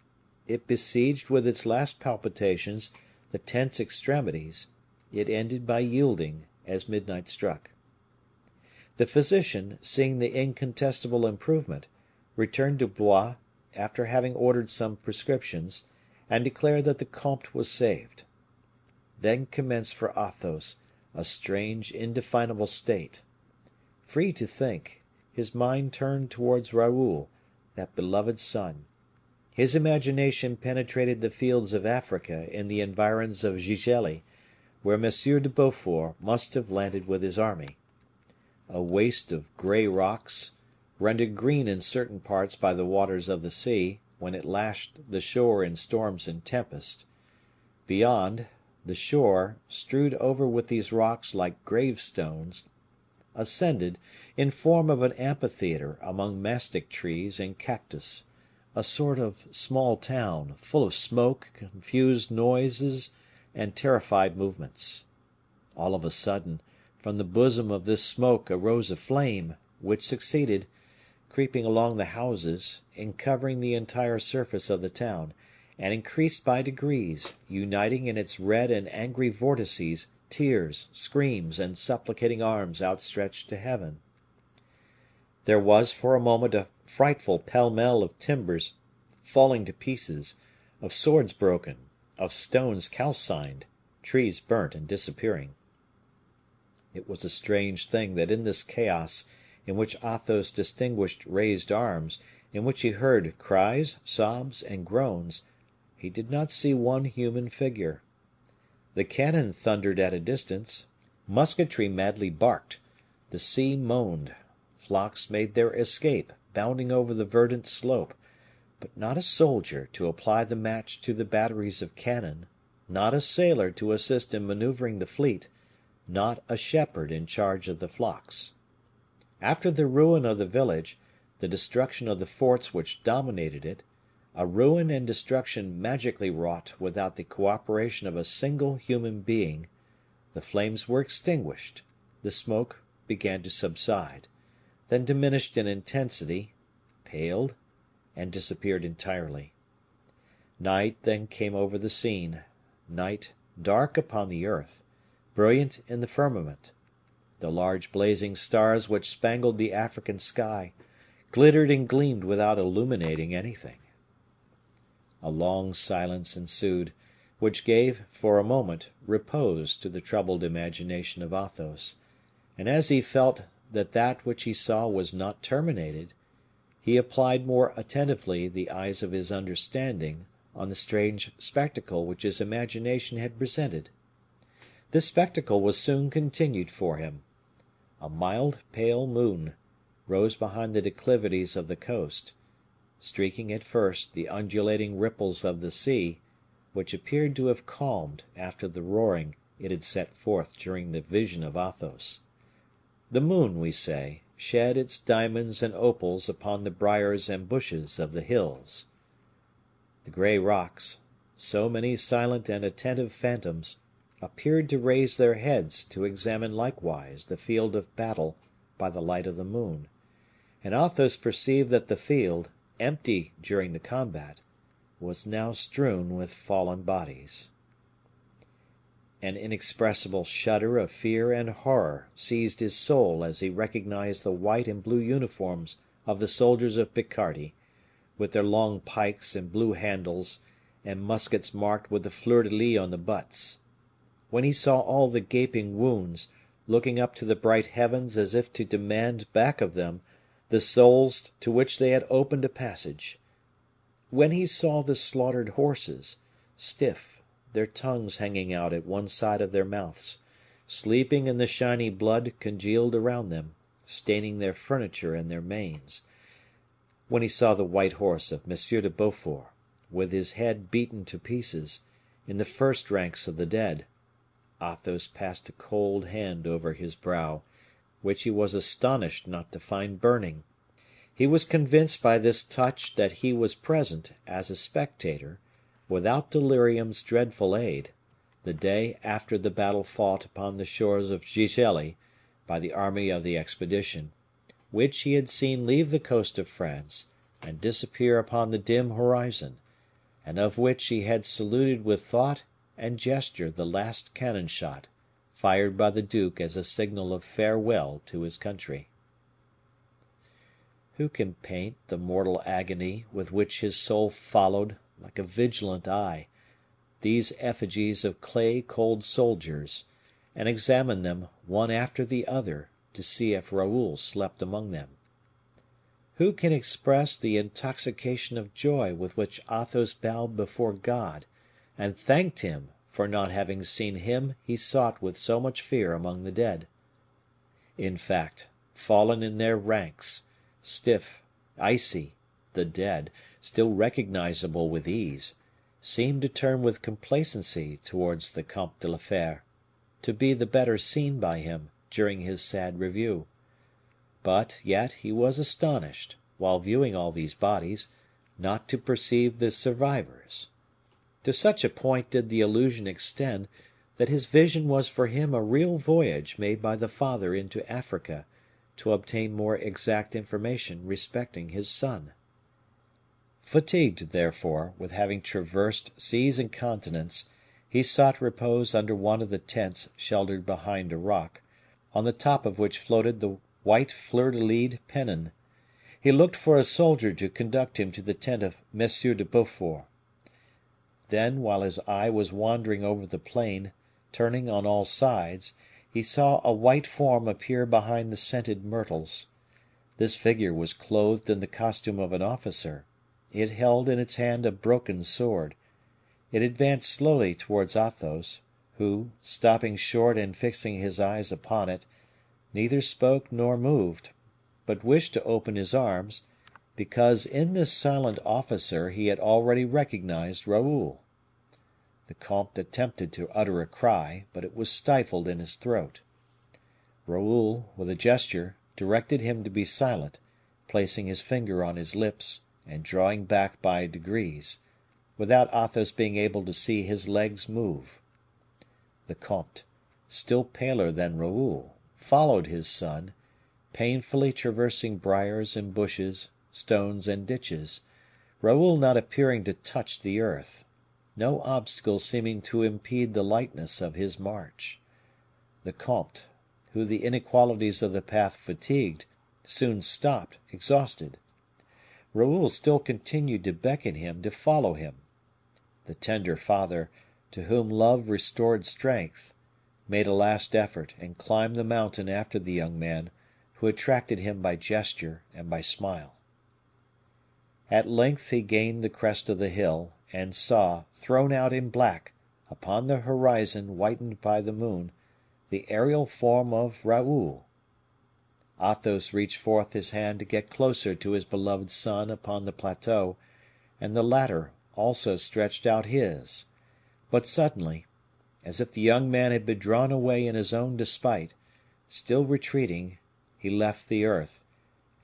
It besieged with its last palpitations the tense extremities. It ended by yielding as midnight struck. The physician, seeing the incontestable improvement, returned to Blois, after having ordered some prescriptions, and declared that the comte was saved. Then commenced for Athos a strange, indefinable state. Free to think, his mind turned towards Raoul, that beloved son. His imagination penetrated the fields of Africa in the environs of Gigelli, where M. de Beaufort must have landed with his army. A waste of gray rocks, rendered green in certain parts by the waters of the sea, when it lashed the shore in storms and tempest. Beyond, the shore, strewed over with these rocks like gravestones, ascended, in form of an amphitheater among mastic trees and cactus, a sort of small town, full of smoke, confused noises, and terrified movements. All of a sudden, from the bosom of this smoke arose a flame, which succeeded, creeping along the houses, in covering the entire surface of the town, and increased by degrees, uniting in its red and angry vortices tears, screams, and supplicating arms outstretched to heaven. There was for a moment a frightful pell-mell of timbers falling to pieces, of swords broken, of stones calcined, trees burnt and disappearing. It was a strange thing that in this chaos, in which Athos distinguished raised arms, in which he heard cries, sobs, and groans, he did not see one human figure. The cannon thundered at a distance, musketry madly barked, the sea moaned, flocks made their escape, bounding over the verdant slope, but not a soldier to apply the match to the batteries of cannon, not a sailor to assist in maneuvering the fleet, not a shepherd in charge of the flocks. After the ruin of the village, the destruction of the forts which dominated it, a ruin and destruction magically wrought without the cooperation of a single human being, the flames were extinguished, the smoke began to subside, then diminished in intensity, paled, and disappeared entirely. Night then came over the scene, night dark upon the earth, brilliant in the firmament. The large blazing stars which spangled the African sky glittered and gleamed without illuminating anything. A long silence ensued, which gave, for a moment, repose to the troubled imagination of Athos, and as he felt that that which he saw was not terminated, he applied more attentively the eyes of his understanding on the strange spectacle which his imagination had presented. This spectacle was soon continued for him. A mild, pale moon rose behind the declivities of the coast, streaking at first the undulating ripples of the sea, which appeared to have calmed after the roaring it had set forth during the vision of Athos. The moon, we say, shed its diamonds and opals upon the briars and bushes of the hills. The gray rocks, so many silent and attentive phantoms, appeared to raise their heads to examine likewise the field of battle by the light of the moon, and Athos perceived that the field, empty during the combat, was now strewn with fallen bodies. An inexpressible shudder of fear and horror seized his soul as he recognized the white and blue uniforms of the soldiers of Picardy, with their long pikes and blue handles, and muskets marked with the fleur de lis on the butts. When he saw all the gaping wounds, looking up to the bright heavens as if to demand back of them the souls to which they had opened a passage. When he saw the slaughtered horses, stiff, their tongues hanging out at one side of their mouths, sleeping in the shiny blood congealed around them, staining their furniture and their manes; when he saw the white horse of M. de Beaufort, with his head beaten to pieces, in the first ranks of the dead, Athos passed a cold hand over his brow, which he was astonished not to find burning. He was convinced by this touch that he was present, as a spectator, without delirium's dreadful aid, the day after the battle fought upon the shores of Gigelli by the army of the expedition, which he had seen leave the coast of France and disappear upon the dim horizon, and of which he had saluted with thought and gesture the last cannon shot fired by the duke as a signal of farewell to his country. Who can paint the mortal agony with which his soul followed, like a vigilant eye, these effigies of clay cold soldiers, and examine them one after the other to see if Raoul slept among them? Who can express the intoxication of joy with which Athos bowed before God, and thanked him for not having seen him he sought with so much fear among the dead? In fact, fallen in their ranks, stiff, icy, the dead, still recognizable with ease, seemed to turn with complacency towards the Comte de la Fere, to be the better seen by him during his sad review. But yet he was astonished, while viewing all these bodies, not to perceive the survivors. To such a point did the illusion extend, that his vision was for him a real voyage made by the father into Africa, to obtain more exact information respecting his son. Fatigued, therefore, with having traversed seas and continents, he sought repose under one of the tents sheltered behind a rock, on the top of which floated the white fleur de lis pennon. He looked for a soldier to conduct him to the tent of M. de Beaufort. Then, while his eye was wandering over the plain, turning on all sides, he saw a white form appear behind the scented myrtles. This figure was clothed in the costume of an officer. It held in its hand a broken sword. It advanced slowly towards Athos, who, stopping short and fixing his eyes upon it, neither spoke nor moved, but wished to open his arms, because in this silent officer he had already recognized Raoul. The comte attempted to utter a cry, but it was stifled in his throat. Raoul, with a gesture, directed him to be silent, placing his finger on his lips, and drawing back by degrees, without Athos being able to see his legs move. The comte, still paler than Raoul, followed his son, painfully traversing briars and bushes, stones and ditches, Raoul not appearing to touch the earth, no obstacle seeming to impede the lightness of his march. The comte, who the inequalities of the path fatigued, soon stopped, exhausted. Raoul still continued to beckon him to follow him. The tender father, to whom love restored strength, made a last effort and climbed the mountain after the young man, who attracted him by gesture and by smile. At length he gained the crest of the hill, and saw, thrown out in black, upon the horizon whitened by the moon, the aerial form of Raoul. Athos reached forth his hand to get closer to his beloved son upon the plateau, and the latter also stretched out his. But suddenly, as if the young man had been drawn away in his own despite, still retreating, he left the earth,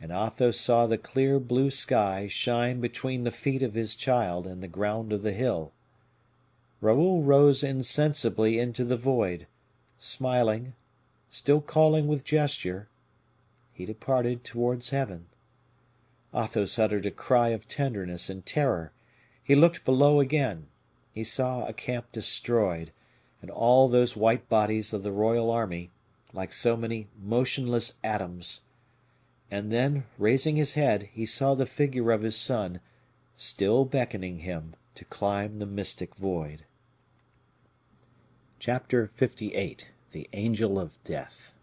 and Athos saw the clear blue sky shine between the feet of his child and the ground of the hill. Raoul rose insensibly into the void, smiling, still calling with gesture. He departed towards heaven. Athos uttered a cry of tenderness and terror. He looked below again. He saw a camp destroyed, and all those white bodies of the royal army, like so many motionless atoms. And then, raising his head, he saw the figure of his son, still beckoning him to climb the mystic void. Chapter 58. The Angel of Death.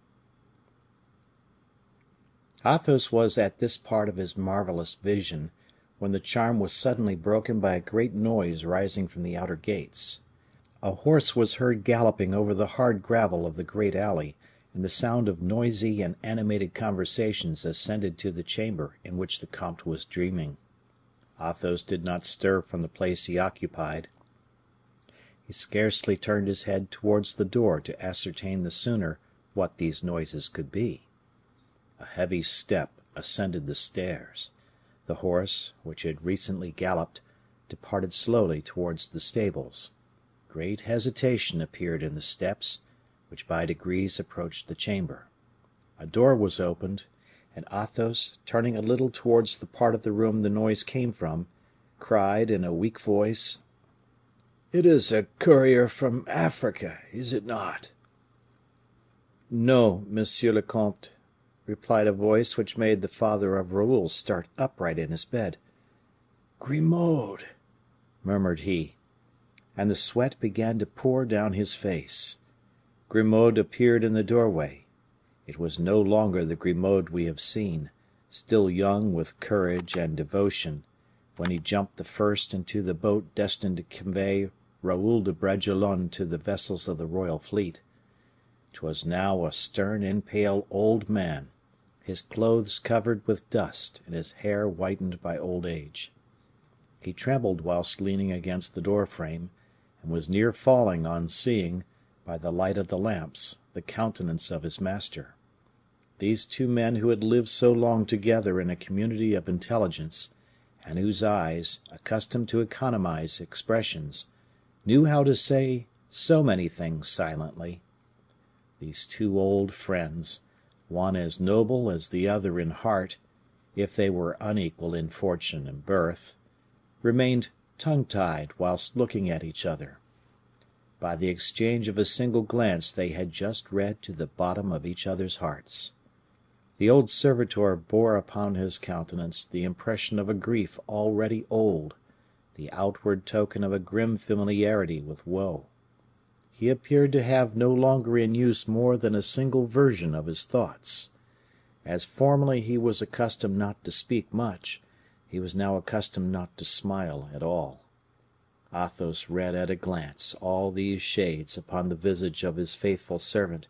Athos was at this part of his marvelous vision, when the charm was suddenly broken by a great noise rising from the outer gates. A horse was heard galloping over the hard gravel of the great alley, and the sound of noisy and animated conversations ascended to the chamber in which the comte was dreaming. Athos did not stir from the place he occupied. He scarcely turned his head towards the door to ascertain the sooner what these noises could be. A heavy step ascended the stairs. The horse, which had recently galloped, departed slowly towards the stables. Great hesitation appeared in the steps, which by degrees approached the chamber. A door was opened, and Athos, turning a little towards the part of the room the noise came from, cried in a weak voice, "It is a courier from Africa, is it not?" "No, monsieur le comte," replied a voice which made the father of Raoul start upright in his bed. "Grimaud!" murmured he, and the sweat began to pour down his face. Grimaud appeared in the doorway. It was no longer the Grimaud we have seen, still young with courage and devotion, when he jumped the first into the boat destined to convey Raoul de Bragelonne to the vessels of the royal fleet. 'Twas now a stern and pale old man, his clothes covered with dust and his hair whitened by old age. He trembled whilst leaning against the door frame, and was near falling on seeing, by the light of the lamps, the countenance of his master. These two men who had lived so long together in a community of intelligence, and whose eyes, accustomed to economize expressions, knew how to say so many things silently. These two old friends, one as noble as the other in heart, if they were unequal in fortune and birth, remained tongue-tied whilst looking at each other. By the exchange of a single glance they had just read to the bottom of each other's hearts. The old servitor bore upon his countenance the impression of a grief already old, the outward token of a grim familiarity with woe. he appeared to have no longer in use more than a single version of his thoughts. As formerly he was accustomed not to speak much, he was now accustomed not to smile at all. Athos read at a glance all these shades upon the visage of his faithful servant,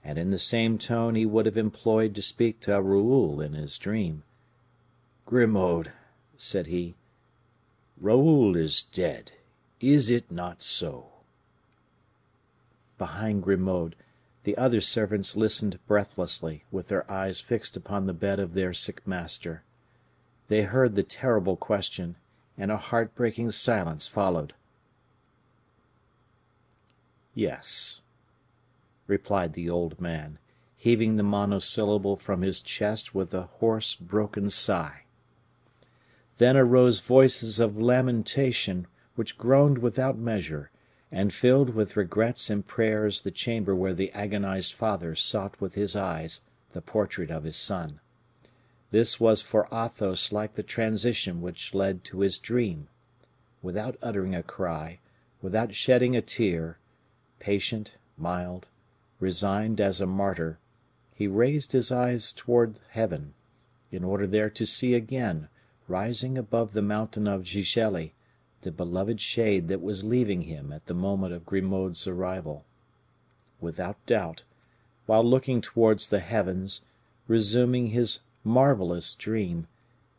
and in the same tone he would have employed to speak to Raoul in his dream. "Grimaud," said he, "Raoul is dead. Is it not so?" Behind Grimaud, the other servants listened breathlessly, with their eyes fixed upon the bed of their sick master. They heard the terrible question, and a heartbreaking silence followed. "Yes," replied the old man, heaving the monosyllable from his chest with a hoarse, broken sigh. Then arose voices of lamentation, which groaned without measure, and filled with regrets and prayers the chamber where the agonized father sought with his eyes the portrait of his son. This was for Athos like the transition which led to his dream. Without uttering a cry, without shedding a tear, patient, mild, resigned as a martyr, he raised his eyes toward heaven, in order there to see again, rising above the mountain of Gigelli, the beloved shade that was leaving him at the moment of Grimaud's arrival. Without doubt, while looking towards the heavens, resuming his marvelous dream,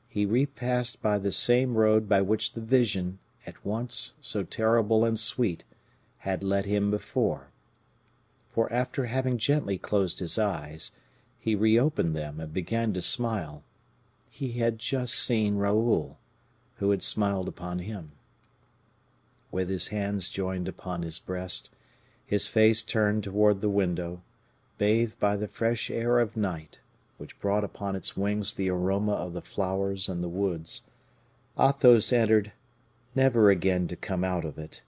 he repassed by the same road by which the vision, at once so terrible and sweet, had led him before. For after having gently closed his eyes, he reopened them and began to smile. He had just seen Raoul, who had smiled upon him. With his hands joined upon his breast, his face turned toward the window, bathed by the fresh air of night, which brought upon its wings the aroma of the flowers and the woods, Athos entered, never again to come out of it,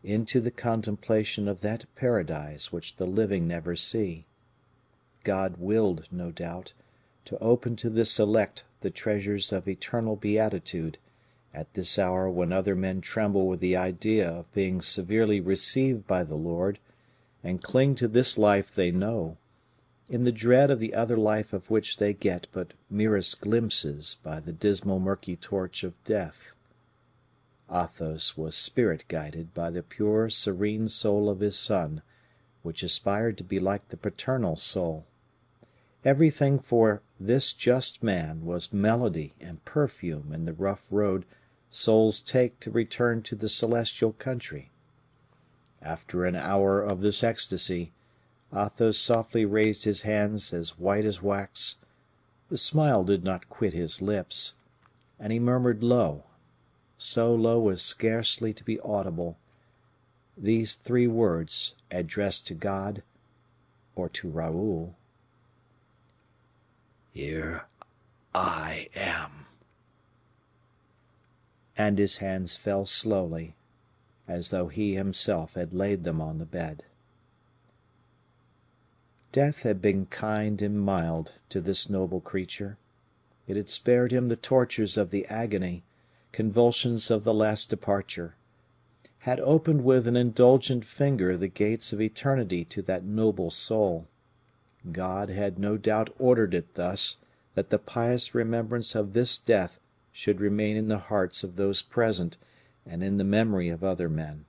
into the contemplation of that paradise which the living never see. God willed, no doubt, to open to the select the treasures of eternal beatitude, at this hour when other men tremble with the idea of being severely received by the Lord, and cling to this life they know, in the dread of the other life of which they get but merest glimpses by the dismal murky torch of death. Athos was spirit guided by the pure, serene soul of his son, which aspired to be like the paternal soul. Everything for this just man was melody and perfume in the rough road souls take to return to the celestial country. After an hour of this ecstasy, Athos softly raised his hands as white as wax. The smile did not quit his lips, and he murmured low, so low as scarcely to be audible, these three words addressed to God or to Raoul: "Here I am." And his hands fell slowly, as though he himself had laid them on the bed. Death had been kind and mild to this noble creature. It had spared him the tortures of the agony, convulsions of the last departure, had opened with an indulgent finger the gates of eternity to that noble soul. God had no doubt ordered it thus, that the pious remembrance of this death should remain in the hearts of those present and in the memory of other men,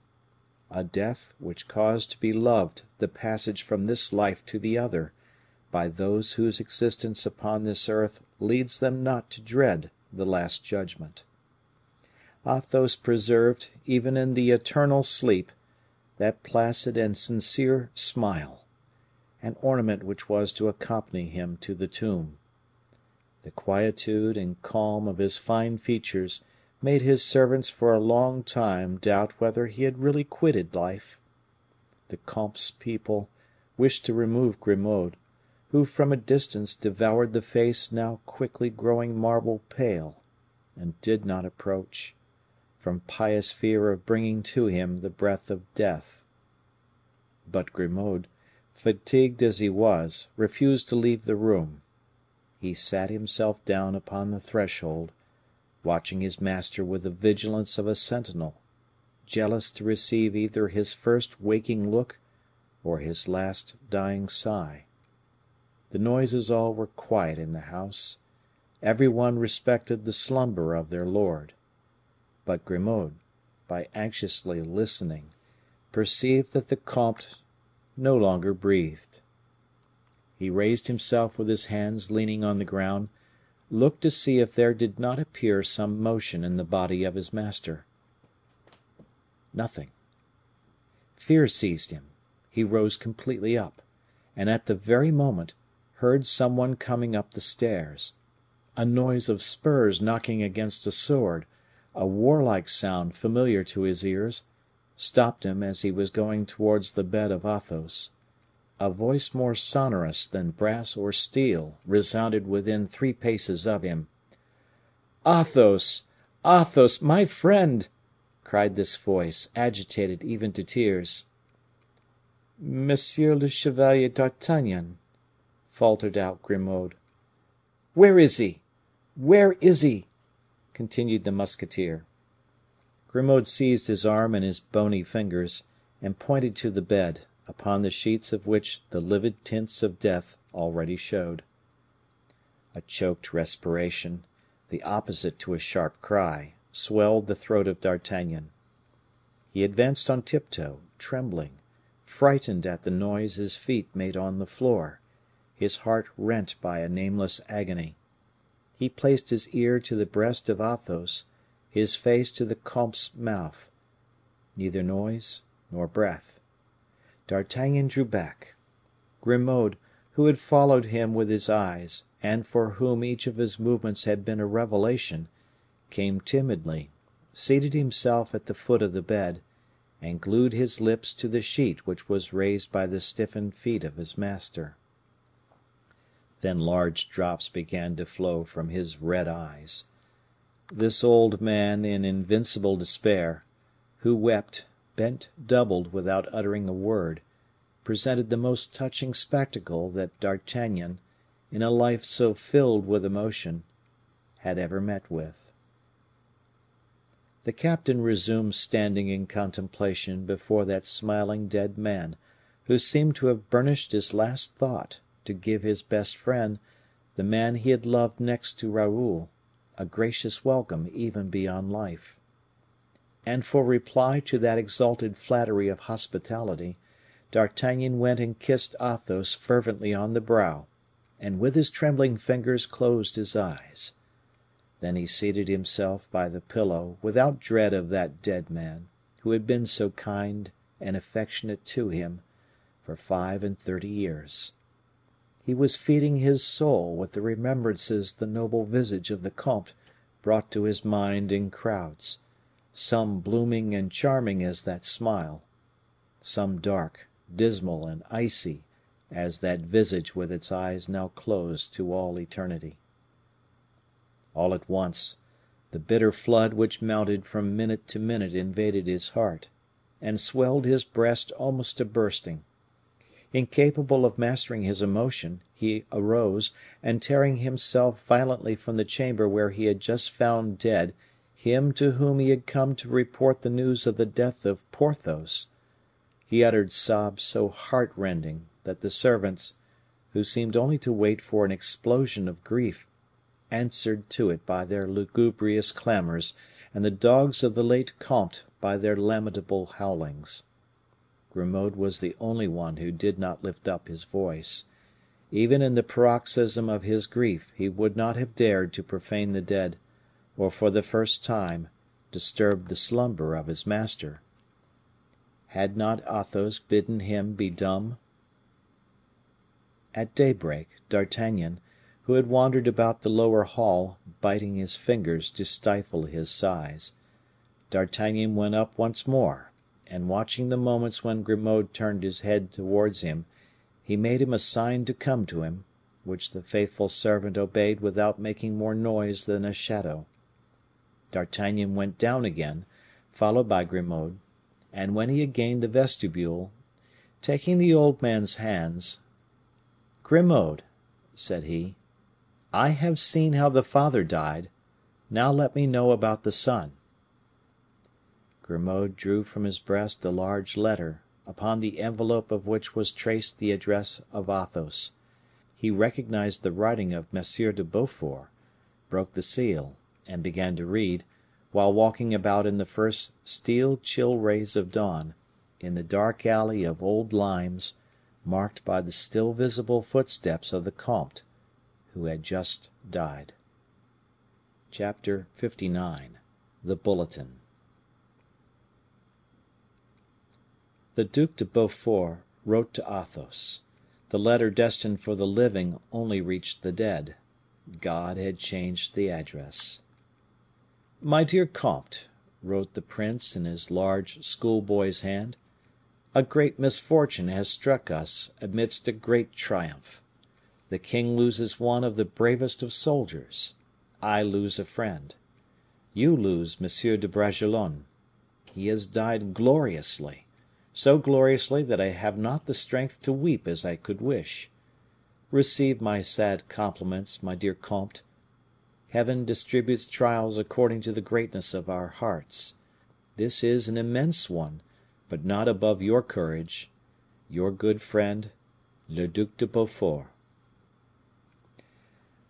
a death which caused to be loved the passage from this life to the other, by those whose existence upon this earth leads them not to dread the last judgment. Athos preserved, even in the eternal sleep, that placid and sincere smile, an ornament which was to accompany him to the tomb. The quietude and calm of his fine features made his servants for a long time doubt whether he had really quitted life. The comte's people wished to remove Grimaud, who from a distance devoured the face now quickly growing marble pale, and did not approach, from pious fear of bringing to him the breath of death. But Grimaud, fatigued as he was, refused to leave the room. He sat himself down upon the threshold, watching his master with the vigilance of a sentinel, jealous to receive either his first waking look or his last dying sigh. The noises all were quiet in the house. Every one respected the slumber of their lord. But Grimaud, by anxiously listening, perceived that the comte no longer breathed. He raised himself with his hands leaning on the ground, looked to see if there did not appear some motion in the body of his master. Nothing. Fear seized him. He rose completely up, and at the very moment heard some one coming up the stairs. A noise of spurs knocking against a sword, a warlike sound familiar to his ears, stopped him as he was going towards the bed of Athos. A voice more sonorous than brass or steel resounded within 3 paces of him. "Athos! Athos, my friend!" cried this voice, agitated even to tears. "Monsieur le Chevalier d'Artagnan," faltered out Grimaud. "Where is he? Where is he?" continued the musketeer. Grimaud seized his arm in his bony fingers, and pointed to the bed, upon the sheets of which the livid tints of death already showed. A choked respiration, the opposite to a sharp cry, swelled the throat of D'Artagnan. He advanced on tiptoe, trembling, frightened at the noise his feet made on the floor, his heart rent by a nameless agony. He placed his ear to the breast of Athos, his face to the comte's mouth. Neither noise nor breath. D'Artagnan drew back. Grimaud, who had followed him with his eyes, and for whom each of his movements had been a revelation, came timidly, seated himself at the foot of the bed, and glued his lips to the sheet which was raised by the stiffened feet of his master. Then large drops began to flow from his red eyes. This old man in invincible despair, who wept, bent doubled without uttering a word, presented the most touching spectacle that D'Artagnan, in a life so filled with emotion, had ever met with. The captain resumed standing in contemplation before that smiling dead man, who seemed to have burnished his last thought to give his best friend, the man he had loved next to Raoul, a gracious welcome even beyond life. And for reply to that exalted flattery of hospitality, D'Artagnan went and kissed Athos fervently on the brow, and with his trembling fingers closed his eyes. Then he seated himself by the pillow without dread of that dead man, who had been so kind and affectionate to him for 35 years. He was feeding his soul with the remembrances the noble visage of the comte brought to his mind in crowds, some blooming and charming as that smile, some dark, dismal, and icy as that visage with its eyes now closed to all eternity. All at once, the bitter flood which mounted from minute to minute invaded his heart, and swelled his breast almost to bursting. Incapable of mastering his emotion, he arose, and tearing himself violently from the chamber where he had just found dead him to whom he had come to report the news of the death of Porthos, he uttered sobs so heart-rending that the servants, who seemed only to wait for an explosion of grief, answered to it by their lugubrious clamors, and the dogs of the late comte by their lamentable howlings. Grimaud was the only one who did not lift up his voice. Even in the paroxysm of his grief he would not have dared to profane the dead, or for the first time disturb the slumber of his master. Had not Athos bidden him be dumb? At daybreak, D'Artagnan, who had wandered about the lower hall, biting his fingers to stifle his sighs, D'Artagnan went up once more, and watching the moments when Grimaud turned his head towards him, he made him a sign to come to him, which the faithful servant obeyed without making more noise than a shadow. D'Artagnan went down again, followed by Grimaud, and when he had gained the vestibule, taking the old man's hands, "Grimaud," said he, "I have seen how the father died, now let me know about the son." Grimaud drew from his breast a large letter, upon the envelope of which was traced the address of Athos. He recognized the writing of M. de Beaufort, broke the seal, and began to read, while walking about in the first steel chill rays of dawn, in the dark alley of old limes, marked by the still visible footsteps of the comte, who had just died. Chapter 59. The Bulletin. The Duc de Beaufort wrote to Athos. The letter destined for the living only reached the dead. God had changed the address. "My dear comte," wrote the prince in his large schoolboy's hand, "a great misfortune has struck us amidst a great triumph. The king loses one of the bravest of soldiers. I lose a friend. You lose M. de Bragelonne. He has died gloriously, so gloriously that I have not the strength to weep as I could wish. Receive my sad compliments, my dear comte. Heaven distributes trials according to the greatness of our hearts. This is an immense one, but not above your courage. Your good friend, Le Duc de Beaufort."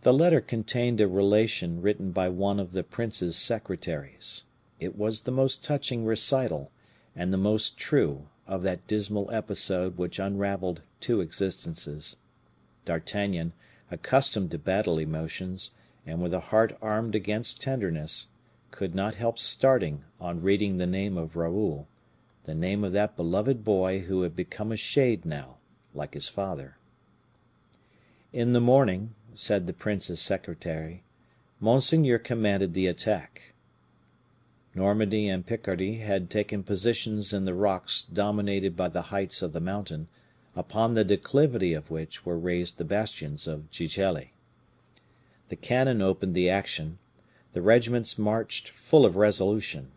The letter contained a relation written by one of the prince's secretaries. It was the most touching recital, and the most true, of that dismal episode which unraveled two existences. D'Artagnan, accustomed to battle emotions, and with a heart armed against tenderness, could not help starting on reading the name of Raoul, the name of that beloved boy who had become a shade now, like his father. "In the morning," said the prince's secretary, "monseigneur commanded the attack." Normandy and Picardy had taken positions in the rocks dominated by the heights of the mountain, upon the declivity of which were raised the bastions of Gigelli. The cannon opened the action, the regiments marched full of resolution,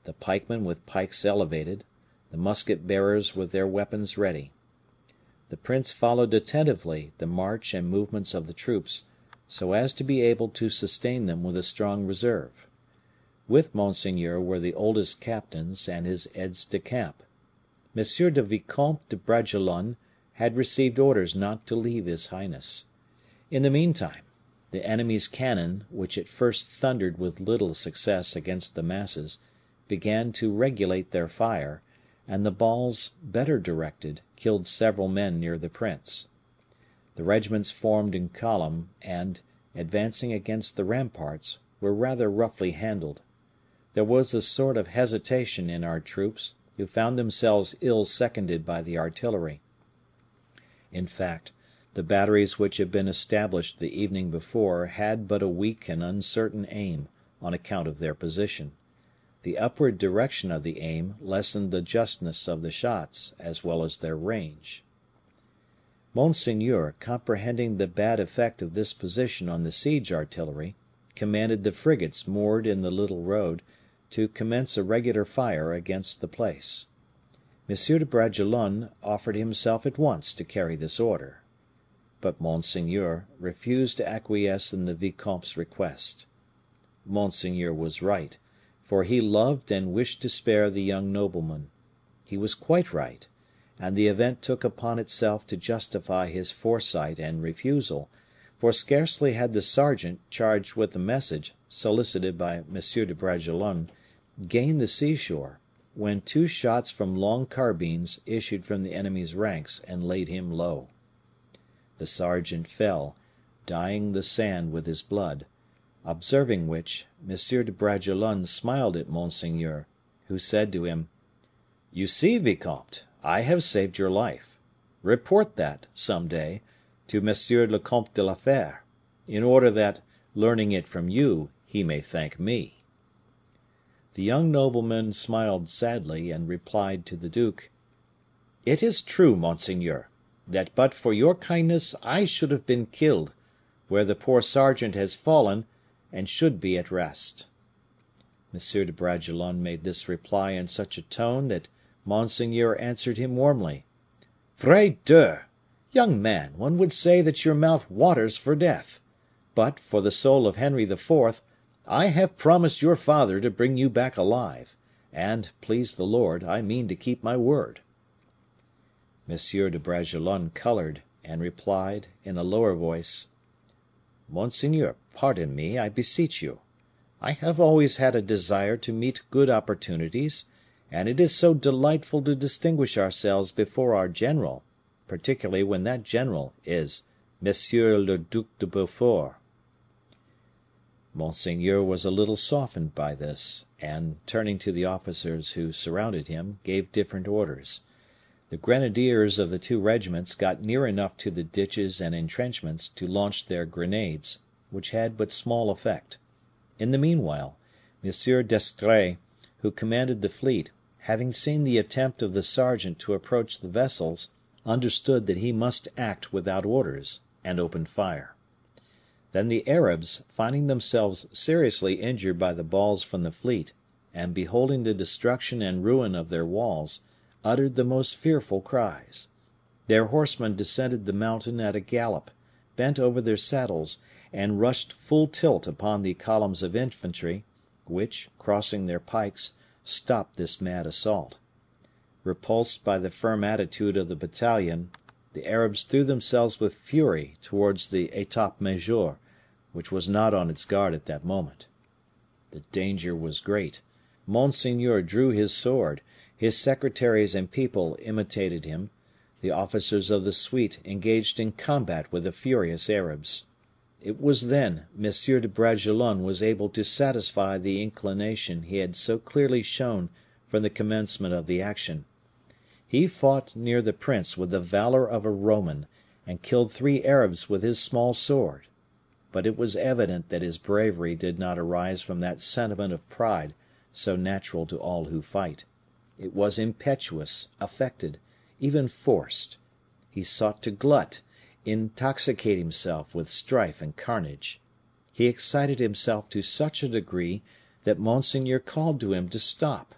the pikemen with pikes elevated, the musket bearers with their weapons ready. The prince followed attentively the march and movements of the troops, so as to be able to sustain them with a strong reserve. With monseigneur were the oldest captains and his aides de camp. M. de Vicomte de Bragelonne had received orders not to leave his highness. In the meantime, the enemy's cannon, which at first thundered with little success against the masses, began to regulate their fire, and the balls, better directed, killed several men near the prince. The regiments formed in column, and, advancing against the ramparts, were rather roughly handled. There was a sort of hesitation in our troops, who found themselves ill seconded by the artillery. In fact, the batteries which had been established the evening before had but a weak and uncertain aim, on account of their position. The upward direction of the aim lessened the justness of the shots as well as their range. Monseigneur, comprehending the bad effect of this position on the siege artillery, commanded the frigates moored in the little road to commence a regular fire against the place. M. de Bragelonne offered himself at once to carry this order. But Monseigneur refused to acquiesce in the vicomte's request. Monseigneur was right, for he loved and wished to spare the young nobleman. He was quite right, and the event took upon itself to justify his foresight and refusal, for scarcely had the sergeant charged with the message, solicited by M. de Bragelonne, gained the seashore, when two shots from long carbines issued from the enemy's ranks and laid him low. The sergeant fell, dyeing the sand with his blood, observing which, M. de Bragelonne smiled at monseigneur, who said to him, "You see, vicomte, I have saved your life. Report that, some day, to M. le Comte de la Fere, in order that, learning it from you, he may thank me." The young nobleman smiled sadly, and replied to the duke, "It is true, monseigneur, that but for your kindness I should have been killed, where the poor sergeant has fallen, and should be at rest." M. de Bragelonne made this reply in such a tone that monseigneur answered him warmly, "Vrai Dieu! Young man, one would say that your mouth waters for death; but, for the soul of Henry IV., I have promised your father to bring you back alive, and, please the Lord, I mean to keep my word." M. de Bragelonne colored, and replied, in a lower voice, "Monseigneur, pardon me, I beseech you. I have always had a desire to meet good opportunities, and it is so delightful to distinguish ourselves before our general, particularly when that general is Monsieur le Duc de Beaufort." Monseigneur was a little softened by this, and, turning to the officers who surrounded him, gave different orders. The grenadiers of the two regiments got near enough to the ditches and entrenchments to launch their grenades, which had but small effect. In the meanwhile, M. d'Estrees, who commanded the fleet, having seen the attempt of the sergeant to approach the vessels, understood that he must act without orders, and opened fire. Then the Arabs, finding themselves seriously injured by the balls from the fleet, and beholding the destruction and ruin of their walls, uttered the most fearful cries. Their horsemen descended the mountain at a gallop, bent over their saddles, and rushed full tilt upon the columns of infantry, which, crossing their pikes, stopped this mad assault. Repulsed by the firm attitude of the battalion, the Arabs threw themselves with fury towards the état major, which was not on its guard at that moment. The danger was great. Monseigneur drew his sword, his secretaries and people imitated him, the officers of the suite engaged in combat with the furious Arabs. It was then M. de Bragelonne was able to satisfy the inclination he had so clearly shown from the commencement of the action. He fought near the prince with the valor of a Roman, and killed 3 Arabs with his small sword. But it was evident that his bravery did not arise from that sentiment of pride so natural to all who fight. It was impetuous, affected, even forced. He sought to glut, intoxicate himself with strife and carnage. He excited himself to such a degree that Monseigneur called to him to stop.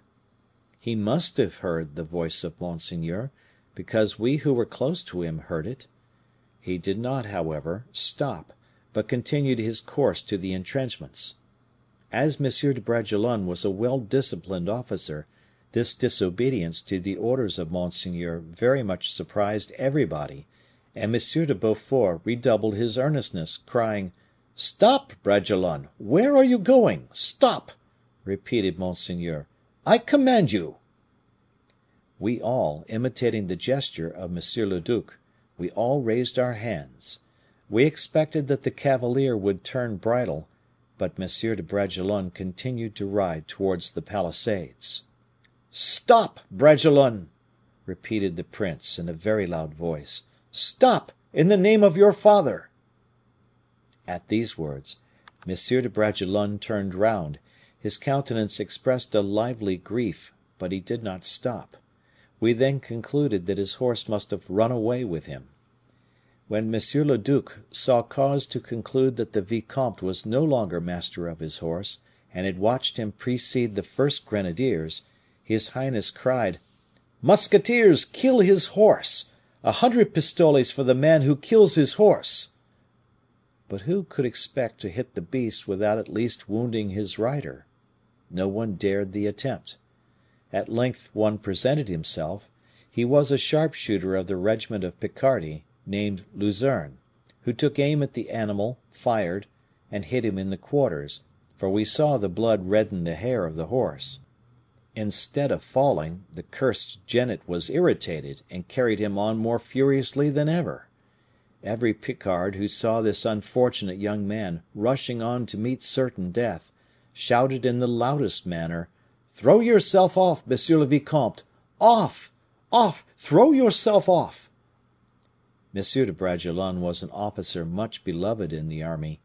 He must have heard the voice of Monseigneur, because we who were close to him heard it. He did not, however, stop, but continued his course to the entrenchments. As M. de Bragelonne was a well disciplined officer, this disobedience to the orders of Monseigneur very much surprised everybody, and M. de Beaufort redoubled his earnestness, crying, "Stop, Bragelonne! Where are you going? Stop!" repeated Monseigneur. "I command you." We all, imitating the gesture of M. le Duc, we all raised our hands. We expected that the cavalier would turn bridle, but M. de Bragelonne continued to ride towards the palisades. "Stop, Bragelonne!" repeated the prince in a very loud voice. "Stop, in the name of your father!" At these words, M. de Bragelonne turned round. His countenance expressed a lively grief, but he did not stop. We then concluded that his horse must have run away with him. When M. le Duc saw cause to conclude that the vicomte was no longer master of his horse, and had watched him precede the first grenadiers, his highness cried, "Musketeers, kill his horse! 100 pistoles for the man who kills his horse!" But who could expect to hit the beast without at least wounding his rider? No one dared the attempt. At length one presented himself. He was a sharpshooter of the regiment of Picardy, named Luzerne, who took aim at the animal, fired, and hit him in the quarters, for we saw the blood redden the hair of the horse. Instead of falling, the cursed jennet was irritated, and carried him on more furiously than ever. Every Picard who saw this unfortunate young man rushing on to meet certain death, shouted in the loudest manner, "Throw yourself off, monsieur le vicomte! Off! Off! Throw yourself off!" M. de Bragelonne was an officer much beloved in the army.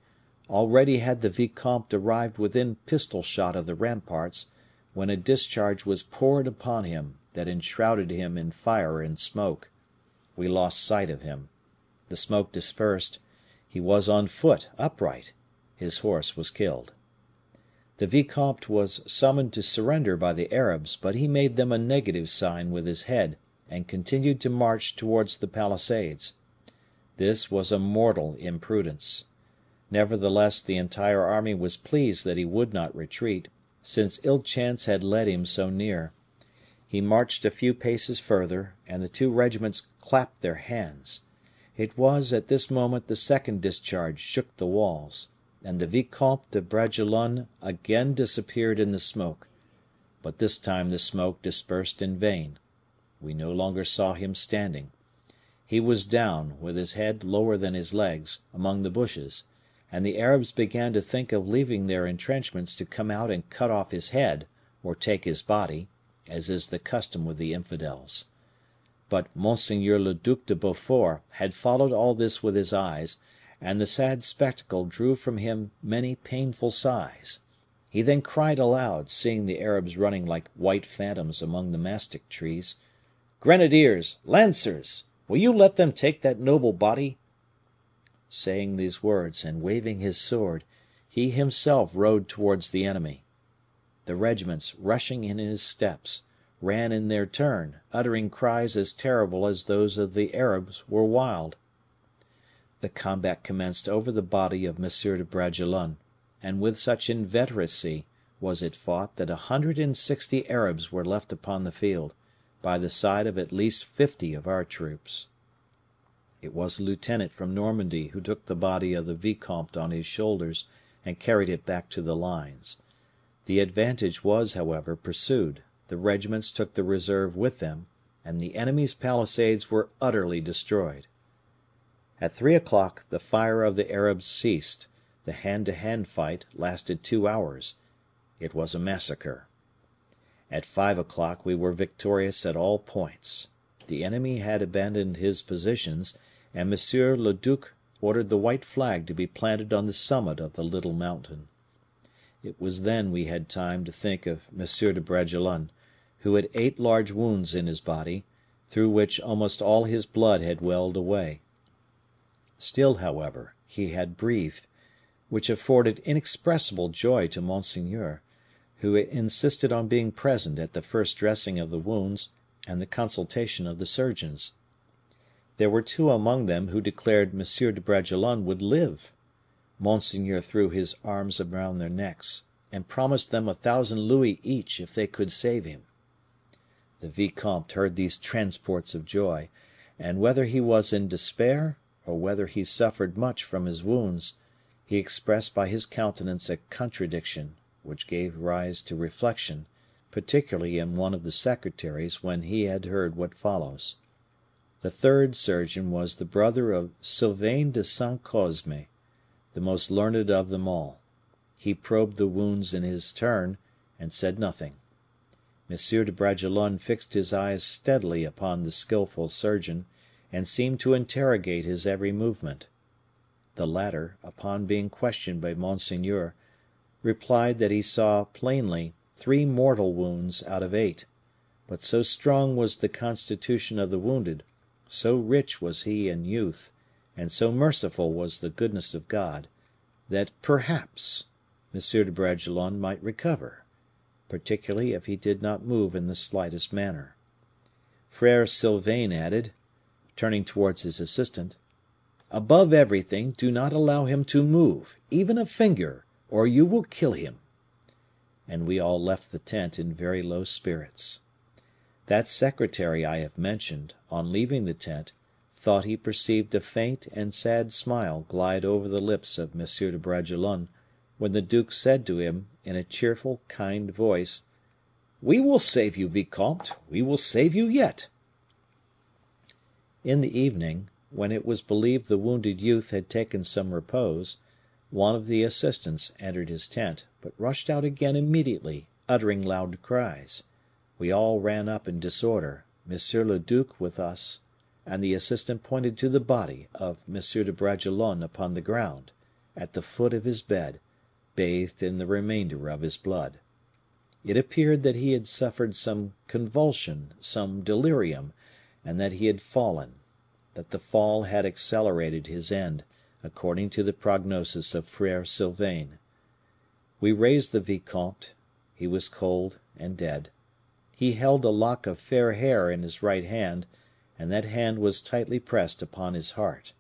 Already had the vicomte arrived within pistol shot of the ramparts, when a discharge was poured upon him that enshrouded him in fire and smoke. We lost sight of him. The smoke dispersed. He was on foot, upright. His horse was killed. The vicomte was summoned to surrender by the Arabs, but he made them a negative sign with his head, and continued to march towards the palisades. This was a mortal imprudence. Nevertheless, the entire army was pleased that he would not retreat, since ill chance had led him so near. He marched a few paces further, and the two regiments clapped their hands. It was at this moment the second discharge shook the walls, and the Vicomte de Bragelonne again disappeared in the smoke. But this time the smoke dispersed in vain. We no longer saw him standing. He was down, with his head lower than his legs, among the bushes, and the Arabs began to think of leaving their entrenchments to come out and cut off his head, or take his body, as is the custom with the infidels. But Monseigneur le Duc de Beaufort had followed all this with his eyes, and the sad spectacle drew from him many painful sighs. He then cried aloud, seeing the Arabs running like white phantoms among the mastic trees, "Grenadiers! Lancers! Will you let them take that noble body?" Saying these words, and waving his sword, he himself rode towards the enemy. The regiments, rushing in his steps, ran in their turn, uttering cries as terrible as those of the Arabs were wild. The combat commenced over the body of M. de Bragelonne, and with such inveteracy was it fought that 160 Arabs were left upon the field, by the side of at least 50 of our troops. It was a lieutenant from Normandy who took the body of the vicomte on his shoulders and carried it back to the lines. The advantage was, however, pursued. The regiments took the reserve with them, and the enemy's palisades were utterly destroyed. At 3 o'clock the fire of the Arabs ceased. The hand-to-hand fight lasted 2 hours. It was a massacre. At 5 o'clock we were victorious at all points. The enemy had abandoned his positions, and Monsieur le Duc ordered the white flag to be planted on the summit of the little mountain. It was then we had time to think of M. de Bragelonne, who had 8 large wounds in his body, through which almost all his blood had welled away. Still, however, he had breathed, which afforded inexpressible joy to monseigneur, who insisted on being present at the first dressing of the wounds and the consultation of the surgeons. There were 2 among them who declared M. de Bragelonne would live. Monseigneur threw his arms around their necks, and promised them 1,000 louis each if they could save him. The vicomte heard these transports of joy, and whether he was in despair, or whether he suffered much from his wounds, he expressed by his countenance a contradiction which gave rise to reflection, particularly in one of the secretaries when he had heard what follows. The third surgeon was the brother of Sylvain de Saint Cosme, the most learned of them all. He probed the wounds in his turn, and said nothing. M. de Bragelonne fixed his eyes steadily upon the skillful surgeon, and seemed to interrogate his every movement. The latter, upon being questioned by monseigneur, replied that he saw plainly 3 mortal wounds out of 8, but so strong was the constitution of the wounded, so rich was he in youth, and so merciful was the goodness of God, that perhaps M. de Bragelonne might recover, particularly if he did not move in the slightest manner. Frere Sylvain added, turning towards his assistant, "Above everything, do not allow him to move, even a finger, or you will kill him." And we all left the tent in very low spirits. That secretary I have mentioned, on leaving the tent, thought he perceived a faint and sad smile glide over the lips of M. de Bragelonne, when the duke said to him, in a cheerful, kind voice, "We will save you, vicomte, we will save you yet." In the evening, when it was believed the wounded youth had taken some repose, one of the assistants entered his tent, but rushed out again immediately, uttering loud cries. We all ran up in disorder, M. le Duc with us, and the assistant pointed to the body of M. de Bragelonne upon the ground, at the foot of his bed, bathed in the remainder of his blood. It appeared that he had suffered some convulsion, some delirium, and that he had fallen, that the fall had accelerated his end, according to the prognosis of Frere Sylvain. We raised the vicomte; he was cold and dead. He held a lock of fair hair in his right hand, and that hand was tightly pressed upon his heart.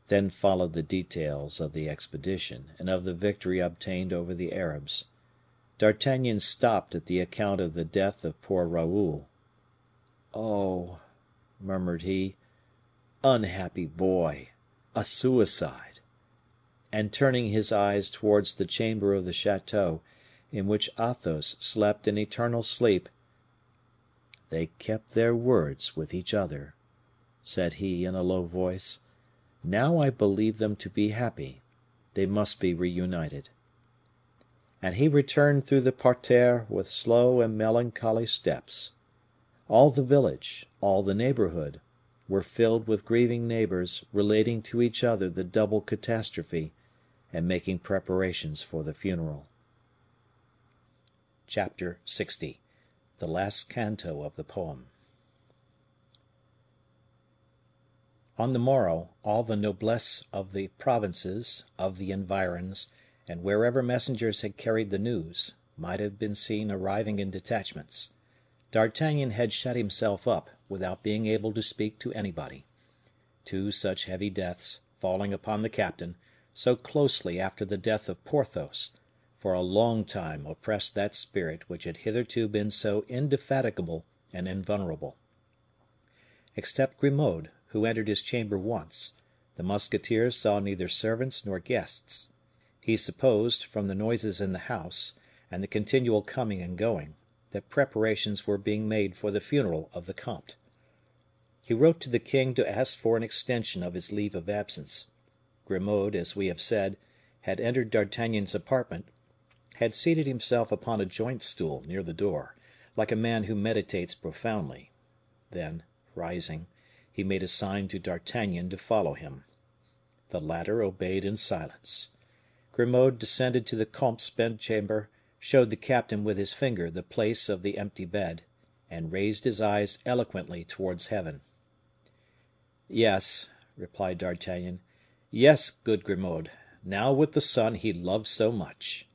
Then followed the details of the expedition, and of the victory obtained over the Arabs. D'Artagnan stopped at the account of the death of poor Raoul. "Oh!" murmured he, "unhappy boy! A suicide!" And turning his eyes towards the chamber of the chateau, in which Athos slept in eternal sleep, "They kept their words with each other," said he, in a low voice. "Now I believe them to be happy. They must be reunited." And he returned through the parterre with slow and melancholy steps. All the village, all the neighborhood, were filled with grieving neighbors relating to each other the double catastrophe, and making preparations for the funeral. Chapter 60. The last canto of the poem. On the morrow, all the noblesse of the provinces, of the environs, and wherever messengers had carried the news, might have been seen arriving in detachments. D'Artagnan had shut himself up, without being able to speak to anybody. Two such heavy deaths, falling upon the captain, so closely after the death of Porthos, for a long time oppressed that spirit which had hitherto been so indefatigable and invulnerable. Except Grimaud, who entered his chamber once, the musketeers saw neither servants nor guests. He supposed, from the noises in the house, and the continual coming and going, that preparations were being made for the funeral of the comte. He wrote to the king to ask for an extension of his leave of absence. Grimaud, as we have said, had entered D'Artagnan's apartment, had seated himself upon a joint stool near the door, like a man who meditates profoundly. Then, rising, he made a sign to D'Artagnan to follow him. The latter obeyed in silence. Grimaud descended to the comte's bedchamber, showed the captain with his finger the place of the empty bed, and raised his eyes eloquently towards heaven. "Yes," replied D'Artagnan, "yes, good Grimaud, now with the son he loved so much."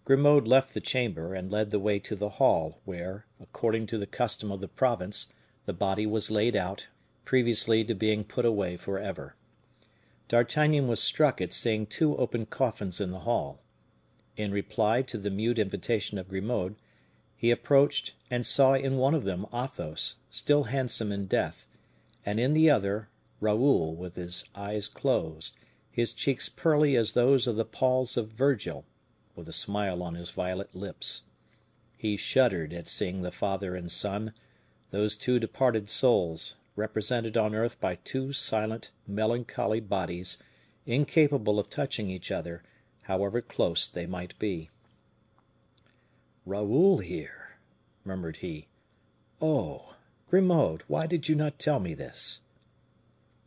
Grimaud left the chamber, and led the way to the hall, where, according to the custom of the province, the body was laid out, previously to being put away forever. D'Artagnan was struck at seeing two open coffins in the hall. In reply to the mute invitation of Grimaud, he approached, and saw in one of them Athos, still handsome in death, and in the other Raoul, with his eyes closed, his cheeks pearly as those of the Pauls of Virgil, with a smile on his violet lips. He shuddered at seeing the father and son, those two departed souls, represented on earth by two silent, melancholy bodies, incapable of touching each other, however close they might be. "Raoul here!" murmured he. "Oh! Grimaud, why did you not tell me this?"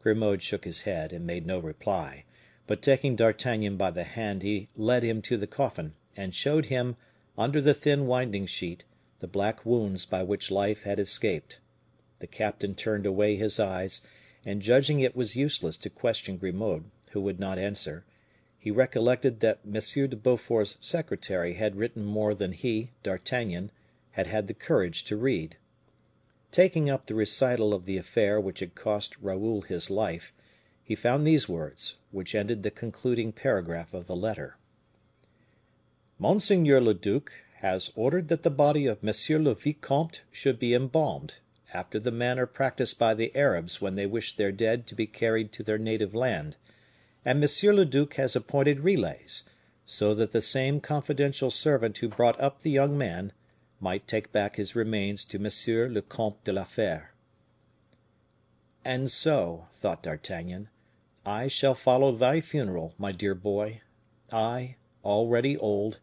Grimaud shook his head, and made no reply, but taking D'Artagnan by the hand, he led him to the coffin, and showed him, under the thin winding sheet, the black wounds by which life had escaped. The captain turned away his eyes, and judging it was useless to question Grimaud, who would not answer, he recollected that M. de Beaufort's secretary had written more than he, D'Artagnan, had had the courage to read. Taking up the recital of the affair which had cost Raoul his life, he found these words, which ended the concluding paragraph of the letter: "Monseigneur le Duc has ordered that the body of Monsieur le Vicomte should be embalmed, after the manner practiced by the Arabs when they wish their dead to be carried to their native land, and Monsieur le Duc has appointed relays, so that the same confidential servant who brought up the young man might take back his remains to Monsieur le Comte de la Fere." "And so," thought D'Artagnan, "I shall follow thy funeral, my dear boy, I, already old,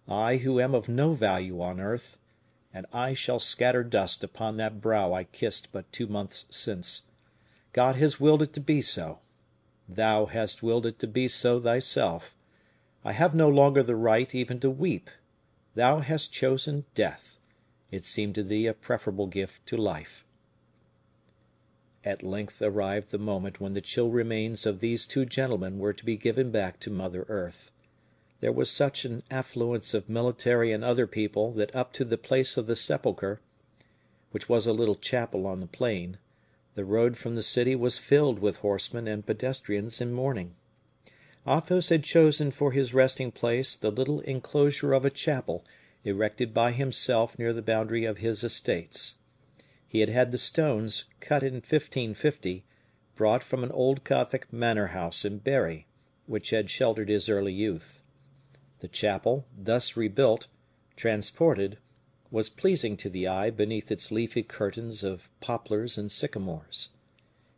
I who am of no value on earth, and I shall scatter dust upon that brow I kissed but 2 months since. God has willed it to be so. Thou hast willed it to be so thyself. I have no longer the right even to weep. Thou hast chosen death. It seemed to thee a preferable gift to life." At length arrived the moment when the chill remains of these two gentlemen were to be given back to Mother Earth. There was such an affluence of military and other people that up to the place of the sepulcher, which was a little chapel on the plain, the road from the city was filled with horsemen and pedestrians in mourning. Athos had chosen for his resting place the little enclosure of a chapel erected by himself near the boundary of his estates. He had had the stones, cut in 1550, brought from an old Gothic manor house in Berry, which had sheltered his early youth. The chapel, thus rebuilt, transported, was pleasing to the eye beneath its leafy curtains of poplars and sycamores.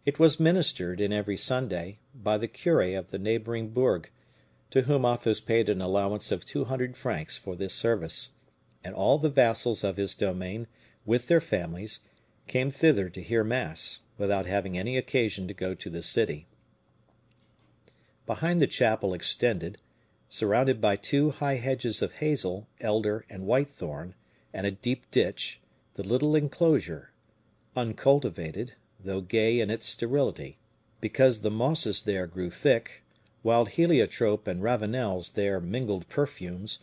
It was ministered in every Sunday by the cure of the neighboring bourg, to whom Athos paid an allowance of 200 francs for this service, and all the vassals of his domain, with their families, came thither to hear mass, without having any occasion to go to the city. Behind the chapel extended, surrounded by 2 high hedges of hazel, elder, and whitethorn, and a deep ditch, the little enclosure, uncultivated, though gay in its sterility, because the mosses there grew thick, wild heliotrope and ravenels there mingled perfumes,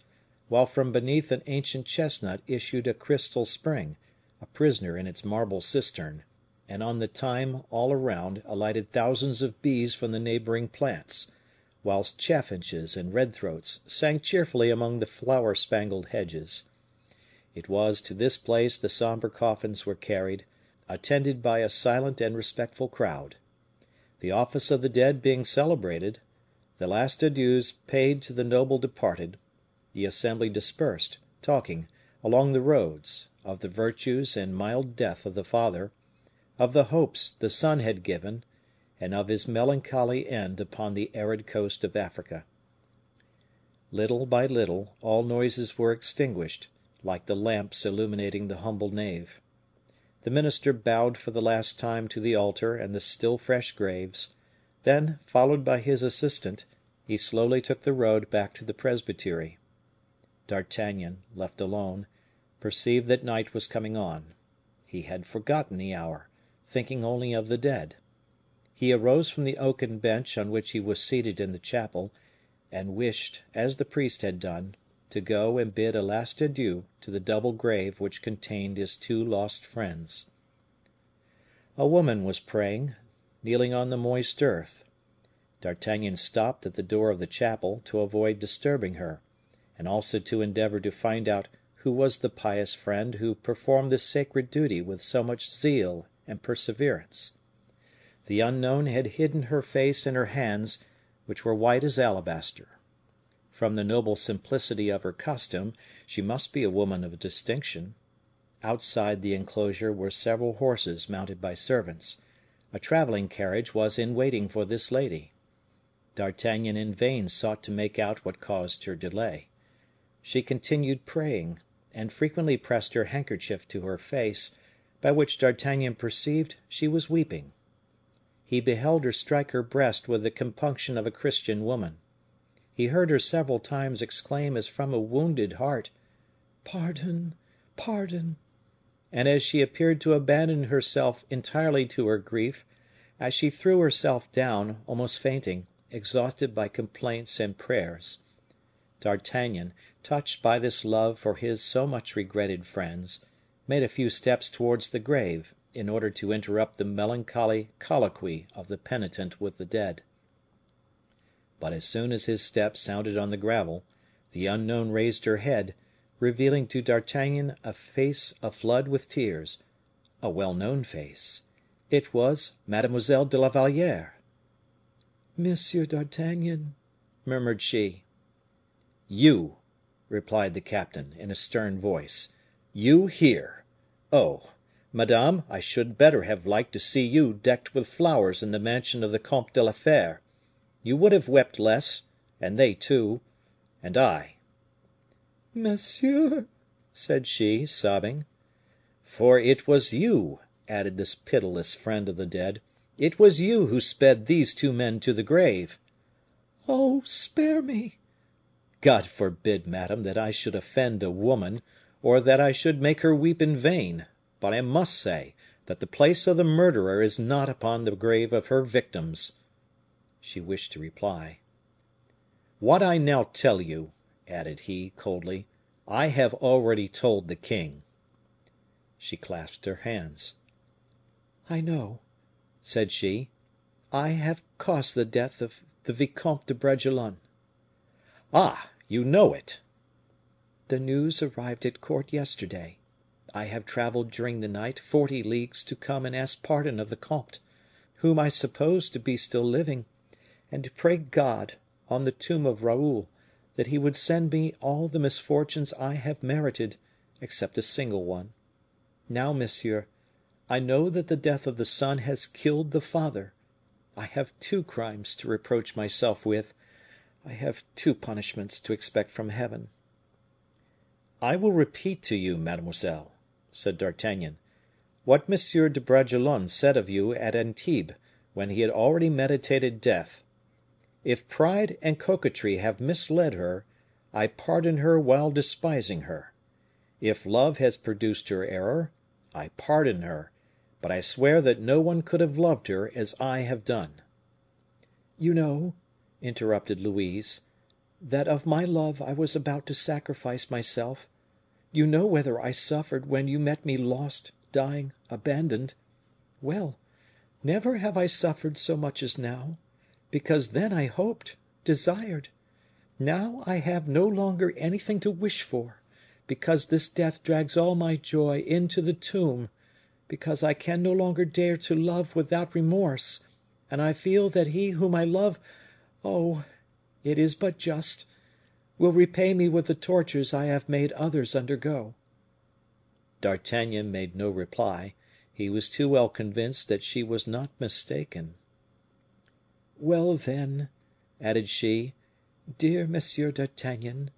while from beneath an ancient chestnut issued a crystal spring, a prisoner in its marble cistern, and on the thyme all around alighted thousands of bees from the neighboring plants, whilst chaffinches and redthroats sang cheerfully among the flower-spangled hedges. It was to this place the somber coffins were carried, attended by a silent and respectful crowd. The office of the dead being celebrated, the last adieus paid to the noble departed, the assembly dispersed, talking, along the roads, of the virtues and mild death of the father, of the hopes the son had given, and of his melancholy end upon the arid coast of Africa. Little by little, all noises were extinguished, like the lamps illuminating the humble nave. The minister bowed for the last time to the altar and the still fresh graves; then, followed by his assistant, he slowly took the road back to the presbytery. D'Artagnan, left alone, perceived that night was coming on. He had forgotten the hour, thinking only of the dead. He arose from the oaken bench on which he was seated in the chapel, and wished, as the priest had done, to go and bid a last adieu to the double grave which contained his 2 lost friends. A woman was praying, kneeling on the moist earth. D'Artagnan stopped at the door of the chapel to avoid disturbing her, and also to endeavor to find out who was the pious friend who performed this sacred duty with so much zeal and perseverance. The unknown had hidden her face in her hands, which were white as alabaster. From the noble simplicity of her costume, she must be a woman of distinction. Outside the enclosure were several horses mounted by servants. A traveling carriage was in waiting for this lady. D'Artagnan in vain sought to make out what caused her delay. She continued praying, and frequently pressed her handkerchief to her face, by which D'Artagnan perceived she was weeping. He beheld her strike her breast with the compunction of a Christian woman. He heard her several times exclaim as from a wounded heart, "Pardon, pardon!" And as she appeared to abandon herself entirely to her grief, as she threw herself down, almost fainting, exhausted by complaints and prayers, D'Artagnan, touched by this love for his so much regretted friends, made a few steps towards the grave, in order to interrupt the melancholy colloquy of the penitent with the dead. But as soon as his step sounded on the gravel, the unknown raised her head, revealing to D'Artagnan a face aflood with tears, a well-known face. It was Mademoiselle de la Valliere. "Monsieur d'Artagnan," murmured she. "You," replied the captain, in a stern voice, "you here! Oh! madame, I should better have liked to see you decked with flowers in the mansion of the Comte de la Fere. You would have wept less, and they too, and I." "Monsieur," said she, sobbing. "For it was you," added this pitiless friend of the dead, "it was you who sped these 2 men to the grave." "Oh, spare me!" "God forbid, madame, that I should offend a woman, or that I should make her weep in vain, but I must say that the place of the murderer is not upon the grave of her victims." She wished to reply. "What I now tell you," added he, coldly, "I have already told the king." She clasped her hands. "I know," said she, "I have caused the death of the Vicomte de Bragelonne." "Ah, you know it?" "The news arrived at court yesterday. I have traveled during the night 40 leagues to come and ask pardon of the comte, whom I suppose to be still living, and to pray God, on the tomb of Raoul, that he would send me all the misfortunes I have merited, except a single one. Now, monsieur, I know that the death of the son has killed the father. I have 2 crimes to reproach myself with. I have 2 punishments to expect from Heaven." "I will repeat to you, mademoiselle," said D'Artagnan, "what M. de Bragelonne said of you at Antibes, when he had already meditated death. If pride and coquetry have misled her, I pardon her while despising her. If love has produced her error, I pardon her, but I swear that no one could have loved her as I have done." "You know," interrupted Louise, "that of my love I was about to sacrifice myself. You know whether I suffered when you met me lost, dying, abandoned. Well, never have I suffered so much as now, because then I hoped, desired. Now I have no longer anything to wish for, because this death drags all my joy into the tomb, because I can no longer dare to love without remorse, and I feel that he whom I love, oh, it is but just, will repay me with the tortures I have made others undergo." D'Artagnan made no reply; he was too well convinced that she was not mistaken. "Well, then," added she, "dear Monsieur d'Artagnan,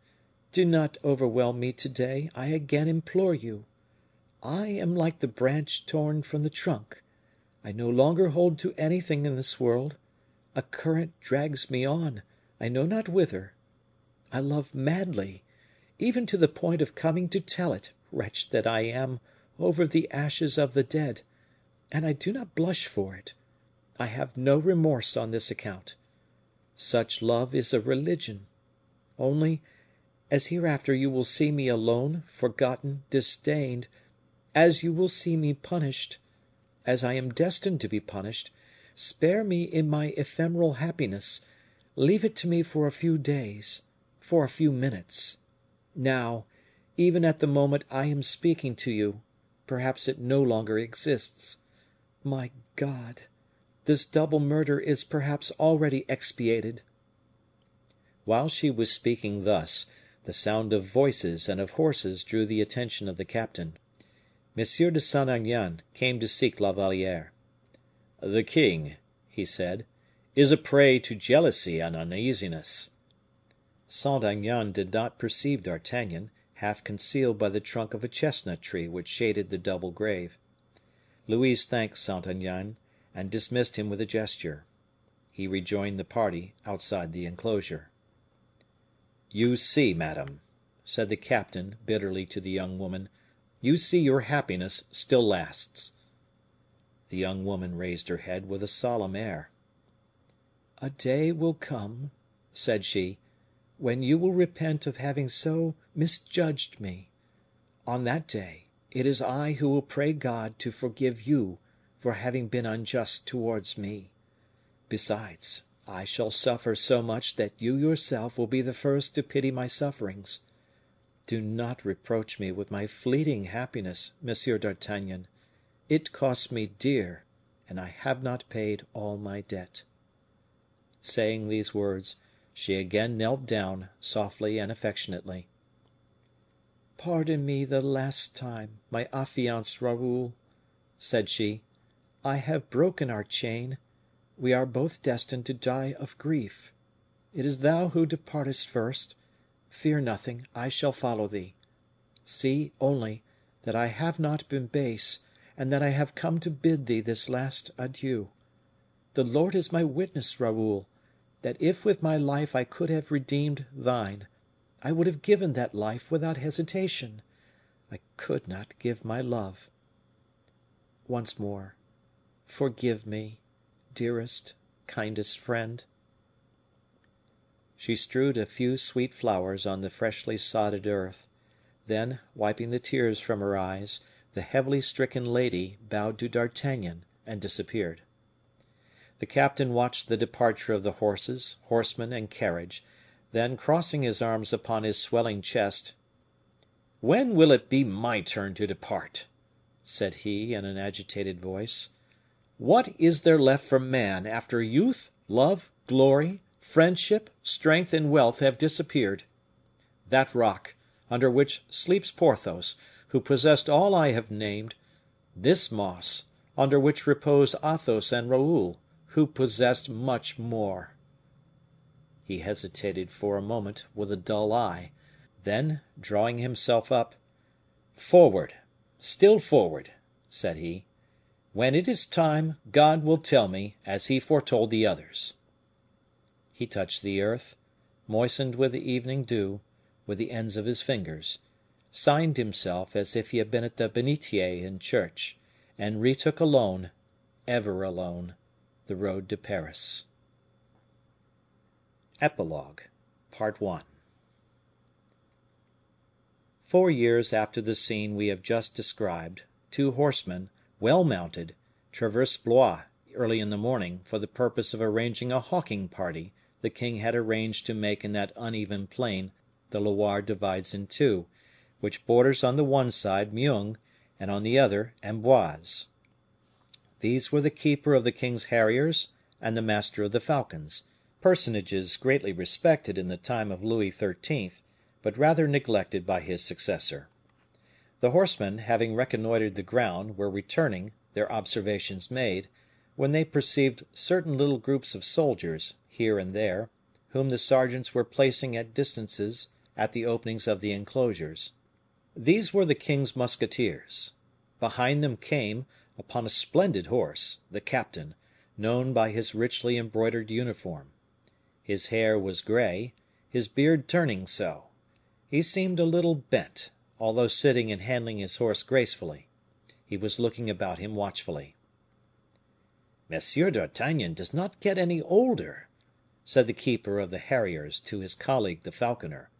do not overwhelm me to day, I again implore you. I am like the branch torn from the trunk. I no longer hold to anything in this world. A current drags me on, I know not whither. I love madly, even to the point of coming to tell it, wretch that I am, over the ashes of the dead, and I do not blush for it. I have no remorse on this account. Such love is a religion. Only, as hereafter you will see me alone, forgotten, disdained, as you will see me punished, as I am destined to be punished, spare me in my ephemeral happiness, leave it to me for a few days, for a few minutes. Now, even at the moment I am speaking to you, perhaps it no longer exists. My God, this double murder is perhaps already expiated." While she was speaking thus, the sound of voices and of horses drew the attention of the captain. M. de Saint Aignan came to seek La Valliere. "The king," he said, "is a prey to jealousy and uneasiness." Saint Aignan did not perceive D'Artagnan, half concealed by the trunk of a chestnut tree which shaded the double grave. Louise thanked Saint Aignan, and dismissed him with a gesture. He rejoined the party outside the enclosure. "You see, madame," said the captain bitterly to the young woman, "you see your happiness still lasts." The young woman raised her head with a solemn air. "A day will come," said she, "when you will repent of having so misjudged me. On that day, it is I who will pray God to forgive you for having been unjust towards me. Besides, I shall suffer so much that you yourself will be the first to pity my sufferings. Do not reproach me with my fleeting happiness, Monsieur d'Artagnan. It cost me dear, and I have not paid all my debt." Saying these words, she again knelt down, softly and affectionately. "Pardon me the last time, my affianced Raoul," said she. "I have broken our chain. We are both destined to die of grief. It is thou who departest first. Fear nothing, I shall follow thee. See, only, that I have not been base, and that I have come to bid thee this last adieu. The Lord is my witness, Raoul, that if with my life I could have redeemed thine, I would have given that life without hesitation. I could not give my love. Once more, forgive me, dearest, kindest friend." She strewed a few sweet flowers on the freshly sodded earth; then, wiping the tears from her eyes, the heavily stricken lady bowed to D'Artagnan and disappeared. The captain watched the departure of the horses, horsemen, and carriage, then, crossing his arms upon his swelling chest, "When will it be my turn to depart?" said he, in an agitated voice. "What is there left for man after youth, love, glory, friendship, strength, and wealth have disappeared? That rock, under which sleeps Porthos, who possessed all I have named; this moss, under which repose Athos and Raoul, who possessed much more." He hesitated for a moment, with a dull eye; then, drawing himself up, "Forward, still forward," said he. "When it is time, God will tell me, as he foretold the others." He touched the earth, moistened with the evening dew, with the ends of his fingers, signed himself as if he had been at the benitier in church, and retook alone, ever alone, the road to Paris. Epilogue, Part 1. 4 years after the scene we have just described, two horsemen, well mounted, traversed Blois early in the morning, for the purpose of arranging a hawking party the king had arranged to make in that uneven plain the Loire divides in two, which borders on the one side Meung, and on the other Amboise. These were the keeper of the king's harriers and the master of the falcons, personages greatly respected in the time of Louis XIII., but rather neglected by his successor. The horsemen, having reconnoitered the ground, were returning, their observations made, when they perceived certain little groups of soldiers, here and there, whom the sergeants were placing at distances at the openings of the enclosures. These were the king's musketeers. Behind them came, upon a splendid horse, the captain, known by his richly embroidered uniform. His hair was gray, his beard turning so. He seemed a little bent, although sitting and handling his horse gracefully. He was looking about him watchfully. "Monsieur d'Artagnan does not get any older," said the keeper of the harriers to his colleague the falconer.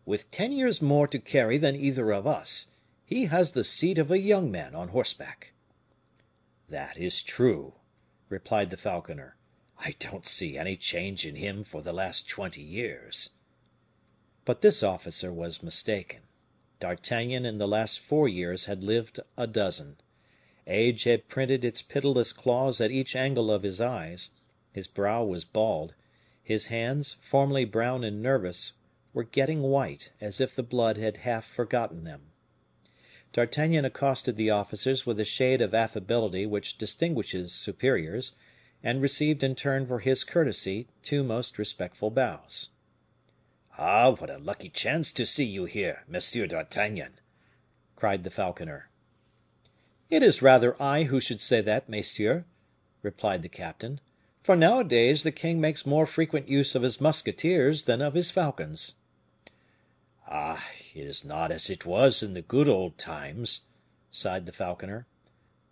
"With 10 years more to carry than either of us, he has the seat of a young man on horseback." "That is true," replied the falconer. "I don't see any change in him for the last 20 years." But this officer was mistaken. D'Artagnan in the last 4 years had lived a dozen. Age had printed its pitiless claws at each angle of his eyes; his brow was bald; his hands, formerly brown and nervous, were getting white, as if the blood had half forgotten them. D'Artagnan accosted the officers with a shade of affability which distinguishes superiors, and received in turn for his courtesy 2 most respectful bows. "Ah, what a lucky chance to see you here, Monsieur d'Artagnan!" cried the falconer. "It is rather I who should say that, messieurs," replied the captain; "for nowadays the king makes more frequent use of his musketeers than of his falcons." "Ah, it is not as it was in the good old times," sighed the falconer.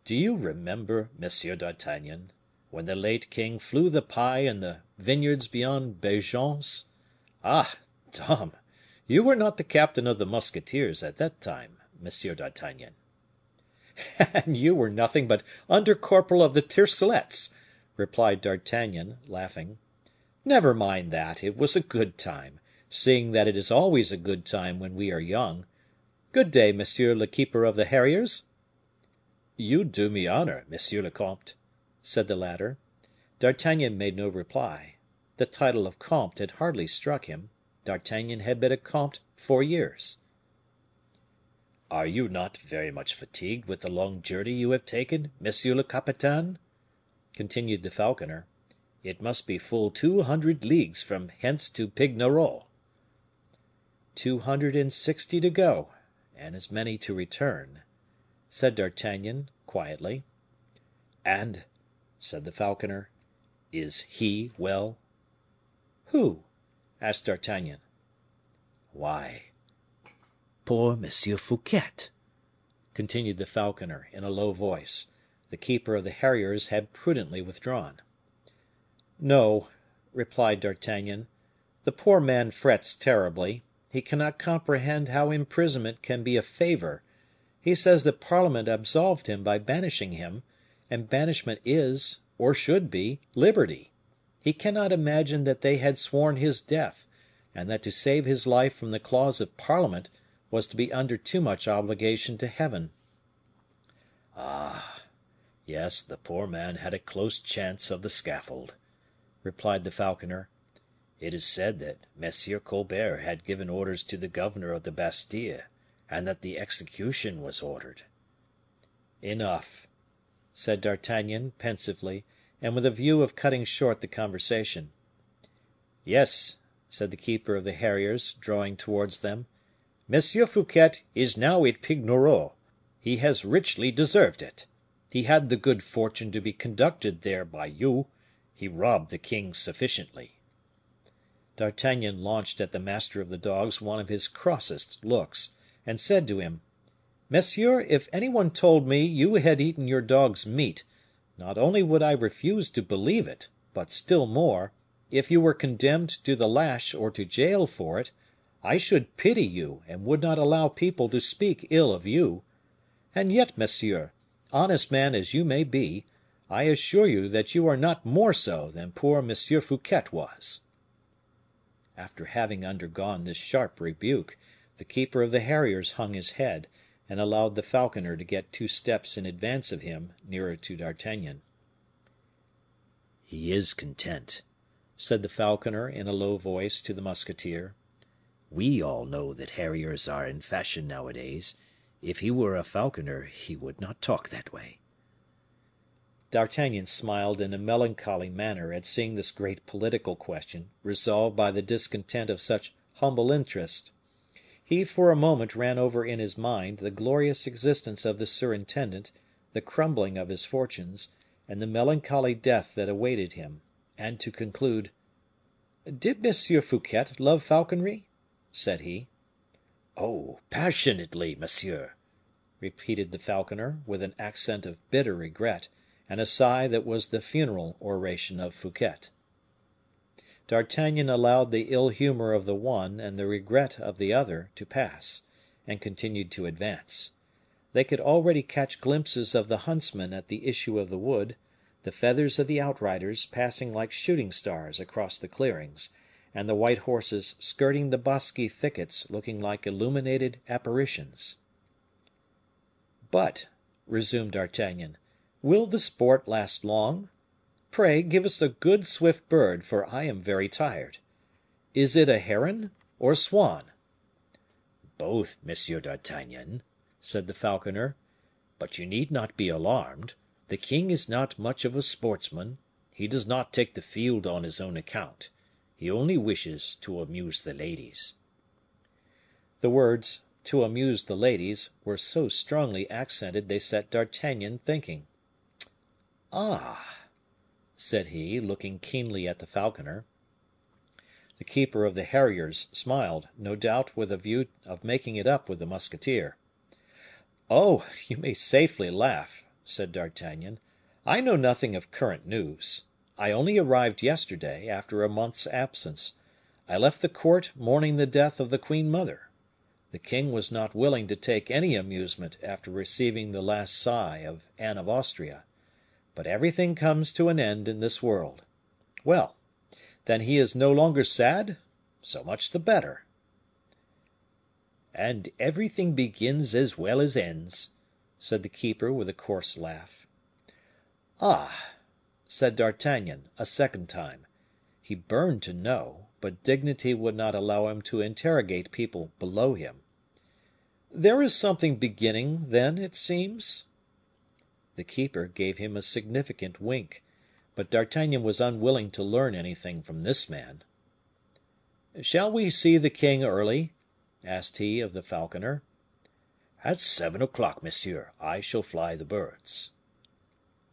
"Do you remember, Monsieur d'Artagnan, when the late king flew the pie in the vineyards beyond Beaugence? Ah, Tom, you were not the captain of the musketeers at that time, Monsieur d'Artagnan." "And you were nothing but under corporal of the tiercelets," replied D'Artagnan, laughing. "Never mind that; it was a good time, seeing that it is always a good time when we are young. Good day, monsieur le keeper of the harriers." "You do me honor, monsieur le comte," said the latter. D'Artagnan made no reply. The title of comte had hardly struck him. D'Artagnan had been a comte 4 years. "Are you not very much fatigued with the long journey you have taken, monsieur le capitaine?" continued the falconer. "It must be full 200 leagues from hence to Pignerol." "260 to go, and as many to return," said D'Artagnan, quietly. "And," said the falconer, "is he well?" "Who?" asked D'Artagnan. "Why, poor Monsieur Fouquet," continued the falconer, in a low voice. The keeper of the harriers had prudently withdrawn. "No," replied D'Artagnan, "the poor man frets terribly. He cannot comprehend how imprisonment can be a favor. He says that parliament absolved him by banishing him, and banishment is, or should be, liberty. He cannot imagine that they had sworn his death, and that to save his life from the claws of parliament was to be under too much obligation to Heaven." "Ah! yes, the poor man had a close chance of the scaffold," replied the falconer. "It is said that Monsieur Colbert had given orders to the governor of the Bastile, and that the execution was ordered." "Enough," said D'Artagnan, pensively, and with a view of cutting short the conversation. "Yes," said the keeper of the harriers, drawing towards them, "Monsieur Fouquet is now at Pignerol. He has richly deserved it. He had the good fortune to be conducted there by you. He robbed the king sufficiently." D'Artagnan launched at the master of the dogs one of his crossest looks, and said to him, "Monsieur, if any one told me you had eaten your dog's meat, not only would I refuse to believe it, but still more, if you were condemned to the lash or to jail for it, I should pity you and would not allow people to speak ill of you. And yet, monsieur, honest man as you may be, I assure you that you are not more so than poor Monsieur Fouquet was." After having undergone this sharp rebuke, the keeper of the harriers hung his head, and allowed the falconer to get 2 steps in advance of him, nearer to D'Artagnan. "He is content," said the falconer in a low voice to the musketeer. "We all know that harriers are in fashion nowadays. If he were a falconer, he would not talk that way." D'Artagnan smiled in a melancholy manner at seeing this great political question resolved by the discontent of such humble interest. He for a moment ran over in his mind the glorious existence of the surintendant, the crumbling of his fortunes, and the melancholy death that awaited him, and to conclude, "Did Monsieur Fouquet love falconry?" said he. "Oh, passionately, monsieur!" repeated the falconer, with an accent of bitter regret, and a sigh that was the funeral oration of Fouquet. D'Artagnan allowed the ill humor of the one and the regret of the other to pass, and continued to advance. They could already catch glimpses of the huntsmen at the issue of the wood, the feathers of the outriders passing like shooting stars across the clearings, and the white horses skirting the bosky thickets looking like illuminated apparitions. "But," resumed D'Artagnan, "will the sport last long? Pray give us a good swift bird, for I am very tired. Is it a heron or swan?" "Both, Monsieur d'Artagnan," said the falconer; "but you need not be alarmed. The king is not much of a sportsman; he does not take the field on his own account; he only wishes to amuse the ladies." The words, "to amuse the ladies," were so strongly accented they set D'Artagnan thinking. "Ah!" said he, looking keenly at the falconer. The keeper of the harriers smiled, no doubt with a view of making it up with the musketeer. "Oh! you may safely laugh," said D'Artagnan. "I know nothing of current news. I only arrived yesterday, after a month's absence. I left the court mourning the death of the queen mother. The king was not willing to take any amusement after receiving the last sigh of Anne of Austria. But everything comes to an end in this world. Well, then he is no longer sad? So much the better." "And everything begins as well as ends," said the keeper with a coarse laugh. "Ah!" said D'Artagnan, a second time. He burned to know, but dignity would not allow him to interrogate people below him. "There is something beginning, then, it seems?" The keeper gave him a significant wink, but D'Artagnan was unwilling to learn anything from this man. "Shall we see the king early?" asked he of the falconer. "At 7 o'clock, monsieur, I shall fly the birds."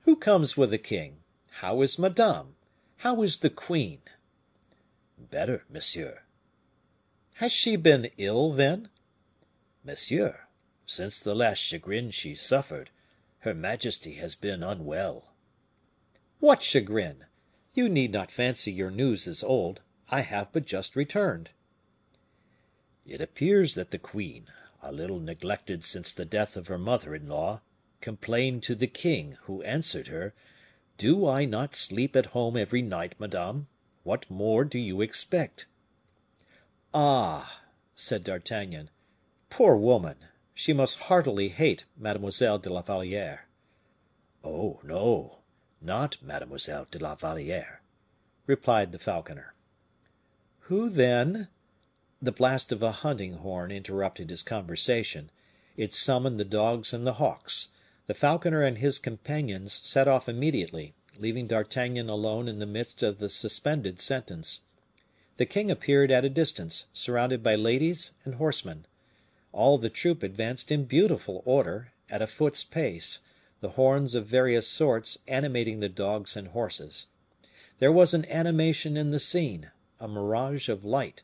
"Who comes with the king? How is Madame? How is the queen?" "Better, monsieur." "Has she been ill, then?" "Monsieur, since the last chagrin she suffered, her majesty has been unwell." "What chagrin? You need not fancy your news is old. I have but just returned." "It appears that the queen, a little neglected since the death of her mother in law, complained to the king, who answered her, Do I not sleep at home every night, madame? What more do you expect?" "Ah!" said D'Artagnan, "poor woman! She must heartily hate Mademoiselle de la Valliere." "Oh, no, not Mademoiselle de la Valliere," replied the falconer. "Who then?" The blast of a hunting horn interrupted his conversation; it summoned the dogs and the hawks. The falconer and his companions set off immediately, leaving D'Artagnan alone in the midst of the suspended sentence. The king appeared at a distance, surrounded by ladies and horsemen. All the troop advanced in beautiful order, at a foot's pace, the horns of various sorts animating the dogs and horses. There was an animation in the scene, a mirage of light,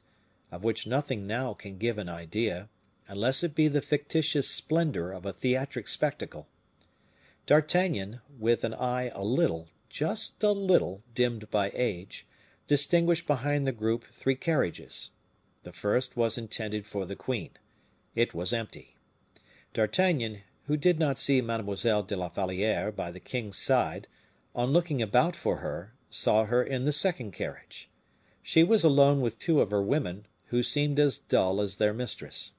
of which nothing now can give an idea, unless it be the fictitious splendor of a theatric spectacle. D'Artagnan, with an eye a little, just a little, dimmed by age, distinguished behind the group three carriages. The first was intended for the queen. It was empty. D'Artagnan, who did not see Mademoiselle de la Valliere by the king's side, on looking about for her, saw her in the second carriage. She was alone with two of her women, who seemed as dull as their mistress.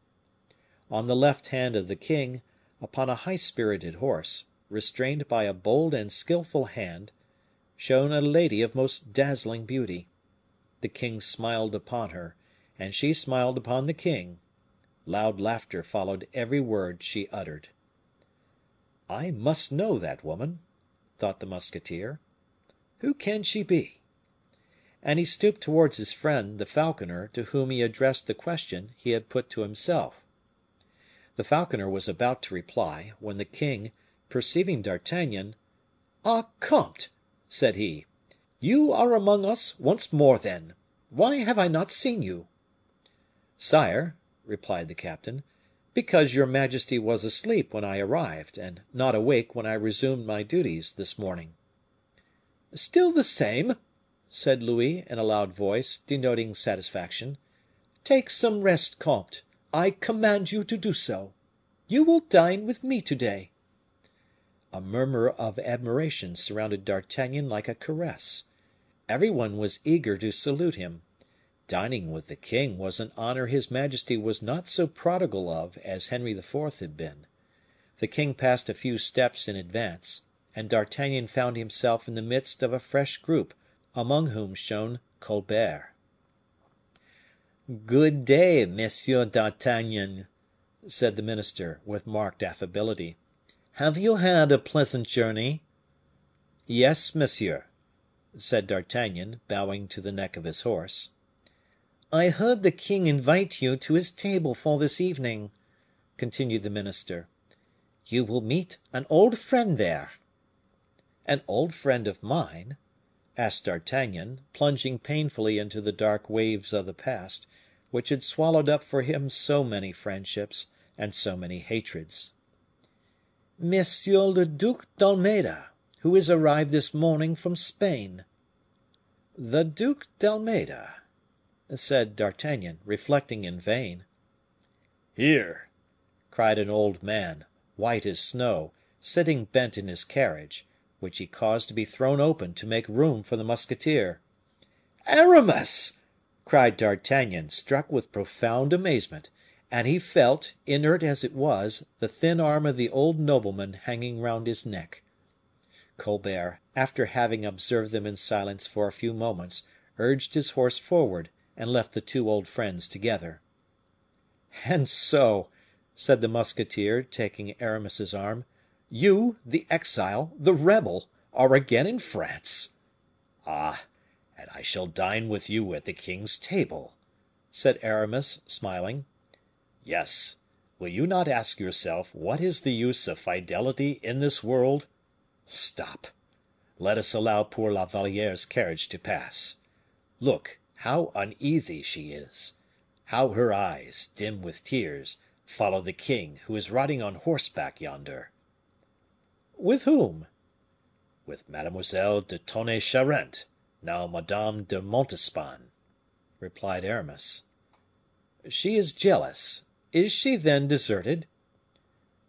On the left hand of the king, upon a high spirited horse, restrained by a bold and skillful hand, shone a lady of most dazzling beauty. The king smiled upon her, and she smiled upon the king. Loud laughter followed every word she uttered. "I must know that woman," thought the musketeer. "Who can she be?" And he stooped towards his friend, the falconer, to whom he addressed the question he had put to himself. The falconer was about to reply, when the king, perceiving D'Artagnan, "Ah, comte!" said he, "you are among us once more, then. Why have I not seen you?" "Sire," replied the captain, "because your majesty was asleep when I arrived, and not awake when I resumed my duties this morning." "Still the same," said Louis, in a loud voice, denoting satisfaction. "Take some rest, comte; I command you to do so. You will dine with me to day." A murmur of admiration surrounded D'Artagnan like a caress. Every one was eager to salute him. Dining with the king was an honor his majesty was not so prodigal of as Henry IV. had been. The king passed a few steps in advance, and D'Artagnan found himself in the midst of a fresh group, among whom shone Colbert. "Good day, Monsieur d'Artagnan," said the minister, with marked affability. "Have you had a pleasant journey?" "Yes, monsieur," said D'Artagnan, bowing to the neck of his horse. "I heard the king invite you to his table for this evening," continued the minister. "You will meet an old friend there." "An old friend of mine?" asked D'Artagnan, plunging painfully into the dark waves of the past, which had swallowed up for him so many friendships and so many hatreds. "Monsieur le Duc d'Almeda, who is arrived this morning from Spain." "The Duc d'Almeda?" said D'Artagnan, reflecting in vain. "Here!" cried an old man, white as snow, sitting bent in his carriage, which he caused to be thrown open to make room for the musketeer. "Aramis!" cried D'Artagnan, struck with profound amazement; and he felt, inert as it was, the thin arm of the old nobleman hanging round his neck. Colbert, after having observed them in silence for a few moments, urged his horse forward, and left the two old friends together. "And so," said the musketeer, taking Aramis's arm, "you, the exile, the rebel, are again in France?" "Ah! and I shall dine with you at the king's table," said Aramis, smiling. "Yes. Will you not ask yourself what is the use of fidelity in this world? Stop. Let us allow poor La Valliere's carriage to pass. Look, how uneasy she is! How her eyes, dim with tears, follow the king, who is riding on horseback yonder." "With whom?" "With Mademoiselle de Tonnay Charente, now Madame de Montespan," replied Aramis. "She is jealous. Is she then deserted?"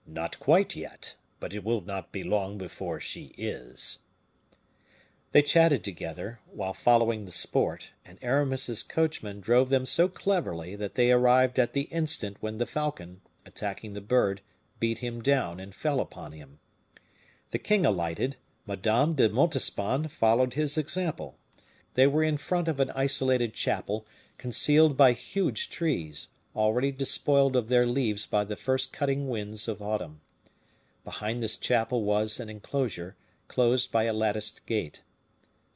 "Not quite yet, but it will not be long before she is." They chatted together, while following the sport, and Aramis's coachman drove them so cleverly that they arrived at the instant when the falcon, attacking the bird, beat him down and fell upon him. The king alighted, Madame de Montespan followed his example. They were in front of an isolated chapel, concealed by huge trees, already despoiled of their leaves by the first cutting winds of autumn. Behind this chapel was an enclosure, closed by a latticed gate.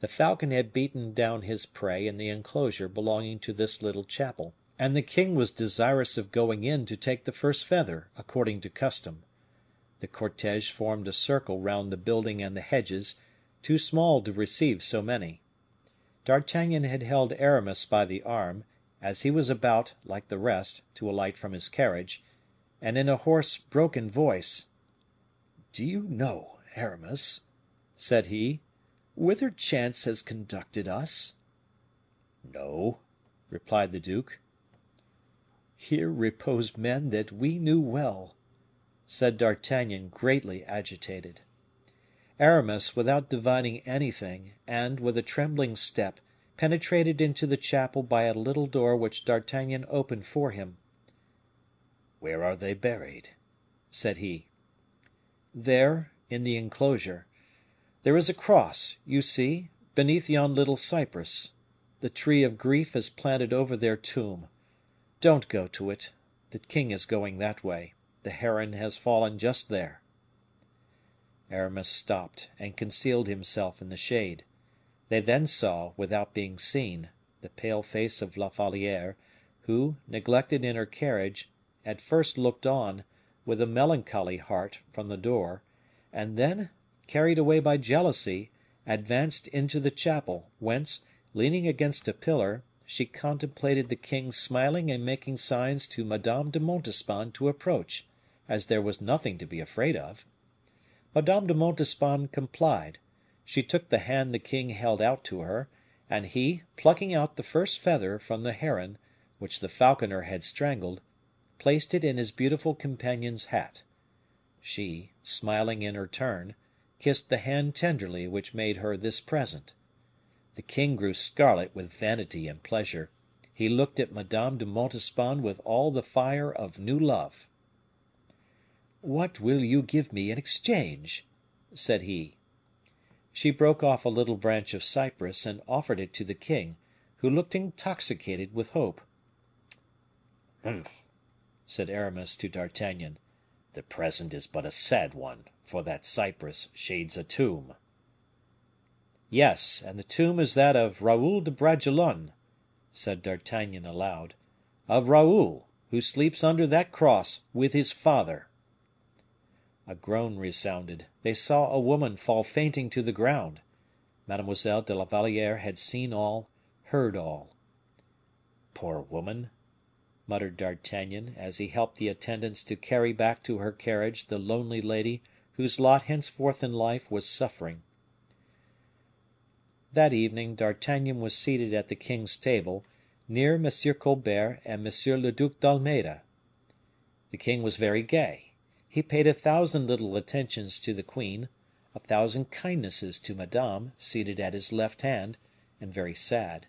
The falcon had beaten down his prey in the enclosure belonging to this little chapel, and the king was desirous of going in to take the first feather, according to custom. The cortege formed a circle round the building and the hedges, too small to receive so many. D'Artagnan had held Aramis by the arm, as he was about, like the rest, to alight from his carriage, and in a hoarse, broken voice, "Do you know, Aramis," said he, "whither chance has conducted us?" "No," replied the duke. "Here repose men that we knew well," said D'Artagnan, greatly agitated. Aramis, without divining anything, and with a trembling step, penetrated into the chapel by a little door which D'Artagnan opened for him. "Where are they buried?" said he. "There, in the enclosure. There is a cross, you see, beneath yon little cypress. The tree of grief is planted over their tomb. Don't go to it. The king is going that way. The heron has fallen just there." Aramis stopped, and concealed himself in the shade. They then saw, without being seen, the pale face of La Valliere, who, neglected in her carriage, at first looked on, with a melancholy heart, from the door, and then, carried away by jealousy, advanced into the chapel, whence, leaning against a pillar, she contemplated the king smiling and making signs to Madame de Montespan to approach, as there was nothing to be afraid of. Madame de Montespan complied. She took the hand the king held out to her, and he, plucking out the first feather from the heron, which the falconer had strangled, placed it in his beautiful companion's hat. She, smiling in her turn, kissed the hand tenderly which made her this present. The king grew scarlet with vanity and pleasure. He looked at Madame de Montespan with all the fire of new love. "What will you give me in exchange?" said he. She broke off a little branch of cypress and offered it to the king, who looked intoxicated with hope. "Humph!" said Aramis to D'Artagnan. "The present is but a sad one, for that cypress shades a tomb." "Yes, and the tomb is that of Raoul de Bragelonne," said D'Artagnan aloud, "of Raoul, who sleeps under that cross with his father." A groan resounded. They saw a woman fall fainting to the ground. Mademoiselle de la Valliere had seen all, heard all. "Poor woman!" muttered D'Artagnan, as he helped the attendants to carry back to her carriage the lonely lady whose lot henceforth in life was suffering. That evening D'Artagnan was seated at the king's table, near M. Colbert and M. le Duc d'Almeda. The king was very gay. He paid 1,000 little attentions to the queen, 1,000 kindnesses to Madame, seated at his left hand, and very sad.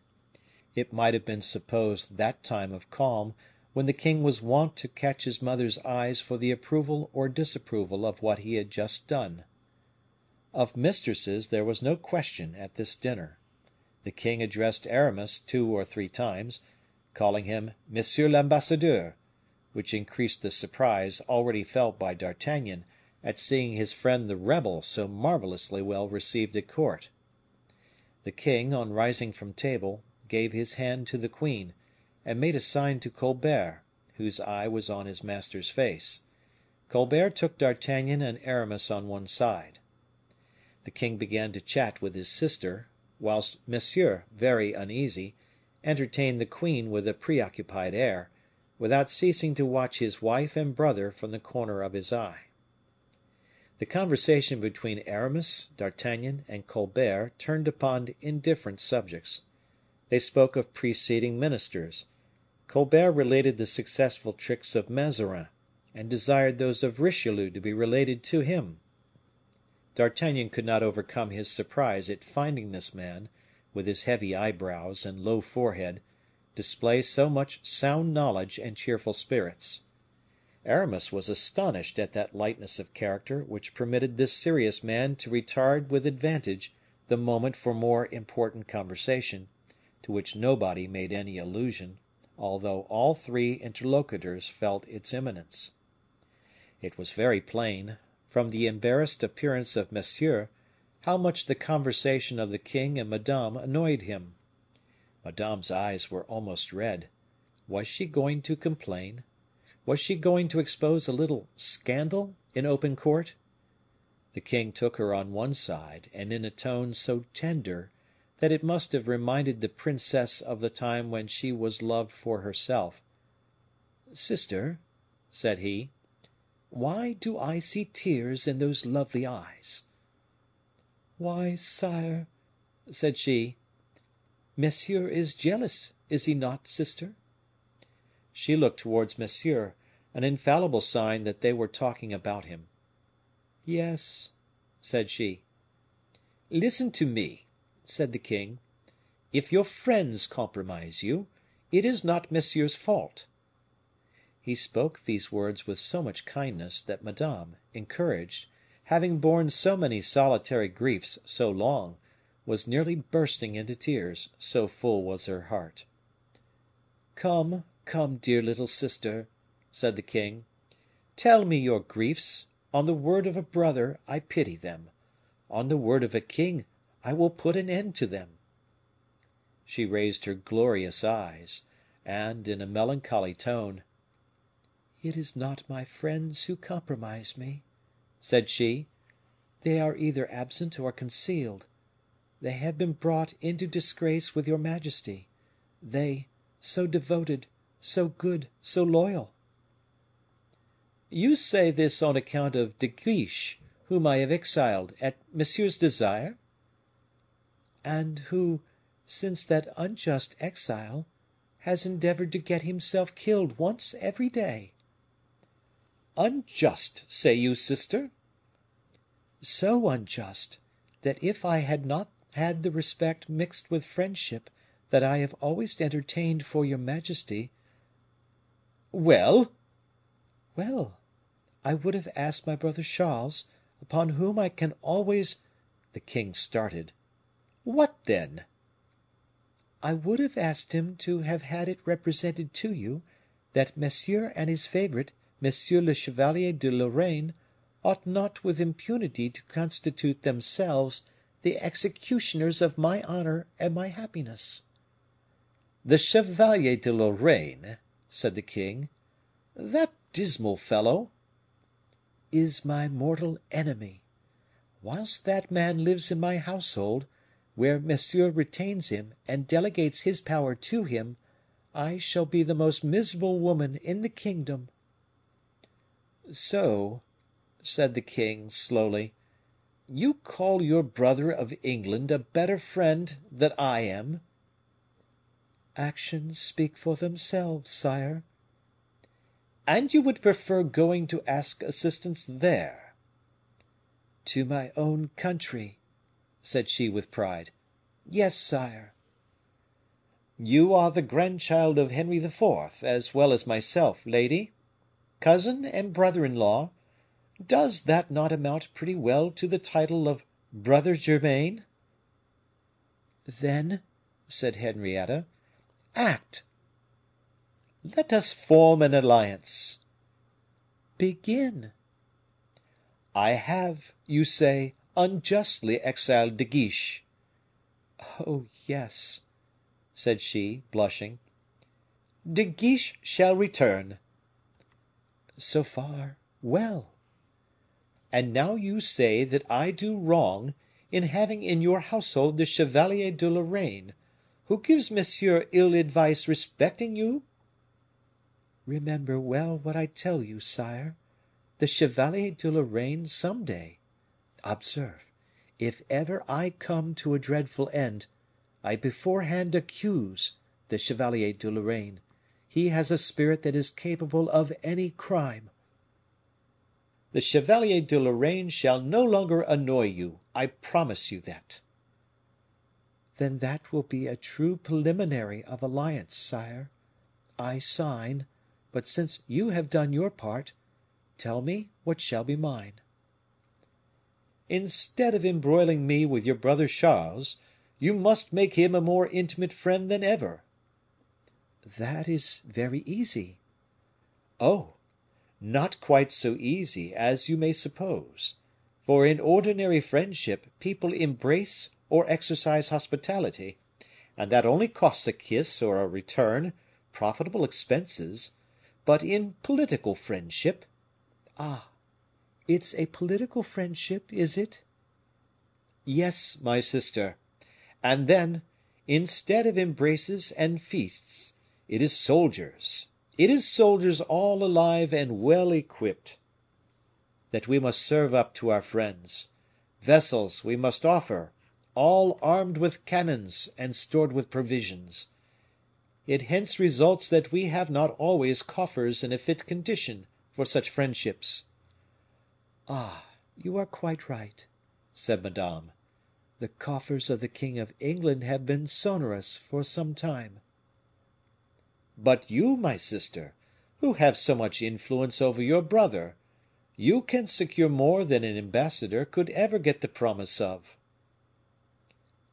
It might have been supposed that time of calm when the king was wont to catch his mother's eyes for the approval or disapproval of what he had just done. Of mistresses there was no question at this dinner. The king addressed Aramis 2 or 3 times, calling him Monsieur l'Ambassadeur, which increased the surprise already felt by D'Artagnan at seeing his friend the rebel so marvelously well received at court. The king, on rising from table, gave his hand to the queen, and made a sign to Colbert, whose eye was on his master's face. Colbert took D'Artagnan and Aramis on one side. The king began to chat with his sister, whilst Monsieur, very uneasy, entertained the queen with a preoccupied air, without ceasing to watch his wife and brother from the corner of his eye. The conversation between Aramis, D'Artagnan, and Colbert turned upon indifferent subjects. They spoke of preceding ministers. Colbert related the successful tricks of Mazarin, and desired those of Richelieu to be related to him. D'Artagnan could not overcome his surprise at finding this man, with his heavy eyebrows and low forehead, display so much sound knowledge and cheerful spirits. Aramis was astonished at that lightness of character which permitted this serious man to retard with advantage the moment for more important conversation, to which nobody made any allusion, although all three interlocutors felt its imminence. It was very plain, from the embarrassed appearance of Monsieur, how much the conversation of the king and Madame annoyed him. Madame's eyes were almost red. Was she going to complain? Was she going to expose a little scandal in open court? The king took her on one side, and in a tone so tender that it must have reminded the princess of the time when she was loved for herself. "Sister," said he, "why do I see tears in those lovely eyes?" "Why, sire," said she, "Monsieur is jealous, is he not, sister?" She looked towards Monsieur, an infallible sign that they were talking about him. "Yes," said she. "Listen to me," said the king. "If your friends compromise you, it is not Monsieur's fault." He spoke these words with so much kindness that Madame, encouraged, having borne so many solitary griefs so long, was nearly bursting into tears, so full was her heart. "Come, come, dear little sister," said the king, "tell me your griefs; on the word of a brother, I pity them; on the word of a king, I will put an end to them." She raised her glorious eyes, and, in a melancholy tone, "It is not my friends who compromise me," said she; "they are either absent or concealed. They have been brought into disgrace with your majesty, they, so devoted, so good, so loyal." "You say this on account of De Guiche, whom I have exiled at Monsieur's desire?" "And who, since that unjust exile, has endeavored to get himself killed once every day." "Unjust, say you, sister?" "So unjust, that if I had not had the respect mixed with friendship that I have always entertained for your majesty." "Well?" "Well, I would have asked my brother Charles, upon whom I can always—" The king started. "What then?" "I would have asked him to have had it represented to you, that Monsieur and his favorite, Monsieur le Chevalier de Lorraine, ought not with impunity to constitute themselves the executioners of my honor and my happiness." "The Chevalier de Lorraine," said the king, "that dismal fellow?" "Is my mortal enemy. Whilst that man lives in my household, where Monsieur retains him and delegates his power to him, I shall be the most miserable woman in the kingdom." "So," said the king, slowly, "you call your brother of England a better friend than I am?" "Actions speak for themselves, sire." "And you would prefer going to ask assistance there?" "To my own country," said she with pride. "Yes, sire." "You are the grandchild of Henry IV., as well as myself, lady? Cousin and brother in law, does that not amount pretty well to the title of brother germain?" "Then," said Henrietta, "act." "Let us form an alliance." "Begin." "I have, you say, unjustly exiled De Guiche." "Oh, yes," said she, blushing. "De Guiche shall return." "So far, well." "And now you say that I do wrong in having in your household the Chevalier de Lorraine, who gives Monsieur ill advice respecting you?" "Remember well what I tell you, sire. The Chevalier de Lorraine some day. Observe, if ever I come to a dreadful end, I beforehand accuse the Chevalier de Lorraine. He has a spirit that is capable of any crime." The Chevalier de Lorraine shall no longer annoy you, I promise you that." "Then that will be a true preliminary of alliance, sire. I sign; but since you have done your part, tell me what shall be mine." "Instead of embroiling me with your brother Charles, you must make him a more intimate friend than ever." "That is very easy." "Oh! not quite so easy as you may suppose; for in ordinary friendship people embrace or exercise hospitality, and that only costs a kiss or a return, profitable expenses; but in political friendship " "Ah! It's a political friendship, is it?" "Yes, my sister. And then, instead of embraces and feasts, it is soldiers, all alive and well equipped, that we must serve up to our friends; vessels we must offer, all armed with cannons and stored with provisions. It hence results that we have not always coffers in a fit condition for such friendships." "Ah, you are quite right," said Madame. "The coffers of the king of England have been sonorous for some time." "But you, my sister, who have so much influence over your brother, you can secure more than an ambassador could ever get the promise of."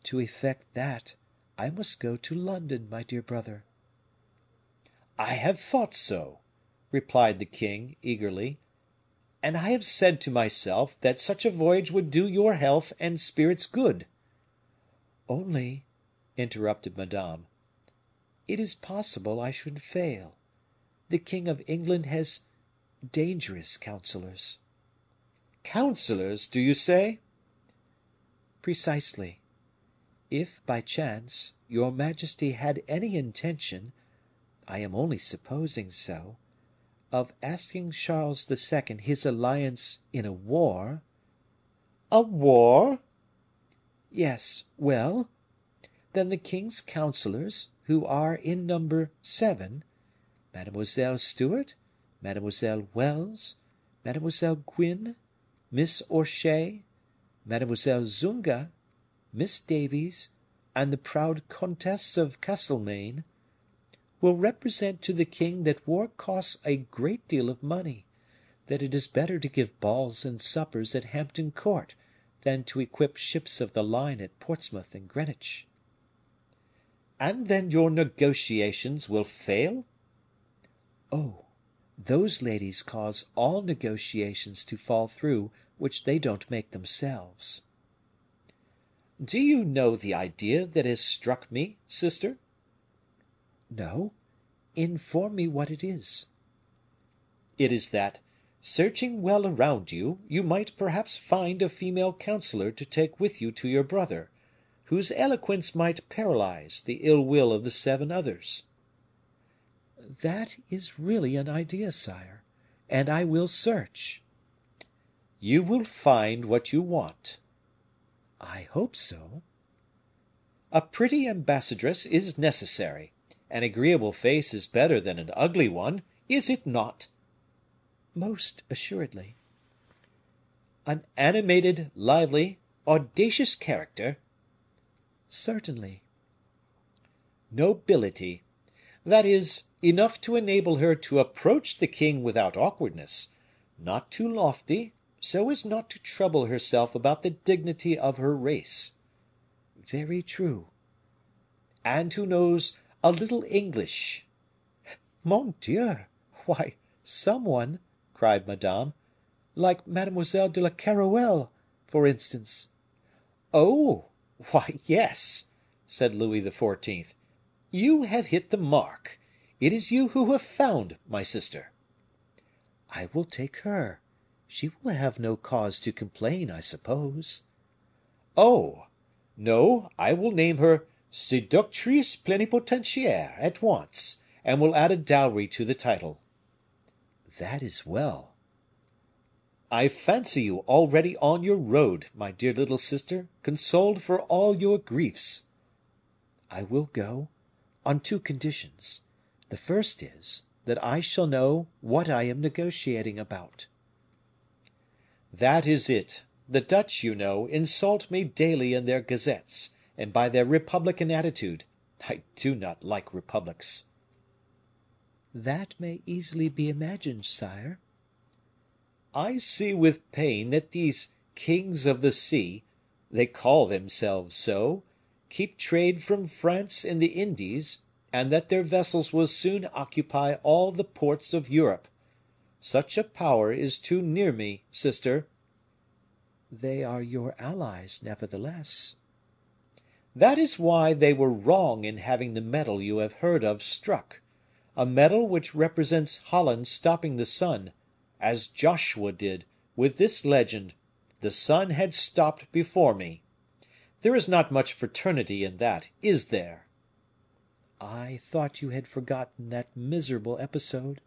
"To effect that, I must go to London, my dear brother." "I have thought so," replied the king, eagerly, "and I have said to myself that such a voyage would do your health and spirits good." "Only," interrupted Madame, "it is possible I should fail. The king of England has dangerous counselors." "Counselors, do you say?" "Precisely. If, by chance, your majesty had any intention, I am only supposing so, of asking Charles II. his alliance in a war " "A war?" "Yes, well, then the king's counselors, who are in number 7, Mademoiselle Stuart, Mademoiselle Wells, Mademoiselle Gwynne, Miss Orchay, Mademoiselle Zunga, Miss Davies, and the proud Countess of Castlemaine, will represent to the king that war costs a great deal of money, that it is better to give balls and suppers at Hampton Court than to equip ships of the line at Portsmouth and Greenwich." "And then your negotiations will fail?" "Oh, those ladies cause all negotiations to fall through which they don't make themselves." "Do you know the idea that has struck me, sister?" "No, inform me what it is." "It is that, searching well around you, you might perhaps find a female counselor to take with you to your brother, whose eloquence might paralyze the ill will of the 7 others." "That is really an idea, sire, and I will search." "You will find what you want." "I hope so." "A pretty ambassadress is necessary. An agreeable face is better than an ugly one, is it not?" "Most assuredly." "An animated, lively, audacious character?" "Certainly." "Nobility; that is, enough to enable her to approach the king without awkwardness; not too lofty, so as not to trouble herself about the dignity of her race." "Very true." "And who knows a little English." "Mon Dieu! Why, some one," cried Madame, "like Mademoiselle de la Carouelle, for instance." "Oh! why, yes," said Louis XIV. "You have hit the mark. It is you who have found my sister." "I will take her. She will have no cause to complain, I suppose." "Oh! no, I will name her seductrice plenipotentiaire at once, and will add a dowry to the title." "That is well." "I fancy you already on your road, my dear little sister, consoled for all your griefs." "I will go, on 2 conditions. The first is, that I shall know what I am negotiating about." That is it. The Dutch, you know, insult me daily in their gazettes, and by their republican attitude. I do not like republics." "That may easily be imagined, sire." "I see with pain that these kings of the sea, they call themselves so, keep trade from France in the Indies, and that their vessels will soon occupy all the ports of Europe. Such a power is too near me, sister." "They are your allies, nevertheless." "That is why they were wrong in having the medal you have heard of struck, a medal which represents Holland stopping the sun, as Joshua did, with this legend, 'The sun had stopped before me.' There is not much fraternity in that, is there?" "I thought you had forgotten that miserable episode."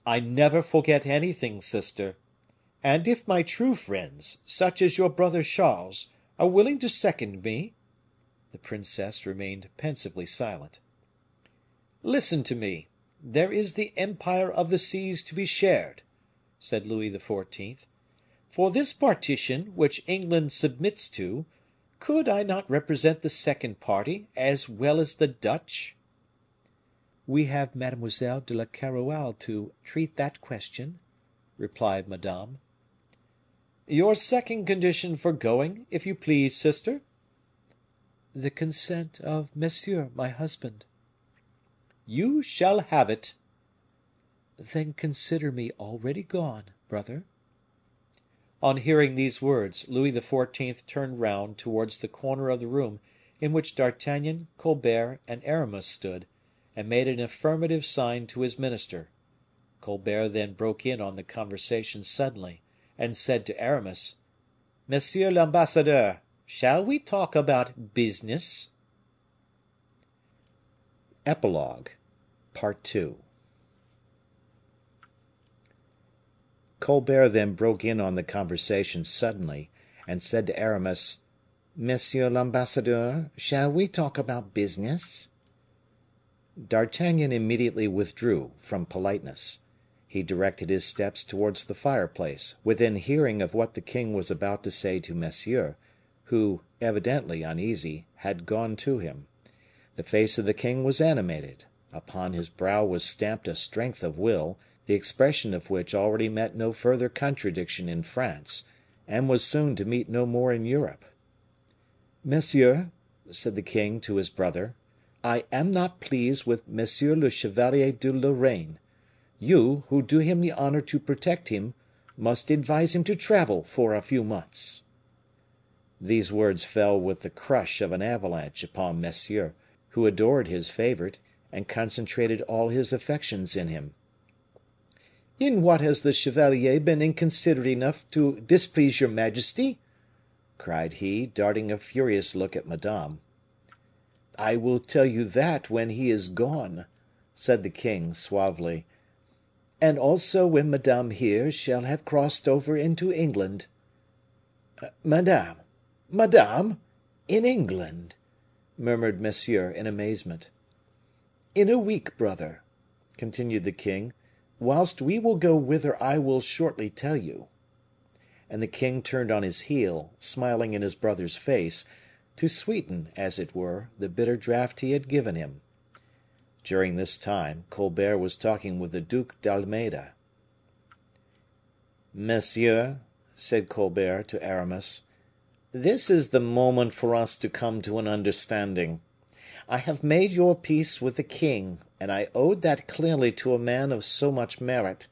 "I never forget anything, sister. And if my true friends, such as your brother Charles, are willing to second me." The princess remained pensively silent. "Listen to me. There is the empire of the seas to be shared," said Louis XIV. "For this partition, which England submits to, could I not represent the second party as well as the Dutch?" "We have Mademoiselle de la Keroualle to treat that question," replied Madame. "Your second condition for going, if you please, sister?" "The consent of Monsieur, my husband." "You shall have it." "Then consider me already gone, brother." On hearing these words, Louis XIV. Turned round towards the corner of the room in which D'Artagnan, Colbert, and Aramis stood, and made an affirmative sign to his minister. Colbert then broke in on the conversation suddenly, and said to Aramis, "Monsieur l'ambassadeur, shall we talk about business?" Epilogue Part II. Colbert then broke in on the conversation suddenly, and said to Aramis, "Monsieur l'ambassadeur, shall we talk about business?" D'Artagnan immediately withdrew, from politeness. He directed his steps towards the fireplace, within hearing of what the king was about to say to Monsieur, who, evidently uneasy, had gone to him. The face of the king was animated; upon his brow was stamped a strength of will, the expression of which already met no further contradiction in France, and was soon to meet no more in Europe. "Monsieur," said the king to his brother, "I am not pleased with Monsieur le Chevalier de Lorraine. You, who do him the honor to protect him, must advise him to travel for a few months." These words fell with the crush of an avalanche upon Monsieur, who adored his favorite, and concentrated all his affections in him. "In what has the chevalier been inconsiderate enough to displease your majesty?" cried he, darting a furious look at Madame. "I will tell you that when he is gone," said the king, suavely, "and also when Madame here shall have crossed over into England." "Madame! Madame! In England!" murmured Monsieur, in amazement. "In a week, brother," continued the king, "whilst we will go whither I will shortly tell you." And the king turned on his heel, smiling in his brother's face, to sweeten, as it were, the bitter draught he had given him. During this time, Colbert was talking with the Duc d'Almeda. "Monsieur," said Colbert to Aramis, "this is the moment for us to come to an understanding. I have made your peace with the king, and I owed that clearly to a man of so much merit;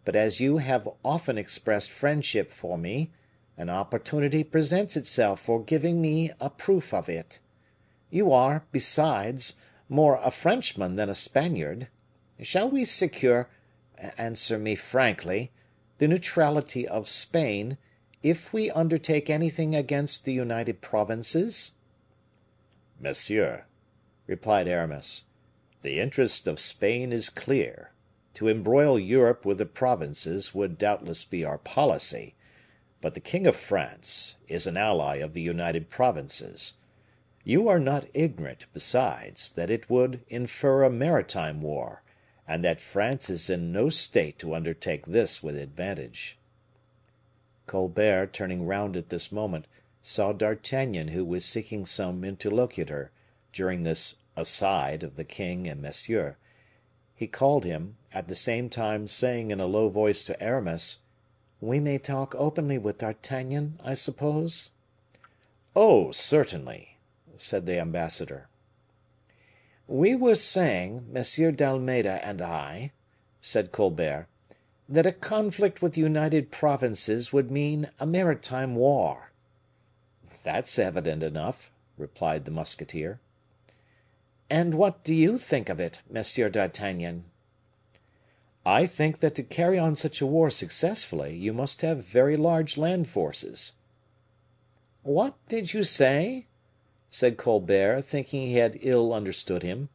but as you have often expressed friendship for me, an opportunity presents itself for giving me a proof of it. You are, besides, more a Frenchman than a Spaniard. Shall we secure, answer me frankly, the neutrality of Spain, if we undertake anything against the United Provinces?" "Monsieur," replied Aramis, "the interest of Spain is clear. To embroil Europe with the provinces would doubtless be our policy; but the king of France is an ally of the United Provinces. You are not ignorant, besides, that it would infer a maritime war, and that France is in no state to undertake this with advantage." Colbert, turning round at this moment, saw D'Artagnan, who was seeking some interlocutor during this aside of the king and Monsieur. He called him, at the same time saying in a low voice to Aramis, "We may talk openly with D'Artagnan, I suppose?" "Oh, certainly," said the ambassador. "We were saying, M. d'Almeda and I," said Colbert, "that a conflict with the United Provinces would mean a maritime war." "That's evident enough," replied the musketeer. "And what do you think of it, Monsieur d'Artagnan?" "I think that to carry on such a war successfully, you must have very large land forces." "What did you say?" said Colbert, thinking he had ill understood him.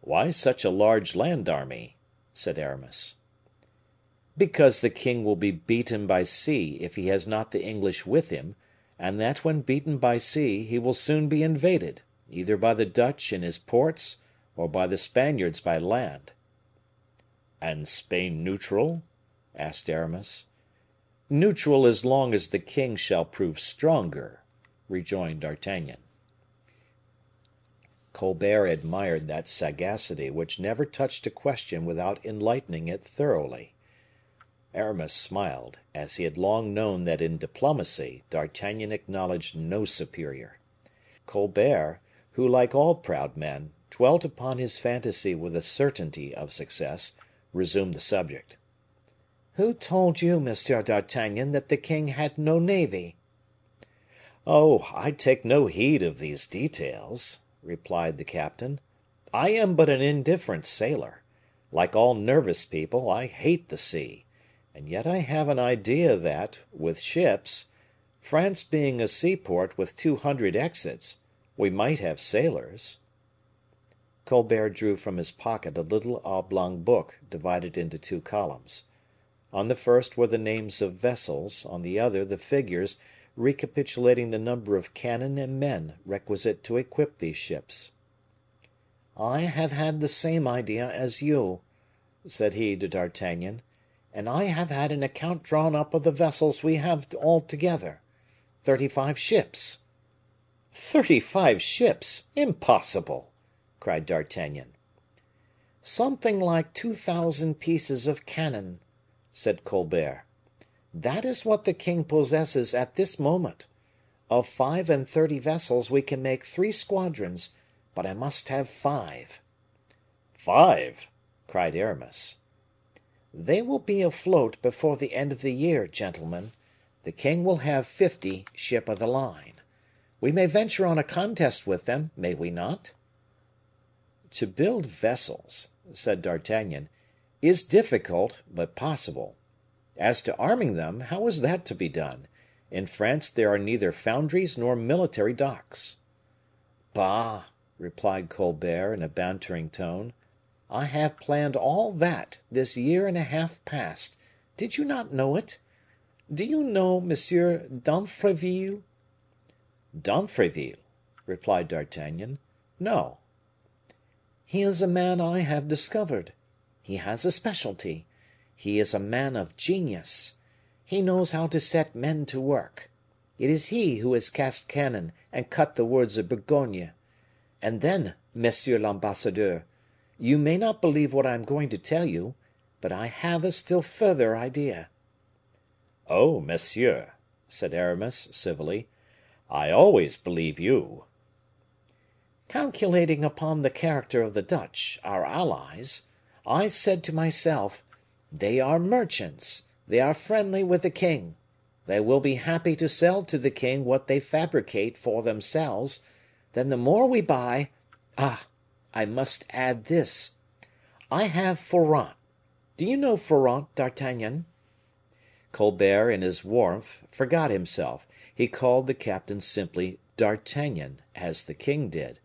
"Why such a large land army?" said Aramis. "Because the king will be beaten by sea if he has not the English with him, and that when beaten by sea he will soon be invaded, either by the Dutch in his ports, or by the Spaniards by land." "And Spain neutral?" asked Aramis. "Neutral as long as the king shall prove stronger," rejoined D'Artagnan. Colbert admired that sagacity which never touched a question without enlightening it thoroughly. Aramis smiled, as he had long known that in diplomacy D'Artagnan acknowledged no superior. Colbert, who, like all proud men, dwelt upon his fantasy with a certainty of success, resumed the subject. "Who told you, Monsieur d'Artagnan, that the king had no navy?" "Oh, I take no heed of these details," replied the captain. "I am but an indifferent sailor. Like all nervous people, I hate the sea, and yet I have an idea that, with ships, France being a seaport with 200 exits, we might have sailors." Colbert drew from his pocket a little oblong book divided into two columns. On the first were the names of vessels, on the other the figures recapitulating the number of cannon and men requisite to equip these ships. "I have had the same idea as you," said he to D'Artagnan, "and I have had an account drawn up of the vessels we have altogether. 35 ships." "35 ships! Impossible!" cried D'Artagnan. "Something like 2,000 pieces of cannon," said Colbert. "That is what the king possesses at this moment. Of 35 vessels we can make 3 squadrons, but I must have 5." "5!" cried Aramis. "They will be afloat before the end of the year, gentlemen. The king will have 50 ship of the line. We may venture on a contest with them, may we not?" "To build vessels," said D'Artagnan, "is difficult, but possible. As to arming them, how is that to be done? In France there are neither foundries nor military docks." "Bah!" replied Colbert, in a bantering tone, "I have planned all that this year and a half past. Did you not know it? Do you know Monsieur d'Amfreville?" "D'Amfreville?" replied D'Artagnan. "No." "He is a man I have discovered. He has a specialty. He is a man of genius. He knows how to set men to work. It is he who has cast cannon and cut the woods of Bourgogne. And then, monsieur l'ambassadeur, you may not believe what I am going to tell you, but I have a still further idea." "Oh, monsieur," said Aramis, civilly, "I always believe you." "Calculating upon the character of the Dutch, our allies, I said to myself, 'They are merchants, they are friendly with the king, they will be happy to sell to the king what they fabricate for themselves, then the more we buy. Ah! I must add this. I have Forant. Do you know Forant, D'Artagnan?" Colbert, in his warmth, forgot himself; he called the captain simply D'Artagnan, as the king did,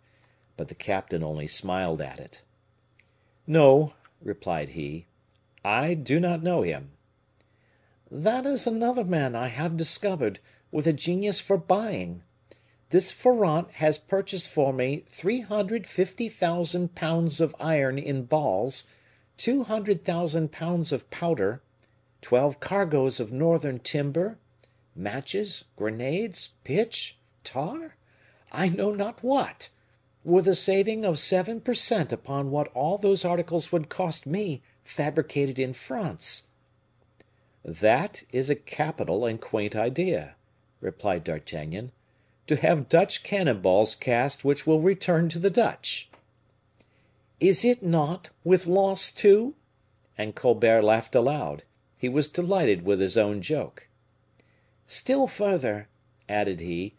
but the captain only smiled at it. "No," replied he, "I do not know him." "That is another man I have discovered, with a genius for buying. This Forant has purchased for me 350,000 pounds of iron in balls, 200,000 pounds of powder, 12 cargoes of northern timber, matches, grenades, pitch, tar, I know not what, with a saving of 7 per cent upon what all those articles would cost me fabricated in France." "That is a capital and quaint idea," replied D'Artagnan, "to have Dutch cannon balls cast which will return to the Dutch." "Is it not, with loss too?" And Colbert laughed aloud. He was delighted with his own joke. "Still further," added he,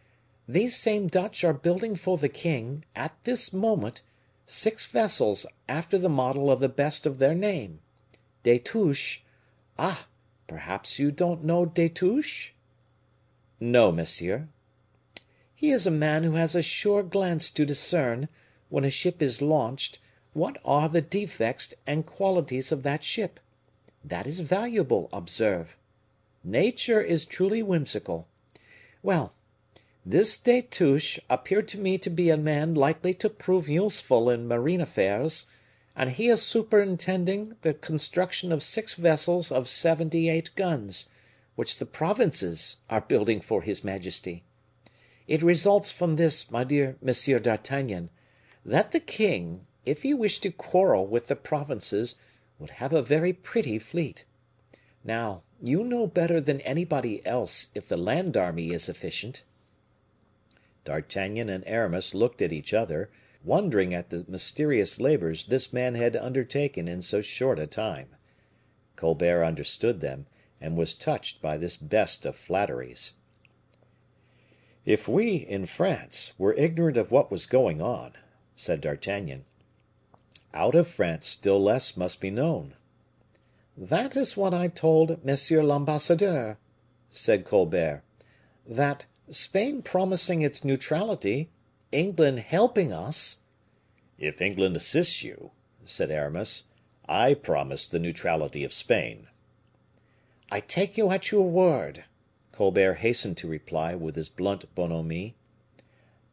"these same Dutch are building for the king, at this moment, 6 vessels after the model of the best of their name. Destouches ah! perhaps you don't know Destouches?" "No, monsieur." "He is a man who has a sure glance to discern, when a ship is launched, what are the defects and qualities of that ship. That is valuable, observe. Nature is truly whimsical. Well, this Destouches appeared to me to be a man likely to prove useful in marine affairs, and he is superintending the construction of 6 vessels of 78 guns, which the provinces are building for his majesty. It results from this, my dear Monsieur d'Artagnan, that the king, if he wished to quarrel with the provinces, would have a very pretty fleet. Now, you know better than anybody else if the land army is efficient." D'Artagnan and Aramis looked at each other, wondering at the mysterious labors this man had undertaken in so short a time. Colbert understood them, and was touched by this best of flatteries. "If we, in France, were ignorant of what was going on," said D'Artagnan, "out of France still less must be known." "That is what I told monsieur l'ambassadeur," said Colbert, "that, Spain promising its neutrality, England helping us " "If England assists you," said Aramis, "I promise the neutrality of Spain." "I take you at your word," Colbert hastened to reply with his blunt bonhomie.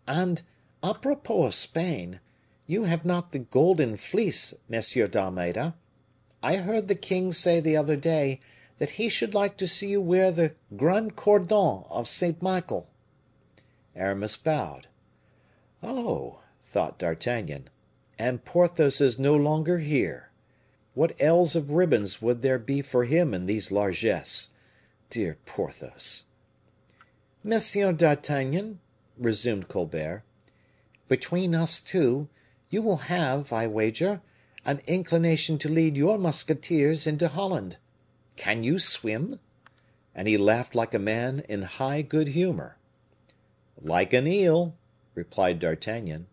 "And, a propos of Spain, you have not the golden fleece, Monsieur d'Almeda. I heard the king say the other day that he should like to see you wear the grand cordon of Saint Michael." Aramis bowed. "Oh!" thought D'Artagnan, "and Porthos is no longer here. What ells of ribbons would there be for him in these largesses? Dear Porthos!" "Monsieur d'Artagnan," resumed Colbert, "between us two, you will have, I wager, an inclination to lead your musketeers into Holland. Can you swim?" And he laughed like a man in high good humor. "Like an eel," replied D'Artagnan.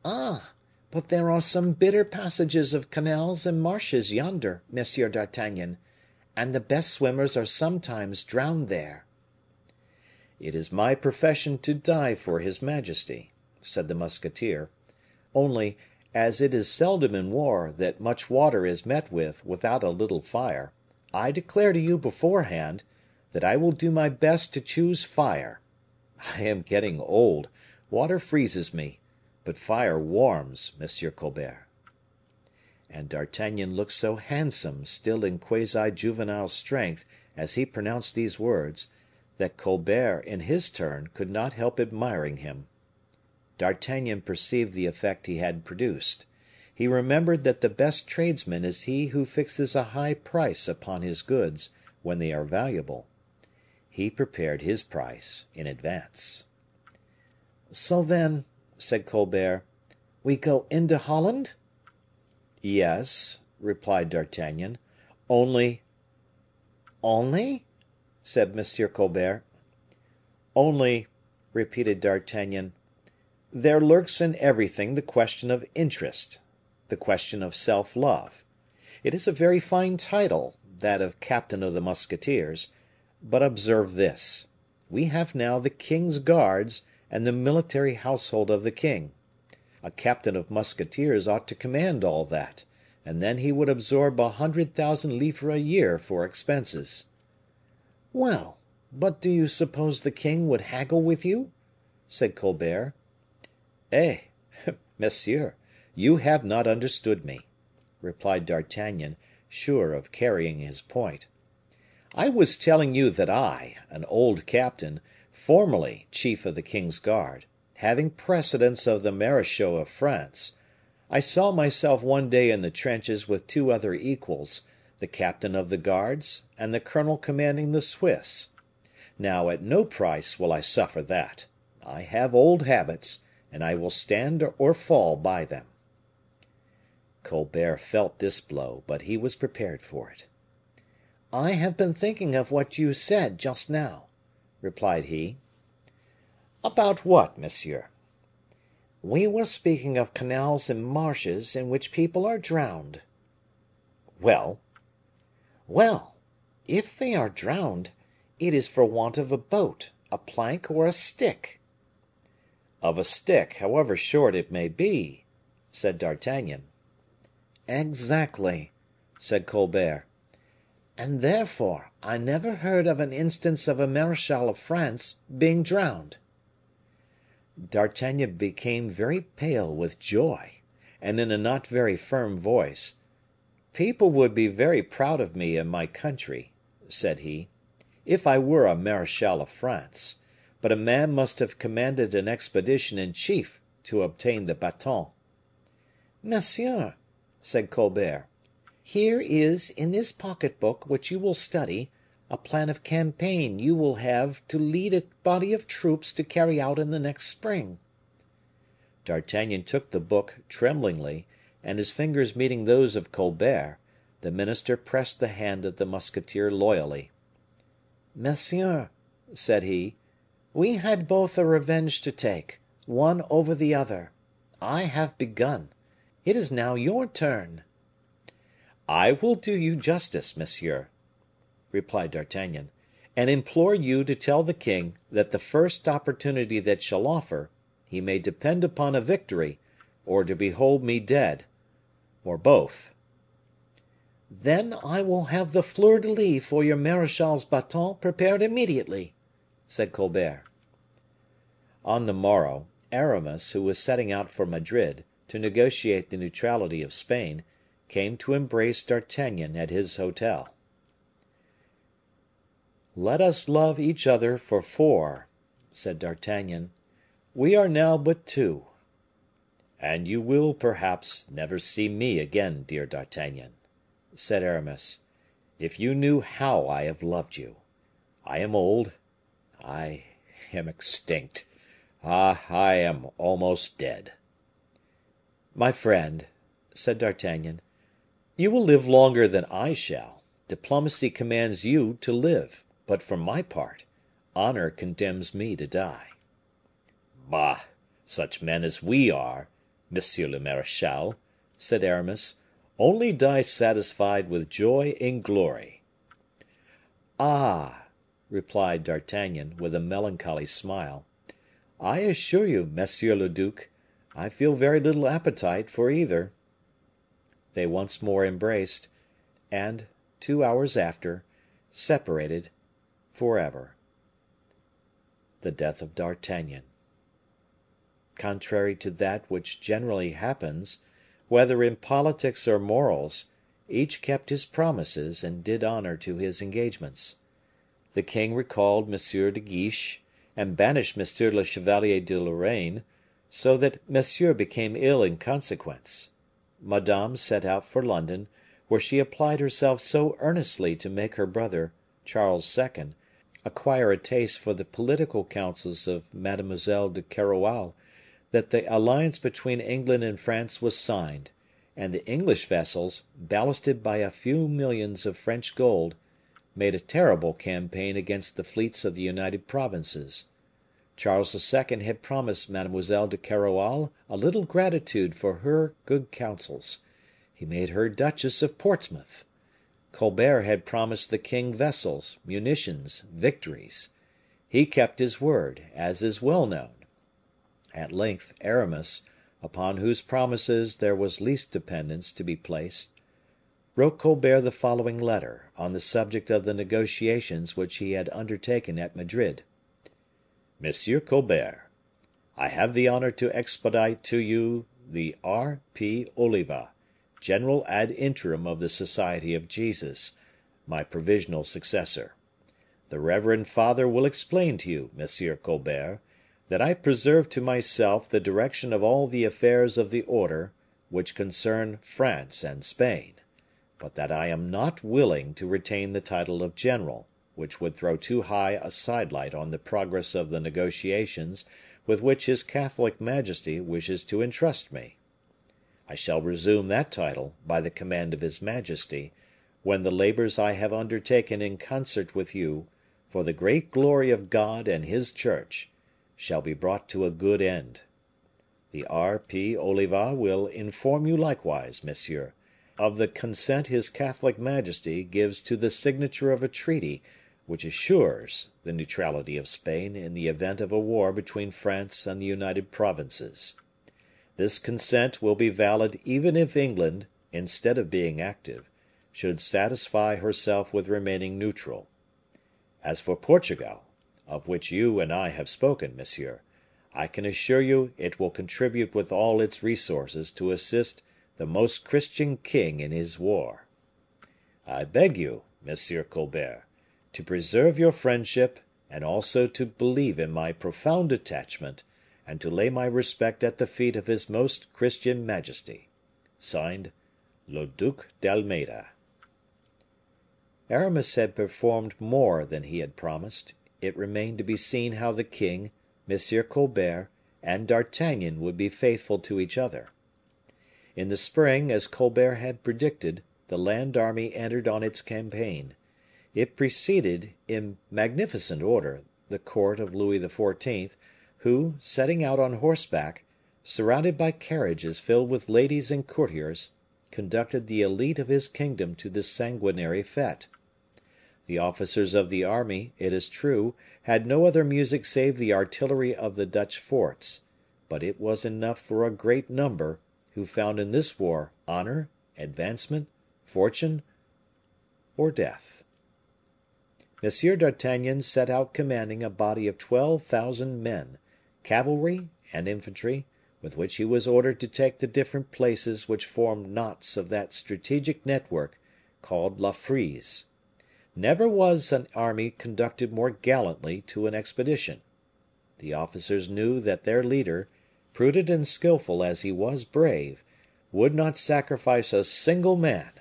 "Ah! but there are some bitter passages of canals and marshes yonder, Monsieur d'Artagnan, and the best swimmers are sometimes drowned there." "It is my profession to die for his majesty," said the musketeer; "only, as it is seldom in war that much water is met with without a little fire, I declare to you beforehand, that I will do my best to choose fire. I am getting old, water freezes me, but fire warms, Monsieur Colbert." And D'Artagnan looked so handsome still in quasi juvenile strength as he pronounced these words, that Colbert, in his turn, could not help admiring him. D'Artagnan perceived the effect he had produced. He remembered that the best tradesman is he who fixes a high price upon his goods when they are valuable. He prepared his price in advance. "So then," said Colbert, "we go into Holland?" "Yes," replied D'Artagnan, "only " "Only?" said M. Colbert. "Only," repeated D'Artagnan, "there lurks in everything the question of interest, the question of self love. It is a very fine title, that of captain of the musketeers; but observe this: we have now the king's guards and the military household of the king. A captain of musketeers ought to command all that, and then he would absorb 100,000 livres a year for expenses." "Well, but do you suppose the king would haggle with you?" said Colbert. "Eh! monsieur, you have not understood me," replied D'Artagnan, sure of carrying his point. I was telling you that I, an old captain, formerly chief of the king's guard, having precedence of the marechal of France, I saw myself one day in the trenches with two other equals, the captain of the guards and the colonel commanding the Swiss. Now, at no price will I suffer that. I have old habits, and I will stand or fall by them." Colbert felt this blow, but he was prepared for it. "I have been thinking of what you said just now," replied he. "About what, monsieur?" "We were speaking of canals and marshes in which people are drowned." "Well?" "Well, if they are drowned, it is for want of a boat, a plank, or a stick." "Of a stick, however short it may be," said D'Artagnan. "Exactly," said Colbert. "And therefore I never heard of an instance of a marechal of France being drowned." D'Artagnan became very pale with joy, and in a not very firm voice, "People would be very proud of me in my country," said he, "if I were a marechal of France; but a man must have commanded an expedition in chief to obtain the baton." "Monsieur," said Colbert, "here is, in this pocket book which you will study, a plan of campaign you will have to lead a body of troops to carry out in the next spring." D'Artagnan took the book tremblingly, and his fingers meeting those of Colbert, the minister pressed the hand of the musketeer loyally. "Monsieur," said he, "we had both a revenge to take, one over the other. I have begun. It is now your turn." "I will do you justice, monsieur," replied D'Artagnan, "and implore you to tell the king that the first opportunity that shall offer, he may depend upon a victory, or to behold me dead, or both." "Then I will have the fleur de lis for your marechal's baton prepared immediately," said Colbert. On the morrow, Aramis, who was setting out for Madrid, to negotiate the neutrality of Spain, came to embrace D'Artagnan at his hotel. "Let us love each other for four," said D'Artagnan. "We are now but two." "And you will, perhaps, never see me again, dear D'Artagnan," said Aramis. "If you knew how I have loved you! I am old, I am extinct, I am almost dead." "My friend," said D'Artagnan, "you will live longer than I shall. Diplomacy commands you to live, but for my part, honor condemns me to die." "Bah! such men as we are, monsieur le marechal," said Aramis, "only die satisfied with joy in glory." "Ah!" replied D'Artagnan, with a melancholy smile, "I assure you, monsieur le duc, I feel very little appetite for either." They once more embraced, and, 2 hours after, separated forever. The death of D'Artagnan. Contrary to that which generally happens, whether in politics or morals, each kept his promises and did honor to his engagements. The king recalled M. de Guiche, and banished M. le Chevalier de Lorraine, so that Monsieur became ill in consequence. Madame set out for London, where she applied herself so earnestly to make her brother, Charles II., acquire a taste for the political counsels of Mademoiselle de Keroualle, that the alliance between England and France was signed, and the English vessels, ballasted by a few millions of French gold, made a terrible campaign against the fleets of the United Provinces. Charles II. had promised Mademoiselle de Keroualle a little gratitude for her good counsels. He made her Duchess of Portsmouth. Colbert had promised the king vessels, munitions, victories. He kept his word, as is well known. At length, Aramis, upon whose promises there was least dependence to be placed, wrote Colbert the following letter, on the subject of the negotiations which he had undertaken at Madrid: "Monsieur Colbert, I have the honor to expedite to you the R. P. Oliva, general ad interim of the Society of Jesus, my provisional successor. The reverend father will explain to you, Monsieur Colbert, that I preserve to myself the direction of all the affairs of the order which concern France and Spain, but that I am not willing to retain the title of general, which would throw too high a sidelight on the progress of the negotiations with which his Catholic Majesty wishes to entrust me. I shall resume that title by the command of his majesty, when the labors I have undertaken in concert with you, for the great glory of God and his church, shall be brought to a good end. The R.P. Oliva will inform you likewise, monsieur, of the consent his Catholic Majesty gives to the signature of a treaty which assures the neutrality of Spain in the event of a war between France and the United Provinces. This consent will be valid even if England, instead of being active, should satisfy herself with remaining neutral. As for Portugal, of which you and I have spoken, monsieur, I can assure you it will contribute with all its resources to assist the most Christian king in his war. I beg you, Monsieur Colbert, to preserve your friendship, and also to believe in my profound attachment, and to lay my respect at the feet of his most Christian Majesty. Signed, Le Duc d'Almeda. Aramis had performed more than he had promised. It remained to be seen how the king, Monsieur Colbert, and D'Artagnan would be faithful to each other. In the spring, as Colbert had predicted, the land army entered on its campaign. It preceded, in magnificent order, the court of Louis XIV., who, setting out on horseback, surrounded by carriages filled with ladies and courtiers, conducted the elite of his kingdom to this sanguinary fete. The officers of the army, it is true, had no other music save the artillery of the Dutch forts, but it was enough for a great number, who found in this war honor, advancement, fortune, or death. M. d'Artagnan set out commanding a body of 12,000 men, cavalry and infantry, with which he was ordered to take the different places which formed knots of that strategic network called La Frise. Never was an army conducted more gallantly to an expedition. The officers knew that their leader, prudent and skillful as he was brave, would not sacrifice a single man,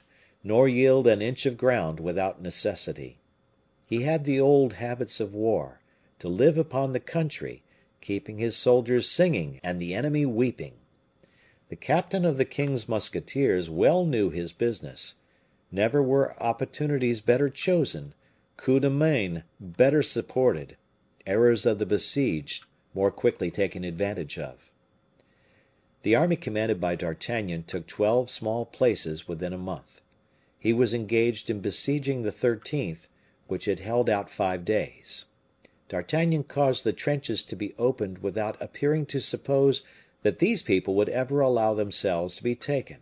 nor yield an inch of ground without necessity. He had the old habits of war, to live upon the country, keeping his soldiers singing and the enemy weeping. The captain of the king's musketeers well knew his business. Never were opportunities better chosen, coups de main better supported, errors of the besieged more quickly taken advantage of. The army commanded by D'Artagnan took 12 small places within a month. He was engaged in besieging the 13th, which had held out 5 days. D'Artagnan caused the trenches to be opened without appearing to suppose that these people would ever allow themselves to be taken.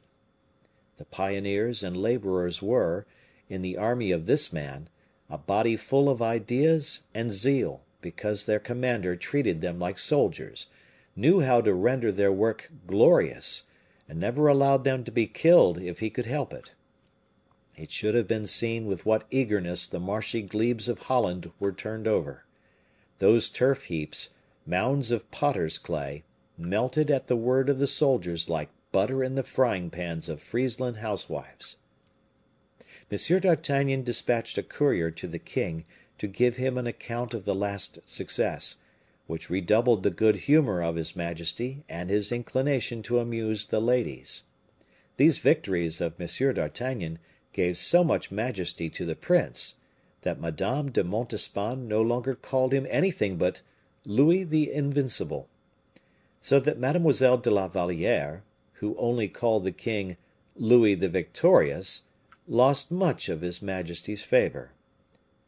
The pioneers and laborers were, in the army of this man, a body full of ideas and zeal, because their commander treated them like soldiers, knew how to render their work glorious, and never allowed them to be killed if he could help it. It should have been seen with what eagerness the marshy glebes of Holland were turned over. Those turf heaps, mounds of potter's clay, melted at the word of the soldiers like butter in the frying pans of Friesland housewives. M. d'Artagnan dispatched a courier to the king to give him an account of the last success, which redoubled the good humor of his majesty and his inclination to amuse the ladies. These victories of M. d'Artagnan gave so much majesty to the prince, that Madame de Montespan no longer called him anything but Louis the Invincible; so that Mademoiselle de la Valliere, who only called the king Louis the Victorious, lost much of his majesty's favor.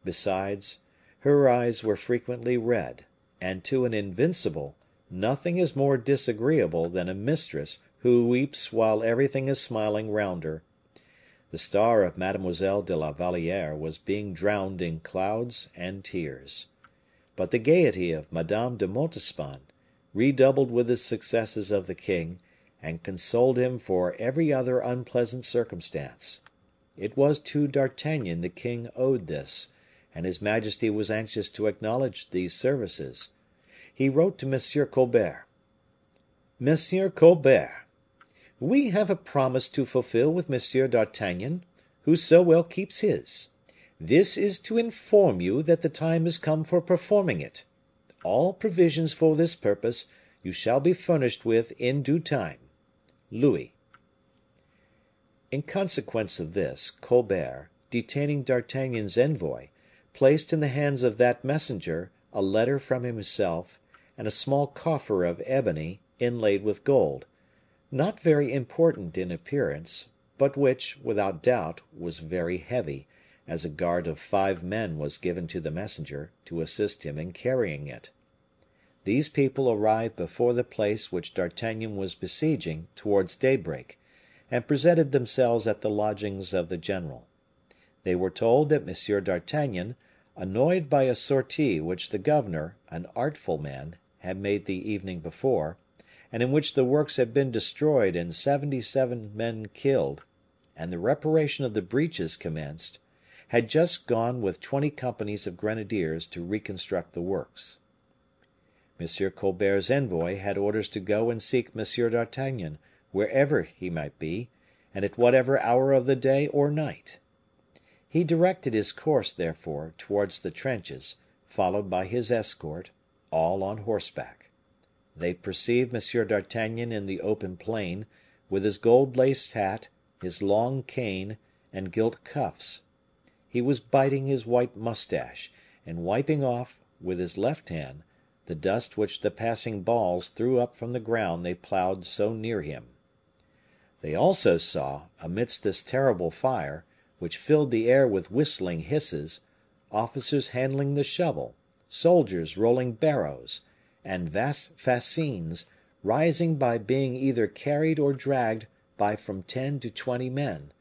Besides, her eyes were frequently red, and to an invincible, nothing is more disagreeable than a mistress who weeps while everything is smiling round her. The star of Mademoiselle de la Valliere was being drowned in clouds and tears. But the gayety of Madame de Montespan redoubled with the successes of the king, and consoled him for every other unpleasant circumstance. It was to D'Artagnan the king owed this, and his majesty was anxious to acknowledge these services. He wrote to M. Colbert: "Monsieur Colbert, we have a promise to fulfill with M. d'Artagnan, who so well keeps his. This is to inform you that the time is come for performing it. All provisions for this purpose you shall be furnished with in due time. Louis." In consequence of this, Colbert, detaining D'Artagnan's envoy, placed in the hands of that messenger a letter from himself, and a small coffer of ebony inlaid with gold, not very important in appearance, but which, without doubt, was very heavy, as a guard of 5 men was given to the messenger to assist him in carrying it. These people arrived before the place which D'Artagnan was besieging towards daybreak, and presented themselves at the lodgings of the general. They were told that M. d'Artagnan, annoyed by a sortie which the governor, an artful man, had made the evening before, and in which the works had been destroyed and 77 men killed, and the reparation of the breaches commenced, had just gone with 20 companies of grenadiers to reconstruct the works. M. Colbert's envoy had orders to go and seek M. d'Artagnan, wherever he might be, and at whatever hour of the day or night. He directed his course, therefore, towards the trenches, followed by his escort, all on horseback. They perceived M. d'Artagnan in the open plain, with his gold laced hat, his long cane, and gilt cuffs. He was biting his white mustache, and wiping off, with his left hand, the dust which the passing balls threw up from the ground they plowed so near him. They also saw, amidst this terrible fire, which filled the air with whistling hisses, officers handling the shovel, soldiers rolling barrows, and vast fascines, rising by being either carried or dragged by from 10 to 20 men,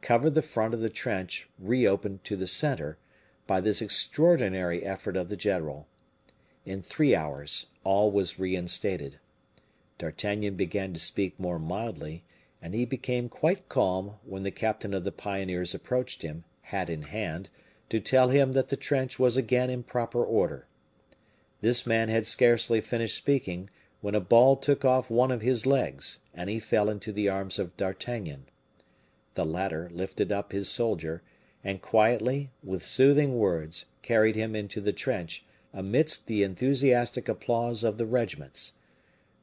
cover the front of the trench reopened to the center, by this extraordinary effort of the general. In 3 hours, all was reinstated. D'Artagnan began to speak more mildly, and he became quite calm when the captain of the pioneers approached him, hat in hand, to tell him that the trench was again in proper order. This man had scarcely finished speaking, when a ball took off one of his legs, and he fell into the arms of D'Artagnan. The latter lifted up his soldier, and quietly, with soothing words, carried him into the trench, amidst the enthusiastic applause of the regiments.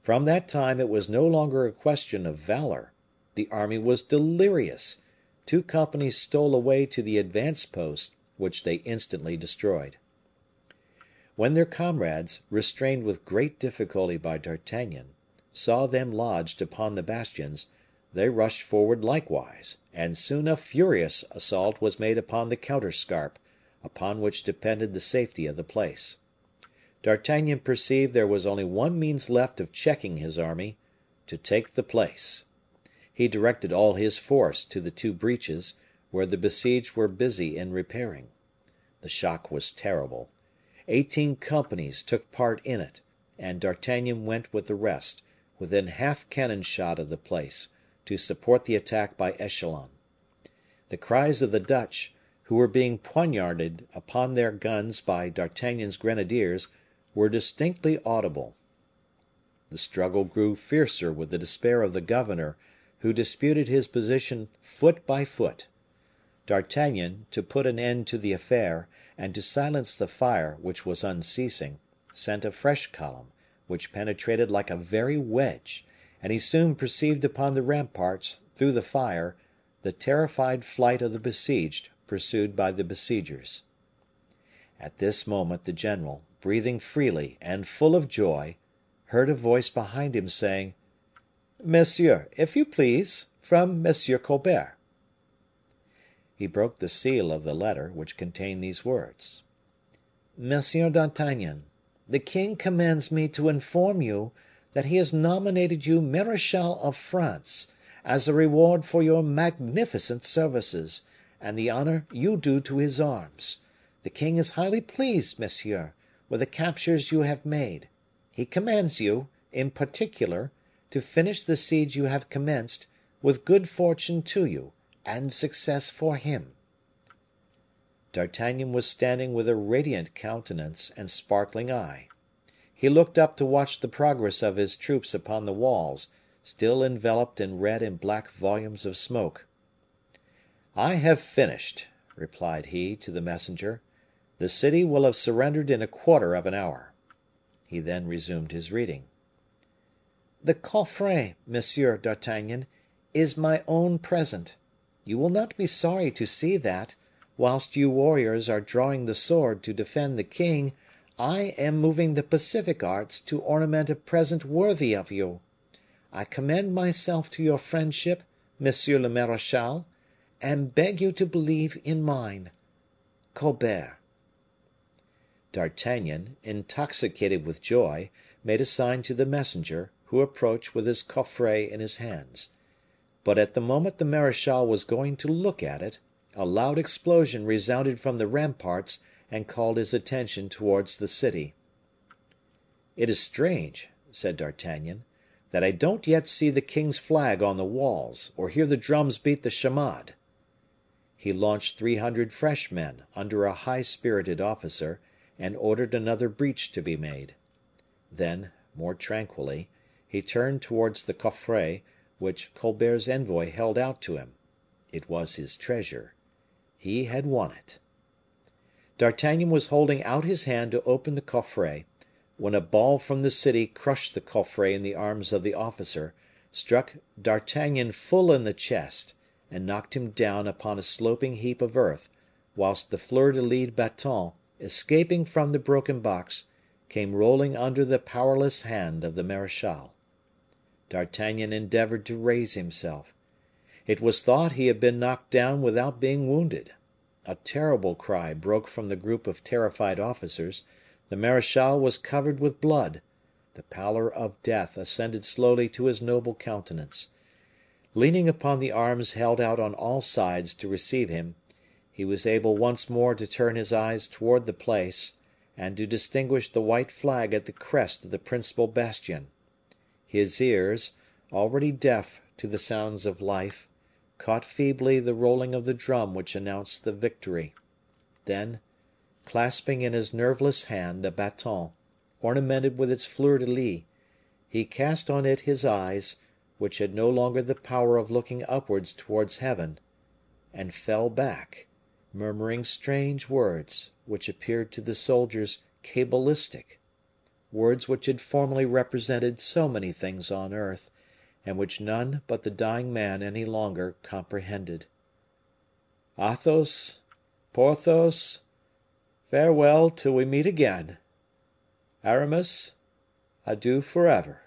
From that time it was no longer a question of valor. The army was delirious. 2 companies stole away to the advanced post, which they instantly destroyed. When their comrades, restrained with great difficulty by D'Artagnan, saw them lodged upon the bastions, they rushed forward likewise, and soon a furious assault was made upon the counterscarp, upon which depended the safety of the place. D'Artagnan perceived there was only one means left of checking his army, to take the place. He directed all his force to the 2 breaches, where the besieged were busy in repairing. The shock was terrible. 18 companies took part in it, and D'Artagnan went with the rest, within half cannon shot of the place, to support the attack by echelon. The cries of the Dutch, who were being poignarded upon their guns by D'Artagnan's grenadiers, were distinctly audible. The struggle grew fiercer with the despair of the governor, who disputed his position foot by foot. D'Artagnan, to put an end to the affair, and to silence the fire, which was unceasing, sent a fresh column, which penetrated like a very wedge, and he soon perceived upon the ramparts, through the fire, the terrified flight of the besieged, pursued by the besiegers. At this moment the general, breathing freely and full of joy, heard a voice behind him saying, "Monsieur, if you please, from Monsieur Colbert." He broke the seal of the letter, which contained these words: "Monsieur d'Artagnan, the king commands me to inform you that he has nominated you marechal of France, as a reward for your magnificent services, and the honor you do to his arms. The king is highly pleased, monsieur, with the captures you have made. He commands you, in particular, to finish the siege you have commenced, with good fortune to you, and success for him." D'Artagnan was standing with a radiant countenance and sparkling eye. He looked up to watch the progress of his troops upon the walls, still enveloped in red and black volumes of smoke. "I have finished," replied he to the messenger. "The city will have surrendered in a quarter of an hour." He then resumed his reading. "The coffret, Monsieur d'Artagnan, is my own present. You will not be sorry to see that, whilst you warriors are drawing the sword to defend the king, I am moving the pacific arts to ornament a present worthy of you. I commend myself to your friendship, monsieur le marechal, and beg you to believe in mine. Colbert." D'Artagnan, intoxicated with joy, made a sign to the messenger, who approached with his coffret in his hands. But at the moment the marechal was going to look at it, a loud explosion resounded from the ramparts and called his attention towards the city. "It is strange," said D'Artagnan, "that I don't yet see the king's flag on the walls, or hear the drums beat the chamade." He launched 300 fresh men under a high spirited officer, and ordered another breach to be made. Then, more tranquilly, he turned towards the coffret, which Colbert's envoy held out to him. It was his treasure. He had won it. D'Artagnan was holding out his hand to open the coffret, when a ball from the city crushed the coffret in the arms of the officer, struck D'Artagnan full in the chest, and knocked him down upon a sloping heap of earth, whilst the fleur de lis baton, escaping from the broken box, came rolling under the powerless hand of the marechal. D'Artagnan endeavored to raise himself. It was thought he had been knocked down without being wounded. A terrible cry broke from the group of terrified officers. The marechal was covered with blood. The pallor of death ascended slowly to his noble countenance. Leaning upon the arms held out on all sides to receive him, he was able once more to turn his eyes toward the place, and to distinguish the white flag at the crest of the principal bastion. His ears, already deaf to the sounds of life, caught feebly the rolling of the drum which announced the victory. Then, clasping in his nerveless hand the baton, ornamented with its fleur de lis, he cast on it his eyes, which had no longer the power of looking upwards towards heaven, and fell back, murmuring strange words, which appeared to the soldiers cabalistic, words which had formerly represented so many things on earth, and which none but the dying man any longer comprehended. "Athos, Porthos, farewell till we meet again. Aramis, adieu forever."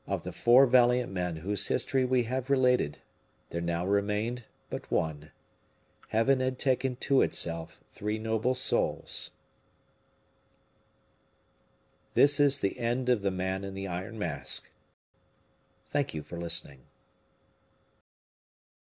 Of the 4 valiant men whose history we have related, there now remained but one. Heaven had taken to itself 3 noble souls. This is the end of The Man in the Iron Mask. Thank you for listening.